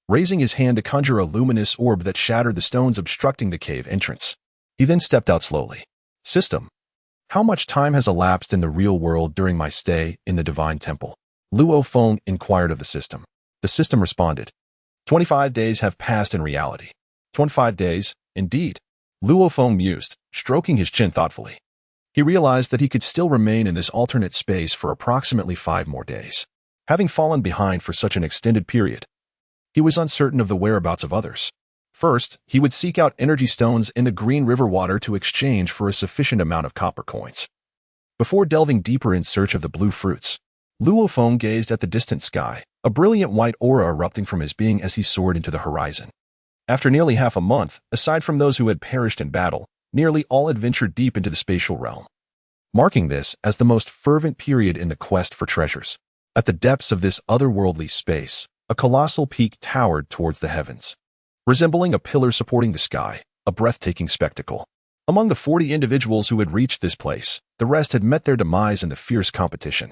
Speaker 1: raising his hand to conjure a luminous orb that shattered the stones obstructing the cave entrance. He then stepped out slowly. System, how much time has elapsed in the real world during my stay in the Divine Temple? Luo Feng inquired of the system. The system responded, 25 days have passed in reality. 25 days, indeed. Luo Feng mused, stroking his chin thoughtfully. He realized that he could still remain in this alternate space for approximately 5 more days. Having fallen behind for such an extended period, he was uncertain of the whereabouts of others. First, he would seek out energy stones in the Green River water to exchange for a sufficient amount of copper coins. Before delving deeper in search of the blue fruits, Luo Feng gazed at the distant sky, a brilliant white aura erupting from his being as he soared into the horizon. After nearly half a month, aside from those who had perished in battle, nearly all had ventured deep into the spatial realm, marking this as the most fervent period in the quest for treasures. At the depths of this otherworldly space, a colossal peak towered towards the heavens, resembling a pillar supporting the sky, a breathtaking spectacle. Among the 40 individuals who had reached this place, the rest had met their demise in the fierce competition.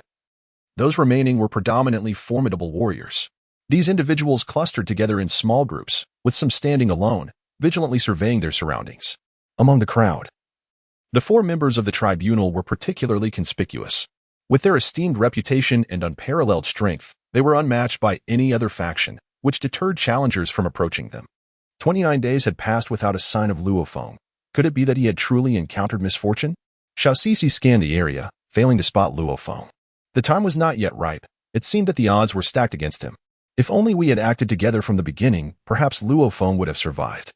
Speaker 1: Those remaining were predominantly formidable warriors. These individuals clustered together in small groups, with some standing alone, vigilantly surveying their surroundings. Among the crowd, the 4 members of the tribunal were particularly conspicuous. With their esteemed reputation and unparalleled strength, they were unmatched by any other faction, which deterred challengers from approaching them. 29 days had passed without a sign of Luo Feng. Could it be that he had truly encountered misfortune? Xiao Sisi scanned the area, failing to spot Luo Feng. The time was not yet ripe. It seemed that the odds were stacked against him. If only we had acted together from the beginning, perhaps Luo Feng would have survived.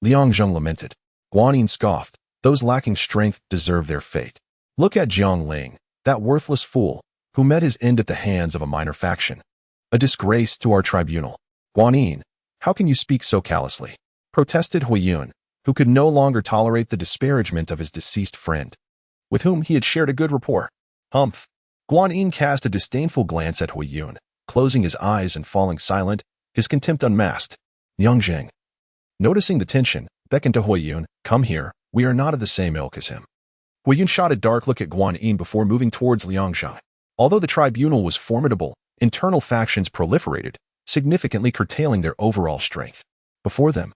Speaker 1: Liang Zheng lamented. Guanyin scoffed. Those lacking strength deserve their fate. Look at Jiang Ling, that worthless fool, who met his end at the hands of a minor faction. A disgrace to our tribunal. Guanyin, how can you speak so callously? Protested Huiyun, who could no longer tolerate the disparagement of his deceased friend, with whom he had shared a good rapport. Humph. Guanyin cast a disdainful glance at Huiyun, closing his eyes and falling silent, his contempt unmasked. Yang Zheng, noticing the tension, beckoned to Huiyun. Come here, we are not of the same ilk as him. Huiyun shot a dark look at Guanyin before moving towards Liangzhai. Although the tribunal was formidable, internal factions proliferated, significantly curtailing their overall strength. Before them,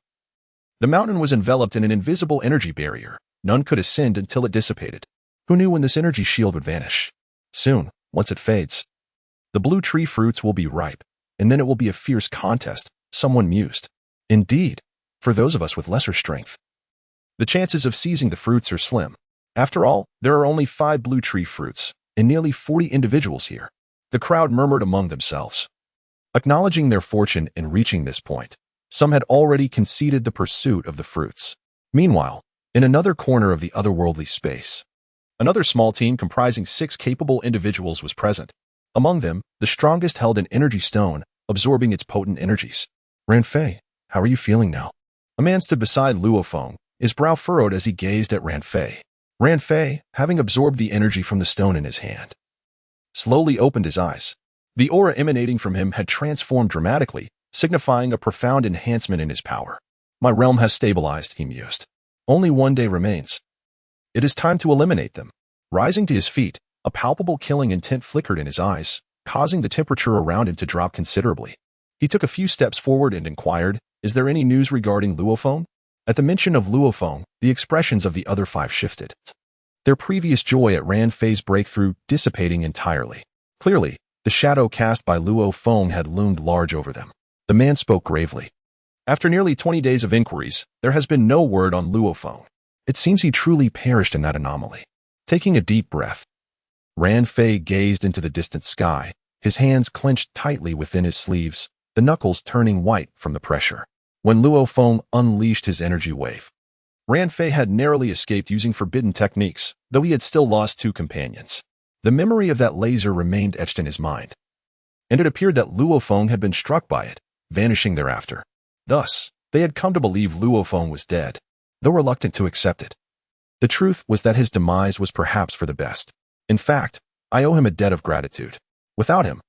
Speaker 1: the mountain was enveloped in an invisible energy barrier. None could ascend until it dissipated. Who knew when this energy shield would vanish? Soon, once it fades, the blue tree fruits will be ripe, and then it will be a fierce contest, someone mused. Indeed, for those of us with lesser strength, the chances of seizing the fruits are slim. After all, there are only 5 blue tree fruits, and nearly 40 individuals here. The crowd murmured among themselves, acknowledging their fortune in reaching this point. Some had already conceded the pursuit of the fruits. Meanwhile, in another corner of the otherworldly space, another small team comprising 6 capable individuals was present. Among them, the strongest held an energy stone, absorbing its potent energies. Ranfei, how are you feeling now? A man stood beside Luo Feng, his brow furrowed as he gazed at Ranfei. Ranfei, having absorbed the energy from the stone in his hand, slowly opened his eyes. The aura emanating from him had transformed dramatically, signifying a profound enhancement in his power. My realm has stabilized, he mused. Only one day remains. It is time to eliminate them. Rising to his feet, a palpable killing intent flickered in his eyes, causing the temperature around him to drop considerably. He took a few steps forward and inquired, is there any news regarding Luo Feng? At the mention of Luo Feng, the expressions of the other 5 shifted, their previous joy at Ranfei's breakthrough dissipating entirely. Clearly, the shadow cast by Luo Feng had loomed large over them. The man spoke gravely. After nearly 20 days of inquiries, there has been no word on Luo Feng. It seems he truly perished in that anomaly. Taking a deep breath, Ranfei gazed into the distant sky, his hands clenched tightly within his sleeves, the knuckles turning white from the pressure. When Luo Feng unleashed his energy wave, Ranfei had narrowly escaped using forbidden techniques, though he had still lost 2 companions. The memory of that laser remained etched in his mind, and it appeared that Luo Feng had been struck by it, vanishing thereafter. Thus, they had come to believe Luo Feng was dead, though reluctant to accept it. The truth was that his demise was perhaps for the best. In fact, I owe him a debt of gratitude. Without him,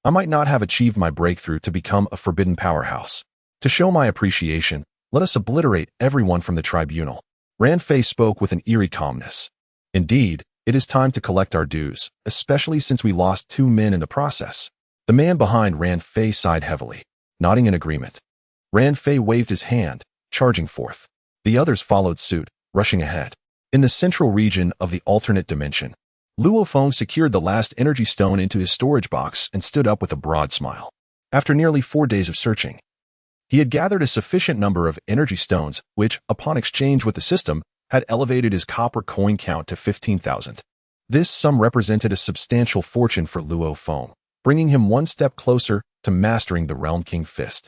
Speaker 1: I might not have achieved my breakthrough to become a forbidden powerhouse. To show my appreciation, let us obliterate everyone from the tribunal. Ranfei spoke with an eerie calmness. Indeed, it is time to collect our dues, especially since we lost 2 men in the process. The man behind Ranfei sighed heavily, nodding in agreement. Ranfei waved his hand, charging forth. The others followed suit, rushing ahead. In the central region of the alternate dimension, Luo Feng secured the last energy stone into his storage box and stood up with a broad smile. After nearly 4 days of searching, he had gathered a sufficient number of energy stones, which, upon exchange with the system, had elevated his copper coin count to 15,000. This sum represented a substantial fortune for Luo Feng, bringing him one step closer to mastering the Realm King Fist.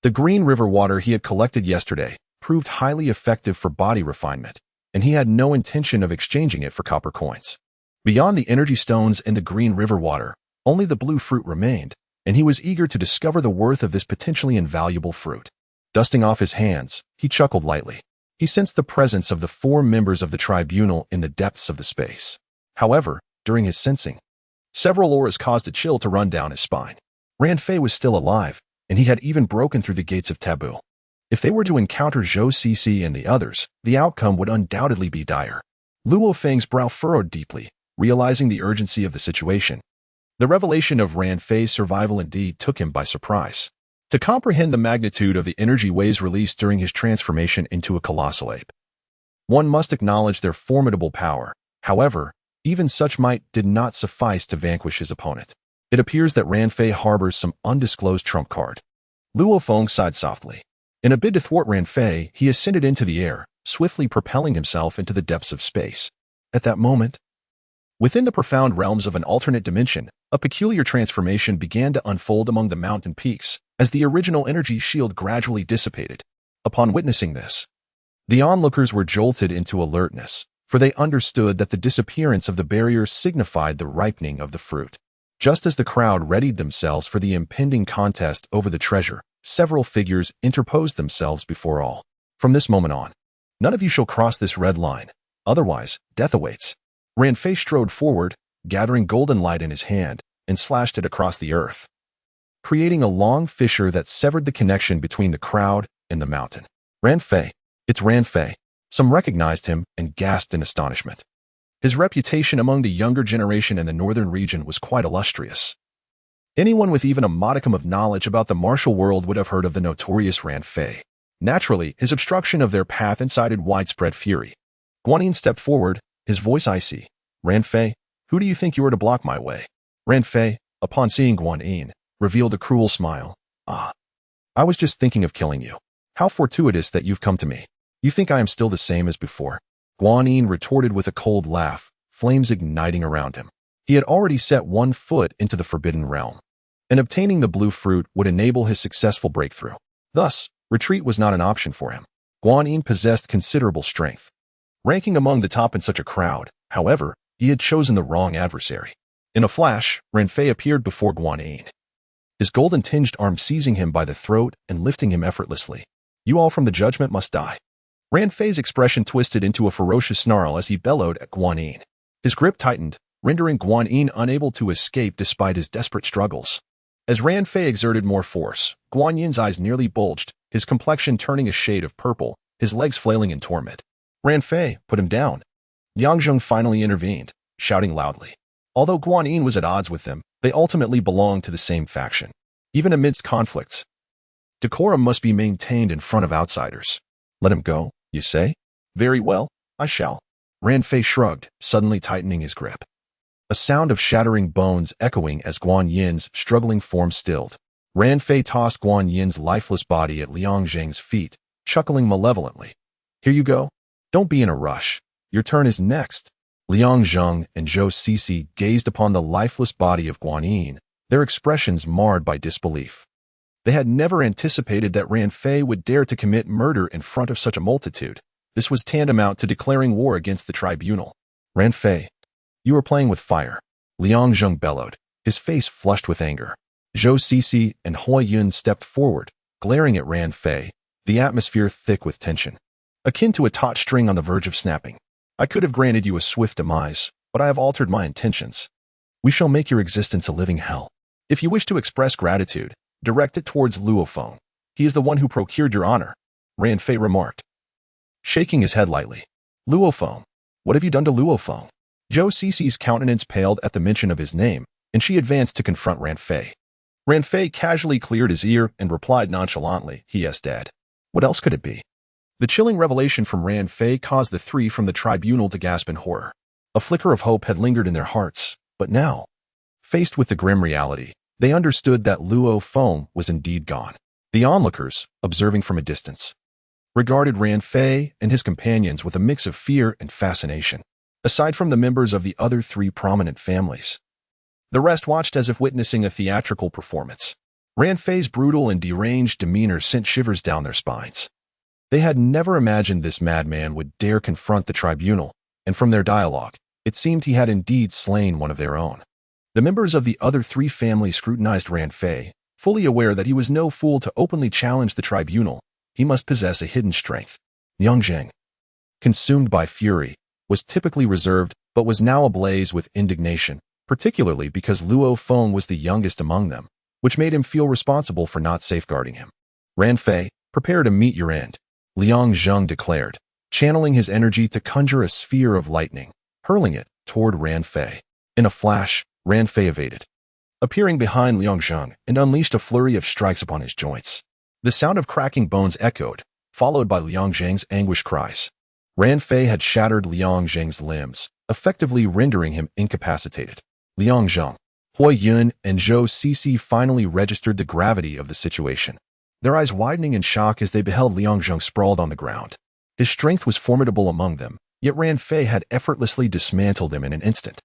Speaker 1: The green river water he had collected yesterday proved highly effective for body refinement, and he had no intention of exchanging it for copper coins. Beyond the energy stones and the green river water, only the blue fruit remained, and he was eager to discover the worth of this potentially invaluable fruit. Dusting off his hands, he chuckled lightly. He sensed the presence of the 4 members of the tribunal in the depths of the space. However, during his sensing, several auras caused a chill to run down his spine. Ranfei was still alive, and he had even broken through the gates of taboo. If they were to encounter Zhou Cixi and the others, the outcome would undoubtedly be dire. Luo Feng's brow furrowed deeply, realizing the urgency of the situation. The revelation of Ranfei's survival indeed took him by surprise. To comprehend the magnitude of the energy waves released during his transformation into a colossal ape, one must acknowledge their formidable power. However, even such might did not suffice to vanquish his opponent. It appears that Ranfei harbors some undisclosed trump card. Luo Feng sighed softly. In a bid to thwart Ranfei, he ascended into the air, swiftly propelling himself into the depths of space. At that moment, within the profound realms of an alternate dimension, a peculiar transformation began to unfold among the mountain peaks as the original energy shield gradually dissipated. Upon witnessing this, the onlookers were jolted into alertness, for they understood that the disappearance of the barrier signified the ripening of the fruit. Just as the crowd readied themselves for the impending contest over the treasure, several figures interposed themselves before all. From this moment on, none of you shall cross this red line, otherwise death awaits. Ranfei strode forward, gathering golden light in his hand, and slashed it across the earth, creating a long fissure that severed the connection between the crowd and the mountain. Ranfei, it's Ranfei. Some recognized him and gasped in astonishment. His reputation among the younger generation in the northern region was quite illustrious. Anyone with even a modicum of knowledge about the martial world would have heard of the notorious Ranfei. Naturally, his obstruction of their path incited widespread fury. Guanyin stepped forward, his voice icy. Ranfei, who do you think you are to block my way? Ranfei, upon seeing Guanyin, revealed a cruel smile. Ah, I was just thinking of killing you. How fortuitous that you've come to me. You think I am still the same as before? Guanyin retorted with a cold laugh, flames igniting around him. He had already set one foot into the forbidden realm, and obtaining the blue fruit would enable his successful breakthrough. Thus, retreat was not an option for him. Guanyin possessed considerable strength. Ranking among the top in such a crowd, however, he had chosen the wrong adversary. In a flash, Ranfei appeared before Guanyin, his golden-tinged arm seizing him by the throat and lifting him effortlessly. You all from the judgment must die. Ranfei's expression twisted into a ferocious snarl as he bellowed at Guanyin. His grip tightened, rendering Guanyin unable to escape despite his desperate struggles. As Ranfei exerted more force, Guanyin's eyes nearly bulged, his complexion turning a shade of purple, his legs flailing in torment. Ranfei, put him down. Yangzheng finally intervened, shouting loudly. Although Guanyin was at odds with them, they ultimately belonged to the same faction. Even amidst conflicts, decorum must be maintained in front of outsiders. Let him go, you say? Very well, I shall. Ranfei shrugged, suddenly tightening his grip. A sound of shattering bones echoing as Guanyin's struggling form stilled. Ranfei tossed Guanyin's lifeless body at Liangzheng's feet, chuckling malevolently. Here you go. Don't be in a rush. Your turn is next. Liangzheng and Zhou Cixi gazed upon the lifeless body of Guanyin, their expressions marred by disbelief. They had never anticipated that Ranfei would dare to commit murder in front of such a multitude. This was tantamount to declaring war against the tribunal. Ranfei, you are playing with fire. Liangzheng bellowed, his face flushed with anger. Zhou Cixi and Hua Yun stepped forward, glaring at Ranfei, the atmosphere thick with tension, akin to a taut string on the verge of snapping. I could have granted you a swift demise, but I have altered my intentions. We shall make your existence a living hell. If you wish to express gratitude, direct it towards Luo Feng. He is the one who procured your honor, Ranfei remarked, shaking his head lightly. Luo Feng, what have you done to Luo Feng? Zhou Cixi's countenance paled at the mention of his name, and she advanced to confront Ranfei. Ranfei casually cleared his ear and replied nonchalantly, he is dead. What else could it be? The chilling revelation from Ranfei caused the 3 from the tribunal to gasp in horror. A flicker of hope had lingered in their hearts, but now, faced with the grim reality, they understood that Luo Feng was indeed gone. The onlookers, observing from a distance, regarded Ran Fei and his companions with a mix of fear and fascination. Aside from the members of the other three prominent families, the rest watched as if witnessing a theatrical performance. Ran Fei's brutal and deranged demeanor sent shivers down their spines. They had never imagined this madman would dare confront the tribunal, and from their dialogue, it seemed he had indeed slain one of their own. The members of the other three families scrutinized Ran Fei, fully aware that he was no fool to openly challenge the tribunal. He must possess a hidden strength. Yang Zheng, consumed by fury, was typically reserved but was now ablaze with indignation, particularly because Luo Feng was the youngest among them, which made him feel responsible for not safeguarding him. Ran Fei, prepare to meet your end, Liang Zheng declared, channeling his energy to conjure a sphere of lightning, hurling it toward Ran Fei. In a flash, Ran Fei evaded, appearing behind Liang Zheng and unleashed a flurry of strikes upon his joints. The sound of cracking bones echoed, followed by Liang Zheng's anguished cries. Ran Fei had shattered Liang Zheng's limbs, effectively rendering him incapacitated. Liang Zheng, Hui Yun, and Zhou Cixi finally registered the gravity of the situation, their eyes widening in shock as they beheld Liang Zheng sprawled on the ground. His strength was formidable among them, yet Ran Fei had effortlessly dismantled him in an instant.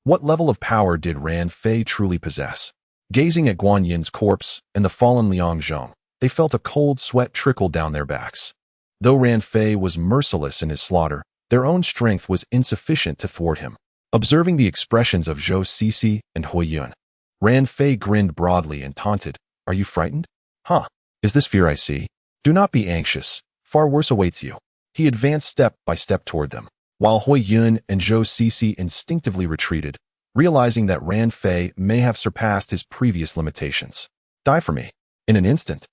Speaker 1: What level of power did Ran Fei truly possess? Gazing at Guan Yin's corpse and the fallen Liang Zheng, they felt a cold sweat trickle down their backs. Though Ran Fei was merciless in his slaughter, their own strength was insufficient to thwart him. Observing the expressions of Zhou Cixi and Hui Yun, Ran Fei grinned broadly and taunted, "Are you frightened? Huh? Is this fear I see? Do not be anxious. Far worse awaits you." He advanced step by step toward them, while Hui Yun and Zhou Cixi instinctively retreated, realizing that Ran Fei may have surpassed his previous limitations. "Die for me." In an instant,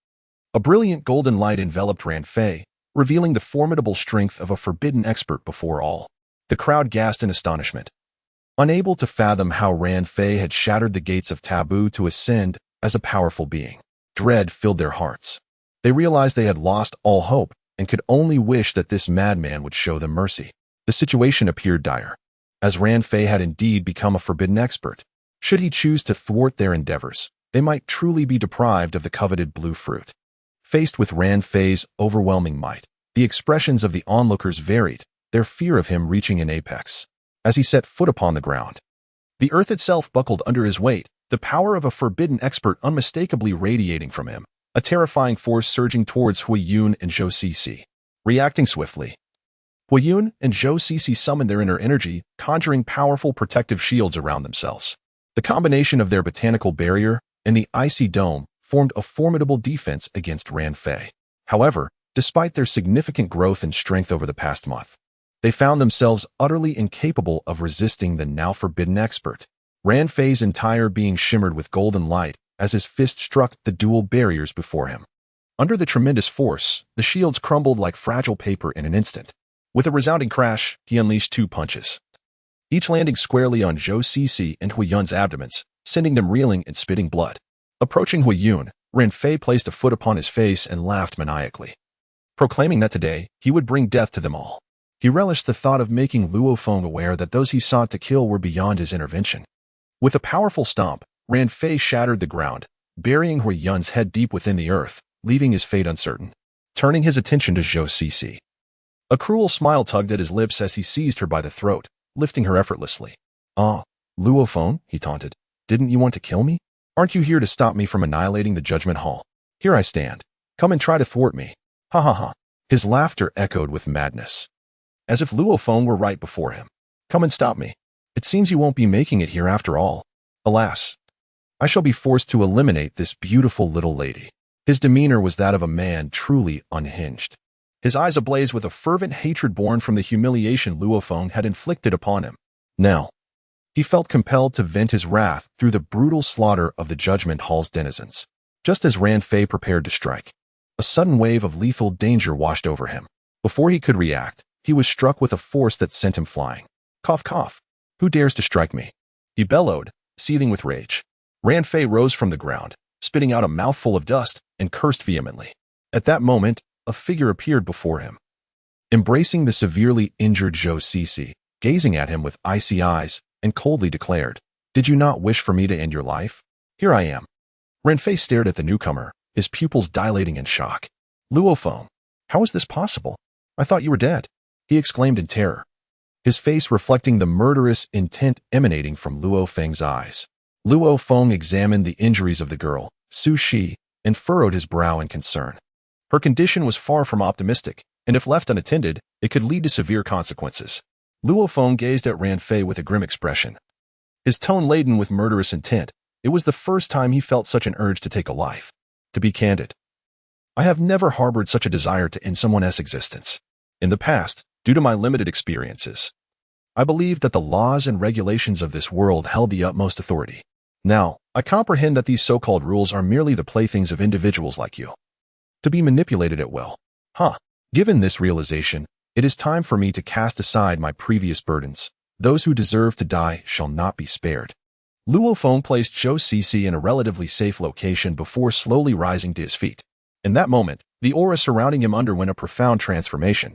Speaker 1: a brilliant golden light enveloped Ran Fei, revealing the formidable strength of a forbidden expert before all. The crowd gasped in astonishment, unable to fathom how Ran Fei had shattered the gates of taboo to ascend as a powerful being. Dread filled their hearts. They realized they had lost all hope and could only wish that this madman would show them mercy. The situation appeared dire, as Ran Fei had indeed become a forbidden expert. Should he choose to thwart their endeavors, they might truly be deprived of the coveted blue fruit. Faced with Ran Fei's overwhelming might, the expressions of the onlookers varied, their fear of him reaching an apex. As he set foot upon the ground, the earth itself buckled under his weight, the power of a forbidden expert unmistakably radiating from him, a terrifying force surging towards Hui Yun and Zhou Cixi. Reacting swiftly, Hui Yun and Zhou Cixi summoned their inner energy, conjuring powerful protective shields around themselves. The combination of their botanical barrier and the icy dome formed a formidable defense against Ran Fei. However, despite their significant growth and strength over the past month, they found themselves utterly incapable of resisting the now forbidden expert. Ran Fei's entire being shimmered with golden light as his fist struck the dual barriers before him. Under the tremendous force, the shields crumbled like fragile paper in an instant. With a resounding crash, he unleashed two punches, each landing squarely on Zhou Cixi and Hui Yun's abdomens, sending them reeling and spitting blood. Approaching Hui Yun, Ran Fei placed a foot upon his face and laughed maniacally, proclaiming that today he would bring death to them all. He relished the thought of making Luo Feng aware that those he sought to kill were beyond his intervention. With a powerful stomp, Ran Fei shattered the ground, burying Hui Yun's head deep within the earth, leaving his fate uncertain. Turning his attention to Zhou Cixi, a cruel smile tugged at his lips as he seized her by the throat, lifting her effortlessly. "Ah, Luo Feng," he taunted, "didn't you want to kill me? Aren't you here to stop me from annihilating the Judgment Hall? Here I stand. Come and try to thwart me. Ha ha ha." His laughter echoed with madness, as if Luo Feng were right before him. "Come and stop me. It seems you won't be making it here after all. Alas, I shall be forced to eliminate this beautiful little lady." His demeanor was that of a man truly unhinged, his eyes ablaze with a fervent hatred born from the humiliation Luo Feng had inflicted upon him. Now, he felt compelled to vent his wrath through the brutal slaughter of the Judgment Hall's denizens. Just as Ran Fei prepared to strike, a sudden wave of lethal danger washed over him. Before he could react, he was struck with a force that sent him flying. Cough, cough. "Who dares to strike me?" he bellowed, seething with rage. Ran Fei rose from the ground, spitting out a mouthful of dust, and cursed vehemently. At that moment, a figure appeared before him, embracing the severely injured Zhou Cixi, gazing at him with icy eyes, and coldly declared, "Did you not wish for me to end your life? Here I am." Ran Fei stared at the newcomer, his pupils dilating in shock. "Luo Feng, How is this possible? I thought you were dead, he exclaimed in terror, his face reflecting the murderous intent emanating from Luo Feng's eyes. Luo Feng examined the injuries of the girl, Su Shi, and furrowed his brow in concern. Her condition was far from optimistic, and if left unattended, it could lead to severe consequences. Luo Feng gazed at Ran Fei with a grim expression, his tone laden with murderous intent. It was the first time he felt such an urge to take a life. To be candid, I have never harbored such a desire to end someone else's existence. In the past, due to my limited experiences, I believed that the laws and regulations of this world held the utmost authority. Now, I comprehend that these so-called rules are merely the playthings of individuals like you, to be manipulated at will. Given this realization, it is time for me to cast aside my previous burdens. Those who deserve to die shall not be spared. Luo Feng placed Zhou Cixi in a relatively safe location before slowly rising to his feet. In that moment, the aura surrounding him underwent a profound transformation.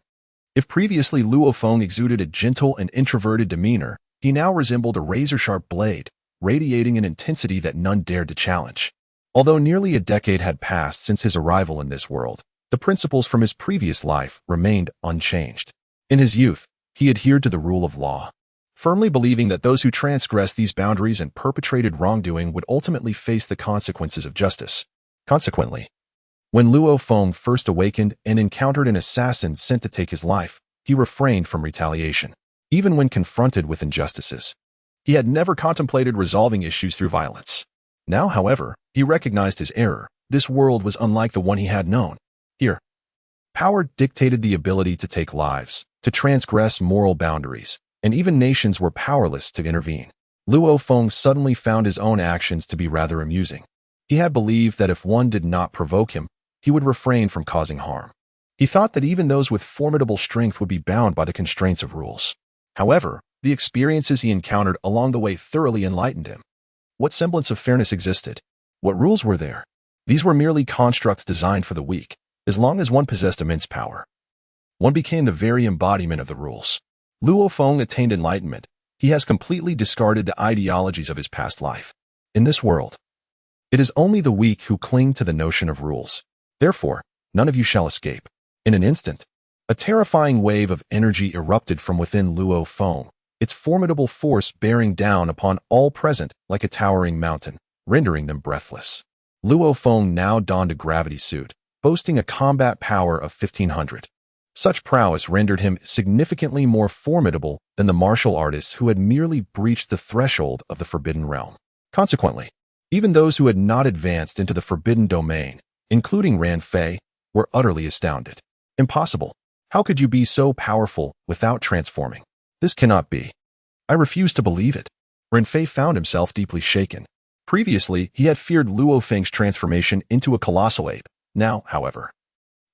Speaker 1: If previously Luo Feng exuded a gentle and introverted demeanor, he now resembled a razor-sharp blade, radiating an intensity that none dared to challenge. Although nearly a decade had passed since his arrival in this world, the principles from his previous life remained unchanged. In his youth, he adhered to the rule of law, firmly believing that those who transgressed these boundaries and perpetrated wrongdoing would ultimately face the consequences of justice. Consequently, when Luo Feng first awakened and encountered an assassin sent to take his life, he refrained from retaliation. Even when confronted with injustices, he had never contemplated resolving issues through violence. Now, however, he recognized his error. This world was unlike the one he had known. Here, power dictated the ability to take lives, to transgress moral boundaries, and even nations were powerless to intervene. Luo Feng suddenly found his own actions to be rather amusing. He had believed that if one did not provoke him, he would refrain from causing harm. He thought that even those with formidable strength would be bound by the constraints of rules. However, the experiences he encountered along the way thoroughly enlightened him. What semblance of fairness existed? What rules were there? These were merely constructs designed for the weak. As long as one possessed immense power, one became the very embodiment of the rules. Luo Feng attained enlightenment. He has completely discarded the ideologies of his past life. In this world, it is only the weak who cling to the notion of rules. Therefore, none of you shall escape. In an instant, a terrifying wave of energy erupted from within Luo Feng, its formidable force bearing down upon all present like a towering mountain, rendering them breathless. Luo Feng now donned a gravity suit, boasting a combat power of 1500. Such prowess rendered him significantly more formidable than the martial artists who had merely breached the threshold of the forbidden realm. Consequently, even those who had not advanced into the forbidden domain, including Ran Fei, were utterly astounded. Impossible. How could you be so powerful without transforming? This cannot be. I refuse to believe it. Ran Fei found himself deeply shaken. Previously, he had feared Luo Feng's transformation into a colossal ape. Now, however,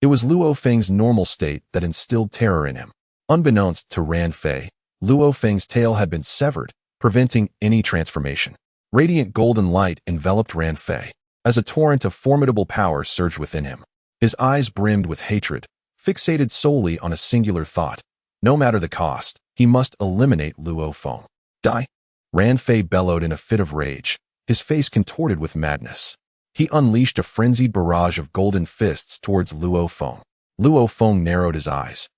Speaker 1: it was Luo Feng's normal state that instilled terror in him. Unbeknownst to Ran Fei, Luo Feng's tail had been severed, preventing any transformation. Radiant golden light enveloped Ran Fei, as a torrent of formidable power surged within him. His eyes brimmed with hatred, fixated solely on a singular thought. No matter the cost, he must eliminate Luo Feng. Die! Ran Fei bellowed in a fit of rage, his face contorted with madness. He unleashed a frenzied barrage of golden fists towards Luo Feng. Luo Feng narrowed his eyes,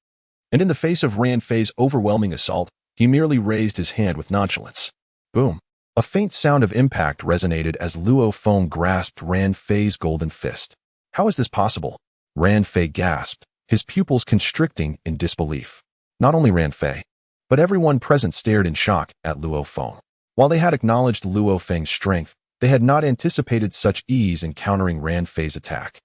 Speaker 1: and in the face of Ran Fei's overwhelming assault, he merely raised his hand with nonchalance. Boom! A faint sound of impact resonated as Luo Feng grasped Ran Fei's golden fist. How is this possible? Ran Fei gasped, his pupils constricting in disbelief. Not only Ran Fei, but everyone present stared in shock at Luo Feng. While they had acknowledged Luo Feng's strength, they had not anticipated such ease in countering Ran Fei's attack,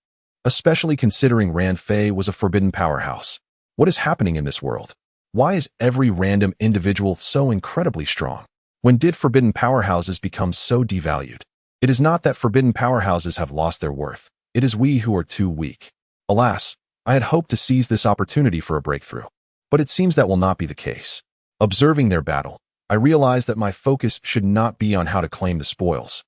Speaker 1: especially considering Ran Fei was a forbidden powerhouse. What is happening in this world? Why is every random individual so incredibly strong? When did forbidden powerhouses become so devalued? It is not that forbidden powerhouses have lost their worth. It is we who are too weak. Alas, I had hoped to seize this opportunity for a breakthrough, but it seems that will not be the case. Observing their battle, I realized that my focus should not be on how to claim the spoils,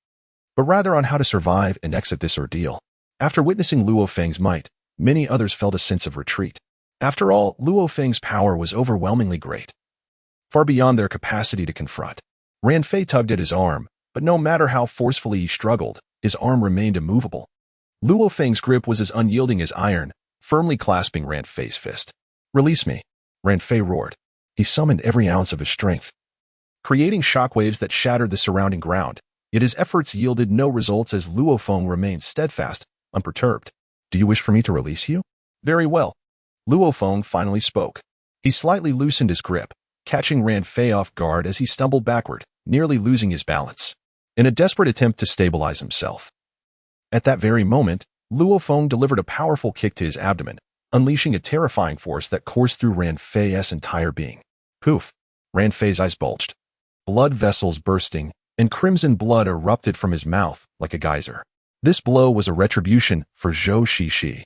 Speaker 1: but rather on how to survive and exit this ordeal. After witnessing Luo Feng's might, many others felt a sense of retreat. After all, Luo Feng's power was overwhelmingly great, far beyond their capacity to confront. Ran Fei tugged at his arm, but no matter how forcefully he struggled, his arm remained immovable. Luo Feng's grip was as unyielding as iron, firmly clasping Ran Fei's fist. "Release me," Ran Fei roared. He summoned every ounce of his strength, creating shockwaves that shattered the surrounding ground. Yet his efforts yielded no results as Luo Feng remained steadfast, unperturbed. "Do you wish for me to release you?" "Very well." Luo Feng finally spoke. He slightly loosened his grip, catching Ran Fei off guard as he stumbled backward, nearly losing his balance, in a desperate attempt to stabilize himself. At that very moment, Luo Feng delivered a powerful kick to his abdomen, unleashing a terrifying force that coursed through Ran Fei's entire being. Poof! Ran Fei's eyes bulged, blood vessels bursting, and crimson blood erupted from his mouth like a geyser. This blow was a retribution for Zhou Shishi.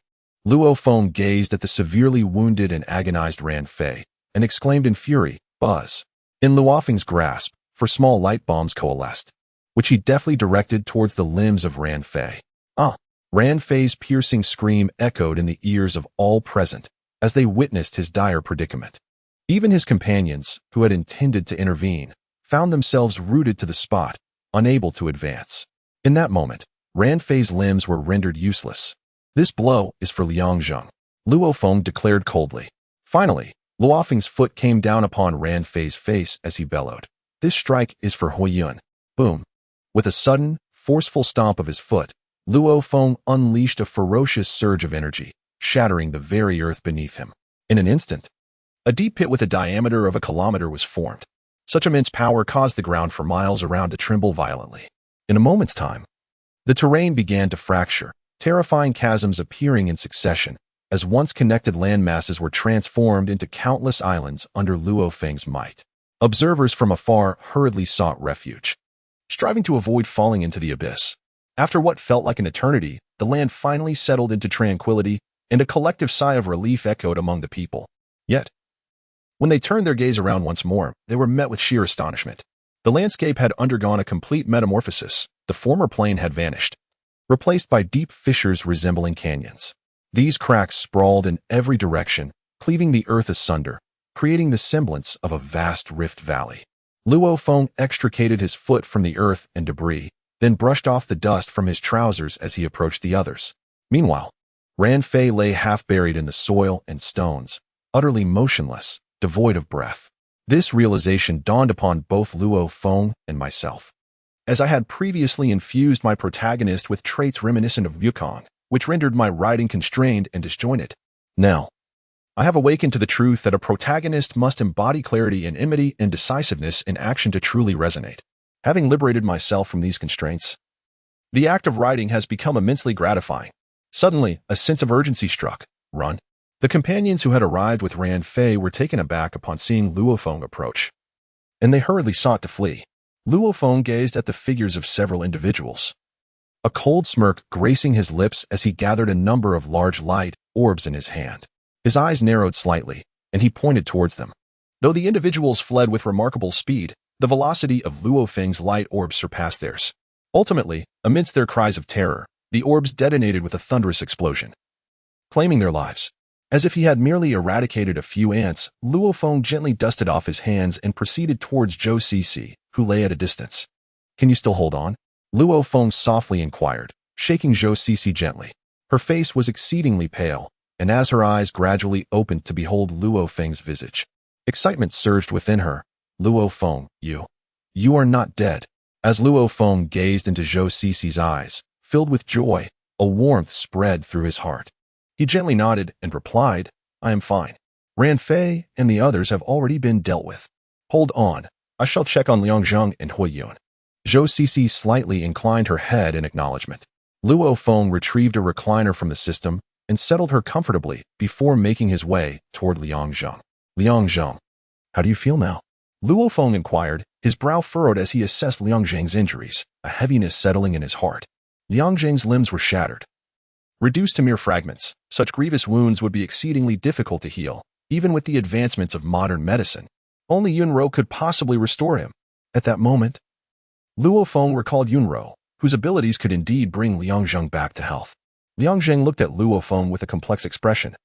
Speaker 1: Luo Feng gazed at the severely wounded and agonized Ran Fei and exclaimed in fury, "Buzz!" In Luo Feng's grasp, for small light bombs coalesced, which he deftly directed towards the limbs of Ran Fei. "Ah!" Ran Fei's piercing scream echoed in the ears of all present as they witnessed his dire predicament. Even his companions, who had intended to intervene, found themselves rooted to the spot, unable to advance. In that moment, Ran Fei's limbs were rendered useless. "This blow is for Liangzheng," Luo Feng declared coldly. Finally, Luo Feng's foot came down upon Ran Fei's face as he bellowed. "This strike is for Huiyun." Boom! With a sudden, forceful stomp of his foot, Luo Feng unleashed a ferocious surge of energy, shattering the very earth beneath him. In an instant, a deep pit with a diameter of a kilometer was formed. Such immense power caused the ground for miles around to tremble violently. In a moment's time, the terrain began to fracture, terrifying chasms appearing in succession, as once connected land masses were transformed into countless islands under Luo Feng's might. Observers from afar hurriedly sought refuge, striving to avoid falling into the abyss. After what felt like an eternity, the land finally settled into tranquility, and a collective sigh of relief echoed among the people. Yet, when they turned their gaze around once more, they were met with sheer astonishment. The landscape had undergone a complete metamorphosis. The former plain had vanished, replaced by deep fissures resembling canyons. These cracks sprawled in every direction, cleaving the earth asunder, creating the semblance of a vast rift valley. Luo Feng extricated his foot from the earth and debris, then brushed off the dust from his trousers as he approached the others. Meanwhile, Ran Fei lay half buried in the soil and stones, utterly motionless, devoid of breath. This realization dawned upon both Luo Feng and myself, as I had previously infused my protagonist with traits reminiscent of Wukong, which rendered my writing constrained and disjointed. Now, I have awakened to the truth that a protagonist must embody clarity and enmity and decisiveness in action to truly resonate. Having liberated myself from these constraints, the act of writing has become immensely gratifying. Suddenly, a sense of urgency struck. Run. The companions who had arrived with Ran Fei were taken aback upon seeing Luo Feng approach, and they hurriedly sought to flee. Luo Feng gazed at the figures of several individuals, a cold smirk gracing his lips as he gathered a number of large light orbs in his hand. His eyes narrowed slightly, and he pointed towards them. Though the individuals fled with remarkable speed, the velocity of Luo Feng's light orbs surpassed theirs. Ultimately, amidst their cries of terror, the orbs detonated with a thunderous explosion, claiming their lives. As if he had merely eradicated a few ants, Luo Feng gently dusted off his hands and proceeded towards Zhou Shishi, who lay at a distance. "Can you still hold on?" Luo Feng softly inquired, shaking Zhou Shishi gently. Her face was exceedingly pale, and as her eyes gradually opened to behold Luo Feng's visage, excitement surged within her. "Luo Feng, you are not dead." As Luo Feng gazed into Zhou Shishi's eyes, filled with joy, a warmth spread through his heart. He gently nodded and replied, "I am fine. Ran Fei and the others have already been dealt with. Hold on, I shall check on Liangzheng and Huiyun." Zhou Shishi slightly inclined her head in acknowledgement. Luo Feng retrieved a recliner from the system and settled her comfortably before making his way toward Liangzheng. "Liangzheng, how do you feel now?" Luo Feng inquired, his brow furrowed as he assessed Liangzheng's injuries, a heaviness settling in his heart. Liangzheng's limbs were shattered, reduced to mere fragments. Such grievous wounds would be exceedingly difficult to heal, even with the advancements of modern medicine. Only Yunro could possibly restore him. At that moment, Luo Feng recalled Yunro, whose abilities could indeed bring Liangzheng back to health. Liangzheng looked at Luo Feng with a complex expression,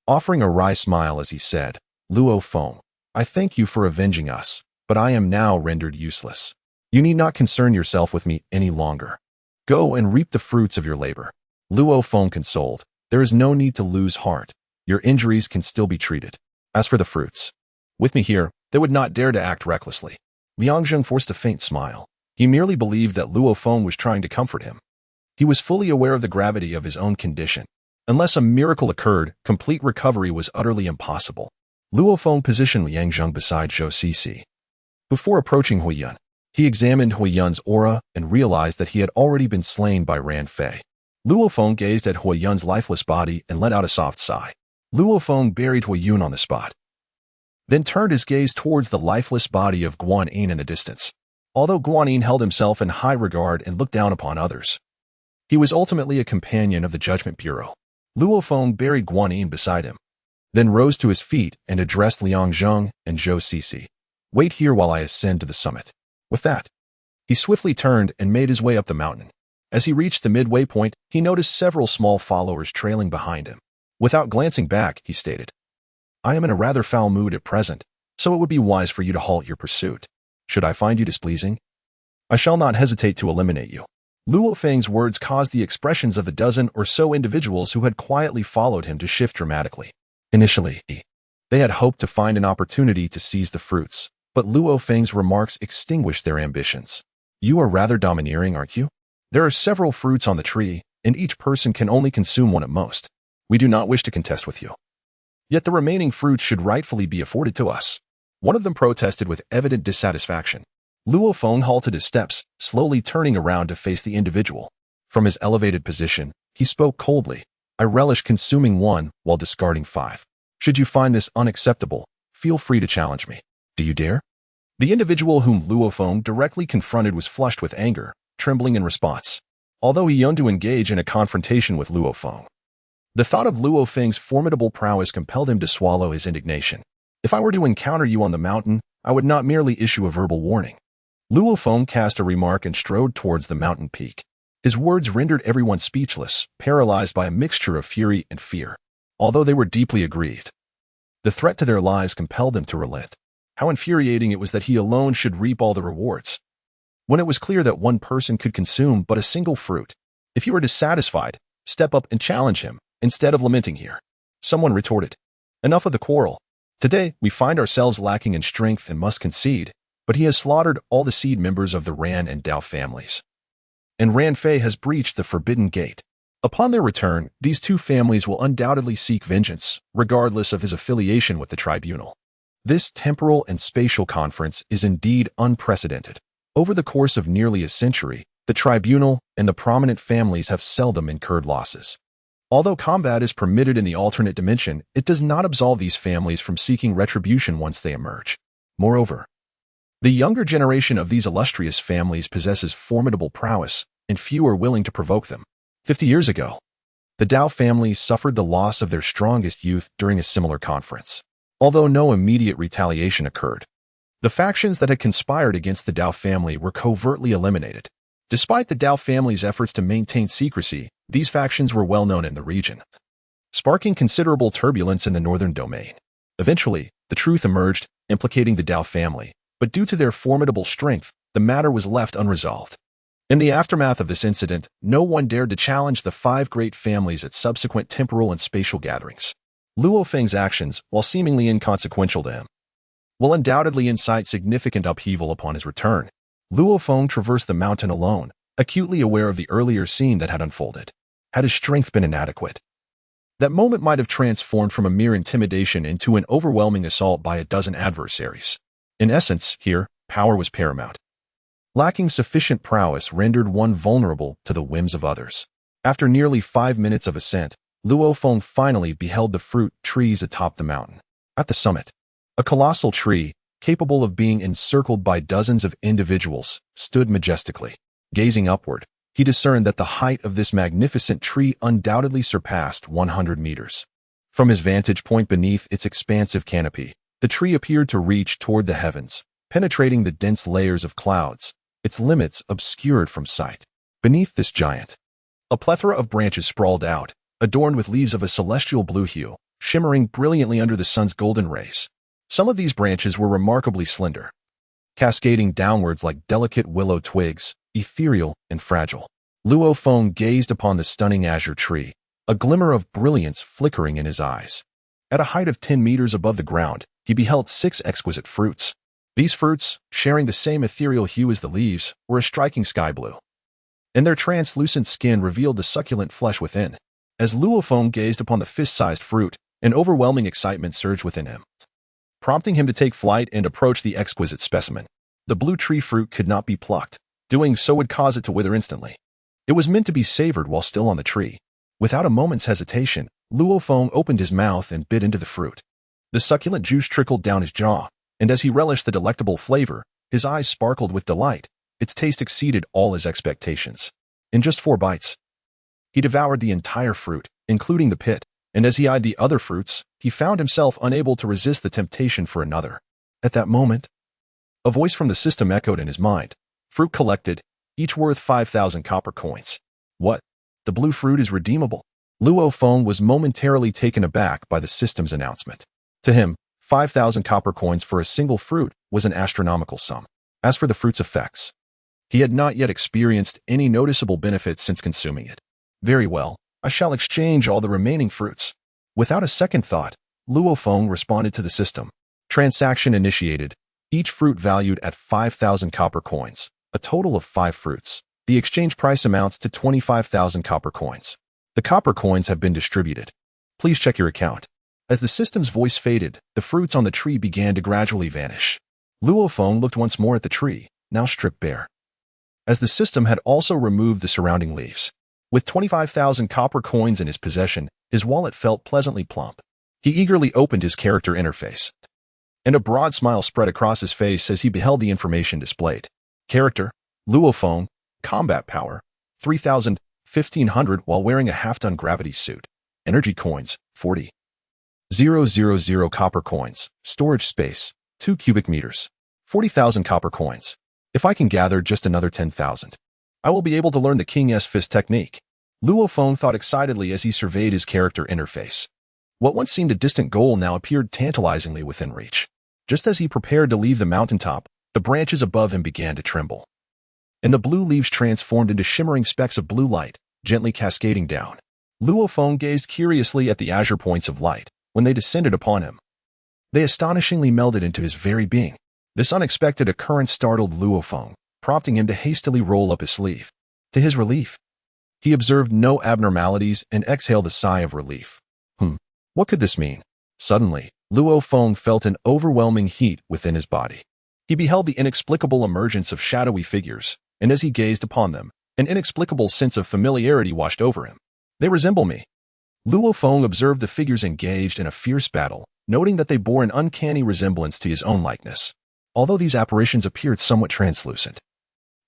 Speaker 1: offering a wry smile as he said, "Luo Feng, I thank you for avenging us, but I am now rendered useless. You need not concern yourself with me any longer. Go and reap the fruits of your labor." Luo Feng consoled, There is no need to lose heart. Your injuries can still be treated. As for the fruits, with me here, they would not dare to act recklessly. Liang Zheng forced a faint smile. He merely believed that Luo Feng was trying to comfort him. He was fully aware of the gravity of his own condition. Unless a miracle occurred, complete recovery was utterly impossible. Luo Feng positioned Liang Zheng beside Zhou Cixi. Before approaching Huiyun, he examined Huiyun's aura and realized that he had already been slain by Ran Fei. Luo Feng gazed at Huiyun's lifeless body and let out a soft sigh. Luo Feng buried Huiyun on the spot, then turned his gaze towards the lifeless body of Guanyin in the distance. Although Guanyin held himself in high regard and looked down upon others, he was ultimately a companion of the Judgment Bureau. Luo Feng buried Guanyin beside him, then rose to his feet and addressed Liang Zheng and Zhou Cixi. Wait here while I ascend to the summit. With that, he swiftly turned and made his way up the mountain. As he reached the midway point, he noticed several small followers trailing behind him. Without glancing back, he stated, I am in a rather foul mood at present, so it would be wise for you to halt your pursuit. Should I find you displeasing, I shall not hesitate to eliminate you. Luo Feng's words caused the expressions of the dozen or so individuals who had quietly followed him to shift dramatically. Initially, they had hoped to find an opportunity to seize the fruits, but Luo Feng's remarks extinguished their ambitions. You are rather domineering, aren't you? There are several fruits on the tree, and each person can only consume one at most. We do not wish to contest with you. Yet the remaining fruits should rightfully be afforded to us. One of them protested with evident dissatisfaction. Luo Feng halted his steps, slowly turning around to face the individual. From his elevated position, he spoke coldly. I relish consuming one while discarding 5. Should you find this unacceptable, feel free to challenge me. Do you dare? The individual whom Luo Feng directly confronted was flushed with anger, trembling in response. Although he yearned to engage in a confrontation with Luo Feng, the thought of Luo Feng's formidable prowess compelled him to swallow his indignation. If I were to encounter you on the mountain, I would not merely issue a verbal warning. Luo Feng cast a remark and strode towards the mountain peak. His words rendered everyone speechless, paralyzed by a mixture of fury and fear. Although they were deeply aggrieved, the threat to their lives compelled them to relent. How infuriating it was that he alone should reap all the rewards, when it was clear that one person could consume but a single fruit. If you are dissatisfied, step up and challenge him, instead of lamenting here. Someone retorted. Enough of the quarrel. Today, we find ourselves lacking in strength and must concede, but he has slaughtered all the seed members of the Ran and Dao families. And Ran Fei has breached the forbidden gate. Upon their return, these two families will undoubtedly seek vengeance, regardless of his affiliation with the tribunal. This temporal and spatial conference is indeed unprecedented. Over the course of nearly a century, the tribunal and the prominent families have seldom incurred losses. Although combat is permitted in the alternate dimension, it does not absolve these families from seeking retribution once they emerge. Moreover, the younger generation of these illustrious families possesses formidable prowess, and few are willing to provoke them. 50 years ago, the Dao family suffered the loss of their strongest youth during a similar conference. Although no immediate retaliation occurred, the factions that had conspired against the Dao family were covertly eliminated. Despite the Dao family's efforts to maintain secrecy, these factions were well known in the region, sparking considerable turbulence in the northern domain. Eventually, the truth emerged, implicating the Dao family, but due to their formidable strength, the matter was left unresolved. In the aftermath of this incident, no one dared to challenge the 5 great families at subsequent temporal and spatial gatherings. Luo Feng's actions, while seemingly inconsequential to him, will undoubtedly incite significant upheaval upon his return. Luo Feng traversed the mountain alone, acutely aware of the earlier scene that had unfolded. Had his strength been inadequate, that moment might have transformed from a mere intimidation into an overwhelming assault by a dozen adversaries. In essence, here, power was paramount. Lacking sufficient prowess rendered one vulnerable to the whims of others. After nearly 5 minutes of ascent, Luo Feng finally beheld the fruit trees atop the mountain. At the summit, a colossal tree, capable of being encircled by dozens of individuals, stood majestically. Gazing upward, he discerned that the height of this magnificent tree undoubtedly surpassed 100 meters. From his vantage point beneath its expansive canopy, the tree appeared to reach toward the heavens, penetrating the dense layers of clouds, its limits obscured from sight. Beneath this giant, a plethora of branches sprawled out, adorned with leaves of a celestial blue hue, shimmering brilliantly under the sun's golden rays. Some of these branches were remarkably slender, cascading downwards like delicate willow twigs, ethereal and fragile. Luo Feng gazed upon the stunning azure tree, a glimmer of brilliance flickering in his eyes. At a height of 10 meters above the ground, he beheld 6 exquisite fruits. These fruits, sharing the same ethereal hue as the leaves, were a striking sky blue, and their translucent skin revealed the succulent flesh within. As Luo Feng gazed upon the fist-sized fruit, an overwhelming excitement surged within him, prompting him to take flight and approach the exquisite specimen. The blue tree fruit could not be plucked. Doing so would cause it to wither instantly. It was meant to be savored while still on the tree. Without a moment's hesitation, Luo Feng opened his mouth and bit into the fruit. The succulent juice trickled down his jaw, and as he relished the delectable flavor, his eyes sparkled with delight. Its taste exceeded all his expectations. In just 4 bites, he devoured the entire fruit, including the pit, and as he eyed the other fruits, he found himself unable to resist the temptation for another. At that moment, a voice from the system echoed in his mind. Fruit collected, each worth 5,000 copper coins. What? The blue fruit is redeemable? Luo Feng was momentarily taken aback by the system's announcement. To him, 5,000 copper coins for a single fruit was an astronomical sum. As for the fruit's effects, he had not yet experienced any noticeable benefits since consuming it. Very well, I shall exchange all the remaining fruits. Without a second thought, Luo Feng responded to the system. Transaction initiated. Each fruit valued at 5,000 copper coins. A total of 5 fruits. The exchange price amounts to 25,000 copper coins. The copper coins have been distributed. Please check your account. As the system's voice faded, the fruits on the tree began to gradually vanish. Luo Feng looked once more at the tree, now stripped bare, as the system had also removed the surrounding leaves. With 25,000 copper coins in his possession, his wallet felt pleasantly plump. He eagerly opened his character interface, and a broad smile spread across his face as he beheld the information displayed. Character, Luo Feng, combat power, 3,000, 1,500 while wearing a half-ton gravity suit. Energy coins, 40. 000 copper coins. Storage space, 2 cubic meters. 40,000 copper coins. If I can gather just another 10,000, I will be able to learn the King's Fist technique. Luo Feng thought excitedly as he surveyed his character interface. What once seemed a distant goal now appeared tantalizingly within reach. Just as he prepared to leave the mountaintop, the branches above him began to tremble, and the blue leaves transformed into shimmering specks of blue light, gently cascading down. Luo Feng gazed curiously at the azure points of light. When they descended upon him, they astonishingly melded into his very being. This unexpected occurrence startled Luo Feng, prompting him to hastily roll up his sleeve. To his relief, he observed no abnormalities and exhaled a sigh of relief. What could this mean? Suddenly, Luo Feng felt an overwhelming heat within his body. He beheld the inexplicable emergence of shadowy figures, and as he gazed upon them, an inexplicable sense of familiarity washed over him. They resemble me. Luo Feng observed the figures engaged in a fierce battle, noting that they bore an uncanny resemblance to his own likeness, although these apparitions appeared somewhat translucent.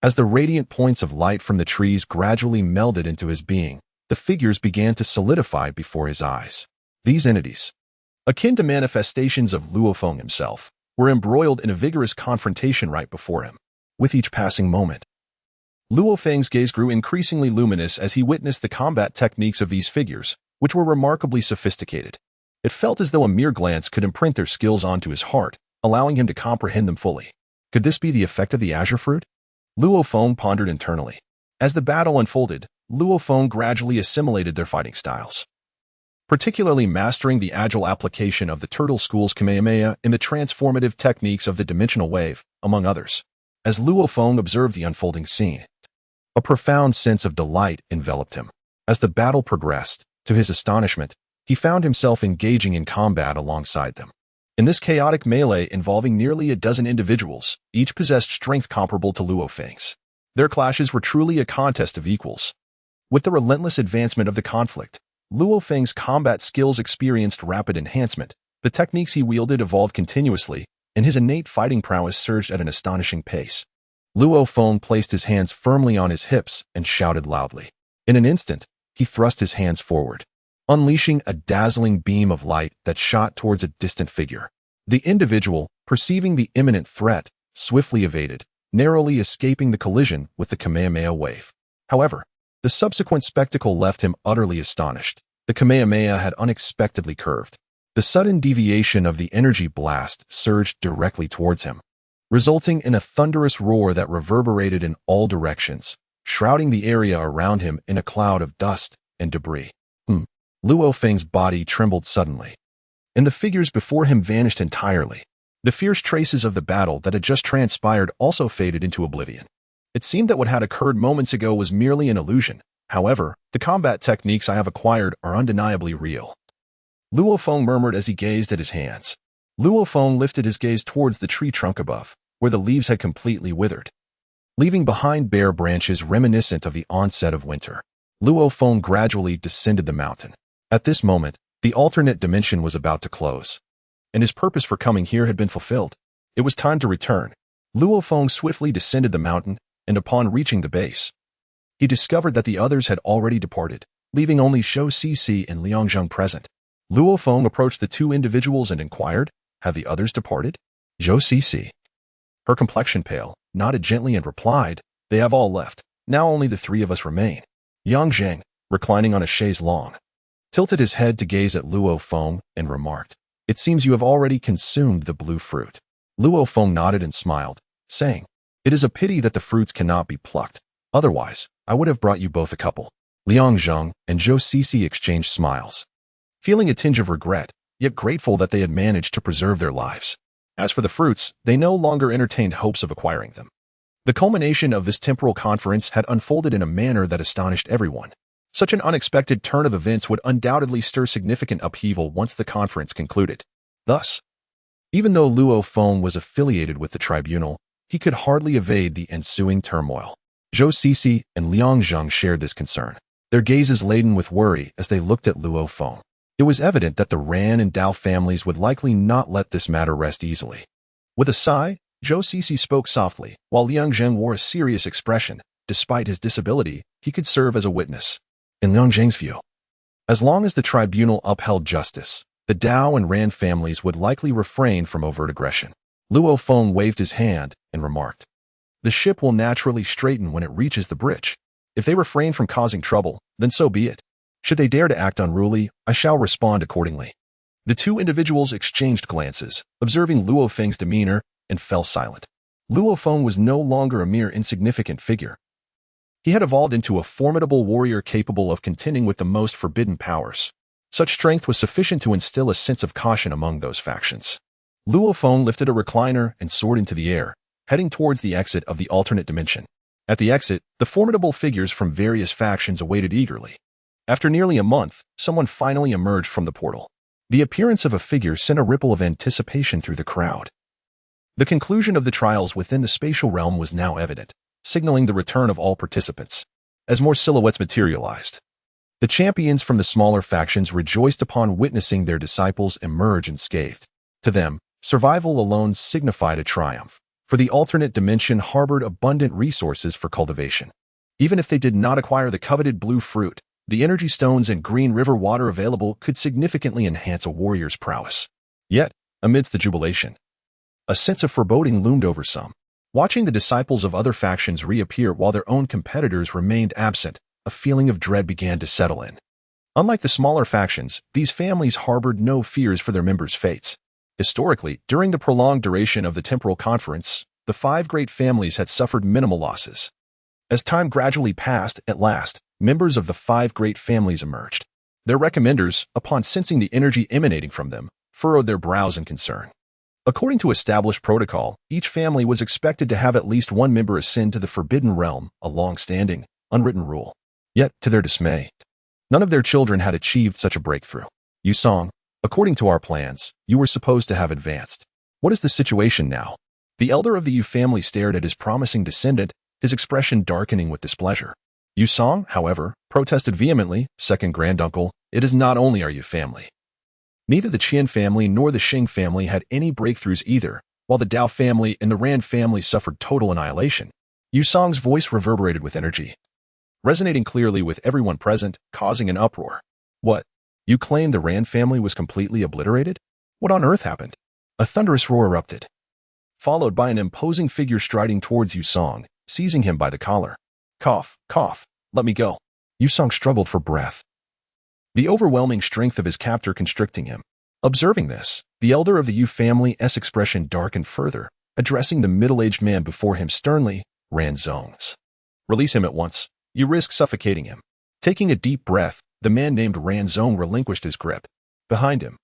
Speaker 1: As the radiant points of light from the trees gradually melded into his being, the figures began to solidify before his eyes. These entities, akin to manifestations of Luo Feng himself, were embroiled in a vigorous confrontation right before him. With each passing moment, Luo Feng's gaze grew increasingly luminous as he witnessed the combat techniques of these figures, which were remarkably sophisticated. It felt as though a mere glance could imprint their skills onto his heart, allowing him to comprehend them fully. Could this be the effect of the azure fruit? Luo Feng pondered internally. As the battle unfolded, Luo Feng gradually assimilated their fighting styles, particularly mastering the agile application of the Turtle School's Kamehameha and the transformative techniques of the dimensional wave, among others. As Luo Feng observed the unfolding scene, a profound sense of delight enveloped him. As the battle progressed, to his astonishment, he found himself engaging in combat alongside them. In this chaotic melee involving nearly a dozen individuals, each possessed strength comparable to Luo Feng's. Their clashes were truly a contest of equals. With the relentless advancement of the conflict, Luo Feng's combat skills experienced rapid enhancement. The techniques he wielded evolved continuously, and his innate fighting prowess surged at an astonishing pace. Luo Feng placed his hands firmly on his hips and shouted loudly. In an instant, he thrust his hands forward, unleashing a dazzling beam of light that shot towards a distant figure. The individual, perceiving the imminent threat, swiftly evaded, narrowly escaping the collision with the Kamehameha wave. However, the subsequent spectacle left him utterly astonished. The Kamehameha had unexpectedly curved. The sudden deviation of the energy blast surged directly towards him, resulting in a thunderous roar that reverberated in all directions, shrouding the area around him in a cloud of dust and debris. Luo Feng's body trembled suddenly, and the figures before him vanished entirely. The fierce traces of the battle that had just transpired also faded into oblivion. It seemed that what had occurred moments ago was merely an illusion. However, the combat techniques I have acquired are undeniably real. Luo Feng murmured as he gazed at his hands. Luo Feng lifted his gaze towards the tree trunk above, where the leaves had completely withered, leaving behind bare branches reminiscent of the onset of winter. Luo Feng gradually descended the mountain. At this moment, the alternate dimension was about to close, and his purpose for coming here had been fulfilled. It was time to return. Luo Feng swiftly descended the mountain, and upon reaching the base, he discovered that the others had already departed, leaving only Zhou Cixi and Liang Zheng present. Luo Feng approached the two individuals and inquired, "Have the others departed?" Zhou Cixi, her complexion pale, nodded gently and replied, "They have all left. Now only the three of us remain." Yang Zheng, reclining on a chaise longue, tilted his head to gaze at Luo Feng and remarked, "It seems you have already consumed the blue fruit." Luo Feng nodded and smiled, saying, "It is a pity that the fruits cannot be plucked. Otherwise, I would have brought you both a couple." Liang Zheng and Zhou Cixi exchanged smiles, feeling a tinge of regret, yet grateful that they had managed to preserve their lives. As for the fruits, they no longer entertained hopes of acquiring them. The culmination of this temporal conference had unfolded in a manner that astonished everyone. Such an unexpected turn of events would undoubtedly stir significant upheaval once the conference concluded. Thus, even though Luo Feng was affiliated with the tribunal, he could hardly evade the ensuing turmoil. Zhou Cixi and Liang Zheng shared this concern, their gazes laden with worry as they looked at Luo Feng. It was evident that the Ran and Dao families would likely not let this matter rest easily. With a sigh, Zhou Cixi spoke softly, while Liang Zheng wore a serious expression. Despite his disability, he could serve as a witness. In Liang Zheng's view, as long as the tribunal upheld justice, the Dao and Ran families would likely refrain from overt aggression. Luo Feng waved his hand and remarked, "The ship will naturally straighten when it reaches the bridge. If they refrain from causing trouble, then so be it. Should they dare to act unruly, I shall respond accordingly." The two individuals exchanged glances, observing Luo Feng's demeanor, and fell silent. Luo Feng was no longer a mere insignificant figure. He had evolved into a formidable warrior capable of contending with the most forbidden powers. Such strength was sufficient to instill a sense of caution among those factions. Luo Feng lifted a recliner and soared into the air, heading towards the exit of the alternate dimension. At the exit, the formidable figures from various factions awaited eagerly. After nearly a month, someone finally emerged from the portal. The appearance of a figure sent a ripple of anticipation through the crowd. The conclusion of the trials within the spatial realm was now evident, signaling the return of all participants. As more silhouettes materialized, the champions from the smaller factions rejoiced upon witnessing their disciples emerge unscathed. To them, survival alone signified a triumph, for the alternate dimension harbored abundant resources for cultivation. Even if they did not acquire the coveted blue fruit, the energy stones and green river water available could significantly enhance a warrior's prowess. Yet, amidst the jubilation, a sense of foreboding loomed over some. Watching the disciples of other factions reappear while their own competitors remained absent, a feeling of dread began to settle in. Unlike the smaller factions, these families harbored no fears for their members' fates. Historically, during the prolonged duration of the temporal conference, the five great families had suffered minimal losses. As time gradually passed, at last, members of the five great families emerged. Their recommenders, upon sensing the energy emanating from them, furrowed their brows in concern. According to established protocol, each family was expected to have at least one member ascend to the Forbidden Realm, a long-standing, unwritten rule. Yet, to their dismay, none of their children had achieved such a breakthrough. Yusong, according to our plans, you were supposed to have advanced. What is the situation now? The elder of the Yu family stared at his promising descendant, his expression darkening with displeasure. Yusong, however, protested vehemently, "Second granduncle, it is not only our Yu family. Neither the Qian family nor the Xing family had any breakthroughs either, while the Dao family and the Ran family suffered total annihilation." Yusong's voice reverberated with energy, resonating clearly with everyone present, causing an uproar. "What? You claim the Ran family was completely obliterated? What on earth happened?" A thunderous roar erupted, followed by an imposing figure striding towards Yusong, seizing him by the collar. "Cough, cough, let me go." Yusong struggled for breath, the overwhelming strength of his captor constricting him. Observing this, the elder of the Yu family's expression darkened further, addressing the middle-aged man before him sternly, "Ran Zongs. Release him at once. You risk suffocating him." Taking a deep breath, the man named Ranzong relinquished his grip. Behind him,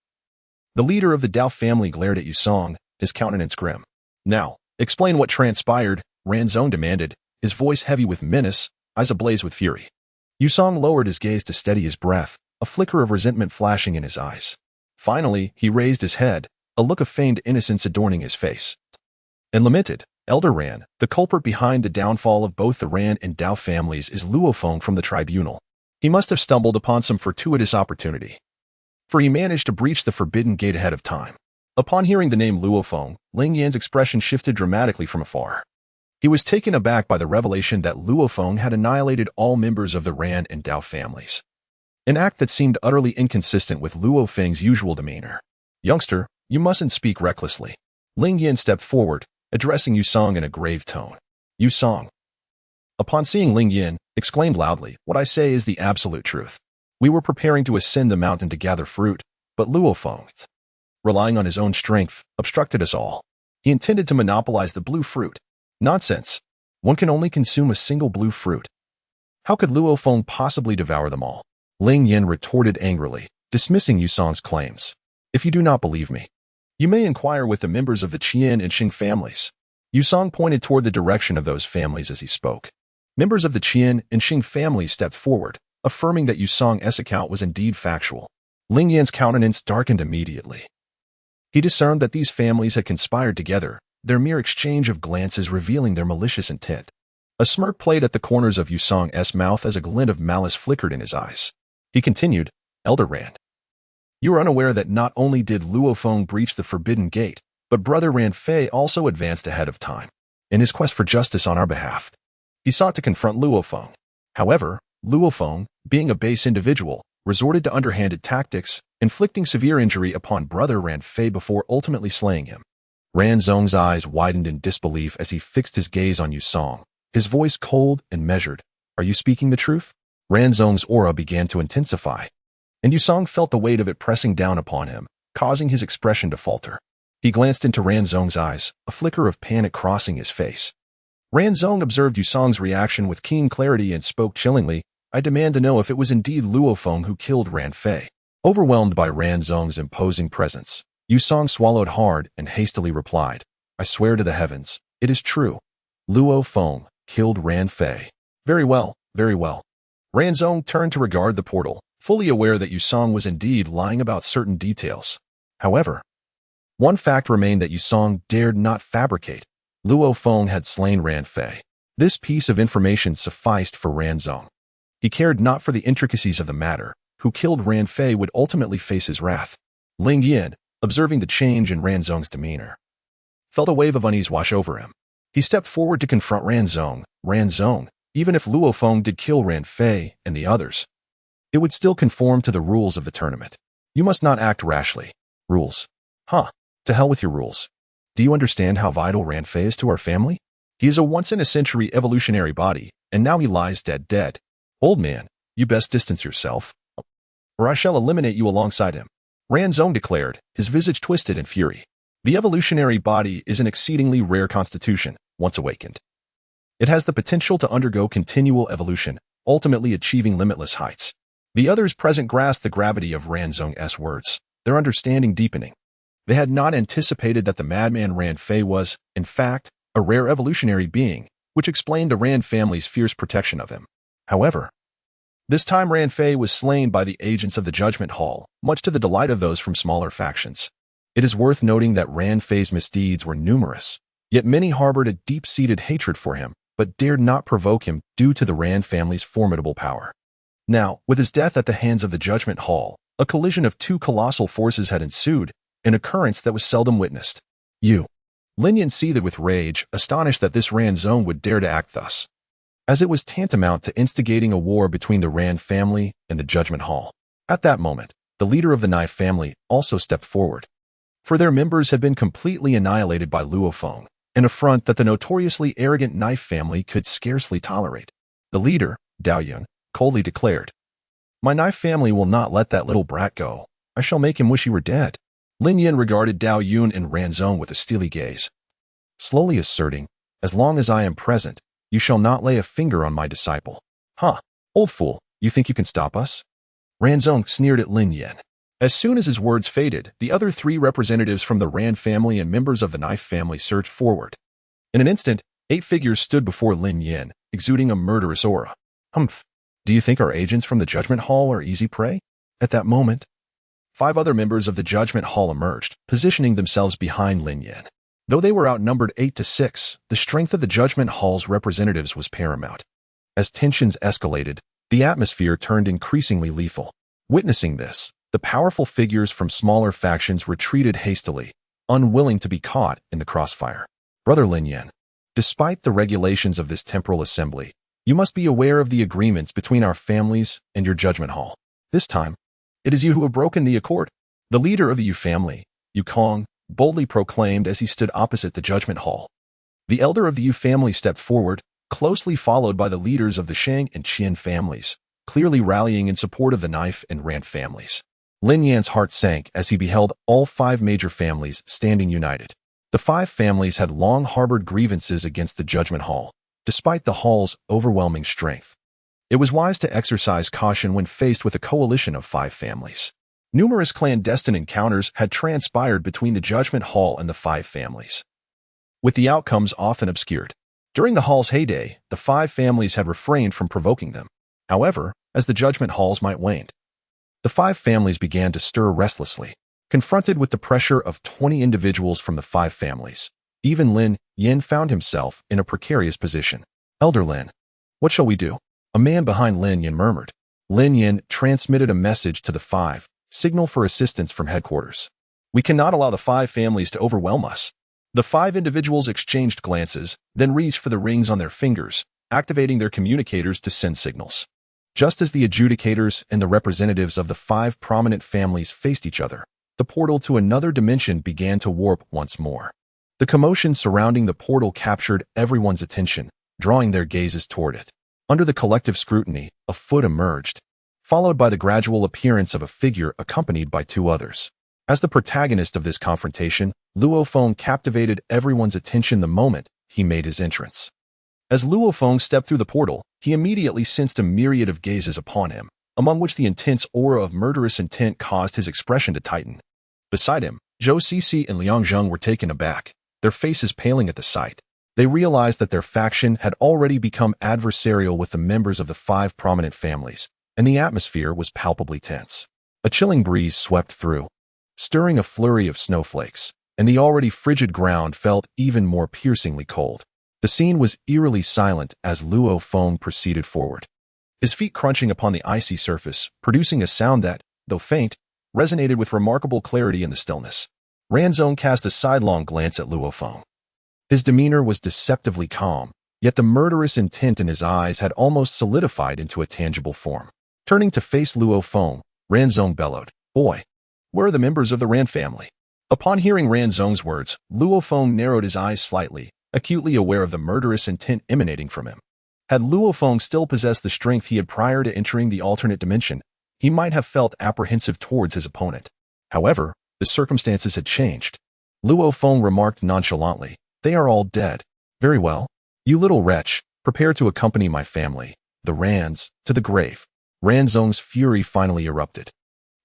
Speaker 1: the leader of the Dao family glared at Yusong, his countenance grim. "Now, explain what transpired," Ranzong demanded, his voice heavy with menace, eyes ablaze with fury. Yusong lowered his gaze to steady his breath, a flicker of resentment flashing in his eyes. Finally, he raised his head, a look of feigned innocence adorning his face. And lamented, "Elder Ran, the culprit behind the downfall of both the Ran and Dao families is Luo Feng from the tribunal. He must have stumbled upon some fortuitous opportunity, for he managed to breach the forbidden gate ahead of time." Upon hearing the name Luo Feng, Ling Yan's expression shifted dramatically from afar. He was taken aback by the revelation that Luo Feng had annihilated all members of the Ran and Dao families, an act that seemed utterly inconsistent with Luo Feng's usual demeanor. "Youngster, you mustn't speak recklessly." Ling Yan stepped forward, addressing Yusong in a grave tone. Yusong, upon seeing Ling Yan, exclaimed loudly, "What I say is the absolute truth. We were preparing to ascend the mountain to gather fruit, but Luo Feng, relying on his own strength, obstructed us all. He intended to monopolize the blue fruit." "Nonsense. One can only consume a single blue fruit. How could Luo Feng possibly devour them all?" Ling Yan retorted angrily, dismissing Yusong's claims. "If you do not believe me, you may inquire with the members of the Qian and Qing families." Yusong pointed toward the direction of those families as he spoke. Members of the Qian and Qing families stepped forward, affirming that Yusong's account was indeed factual. Ling Yan's countenance darkened immediately. He discerned that these families had conspired together, their mere exchange of glances revealing their malicious intent. A smirk played at the corners of Yusong's mouth as a glint of malice flickered in his eyes. He continued, "Elder Rand, you are unaware that not only did Luo Feng breach the forbidden gate, but Brother Ran Fei also advanced ahead of time. In his quest for justice on our behalf, he sought to confront Luo Feng. However, Luo Feng, being a base individual, resorted to underhanded tactics, inflicting severe injury upon Brother Ran Fei before ultimately slaying him." Ranzong's eyes widened in disbelief as he fixed his gaze on Yusong, his voice cold and measured. "Are you speaking the truth?" Ranzong's aura began to intensify, and Yusong felt the weight of it pressing down upon him, causing his expression to falter. He glanced into Ranzong's eyes, a flicker of panic crossing his face. Ranzong observed Yusong's reaction with keen clarity and spoke chillingly, "I demand to know if it was indeed Luo Feng who killed Ran Fei." Overwhelmed by Ranzong's imposing presence, Yusong swallowed hard and hastily replied, "I swear to the heavens, it is true. Luo Feng killed Ran Fei." "Very well, very well." Ranzong turned to regard the portal, fully aware that Yusong was indeed lying about certain details. However, one fact remained that Yusong dared not fabricate. Luo Feng had slain Ran Fei. This piece of information sufficed for Ranzong. He cared not for the intricacies of the matter. Who killed Ran Fei would ultimately face his wrath. Ling Yan, observing the change in Ranzong's demeanor, felt a wave of unease wash over him. He stepped forward to confront Ranzong. "Ranzong, even if Luo Feng did kill Ran Fei and the others, it would still conform to the rules of the tournament. You must not act rashly." "Rules? Huh, to hell with your rules. Do you understand how vital Ran Fei is to our family? He is a once-in-a-century evolutionary body, and now he lies dead. Old man, you best distance yourself, or I shall eliminate you alongside him." Ranzong declared, his visage twisted in fury. The evolutionary body is an exceedingly rare constitution, once awakened. It has the potential to undergo continual evolution, ultimately achieving limitless heights. The others present grasped the gravity of Ranzong's words, their understanding deepening. They had not anticipated that the madman Ran Fei was, in fact, a rare evolutionary being, which explained the Ran family's fierce protection of him. However, this time Ran Fei was slain by the agents of the Judgment Hall, much to the delight of those from smaller factions. It is worth noting that Ran Fei's misdeeds were numerous, yet many harbored a deep-seated hatred for him, but dared not provoke him due to the Ran family's formidable power. Now, with his death at the hands of the Judgment Hall, a collision of two colossal forces had ensued, an occurrence that was seldom witnessed. Lin Yan seethed with rage, astonished that this Ranzong would dare to act thus, as it was tantamount to instigating a war between the Ran family and the Judgment Hall. At that moment, the leader of the Knife family also stepped forward, for their members had been completely annihilated by Luo Feng, an affront that the notoriously arrogant Knife family could scarcely tolerate. The leader, Dao Yun, coldly declared, "My Knife family will not let that little brat go. I shall make him wish he were dead." Lin Yan regarded Dao Yun and Ranzong with a steely gaze, slowly asserting, "As long as I am present, you shall not lay a finger on my disciple." "Huh, old fool, you think you can stop us?" Ranzong sneered at Lin Yan. As soon as his words faded, the other three representatives from the Ran family and members of the Knife family surged forward. In an instant, 8 figures stood before Lin Yan, exuding a murderous aura. Humph. Do you think our agents from the Judgment Hall are easy prey? At that moment, 5 other members of the Judgment Hall emerged, positioning themselves behind Lin Yan. Though they were outnumbered 8-6, the strength of the Judgment Hall's representatives was paramount. As tensions escalated, the atmosphere turned increasingly lethal. Witnessing this, the powerful figures from smaller factions retreated hastily, unwilling to be caught in the crossfire. Brother Lin Yan, despite the regulations of this temporal assembly, you must be aware of the agreements between our families and your Judgment Hall. This time, it is you who have broken the accord. The leader of the Yu family, Yu Kong, boldly proclaimed as he stood opposite the Judgment Hall. The elder of the Yu family stepped forward, closely followed by the leaders of the Shang and Qian families, clearly rallying in support of the Knife and Rand families. Lin Yan's heart sank as he beheld all 5 major families standing united. The 5 families had long harbored grievances against the Judgment Hall, despite the Hall's overwhelming strength. It was wise to exercise caution when faced with a coalition of 5 families. Numerous clandestine encounters had transpired between the Judgment Hall and the 5 families, with the outcomes often obscured. During the Hall's heyday, the 5 families had refrained from provoking them. However, as the Judgment Hall's might waned, the 5 families began to stir restlessly. Confronted with the pressure of 20 individuals from the 5 families, even Lin Yan found himself in a precarious position. Elder Lin, what shall we do? A man behind Lin Yan murmured. Lin Yan transmitted a message to the 5, signal for assistance from headquarters. We cannot allow the 5 families to overwhelm us. The 5 individuals exchanged glances, then reached for the rings on their fingers, activating their communicators to send signals. Just as the adjudicators and the representatives of the 5 prominent families faced each other, the portal to another dimension began to warp once more. The commotion surrounding the portal captured everyone's attention, drawing their gazes toward it. Under the collective scrutiny, a foot emerged, followed by the gradual appearance of a figure accompanied by 2 others. As the protagonist of this confrontation, Luo Feng captivated everyone's attention the moment he made his entrance. As Luo Feng stepped through the portal, he immediately sensed a myriad of gazes upon him, among which the intense aura of murderous intent caused his expression to tighten. Beside him, Zhou Cixi and Liang Zheng were taken aback, their faces paling at the sight. They realized that their faction had already become adversarial with the members of the 5 prominent families, and the atmosphere was palpably tense. A chilling breeze swept through, stirring a flurry of snowflakes, and the already frigid ground felt even more piercingly cold. The scene was eerily silent as Luo Feng proceeded forward, his feet crunching upon the icy surface, producing a sound that, though faint, resonated with remarkable clarity in the stillness. Ranzong cast a sidelong glance at Luo Feng. His demeanor was deceptively calm, yet the murderous intent in his eyes had almost solidified into a tangible form. Turning to face Luo Feng, Ranzong bellowed, "Boy, where are the members of the Ran family?" Upon hearing Ranzong's words, Luo Feng narrowed his eyes slightly, acutely aware of the murderous intent emanating from him. Had Luo Feng still possessed the strength he had prior to entering the alternate dimension, he might have felt apprehensive towards his opponent. However, the circumstances had changed. Luo Feng remarked nonchalantly, "They are all dead. Very well. You little wretch, prepare to accompany my family, the Rands, to the grave." Ranzong's fury finally erupted,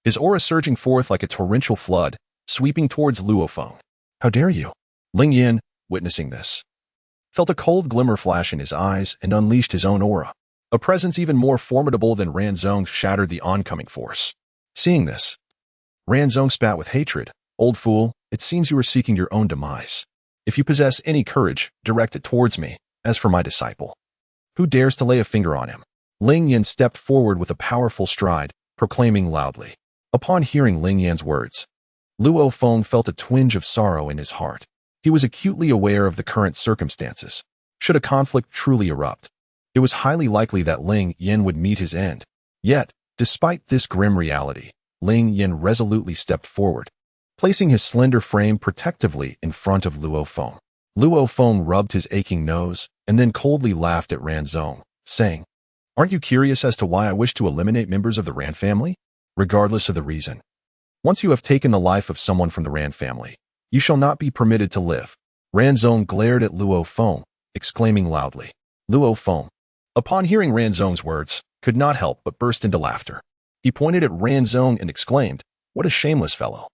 Speaker 1: his aura surging forth like a torrential flood, sweeping towards Luo Feng. "How dare you?" Ling Yan, witnessing this, felt a cold glimmer flash in his eyes and unleashed his own aura. A presence even more formidable than Ranzong's shattered the oncoming force. Seeing this, Ranzong spat with hatred. "Old fool, it seems you are seeking your own demise. If you possess any courage, direct it towards me. As for my disciple, who dares to lay a finger on him?" Ling Yan stepped forward with a powerful stride, proclaiming loudly. Upon hearing Ling Yan's words, Luo Feng felt a twinge of sorrow in his heart. He was acutely aware of the current circumstances. Should a conflict truly erupt, it was highly likely that Ling Yan would meet his end. Yet, despite this grim reality, Ling Yan resolutely stepped forward, placing his slender frame protectively in front of Luo Feng. Luo Feng rubbed his aching nose and then coldly laughed at Ranzong, saying, "Aren't you curious as to why I wish to eliminate members of the Ran family? Regardless of the reason, once you have taken the life of someone from the Ran family, you shall not be permitted to live." Ranzong glared at Luo Feng, exclaiming loudly. Luo Feng, upon hearing Ranzong's words, could not help but burst into laughter. He pointed at Ran Zong and exclaimed, "What a shameless fellow."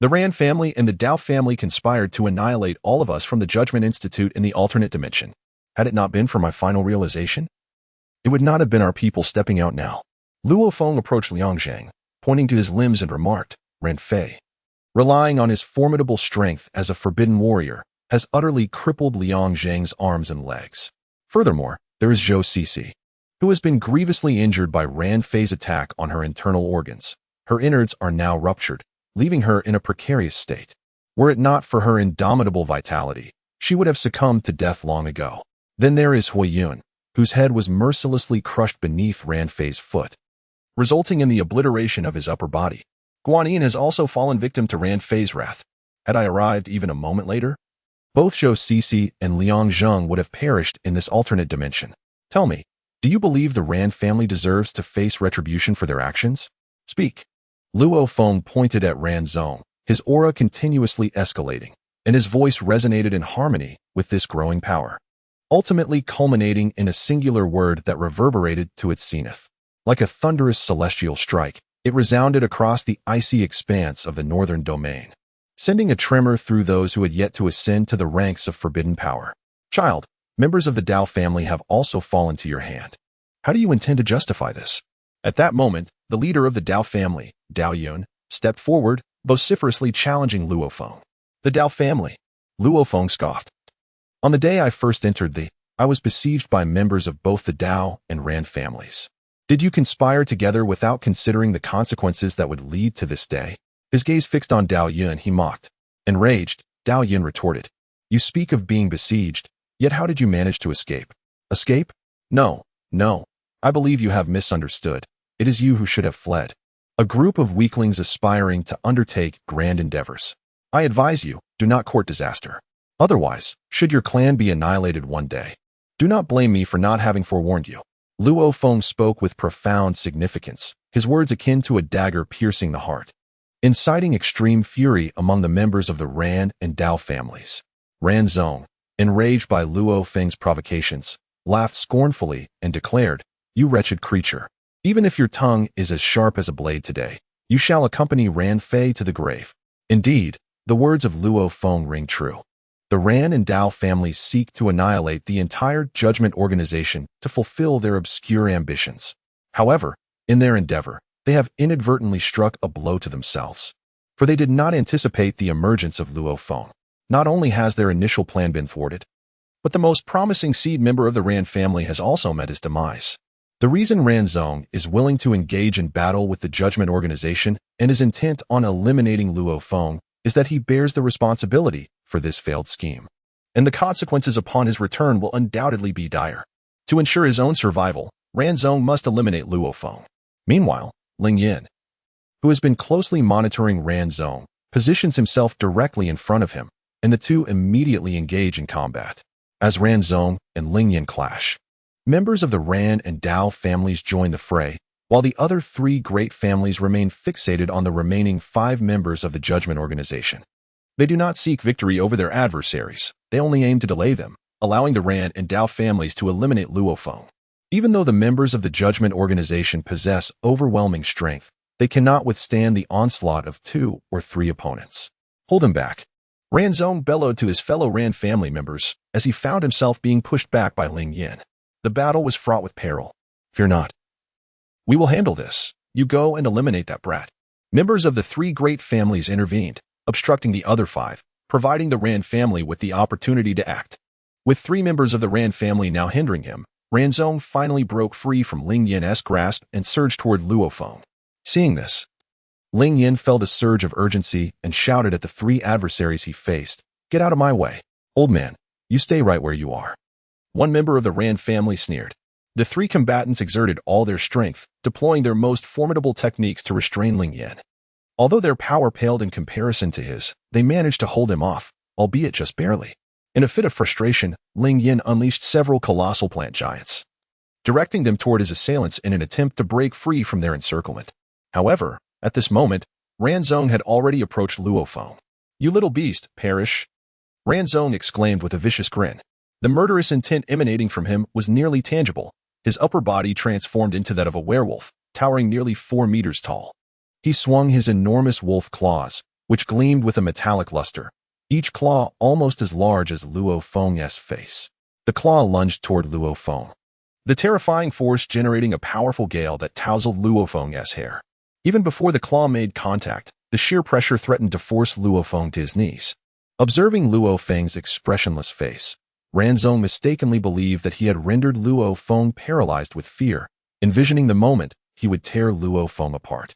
Speaker 1: The Ran family and the Dao family conspired to annihilate all of us from the Judgment Institute in the alternate dimension. Had it not been for my final realization, it would not have been our people stepping out now. Luo Feng approached Liang Zhang, pointing to his limbs and remarked, "Ren Fei, relying on his formidable strength as a forbidden warrior, has utterly crippled Liang Zhang's arms and legs. Furthermore, there is Zhou Cixi, who has been grievously injured by Ran Fei's attack on her internal organs. Her innards are now ruptured, leaving her in a precarious state. Were it not for her indomitable vitality, she would have succumbed to death long ago. Then there is Hui Yun, whose head was mercilessly crushed beneath Ran Fei's foot, resulting in the obliteration of his upper body. Guanyin has also fallen victim to Ran Fei's wrath. Had I arrived even a moment later, both Zhou Cixi and Liang Zheng would have perished in this alternate dimension. Tell me, do you believe the Ran family deserves to face retribution for their actions? Speak." Luo Feng pointed at Ran Zong, his aura continuously escalating, and his voice resonated in harmony with this growing power, ultimately culminating in a singular word that reverberated to its zenith. Like a thunderous celestial strike, it resounded across the icy expanse of the northern domain, sending a tremor through those who had yet to ascend to the ranks of forbidden power. "Child, members of the Dao family have also fallen to your hand. How do you intend to justify this?" At that moment, the leader of the Dao family, Dao Yun, stepped forward, vociferously challenging Luo Feng. "The Dao family," Luo Feng scoffed. "On the day I first entered I was besieged by members of both the Dao and Ran families. Did you conspire together without considering the consequences that would lead to this day?" His gaze fixed on Dao Yun, he mocked. Enraged, Dao Yun retorted, "You speak of being besieged, yet how did you manage to escape?" "Escape? No. I believe you have misunderstood. It is you who should have fled. A group of weaklings aspiring to undertake grand endeavors. I advise you, do not court disaster. Otherwise, should your clan be annihilated one day, do not blame me for not having forewarned you." Luo Feng spoke with profound significance, his words akin to a dagger piercing the heart, inciting extreme fury among the members of the Ran and Dao families. Ran Zong, enraged by Luo Feng's provocations, laughed scornfully and declared, "You wretched creature. Even if your tongue is as sharp as a blade today, you shall accompany Ran Fei to the grave." Indeed, the words of Luo Feng ring true. The Ran and Dao families seek to annihilate the entire judgment organization to fulfill their obscure ambitions. However, in their endeavor, they have inadvertently struck a blow to themselves, for they did not anticipate the emergence of Luo Feng. Not only has their initial plan been thwarted, but the most promising seed member of the Ran family has also met his demise. The reason Ran Zong is willing to engage in battle with the Judgment Organization and is intent on eliminating Luo Feng is that he bears the responsibility for this failed scheme, and the consequences upon his return will undoubtedly be dire. To ensure his own survival, Ran Zong must eliminate Luo Feng. Meanwhile, Ling Yin, who has been closely monitoring Ran Zong, positions himself directly in front of him, and the two immediately engage in combat. As Ran Zong and Ling Yin clash, members of the Ran and Dao families join the fray, while the other three great families remain fixated on the remaining 5 members of the Judgment Organization. They do not seek victory over their adversaries, they only aim to delay them, allowing the Ran and Dao families to eliminate Luo Feng. Even though the members of the Judgment Organization possess overwhelming strength, they cannot withstand the onslaught of 2 or 3 opponents. "Hold him back," Ran Zong bellowed to his fellow Ran family members as he found himself being pushed back by Ling Yin. The battle was fraught with peril. "Fear not. We will handle this. You go and eliminate that brat." Members of the 3 great families intervened, obstructing the other 5, providing the Ran family with the opportunity to act. With 3 members of the Ran family now hindering him, Ran Zong finally broke free from Ling Yin's grasp and surged toward Luo Feng. Seeing this, Ling Yin felt a surge of urgency and shouted at the 3 adversaries he faced, "Get out of my way. Old man, you stay right where you are." One member of the Ran family sneered. The 3 combatants exerted all their strength, deploying their most formidable techniques to restrain Ling Yin. Although their power paled in comparison to his, they managed to hold him off, albeit just barely. In a fit of frustration, Ling Yin unleashed several colossal plant giants, directing them toward his assailants in an attempt to break free from their encirclement. However, at this moment, Ran Zong had already approached Luo Feng. "You little beast, perish!" Ran Zong exclaimed with a vicious grin. The murderous intent emanating from him was nearly tangible. His upper body transformed into that of a werewolf, towering nearly 4 meters tall. He swung his enormous wolf claws, which gleamed with a metallic luster, each claw almost as large as Luo Feng's face. The claw lunged toward Luo Feng, the terrifying force generating a powerful gale that tousled Luo Feng's hair. Even before the claw made contact, the sheer pressure threatened to force Luo Feng to his knees. Observing Luo Feng's expressionless face, Ranzong mistakenly believed that he had rendered Luo Feng paralyzed with fear, envisioning the moment he would tear Luo Feng apart.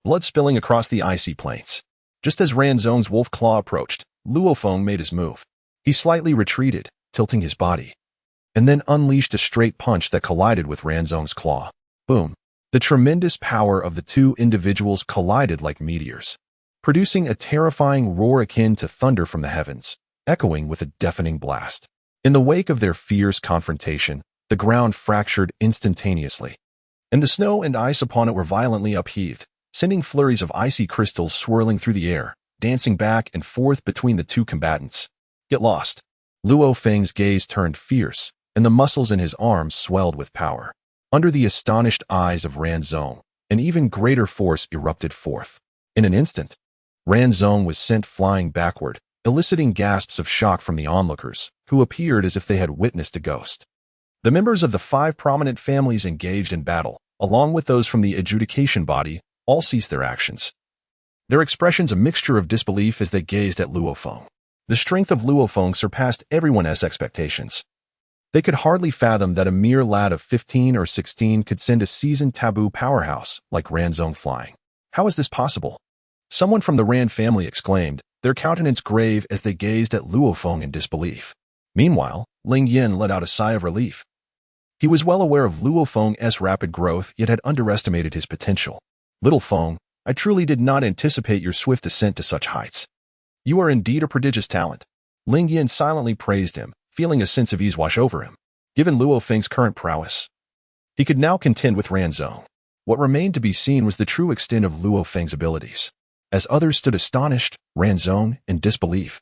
Speaker 1: Blood spilling across the icy plains. Just as Ranzong's wolf claw approached, Luo Feng made his move. He slightly retreated, tilting his body, and then unleashed a straight punch that collided with Ranzong's claw. Boom! The tremendous power of the two individuals collided like meteors, producing a terrifying roar akin to thunder from the heavens, echoing with a deafening blast. In the wake of their fierce confrontation, the ground fractured instantaneously, and the snow and ice upon it were violently upheaved, sending flurries of icy crystals swirling through the air, dancing back and forth between the two combatants. Get lost. Luo Feng's gaze turned fierce, and the muscles in his arms swelled with power. Under the astonished eyes of Ranzong, an even greater force erupted forth. In an instant, Ranzong was sent flying backward, eliciting gasps of shock from the onlookers, who appeared as if they had witnessed a ghost. The members of the 5 prominent families engaged in battle, along with those from the adjudication body, all ceased their actions, their expressions a mixture of disbelief as they gazed at Luo Feng. The strength of Luo Feng surpassed everyone's expectations. They could hardly fathom that a mere lad of 15 or 16 could send a seasoned taboo powerhouse like Ranzong flying. How is this possible? Someone from the Rand family exclaimed, their countenance grave as they gazed at Luo Feng in disbelief. Meanwhile, Ling Yin let out a sigh of relief. He was well aware of Luo Feng's rapid growth, yet had underestimated his potential. Little Feng, I truly did not anticipate your swift ascent to such heights. You are indeed a prodigious talent. Ling Yin silently praised him, feeling a sense of ease wash over him. Given Luo Feng's current prowess, he could now contend with Ranzong. What remained to be seen was the true extent of Luo Feng's abilities. As others stood astonished, Ranzong, in disbelief,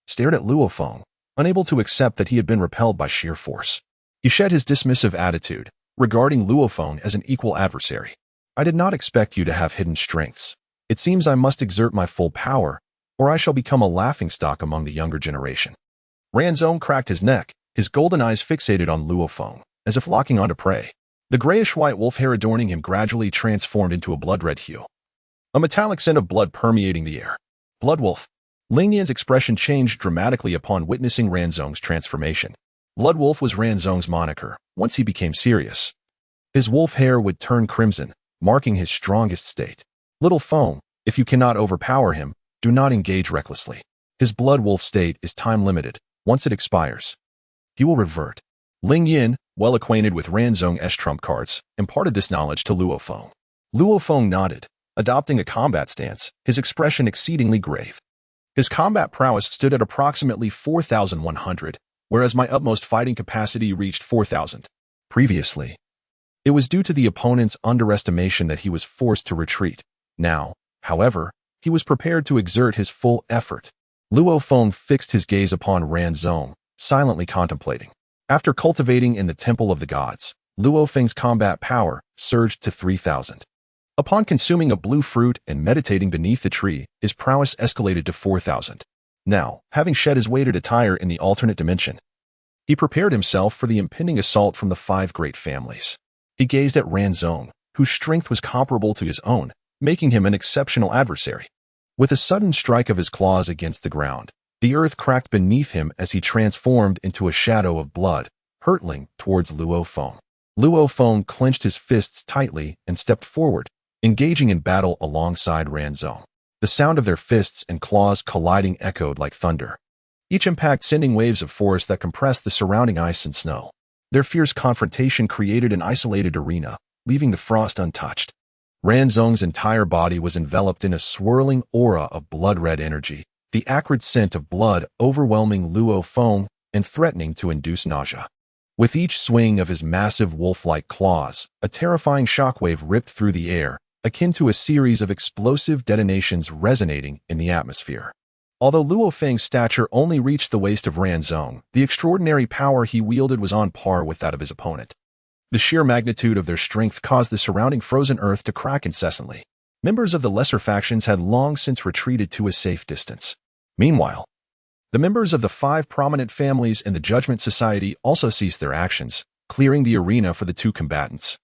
Speaker 1: stared at Luo Feng, unable to accept that he had been repelled by sheer force. He shed his dismissive attitude, regarding Luo Feng as an equal adversary. I did not expect you to have hidden strengths. It seems I must exert my full power, or I shall become a laughingstock among the younger generation. Ranzong cracked his neck, his golden eyes fixated on Luo Feng, as if locking onto prey. The grayish-white wolf hair adorning him gradually transformed into a blood-red hue, a metallic scent of blood permeating the air. Blood wolf. Ling Yin's expression changed dramatically upon witnessing Ranzong's transformation. Blood wolf was Ranzong's moniker. Once he became serious, his wolf hair would turn crimson, marking his strongest state. Little Feng, if you cannot overpower him, do not engage recklessly. His blood wolf state is time-limited. Once it expires, he will revert. Ling Yin, well acquainted with Ranzong's trump cards, imparted this knowledge to Luo Feng. Luo Feng nodded, adopting a combat stance, his expression exceedingly grave. His combat prowess stood at approximately 4,100, whereas my utmost fighting capacity reached 4,000. Previously, it was due to the opponent's underestimation that he was forced to retreat. Now, however, he was prepared to exert his full effort. Luo Feng fixed his gaze upon Ranzong, silently contemplating. After cultivating in the Temple of the Gods, Luo Feng's combat power surged to 3,000. Upon consuming a blue fruit and meditating beneath the tree, his prowess escalated to 4,000. Now, having shed his weighted attire in the alternate dimension, he prepared himself for the impending assault from the 5 great families. He gazed at Ranzong, whose strength was comparable to his own, making him an exceptional adversary. With a sudden strike of his claws against the ground, the earth cracked beneath him as he transformed into a shadow of blood, hurtling towards Luo Feng. Luo Feng clenched his fists tightly and stepped forward, engaging in battle alongside Ranzong. The sound of their fists and claws colliding echoed like thunder, each impact sending waves of force that compressed the surrounding ice and snow. Their fierce confrontation created an isolated arena, leaving the frost untouched. Ranzong's entire body was enveloped in a swirling aura of blood-red energy, the acrid scent of blood overwhelming Luo Feng and threatening to induce nausea. With each swing of his massive wolf-like claws, a terrifying shockwave ripped through the air, akin to a series of explosive detonations resonating in the atmosphere. Although Luo Feng's stature only reached the waist of Ranzong, the extraordinary power he wielded was on par with that of his opponent. The sheer magnitude of their strength caused the surrounding frozen earth to crack incessantly. Members of the lesser factions had long since retreated to a safe distance. Meanwhile, the members of the 5 prominent families in the Judgment Society also ceased their actions, clearing the arena for the 2 combatants.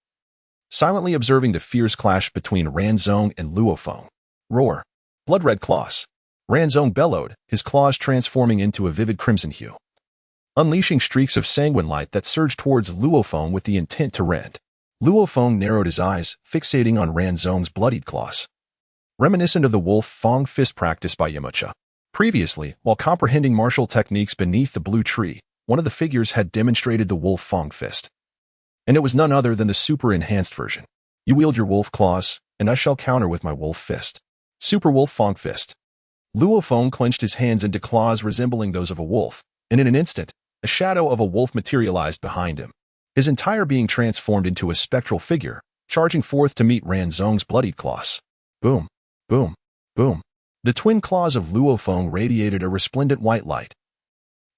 Speaker 1: Silently observing the fierce clash between Ranzong and Luo Feng. Roar. Blood-red claws. Ranzong bellowed, his claws transforming into a vivid crimson hue, unleashing streaks of sanguine light that surged towards Luo Feng with the intent to rend. Luo Feng narrowed his eyes, fixating on Ranzong's bloodied claws, reminiscent of the wolf Feng fist practiced by Yamcha. Previously, while comprehending martial techniques beneath the blue tree, one of the figures had demonstrated the wolf Feng fist. And it was none other than the super-enhanced version. You wield your wolf claws, and I shall counter with my wolf fist. Super Wolf Feng Fist. Luo Feng clenched his hands into claws resembling those of a wolf, and in an instant, a shadow of a wolf materialized behind him, his entire being transformed into a spectral figure, charging forth to meet Ranzong's bloodied claws. Boom, boom, boom. The twin claws of Luo Feng radiated a resplendent white light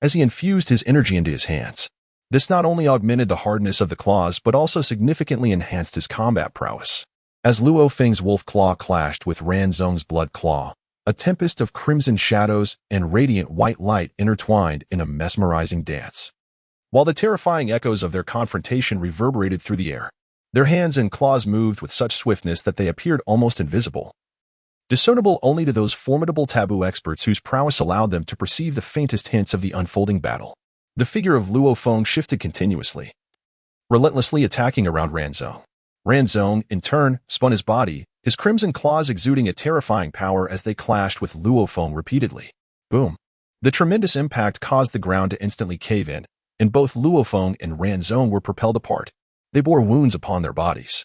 Speaker 1: as he infused his energy into his hands. This not only augmented the hardness of the claws but also significantly enhanced his combat prowess. As Luo Feng's wolf claw clashed with Ranzong's blood claw, a tempest of crimson shadows and radiant white light intertwined in a mesmerizing dance. While the terrifying echoes of their confrontation reverberated through the air, their hands and claws moved with such swiftness that they appeared almost invisible, discernible only to those formidable taboo experts whose prowess allowed them to perceive the faintest hints of the unfolding battle. The figure of Luo Feng shifted continuously, relentlessly attacking around Ranzong. Ranzong, in turn, spun his body, his crimson claws exuding a terrifying power as they clashed with Luo Feng repeatedly. Boom. The tremendous impact caused the ground to instantly cave in, and both Luo Feng and Ranzong were propelled apart. They bore wounds upon their bodies,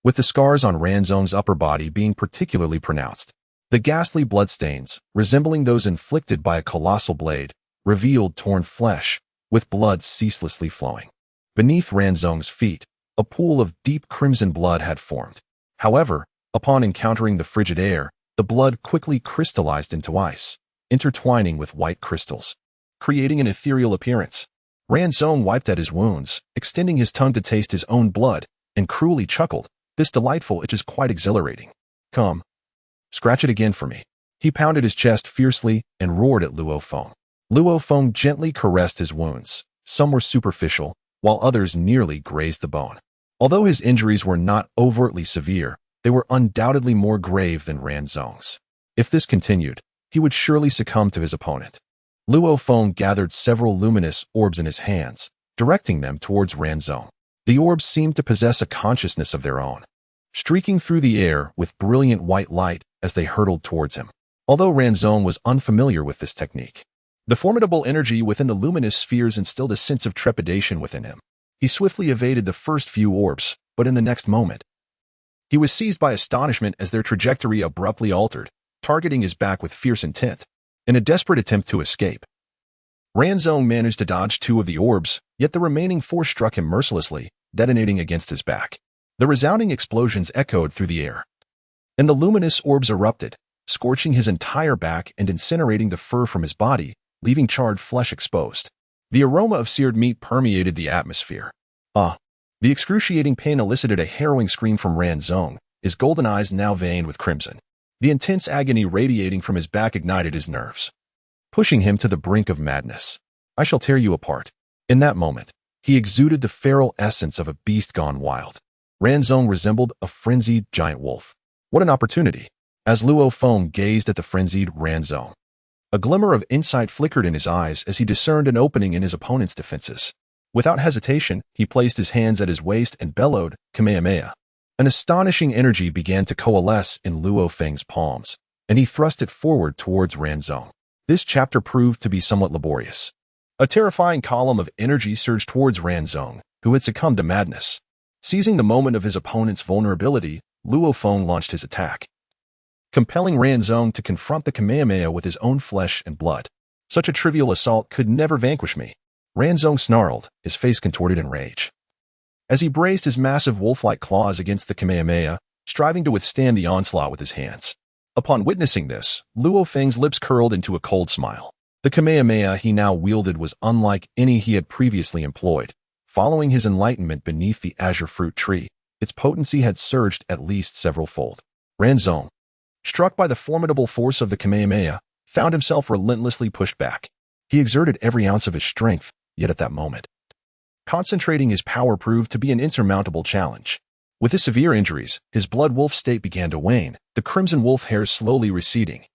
Speaker 1: with the scars on Ranzong's upper body being particularly pronounced. The ghastly bloodstains, resembling those inflicted by a colossal blade, revealed torn flesh, with blood ceaselessly flowing. Beneath Ranzong's feet, a pool of deep crimson blood had formed. However, upon encountering the frigid air, the blood quickly crystallized into ice, intertwining with white crystals, creating an ethereal appearance. Ranzong wiped at his wounds, extending his tongue to taste his own blood, and cruelly chuckled. This delightful itch is quite exhilarating. Come, scratch it again for me. He pounded his chest fiercely and roared at Luo Feng. Luo Feng gently caressed his wounds. Some were superficial, while others nearly grazed the bone. Although his injuries were not overtly severe, they were undoubtedly more grave than Ranzong's. If this continued, he would surely succumb to his opponent. Luo Feng gathered several luminous orbs in his hands, directing them towards Ranzong. The orbs seemed to possess a consciousness of their own, streaking through the air with brilliant white light as they hurtled towards him. Although Ranzong was unfamiliar with this technique, the formidable energy within the luminous spheres instilled a sense of trepidation within him. He swiftly evaded the first few orbs, but in the next moment, he was seized by astonishment as their trajectory abruptly altered, targeting his back with fierce intent. In a desperate attempt to escape, Ranzong managed to dodge 2 of the orbs, yet the remaining 4 struck him mercilessly, detonating against his back. The resounding explosions echoed through the air, and the luminous orbs erupted, scorching his entire back and incinerating the fur from his body, leaving charred flesh exposed. The aroma of seared meat permeated the atmosphere. The excruciating pain elicited a harrowing scream from Ranzong, his golden eyes now veined with crimson. The intense agony radiating from his back ignited his nerves, pushing him to the brink of madness. I shall tear you apart. In that moment, he exuded the feral essence of a beast gone wild. Ranzong resembled a frenzied giant wolf. What an opportunity! As Luo Feng gazed at the frenzied Ranzong, a glimmer of insight flickered in his eyes as he discerned an opening in his opponent's defenses. Without hesitation, he placed his hands at his waist and bellowed, Kamehameha. An astonishing energy began to coalesce in Luo Feng's palms, and he thrust it forward towards Ranzong. This chapter proved to be somewhat laborious. A terrifying column of energy surged towards Ranzong, who had succumbed to madness. Seizing the moment of his opponent's vulnerability, Luo Feng launched his attack, compelling Ranzong to confront the Kamehameha with his own flesh and blood. Such a trivial assault could never vanquish me. Ranzong snarled, his face contorted in rage, as he braced his massive wolf-like claws against the Kamehameha, striving to withstand the onslaught with his hands. Upon witnessing this, Luo Feng's lips curled into a cold smile. The Kamehameha he now wielded was unlike any he had previously employed, Following his enlightenment beneath the azure fruit tree, its potency had surged at least several-fold. Ranzong, struck by the formidable force of the Kamehameha, found himself relentlessly pushed back. He exerted every ounce of his strength, yet at that moment, concentrating his power proved to be an insurmountable challenge. With his severe injuries, his blood wolf state began to wane, the crimson wolf hairs slowly receding,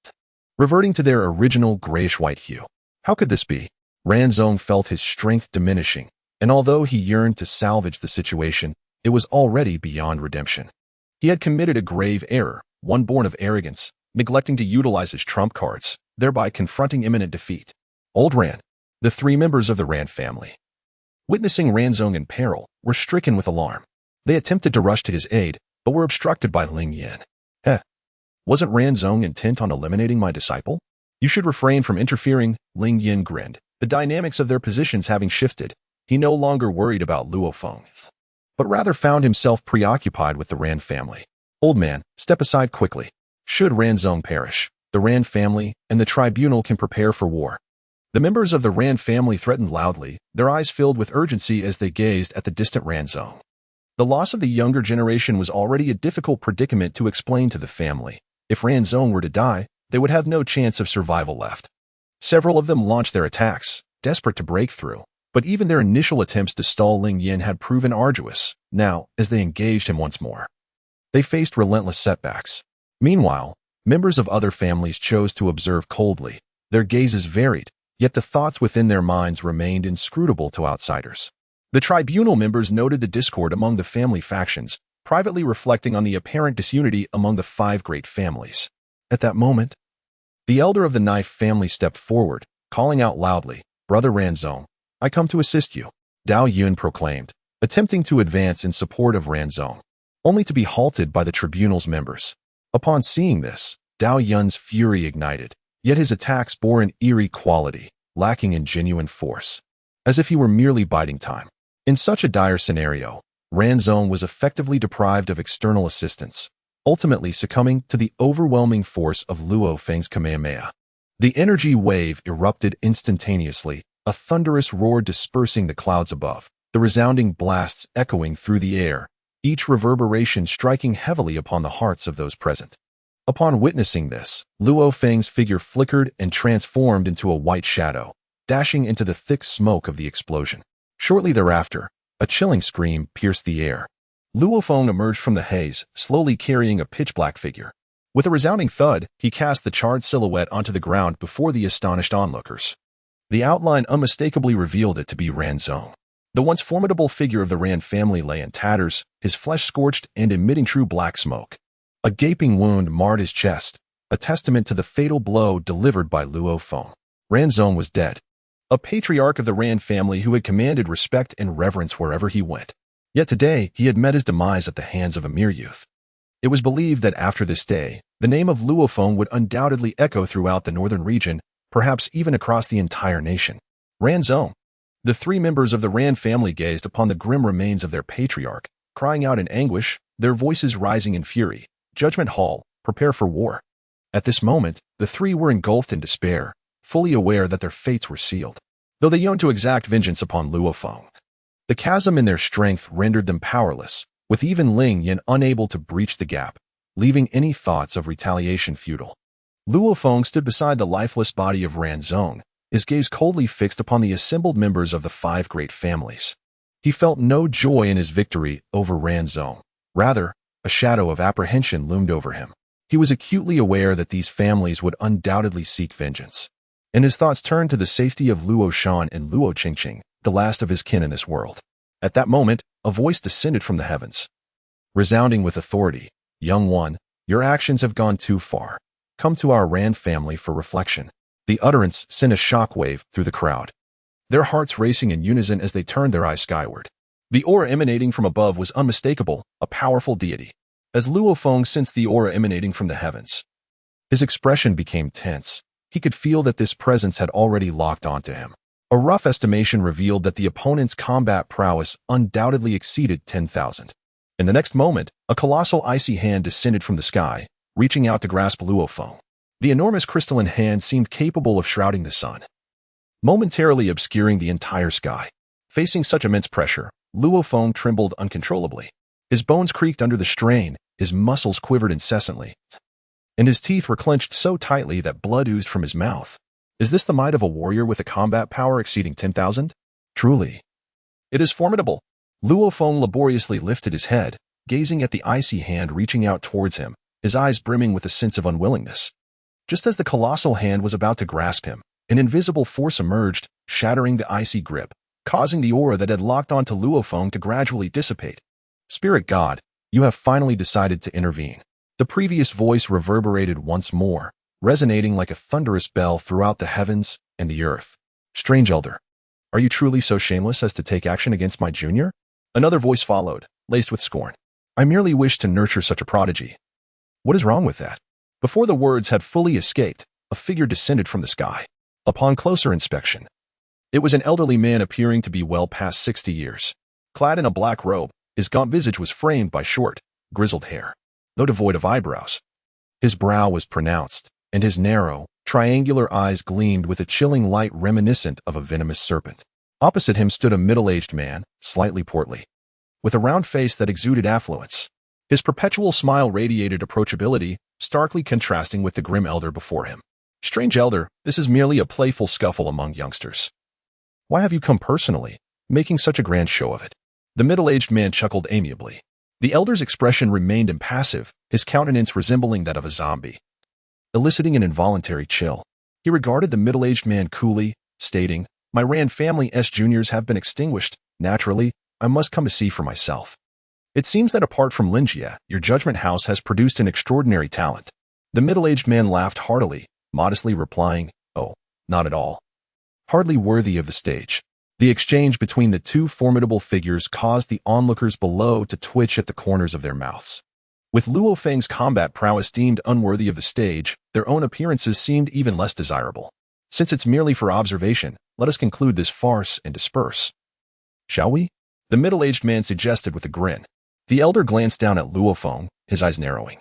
Speaker 1: reverting to their original grayish-white hue. How could this be? Ranzong felt his strength diminishing, and although he yearned to salvage the situation, it was already beyond redemption. He had committed a grave error, one born of arrogance, neglecting to utilize his trump cards, thereby confronting imminent defeat. Old Ran, the three members of the Ran family, witnessing Ranzong in peril, were stricken with alarm. They attempted to rush to his aid, but were obstructed by Ling Yin. Wasn't Ranzong intent on eliminating my disciple? You should refrain from interfering, Ling Yin grinned. The dynamics of their positions having shifted, he no longer worried about Luo Feng, but rather found himself preoccupied with the Ran family. Old man, step aside quickly. Should Ranzong perish, the Ran family and the tribunal can prepare for war. The members of the Ran family threatened loudly, their eyes filled with urgency as they gazed at the distant Ranzong. The loss of the younger generation was already a difficult predicament to explain to the family. If Ranzong were to die, they would have no chance of survival left. Several of them launched their attacks, desperate to break through, but even their initial attempts to stall Ling Yin had proven arduous. Now, as they engaged him once more, they faced relentless setbacks. Meanwhile, members of other families chose to observe coldly. Their gazes varied, yet the thoughts within their minds remained inscrutable to outsiders. The tribunal members noted the discord among the family factions, privately reflecting on the apparent disunity among the five great families. At that moment, the elder of the knife family stepped forward, calling out loudly, "Brother Ranzong, I come to assist you," Dao Yun proclaimed, attempting to advance in support of Ranzong, only to be halted by the tribunal's members. Upon seeing this, Dao Yun's fury ignited, yet his attacks bore an eerie quality, lacking in genuine force, as if he were merely biding time. In such a dire scenario, Ranzong was effectively deprived of external assistance, ultimately succumbing to the overwhelming force of Luo Feng's Kamehameha. The energy wave erupted instantaneously, a thunderous roar dispersing the clouds above, the resounding blasts echoing through the air, each reverberation striking heavily upon the hearts of those present. Upon witnessing this, Luo Feng's figure flickered and transformed into a white shadow, dashing into the thick smoke of the explosion. Shortly thereafter, a chilling scream pierced the air. Luo Feng emerged from the haze, slowly carrying a pitch-black figure. With a resounding thud, he cast the charred silhouette onto the ground before the astonished onlookers. The outline unmistakably revealed it to be Ranzong. The once formidable figure of the Ran family lay in tatters, his flesh scorched and emitting true black smoke. A gaping wound marred his chest, a testament to the fatal blow delivered by Luo Feng. Ranzong was dead, a patriarch of the Ran family who had commanded respect and reverence wherever he went. Yet today, he had met his demise at the hands of a mere youth. It was believed that after this day, the name of Luo Feng would undoubtedly echo throughout the northern region, perhaps even across the entire nation. Ranzong. The three members of the Ran family gazed upon the grim remains of their patriarch, crying out in anguish, their voices rising in fury. Judgment Hall, prepare for war. At this moment, the three were engulfed in despair, fully aware that their fates were sealed. Though they yearned to exact vengeance upon Luo Feng, the chasm in their strength rendered them powerless, with even Ling Yin unable to breach the gap, leaving any thoughts of retaliation futile. Luo Feng stood beside the lifeless body of Ranzong, his gaze coldly fixed upon the assembled members of the five great families. He felt no joy in his victory over Ranzong. Rather, a shadow of apprehension loomed over him. He was acutely aware that these families would undoubtedly seek vengeance, and his thoughts turned to the safety of Luo Shan and Luo Qingqing, the last of his kin in this world. At that moment, a voice descended from the heavens, resounding with authority. "Young one, your actions have gone too far. Come to our Ran family for reflection." The utterance sent a shockwave through the crowd, their hearts racing in unison as they turned their eyes skyward. The aura emanating from above was unmistakable, a powerful deity. As Luo Feng sensed the aura emanating from the heavens, his expression became tense. He could feel that this presence had already locked onto him. A rough estimation revealed that the opponent's combat prowess undoubtedly exceeded 10,000. In the next moment, a colossal icy hand descended from the sky, reaching out to grasp Luo Feng. The enormous crystalline hand seemed capable of shrouding the sun, momentarily obscuring the entire sky. Facing such immense pressure, Luo Feng trembled uncontrollably. His bones creaked under the strain, his muscles quivered incessantly, and his teeth were clenched so tightly that blood oozed from his mouth. Is this the might of a warrior with a combat power exceeding 10,000? Truly. It is formidable. Luo Feng laboriously lifted his head, gazing at the icy hand reaching out towards him, his eyes brimming with a sense of unwillingness. Just as the colossal hand was about to grasp him, an invisible force emerged, shattering the icy grip, causing the aura that had locked onto Luo Feng to gradually dissipate. Spirit God, you have finally decided to intervene. The previous voice reverberated once more, resonating like a thunderous bell throughout the heavens and the earth. Strange Elder, are you truly so shameless as to take action against my junior? Another voice followed, laced with scorn. I merely wish to nurture such a prodigy. What is wrong with that? Before the words had fully escaped, a figure descended from the sky. Upon closer inspection, it was an elderly man appearing to be well past 60 years. Clad in a black robe, his gaunt visage was framed by short, grizzled hair, though devoid of eyebrows. His brow was pronounced, and his narrow, triangular eyes gleamed with a chilling light reminiscent of a venomous serpent. Opposite him stood a middle-aged man, slightly portly, with a round face that exuded affluence. His perpetual smile radiated approachability, starkly contrasting with the grim elder before him. Strange Elder, this is merely a playful scuffle among youngsters. Why have you come personally, making such a grand show of it? The middle-aged man chuckled amiably. The elder's expression remained impassive, his countenance resembling that of a zombie, eliciting an involuntary chill. He regarded the middle-aged man coolly, stating, My Rand family's juniors have been extinguished. Naturally, I must come to see for myself. It seems that apart from Linjia, your judgment house has produced an extraordinary talent. The middle-aged man laughed heartily, modestly replying, Oh, not at all. Hardly worthy of the stage. The exchange between the two formidable figures caused the onlookers below to twitch at the corners of their mouths. With Luo Feng's combat prowess deemed unworthy of the stage, their own appearances seemed even less desirable. Since it's merely for observation, let us conclude this farce and disperse. Shall we? The middle-aged man suggested with a grin. The elder glanced down at Luo Feng, his eyes narrowing,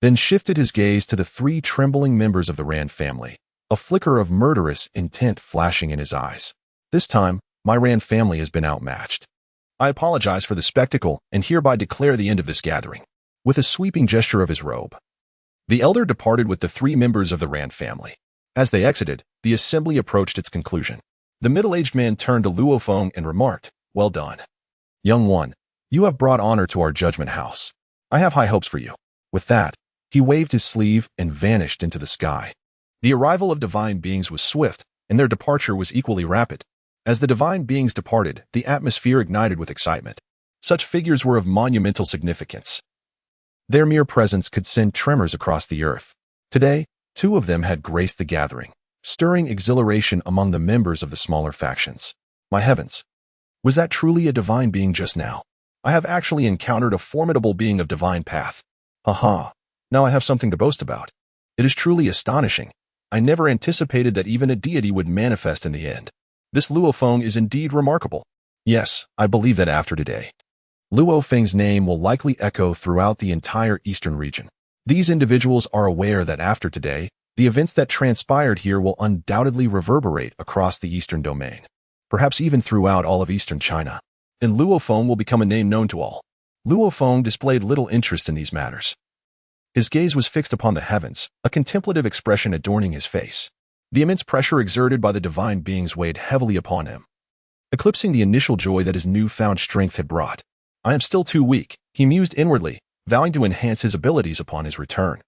Speaker 1: then shifted his gaze to the three trembling members of the Rand family, a flicker of murderous intent flashing in his eyes. This time, my Rand family has been outmatched. I apologize for the spectacle and hereby declare the end of this gathering. With a sweeping gesture of his robe, the elder departed with the three members of the Rand family. As they exited, the assembly approached its conclusion. The middle-aged man turned to Luo Feng and remarked, Well done. Young one, you have brought honor to our judgment house. I have high hopes for you. With that, he waved his sleeve and vanished into the sky. The arrival of divine beings was swift, and their departure was equally rapid. As the divine beings departed, the atmosphere ignited with excitement. Such figures were of monumental significance. Their mere presence could send tremors across the earth. Today, two of them had graced the gathering, stirring exhilaration among the members of the smaller factions. My heavens! Was that truly a divine being just now? I have actually encountered a formidable being of divine path. Haha, now I have something to boast about. It is truly astonishing. I never anticipated that even a deity would manifest in the end. This Luo Feng is indeed remarkable. Yes, I believe that after today, Luo Feng's name will likely echo throughout the entire eastern region. These individuals are aware that after today, the events that transpired here will undoubtedly reverberate across the eastern domain, perhaps even throughout all of eastern China. And Luo Feng will become a name known to all. Luo Feng displayed little interest in these matters. His gaze was fixed upon the heavens, a contemplative expression adorning his face. The immense pressure exerted by the divine beings weighed heavily upon him, eclipsing the initial joy that his newfound strength had brought. I am still too weak, he mused inwardly, vowing to enhance his abilities upon his return.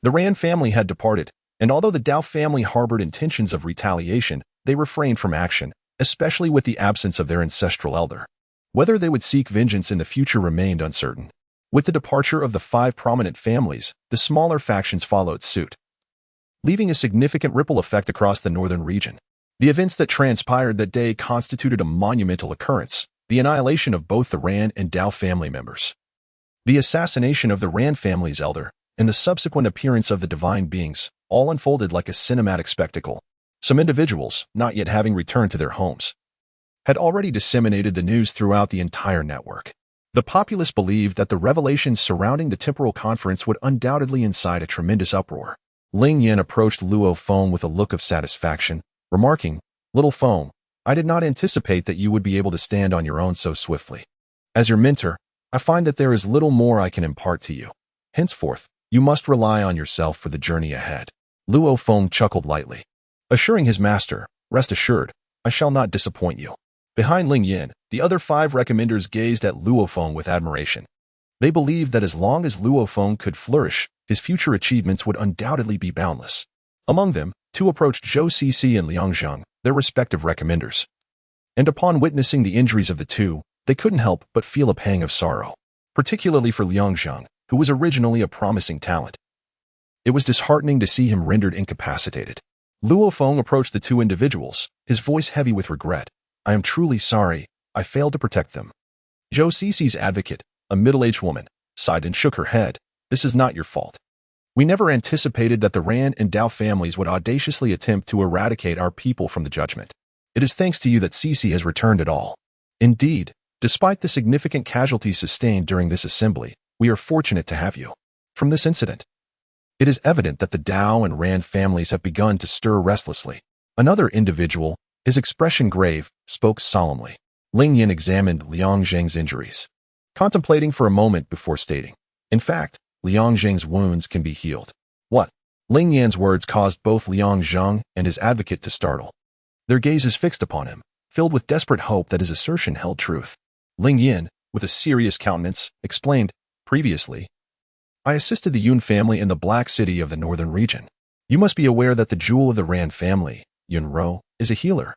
Speaker 1: The Rand family had departed, and although the Dao family harbored intentions of retaliation, they refrained from action, especially with the absence of their ancestral elder. Whether they would seek vengeance in the future remained uncertain. With the departure of the 5 prominent families, the smaller factions followed suit, leaving a significant ripple effect across the northern region. The events that transpired that day constituted a monumental occurrence, the annihilation of both the Rand and Dao family members, the assassination of the Rand family's elder, and the subsequent appearance of the divine beings, all unfolded like a cinematic spectacle. Some individuals, not yet having returned to their homes, had already disseminated the news throughout the entire network. The populace believed that the revelations surrounding the temporal conference would undoubtedly incite a tremendous uproar. Ling Yin approached Luo Feng with a look of satisfaction, remarking, Little Feng, I did not anticipate that you would be able to stand on your own so swiftly. As your mentor, I find that there is little more I can impart to you. Henceforth, you must rely on yourself for the journey ahead." Luo Feng chuckled lightly, assuring his master, "Rest assured, I shall not disappoint you." Behind Ling Yin, the other 5 recommenders gazed at Luo Feng with admiration. They believed that as long as Luo Feng could flourish, his future achievements would undoubtedly be boundless. Among them, 2 approached Zhou Cixi and Liang Zheng, their respective recommenders. And upon witnessing the injuries of the 2, they couldn't help but feel a pang of sorrow, particularly for Liang Zheng, who was originally a promising talent. It was disheartening to see him rendered incapacitated. Luo Feng approached the 2 individuals, his voice heavy with regret. "I am truly sorry, I failed to protect them." Zhou Cixi's advocate, a middle-aged woman, sighed and shook her head. "This is not your fault. We never anticipated that the Ran and Dao families would audaciously attempt to eradicate our people from the judgment. It is thanks to you that Cixi has returned at all. Indeed, despite the significant casualties sustained during this assembly, we are fortunate to have you. From this incident, it is evident that the Dao and Ran families have begun to stir restlessly." Another individual, his expression grave, spoke solemnly. Ling Yin examined Liang Zheng's injuries, contemplating for a moment before stating, "In fact, Liang Zheng's wounds can be healed." "What?" Ling Yan's words caused both Liang Zheng and his advocate to startle. Their gazes fixed upon him, filled with desperate hope that his assertion held truth. Ling Yin, with a serious countenance, explained, "Previously, I assisted the Yun family in the Black City of the northern region. You must be aware that the jewel of the Ran family, Yun Ro, is a healer."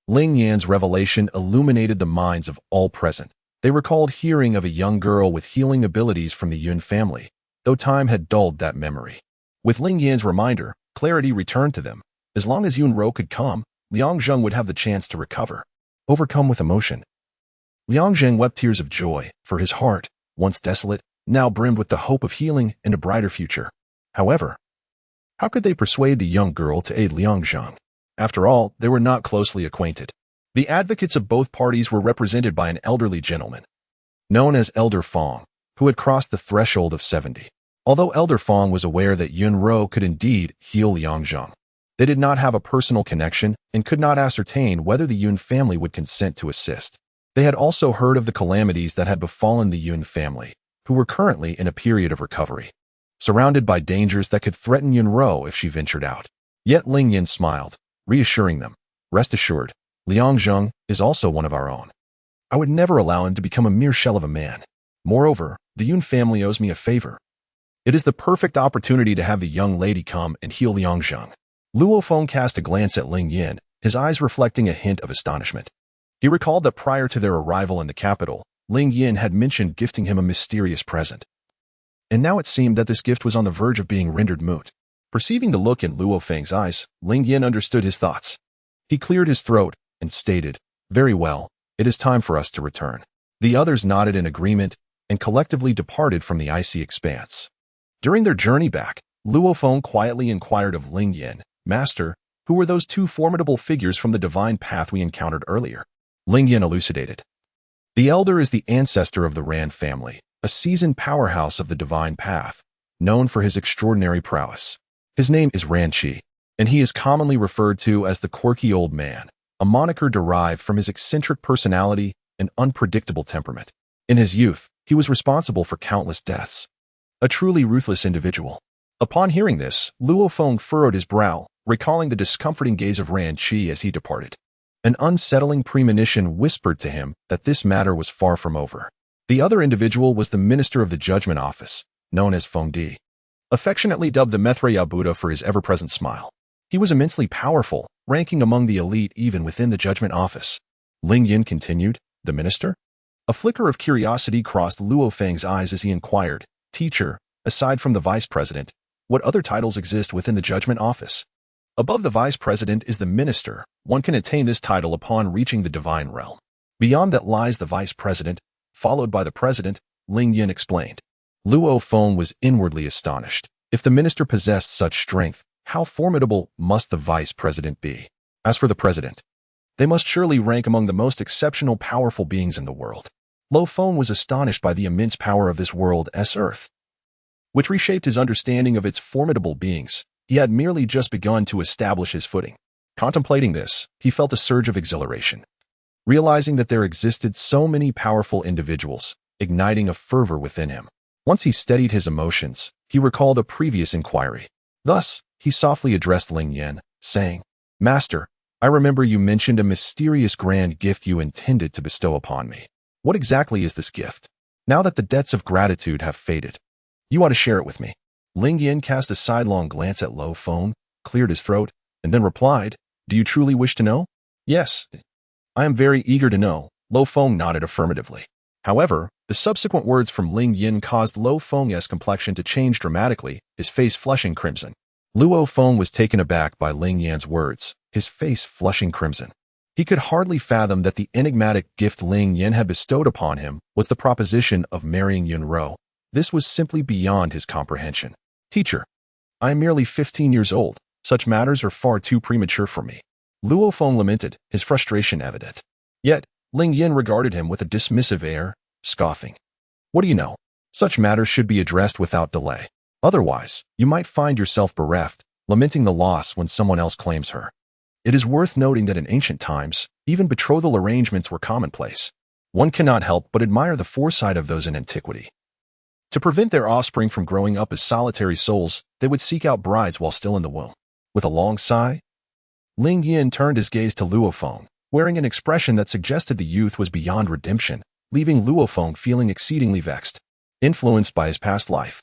Speaker 1: Ling Yan's revelation illuminated the minds of all present. They recalled hearing of a young girl with healing abilities from the Yun family, though time had dulled that memory. With Ling Yan's reminder, clarity returned to them. As long as Yun Ro could come, Liang Zheng would have the chance to recover. Overcome with emotion, Liang Zheng wept tears of joy, for his heart, once desolate, now brimmed with the hope of healing and a brighter future. However, how could they persuade the young girl to aid Liang Zheng? After all, they were not closely acquainted. The advocates of both parties were represented by an elderly gentleman, known as Elder Feng, who had crossed the threshold of 70. Although Elder Feng was aware that Yun Ro could indeed heal Liang Zheng, they did not have a personal connection and could not ascertain whether the Yun family would consent to assist. They had also heard of the calamities that had befallen the Yun family, who were currently in a period of recovery, surrounded by dangers that could threaten Yun Ro if she ventured out. Yet Ling Yin smiled, reassuring them, "Rest assured, Liang Zheng is also one of our own. I would never allow him to become a mere shell of a man. Moreover, the Yun family owes me a favor. It is the perfect opportunity to have the young lady come and heal Liang Zheng." Luo Feng cast a glance at Ling Yin, his eyes reflecting a hint of astonishment. He recalled that prior to their arrival in the capital, Ling Yin had mentioned gifting him a mysterious present. And now it seemed that this gift was on the verge of being rendered moot. Perceiving the look in Luo Feng's eyes, Ling Yin understood his thoughts. He cleared his throat and stated, "Very well, it is time for us to return." The others nodded in agreement and collectively departed from the icy expanse. During their journey back, Luo Feng quietly inquired of Ling Yin, "Master, who were those 2 formidable figures from the divine path we encountered earlier?" Ling Yin elucidated. "The elder is the ancestor of the Ran family, a seasoned powerhouse of the divine path, known for his extraordinary prowess. His name is Ran Qi, and he is commonly referred to as the quirky old man, a moniker derived from his eccentric personality and unpredictable temperament. In his youth, he was responsible for countless deaths. A truly ruthless individual." Upon hearing this, Luo Feng furrowed his brow, recalling the discomforting gaze of Ran Qi as he departed. An unsettling premonition whispered to him that this matter was far from over. The other individual was the minister of the judgment office, known as Feng Di, affectionately dubbed the Maitreya Buddha for his ever-present smile. He was immensely powerful, ranking among the elite even within the judgment office. Ling Yin continued, "The minister?" A flicker of curiosity crossed Luo Feng's eyes as he inquired, "Teacher, aside from the vice president, what other titles exist within the judgment office?" "Above the vice president is the minister. One can attain this title upon reaching the divine realm. Beyond that lies the vice president, followed by the president," Ling Yin explained. Luo Feng was inwardly astonished. If the minister possessed such strength, how formidable must the vice president be? As for the president, they must surely rank among the most exceptional powerful beings in the world. Luo Feng was astonished by the immense power of this world's earth, which reshaped his understanding of its formidable beings. He had merely just begun to establish his footing. Contemplating this, he felt a surge of exhilaration, realizing that there existed so many powerful individuals, igniting a fervor within him. Once he steadied his emotions, he recalled a previous inquiry. Thus, he softly addressed Ling Yan, saying, "Master, I remember you mentioned a mysterious grand gift you intended to bestow upon me. What exactly is this gift? Now that the debts of gratitude have faded, you ought to share it with me." Ling Yan cast a sidelong glance at Luo Feng, cleared his throat, and then replied, "Do you truly wish to know?" "Yes, I am very eager to know." Luo Feng nodded affirmatively. However, the subsequent words from Ling Yan caused Luo Feng's complexion to change dramatically, his face flushing crimson. Luo Feng was taken aback by Ling Yan's words, his face flushing crimson. He could hardly fathom that the enigmatic gift Ling Yan had bestowed upon him was the proposition of marrying Yunro. This was simply beyond his comprehension. "Teacher, I am merely 15 years old. Such matters are far too premature for me." Luo Feng lamented, his frustration evident. Yet, Ling Yan regarded him with a dismissive air, scoffing. "What do you know? Such matters should be addressed without delay. Otherwise, you might find yourself bereft, lamenting the loss when someone else claims her." It is worth noting that in ancient times, even betrothal arrangements were commonplace. One cannot help but admire the foresight of those in antiquity. To prevent their offspring from growing up as solitary souls, they would seek out brides while still in the womb. With a long sigh, Ling Yan turned his gaze to Luo Feng, wearing an expression that suggested the youth was beyond redemption, leaving Luo Feng feeling exceedingly vexed. Influenced by his past life,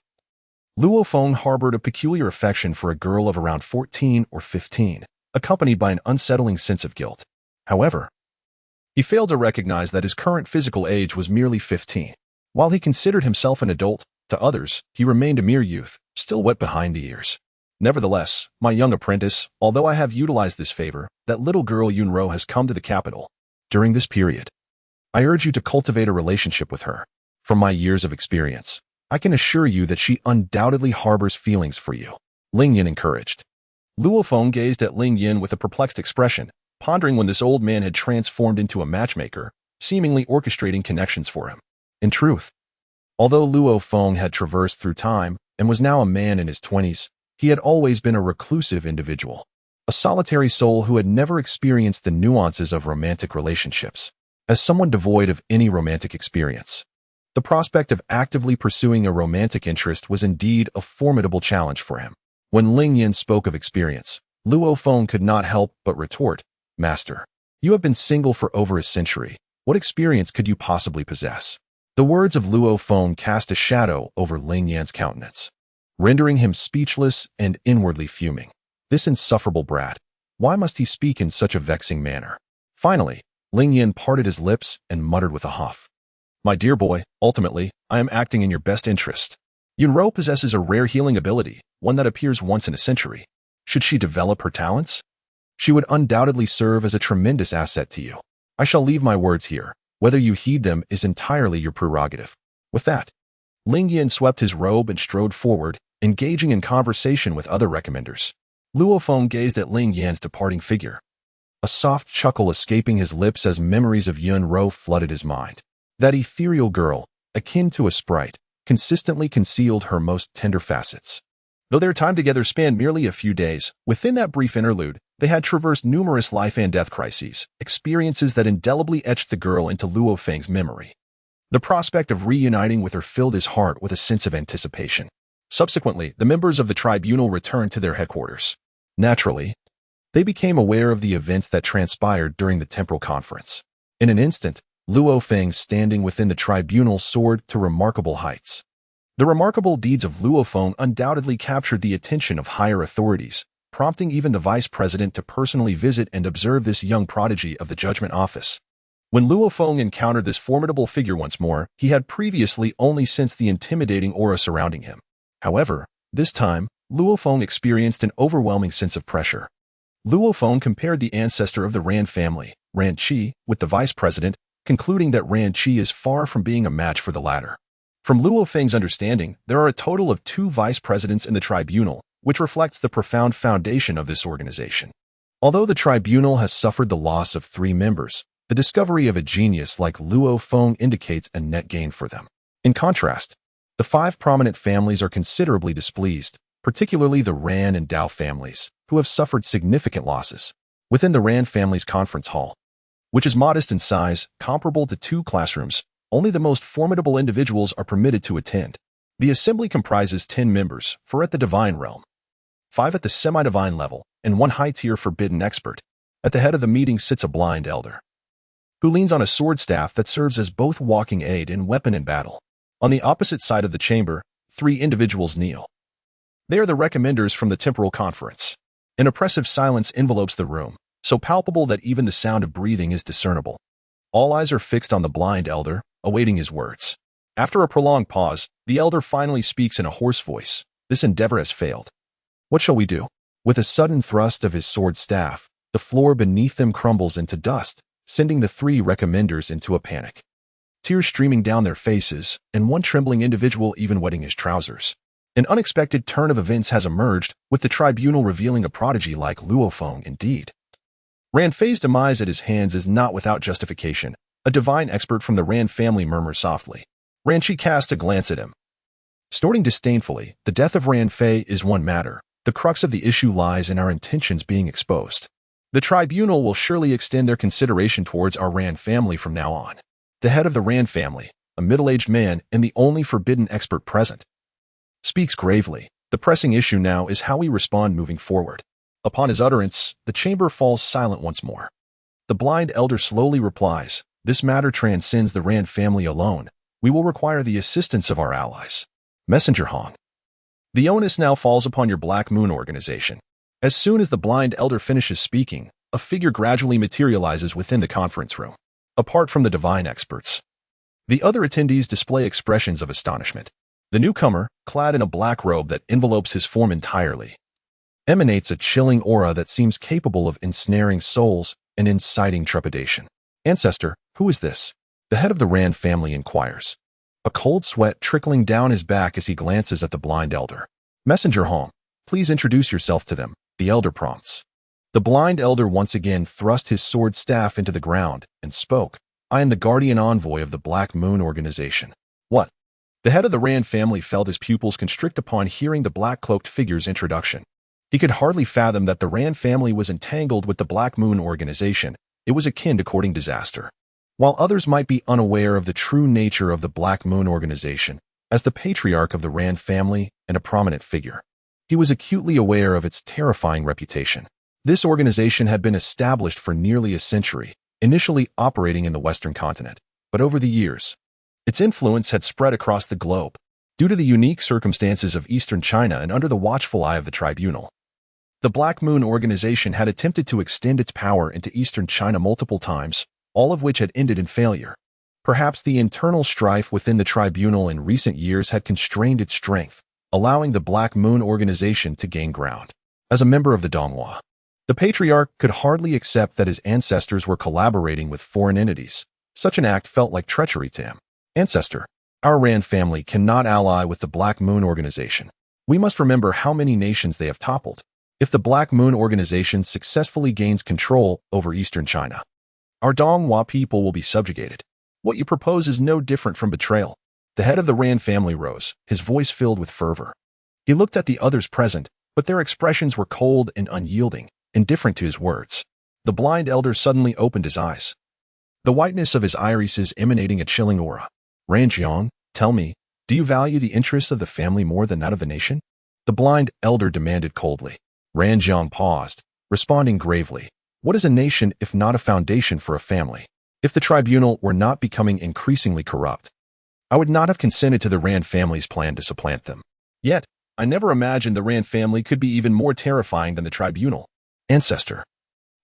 Speaker 1: Luo Feng harbored a peculiar affection for a girl of around 14 or 15, accompanied by an unsettling sense of guilt. However, he failed to recognize that his current physical age was merely 15. While he considered himself an adult, to others, he remained a mere youth, still wet behind the ears. "Nevertheless, my young apprentice, although I have utilized this favor, that little girl Yunro has come to the capital. During this period, I urge you to cultivate a relationship with her. From my years of experience, I can assure you that she undoubtedly harbors feelings for you." Ling Yan encouraged. Luo Feng gazed at Ling Yan with a perplexed expression, pondering when this old man had transformed into a matchmaker, seemingly orchestrating connections for him. In truth, although Luo Feng had traversed through time and was now a man in his 20s, he had always been a reclusive individual, a solitary soul who had never experienced the nuances of romantic relationships. As someone devoid of any romantic experience, the prospect of actively pursuing a romantic interest was indeed a formidable challenge for him. When Ling Yan spoke of experience, Luo Feng could not help but retort, "Master, you have been single for over a century. What experience could you possibly possess?" The words of Luo Feng cast a shadow over Ling Yan's countenance, rendering him speechless and inwardly fuming. This insufferable brat, why must he speak in such a vexing manner? Finally, Ling Yan parted his lips and muttered with a huff, "My dear boy, ultimately, I am acting in your best interest. Yunro possesses a rare healing ability, one that appears once in a century. Should she develop her talents, she would undoubtedly serve as a tremendous asset to you. I shall leave my words here. Whether you heed them is entirely your prerogative." With that, Ling Yan swept his robe and strode forward, engaging in conversation with other recommenders. Luo Feng gazed at Ling Yan's departing figure, a soft chuckle escaping his lips as memories of Yunro flooded his mind. That ethereal girl, akin to a sprite, consistently concealed her most tender facets. Though their time together spanned merely a few days, within that brief interlude, they had traversed numerous life and death crises, experiences that indelibly etched the girl into Luo Feng's memory. The prospect of reuniting with her filled his heart with a sense of anticipation. Subsequently, the members of the tribunal returned to their headquarters. Naturally, they became aware of the events that transpired during the temporal conference. In an instant, Luo Feng, standing within the tribunal, soared to remarkable heights. The remarkable deeds of Luo Feng undoubtedly captured the attention of higher authorities, prompting even the vice president to personally visit and observe this young prodigy of the judgment office. When Luo Feng encountered this formidable figure once more, he had previously only sensed the intimidating aura surrounding him. However, this time, Luo Feng experienced an overwhelming sense of pressure. Luo Feng compared the ancestor of the Rand family, Rand Qi, with the vice president, concluding that Rand Qi is far from being a match for the latter. From Luo Feng's understanding, there are a total of 2 vice presidents in the tribunal, which reflects the profound foundation of this organization. Although the tribunal has suffered the loss of 3 members, the discovery of a genius like Luo Feng indicates a net gain for them. In contrast, the 5 prominent families are considerably displeased, particularly the Ran and Dao families, who have suffered significant losses. within the Rand family's conference hall, which is modest in size, comparable to 2 classrooms. Only the most formidable individuals are permitted to attend. The assembly comprises 10 members, 4 at the divine realm, 5 at the semi-divine level, and 1 high-tier forbidden expert. At the head of the meeting sits a blind elder, who leans on a sword staff that serves as both walking aid and weapon in battle. On the opposite side of the chamber, 3 individuals kneel. They are the recommenders from the temporal conference. An oppressive silence envelopes the room, so palpable that even the sound of breathing is discernible. All eyes are fixed on the blind elder, awaiting his words. After a prolonged pause, the elder finally speaks in a hoarse voice. This endeavor has failed. What shall we do? With a sudden thrust of his sword staff, the floor beneath them crumbles into dust, sending the 3 recommenders into a panic. Tears streaming down their faces, and one trembling individual even wetting his trousers. An unexpected turn of events has emerged, with the tribunal revealing a prodigy like Luo Feng indeed. Ran Fei's demise at his hands is not without justification. A divine expert from the Rand family murmurs softly. Ran Qi casts a glance at him. Snorting disdainfully, the death of Ran Fei is one matter. The crux of the issue lies in our intentions being exposed. The tribunal will surely extend their consideration towards our Rand family from now on. The head of the Rand family, a middle-aged man and the only forbidden expert present, speaks gravely. The pressing issue now is how we respond moving forward. Upon his utterance, the chamber falls silent once more. The blind elder slowly replies, "This matter transcends the Rand family alone. We will require the assistance of our allies." Messenger Hong. The onus now falls upon your Black Moon organization. As soon as the blind elder finishes speaking, a figure gradually materializes within the conference room. Apart from the divine experts, the other attendees display expressions of astonishment. The newcomer, clad in a black robe that envelopes his form entirely, emanates a chilling aura that seems capable of ensnaring souls and inciting trepidation. "Ancestor, who is this?" the head of the Rand family inquires, a cold sweat trickling down his back as he glances at the blind elder. "Messenger Hong, please introduce yourself to them," the elder prompts. The blind elder once again thrust his sword staff into the ground and spoke. "I am the guardian envoy of the Black Moon organization." "What?" The head of the Rand family felt his pupils constrict upon hearing the black-cloaked figure's introduction. He could hardly fathom that the Rand family was entangled with the Black Moon organization. It was akin to courting disaster. While others might be unaware of the true nature of the Black Moon organization, as the patriarch of the Rand family and a prominent figure, he was acutely aware of its terrifying reputation. This organization had been established for nearly a century, initially operating in the Western continent, but over the years, its influence had spread across the globe. Due to the unique circumstances of Eastern China and under the watchful eye of the tribunal, the Black Moon organization had attempted to extend its power into Eastern China multiple times, all of which had ended in failure. Perhaps the internal strife within the tribunal in recent years had constrained its strength, allowing the Black Moon organization to gain ground. As a member of the Donghua, the patriarch could hardly accept that his ancestors were collaborating with foreign entities. Such an act felt like treachery to him. "Ancestor, our Rand family cannot ally with the Black Moon organization. We must remember how many nations they have toppled. If the Black Moon organization successfully gains control over Eastern China, our Donghua people will be subjugated. What you propose is no different from betrayal." The head of the Rand family rose, his voice filled with fervor. He looked at the others present, but their expressions were cold and unyielding, indifferent to his words. The blind elder suddenly opened his eyes, the whiteness of his irises emanating a chilling aura. "Ranjiang, tell me, do you value the interests of the family more than that of the nation?" the blind elder demanded coldly. Ranjiang paused, responding gravely. "What is a nation if not a foundation for a family? If the tribunal were not becoming increasingly corrupt, I would not have consented to the Rand family's plan to supplant them. Yet, I never imagined the Rand family could be even more terrifying than the tribunal. Ancestor,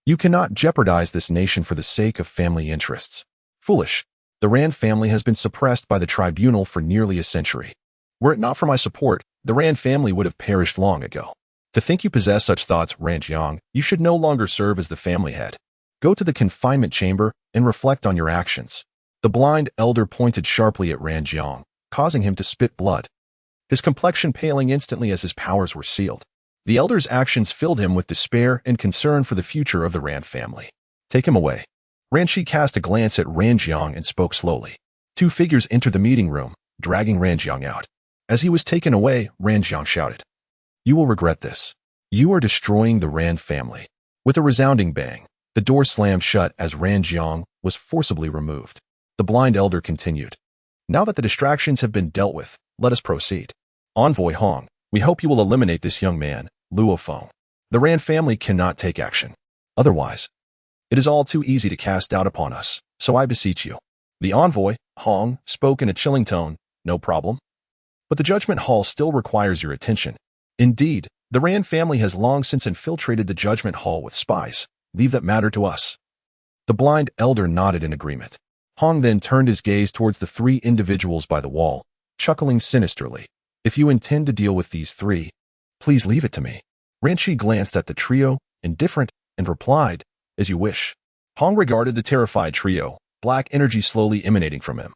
Speaker 1: you cannot jeopardize this nation for the sake of family interests. Foolish. The Rand family has been suppressed by the tribunal for nearly a century. Were it not for my support, the Rand family would have perished long ago. To think you possess such thoughts, Ranjiang, you should no longer serve as the family head. Go to the confinement chamber and reflect on your actions." The blind elder pointed sharply at Ranjiang, causing him to spit blood, his complexion paling instantly as his powers were sealed. The elder's actions filled him with despair and concern for the future of the Rand family. "Take him away." Ran Qi cast a glance at Ranjiang and spoke slowly. 2 figures entered the meeting room, dragging Ranjiang out. As he was taken away, Ranjiang shouted, "You will regret this. You are destroying the Rand family." With a resounding bang, the door slammed shut as Ranjiang was forcibly removed. The blind elder continued. Now that the distractions have been dealt with, let us proceed. Envoy Hong, we hope you will eliminate this young man, Luo Feng. The Ran family cannot take action. Otherwise, it is all too easy to cast doubt upon us, so I beseech you. The envoy, Hong, spoke in a chilling tone. No problem. But the judgment hall still requires your attention. Indeed, the Ran family has long since infiltrated the judgment hall with spies. Leave that matter to us. The blind elder nodded in agreement. Hong then turned his gaze towards the three individuals by the wall, chuckling sinisterly. If you intend to deal with these three, please leave it to me. Ranchi glanced at the trio, indifferent, and replied, as you wish. Hong regarded the terrified trio, black energy slowly emanating from him,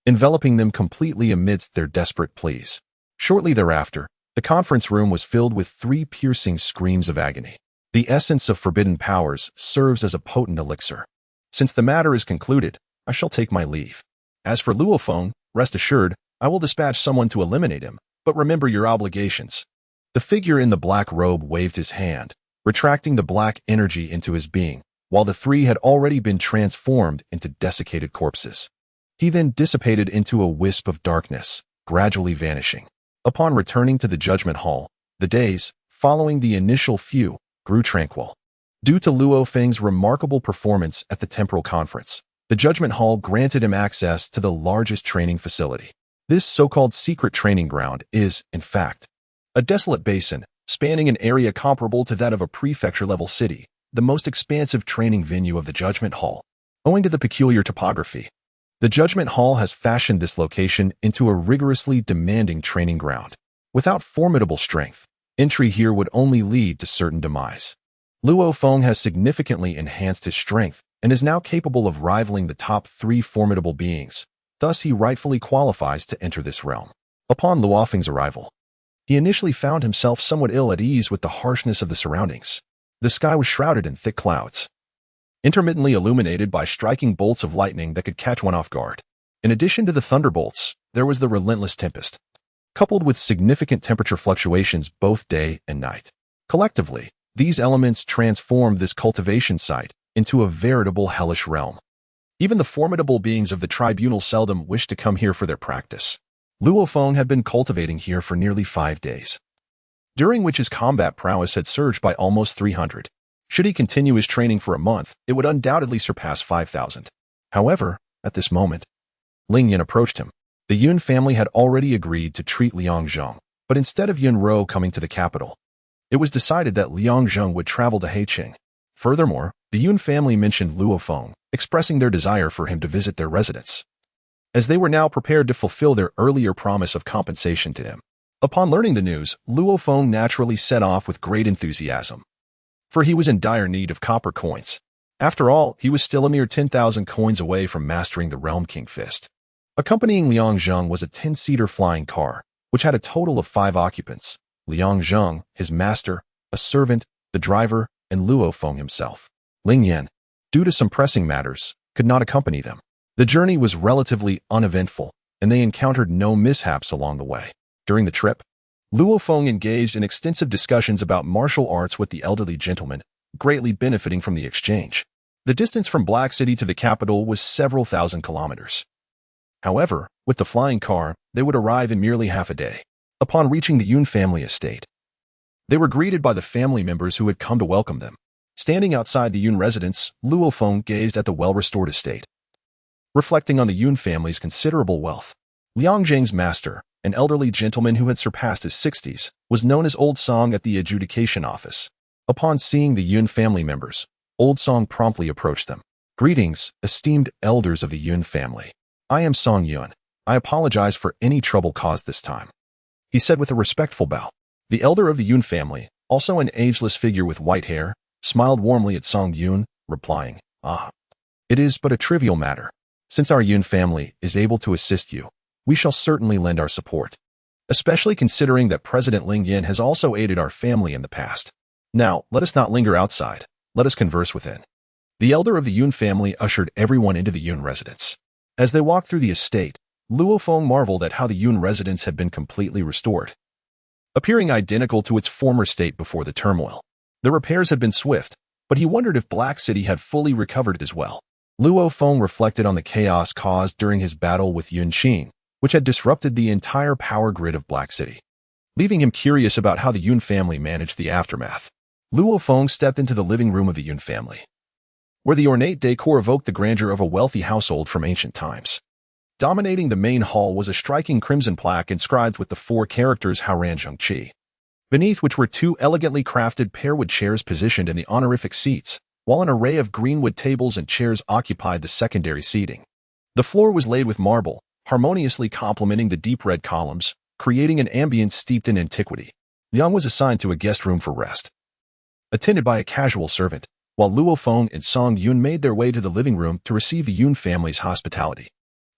Speaker 1: enveloping them completely amidst their desperate pleas. Shortly thereafter, the conference room was filled with three piercing screams of agony. The essence of forbidden powers serves as a potent elixir. Since the matter is concluded, I shall take my leave. As for Luo Feng, rest assured, I will dispatch someone to eliminate him, but remember your obligations. The figure in the black robe waved his hand, retracting the black energy into his being, while the three had already been transformed into desiccated corpses. He then dissipated into a wisp of darkness, gradually vanishing. Upon returning to the judgment hall, the days, following the initial few, grew tranquil. Due to Luo Feng's remarkable performance at the temporal conference, the judgment hall granted him access to the largest training facility. This so-called secret training ground is, in fact, a desolate basin, spanning an area comparable to that of a prefecture-level city, the most expansive training venue of the judgment hall. Owing to the peculiar topography, the judgment hall has fashioned this location into a rigorously demanding training ground. Without formidable strength, entry here would only lead to certain demise. Luo Feng has significantly enhanced his strength and is now capable of rivaling the top three formidable beings. Thus, he rightfully qualifies to enter this realm. Upon Luo Feng's arrival, he initially found himself somewhat ill at ease with the harshness of the surroundings. The sky was shrouded in thick clouds, intermittently illuminated by striking bolts of lightning that could catch one off guard. In addition to the thunderbolts, there was the relentless tempest, coupled with significant temperature fluctuations both day and night. Collectively, these elements transformed this cultivation site into a veritable hellish realm. Even the formidable beings of the tribunal seldom wished to come here for their practice. Luo Feng had been cultivating here for nearly 5 days, during which his combat prowess had surged by almost 300. Should he continue his training for a month, it would undoubtedly surpass 5,000. However, at this moment, Ling Yan approached him. The Yun family had already agreed to treat Liang Zheng, but instead of Yun Rou coming to the capital, it was decided that Liang Zheng would travel to Heiqing. Furthermore, the Yun family mentioned Luo Feng, expressing their desire for him to visit their residence, as they were now prepared to fulfill their earlier promise of compensation to him. Upon learning the news, Luo Feng naturally set off with great enthusiasm, for he was in dire need of copper coins. After all, he was still a mere 10,000 coins away from mastering the Realm King Fist. Accompanying Liang Zheng was a 10-seater flying car, which had a total of 5 occupants: Liang Zheng, his master, a servant, the driver, and Luo Feng himself. Ling Yan, due to some pressing matters, could not accompany them. The journey was relatively uneventful, and they encountered no mishaps along the way. During the trip, Luo Feng engaged in extensive discussions about martial arts with the elderly gentleman, greatly benefiting from the exchange. The distance from Black City to the capital was several thousand kilometers. However, with the flying car, they would arrive in merely half a day. Upon reaching the Yun family estate, they were greeted by the family members who had come to welcome them. Standing outside the Yun residence, Luo Feng gazed at the well-restored estate, reflecting on the Yun family's considerable wealth. Liang Zheng's master, an elderly gentleman who had surpassed his 60s, was known as Old Song at the adjudication office. Upon seeing the Yun family members, Old Song promptly approached them. Greetings, esteemed elders of the Yun family. I am Song Yun. I apologize for any trouble caused this time, he said with a respectful bow. The elder of the Yun family, also an ageless figure with white hair, smiled warmly at Song Yun, replying, it is but a trivial matter. Since our Yun family is able to assist you, we shall certainly lend our support, especially considering that President Ling Yan has also aided our family in the past. Now, let us not linger outside. Let us converse within. The elder of the Yun family ushered everyone into the Yun residence. As they walked through the estate, Luo Feng marveled at how the Yun residence had been completely restored, appearing identical to its former state before the turmoil. The repairs had been swift, but he wondered if Black City had fully recovered as well. Luo Feng reflected on the chaos caused during his battle with Yining, which had disrupted the entire power grid of Black City, leaving him curious about how the Yun family managed the aftermath. Luo Feng stepped into the living room of the Yun family, where the ornate decor evoked the grandeur of a wealthy household from ancient times. Dominating the main hall was a striking crimson plaque inscribed with the 4 characters Haoranzheng Qi, beneath which were 2 elegantly crafted pearwood chairs positioned in the honorific seats, while an array of greenwood tables and chairs occupied the secondary seating. The floor was laid with marble, harmoniously complementing the deep red columns, creating an ambience steeped in antiquity. Yang was assigned to a guest room for rest, attended by a casual servant, while Luo Feng and Song Yun made their way to the living room to receive the Yun family's hospitality.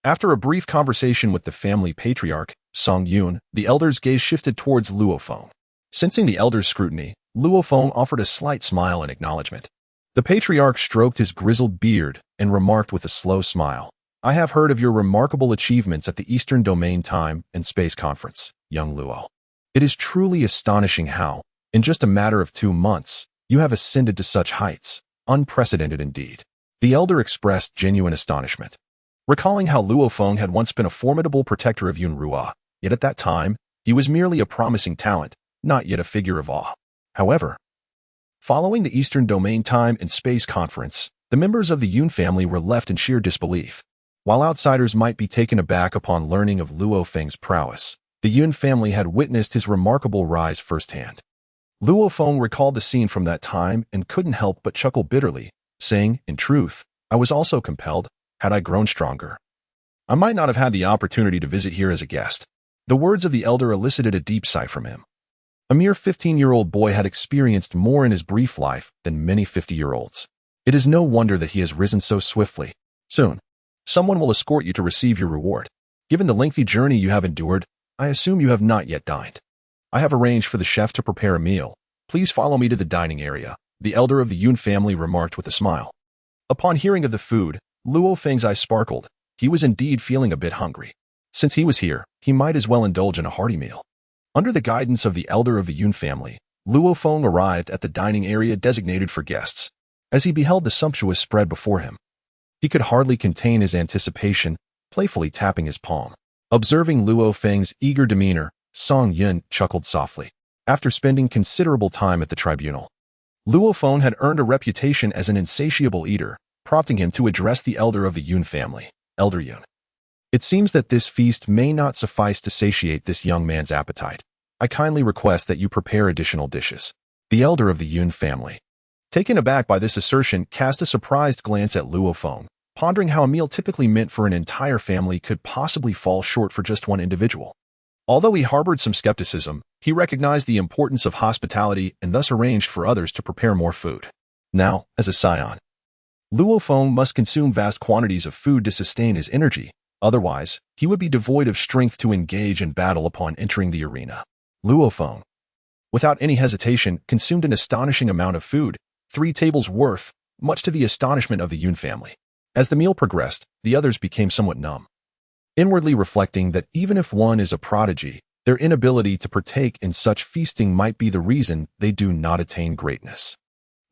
Speaker 1: After a brief conversation with the family patriarch, Song Yun, the elder's gaze shifted towards Luo Feng. Sensing the elder's scrutiny, Luo Feng offered a slight smile in acknowledgement. The patriarch stroked his grizzled beard and remarked with a slow smile, "I have heard of your remarkable achievements at the Eastern Domain Time and Space Conference, young Luo. It is truly astonishing how, in just a matter of 2 months, you have ascended to such heights, unprecedented indeed." The elder expressed genuine astonishment, recalling how Luo Feng had once been a formidable protector of Yun Ruo, yet at that time, he was merely a promising talent, not yet a figure of awe. However, following the Eastern Domain Time and Space Conference, the members of the Yun family were left in sheer disbelief. While outsiders might be taken aback upon learning of Luo Feng's prowess, the Yun family had witnessed his remarkable rise firsthand. Luo Feng recalled the scene from that time and couldn't help but chuckle bitterly, saying, "In truth, I was also compelled. Had I grown stronger, I might not have had the opportunity to visit here as a guest." The words of the elder elicited a deep sigh from him. A mere 15-year-old boy had experienced more in his brief life than many 50-year-olds. It is no wonder that he has risen so swiftly. Soon, someone will escort you to receive your reward. Given the lengthy journey you have endured, I assume you have not yet dined. I have arranged for the chef to prepare a meal. Please follow me to the dining area, the elder of the Yun family remarked with a smile. Upon hearing of the food, Luo Feng's eyes sparkled. He was indeed feeling a bit hungry. Since he was here, he might as well indulge in a hearty meal. Under the guidance of the elder of the Yun family, Luo Feng arrived at the dining area designated for guests. As he beheld the sumptuous spread before him, he could hardly contain his anticipation, playfully tapping his palm. Observing Luo Feng's eager demeanor, Song Yun chuckled softly. After spending considerable time at the tribunal, Luo Feng had earned a reputation as an insatiable eater, prompting him to address the elder of the Yun family, Elder Yun. It seems that this feast may not suffice to satiate this young man's appetite. I kindly request that you prepare additional dishes. The elder of the Yun family, taken aback by this assertion, cast a surprised glance at Luo Feng, pondering how a meal typically meant for an entire family could possibly fall short for just one individual. Although he harbored some skepticism, he recognized the importance of hospitality and thus arranged for others to prepare more food. Now, as a Saiyan, Luo Feng must consume vast quantities of food to sustain his energy. Otherwise, he would be devoid of strength to engage in battle upon entering the arena. Luo Feng, without any hesitation, consumed an astonishing amount of food, 3 tables worth, much to the astonishment of the Yun family. As the meal progressed, the others became somewhat numb, inwardly reflecting that even if one is a prodigy, their inability to partake in such feasting might be the reason they do not attain greatness.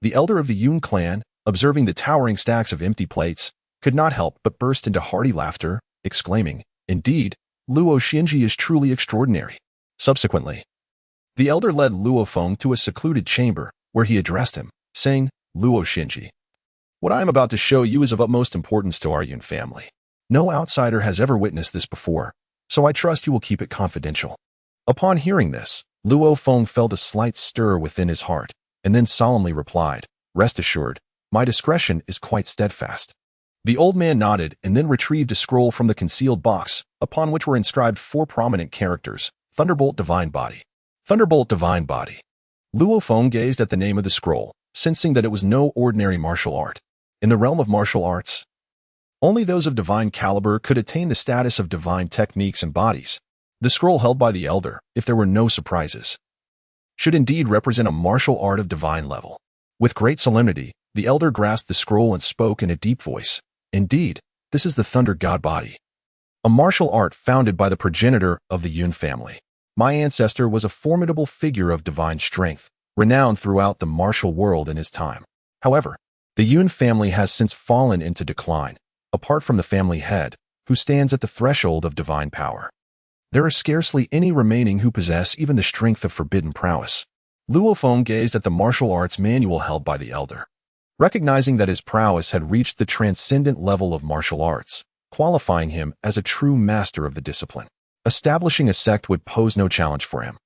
Speaker 1: The elder of the Yun clan, observing the towering stacks of empty plates, could not help but burst into hearty laughter, exclaiming, "Indeed, Luo Xinji is truly extraordinary." Subsequently, the elder led Luo Feng to a secluded chamber, where he addressed him, saying, "Luo Xinji, what I am about to show you is of utmost importance to our Yun family. No outsider has ever witnessed this before, so I trust you will keep it confidential." Upon hearing this, Luo Feng felt a slight stir within his heart, and then solemnly replied, "Rest assured, my discretion is quite steadfast." The old man nodded and then retrieved a scroll from the concealed box, upon which were inscribed 4 prominent characters: Thunderbolt Divine Body. Thunderbolt Divine Body. Luo Feng gazed at the name of the scroll, sensing that it was no ordinary martial art. In the realm of martial arts, only those of divine caliber could attain the status of divine techniques and bodies. The scroll held by the elder, if there were no surprises, should indeed represent a martial art of divine level. With great solemnity, the elder grasped the scroll and spoke in a deep voice, "Indeed, this is the Thunder God Body, a martial art founded by the progenitor of the Yun family. My ancestor was a formidable figure of divine strength, renowned throughout the martial world in his time. However, the Yun family has since fallen into decline, apart from the family head, who stands at the threshold of divine power. There are scarcely any remaining who possess even the strength of forbidden prowess. Luo Feng gazed at the martial arts manual held by the elder. Recognizing that his prowess had reached the transcendent level of martial arts, qualifying him as a true master of the discipline. Establishing a sect would pose no challenge for him.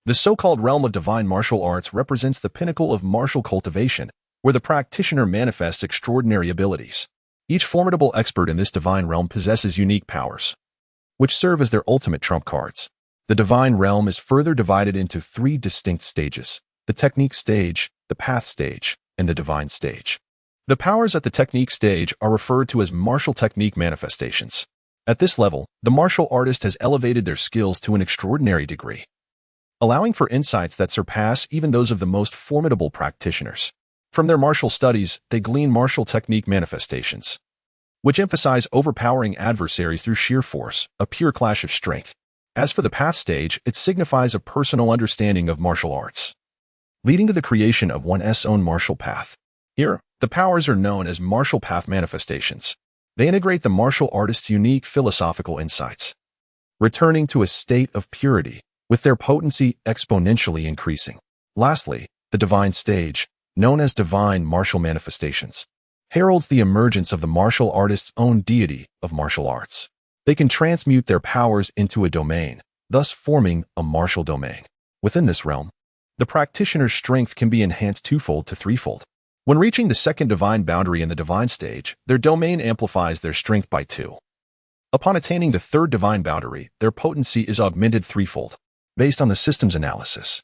Speaker 1: The so-called realm of divine martial arts represents the pinnacle of martial cultivation, where the practitioner manifests extraordinary abilities. Each formidable expert in this divine realm possesses unique powers, which serve as their ultimate trump cards. The divine realm is further divided into 3 distinct stages: the technique stage, the path stage, and the divine stage. The powers at the technique stage are referred to as martial technique manifestations. At this level, the martial artist has elevated their skills to an extraordinary degree, allowing for insights that surpass even those of the most formidable practitioners. From their martial studies, they glean martial technique manifestations, which emphasize overpowering adversaries through sheer force, a pure clash of strength. As for the path stage, it signifies a personal understanding of martial arts, leading to the creation of one's own martial path. Here, the powers are known as martial path manifestations. They integrate the martial artist's unique philosophical insights, returning to a state of purity, with their potency exponentially increasing. Lastly, the divine stage, known as divine martial manifestations, heralds the emergence of the martial artist's own deity of martial arts. They can transmute their powers into a domain, thus forming a martial domain. Within this realm, the practitioner's strength can be enhanced 2-fold to 3-fold. When reaching the second divine boundary in the divine stage, their domain amplifies their strength by 2. Upon attaining the third divine boundary, their potency is augmented 3-fold. Based on the system's analysis,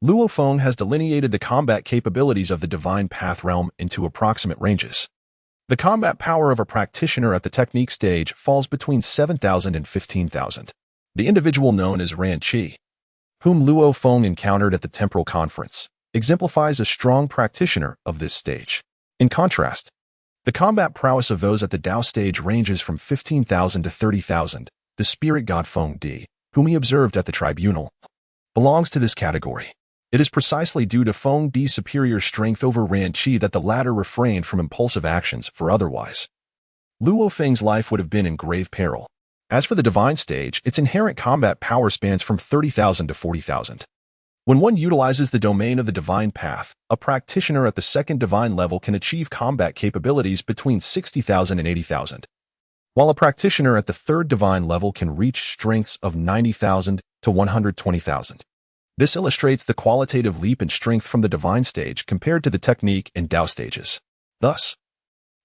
Speaker 1: Luo Feng has delineated the combat capabilities of the divine path realm into approximate ranges. The combat power of a practitioner at the technique stage falls between 7,000 and 15,000. The individual known as Ran Qi, whom Luo Feng encountered at the temporal conference, exemplifies a strong practitioner of this stage. In contrast, the combat prowess of those at the Dao stage ranges from 15,000 to 30,000. The spirit god Feng Di, whom he observed at the tribunal, belongs to this category. It is precisely due to Feng Di's superior strength over Ran Qi that the latter refrained from impulsive actions, for otherwise Luo Feng's life would have been in grave peril. As for the divine stage, its inherent combat power spans from 30,000 to 40,000. When one utilizes the domain of the divine path, a practitioner at the second divine level can achieve combat capabilities between 60,000 and 80,000, while a practitioner at the third divine level can reach strengths of 90,000 to 120,000. This illustrates the qualitative leap in strength from the divine stage compared to the technique and Dao stages. Thus,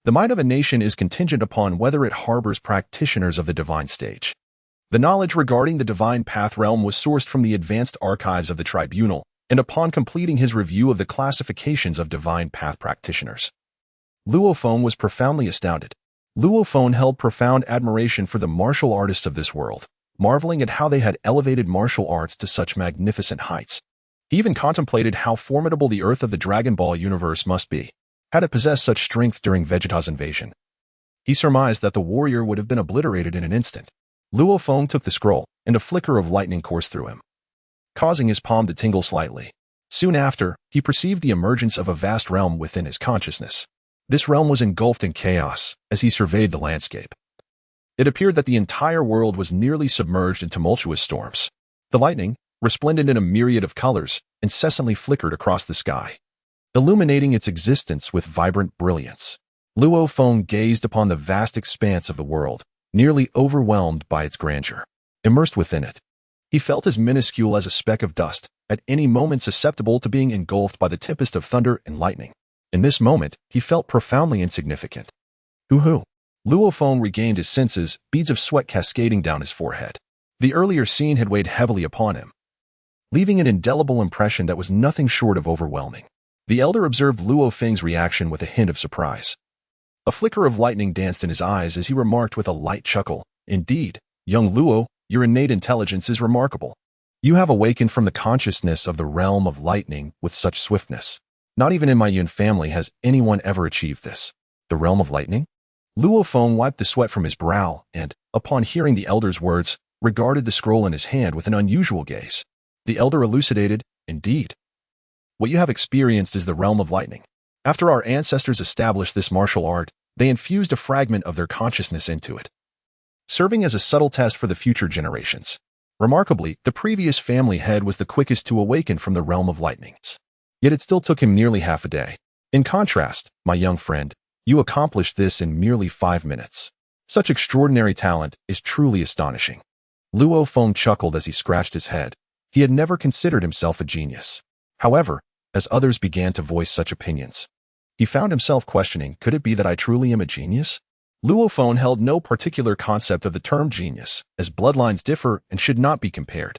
Speaker 1: the might of a nation is contingent upon whether it harbors practitioners of the divine stage. The knowledge regarding the divine path realm was sourced from the advanced archives of the tribunal, and upon completing his review of the classifications of divine path practitioners, Luo Feng was profoundly astounded. Luo Feng held profound admiration for the martial artists of this world, marveling at how they had elevated martial arts to such magnificent heights. He even contemplated how formidable the Earth of the Dragon Ball universe must be, had it possessed such strength during Vegeta's invasion. He surmised that the warrior would have been obliterated in an instant. Luo Feng took the scroll, and a flicker of lightning coursed through him, causing his palm to tingle slightly. Soon after, he perceived the emergence of a vast realm within his consciousness. This realm was engulfed in chaos as he surveyed the landscape. It appeared that the entire world was nearly submerged in tumultuous storms. The lightning, resplendent in a myriad of colors, incessantly flickered across the sky, illuminating its existence with vibrant brilliance. Luo Feng gazed upon the vast expanse of the world, nearly overwhelmed by its grandeur. Immersed within it, he felt as minuscule as a speck of dust, at any moment susceptible to being engulfed by the tempest of thunder and lightning. In this moment, he felt profoundly insignificant. Hoo-hoo! Luo Feng regained his senses, beads of sweat cascading down his forehead. The earlier scene had weighed heavily upon him, leaving an indelible impression that was nothing short of overwhelming. The elder observed Luo Feng's reaction with a hint of surprise. A flicker of lightning danced in his eyes as he remarked with a light chuckle, "Indeed, young Luo, your innate intelligence is remarkable. You have awakened from the consciousness of the realm of lightning with such swiftness. Not even in my Yun family has anyone ever achieved this." The realm of lightning? Luo Feng wiped the sweat from his brow and, upon hearing the elder's words, regarded the scroll in his hand with an unusual gaze. The elder elucidated, "Indeed. What you have experienced is the realm of lightning. After our ancestors established this martial art, they infused a fragment of their consciousness into it, serving as a subtle test for the future generations. Remarkably, the previous family head was the quickest to awaken from the realm of lightnings. Yet it still took him nearly half a day. In contrast, my young friend, you accomplished this in merely 5 minutes. Such extraordinary talent is truly astonishing. Luo Feng chuckled as he scratched his head. He had never considered himself a genius. However, as others began to voice such opinions, he found himself questioning, could it be that I truly am a genius? Luo Feng held no particular concept of the term genius, as bloodlines differ and should not be compared.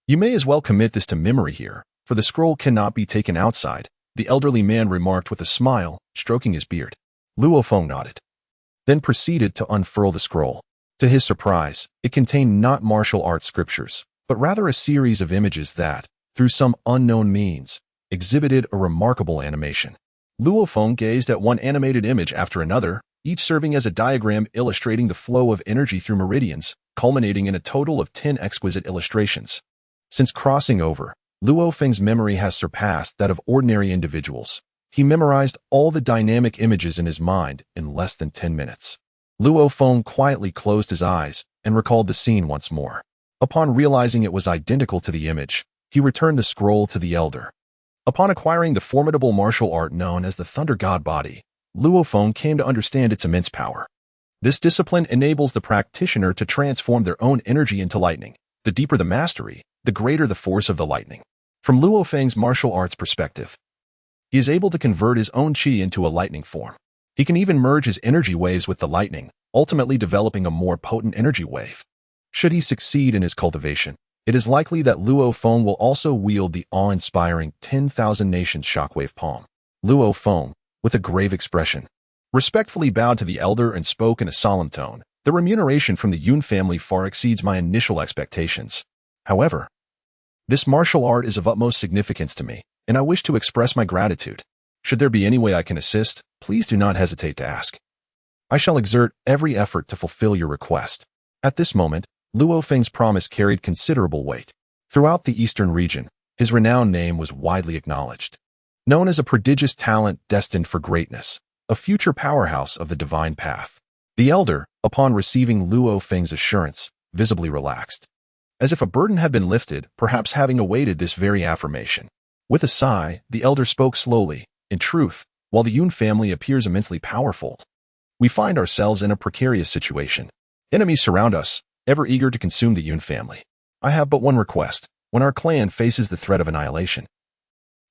Speaker 1: You may as well commit this to memory here, for the scroll cannot be taken outside, the elderly man remarked with a smile, stroking his beard. Luo Feng nodded, then proceeded to unfurl the scroll. To his surprise, it contained not martial arts scriptures, but rather a series of images that, through some unknown means, exhibited a remarkable animation. Luo Feng gazed at one animated image after another, each serving as a diagram illustrating the flow of energy through meridians, culminating in a total of 10 exquisite illustrations. Since crossing over, Luo Feng's memory has surpassed that of ordinary individuals. He memorized all the dynamic images in his mind in less than 10 minutes. Luo Feng quietly closed his eyes and recalled the scene once more. Upon realizing it was identical to the image, he returned the scroll to the elder. Upon acquiring the formidable martial art known as the Thunder God Body, Luo Feng came to understand its immense power. This discipline enables the practitioner to transform their own energy into lightning. The deeper the mastery, the greater the force of the lightning. From Luo Feng's martial arts perspective, he is able to convert his own qi into a lightning form. He can even merge his energy waves with the lightning, ultimately developing a more potent energy wave. Should he succeed in his cultivation, it is likely that Luo Feng will also wield the awe-inspiring 10,000 Nations shockwave palm. Luo Feng, with a grave expression, respectfully bowed to the elder and spoke in a solemn tone. The remuneration from the Yun family far exceeds my initial expectations. However, this martial art is of utmost significance to me, and I wish to express my gratitude. Should there be any way I can assist, please do not hesitate to ask. I shall exert every effort to fulfill your request. At this moment, Luo Feng's promise carried considerable weight. Throughout the eastern region, his renowned name was widely acknowledged. Known as a prodigious talent destined for greatness, a future powerhouse of the divine path. The elder, upon receiving Luo Feng's assurance, visibly relaxed. As if a burden had been lifted, perhaps having awaited this very affirmation. With a sigh, the elder spoke slowly. In truth, while the Yun family appears immensely powerful, we find ourselves in a precarious situation. Enemies surround us, ever eager to consume the Yun family. I have but one request. When our clan faces the threat of annihilation,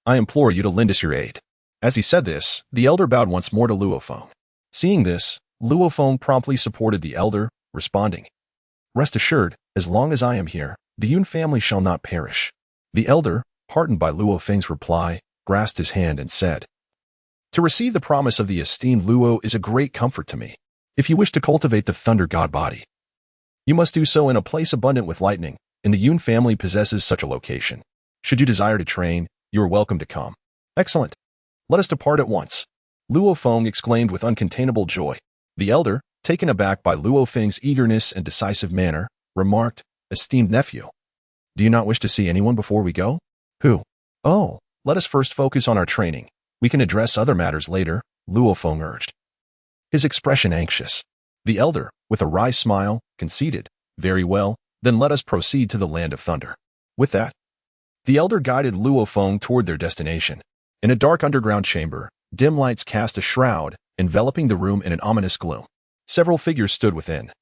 Speaker 1: I implore you to lend us your aid. As he said this, the elder bowed once more to Luo Feng. Seeing this, Luo Feng promptly supported the elder, responding, "Rest assured, as long as I am here, the Yun family shall not perish." The elder, heartened by Luo Feng's reply, grasped his hand and said, "To receive the promise of the esteemed Luo is a great comfort to me. If you wish to cultivate the Thunder God Body, you must do so in a place abundant with lightning, and the Yun family possesses such a location. Should you desire to train, you are welcome to come." "Excellent. Let us depart at once," Luo Feng exclaimed with uncontainable joy. The elder, taken aback by Luo Feng's eagerness and decisive manner, remarked, "Esteemed nephew, do you not wish to see anyone before we go?" "Who?" "Oh, let us first focus on our training. We can address other matters later," Luo Feng urged, his expression anxious. The elder, with a wry smile, conceded, "Very well, then let us proceed to the land of thunder." With that, the elder guided Luo Feng toward their destination. In a dark underground chamber, dim lights cast a shroud, enveloping the room in an ominous gloom. Several figures stood within,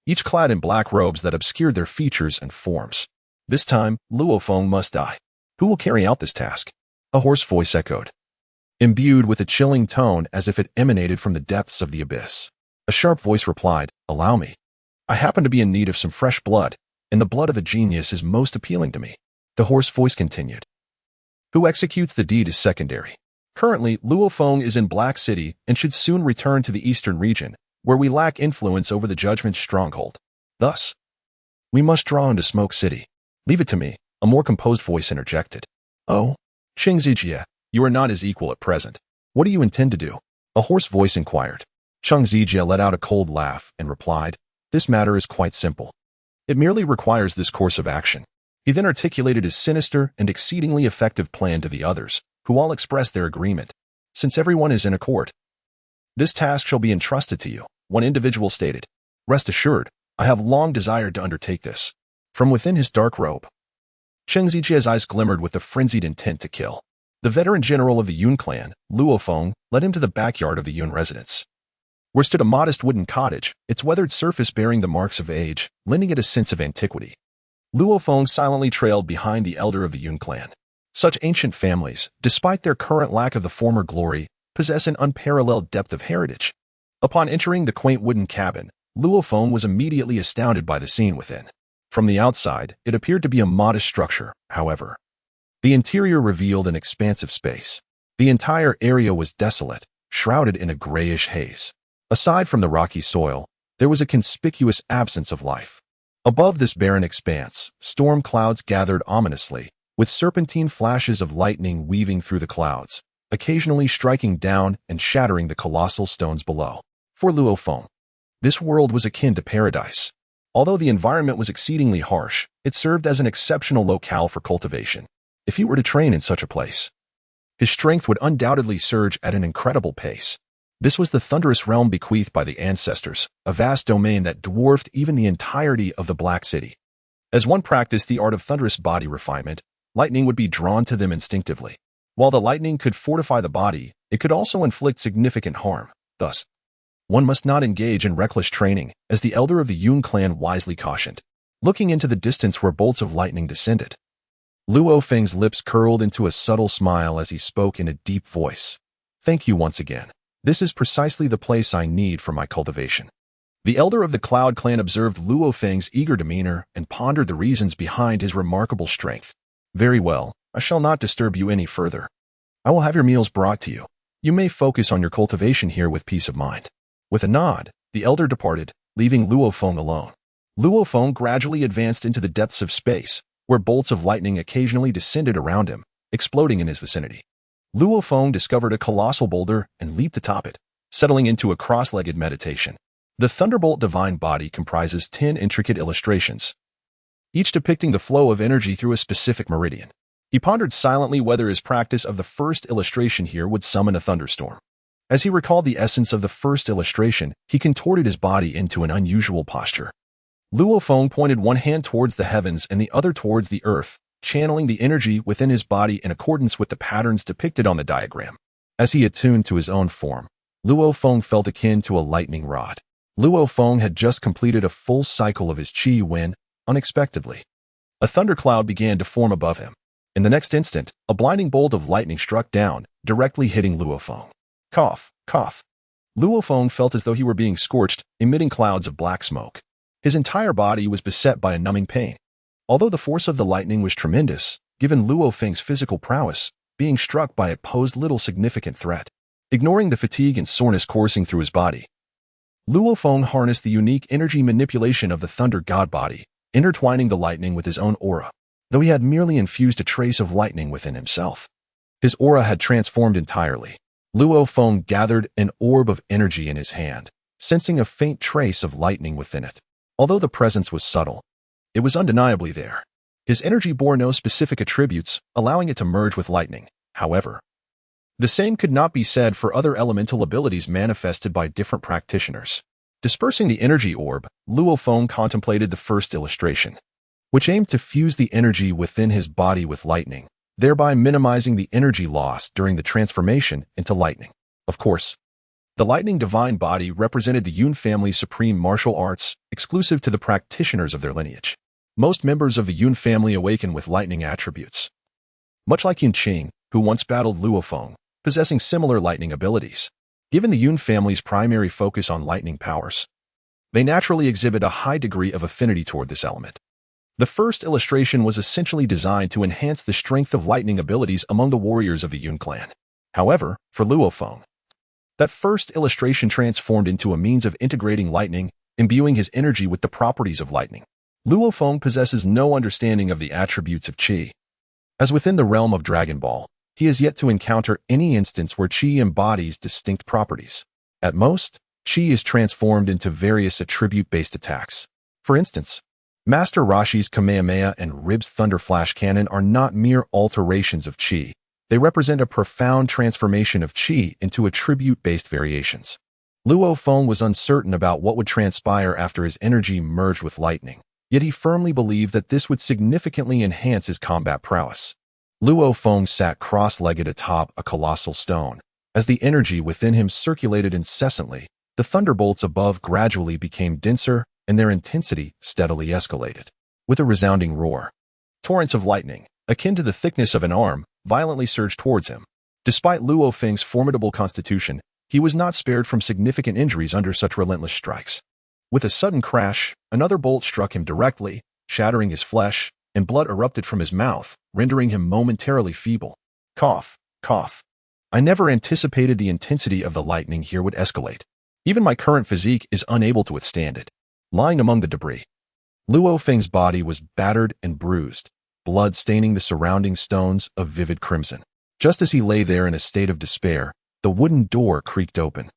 Speaker 1: each clad in black robes that obscured their features and forms. This time, Luo Feng must die. Who will carry out this task? A hoarse voice echoed, imbued with a chilling tone as if it emanated from the depths of the abyss. A sharp voice replied, "Allow me. I happen to be in need of some fresh blood, and the blood of a genius is most appealing to me." The hoarse voice continued, "Who executes the deed is secondary. Currently, Luo Feng is in Black City and should soon return to the eastern region, where we lack influence over the Judgment's stronghold. Thus, we must draw into Smoke City." "Leave it to me," a more composed voice interjected. "Oh, Cheng Zijie, you are not his equal at present. What do you intend to do?" a hoarse voice inquired. Cheng Zijie let out a cold laugh and replied, "This matter is quite simple. It merely requires this course of action." He then articulated his sinister and exceedingly effective plan to the others, who all expressed their agreement. since everyone is in accord. This task shall be entrusted to you, one individual stated. Rest assured, I have long desired to undertake this. From within his dark robe, Chen Zijia's eyes glimmered with the frenzied intent to kill. The veteran general of the Yun clan, Luo Feng, led him to the backyard of the Yun residence, where stood a modest wooden cottage, its weathered surface bearing the marks of age, lending it a sense of antiquity. Luo Feng silently trailed behind the elder of the Yun clan. Such ancient families, despite their current lack of the former glory, possess an unparalleled depth of heritage. Upon entering the quaint wooden cabin, Luo Feng was immediately astounded by the scene within. From the outside, it appeared to be a modest structure, however. The interior revealed an expansive space. The entire area was desolate, shrouded in a grayish haze. Aside from the rocky soil, there was a conspicuous absence of life. Above this barren expanse, storm clouds gathered ominously, with serpentine flashes of lightning weaving through the clouds, occasionally striking down and shattering the colossal stones below. For Luo Feng, this world was akin to paradise. Although the environment was exceedingly harsh, it served as an exceptional locale for cultivation. If he were to train in such a place, his strength would undoubtedly surge at an incredible pace. This was the thunderous realm bequeathed by the ancestors, a vast domain that dwarfed even the entirety of the Black City. As one practiced the art of thunderous body refinement, lightning would be drawn to them instinctively. While the lightning could fortify the body, it could also inflict significant harm. Thus, one must not engage in reckless training, as the elder of the Yun clan wisely cautioned. Looking into the distance where bolts of lightning descended, Luo Feng's lips curled into a subtle smile as he spoke in a deep voice. Thank you once again. This is precisely the place I need for my cultivation. The elder of the Cloud clan observed Luo Feng's eager demeanor and pondered the reasons behind his remarkable strength. Very well, I shall not disturb you any further. I will have your meals brought to you. You may focus on your cultivation here with peace of mind. With a nod, the elder departed, leaving Luo Feng alone. Luo Feng gradually advanced into the depths of space, where bolts of lightning occasionally descended around him, exploding in his vicinity. Luo Feng discovered a colossal boulder and leaped atop it, settling into a cross-legged meditation. The Thunderbolt divine body comprises 10 intricate illustrations, each depicting the flow of energy through a specific meridian. He pondered silently whether his practice of the first illustration here would summon a thunderstorm. As he recalled the essence of the first illustration, he contorted his body into an unusual posture. Luo Feng pointed one hand towards the heavens and the other towards the earth, channeling the energy within his body in accordance with the patterns depicted on the diagram. As he attuned to his own form, Luo Feng felt akin to a lightning rod. Luo Feng had just completed a full cycle of his qi when, unexpectedly, a thundercloud began to form above him. In the next instant, a blinding bolt of lightning struck down, directly hitting Luo Feng. Cough, cough. Luo Feng felt as though he were being scorched, emitting clouds of black smoke. His entire body was beset by a numbing pain. Although the force of the lightning was tremendous, given Luo Feng's physical prowess, being struck by it posed little significant threat. Ignoring the fatigue and soreness coursing through his body, Luo Feng harnessed the unique energy manipulation of the Thunder God body, intertwining the lightning with his own aura. Though he had merely infused a trace of lightning within himself, his aura had transformed entirely. Luo Feng gathered an orb of energy in his hand, sensing a faint trace of lightning within it. Although the presence was subtle, it was undeniably there. His energy bore no specific attributes, allowing it to merge with lightning. However, the same could not be said for other elemental abilities manifested by different practitioners. Dispersing the energy orb, Luo Feng contemplated the first illustration, which aimed to fuse the energy within his body with lightning, thereby minimizing the energy loss during the transformation into lightning. Of course, the lightning divine body represented the Yun family's supreme martial arts, exclusive to the practitioners of their lineage. Most members of the Yun family awaken with lightning attributes. Much like Yun Qing, who once battled Luo Feng, possessing similar lightning abilities. Given the Yun family's primary focus on lightning powers, they naturally exhibit a high degree of affinity toward this element. The first illustration was essentially designed to enhance the strength of lightning abilities among the warriors of the Yun clan. However, for Luo Feng, that first illustration transformed into a means of integrating lightning, imbuing his energy with the properties of lightning. Luo Feng possesses no understanding of the attributes of qi. As within the realm of Dragon Ball, he has yet to encounter any instance where qi embodies distinct properties. At most, qi is transformed into various attribute-based attacks. For instance, Master Rashi's Kamehameha and Rib's Thunder Flash Cannon are not mere alterations of qi. They represent a profound transformation of qi into attribute-based variations. Luo Feng was uncertain about what would transpire after his energy merged with lightning, yet he firmly believed that this would significantly enhance his combat prowess. Luo Feng sat cross-legged atop a colossal stone. As the energy within him circulated incessantly, the thunderbolts above gradually became denser, and their intensity steadily escalated. With a resounding roar, torrents of lightning, akin to the thickness of an arm, violently surged towards him. Despite Luo Feng's formidable constitution, he was not spared from significant injuries under such relentless strikes. With a sudden crash, another bolt struck him directly, shattering his flesh, and blood erupted from his mouth, rendering him momentarily feeble. Cough, cough. I never anticipated the intensity of the lightning here would escalate. Even my current physique is unable to withstand it. Lying among the debris, Luo Feng's body was battered and bruised, blood staining the surrounding stones of vivid crimson. Just as he lay there in a state of despair, the wooden door creaked open,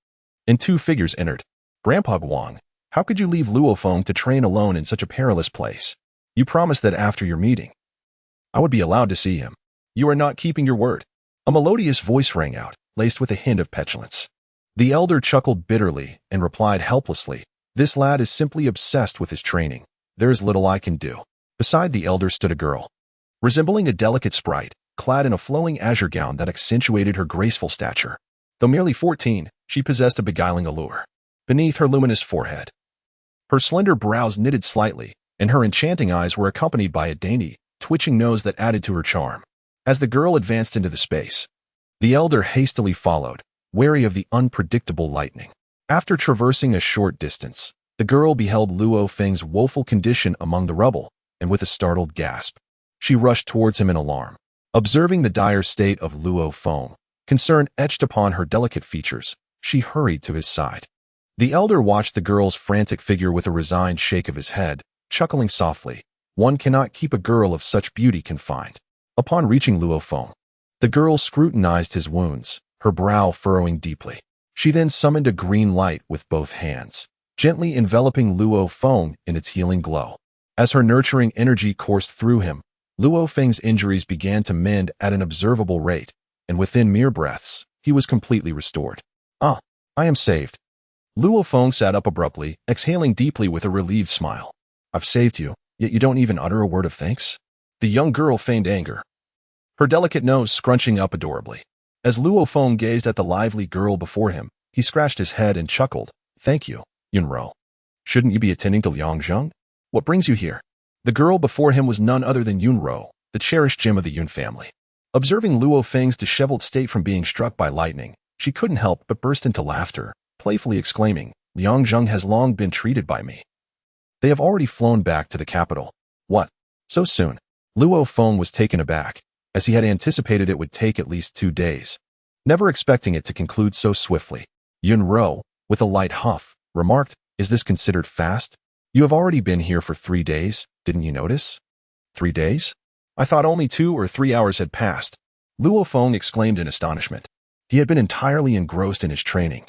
Speaker 1: and two figures entered. Grandpa Guang, how could you leave Luo Feng to train alone in such a perilous place? You promised that after your meeting, I would be allowed to see him. You are not keeping your word. A melodious voice rang out, laced with a hint of petulance. The elder chuckled bitterly and replied helplessly, "This lad is simply obsessed with his training. There is little I can do." Beside the elder stood a girl, resembling a delicate sprite, clad in a flowing azure gown that accentuated her graceful stature. Though merely 14, she possessed a beguiling allure. Beneath her luminous forehead, her slender brows knitted slightly, and her enchanting eyes were accompanied by a dainty, twitching nose that added to her charm. As the girl advanced into the space, the elder hastily followed, wary of the unpredictable lightning. After traversing a short distance, the girl beheld Luo Feng's woeful condition among the rubble, and with a startled gasp, she rushed towards him in alarm. Observing the dire state of Luo Feng, concern etched upon her delicate features, she hurried to his side. The elder watched the girl's frantic figure with a resigned shake of his head, chuckling softly. One cannot keep a girl of such beauty confined. Upon reaching Luo Feng, the girl scrutinized his wounds, her brow furrowing deeply. She then summoned a green light with both hands, gently enveloping Luo Feng in its healing glow. As her nurturing energy coursed through him, Luo Feng's injuries began to mend at an observable rate, and within mere breaths, he was completely restored. "Ah, I am saved." Luo Feng sat up abruptly, exhaling deeply with a relieved smile. "I've saved you, yet you don't even utter a word of thanks?" The young girl feigned anger, her delicate nose scrunching up adorably. As Luo Feng gazed at the lively girl before him, he scratched his head and chuckled. "Thank you, Yunro. Shouldn't you be attending to Liang Zheng? What brings you here?" The girl before him was none other than Yunro, the cherished gem of the Yun family. Observing Luo Feng's disheveled state from being struck by lightning, she couldn't help but burst into laughter, playfully exclaiming, "Liang Zheng has long been treated by me. They have already flown back to the capital." "What? So soon?" Luo Feng was taken aback, as he had anticipated it would take at least 2 days, never expecting it to conclude so swiftly. Yunro, with a light huff, remarked, "Is this considered fast? You have already been here for 3 days, didn't you notice?" 3 days? I thought only 2 or 3 hours had passed. Luo Feng exclaimed in astonishment. He had been entirely engrossed in his training,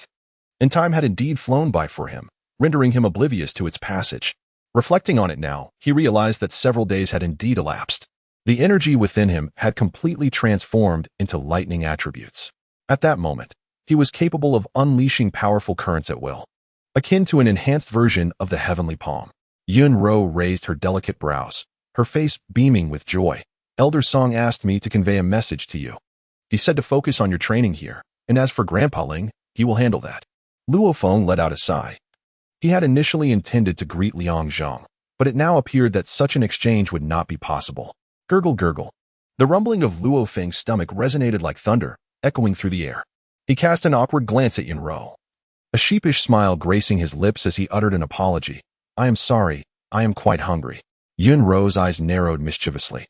Speaker 1: and time had indeed flown by for him, rendering him oblivious to its passage. Reflecting on it now, he realized that several days had indeed elapsed. The energy within him had completely transformed into lightning attributes. At that moment, he was capable of unleashing powerful currents at will, akin to an enhanced version of the heavenly palm. Yunro raised her delicate brows, her face beaming with joy. "Elder Song asked me to convey a message to you. He said to focus on your training here, and as for Grandpa Ling, he will handle that." Luo Feng let out a sigh. He had initially intended to greet Liang Zheng, but it now appeared that such an exchange would not be possible. Gurgle, gurgle. The rumbling of Luo Feng's stomach resonated like thunder, echoing through the air. He cast an awkward glance at Yunro, a sheepish smile gracing his lips as he uttered an apology. "I am sorry, I am quite hungry." Yunro's eyes narrowed mischievously,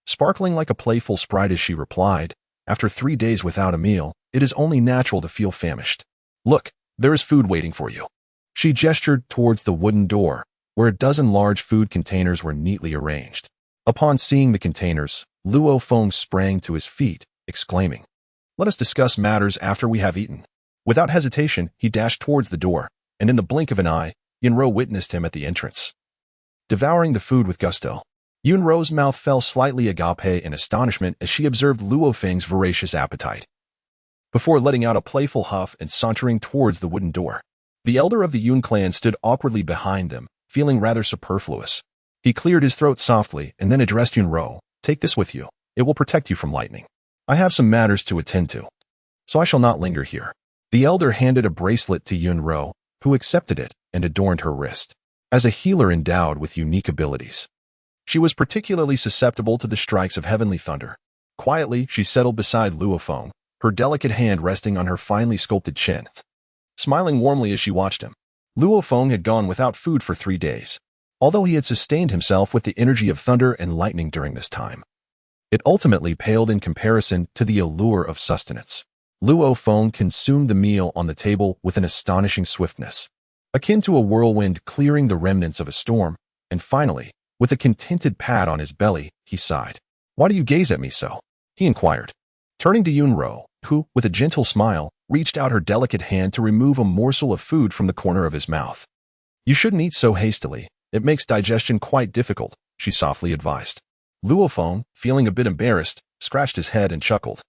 Speaker 1: sparkling like a playful sprite as she replied, "After 3 days without a meal, it is only natural to feel famished. Look, there is food waiting for you." She gestured towards the wooden door, where a dozen large food containers were neatly arranged. Upon seeing the containers, Luo Feng sprang to his feet, exclaiming, "Let us discuss matters after we have eaten." Without hesitation, he dashed towards the door, and in the blink of an eye, Yunro witnessed him at the entrance, devouring the food with gusto. Yunro's mouth fell slightly agape in astonishment as she observed Luo Feng's voracious appetite, before letting out a playful huff and sauntering towards the wooden door. The elder of the Yun clan stood awkwardly behind them, feeling rather superfluous. He cleared his throat softly and then addressed Yunro. "Take this with you. It will protect you from lightning. I have some matters to attend to, so I shall not linger here." The elder handed a bracelet to Yunro, who accepted it and adorned her wrist. As a healer endowed with unique abilities, she was particularly susceptible to the strikes of heavenly thunder. Quietly, she settled beside Luo Feng, her delicate hand resting on her finely sculpted chin, smiling warmly as she watched him. Luo Feng had gone without food for 3 days, although he had sustained himself with the energy of thunder and lightning during this time. It ultimately paled in comparison to the allure of sustenance. Luo Feng consumed the meal on the table with an astonishing swiftness, akin to a whirlwind clearing the remnants of a storm, and finally, with a contented pat on his belly, he sighed. "Why do you gaze at me so?" he inquired, turning to Yunro, who, with a gentle smile, reached out her delicate hand to remove a morsel of food from the corner of his mouth. "You shouldn't eat so hastily. It makes digestion quite difficult," she softly advised. Luo Feng, feeling a bit embarrassed, scratched his head and chuckled.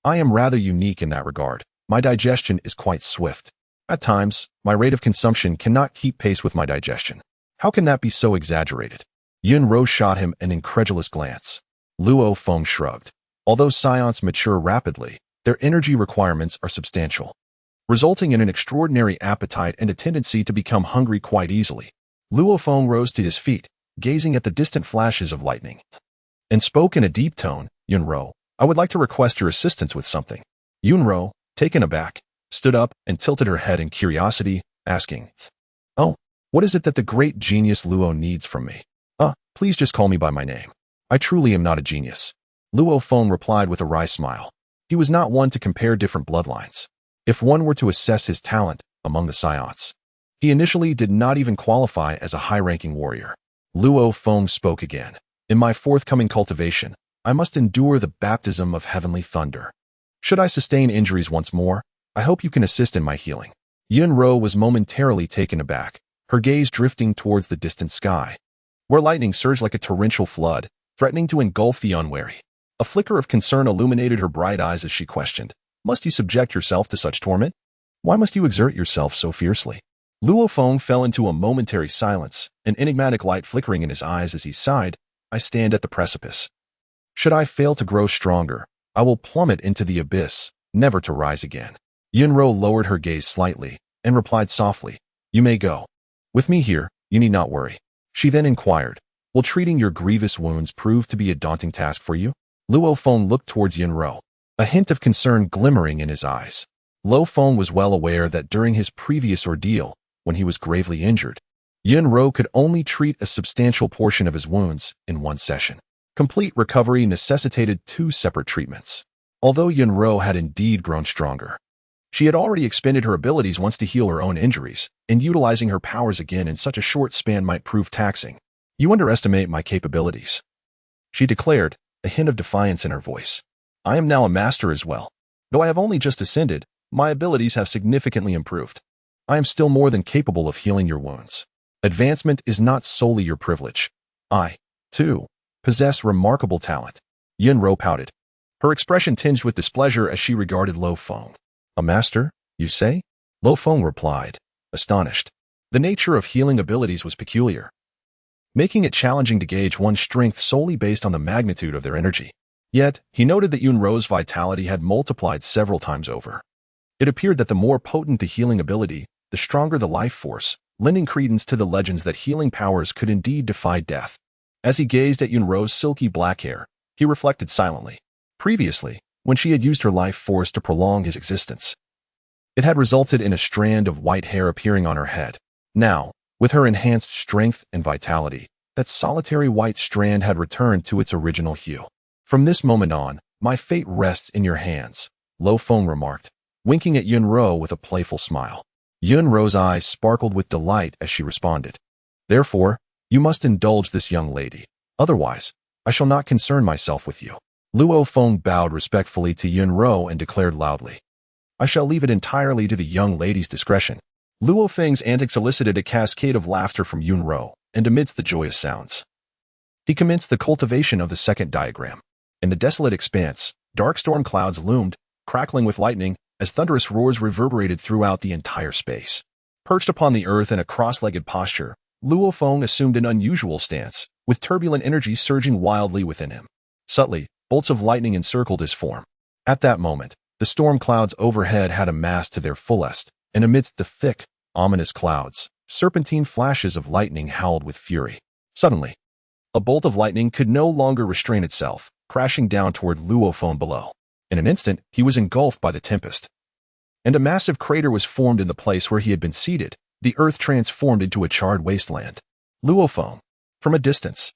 Speaker 1: "I am rather unique in that regard. My digestion is quite swift. At times, my rate of consumption cannot keep pace with my digestion." "How can that be so exaggerated?" Yunro shot him an incredulous glance. Luo Feng shrugged. "Although Saiyans mature rapidly, their energy requirements are substantial, resulting in an extraordinary appetite and a tendency to become hungry quite easily." Luo Feng rose to his feet, gazing at the distant flashes of lightning, and spoke in a deep tone. "Yunro, I would like to request your assistance with something." Yunro, taken aback, stood up and tilted her head in curiosity, asking, "Oh, what is it that the great genius Luo needs from me?" Please just call me by my name. I truly am not a genius." Luo Feng replied with a wry smile. He was not one to compare different bloodlines. If one were to assess his talent among the Saiyans, he initially did not even qualify as a high-ranking warrior. Luo Feng spoke again. "In my forthcoming cultivation, I must endure the baptism of heavenly thunder. Should I sustain injuries once more, I hope you can assist in my healing." Yunro was momentarily taken aback, her gaze drifting towards the distant sky, where lightning surged like a torrential flood, threatening to engulf the unwary. A flicker of concern illuminated her bright eyes as she questioned, "Must you subject yourself to such torment? Why must you exert yourself so fiercely?" Luo Feng fell into a momentary silence, an enigmatic light flickering in his eyes as he sighed. "I stand at the precipice. Should I fail to grow stronger, I will plummet into the abyss, never to rise again." Yunro lowered her gaze slightly and replied softly, "You may go. With me here, you need not worry." She then inquired, "Will treating your grievous wounds prove to be a daunting task for you?" Luo Feng looked towards Yunro, a hint of concern glimmering in his eyes. Luo Feng was well aware that during his previous ordeal, when he was gravely injured, Yunro could only treat a substantial portion of his wounds in one session. Complete recovery necessitated 2 separate treatments. Although Yunro had indeed grown stronger, she had already expended her abilities once to heal her own injuries, and utilizing her powers again in such a short span might prove taxing. "You underestimate my capabilities," she declared, a hint of defiance in her voice. "I am now a master as well. Though I have only just ascended, my abilities have significantly improved. I am still more than capable of healing your wounds. Advancement is not solely your privilege. I, too, possess remarkable talent." Yunro pouted, her expression tinged with displeasure as she regarded Luo Feng. "A master, you say?" Luo Feng replied, astonished. The nature of healing abilities was peculiar, making it challenging to gauge one's strength solely based on the magnitude of their energy. Yet, he noted that Yunro's vitality had multiplied several times over. It appeared that the more potent the healing ability, the stronger the life force, lending credence to the legends that healing powers could indeed defy death. As he gazed at Yunro's silky black hair, he reflected silently. Previously, when she had used her life force to prolong his existence, it had resulted in a strand of white hair appearing on her head. Now, with her enhanced strength and vitality, that solitary white strand had returned to its original hue. "From this moment on, my fate rests in your hands," Luo Feng remarked, winking at Yunro with a playful smile. Yunro's eyes sparkled with delight as she responded, "Therefore, you must indulge this young lady. Otherwise, I shall not concern myself with you." Luo Feng bowed respectfully to Yunro and declared loudly, "I shall leave it entirely to the young lady's discretion." Luo Feng's antics elicited a cascade of laughter from Yunro, and amidst the joyous sounds, He commenced the cultivation of the second diagram. In the desolate expanse, dark storm clouds loomed, crackling with lightning, as thunderous roars reverberated throughout the entire space. Perched upon the earth in a cross-legged posture, Luo Feng assumed an unusual stance, with turbulent energy surging wildly within him. Subtly, bolts of lightning encircled his form. At that moment, the storm clouds overhead had amassed to their fullest, and amidst the thick, ominous clouds, serpentine flashes of lightning howled with fury. Suddenly, a bolt of lightning could no longer restrain itself, crashing down toward Luo Feng below. In an instant, he was engulfed by the tempest, and a massive crater was formed in the place where he had been seated, the earth transformed into a charred wasteland. Luo Feng. From a distance,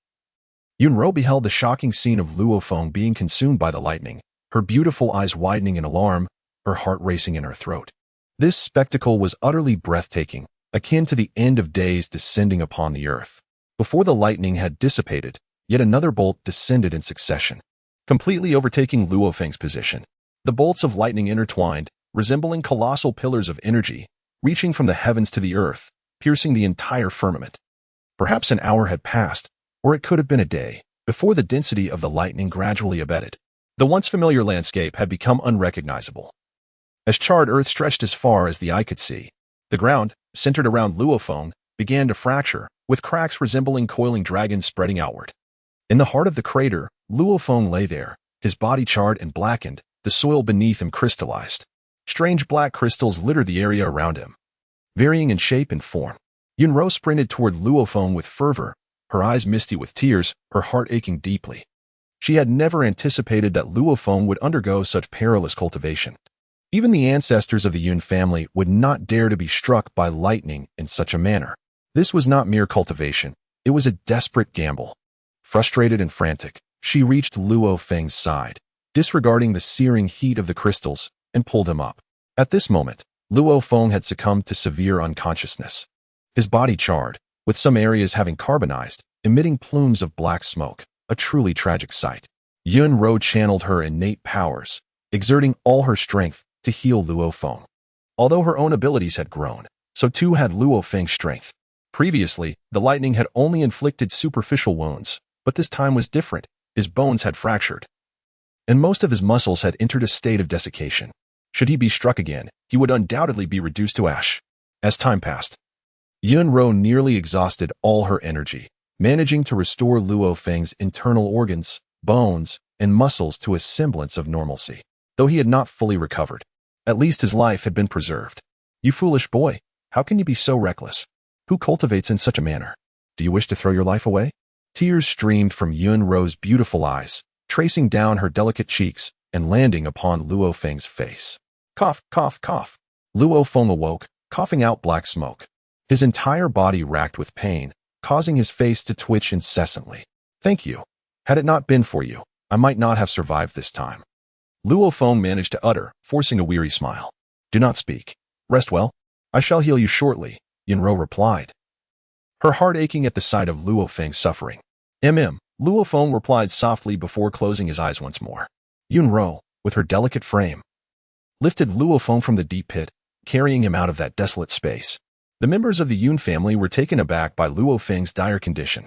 Speaker 1: Yunro beheld the shocking scene of Luo Feng being consumed by the lightning, her beautiful eyes widening in alarm, her heart racing in her throat. This spectacle was utterly breathtaking, akin to the end of days descending upon the earth. Before the lightning had dissipated, yet another bolt descended in succession, completely overtaking Luo Feng's position. The bolts of lightning intertwined, resembling colossal pillars of energy, reaching from the heavens to the earth, piercing the entire firmament. Perhaps an hour had passed, or it could have been a day, before the density of the lightning gradually abated. The once familiar landscape had become unrecognizable. As charred earth stretched as far as the eye could see, the ground, centered around Luo Feng, began to fracture, with cracks resembling coiling dragons spreading outward. In the heart of the crater, Luo Feng lay there, his body charred and blackened, the soil beneath him crystallized. Strange black crystals littered the area around him, varying in shape and form. Yunro sprinted toward Luo Feng with fervor, her eyes misty with tears, her heart aching deeply. She had never anticipated that Luo Feng would undergo such perilous cultivation. Even the ancestors of the Yun family would not dare to be struck by lightning in such a manner. This was not mere cultivation, it was a desperate gamble. Frustrated and frantic, she reached Luo Feng's side, disregarding the searing heat of the crystals, and pulled him up. At this moment, Luo Feng had succumbed to severe unconsciousness. His body charred, with some areas having carbonized, emitting plumes of black smoke, a truly tragic sight. Yunro channeled her innate powers, exerting all her strength to heal Luo Feng. Although her own abilities had grown, so too had Luo Feng's strength. Previously, the lightning had only inflicted superficial wounds, but this time was different. His bones had fractured, and most of his muscles had entered a state of desiccation. Should he be struck again, he would undoubtedly be reduced to ash. As time passed, Yunro nearly exhausted all her energy, managing to restore Luo Feng's internal organs, bones, and muscles to a semblance of normalcy. Though he had not fully recovered, at least his life had been preserved. You foolish boy, how can you be so reckless? Who cultivates in such a manner? Do you wish to throw your life away? Tears streamed from Yunro's beautiful eyes, tracing down her delicate cheeks and landing upon Luo Feng's face. Cough, cough, cough. Luo Feng awoke, coughing out black smoke. His entire body racked with pain, causing his face to twitch incessantly. Thank you. Had it not been for you, I might not have survived this time. Luo Feng managed to utter, forcing a weary smile. Do not speak. Rest well. I shall heal you shortly, Yunro replied, her heart aching at the sight of Luo Feng's suffering. Luo Feng replied softly before closing his eyes once more. Yunro, with her delicate frame, lifted Luo Feng from the deep pit, carrying him out of that desolate space. The members of the Yun family were taken aback by Luo Feng's dire condition.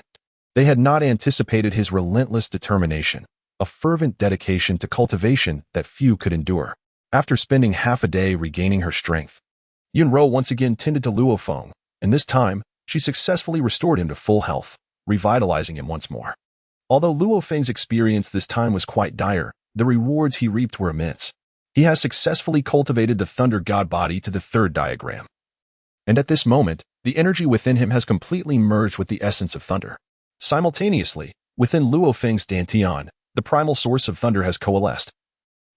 Speaker 1: They had not anticipated his relentless determination, a fervent dedication to cultivation that few could endure. After spending half a day regaining her strength, Yunro once again tended to Luo Feng, and this time, she successfully restored him to full health, revitalizing him once more. Although Luo Feng's experience this time was quite dire, the rewards he reaped were immense. He has successfully cultivated the Thunder God body to the third diagram. And at this moment, the energy within him has completely merged with the essence of thunder. Simultaneously, within Luo Feng's Dantian, the primal source of thunder has coalesced,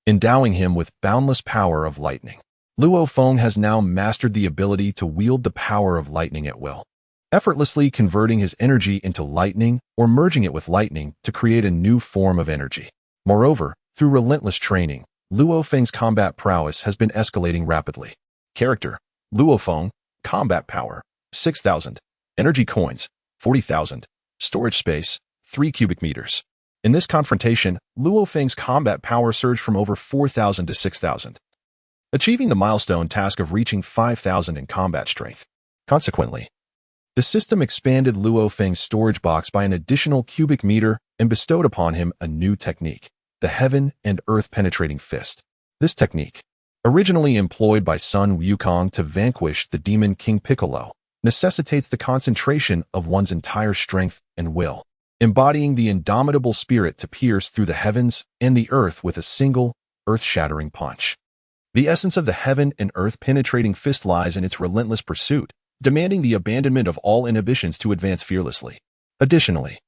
Speaker 1: endowing him with boundless power of lightning. Luo Feng has now mastered the ability to wield the power of lightning at will, effortlessly converting his energy into lightning or merging it with lightning to create a new form of energy. Moreover, through relentless training, Luo Feng's combat prowess has been escalating rapidly. Character: Luo Feng. Combat power: 6,000. Energy coins: 40,000. Storage space: 3 cubic meters. In this confrontation, Luo Feng's combat power surged from over 4,000 to 6,000, achieving the milestone task of reaching 5,000 in combat strength. Consequently, The system expanded Luo Feng's storage box by an additional cubic meter and bestowed upon him a new technique, the heaven and earth penetrating fist. This technique, originally employed by Sun Wukong to vanquish the demon King Piccolo, necessitates the concentration of one's entire strength and will, embodying the indomitable spirit to pierce through the heavens and the earth with a single, earth-shattering punch. The essence of the heaven and earth penetrating fist lies in its relentless pursuit, demanding the abandonment of all inhibitions to advance fearlessly. Additionally,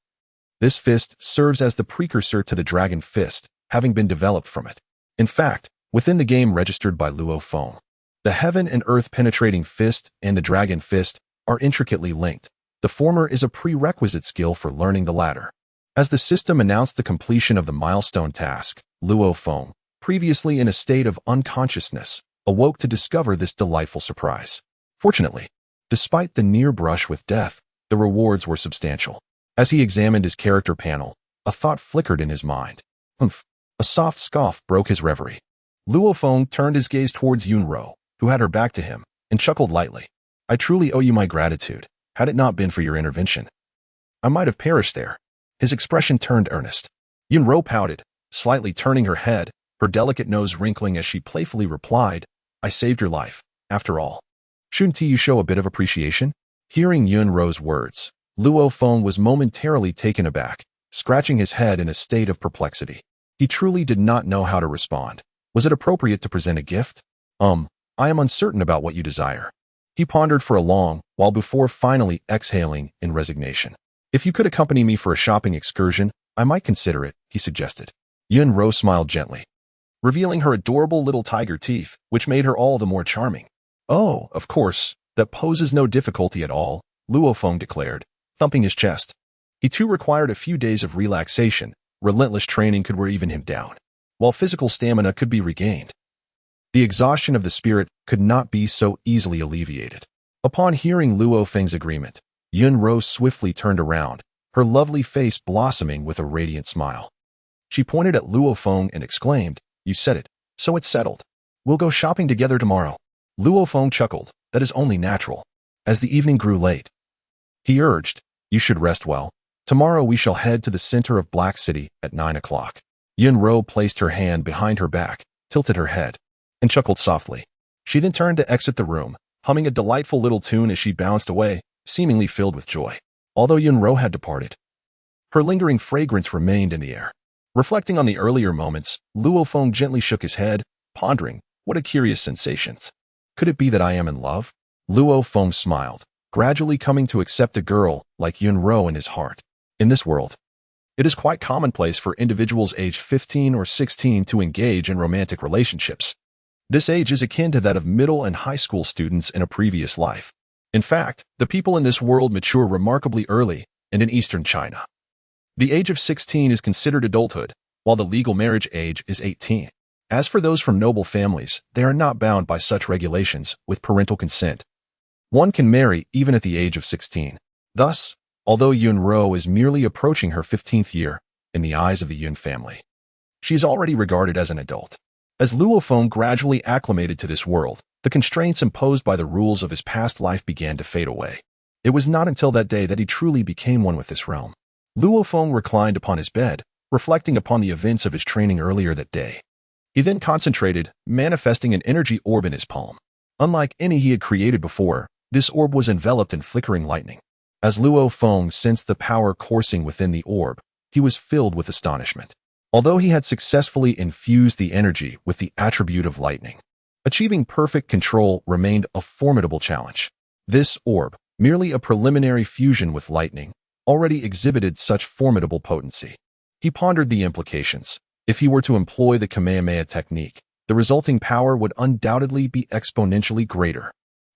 Speaker 1: this fist serves as the precursor to the dragon fist, having been developed from it. In fact, within the game registered by Luo Feng, the heaven and earth penetrating fist and the dragon fist are intricately linked. The former is a prerequisite skill for learning the latter. As the system announced the completion of the milestone task, Luo Feng, previously in a state of unconsciousness, awoke to discover this delightful surprise. Fortunately, despite the near brush with death, the rewards were substantial. As he examined his character panel, a thought flickered in his mind. Humph! A soft scoff broke his reverie. Luo Feng turned his gaze towards Yunro, who had her back to him, and chuckled lightly. I truly owe you my gratitude. Had it not been for your intervention, I might have perished there. His expression turned earnest. Yunro pouted, slightly turning her head, her delicate nose wrinkling as she playfully replied, I saved your life, after all. Shouldn't you show a bit of appreciation? Hearing Yunro's words, Luo Feng was momentarily taken aback, scratching his head in a state of perplexity. He truly did not know how to respond. Was it appropriate to present a gift? I am uncertain about what you desire. He pondered for a long while before finally exhaling in resignation. If you could accompany me for a shopping excursion, I might consider it, he suggested. Yunro smiled gently, revealing her adorable little tiger teeth, which made her all the more charming. Oh, of course, that poses no difficulty at all, Luo Feng declared, thumping his chest. He too required a few days of relaxation. Relentless training could wear even him down, while physical stamina could be regained. The exhaustion of the spirit could not be so easily alleviated. Upon hearing Luo Feng's agreement, Yunro swiftly turned around, her lovely face blossoming with a radiant smile. She pointed at Luo Feng and exclaimed, You said it, so it's settled. We'll go shopping together tomorrow. Luo Feng chuckled, that is only natural. As the evening grew late, he urged, You should rest well. Tomorrow we shall head to the center of Black City at 9 o'clock. Yunro placed her hand behind her back, tilted her head, and chuckled softly. She then turned to exit the room, humming a delightful little tune as she bounced away, seemingly filled with joy. Although Yunro had departed, her lingering fragrance remained in the air. Reflecting on the earlier moments, Luo Feng gently shook his head, pondering, what a curious sensation. Could it be that I am in love? Luo Feng smiled, gradually coming to accept a girl like Yunro in his heart. In this world, it is quite commonplace for individuals aged 15 or 16 to engage in romantic relationships. This age is akin to that of middle and high school students in a previous life. In fact, the people in this world mature remarkably early, and in Eastern China, the age of 16 is considered adulthood, while the legal marriage age is 18. As for those from noble families, they are not bound by such regulations with parental consent. One can marry even at the age of 16. Thus, although Yunro is merely approaching her 15th year, in the eyes of the Yun family, she is already regarded as an adult. As Luo Feng gradually acclimated to this world, the constraints imposed by the rules of his past life began to fade away. It was not until that day that he truly became one with this realm. Luo Feng reclined upon his bed, reflecting upon the events of his training earlier that day. He then concentrated, manifesting an energy orb in his palm. Unlike any he had created before, this orb was enveloped in flickering lightning. As Luo Feng sensed the power coursing within the orb, he was filled with astonishment. Although he had successfully infused the energy with the attribute of lightning, achieving perfect control remained a formidable challenge. This orb, merely a preliminary fusion with lightning, already exhibited such formidable potency. He pondered the implications. If he were to employ the Kamehameha technique, the resulting power would undoubtedly be exponentially greater.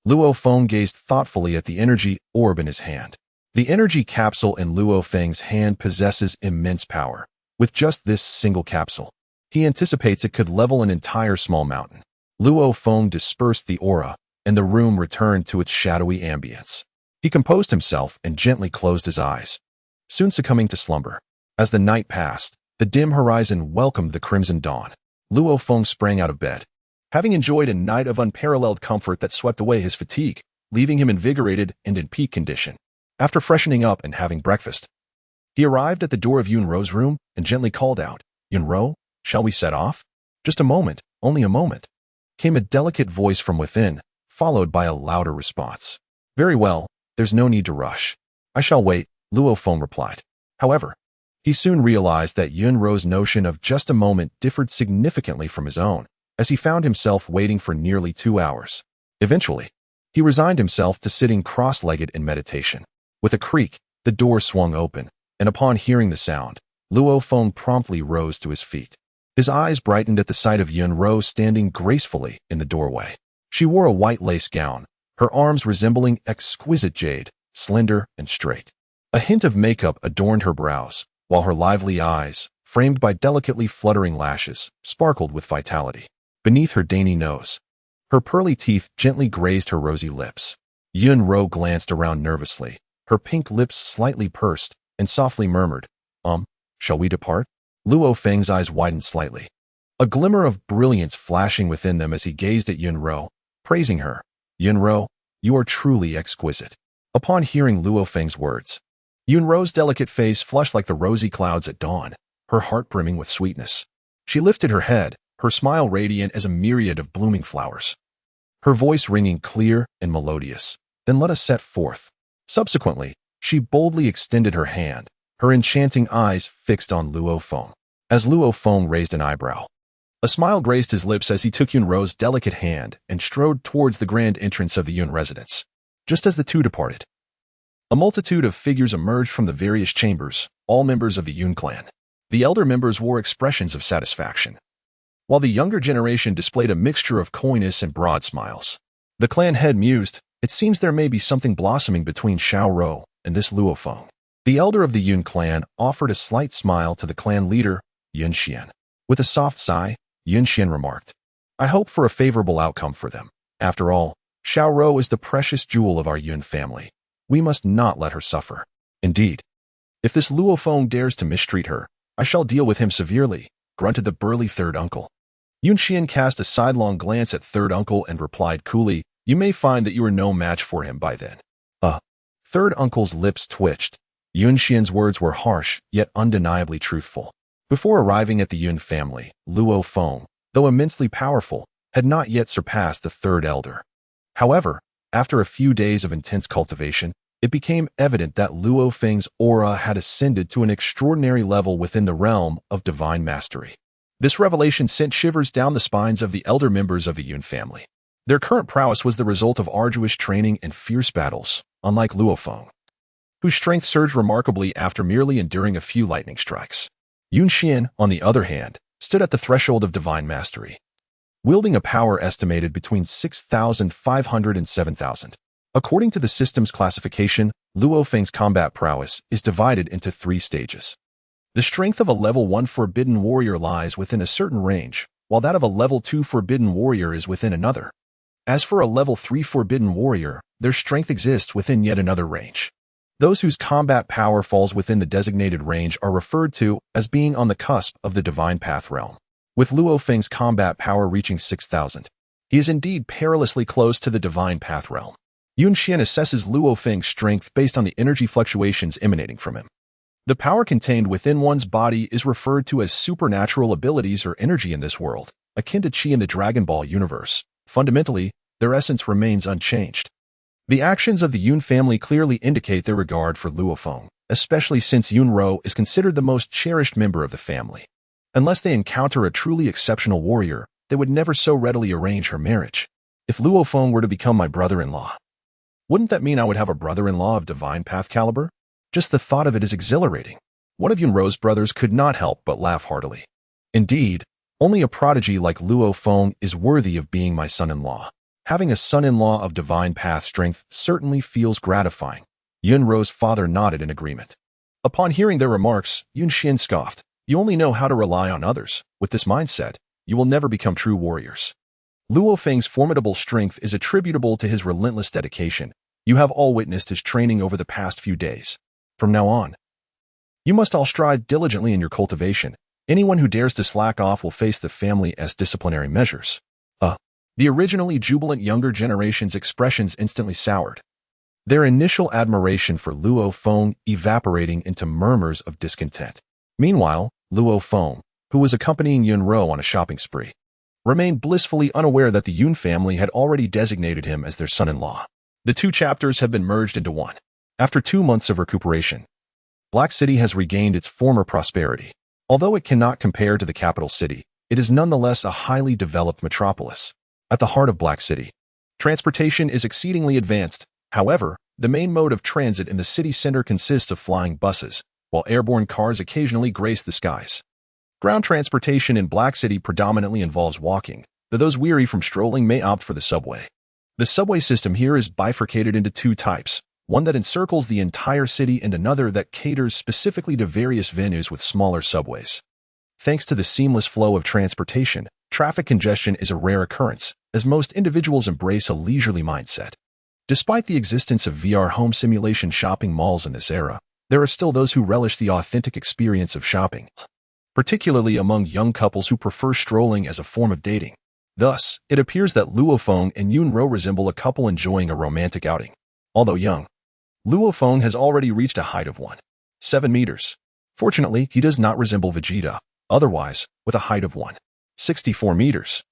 Speaker 1: Luo Feng gazed thoughtfully at the energy orb in his hand. The energy capsule in Luo Feng's hand possesses immense power. With just this single capsule, he anticipates it could level an entire small mountain. Luo Feng dispersed the aura, and the room returned to its shadowy ambience. He composed himself and gently closed his eyes, soon succumbing to slumber. As the night passed, the dim horizon welcomed the crimson dawn. Luo Feng sprang out of bed, having enjoyed a night of unparalleled comfort that swept away his fatigue, leaving him invigorated and in peak condition. After freshening up and having breakfast, he arrived at the door of Yunro's room and gently called out, "Yunro, shall we set off?" "Just a moment, only a moment," came a delicate voice from within, followed by a louder response. "Very well, there's no need to rush. I shall wait," Luo Feng replied. However, he soon realized that Yunro's notion of just a moment differed significantly from his own, as he found himself waiting for nearly 2 hours. Eventually, he resigned himself to sitting cross-legged in meditation. With a creak, the door swung open, and upon hearing the sound, Luo Feng promptly rose to his feet. His eyes brightened at the sight of Yunro standing gracefully in the doorway. She wore a white lace gown, her arms resembling exquisite jade, slender and straight. A hint of makeup adorned her brows, while her lively eyes, framed by delicately fluttering lashes, sparkled with vitality. Beneath her dainty nose, her pearly teeth gently grazed her rosy lips. Yunro glanced around nervously, her pink lips slightly pursed, and softly murmured, "Shall we depart?" Luo Feng's eyes widened slightly, a glimmer of brilliance flashing within them as he gazed at Yunro, praising her. "Yunro, you are truly exquisite." Upon hearing Luo Feng's words, Yunro's delicate face flushed like the rosy clouds at dawn, her heart brimming with sweetness. She lifted her head, her smile radiant as a myriad of blooming flowers, her voice ringing clear and melodious. "Then let us set forth." Subsequently, she boldly extended her hand, her enchanting eyes fixed on Luo Feng. As Luo Feng raised an eyebrow, a smile graced his lips as he took Yunro's delicate hand and strode towards the grand entrance of the Yun residence. Just as the two departed, a multitude of figures emerged from the various chambers, all members of the Yun clan. The elder members wore expressions of satisfaction, while the younger generation displayed a mixture of coyness and broad smiles. The clan head mused, "It seems there may be something blossoming between Xiaoro and this Luo Feng." The elder of the Yun clan offered a slight smile to the clan leader, Yun Xian. With a soft sigh, Yun Xian remarked, "I hope for a favorable outcome for them. After all, Xiaoro is the precious jewel of our Yun family. We must not let her suffer. Indeed, if this Luo Feng dares to mistreat her, I shall deal with him severely," grunted the burly third uncle. Yun Xian cast a sidelong glance at third uncle and replied coolly, "You may find that you are no match for him by then." Third uncle's lips twitched. Yun Xian's words were harsh, yet undeniably truthful. Before arriving at the Yun family, Luo Feng, though immensely powerful, had not yet surpassed the third elder. However, after a few days of intense cultivation, it became evident that Luo Feng's aura had ascended to an extraordinary level within the realm of divine mastery. This revelation sent shivers down the spines of the elder members of the Yun family. Their current prowess was the result of arduous training and fierce battles, unlike Luo Feng, whose strength surged remarkably after merely enduring a few lightning strikes. Yun Xian, on the other hand, stood at the threshold of divine mastery, wielding a power estimated between 6,500 and 7,000. According to the system's classification, Luo Feng's combat prowess is divided into 3 stages. The strength of a level 1 forbidden warrior lies within a certain range, while that of a level 2 forbidden warrior is within another. As for a level 3 forbidden warrior, their strength exists within yet another range. Those whose combat power falls within the designated range are referred to as being on the cusp of the divine path realm. With Luo Feng's combat power reaching 6,000, he is indeed perilously close to the divine path realm. Yun Xian assesses Luo Feng's strength based on the energy fluctuations emanating from him. The power contained within one's body is referred to as supernatural abilities or energy in this world, akin to Qi in the Dragon Ball universe. Fundamentally, their essence remains unchanged. The actions of the Yun family clearly indicate their regard for Luo Feng, especially since Yunro is considered the most cherished member of the family. Unless they encounter a truly exceptional warrior, they would never so readily arrange her marriage. If Luo Feng were to become my brother-in-law, wouldn't that mean I would have a brother-in-law of divine path caliber? Just the thought of it is exhilarating. One of Yunro's brothers could not help but laugh heartily. Indeed, only a prodigy like Luo Feng is worthy of being my son-in-law. Having a son-in-law of divine path strength certainly feels gratifying. Yunro's father nodded in agreement. Upon hearing their remarks, Yun Xian scoffed. You only know how to rely on others. With this mindset, you will never become true warriors. Luo Feng's formidable strength is attributable to his relentless dedication. You have all witnessed his training over the past few days. From now on, you must all strive diligently in your cultivation. Anyone who dares to slack off will face the family as disciplinary measures. The originally jubilant younger generation's expressions instantly soured. their initial admiration for Luo Feng evaporating into murmurs of discontent. Meanwhile, Luo Feng, who was accompanying Yunro on a shopping spree, remained blissfully unaware that the Yun family had already designated him as their son-in-law. The two chapters have been merged into one. After 2 months of recuperation, Black City has regained its former prosperity. Although it cannot compare to the capital city, it is nonetheless a highly developed metropolis. At the heart of Black City, transportation is exceedingly advanced. However, the main mode of transit in the city center consists of flying buses, while airborne cars occasionally grace the skies. Ground transportation in Black City predominantly involves walking, though those weary from strolling may opt for the subway. The subway system here is bifurcated into 2 types, one that encircles the entire city and another that caters specifically to various venues with smaller subways. Thanks to the seamless flow of transportation, traffic congestion is a rare occurrence, as most individuals embrace a leisurely mindset. Despite the existence of VR home simulation shopping malls in this era, there are still those who relish the authentic experience of shopping, particularly among young couples who prefer strolling as a form of dating. Thus, it appears that Luo Feng and Yunro resemble a couple enjoying a romantic outing. Although young, Luo Feng has already reached a height of 1.7 meters. Fortunately, he does not resemble Vegeta. Otherwise, with a height of 1.64 meters,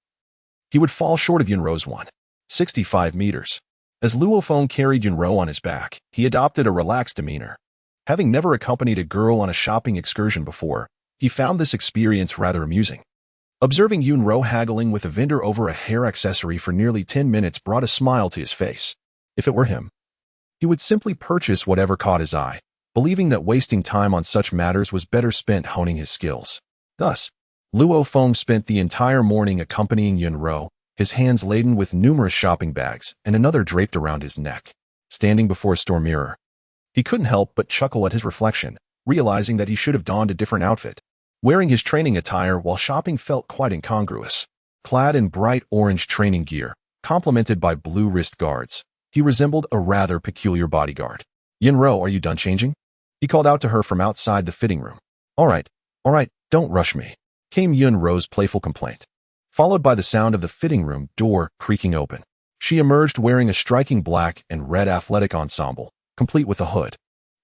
Speaker 1: he would fall short of Yunro's 1.65 meters. As Luo Feng carried Yunro on his back, he adopted a relaxed demeanor. Having never accompanied a girl on a shopping excursion before, he found this experience rather amusing. Observing Yunro haggling with a vendor over a hair accessory for nearly 10 minutes brought a smile to his face. If it were him, he would simply purchase whatever caught his eye, believing that wasting time on such matters was better spent honing his skills. Thus, Luo Feng spent the entire morning accompanying Yunro, his hands laden with numerous shopping bags and another draped around his neck. Standing before a store mirror, he couldn't help but chuckle at his reflection, realizing that he should have donned a different outfit. Wearing his training attire while shopping felt quite incongruous. Clad in bright orange training gear, complemented by blue wrist guards, he resembled a rather peculiar bodyguard. "Yunro, are you done changing?" he called out to her from outside the fitting room. All right, don't rush me," came Yunro's playful complaint, followed by the sound of the fitting room door creaking open. She emerged wearing a striking black and red athletic ensemble, complete with a hood,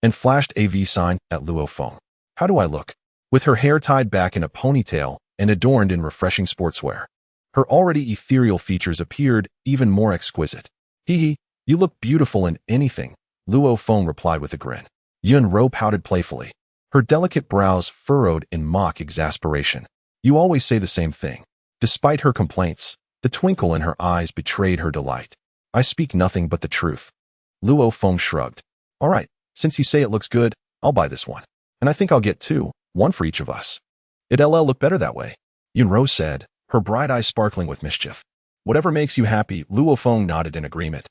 Speaker 1: and flashed a V sign at Luo Feng. "How do I look?" With her hair tied back in a ponytail and adorned in refreshing sportswear, her already ethereal features appeared even more exquisite. "Hee, you look beautiful in anything," Luo Feng replied with a grin. Yunro pouted playfully, her delicate brows furrowed in mock exasperation. "You always say the same thing." Despite her complaints, the twinkle in her eyes betrayed her delight. "I speak nothing but the truth." Luo Feng shrugged. "All right, since you say it looks good, I'll buy this one. And I think I'll get 2. One for each of us. It'll look better that way," Yunro said, her bright eyes sparkling with mischief. "Whatever makes you happy," Luo Feng nodded in agreement.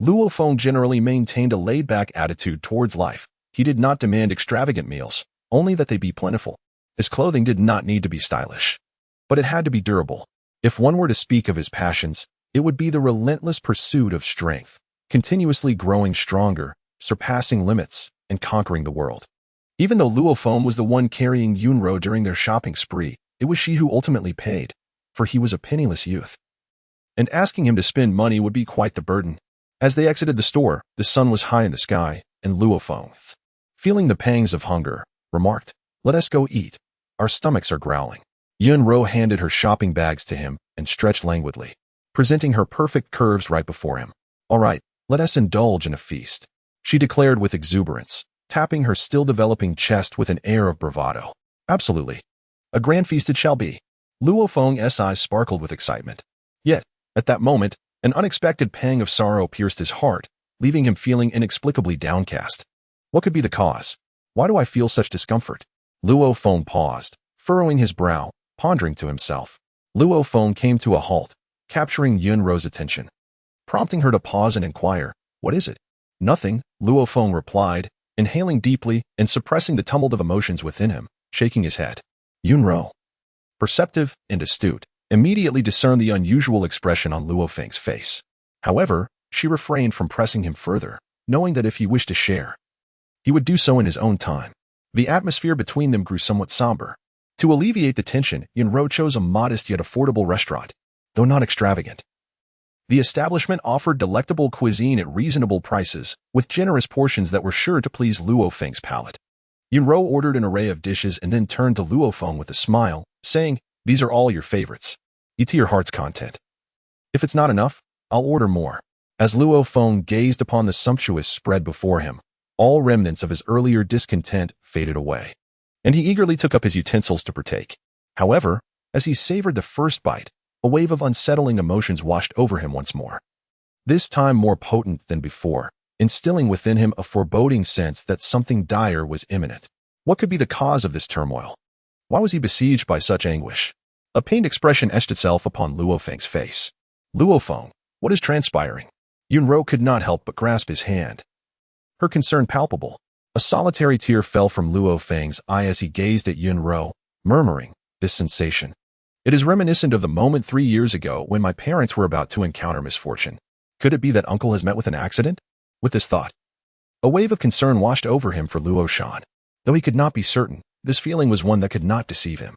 Speaker 1: Luo Feng generally maintained a laid-back attitude towards life. He did not demand extravagant meals, only that they be plentiful. His clothing did not need to be stylish, but it had to be durable. If one were to speak of his passions, it would be the relentless pursuit of strength, continuously growing stronger, surpassing limits, and conquering the world. Even though Luo Feng was the one carrying Yunro during their shopping spree, it was she who ultimately paid, for he was a penniless youth. And asking him to spend money would be quite the burden. As they exited the store, the sun was high in the sky, and Luo Feng, feeling the pangs of hunger, remarked, "Let us go eat. Our stomachs are growling." Yunro handed her shopping bags to him and stretched languidly, presenting her perfect curves right before him. "All right, let us indulge in a feast," she declared with exuberance, tapping her still-developing chest with an air of bravado. "Absolutely. A grand feast it shall be." Luo Feng's eyes sparkled with excitement. Yet, at that moment, an unexpected pang of sorrow pierced his heart, leaving him feeling inexplicably downcast. What could be the cause? Why do I feel such discomfort? Luo Feng paused, furrowing his brow, pondering to himself. Luo Feng came to a halt, capturing Yunro's attention, prompting her to pause and inquire, "What is it?" "Nothing," Luo Feng replied, inhaling deeply and suppressing the tumult of emotions within him, shaking his head. Yunro, perceptive and astute, immediately discerned the unusual expression on Luo Feng's face. However, she refrained from pressing him further, knowing that if he wished to share, he would do so in his own time. The atmosphere between them grew somewhat somber. To alleviate the tension, Yunro chose a modest yet affordable restaurant, though not extravagant. The establishment offered delectable cuisine at reasonable prices, with generous portions that were sure to please Luo Feng's palate. Yunro ordered an array of dishes and then turned to Luo Feng with a smile, saying, "These are all your favorites. Eat to your heart's content. If it's not enough, I'll order more." As Luo Feng gazed upon the sumptuous spread before him, all remnants of his earlier discontent faded away, and he eagerly took up his utensils to partake. However, as he savored the first bite, a wave of unsettling emotions washed over him once more. This time more potent than before, instilling within him a foreboding sense that something dire was imminent. What could be the cause of this turmoil? Why was he besieged by such anguish? A pained expression etched itself upon Luo Feng's face. "Luo Feng, what is transpiring?" Yunro could not help but grasp his hand, her concern palpable. A solitary tear fell from Luo Feng's eye as he gazed at Yunro, murmuring, "This sensation. It is reminiscent of the moment 3 years ago when my parents were about to encounter misfortune. Could it be that uncle has met with an accident?" With this thought, a wave of concern washed over him for Luo Shan. Though he could not be certain, this feeling was one that could not deceive him.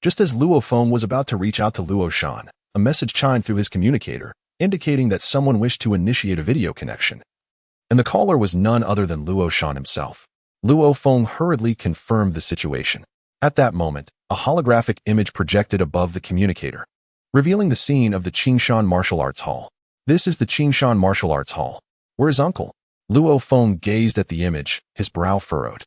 Speaker 1: Just as Luo Feng was about to reach out to Luo Shan, a message chimed through his communicator, indicating that someone wished to initiate a video connection. And the caller was none other than Luo Shan himself. Luo Feng hurriedly confirmed the situation. At that moment, a holographic image projected above the communicator, revealing the scene of the Qingshan Martial Arts Hall. "This is the Qingshan Martial Arts Hall. Where is uncle?" Luo Feng gazed at the image, his brow furrowed,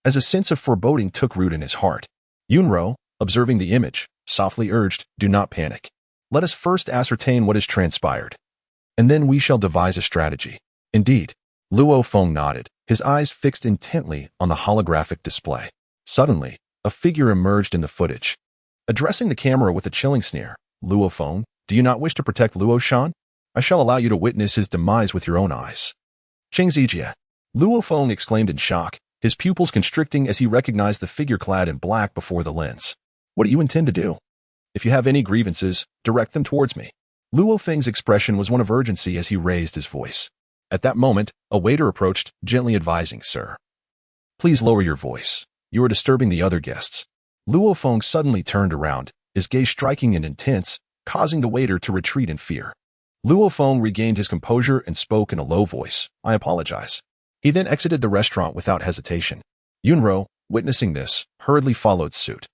Speaker 1: as a sense of foreboding took root in his heart. Yunro, observing the image, softly urged, "Do not panic. Let us first ascertain what has transpired, and then we shall devise a strategy." "Indeed." Luo Feng nodded, his eyes fixed intently on the holographic display. Suddenly, a figure emerged in the footage. Addressing the camera with a chilling sneer, "Luo Feng, do you not wish to protect Luo Shan? I shall allow you to witness his demise with your own eyes." "Cheng Zijie!" Luo Feng exclaimed in shock, his pupils constricting as he recognized the figure clad in black before the lens. "What do you intend to do? If you have any grievances, direct them towards me." Luo Feng's expression was one of urgency as he raised his voice. At that moment, a waiter approached, gently advising, "Sir, please lower your voice. You are disturbing the other guests." Luo Feng suddenly turned around, his gaze striking and intense, causing the waiter to retreat in fear. Luo Feng regained his composure and spoke in a low voice, "I apologize." He then exited the restaurant without hesitation. Yunro, witnessing this, hurriedly followed suit,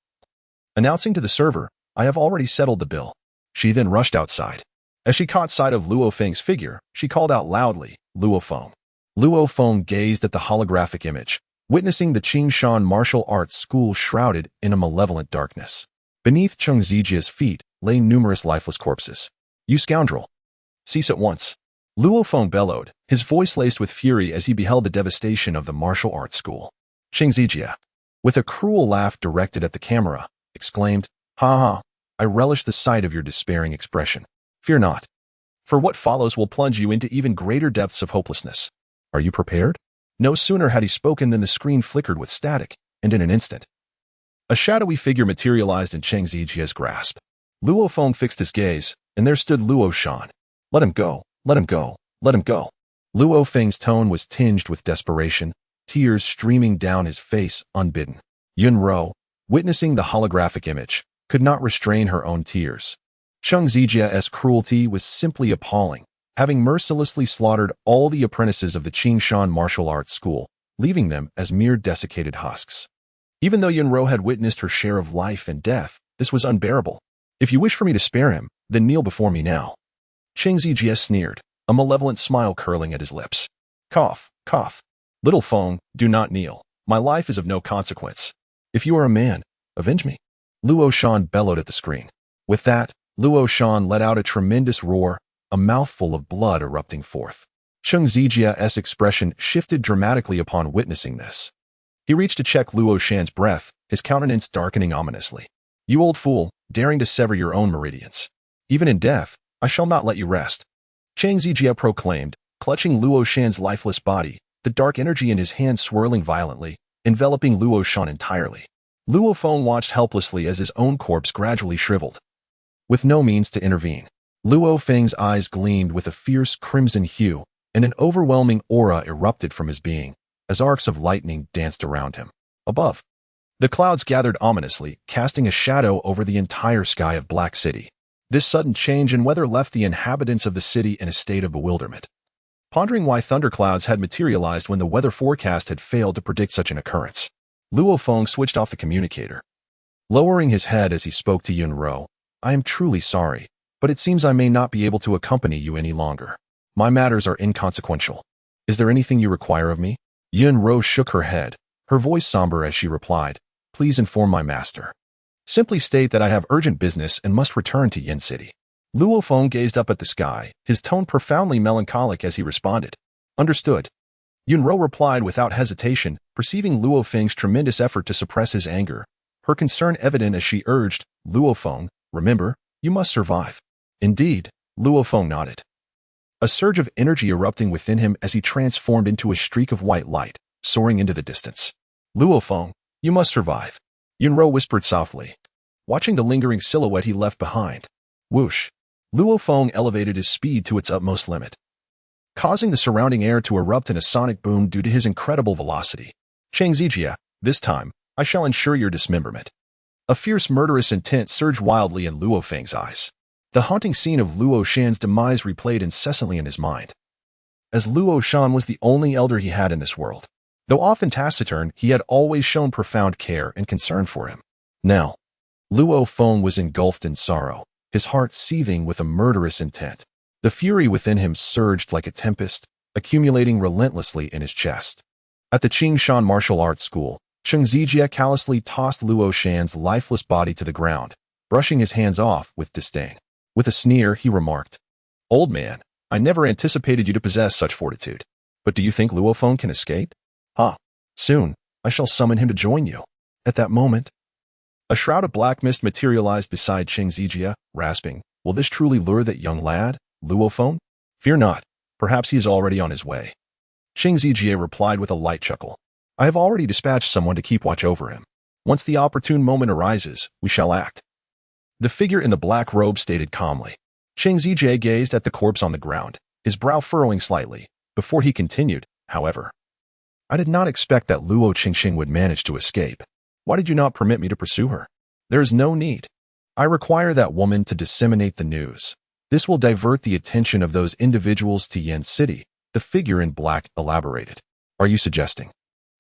Speaker 1: announcing to the server, "I have already settled the bill." She then rushed outside. As she caught sight of Luo Feng's figure, she called out loudly, "Luo Feng." Luo Feng gazed at the holographic image, witnessing the Qingshan martial arts school shrouded in a malevolent darkness. Beneath Cheng Zijie's feet lay numerous lifeless corpses. "You scoundrel! Cease at once!" Luo Feng bellowed, his voice laced with fury as he beheld the devastation of the martial arts school. Cheng Zijie, with a cruel laugh directed at the camera, exclaimed, "Ha ha, I relish the sight of your despairing expression. Fear not, for what follows will plunge you into even greater depths of hopelessness. Are you prepared?" No sooner had he spoken than the screen flickered with static, and in an instant, a shadowy figure materialized in Cheng Zijie's grasp. Luo Feng fixed his gaze, and there stood Luo Shan. "Let him go, let him go, let him go." Luo Feng's tone was tinged with desperation, tears streaming down his face unbidden. Yunro, witnessing the holographic image, could not restrain her own tears. Cheng Zijie's cruelty was simply appalling, having mercilessly slaughtered all the apprentices of the Qingshan martial arts school, leaving them as mere desiccated husks. Even though Yunro had witnessed her share of life and death, this was unbearable. "If you wish for me to spare him, then kneel before me now." Cheng Zijie sneered, a malevolent smile curling at his lips. "Cough, cough. Little Feng, do not kneel. My life is of no consequence. If you are a man, avenge me." Luo Shan bellowed at the screen. With that, Luo Shan let out a tremendous roar, a mouthful of blood erupting forth. Cheng Zijie's expression shifted dramatically upon witnessing this. He reached to check Luo Shan's breath, his countenance darkening ominously. "You old fool, daring to sever your own meridians. Even in death, I shall not let you rest." Cheng Zijie proclaimed, clutching Luo Shan's lifeless body, the dark energy in his hand swirling violently, enveloping Luo Shan entirely. Luo Feng watched helplessly as his own corpse gradually shriveled. With no means to intervene, Luo Feng's eyes gleamed with a fierce crimson hue, and an overwhelming aura erupted from his being, as arcs of lightning danced around him. Above, the clouds gathered ominously, casting a shadow over the entire sky of Black City. This sudden change in weather left the inhabitants of the city in a state of bewilderment, pondering why thunderclouds had materialized when the weather forecast had failed to predict such an occurrence. Luo Feng switched off the communicator, lowering his head as he spoke to Yunro. I am truly sorry, but it seems I may not be able to accompany you any longer. My matters are inconsequential. Is there anything you require of me? Yunro shook her head, her voice somber as she replied, Please inform my master. Simply state that I have urgent business and must return to Yin City. Luo Feng gazed up at the sky, his tone profoundly melancholic as he responded. Understood. Yunro replied without hesitation, perceiving Luo Feng's tremendous effort to suppress his anger, her concern evident as she urged, Luo Feng, remember, you must survive. Indeed, Luo Feng nodded, a surge of energy erupting within him as he transformed into a streak of white light, soaring into the distance. Luo Feng, you must survive. Yunro whispered softly, watching the lingering silhouette he left behind. Whoosh! Luo Feng elevated his speed to its utmost limit, causing the surrounding air to erupt in a sonic boom due to his incredible velocity. Cheng Zijia, this time, I shall ensure your dismemberment. A fierce murderous intent surged wildly in Luo Feng's eyes. The haunting scene of Luo Shan's demise replayed incessantly in his mind, as Luo Shan was the only elder he had in this world. Though often taciturn, he had always shown profound care and concern for him. Now, Luo Feng was engulfed in sorrow, his heart seething with a murderous intent. The fury within him surged like a tempest, accumulating relentlessly in his chest. At the Qingshan martial arts school, Cheng Zijia callously tossed Luo Shan's lifeless body to the ground, brushing his hands off with disdain. With a sneer, he remarked, Old man, I never anticipated you to possess such fortitude. But do you think Luo Feng can escape? Soon, I shall summon him to join you. At that moment, a shroud of black mist materialized beside Cheng Zijia, rasping, Will this truly lure that young lad, Luo Feng? Fear not, perhaps he is already on his way. Cheng Zijia replied with a light chuckle. I have already dispatched someone to keep watch over him. Once the opportune moment arises, we shall act. The figure in the black robe stated calmly. Cheng Zijia gazed at the corpse on the ground, his brow furrowing slightly, before he continued, however. I did not expect that Luo Qingxing would manage to escape. Why did you not permit me to pursue her? There is no need. I require that woman to disseminate the news. This will divert the attention of those individuals to Yin City, the figure in black elaborated. Are you suggesting?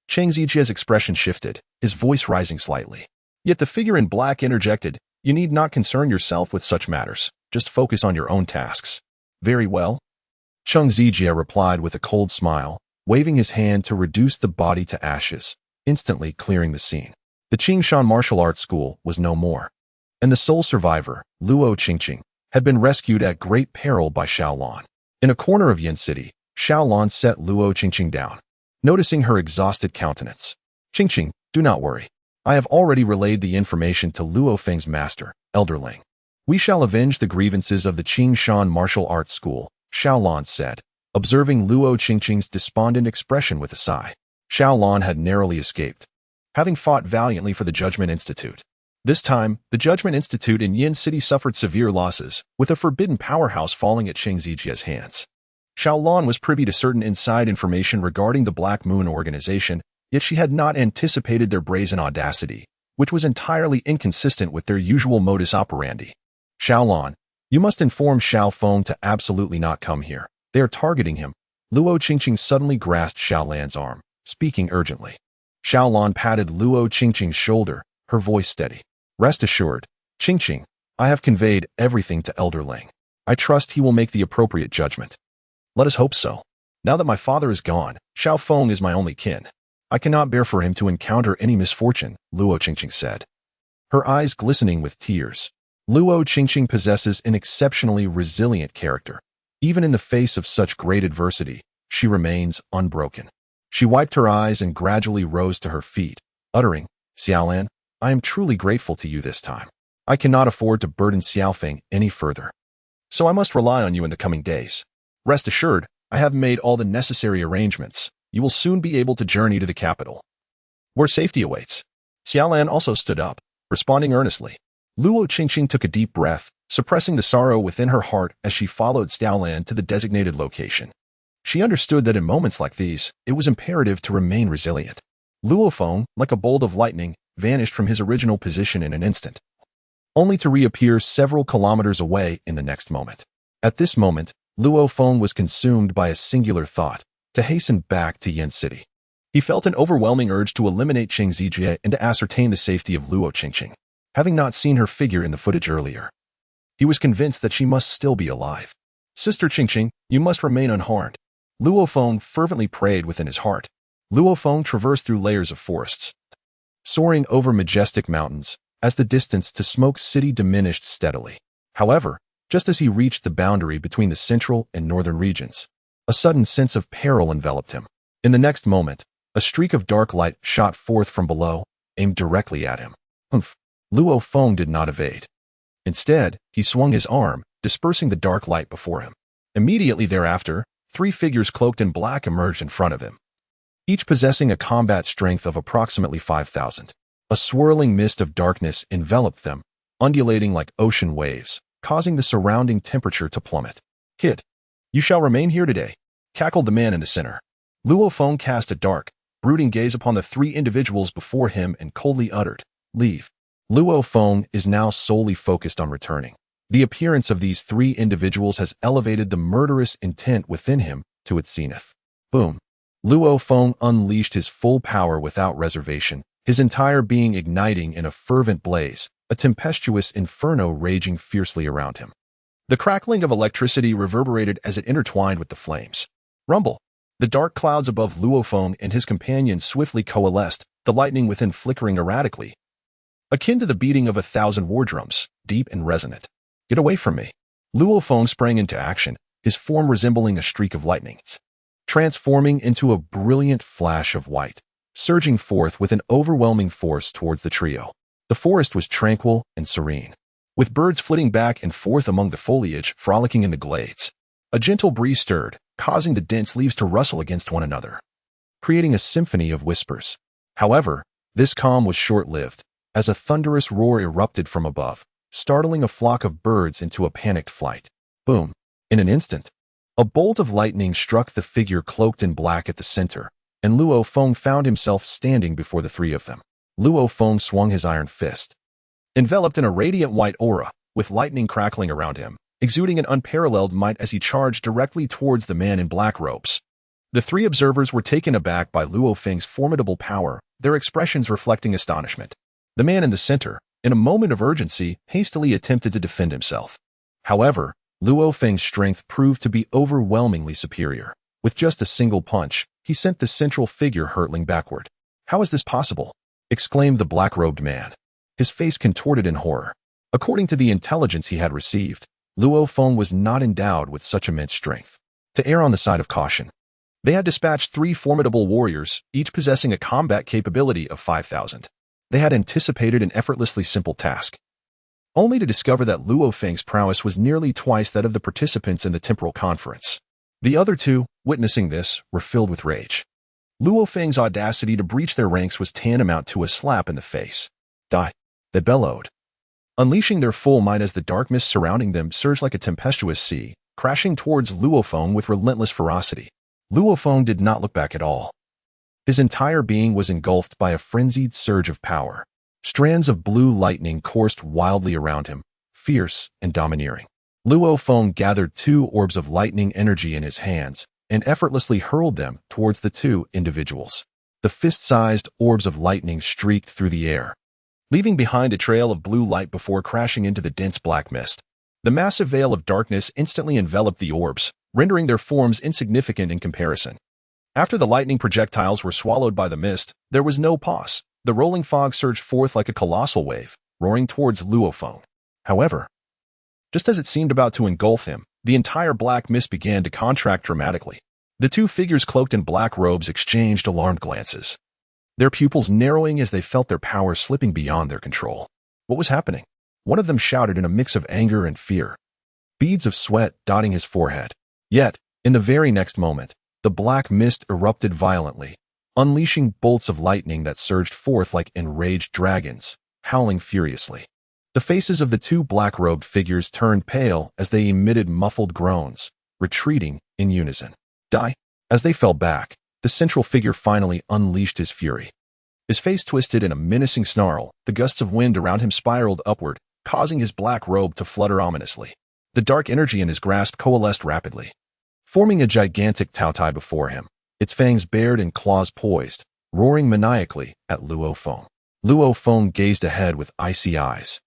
Speaker 1: Cheng Zijia's expression shifted, his voice rising slightly. Yet the figure in black interjected, You need not concern yourself with such matters. Just focus on your own tasks. Very well. Cheng Zijia replied with a cold smile, waving his hand to reduce the body to ashes, instantly clearing the scene. The Qingshan martial arts school was no more, and the sole survivor, Luo Qingqing, had been rescued at great peril by Xiaolan. In a corner of Yin City, Xiaolan set Luo Qingqing down, noticing her exhausted countenance. Qingqing, do not worry. I have already relayed the information to Luo Feng's master, Elder Ling. We shall avenge the grievances of the Qingshan martial arts school, Xiaolan said, observing Luo Qingqing's despondent expression with a sigh. Xiaolan had narrowly escaped, having fought valiantly for the Judgment Institute. This time, the Judgment Institute in Yin City suffered severe losses, with a forbidden powerhouse falling at Cheng Zijia's hands. Xiaolan was privy to certain inside information regarding the Black Moon organization, yet she had not anticipated their brazen audacity, which was entirely inconsistent with their usual modus operandi. Xiaolan, you must inform Xiao Feng to absolutely not come here. They are targeting him. Luo Qingqing suddenly grasped Xiaolan's arm, speaking urgently. Xiaolan patted Luo Qingqing's shoulder, her voice steady. Rest assured, Qingqing, I have conveyed everything to Elder Ling. I trust he will make the appropriate judgment. Let us hope so. Now that my father is gone, Xiao Feng is my only kin. I cannot bear for him to encounter any misfortune, Luo Qingqing said, her eyes glistening with tears. Luo Qingqing possesses an exceptionally resilient character. Even in the face of such great adversity, she remains unbroken. She wiped her eyes and gradually rose to her feet, uttering, Xiaolan, I am truly grateful to you this time. I cannot afford to burden Xiaofeng any further, so I must rely on you in the coming days. Rest assured, I have made all the necessary arrangements. You will soon be able to journey to the capital, where safety awaits. Xiaolan also stood up, responding earnestly. Luo Qingqing took a deep breath, suppressing the sorrow within her heart as she followed Xiaolan to the designated location. She understood that in moments like these, it was imperative to remain resilient. Luo Feng, like a bolt of lightning, vanished from his original position in an instant, only to reappear several kilometers away in the next moment. At this moment, Luo Feng was consumed by a singular thought: to hasten back to Yin City. He felt an overwhelming urge to eliminate Qing Zijie and to ascertain the safety of Luo Qingqing. Having not seen her figure in the footage earlier, he was convinced that she must still be alive. Sister Qingqing, you must remain unharmed, Luo Feng fervently prayed within his heart. Luo Feng traversed through layers of forests, soaring over majestic mountains, as the distance to Smoke City diminished steadily. However, just as he reached the boundary between the central and northern regions, a sudden sense of peril enveloped him. In the next moment, a streak of dark light shot forth from below, aimed directly at him. Luo Feng did not evade. Instead, he swung his arm, dispersing the dark light before him. Immediately thereafter, 3 figures cloaked in black emerged in front of him, each possessing a combat strength of approximately 5,000. A swirling mist of darkness enveloped them, undulating like ocean waves, causing the surrounding temperature to plummet. Kid, you shall remain here today, cackled the man in the center. Luo Feng cast a dark, brooding gaze upon the 3 individuals before him and coldly uttered, "Leave." Luo Feng is now solely focused on returning. The appearance of these 3 individuals has elevated the murderous intent within him to its zenith. Boom. Luo Feng unleashed his full power without reservation, his entire being igniting in a fervent blaze, a tempestuous inferno raging fiercely around him. The crackling of electricity reverberated as it intertwined with the flames. Rumble. The dark clouds above Luo Feng and his companions swiftly coalesced, the lightning within flickering erratically, akin to the beating of 1,000 war drums, deep and resonant. Get away from me. Luo Feng sprang into action, his form resembling a streak of lightning, transforming into a brilliant flash of white, surging forth with an overwhelming force towards the trio. The forest was tranquil and serene, with birds flitting back and forth among the foliage, frolicking in the glades. A gentle breeze stirred, causing the dense leaves to rustle against one another, creating a symphony of whispers. However, this calm was short-lived, as a thunderous roar erupted from above, startling a flock of birds into a panicked flight. Boom! In an instant, a bolt of lightning struck the figure cloaked in black at the center, and Luo Feng found himself standing before the 3 of them. Luo Feng swung his iron fist, enveloped in a radiant white aura, with lightning crackling around him, exuding an unparalleled might as he charged directly towards the man in black robes. The 3 observers were taken aback by Luo Feng's formidable power, their expressions reflecting astonishment. The man in the center, in a moment of urgency, hastily attempted to defend himself. However, Luo Feng's strength proved to be overwhelmingly superior. With just a single punch, he sent the central figure hurtling backward. "How is this possible?" exclaimed the black-robed man, his face contorted in horror. According to the intelligence he had received, Luo Feng was not endowed with such immense strength. To err on the side of caution, they had dispatched 3 formidable warriors, each possessing a combat capability of 5,000. They had anticipated an effortlessly simple task, only to discover that Luo Feng's prowess was nearly twice that of the participants in the temporal conference. The other 2, witnessing this, were filled with rage. Luo Feng's audacity to breach their ranks was tantamount to a slap in the face. "Die!" they bellowed, unleashing their full might as the dark mist surrounding them surged like a tempestuous sea, crashing towards Luo Feng with relentless ferocity. Luo Feng did not look back at all. His entire being was engulfed by a frenzied surge of power. Strands of blue lightning coursed wildly around him, fierce and domineering. Luo Feng gathered 2 orbs of lightning energy in his hands and effortlessly hurled them towards the 2 individuals. The fist-sized orbs of lightning streaked through the air, leaving behind a trail of blue light before crashing into the dense black mist. The massive veil of darkness instantly enveloped the orbs, rendering their forms insignificant in comparison. After the lightning projectiles were swallowed by the mist, there was no pause. The rolling fog surged forth like a colossal wave, roaring towards Luo Feng. However, just as it seemed about to engulf him, the entire black mist began to contract dramatically. The 2 figures cloaked in black robes exchanged alarmed glances, their pupils narrowing as they felt their power slipping beyond their control. What was happening? One of them shouted in a mix of anger and fear, beads of sweat dotting his forehead. Yet, in the very next moment, the black mist erupted violently, unleashing bolts of lightning that surged forth like enraged dragons, howling furiously. The faces of the 2 black-robed figures turned pale as they emitted muffled groans, retreating in unison. "Die!" As they fell back, the central figure finally unleashed his fury. His face twisted in a menacing snarl, the gusts of wind around him spiraled upward, causing his black robe to flutter ominously. The dark energy in his grasp coalesced rapidly, forming a gigantic Taotai before him, its fangs bared and claws poised, roaring maniacally at Luo Feng. Luo Feng gazed ahead with icy eyes,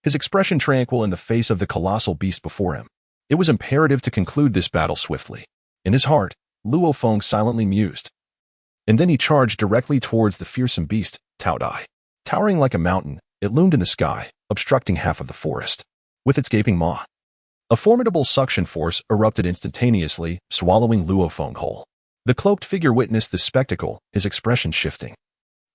Speaker 1: his expression tranquil in the face of the colossal beast before him. It was imperative to conclude this battle swiftly. In his heart, Luo Feng silently mused. And then he charged directly towards the fearsome beast, Taodai. Towering like a mountain, it loomed in the sky, obstructing half of the forest. With its gaping maw, a formidable suction force erupted instantaneously, swallowing Luo Feng whole. The cloaked figure witnessed the spectacle, his expression shifting,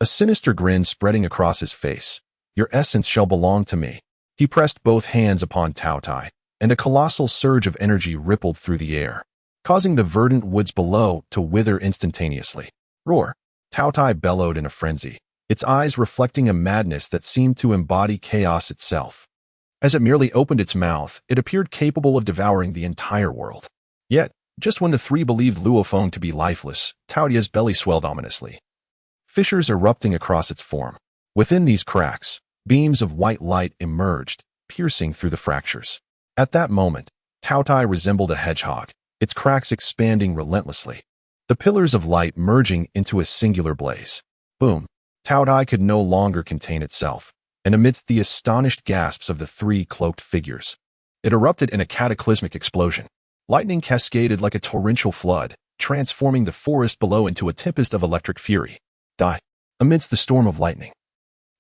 Speaker 1: a sinister grin spreading across his face. Your essence shall belong to me. He pressed both hands upon Taotai, and a colossal surge of energy rippled through the air, causing the verdant woods below to wither instantaneously. Roar! Taotai bellowed in a frenzy, its eyes reflecting a madness that seemed to embody chaos itself. As it merely opened its mouth, it appeared capable of devouring the entire world. Yet, just when the three believed Luo Feng to be lifeless, Taotia's belly swelled ominously, fissures erupting across its form. Within these cracks, beams of white light emerged, piercing through the fractures. At that moment, Taotai resembled a hedgehog, its cracks expanding relentlessly, the pillars of light merging into a singular blaze. Boom! Taotai could no longer contain itself, and amidst the astonished gasps of the three cloaked figures, it erupted in a cataclysmic explosion. Lightning cascaded like a torrential flood, transforming the forest below into a tempest of electric fury. Die! Amidst the storm of lightning,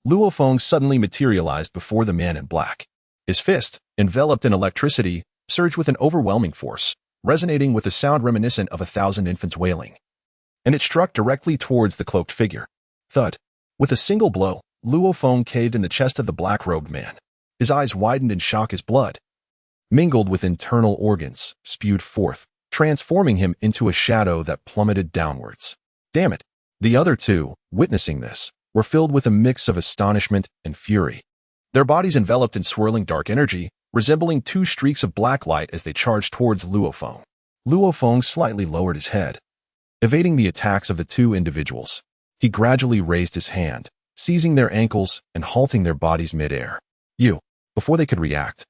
Speaker 1: Luo Feng suddenly materialized before the man in black. His fist, enveloped in electricity, surged with an overwhelming force, resonating with a sound reminiscent of 1,000 infants wailing. And it struck directly towards the cloaked figure. Thud! With a single blow, Luo Feng caved in the chest of the black-robed man. His eyes widened in shock as blood, mingled with internal organs, spewed forth, transforming him into a shadow that plummeted downwards. Damn it! The other two, witnessing this, were filled with a mix of astonishment and fury. Their bodies enveloped in swirling dark energy, resembling two streaks of black light as they charged towards Luo Feng. Luo Feng slightly lowered his head, evading the attacks of the two individuals. He gradually raised his hand, seizing their ankles and halting their bodies mid-air. Before they could react,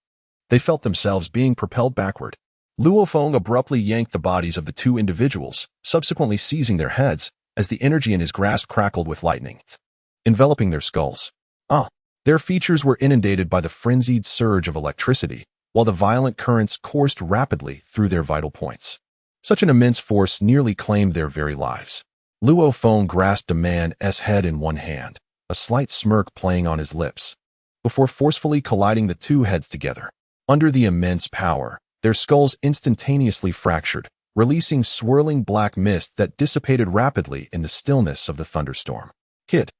Speaker 1: they felt themselves being propelled backward. Luo Feng abruptly yanked the bodies of the two individuals, subsequently seizing their heads as the energy in his grasp crackled with lightning, enveloping their skulls. Their features were inundated by the frenzied surge of electricity, while the violent currents coursed rapidly through their vital points. Such an immense force nearly claimed their very lives. Luo Feng grasped a man's head in one hand, a slight smirk playing on his lips, before forcefully colliding the two heads together. Under the immense power, their skulls instantaneously fractured, releasing swirling black mist that dissipated rapidly in the stillness of the thunderstorm. Kid,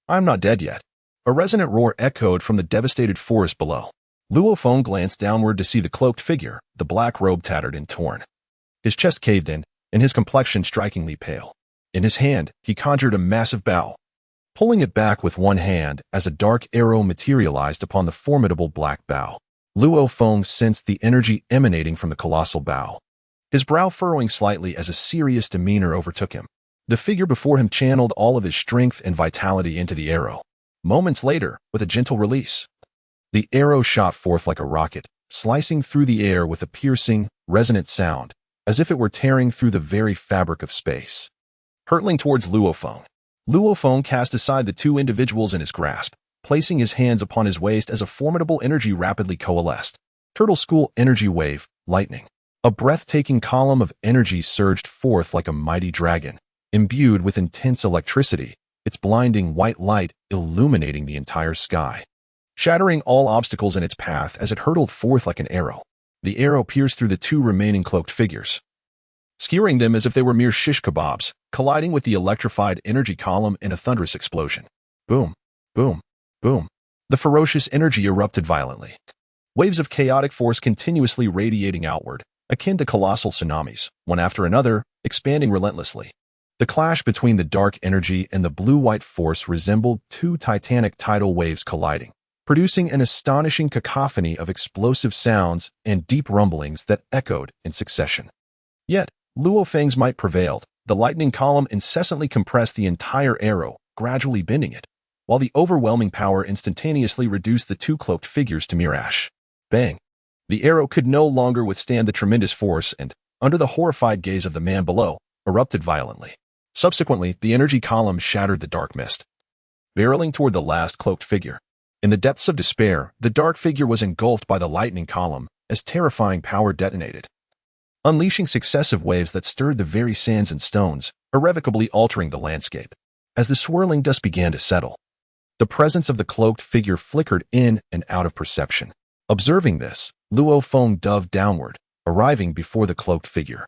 Speaker 1: I'm not dead yet. A resonant roar echoed from the devastated forest below. Luo Feng glanced downward to see the cloaked figure, the black robe tattered and torn. His chest caved in, and his complexion strikingly pale. In his hand, he conjured a massive bow, pulling it back with one hand as a dark arrow materialized upon the formidable black bow. Luo Feng sensed the energy emanating from the colossal bow, his brow furrowing slightly as a serious demeanor overtook him. The figure before him channeled all of his strength and vitality into the arrow. Moments later, with a gentle release, the arrow shot forth like a rocket, slicing through the air with a piercing, resonant sound, as if it were tearing through the very fabric of space. Hurtling towards Luo Feng cast aside the two individuals in his grasp, placing his hands upon his waist as a formidable energy rapidly coalesced. Turtle School energy wave, lightning. A breathtaking column of energy surged forth like a mighty dragon, imbued with intense electricity, its blinding white light illuminating the entire sky, shattering all obstacles in its path as it hurtled forth like an arrow. The arrow pierced through the two remaining cloaked figures, skewering them as if they were mere shish kebabs, colliding with the electrified energy column in a thunderous explosion. Boom, boom, boom. The ferocious energy erupted violently, waves of chaotic force continuously radiating outward, akin to colossal tsunamis, one after another, expanding relentlessly. The clash between the dark energy and the blue-white force resembled two titanic tidal waves colliding, producing an astonishing cacophony of explosive sounds and deep rumblings that echoed in succession. Yet, Luo Feng's might prevailed. The lightning column incessantly compressed the entire arrow, gradually bending it, while the overwhelming power instantaneously reduced the two cloaked figures to mere ash. Bang! The arrow could no longer withstand the tremendous force and, under the horrified gaze of the man below, erupted violently. Subsequently, the energy column shattered the dark mist, barreling toward the last cloaked figure. In the depths of despair, the dark figure was engulfed by the lightning column as terrifying power detonated, unleashing successive waves that stirred the very sands and stones, irrevocably altering the landscape. As the swirling dust began to settle, the presence of the cloaked figure flickered in and out of perception. Observing this, Luo Feng dove downward, arriving before the cloaked figure.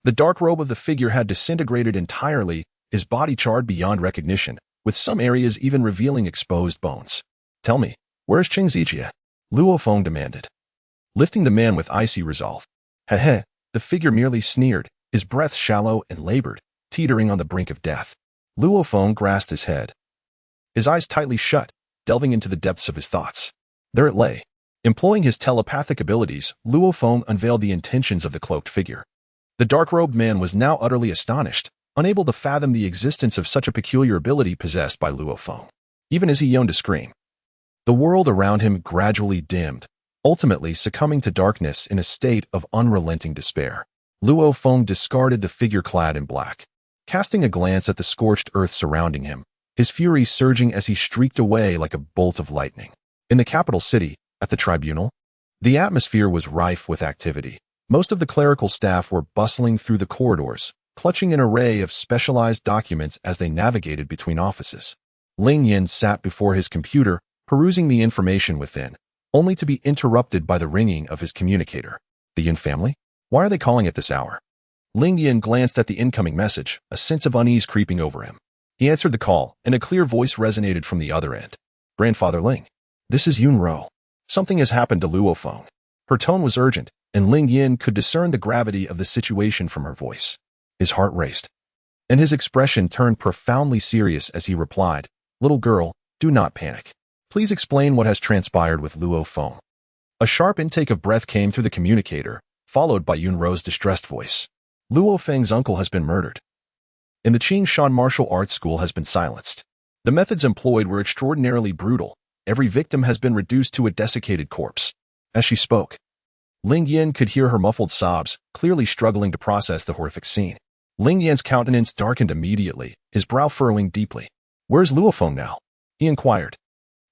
Speaker 1: The dark robe of the figure had disintegrated entirely, his body charred beyond recognition, with some areas even revealing exposed bones. "Tell me, where's Qing Zijie?" Luo Feng demanded, lifting the man with icy resolve. "Heh." The figure merely sneered, his breath shallow and labored, teetering on the brink of death. Luo Feng grasped his head, his eyes tightly shut, delving into the depths of his thoughts. There it lay. Employing his telepathic abilities, Luo Feng unveiled the intentions of the cloaked figure. The dark-robed man was now utterly astonished, unable to fathom the existence of such a peculiar ability possessed by Luo Feng. Even as he yearned to scream, the world around him gradually dimmed, ultimately succumbing to darkness in a state of unrelenting despair. Luo Feng discarded the figure clad in black, casting a glance at the scorched earth surrounding him, his fury surging as he streaked away like a bolt of lightning. In the capital city, at the tribunal, the atmosphere was rife with activity. Most of the clerical staff were bustling through the corridors, clutching an array of specialized documents as they navigated between offices. Ling Yin sat before his computer, perusing the information within, only to be interrupted by the ringing of his communicator. The Yin family? Why are they calling at this hour? Ling Yin glanced at the incoming message, a sense of unease creeping over him. He answered the call, and a clear voice resonated from the other end. "Grandfather Ling, this is Yun Ro. Something has happened to Luo Feng." Her tone was urgent, and Ling Yin could discern the gravity of the situation from her voice. His heart raced, and his expression turned profoundly serious as he replied, "Little girl, do not panic. Please explain what has transpired with Luo Feng." A sharp intake of breath came through the communicator, followed by Yun Ro's distressed voice. "Luo Feng's uncle has been murdered, and the Qing Shan martial arts school has been silenced. The methods employed were extraordinarily brutal. Every victim has been reduced to a desiccated corpse." As she spoke, Ling Yin could hear her muffled sobs, clearly struggling to process the horrific scene. Ling Yan's countenance darkened immediately, his brow furrowing deeply. "Where's Luo Feng now?" he inquired.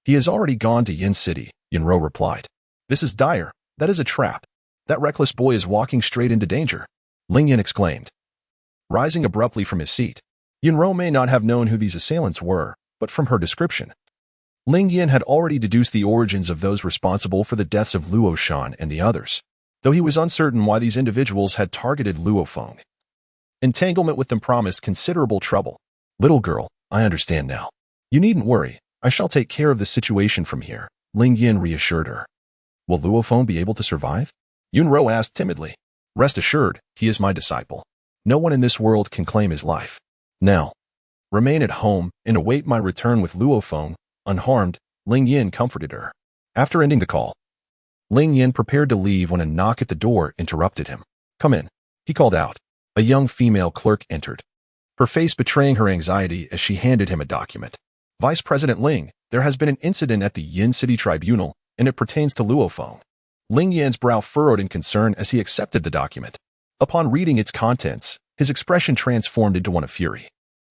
Speaker 1: "He has already gone to Yin City," Yun Ro replied. "This is dire. That is a trap. That reckless boy is walking straight into danger," Ling Yin exclaimed, rising abruptly from his seat. Yun Ro may not have known who these assailants were, but from her description, Ling Yin had already deduced the origins of those responsible for the deaths of Luo Shan and the others, though he was uncertain why these individuals had targeted Luo Feng. Entanglement with them promised considerable trouble. "Little girl, I understand now. You needn't worry. I shall take care of the situation from here," Ling Yin reassured her. "Will Luo Feng be able to survive?" Yun Ro asked timidly. "Rest assured, he is my disciple. No one in this world can claim his life. Now, remain at home and await my return with Luo Feng, unharmed," Ling Yin comforted her. After ending the call, Ling Yin prepared to leave when a knock at the door interrupted him. "Come in," he called out. A young female clerk entered, her face betraying her anxiety as she handed him a document. "Vice President Ling, there has been an incident at the Yin City Tribunal, and it pertains to Luo Feng." Ling Yan's brow furrowed in concern as he accepted the document. Upon reading its contents, his expression transformed into one of fury.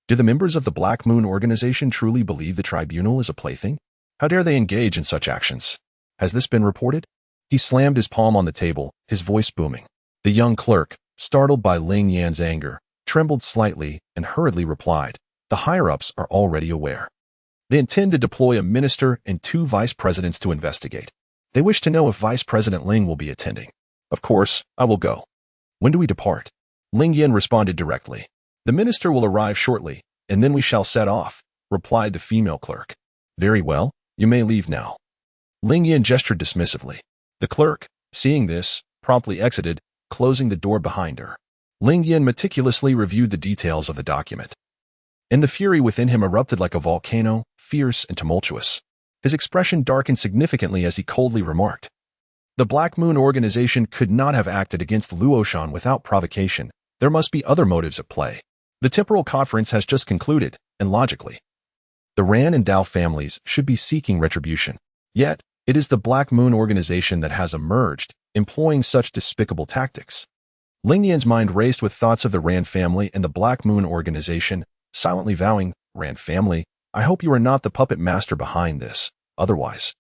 Speaker 1: Do the members of the Black Moon organization truly believe the tribunal is a plaything? How dare they engage in such actions? Has this been reported? He slammed his palm on the table, his voice booming. The young clerk, startled by Ling Yan's anger, trembled slightly and hurriedly replied, "The higher-ups are already aware. They intend to deploy a minister and 2 vice presidents to investigate. They wish to know if Vice President Ling will be attending. Of course, I will go." "When do we depart?" Ling Yin responded directly. "The minister will arrive shortly, and then we shall set off," replied the female clerk. "Very well, you may leave now." Ling Yin gestured dismissively. The clerk, seeing this, promptly exited, closing the door behind her. Ling Yin meticulously reviewed the details of the document, and the fury within him erupted like a volcano, fierce and tumultuous. His expression darkened significantly as he coldly remarked, "The Black Moon organization could not have acted against Luo Shan without provocation. There must be other motives at play. The temporal conference has just concluded, and logically, The Ran and Dao families should be seeking retribution. Yet, it is the Black Moon organization that has emerged, employing such despicable tactics. Ling Yan's mind raced with thoughts of the Ran family and the Black Moon organization, silently vowing, "Ran family, I hope you are not the puppet master behind this. Otherwise,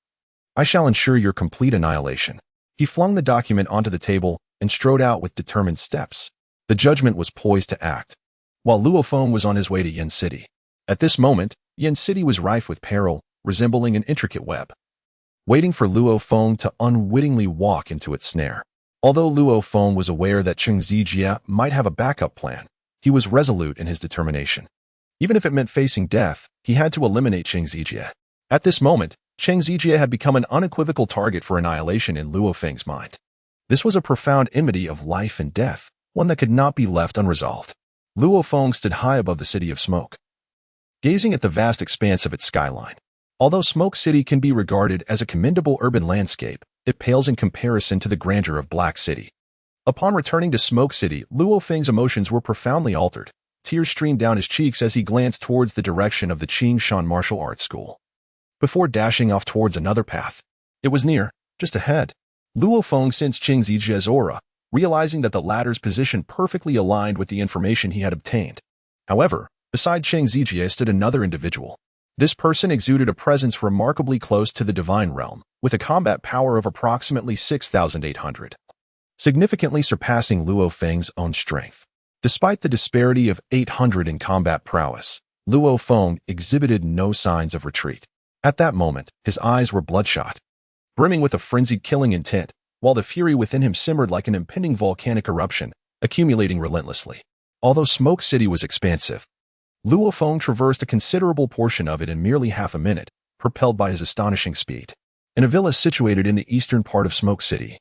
Speaker 1: I shall ensure your complete annihilation." He flung the document onto the table and strode out with determined steps. The judgment was poised to act, while Luo Feng was on his way to Yin City. At this moment, Yin City was rife with peril, resembling an intricate web, waiting for Luo Feng to unwittingly walk into its snare. Although Luo Feng was aware that Cheng Zijie might have a backup plan, he was resolute in his determination. Even if it meant facing death, he had to eliminate Cheng Zijie. At this moment, Cheng Zijie had become an unequivocal target for annihilation in Luo Feng's mind. This was a profound enmity of life and death, one that could not be left unresolved. Luo Feng stood high above the city of smoke, gazing at the vast expanse of its skyline. Although Smoke City can be regarded as a commendable urban landscape, it pales in comparison to the grandeur of Black City. Upon returning to Smoke City, Luo Feng's emotions were profoundly altered. Tears streamed down his cheeks as he glanced towards the direction of the Qing Shan Martial Arts School, before dashing off towards another path. It was near, just ahead. Luo Feng sensed Cheng Zijie's aura, realizing that the latter's position perfectly aligned with the information he had obtained. However, beside Cheng Zijie stood another individual. This person exuded a presence remarkably close to the divine realm, with a combat power of approximately 6,800, significantly surpassing Luo Feng's own strength. Despite the disparity of 800 in combat prowess, Luo Feng exhibited no signs of retreat. At that moment, his eyes were bloodshot, brimming with a frenzied killing intent, while the fury within him simmered like an impending volcanic eruption, accumulating relentlessly. Although Smoke City was expansive, Luo Feng traversed a considerable portion of it in merely half a minute, propelled by his astonishing speed. In a villa situated in the eastern part of Smoke City,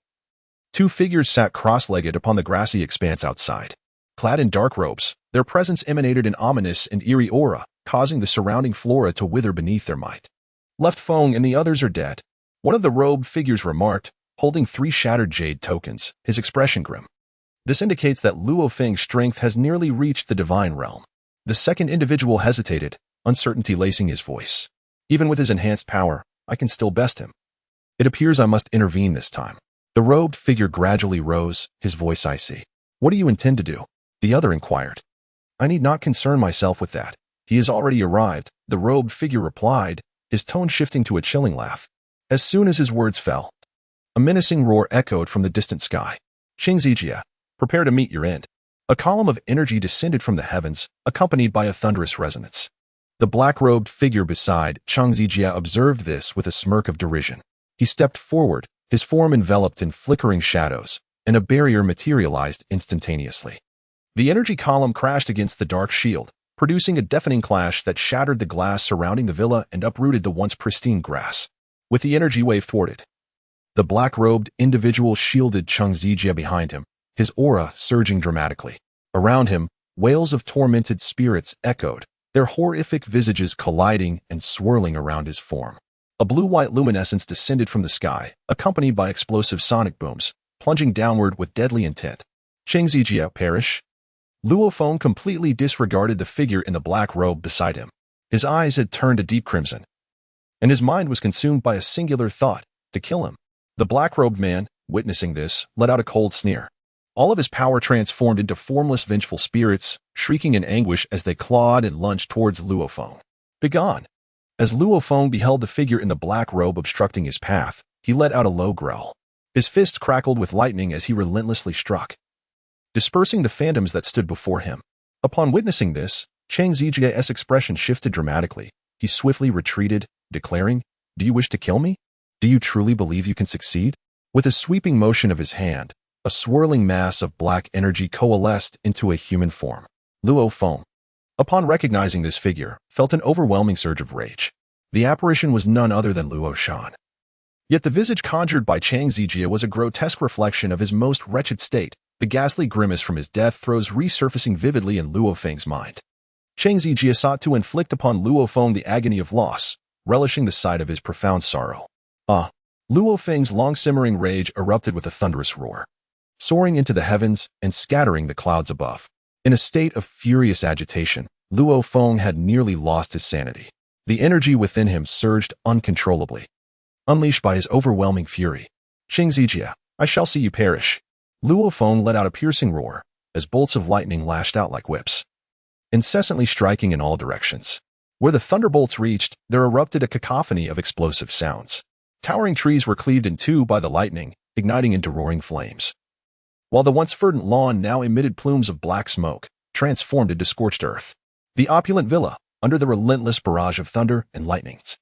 Speaker 1: two figures sat cross-legged upon the grassy expanse outside. Clad in dark robes, their presence emanated an ominous and eerie aura, causing the surrounding flora to wither beneath their might. "Left Feng and the others are dead," one of the robed figures remarked, holding 3 shattered jade tokens, his expression grim. This indicates that Luo Feng's strength has nearly reached the divine realm. The second individual hesitated, uncertainty lacing his voice. "Even with his enhanced power, I can still best him. It appears I must intervene this time." The robed figure gradually rose, his voice icy. "What do you intend to do?" the other inquired. "I need not concern myself with that. He has already arrived," the robed figure replied, his tone shifting to a chilling laugh. As soon as his words fell, a menacing roar echoed from the distant sky. "Cheng Zijie, prepare to meet your end." A column of energy descended from the heavens, accompanied by a thunderous resonance. The black-robed figure beside Cheng Zijie observed this with a smirk of derision. He stepped forward, his form enveloped in flickering shadows, and a barrier materialized instantaneously. The energy column crashed against the dark shield, producing a deafening clash that shattered the glass surrounding the villa and uprooted the once pristine grass. With the energy wave thwarted, the black-robed individual shielded Cheng Zijie behind him, his aura surging dramatically. Around him, wails of tormented spirits echoed, their horrific visages colliding and swirling around his form. A blue-white luminescence descended from the sky, accompanied by explosive sonic booms, plunging downward with deadly intent. "Cheng Zijie, perish." Luo Feng completely disregarded the figure in the black robe beside him. His eyes had turned a deep crimson, and his mind was consumed by a singular thought: to kill him. The black-robed man, witnessing this, let out a cold sneer. All of his power transformed into formless vengeful spirits, shrieking in anguish as they clawed and lunged towards Luo Feng. "Begone!" As Luo Feng beheld the figure in the black robe obstructing his path, he let out a low growl. His fists crackled with lightning as he relentlessly struck, dispersing the phantoms that stood before him. Upon witnessing this, Cheng Zijie's expression shifted dramatically. He swiftly retreated, declaring, "Do you wish to kill me? Do you truly believe you can succeed?" With a sweeping motion of his hand, a swirling mass of black energy coalesced into a human form. Luo Feng, upon recognizing this figure, felt an overwhelming surge of rage. The apparition was none other than Luo Shan. Yet the visage conjured by Cheng Zijie was a grotesque reflection of his most wretched state, the ghastly grimace from his death throes resurfacing vividly in Luo Feng's mind. Cheng Zijie sought to inflict upon Luo Feng the agony of loss, relishing the sight of his profound sorrow. Luo Feng's long-simmering rage erupted with a thunderous roar, soaring into the heavens and scattering the clouds above. In a state of furious agitation, Luo Feng had nearly lost his sanity. The energy within him surged uncontrollably, unleashed by his overwhelming fury. Qing Zijia, I shall see you perish. Luo Feng let out a piercing roar, as bolts of lightning lashed out like whips, incessantly striking in all directions. Where the thunderbolts reached, there erupted a cacophony of explosive sounds. Towering trees were cleaved in two by the lightning, igniting into roaring flames, while the once verdant lawn now emitted plumes of black smoke, transformed into scorched earth. The opulent villa, under the relentless barrage of thunder and lightnings,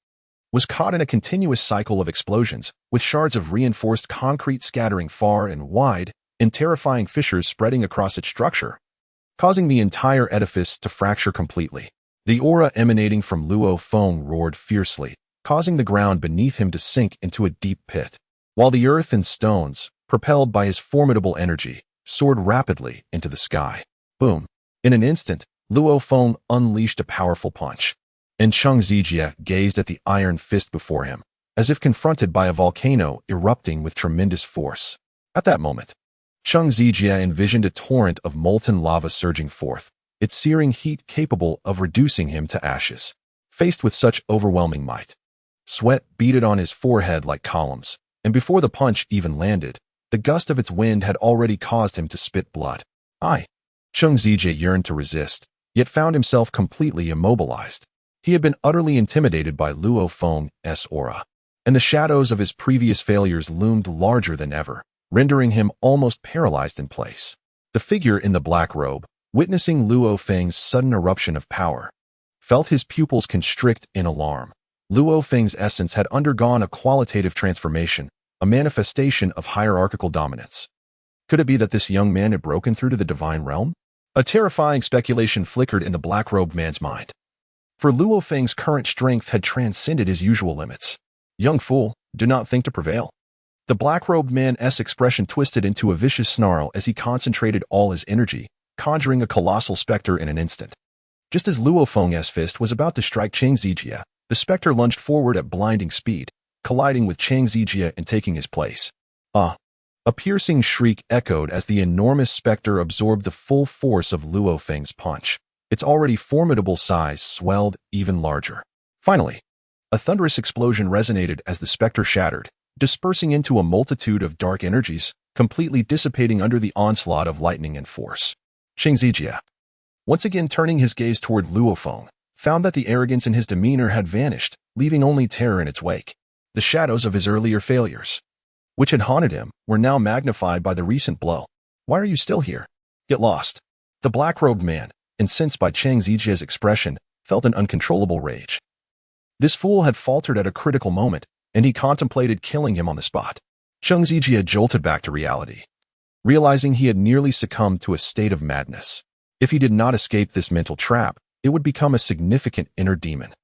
Speaker 1: was caught in a continuous cycle of explosions, with shards of reinforced concrete scattering far and wide, in terrifying fissures spreading across its structure, causing the entire edifice to fracture completely. The aura emanating from Luo Feng roared fiercely, causing the ground beneath him to sink into a deep pit, while the earth and stones, propelled by his formidable energy, soared rapidly into the sky. Boom! In an instant, Luo Feng unleashed a powerful punch, and Qing Zijia gazed at the iron fist before him, as if confronted by a volcano erupting with tremendous force. At that moment, Qing Zijia envisioned a torrent of molten lava surging forth, its searing heat capable of reducing him to ashes. Faced with such overwhelming might, sweat beaded on his forehead like columns, and before the punch even landed, the gust of its wind had already caused him to spit blood. Qing Zijia yearned to resist, yet found himself completely immobilized. He had been utterly intimidated by Luo Feng's aura, and the shadows of his previous failures loomed larger than ever, rendering him almost paralyzed in place. The figure in the black robe, witnessing Luo Feng's sudden eruption of power, felt his pupils constrict in alarm. Luo Feng's essence had undergone a qualitative transformation, a manifestation of hierarchical dominance. Could it be that this young man had broken through to the divine realm? A terrifying speculation flickered in the black-robed man's mind. For Luo Feng's current strength had transcended his usual limits. Young fool, do not think to prevail. The black-robed man's expression twisted into a vicious snarl as he concentrated all his energy, conjuring a colossal specter in an instant. Just as Luo Feng's fist was about to strike Qing Zijia, the specter lunged forward at blinding speed, colliding with Qing Zijia and taking his place. A piercing shriek echoed as the enormous specter absorbed the full force of Luo Feng's punch. Its already formidable size swelled even larger. Finally, a thunderous explosion resonated as the specter shattered, dispersing into a multitude of dark energies, completely dissipating under the onslaught of lightning and force. Qing Zijia, once again turning his gaze toward Luo Feng, found that the arrogance in his demeanor had vanished, leaving only terror in its wake. The shadows of his earlier failures, which had haunted him, were now magnified by the recent blow. Why are you still here? Get lost. The black-robed man, incensed by Qing Zijia's expression, felt an uncontrollable rage. This fool had faltered at a critical moment, and he contemplated killing him on the spot. Qing Zijia jolted back to reality, realizing he had nearly succumbed to a state of madness. If he did not escape this mental trap, it would become a significant inner demon,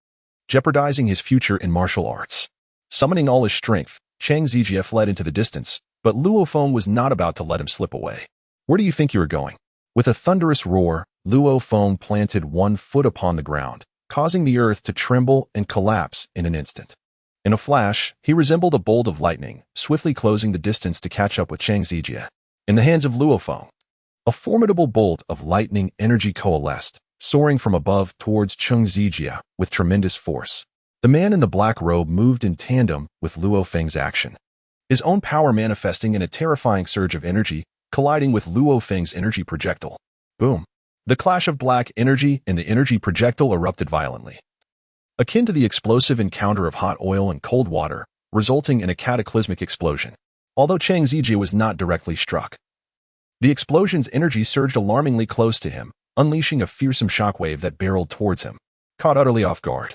Speaker 1: jeopardizing his future in martial arts. Summoning all his strength, Qing Zijia fled into the distance, but Luo Feng was not about to let him slip away. Where do you think you are going? With a thunderous roar, Luo Feng planted one foot upon the ground, causing the earth to tremble and collapse in an instant. In a flash, he resembled a bolt of lightning, swiftly closing the distance to catch up with Qing Zijia. In the hands of Luo Feng, a formidable bolt of lightning energy coalesced, soaring from above towards Qing Zijia with tremendous force. The man in the black robe moved in tandem with Luo Feng's action, his own power manifesting in a terrifying surge of energy, colliding with Luo Feng's energy projectile. Boom! The clash of black energy and the energy projectile erupted violently, akin to the explosive encounter of hot oil and cold water, resulting in a cataclysmic explosion. Although Qing Zijia was not directly struck, the explosion's energy surged alarmingly close to him, unleashing a fearsome shockwave that barreled towards him. Caught utterly off guard,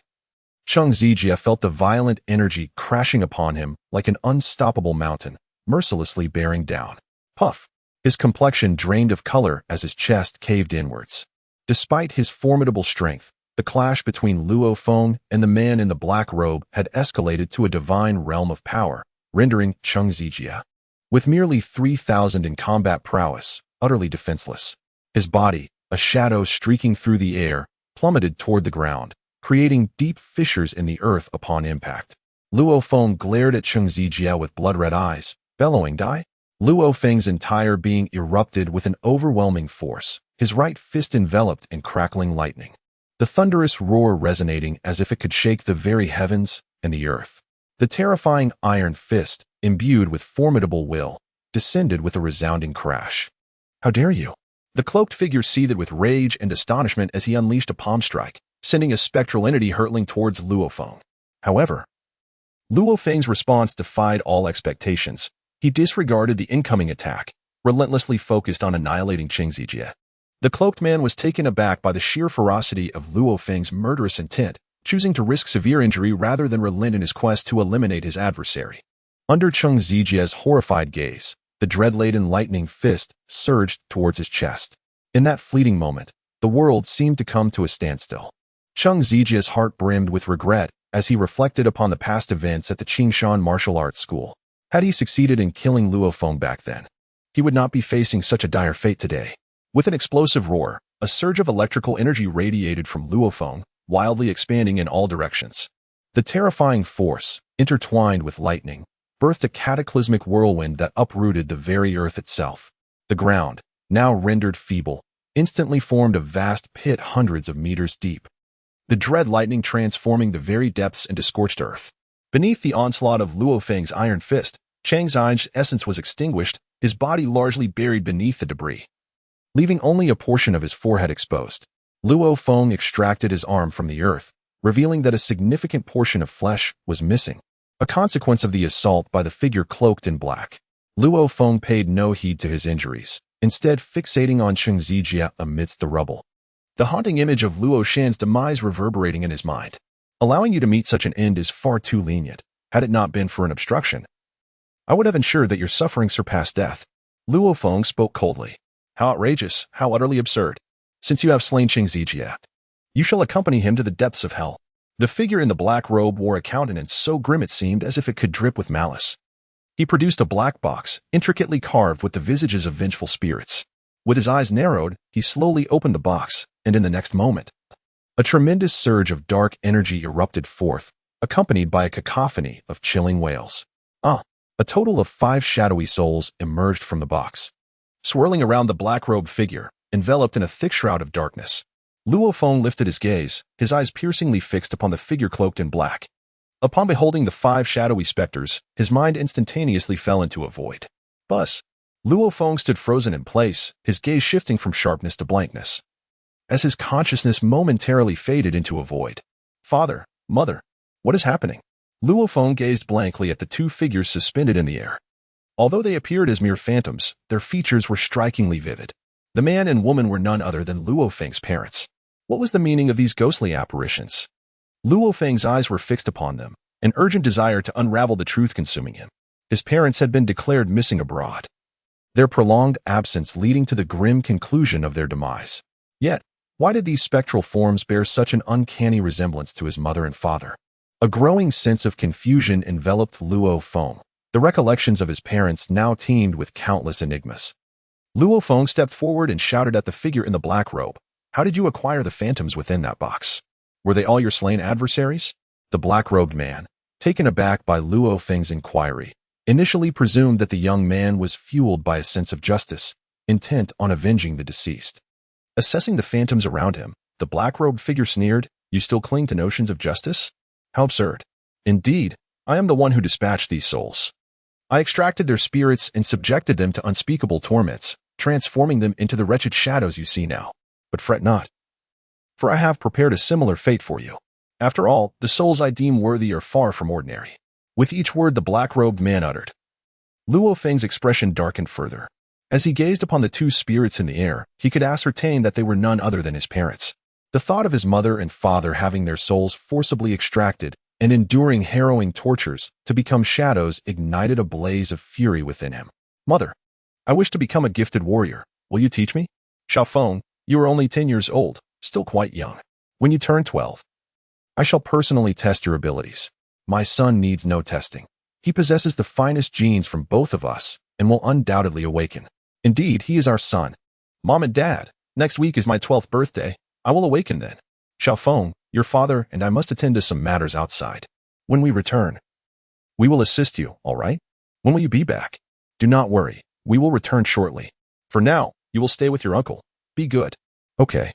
Speaker 1: Qing Zijia felt the violent energy crashing upon him like an unstoppable mountain, mercilessly bearing down. Puff! His complexion drained of color as his chest caved inwards. Despite his formidable strength, the clash between Luo Feng and the man in the black robe had escalated to a divine realm of power, rendering Qing Zijia, with merely 3,000 in combat prowess, utterly defenseless. His body, a shadow streaking through the air, plummeted toward the ground, creating deep fissures in the earth upon impact. Luo Feng glared at Qing Zijia with blood-red eyes, bellowing, "Die!" Luo Feng's entire being erupted with an overwhelming force, his right fist enveloped in crackling lightning. the thunderous roar resonating as if it could shake the very heavens and the earth. The terrifying iron fist, imbued with formidable will, descended with a resounding crash. How dare you? The cloaked figure seethed with rage and astonishment as he unleashed a palm strike, sending a spectral entity hurtling towards Luo Feng. However, Luo Feng's response defied all expectations. He disregarded the incoming attack, relentlessly focused on annihilating Qing Zijie. The cloaked man was taken aback by the sheer ferocity of Luo Feng's murderous intent, choosing to risk severe injury rather than relent in his quest to eliminate his adversary. Under Qing Zijie's horrified gaze, the dread-laden lightning fist surged towards his chest. In that fleeting moment, the world seemed to come to a standstill. Qing Zijie's heart brimmed with regret as he reflected upon the past events at the Qingshan martial arts school. Had he succeeded in killing Luo Feng back then, he would not be facing such a dire fate today. With an explosive roar, a surge of electrical energy radiated from Luo Feng, wildly expanding in all directions. The terrifying force, intertwined with lightning, birthed a cataclysmic whirlwind that uprooted the very earth itself. The ground, now rendered feeble, instantly formed a vast pit hundreds of meters deep. The dread lightning transforming the very depths into scorched earth. Beneath the onslaught of Luo Feng's iron fist, Chang Zai's essence was extinguished, his body largely buried beneath the debris, leaving only a portion of his forehead exposed. Luo Feng extracted his arm from the earth, revealing that a significant portion of flesh was missing, a consequence of the assault by the figure cloaked in black. Luo Feng paid no heed to his injuries, instead fixating on Qing Zijie amidst the rubble. The haunting image of Luo Shan's demise reverberating in his mind. Allowing you to meet such an end is far too lenient. Had it not been for an obstruction, I would have ensured that your suffering surpassed death. Luo Feng spoke coldly. How outrageous, how utterly absurd. Since you have slain Qing Zijie, you shall accompany him to the depths of hell. The figure in the black robe wore a countenance so grim it seemed as if it could drip with malice. He produced a black box, intricately carved with the visages of vengeful spirits. With his eyes narrowed, he slowly opened the box, and in the next moment, a tremendous surge of dark energy erupted forth, accompanied by a cacophony of chilling wails. A total of 5 shadowy souls emerged from the box, swirling around the black-robed figure, enveloped in a thick shroud of darkness. Luo Feng lifted his gaze, his eyes piercingly fixed upon the figure cloaked in black. Upon beholding the 5 shadowy specters, his mind instantaneously fell into a void. Thus, Luo Feng stood frozen in place, his gaze shifting from sharpness to blankness, as his consciousness momentarily faded into a void. Father, mother, what is happening? Luo Feng gazed blankly at the 2 figures suspended in the air. Although they appeared as mere phantoms, their features were strikingly vivid. The man and woman were none other than Luo Feng's parents. What was the meaning of these ghostly apparitions? Luo Feng's eyes were fixed upon them, an urgent desire to unravel the truth consuming him. His parents had been declared missing abroad, their prolonged absence leading to the grim conclusion of their demise. Yet, why did these spectral forms bear such an uncanny resemblance to his mother and father? A growing sense of confusion enveloped Luo Feng. The recollections of his parents now teemed with countless enigmas. Luo Feng stepped forward and shouted at the figure in the black robe. How did you acquire the phantoms within that box? Were they all your slain adversaries? The black-robed man, taken aback by Luo Feng's inquiry, initially presumed that the young man was fueled by a sense of justice, intent on avenging the deceased. Assessing the phantoms around him, the black-robed figure sneered, "You still cling to notions of justice? How absurd. Indeed, I am the one who dispatched these souls. I extracted their spirits and subjected them to unspeakable torments, transforming them into the wretched shadows you see now. But fret not, for I have prepared a similar fate for you. After all, the souls I deem worthy are far from ordinary." With each word the black-robed man uttered, Luo Feng's expression darkened further. As he gazed upon the 2 spirits in the air, he could ascertain that they were none other than his parents. The thought of his mother and father having their souls forcibly extracted and enduring harrowing tortures to become shadows ignited a blaze of fury within him. "Mother, I wish to become a gifted warrior. Will you teach me? Xiao Feng, you are only 10 years old, still quite young. When you turn 12, I shall personally test your abilities. My son needs no testing. He possesses the finest genes from both of us and will undoubtedly awaken. Indeed, he is our son. Mom and Dad, next week is my 12th birthday. I will awaken then. Xiao Feng, your father and I must attend to some matters outside. When we return, we will assist you, all right? When will you be back? Do not worry, we will return shortly. For now, you will stay with your uncle. Be good." "Okay.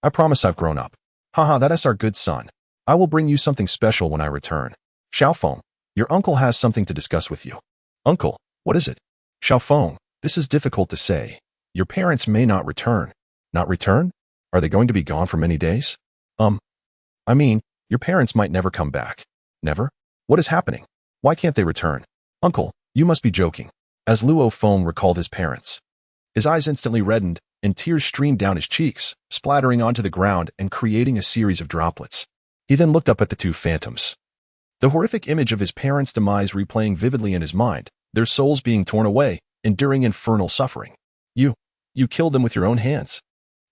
Speaker 1: I promise I've grown up." Haha, that is our good son. I will bring you something special when I return. Xiaofeng, your uncle has something to discuss with you. Uncle, what is it? Xiaofeng, this is difficult to say. Your parents may not return. Not return? Are they going to be gone for many days? I mean, your parents might never come back. Never? What is happening? Why can't they return? Uncle, you must be joking. As Luo Feng recalled his parents, his eyes instantly reddened, and tears streamed down his cheeks, splattering onto the ground and creating a series of droplets. He then looked up at the two phantoms. The horrific image of his parents' demise replaying vividly in his mind, their souls being torn away, enduring infernal suffering. You killed them with your own hands.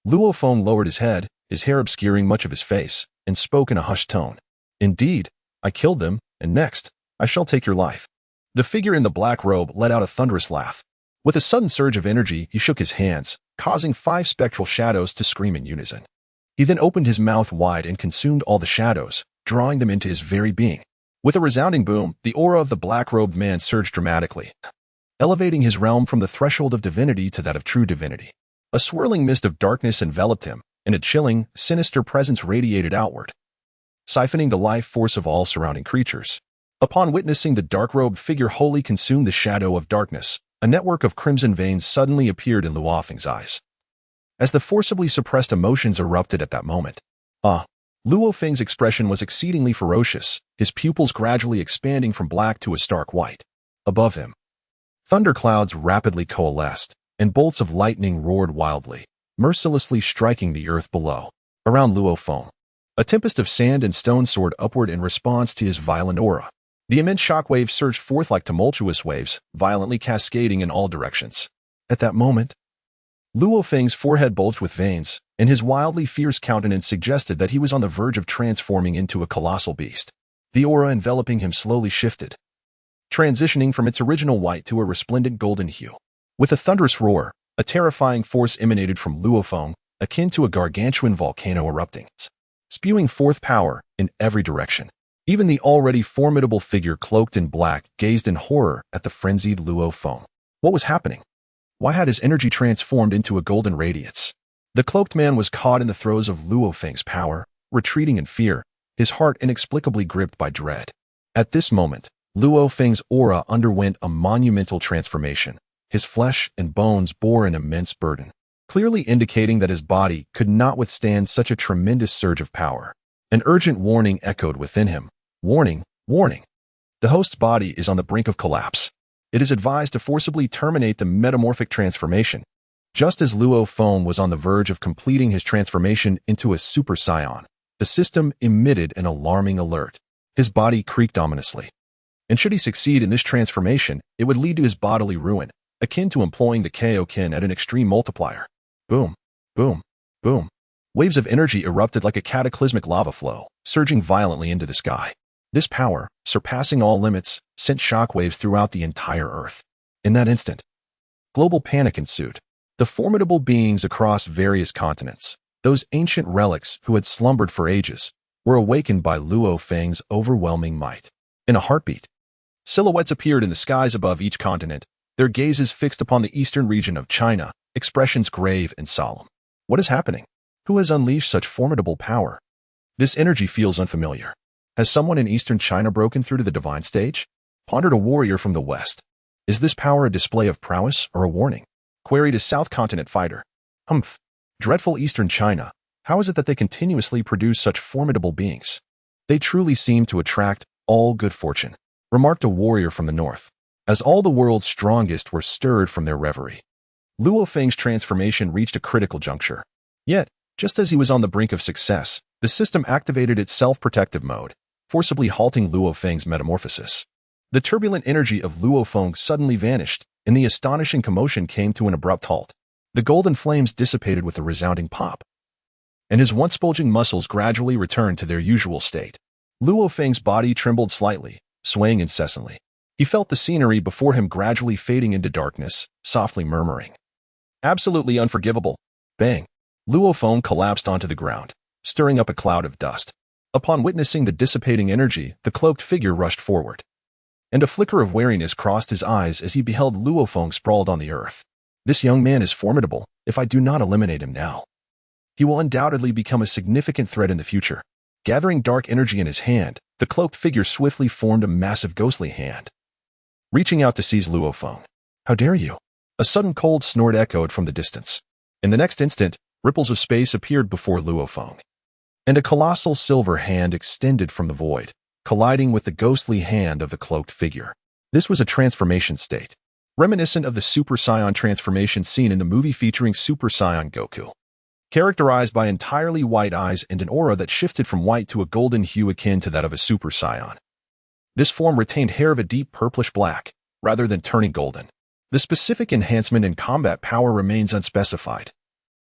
Speaker 1: Luo Feng lowered his head, his hair obscuring much of his face, and spoke in a hushed tone. Indeed, I killed them, and next, I shall take your life. The figure in the black robe let out a thunderous laugh. With a sudden surge of energy, he shook his hands, causing 5 spectral shadows to scream in unison. He then opened his mouth wide and consumed all the shadows, drawing them into his very being. With a resounding boom, the aura of the black-robed man surged dramatically, elevating his realm from the threshold of divinity to that of true divinity. A swirling mist of darkness enveloped him, and a chilling, sinister presence radiated outward, siphoning the life force of all surrounding creatures. Upon witnessing the dark-robed figure wholly consume the shadow of darkness, a network of crimson veins suddenly appeared in Luo Feng's eyes. As the forcibly suppressed emotions erupted at that moment, Luo Feng's expression was exceedingly ferocious, his pupils gradually expanding from black to a stark white. Above him, thunderclouds rapidly coalesced, and bolts of lightning roared wildly, mercilessly striking the earth below. Around Luo Feng, a tempest of sand and stone soared upward in response to his violent aura. The immense shockwaves surged forth like tumultuous waves, violently cascading in all directions. At that moment, Luo Feng's forehead bulged with veins, and his wildly fierce countenance suggested that he was on the verge of transforming into a colossal beast. The aura enveloping him slowly shifted, transitioning from its original white to a resplendent golden hue. With a thunderous roar, a terrifying force emanated from Luo Feng, akin to a gargantuan volcano erupting, spewing forth power in every direction. Even the already formidable figure cloaked in black gazed in horror at the frenzied Luo Feng. What was happening? Why had his energy transformed into a golden radiance? The cloaked man was caught in the throes of Luo Feng's power, retreating in fear, his heart inexplicably gripped by dread. At this moment, Luo Feng's aura underwent a monumental transformation. His flesh and bones bore an immense burden, clearly indicating that his body could not withstand such a tremendous surge of power. An urgent warning echoed within him. Warning, warning. The host's body is on the brink of collapse. It is advised to forcibly terminate the metamorphic transformation. Just as Luo Feng was on the verge of completing his transformation into a Super Saiyan, the system emitted an alarming alert. His body creaked ominously. And should he succeed in this transformation, it would lead to his bodily ruin, akin to employing the Kaioken at an extreme multiplier. Boom, boom, boom. Waves of energy erupted like a cataclysmic lava flow, surging violently into the sky. This power, surpassing all limits, sent shockwaves throughout the entire Earth. In that instant, global panic ensued. The formidable beings across various continents, those ancient relics who had slumbered for ages, were awakened by Luo Feng's overwhelming might. In a heartbeat, silhouettes appeared in the skies above each continent, their gazes fixed upon the eastern region of China, expressions grave and solemn. What is happening? Who has unleashed such formidable power? This energy feels unfamiliar. Has someone in eastern China broken through to the divine stage? Pondered a warrior from the west. Is this power a display of prowess or a warning? Queried a South Continent fighter. Humph. Dreadful eastern China. How is it that they continuously produce such formidable beings? They truly seem to attract all good fortune, remarked a warrior from the north, as all the world's strongest were stirred from their reverie. Luo Feng's transformation reached a critical juncture. Yet, just as he was on the brink of success, the system activated its self-protective mode, forcibly halting Luo Feng's metamorphosis. The turbulent energy of Luo Feng suddenly vanished, and the astonishing commotion came to an abrupt halt. The golden flames dissipated with a resounding pop, and his once bulging muscles gradually returned to their usual state. Luo Feng's body trembled slightly, swaying incessantly. He felt the scenery before him gradually fading into darkness, softly murmuring, "Absolutely unforgivable." Bang! Luo Feng collapsed onto the ground, stirring up a cloud of dust. Upon witnessing the dissipating energy, the cloaked figure rushed forward, and a flicker of wariness crossed his eyes as he beheld Luo Feng sprawled on the earth. This young man is formidable, if I do not eliminate him now. he will undoubtedly become a significant threat in the future. Gathering dark energy in his hand, the cloaked figure swiftly formed a massive ghostly hand, reaching out to seize Luo Feng. How dare you? A sudden cold snort echoed from the distance. In the next instant, ripples of space appeared before Luo Feng, and a colossal silver hand extended from the void, colliding with the ghostly hand of the cloaked figure. This was a transformation state, reminiscent of the Super Saiyan transformation seen in the movie featuring Super Saiyan Goku, characterized by entirely white eyes and an aura that shifted from white to a golden hue akin to that of a Super Saiyan. This form retained hair of a deep purplish black, rather than turning golden. The specific enhancement in combat power remains unspecified,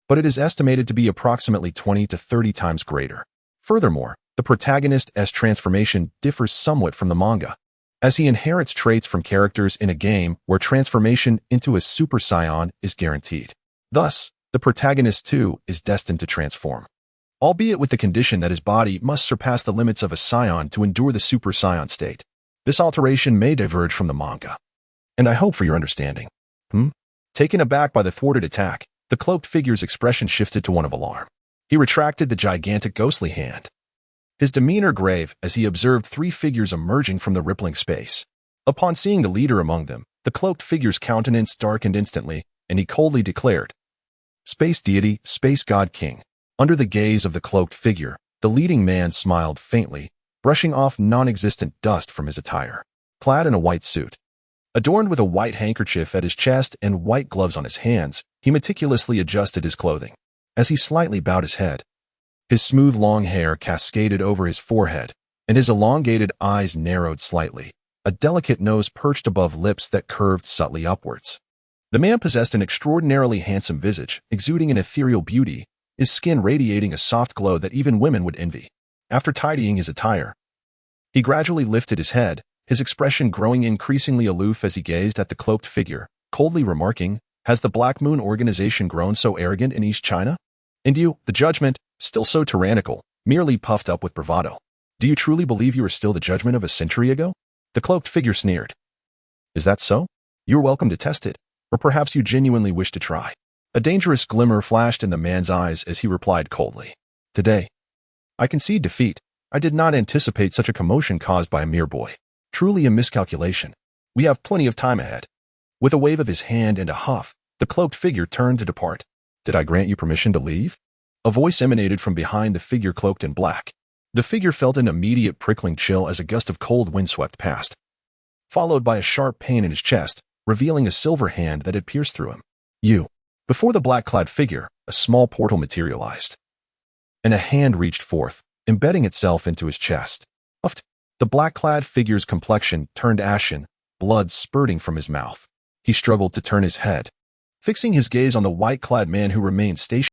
Speaker 1: but it is estimated to be approximately 20 to 30 times greater. Furthermore, the protagonist's transformation differs somewhat from the manga, as he inherits traits from characters in a game where transformation into a Super Saiyan is guaranteed. Thus, the protagonist too is destined to transform, albeit with the condition that his body must surpass the limits of a Saiyan to endure the Super Saiyan state. This alteration may diverge from the manga, and I hope for your understanding. Taken aback by the thwarted attack, the cloaked figure's expression shifted to one of alarm. He retracted the gigantic ghostly hand, his demeanor grave as he observed three figures emerging from the rippling space. Upon seeing the leader among them, the cloaked figure's countenance darkened instantly, and he coldly declared, "Space deity, space god king." Under the gaze of the cloaked figure, the leading man smiled faintly, brushing off non-existent dust from his attire. Clad in a white suit, adorned with a white handkerchief at his chest and white gloves on his hands, he meticulously adjusted his clothing. As he slightly bowed his head, his smooth long hair cascaded over his forehead, and his elongated eyes narrowed slightly, a delicate nose perched above lips that curved subtly upwards. The man possessed an extraordinarily handsome visage, exuding an ethereal beauty, his skin radiating a soft glow that even women would envy. After tidying his attire, he gradually lifted his head, his expression growing increasingly aloof as he gazed at the cloaked figure, coldly remarking, "Has the Black Moon organization grown so arrogant in East China? And you, the judgment, still so tyrannical, merely puffed up with bravado. Do you truly believe you are still the judgment of a century ago?" The cloaked figure sneered. "Is that so? You are welcome to test it, or perhaps you genuinely wish to try." A dangerous glimmer flashed in the man's eyes as he replied coldly, "Today, I concede defeat. I did not anticipate such a commotion caused by a mere boy. Truly a miscalculation. We have plenty of time ahead." With a wave of his hand and a huff, the cloaked figure turned to depart. "Did I grant you permission to leave?" A voice emanated from behind the figure cloaked in black. The figure felt an immediate prickling chill as a gust of cold wind swept past, followed by a sharp pain in his chest, revealing a silver hand that had pierced through him. "You." Before the black-clad figure, a small portal materialized, and a hand reached forth, embedding itself into his chest. Puffed. The black-clad figure's complexion turned ashen, blood spurting from his mouth. He struggled to turn his head, fixing his gaze on the white-clad man who remained stationary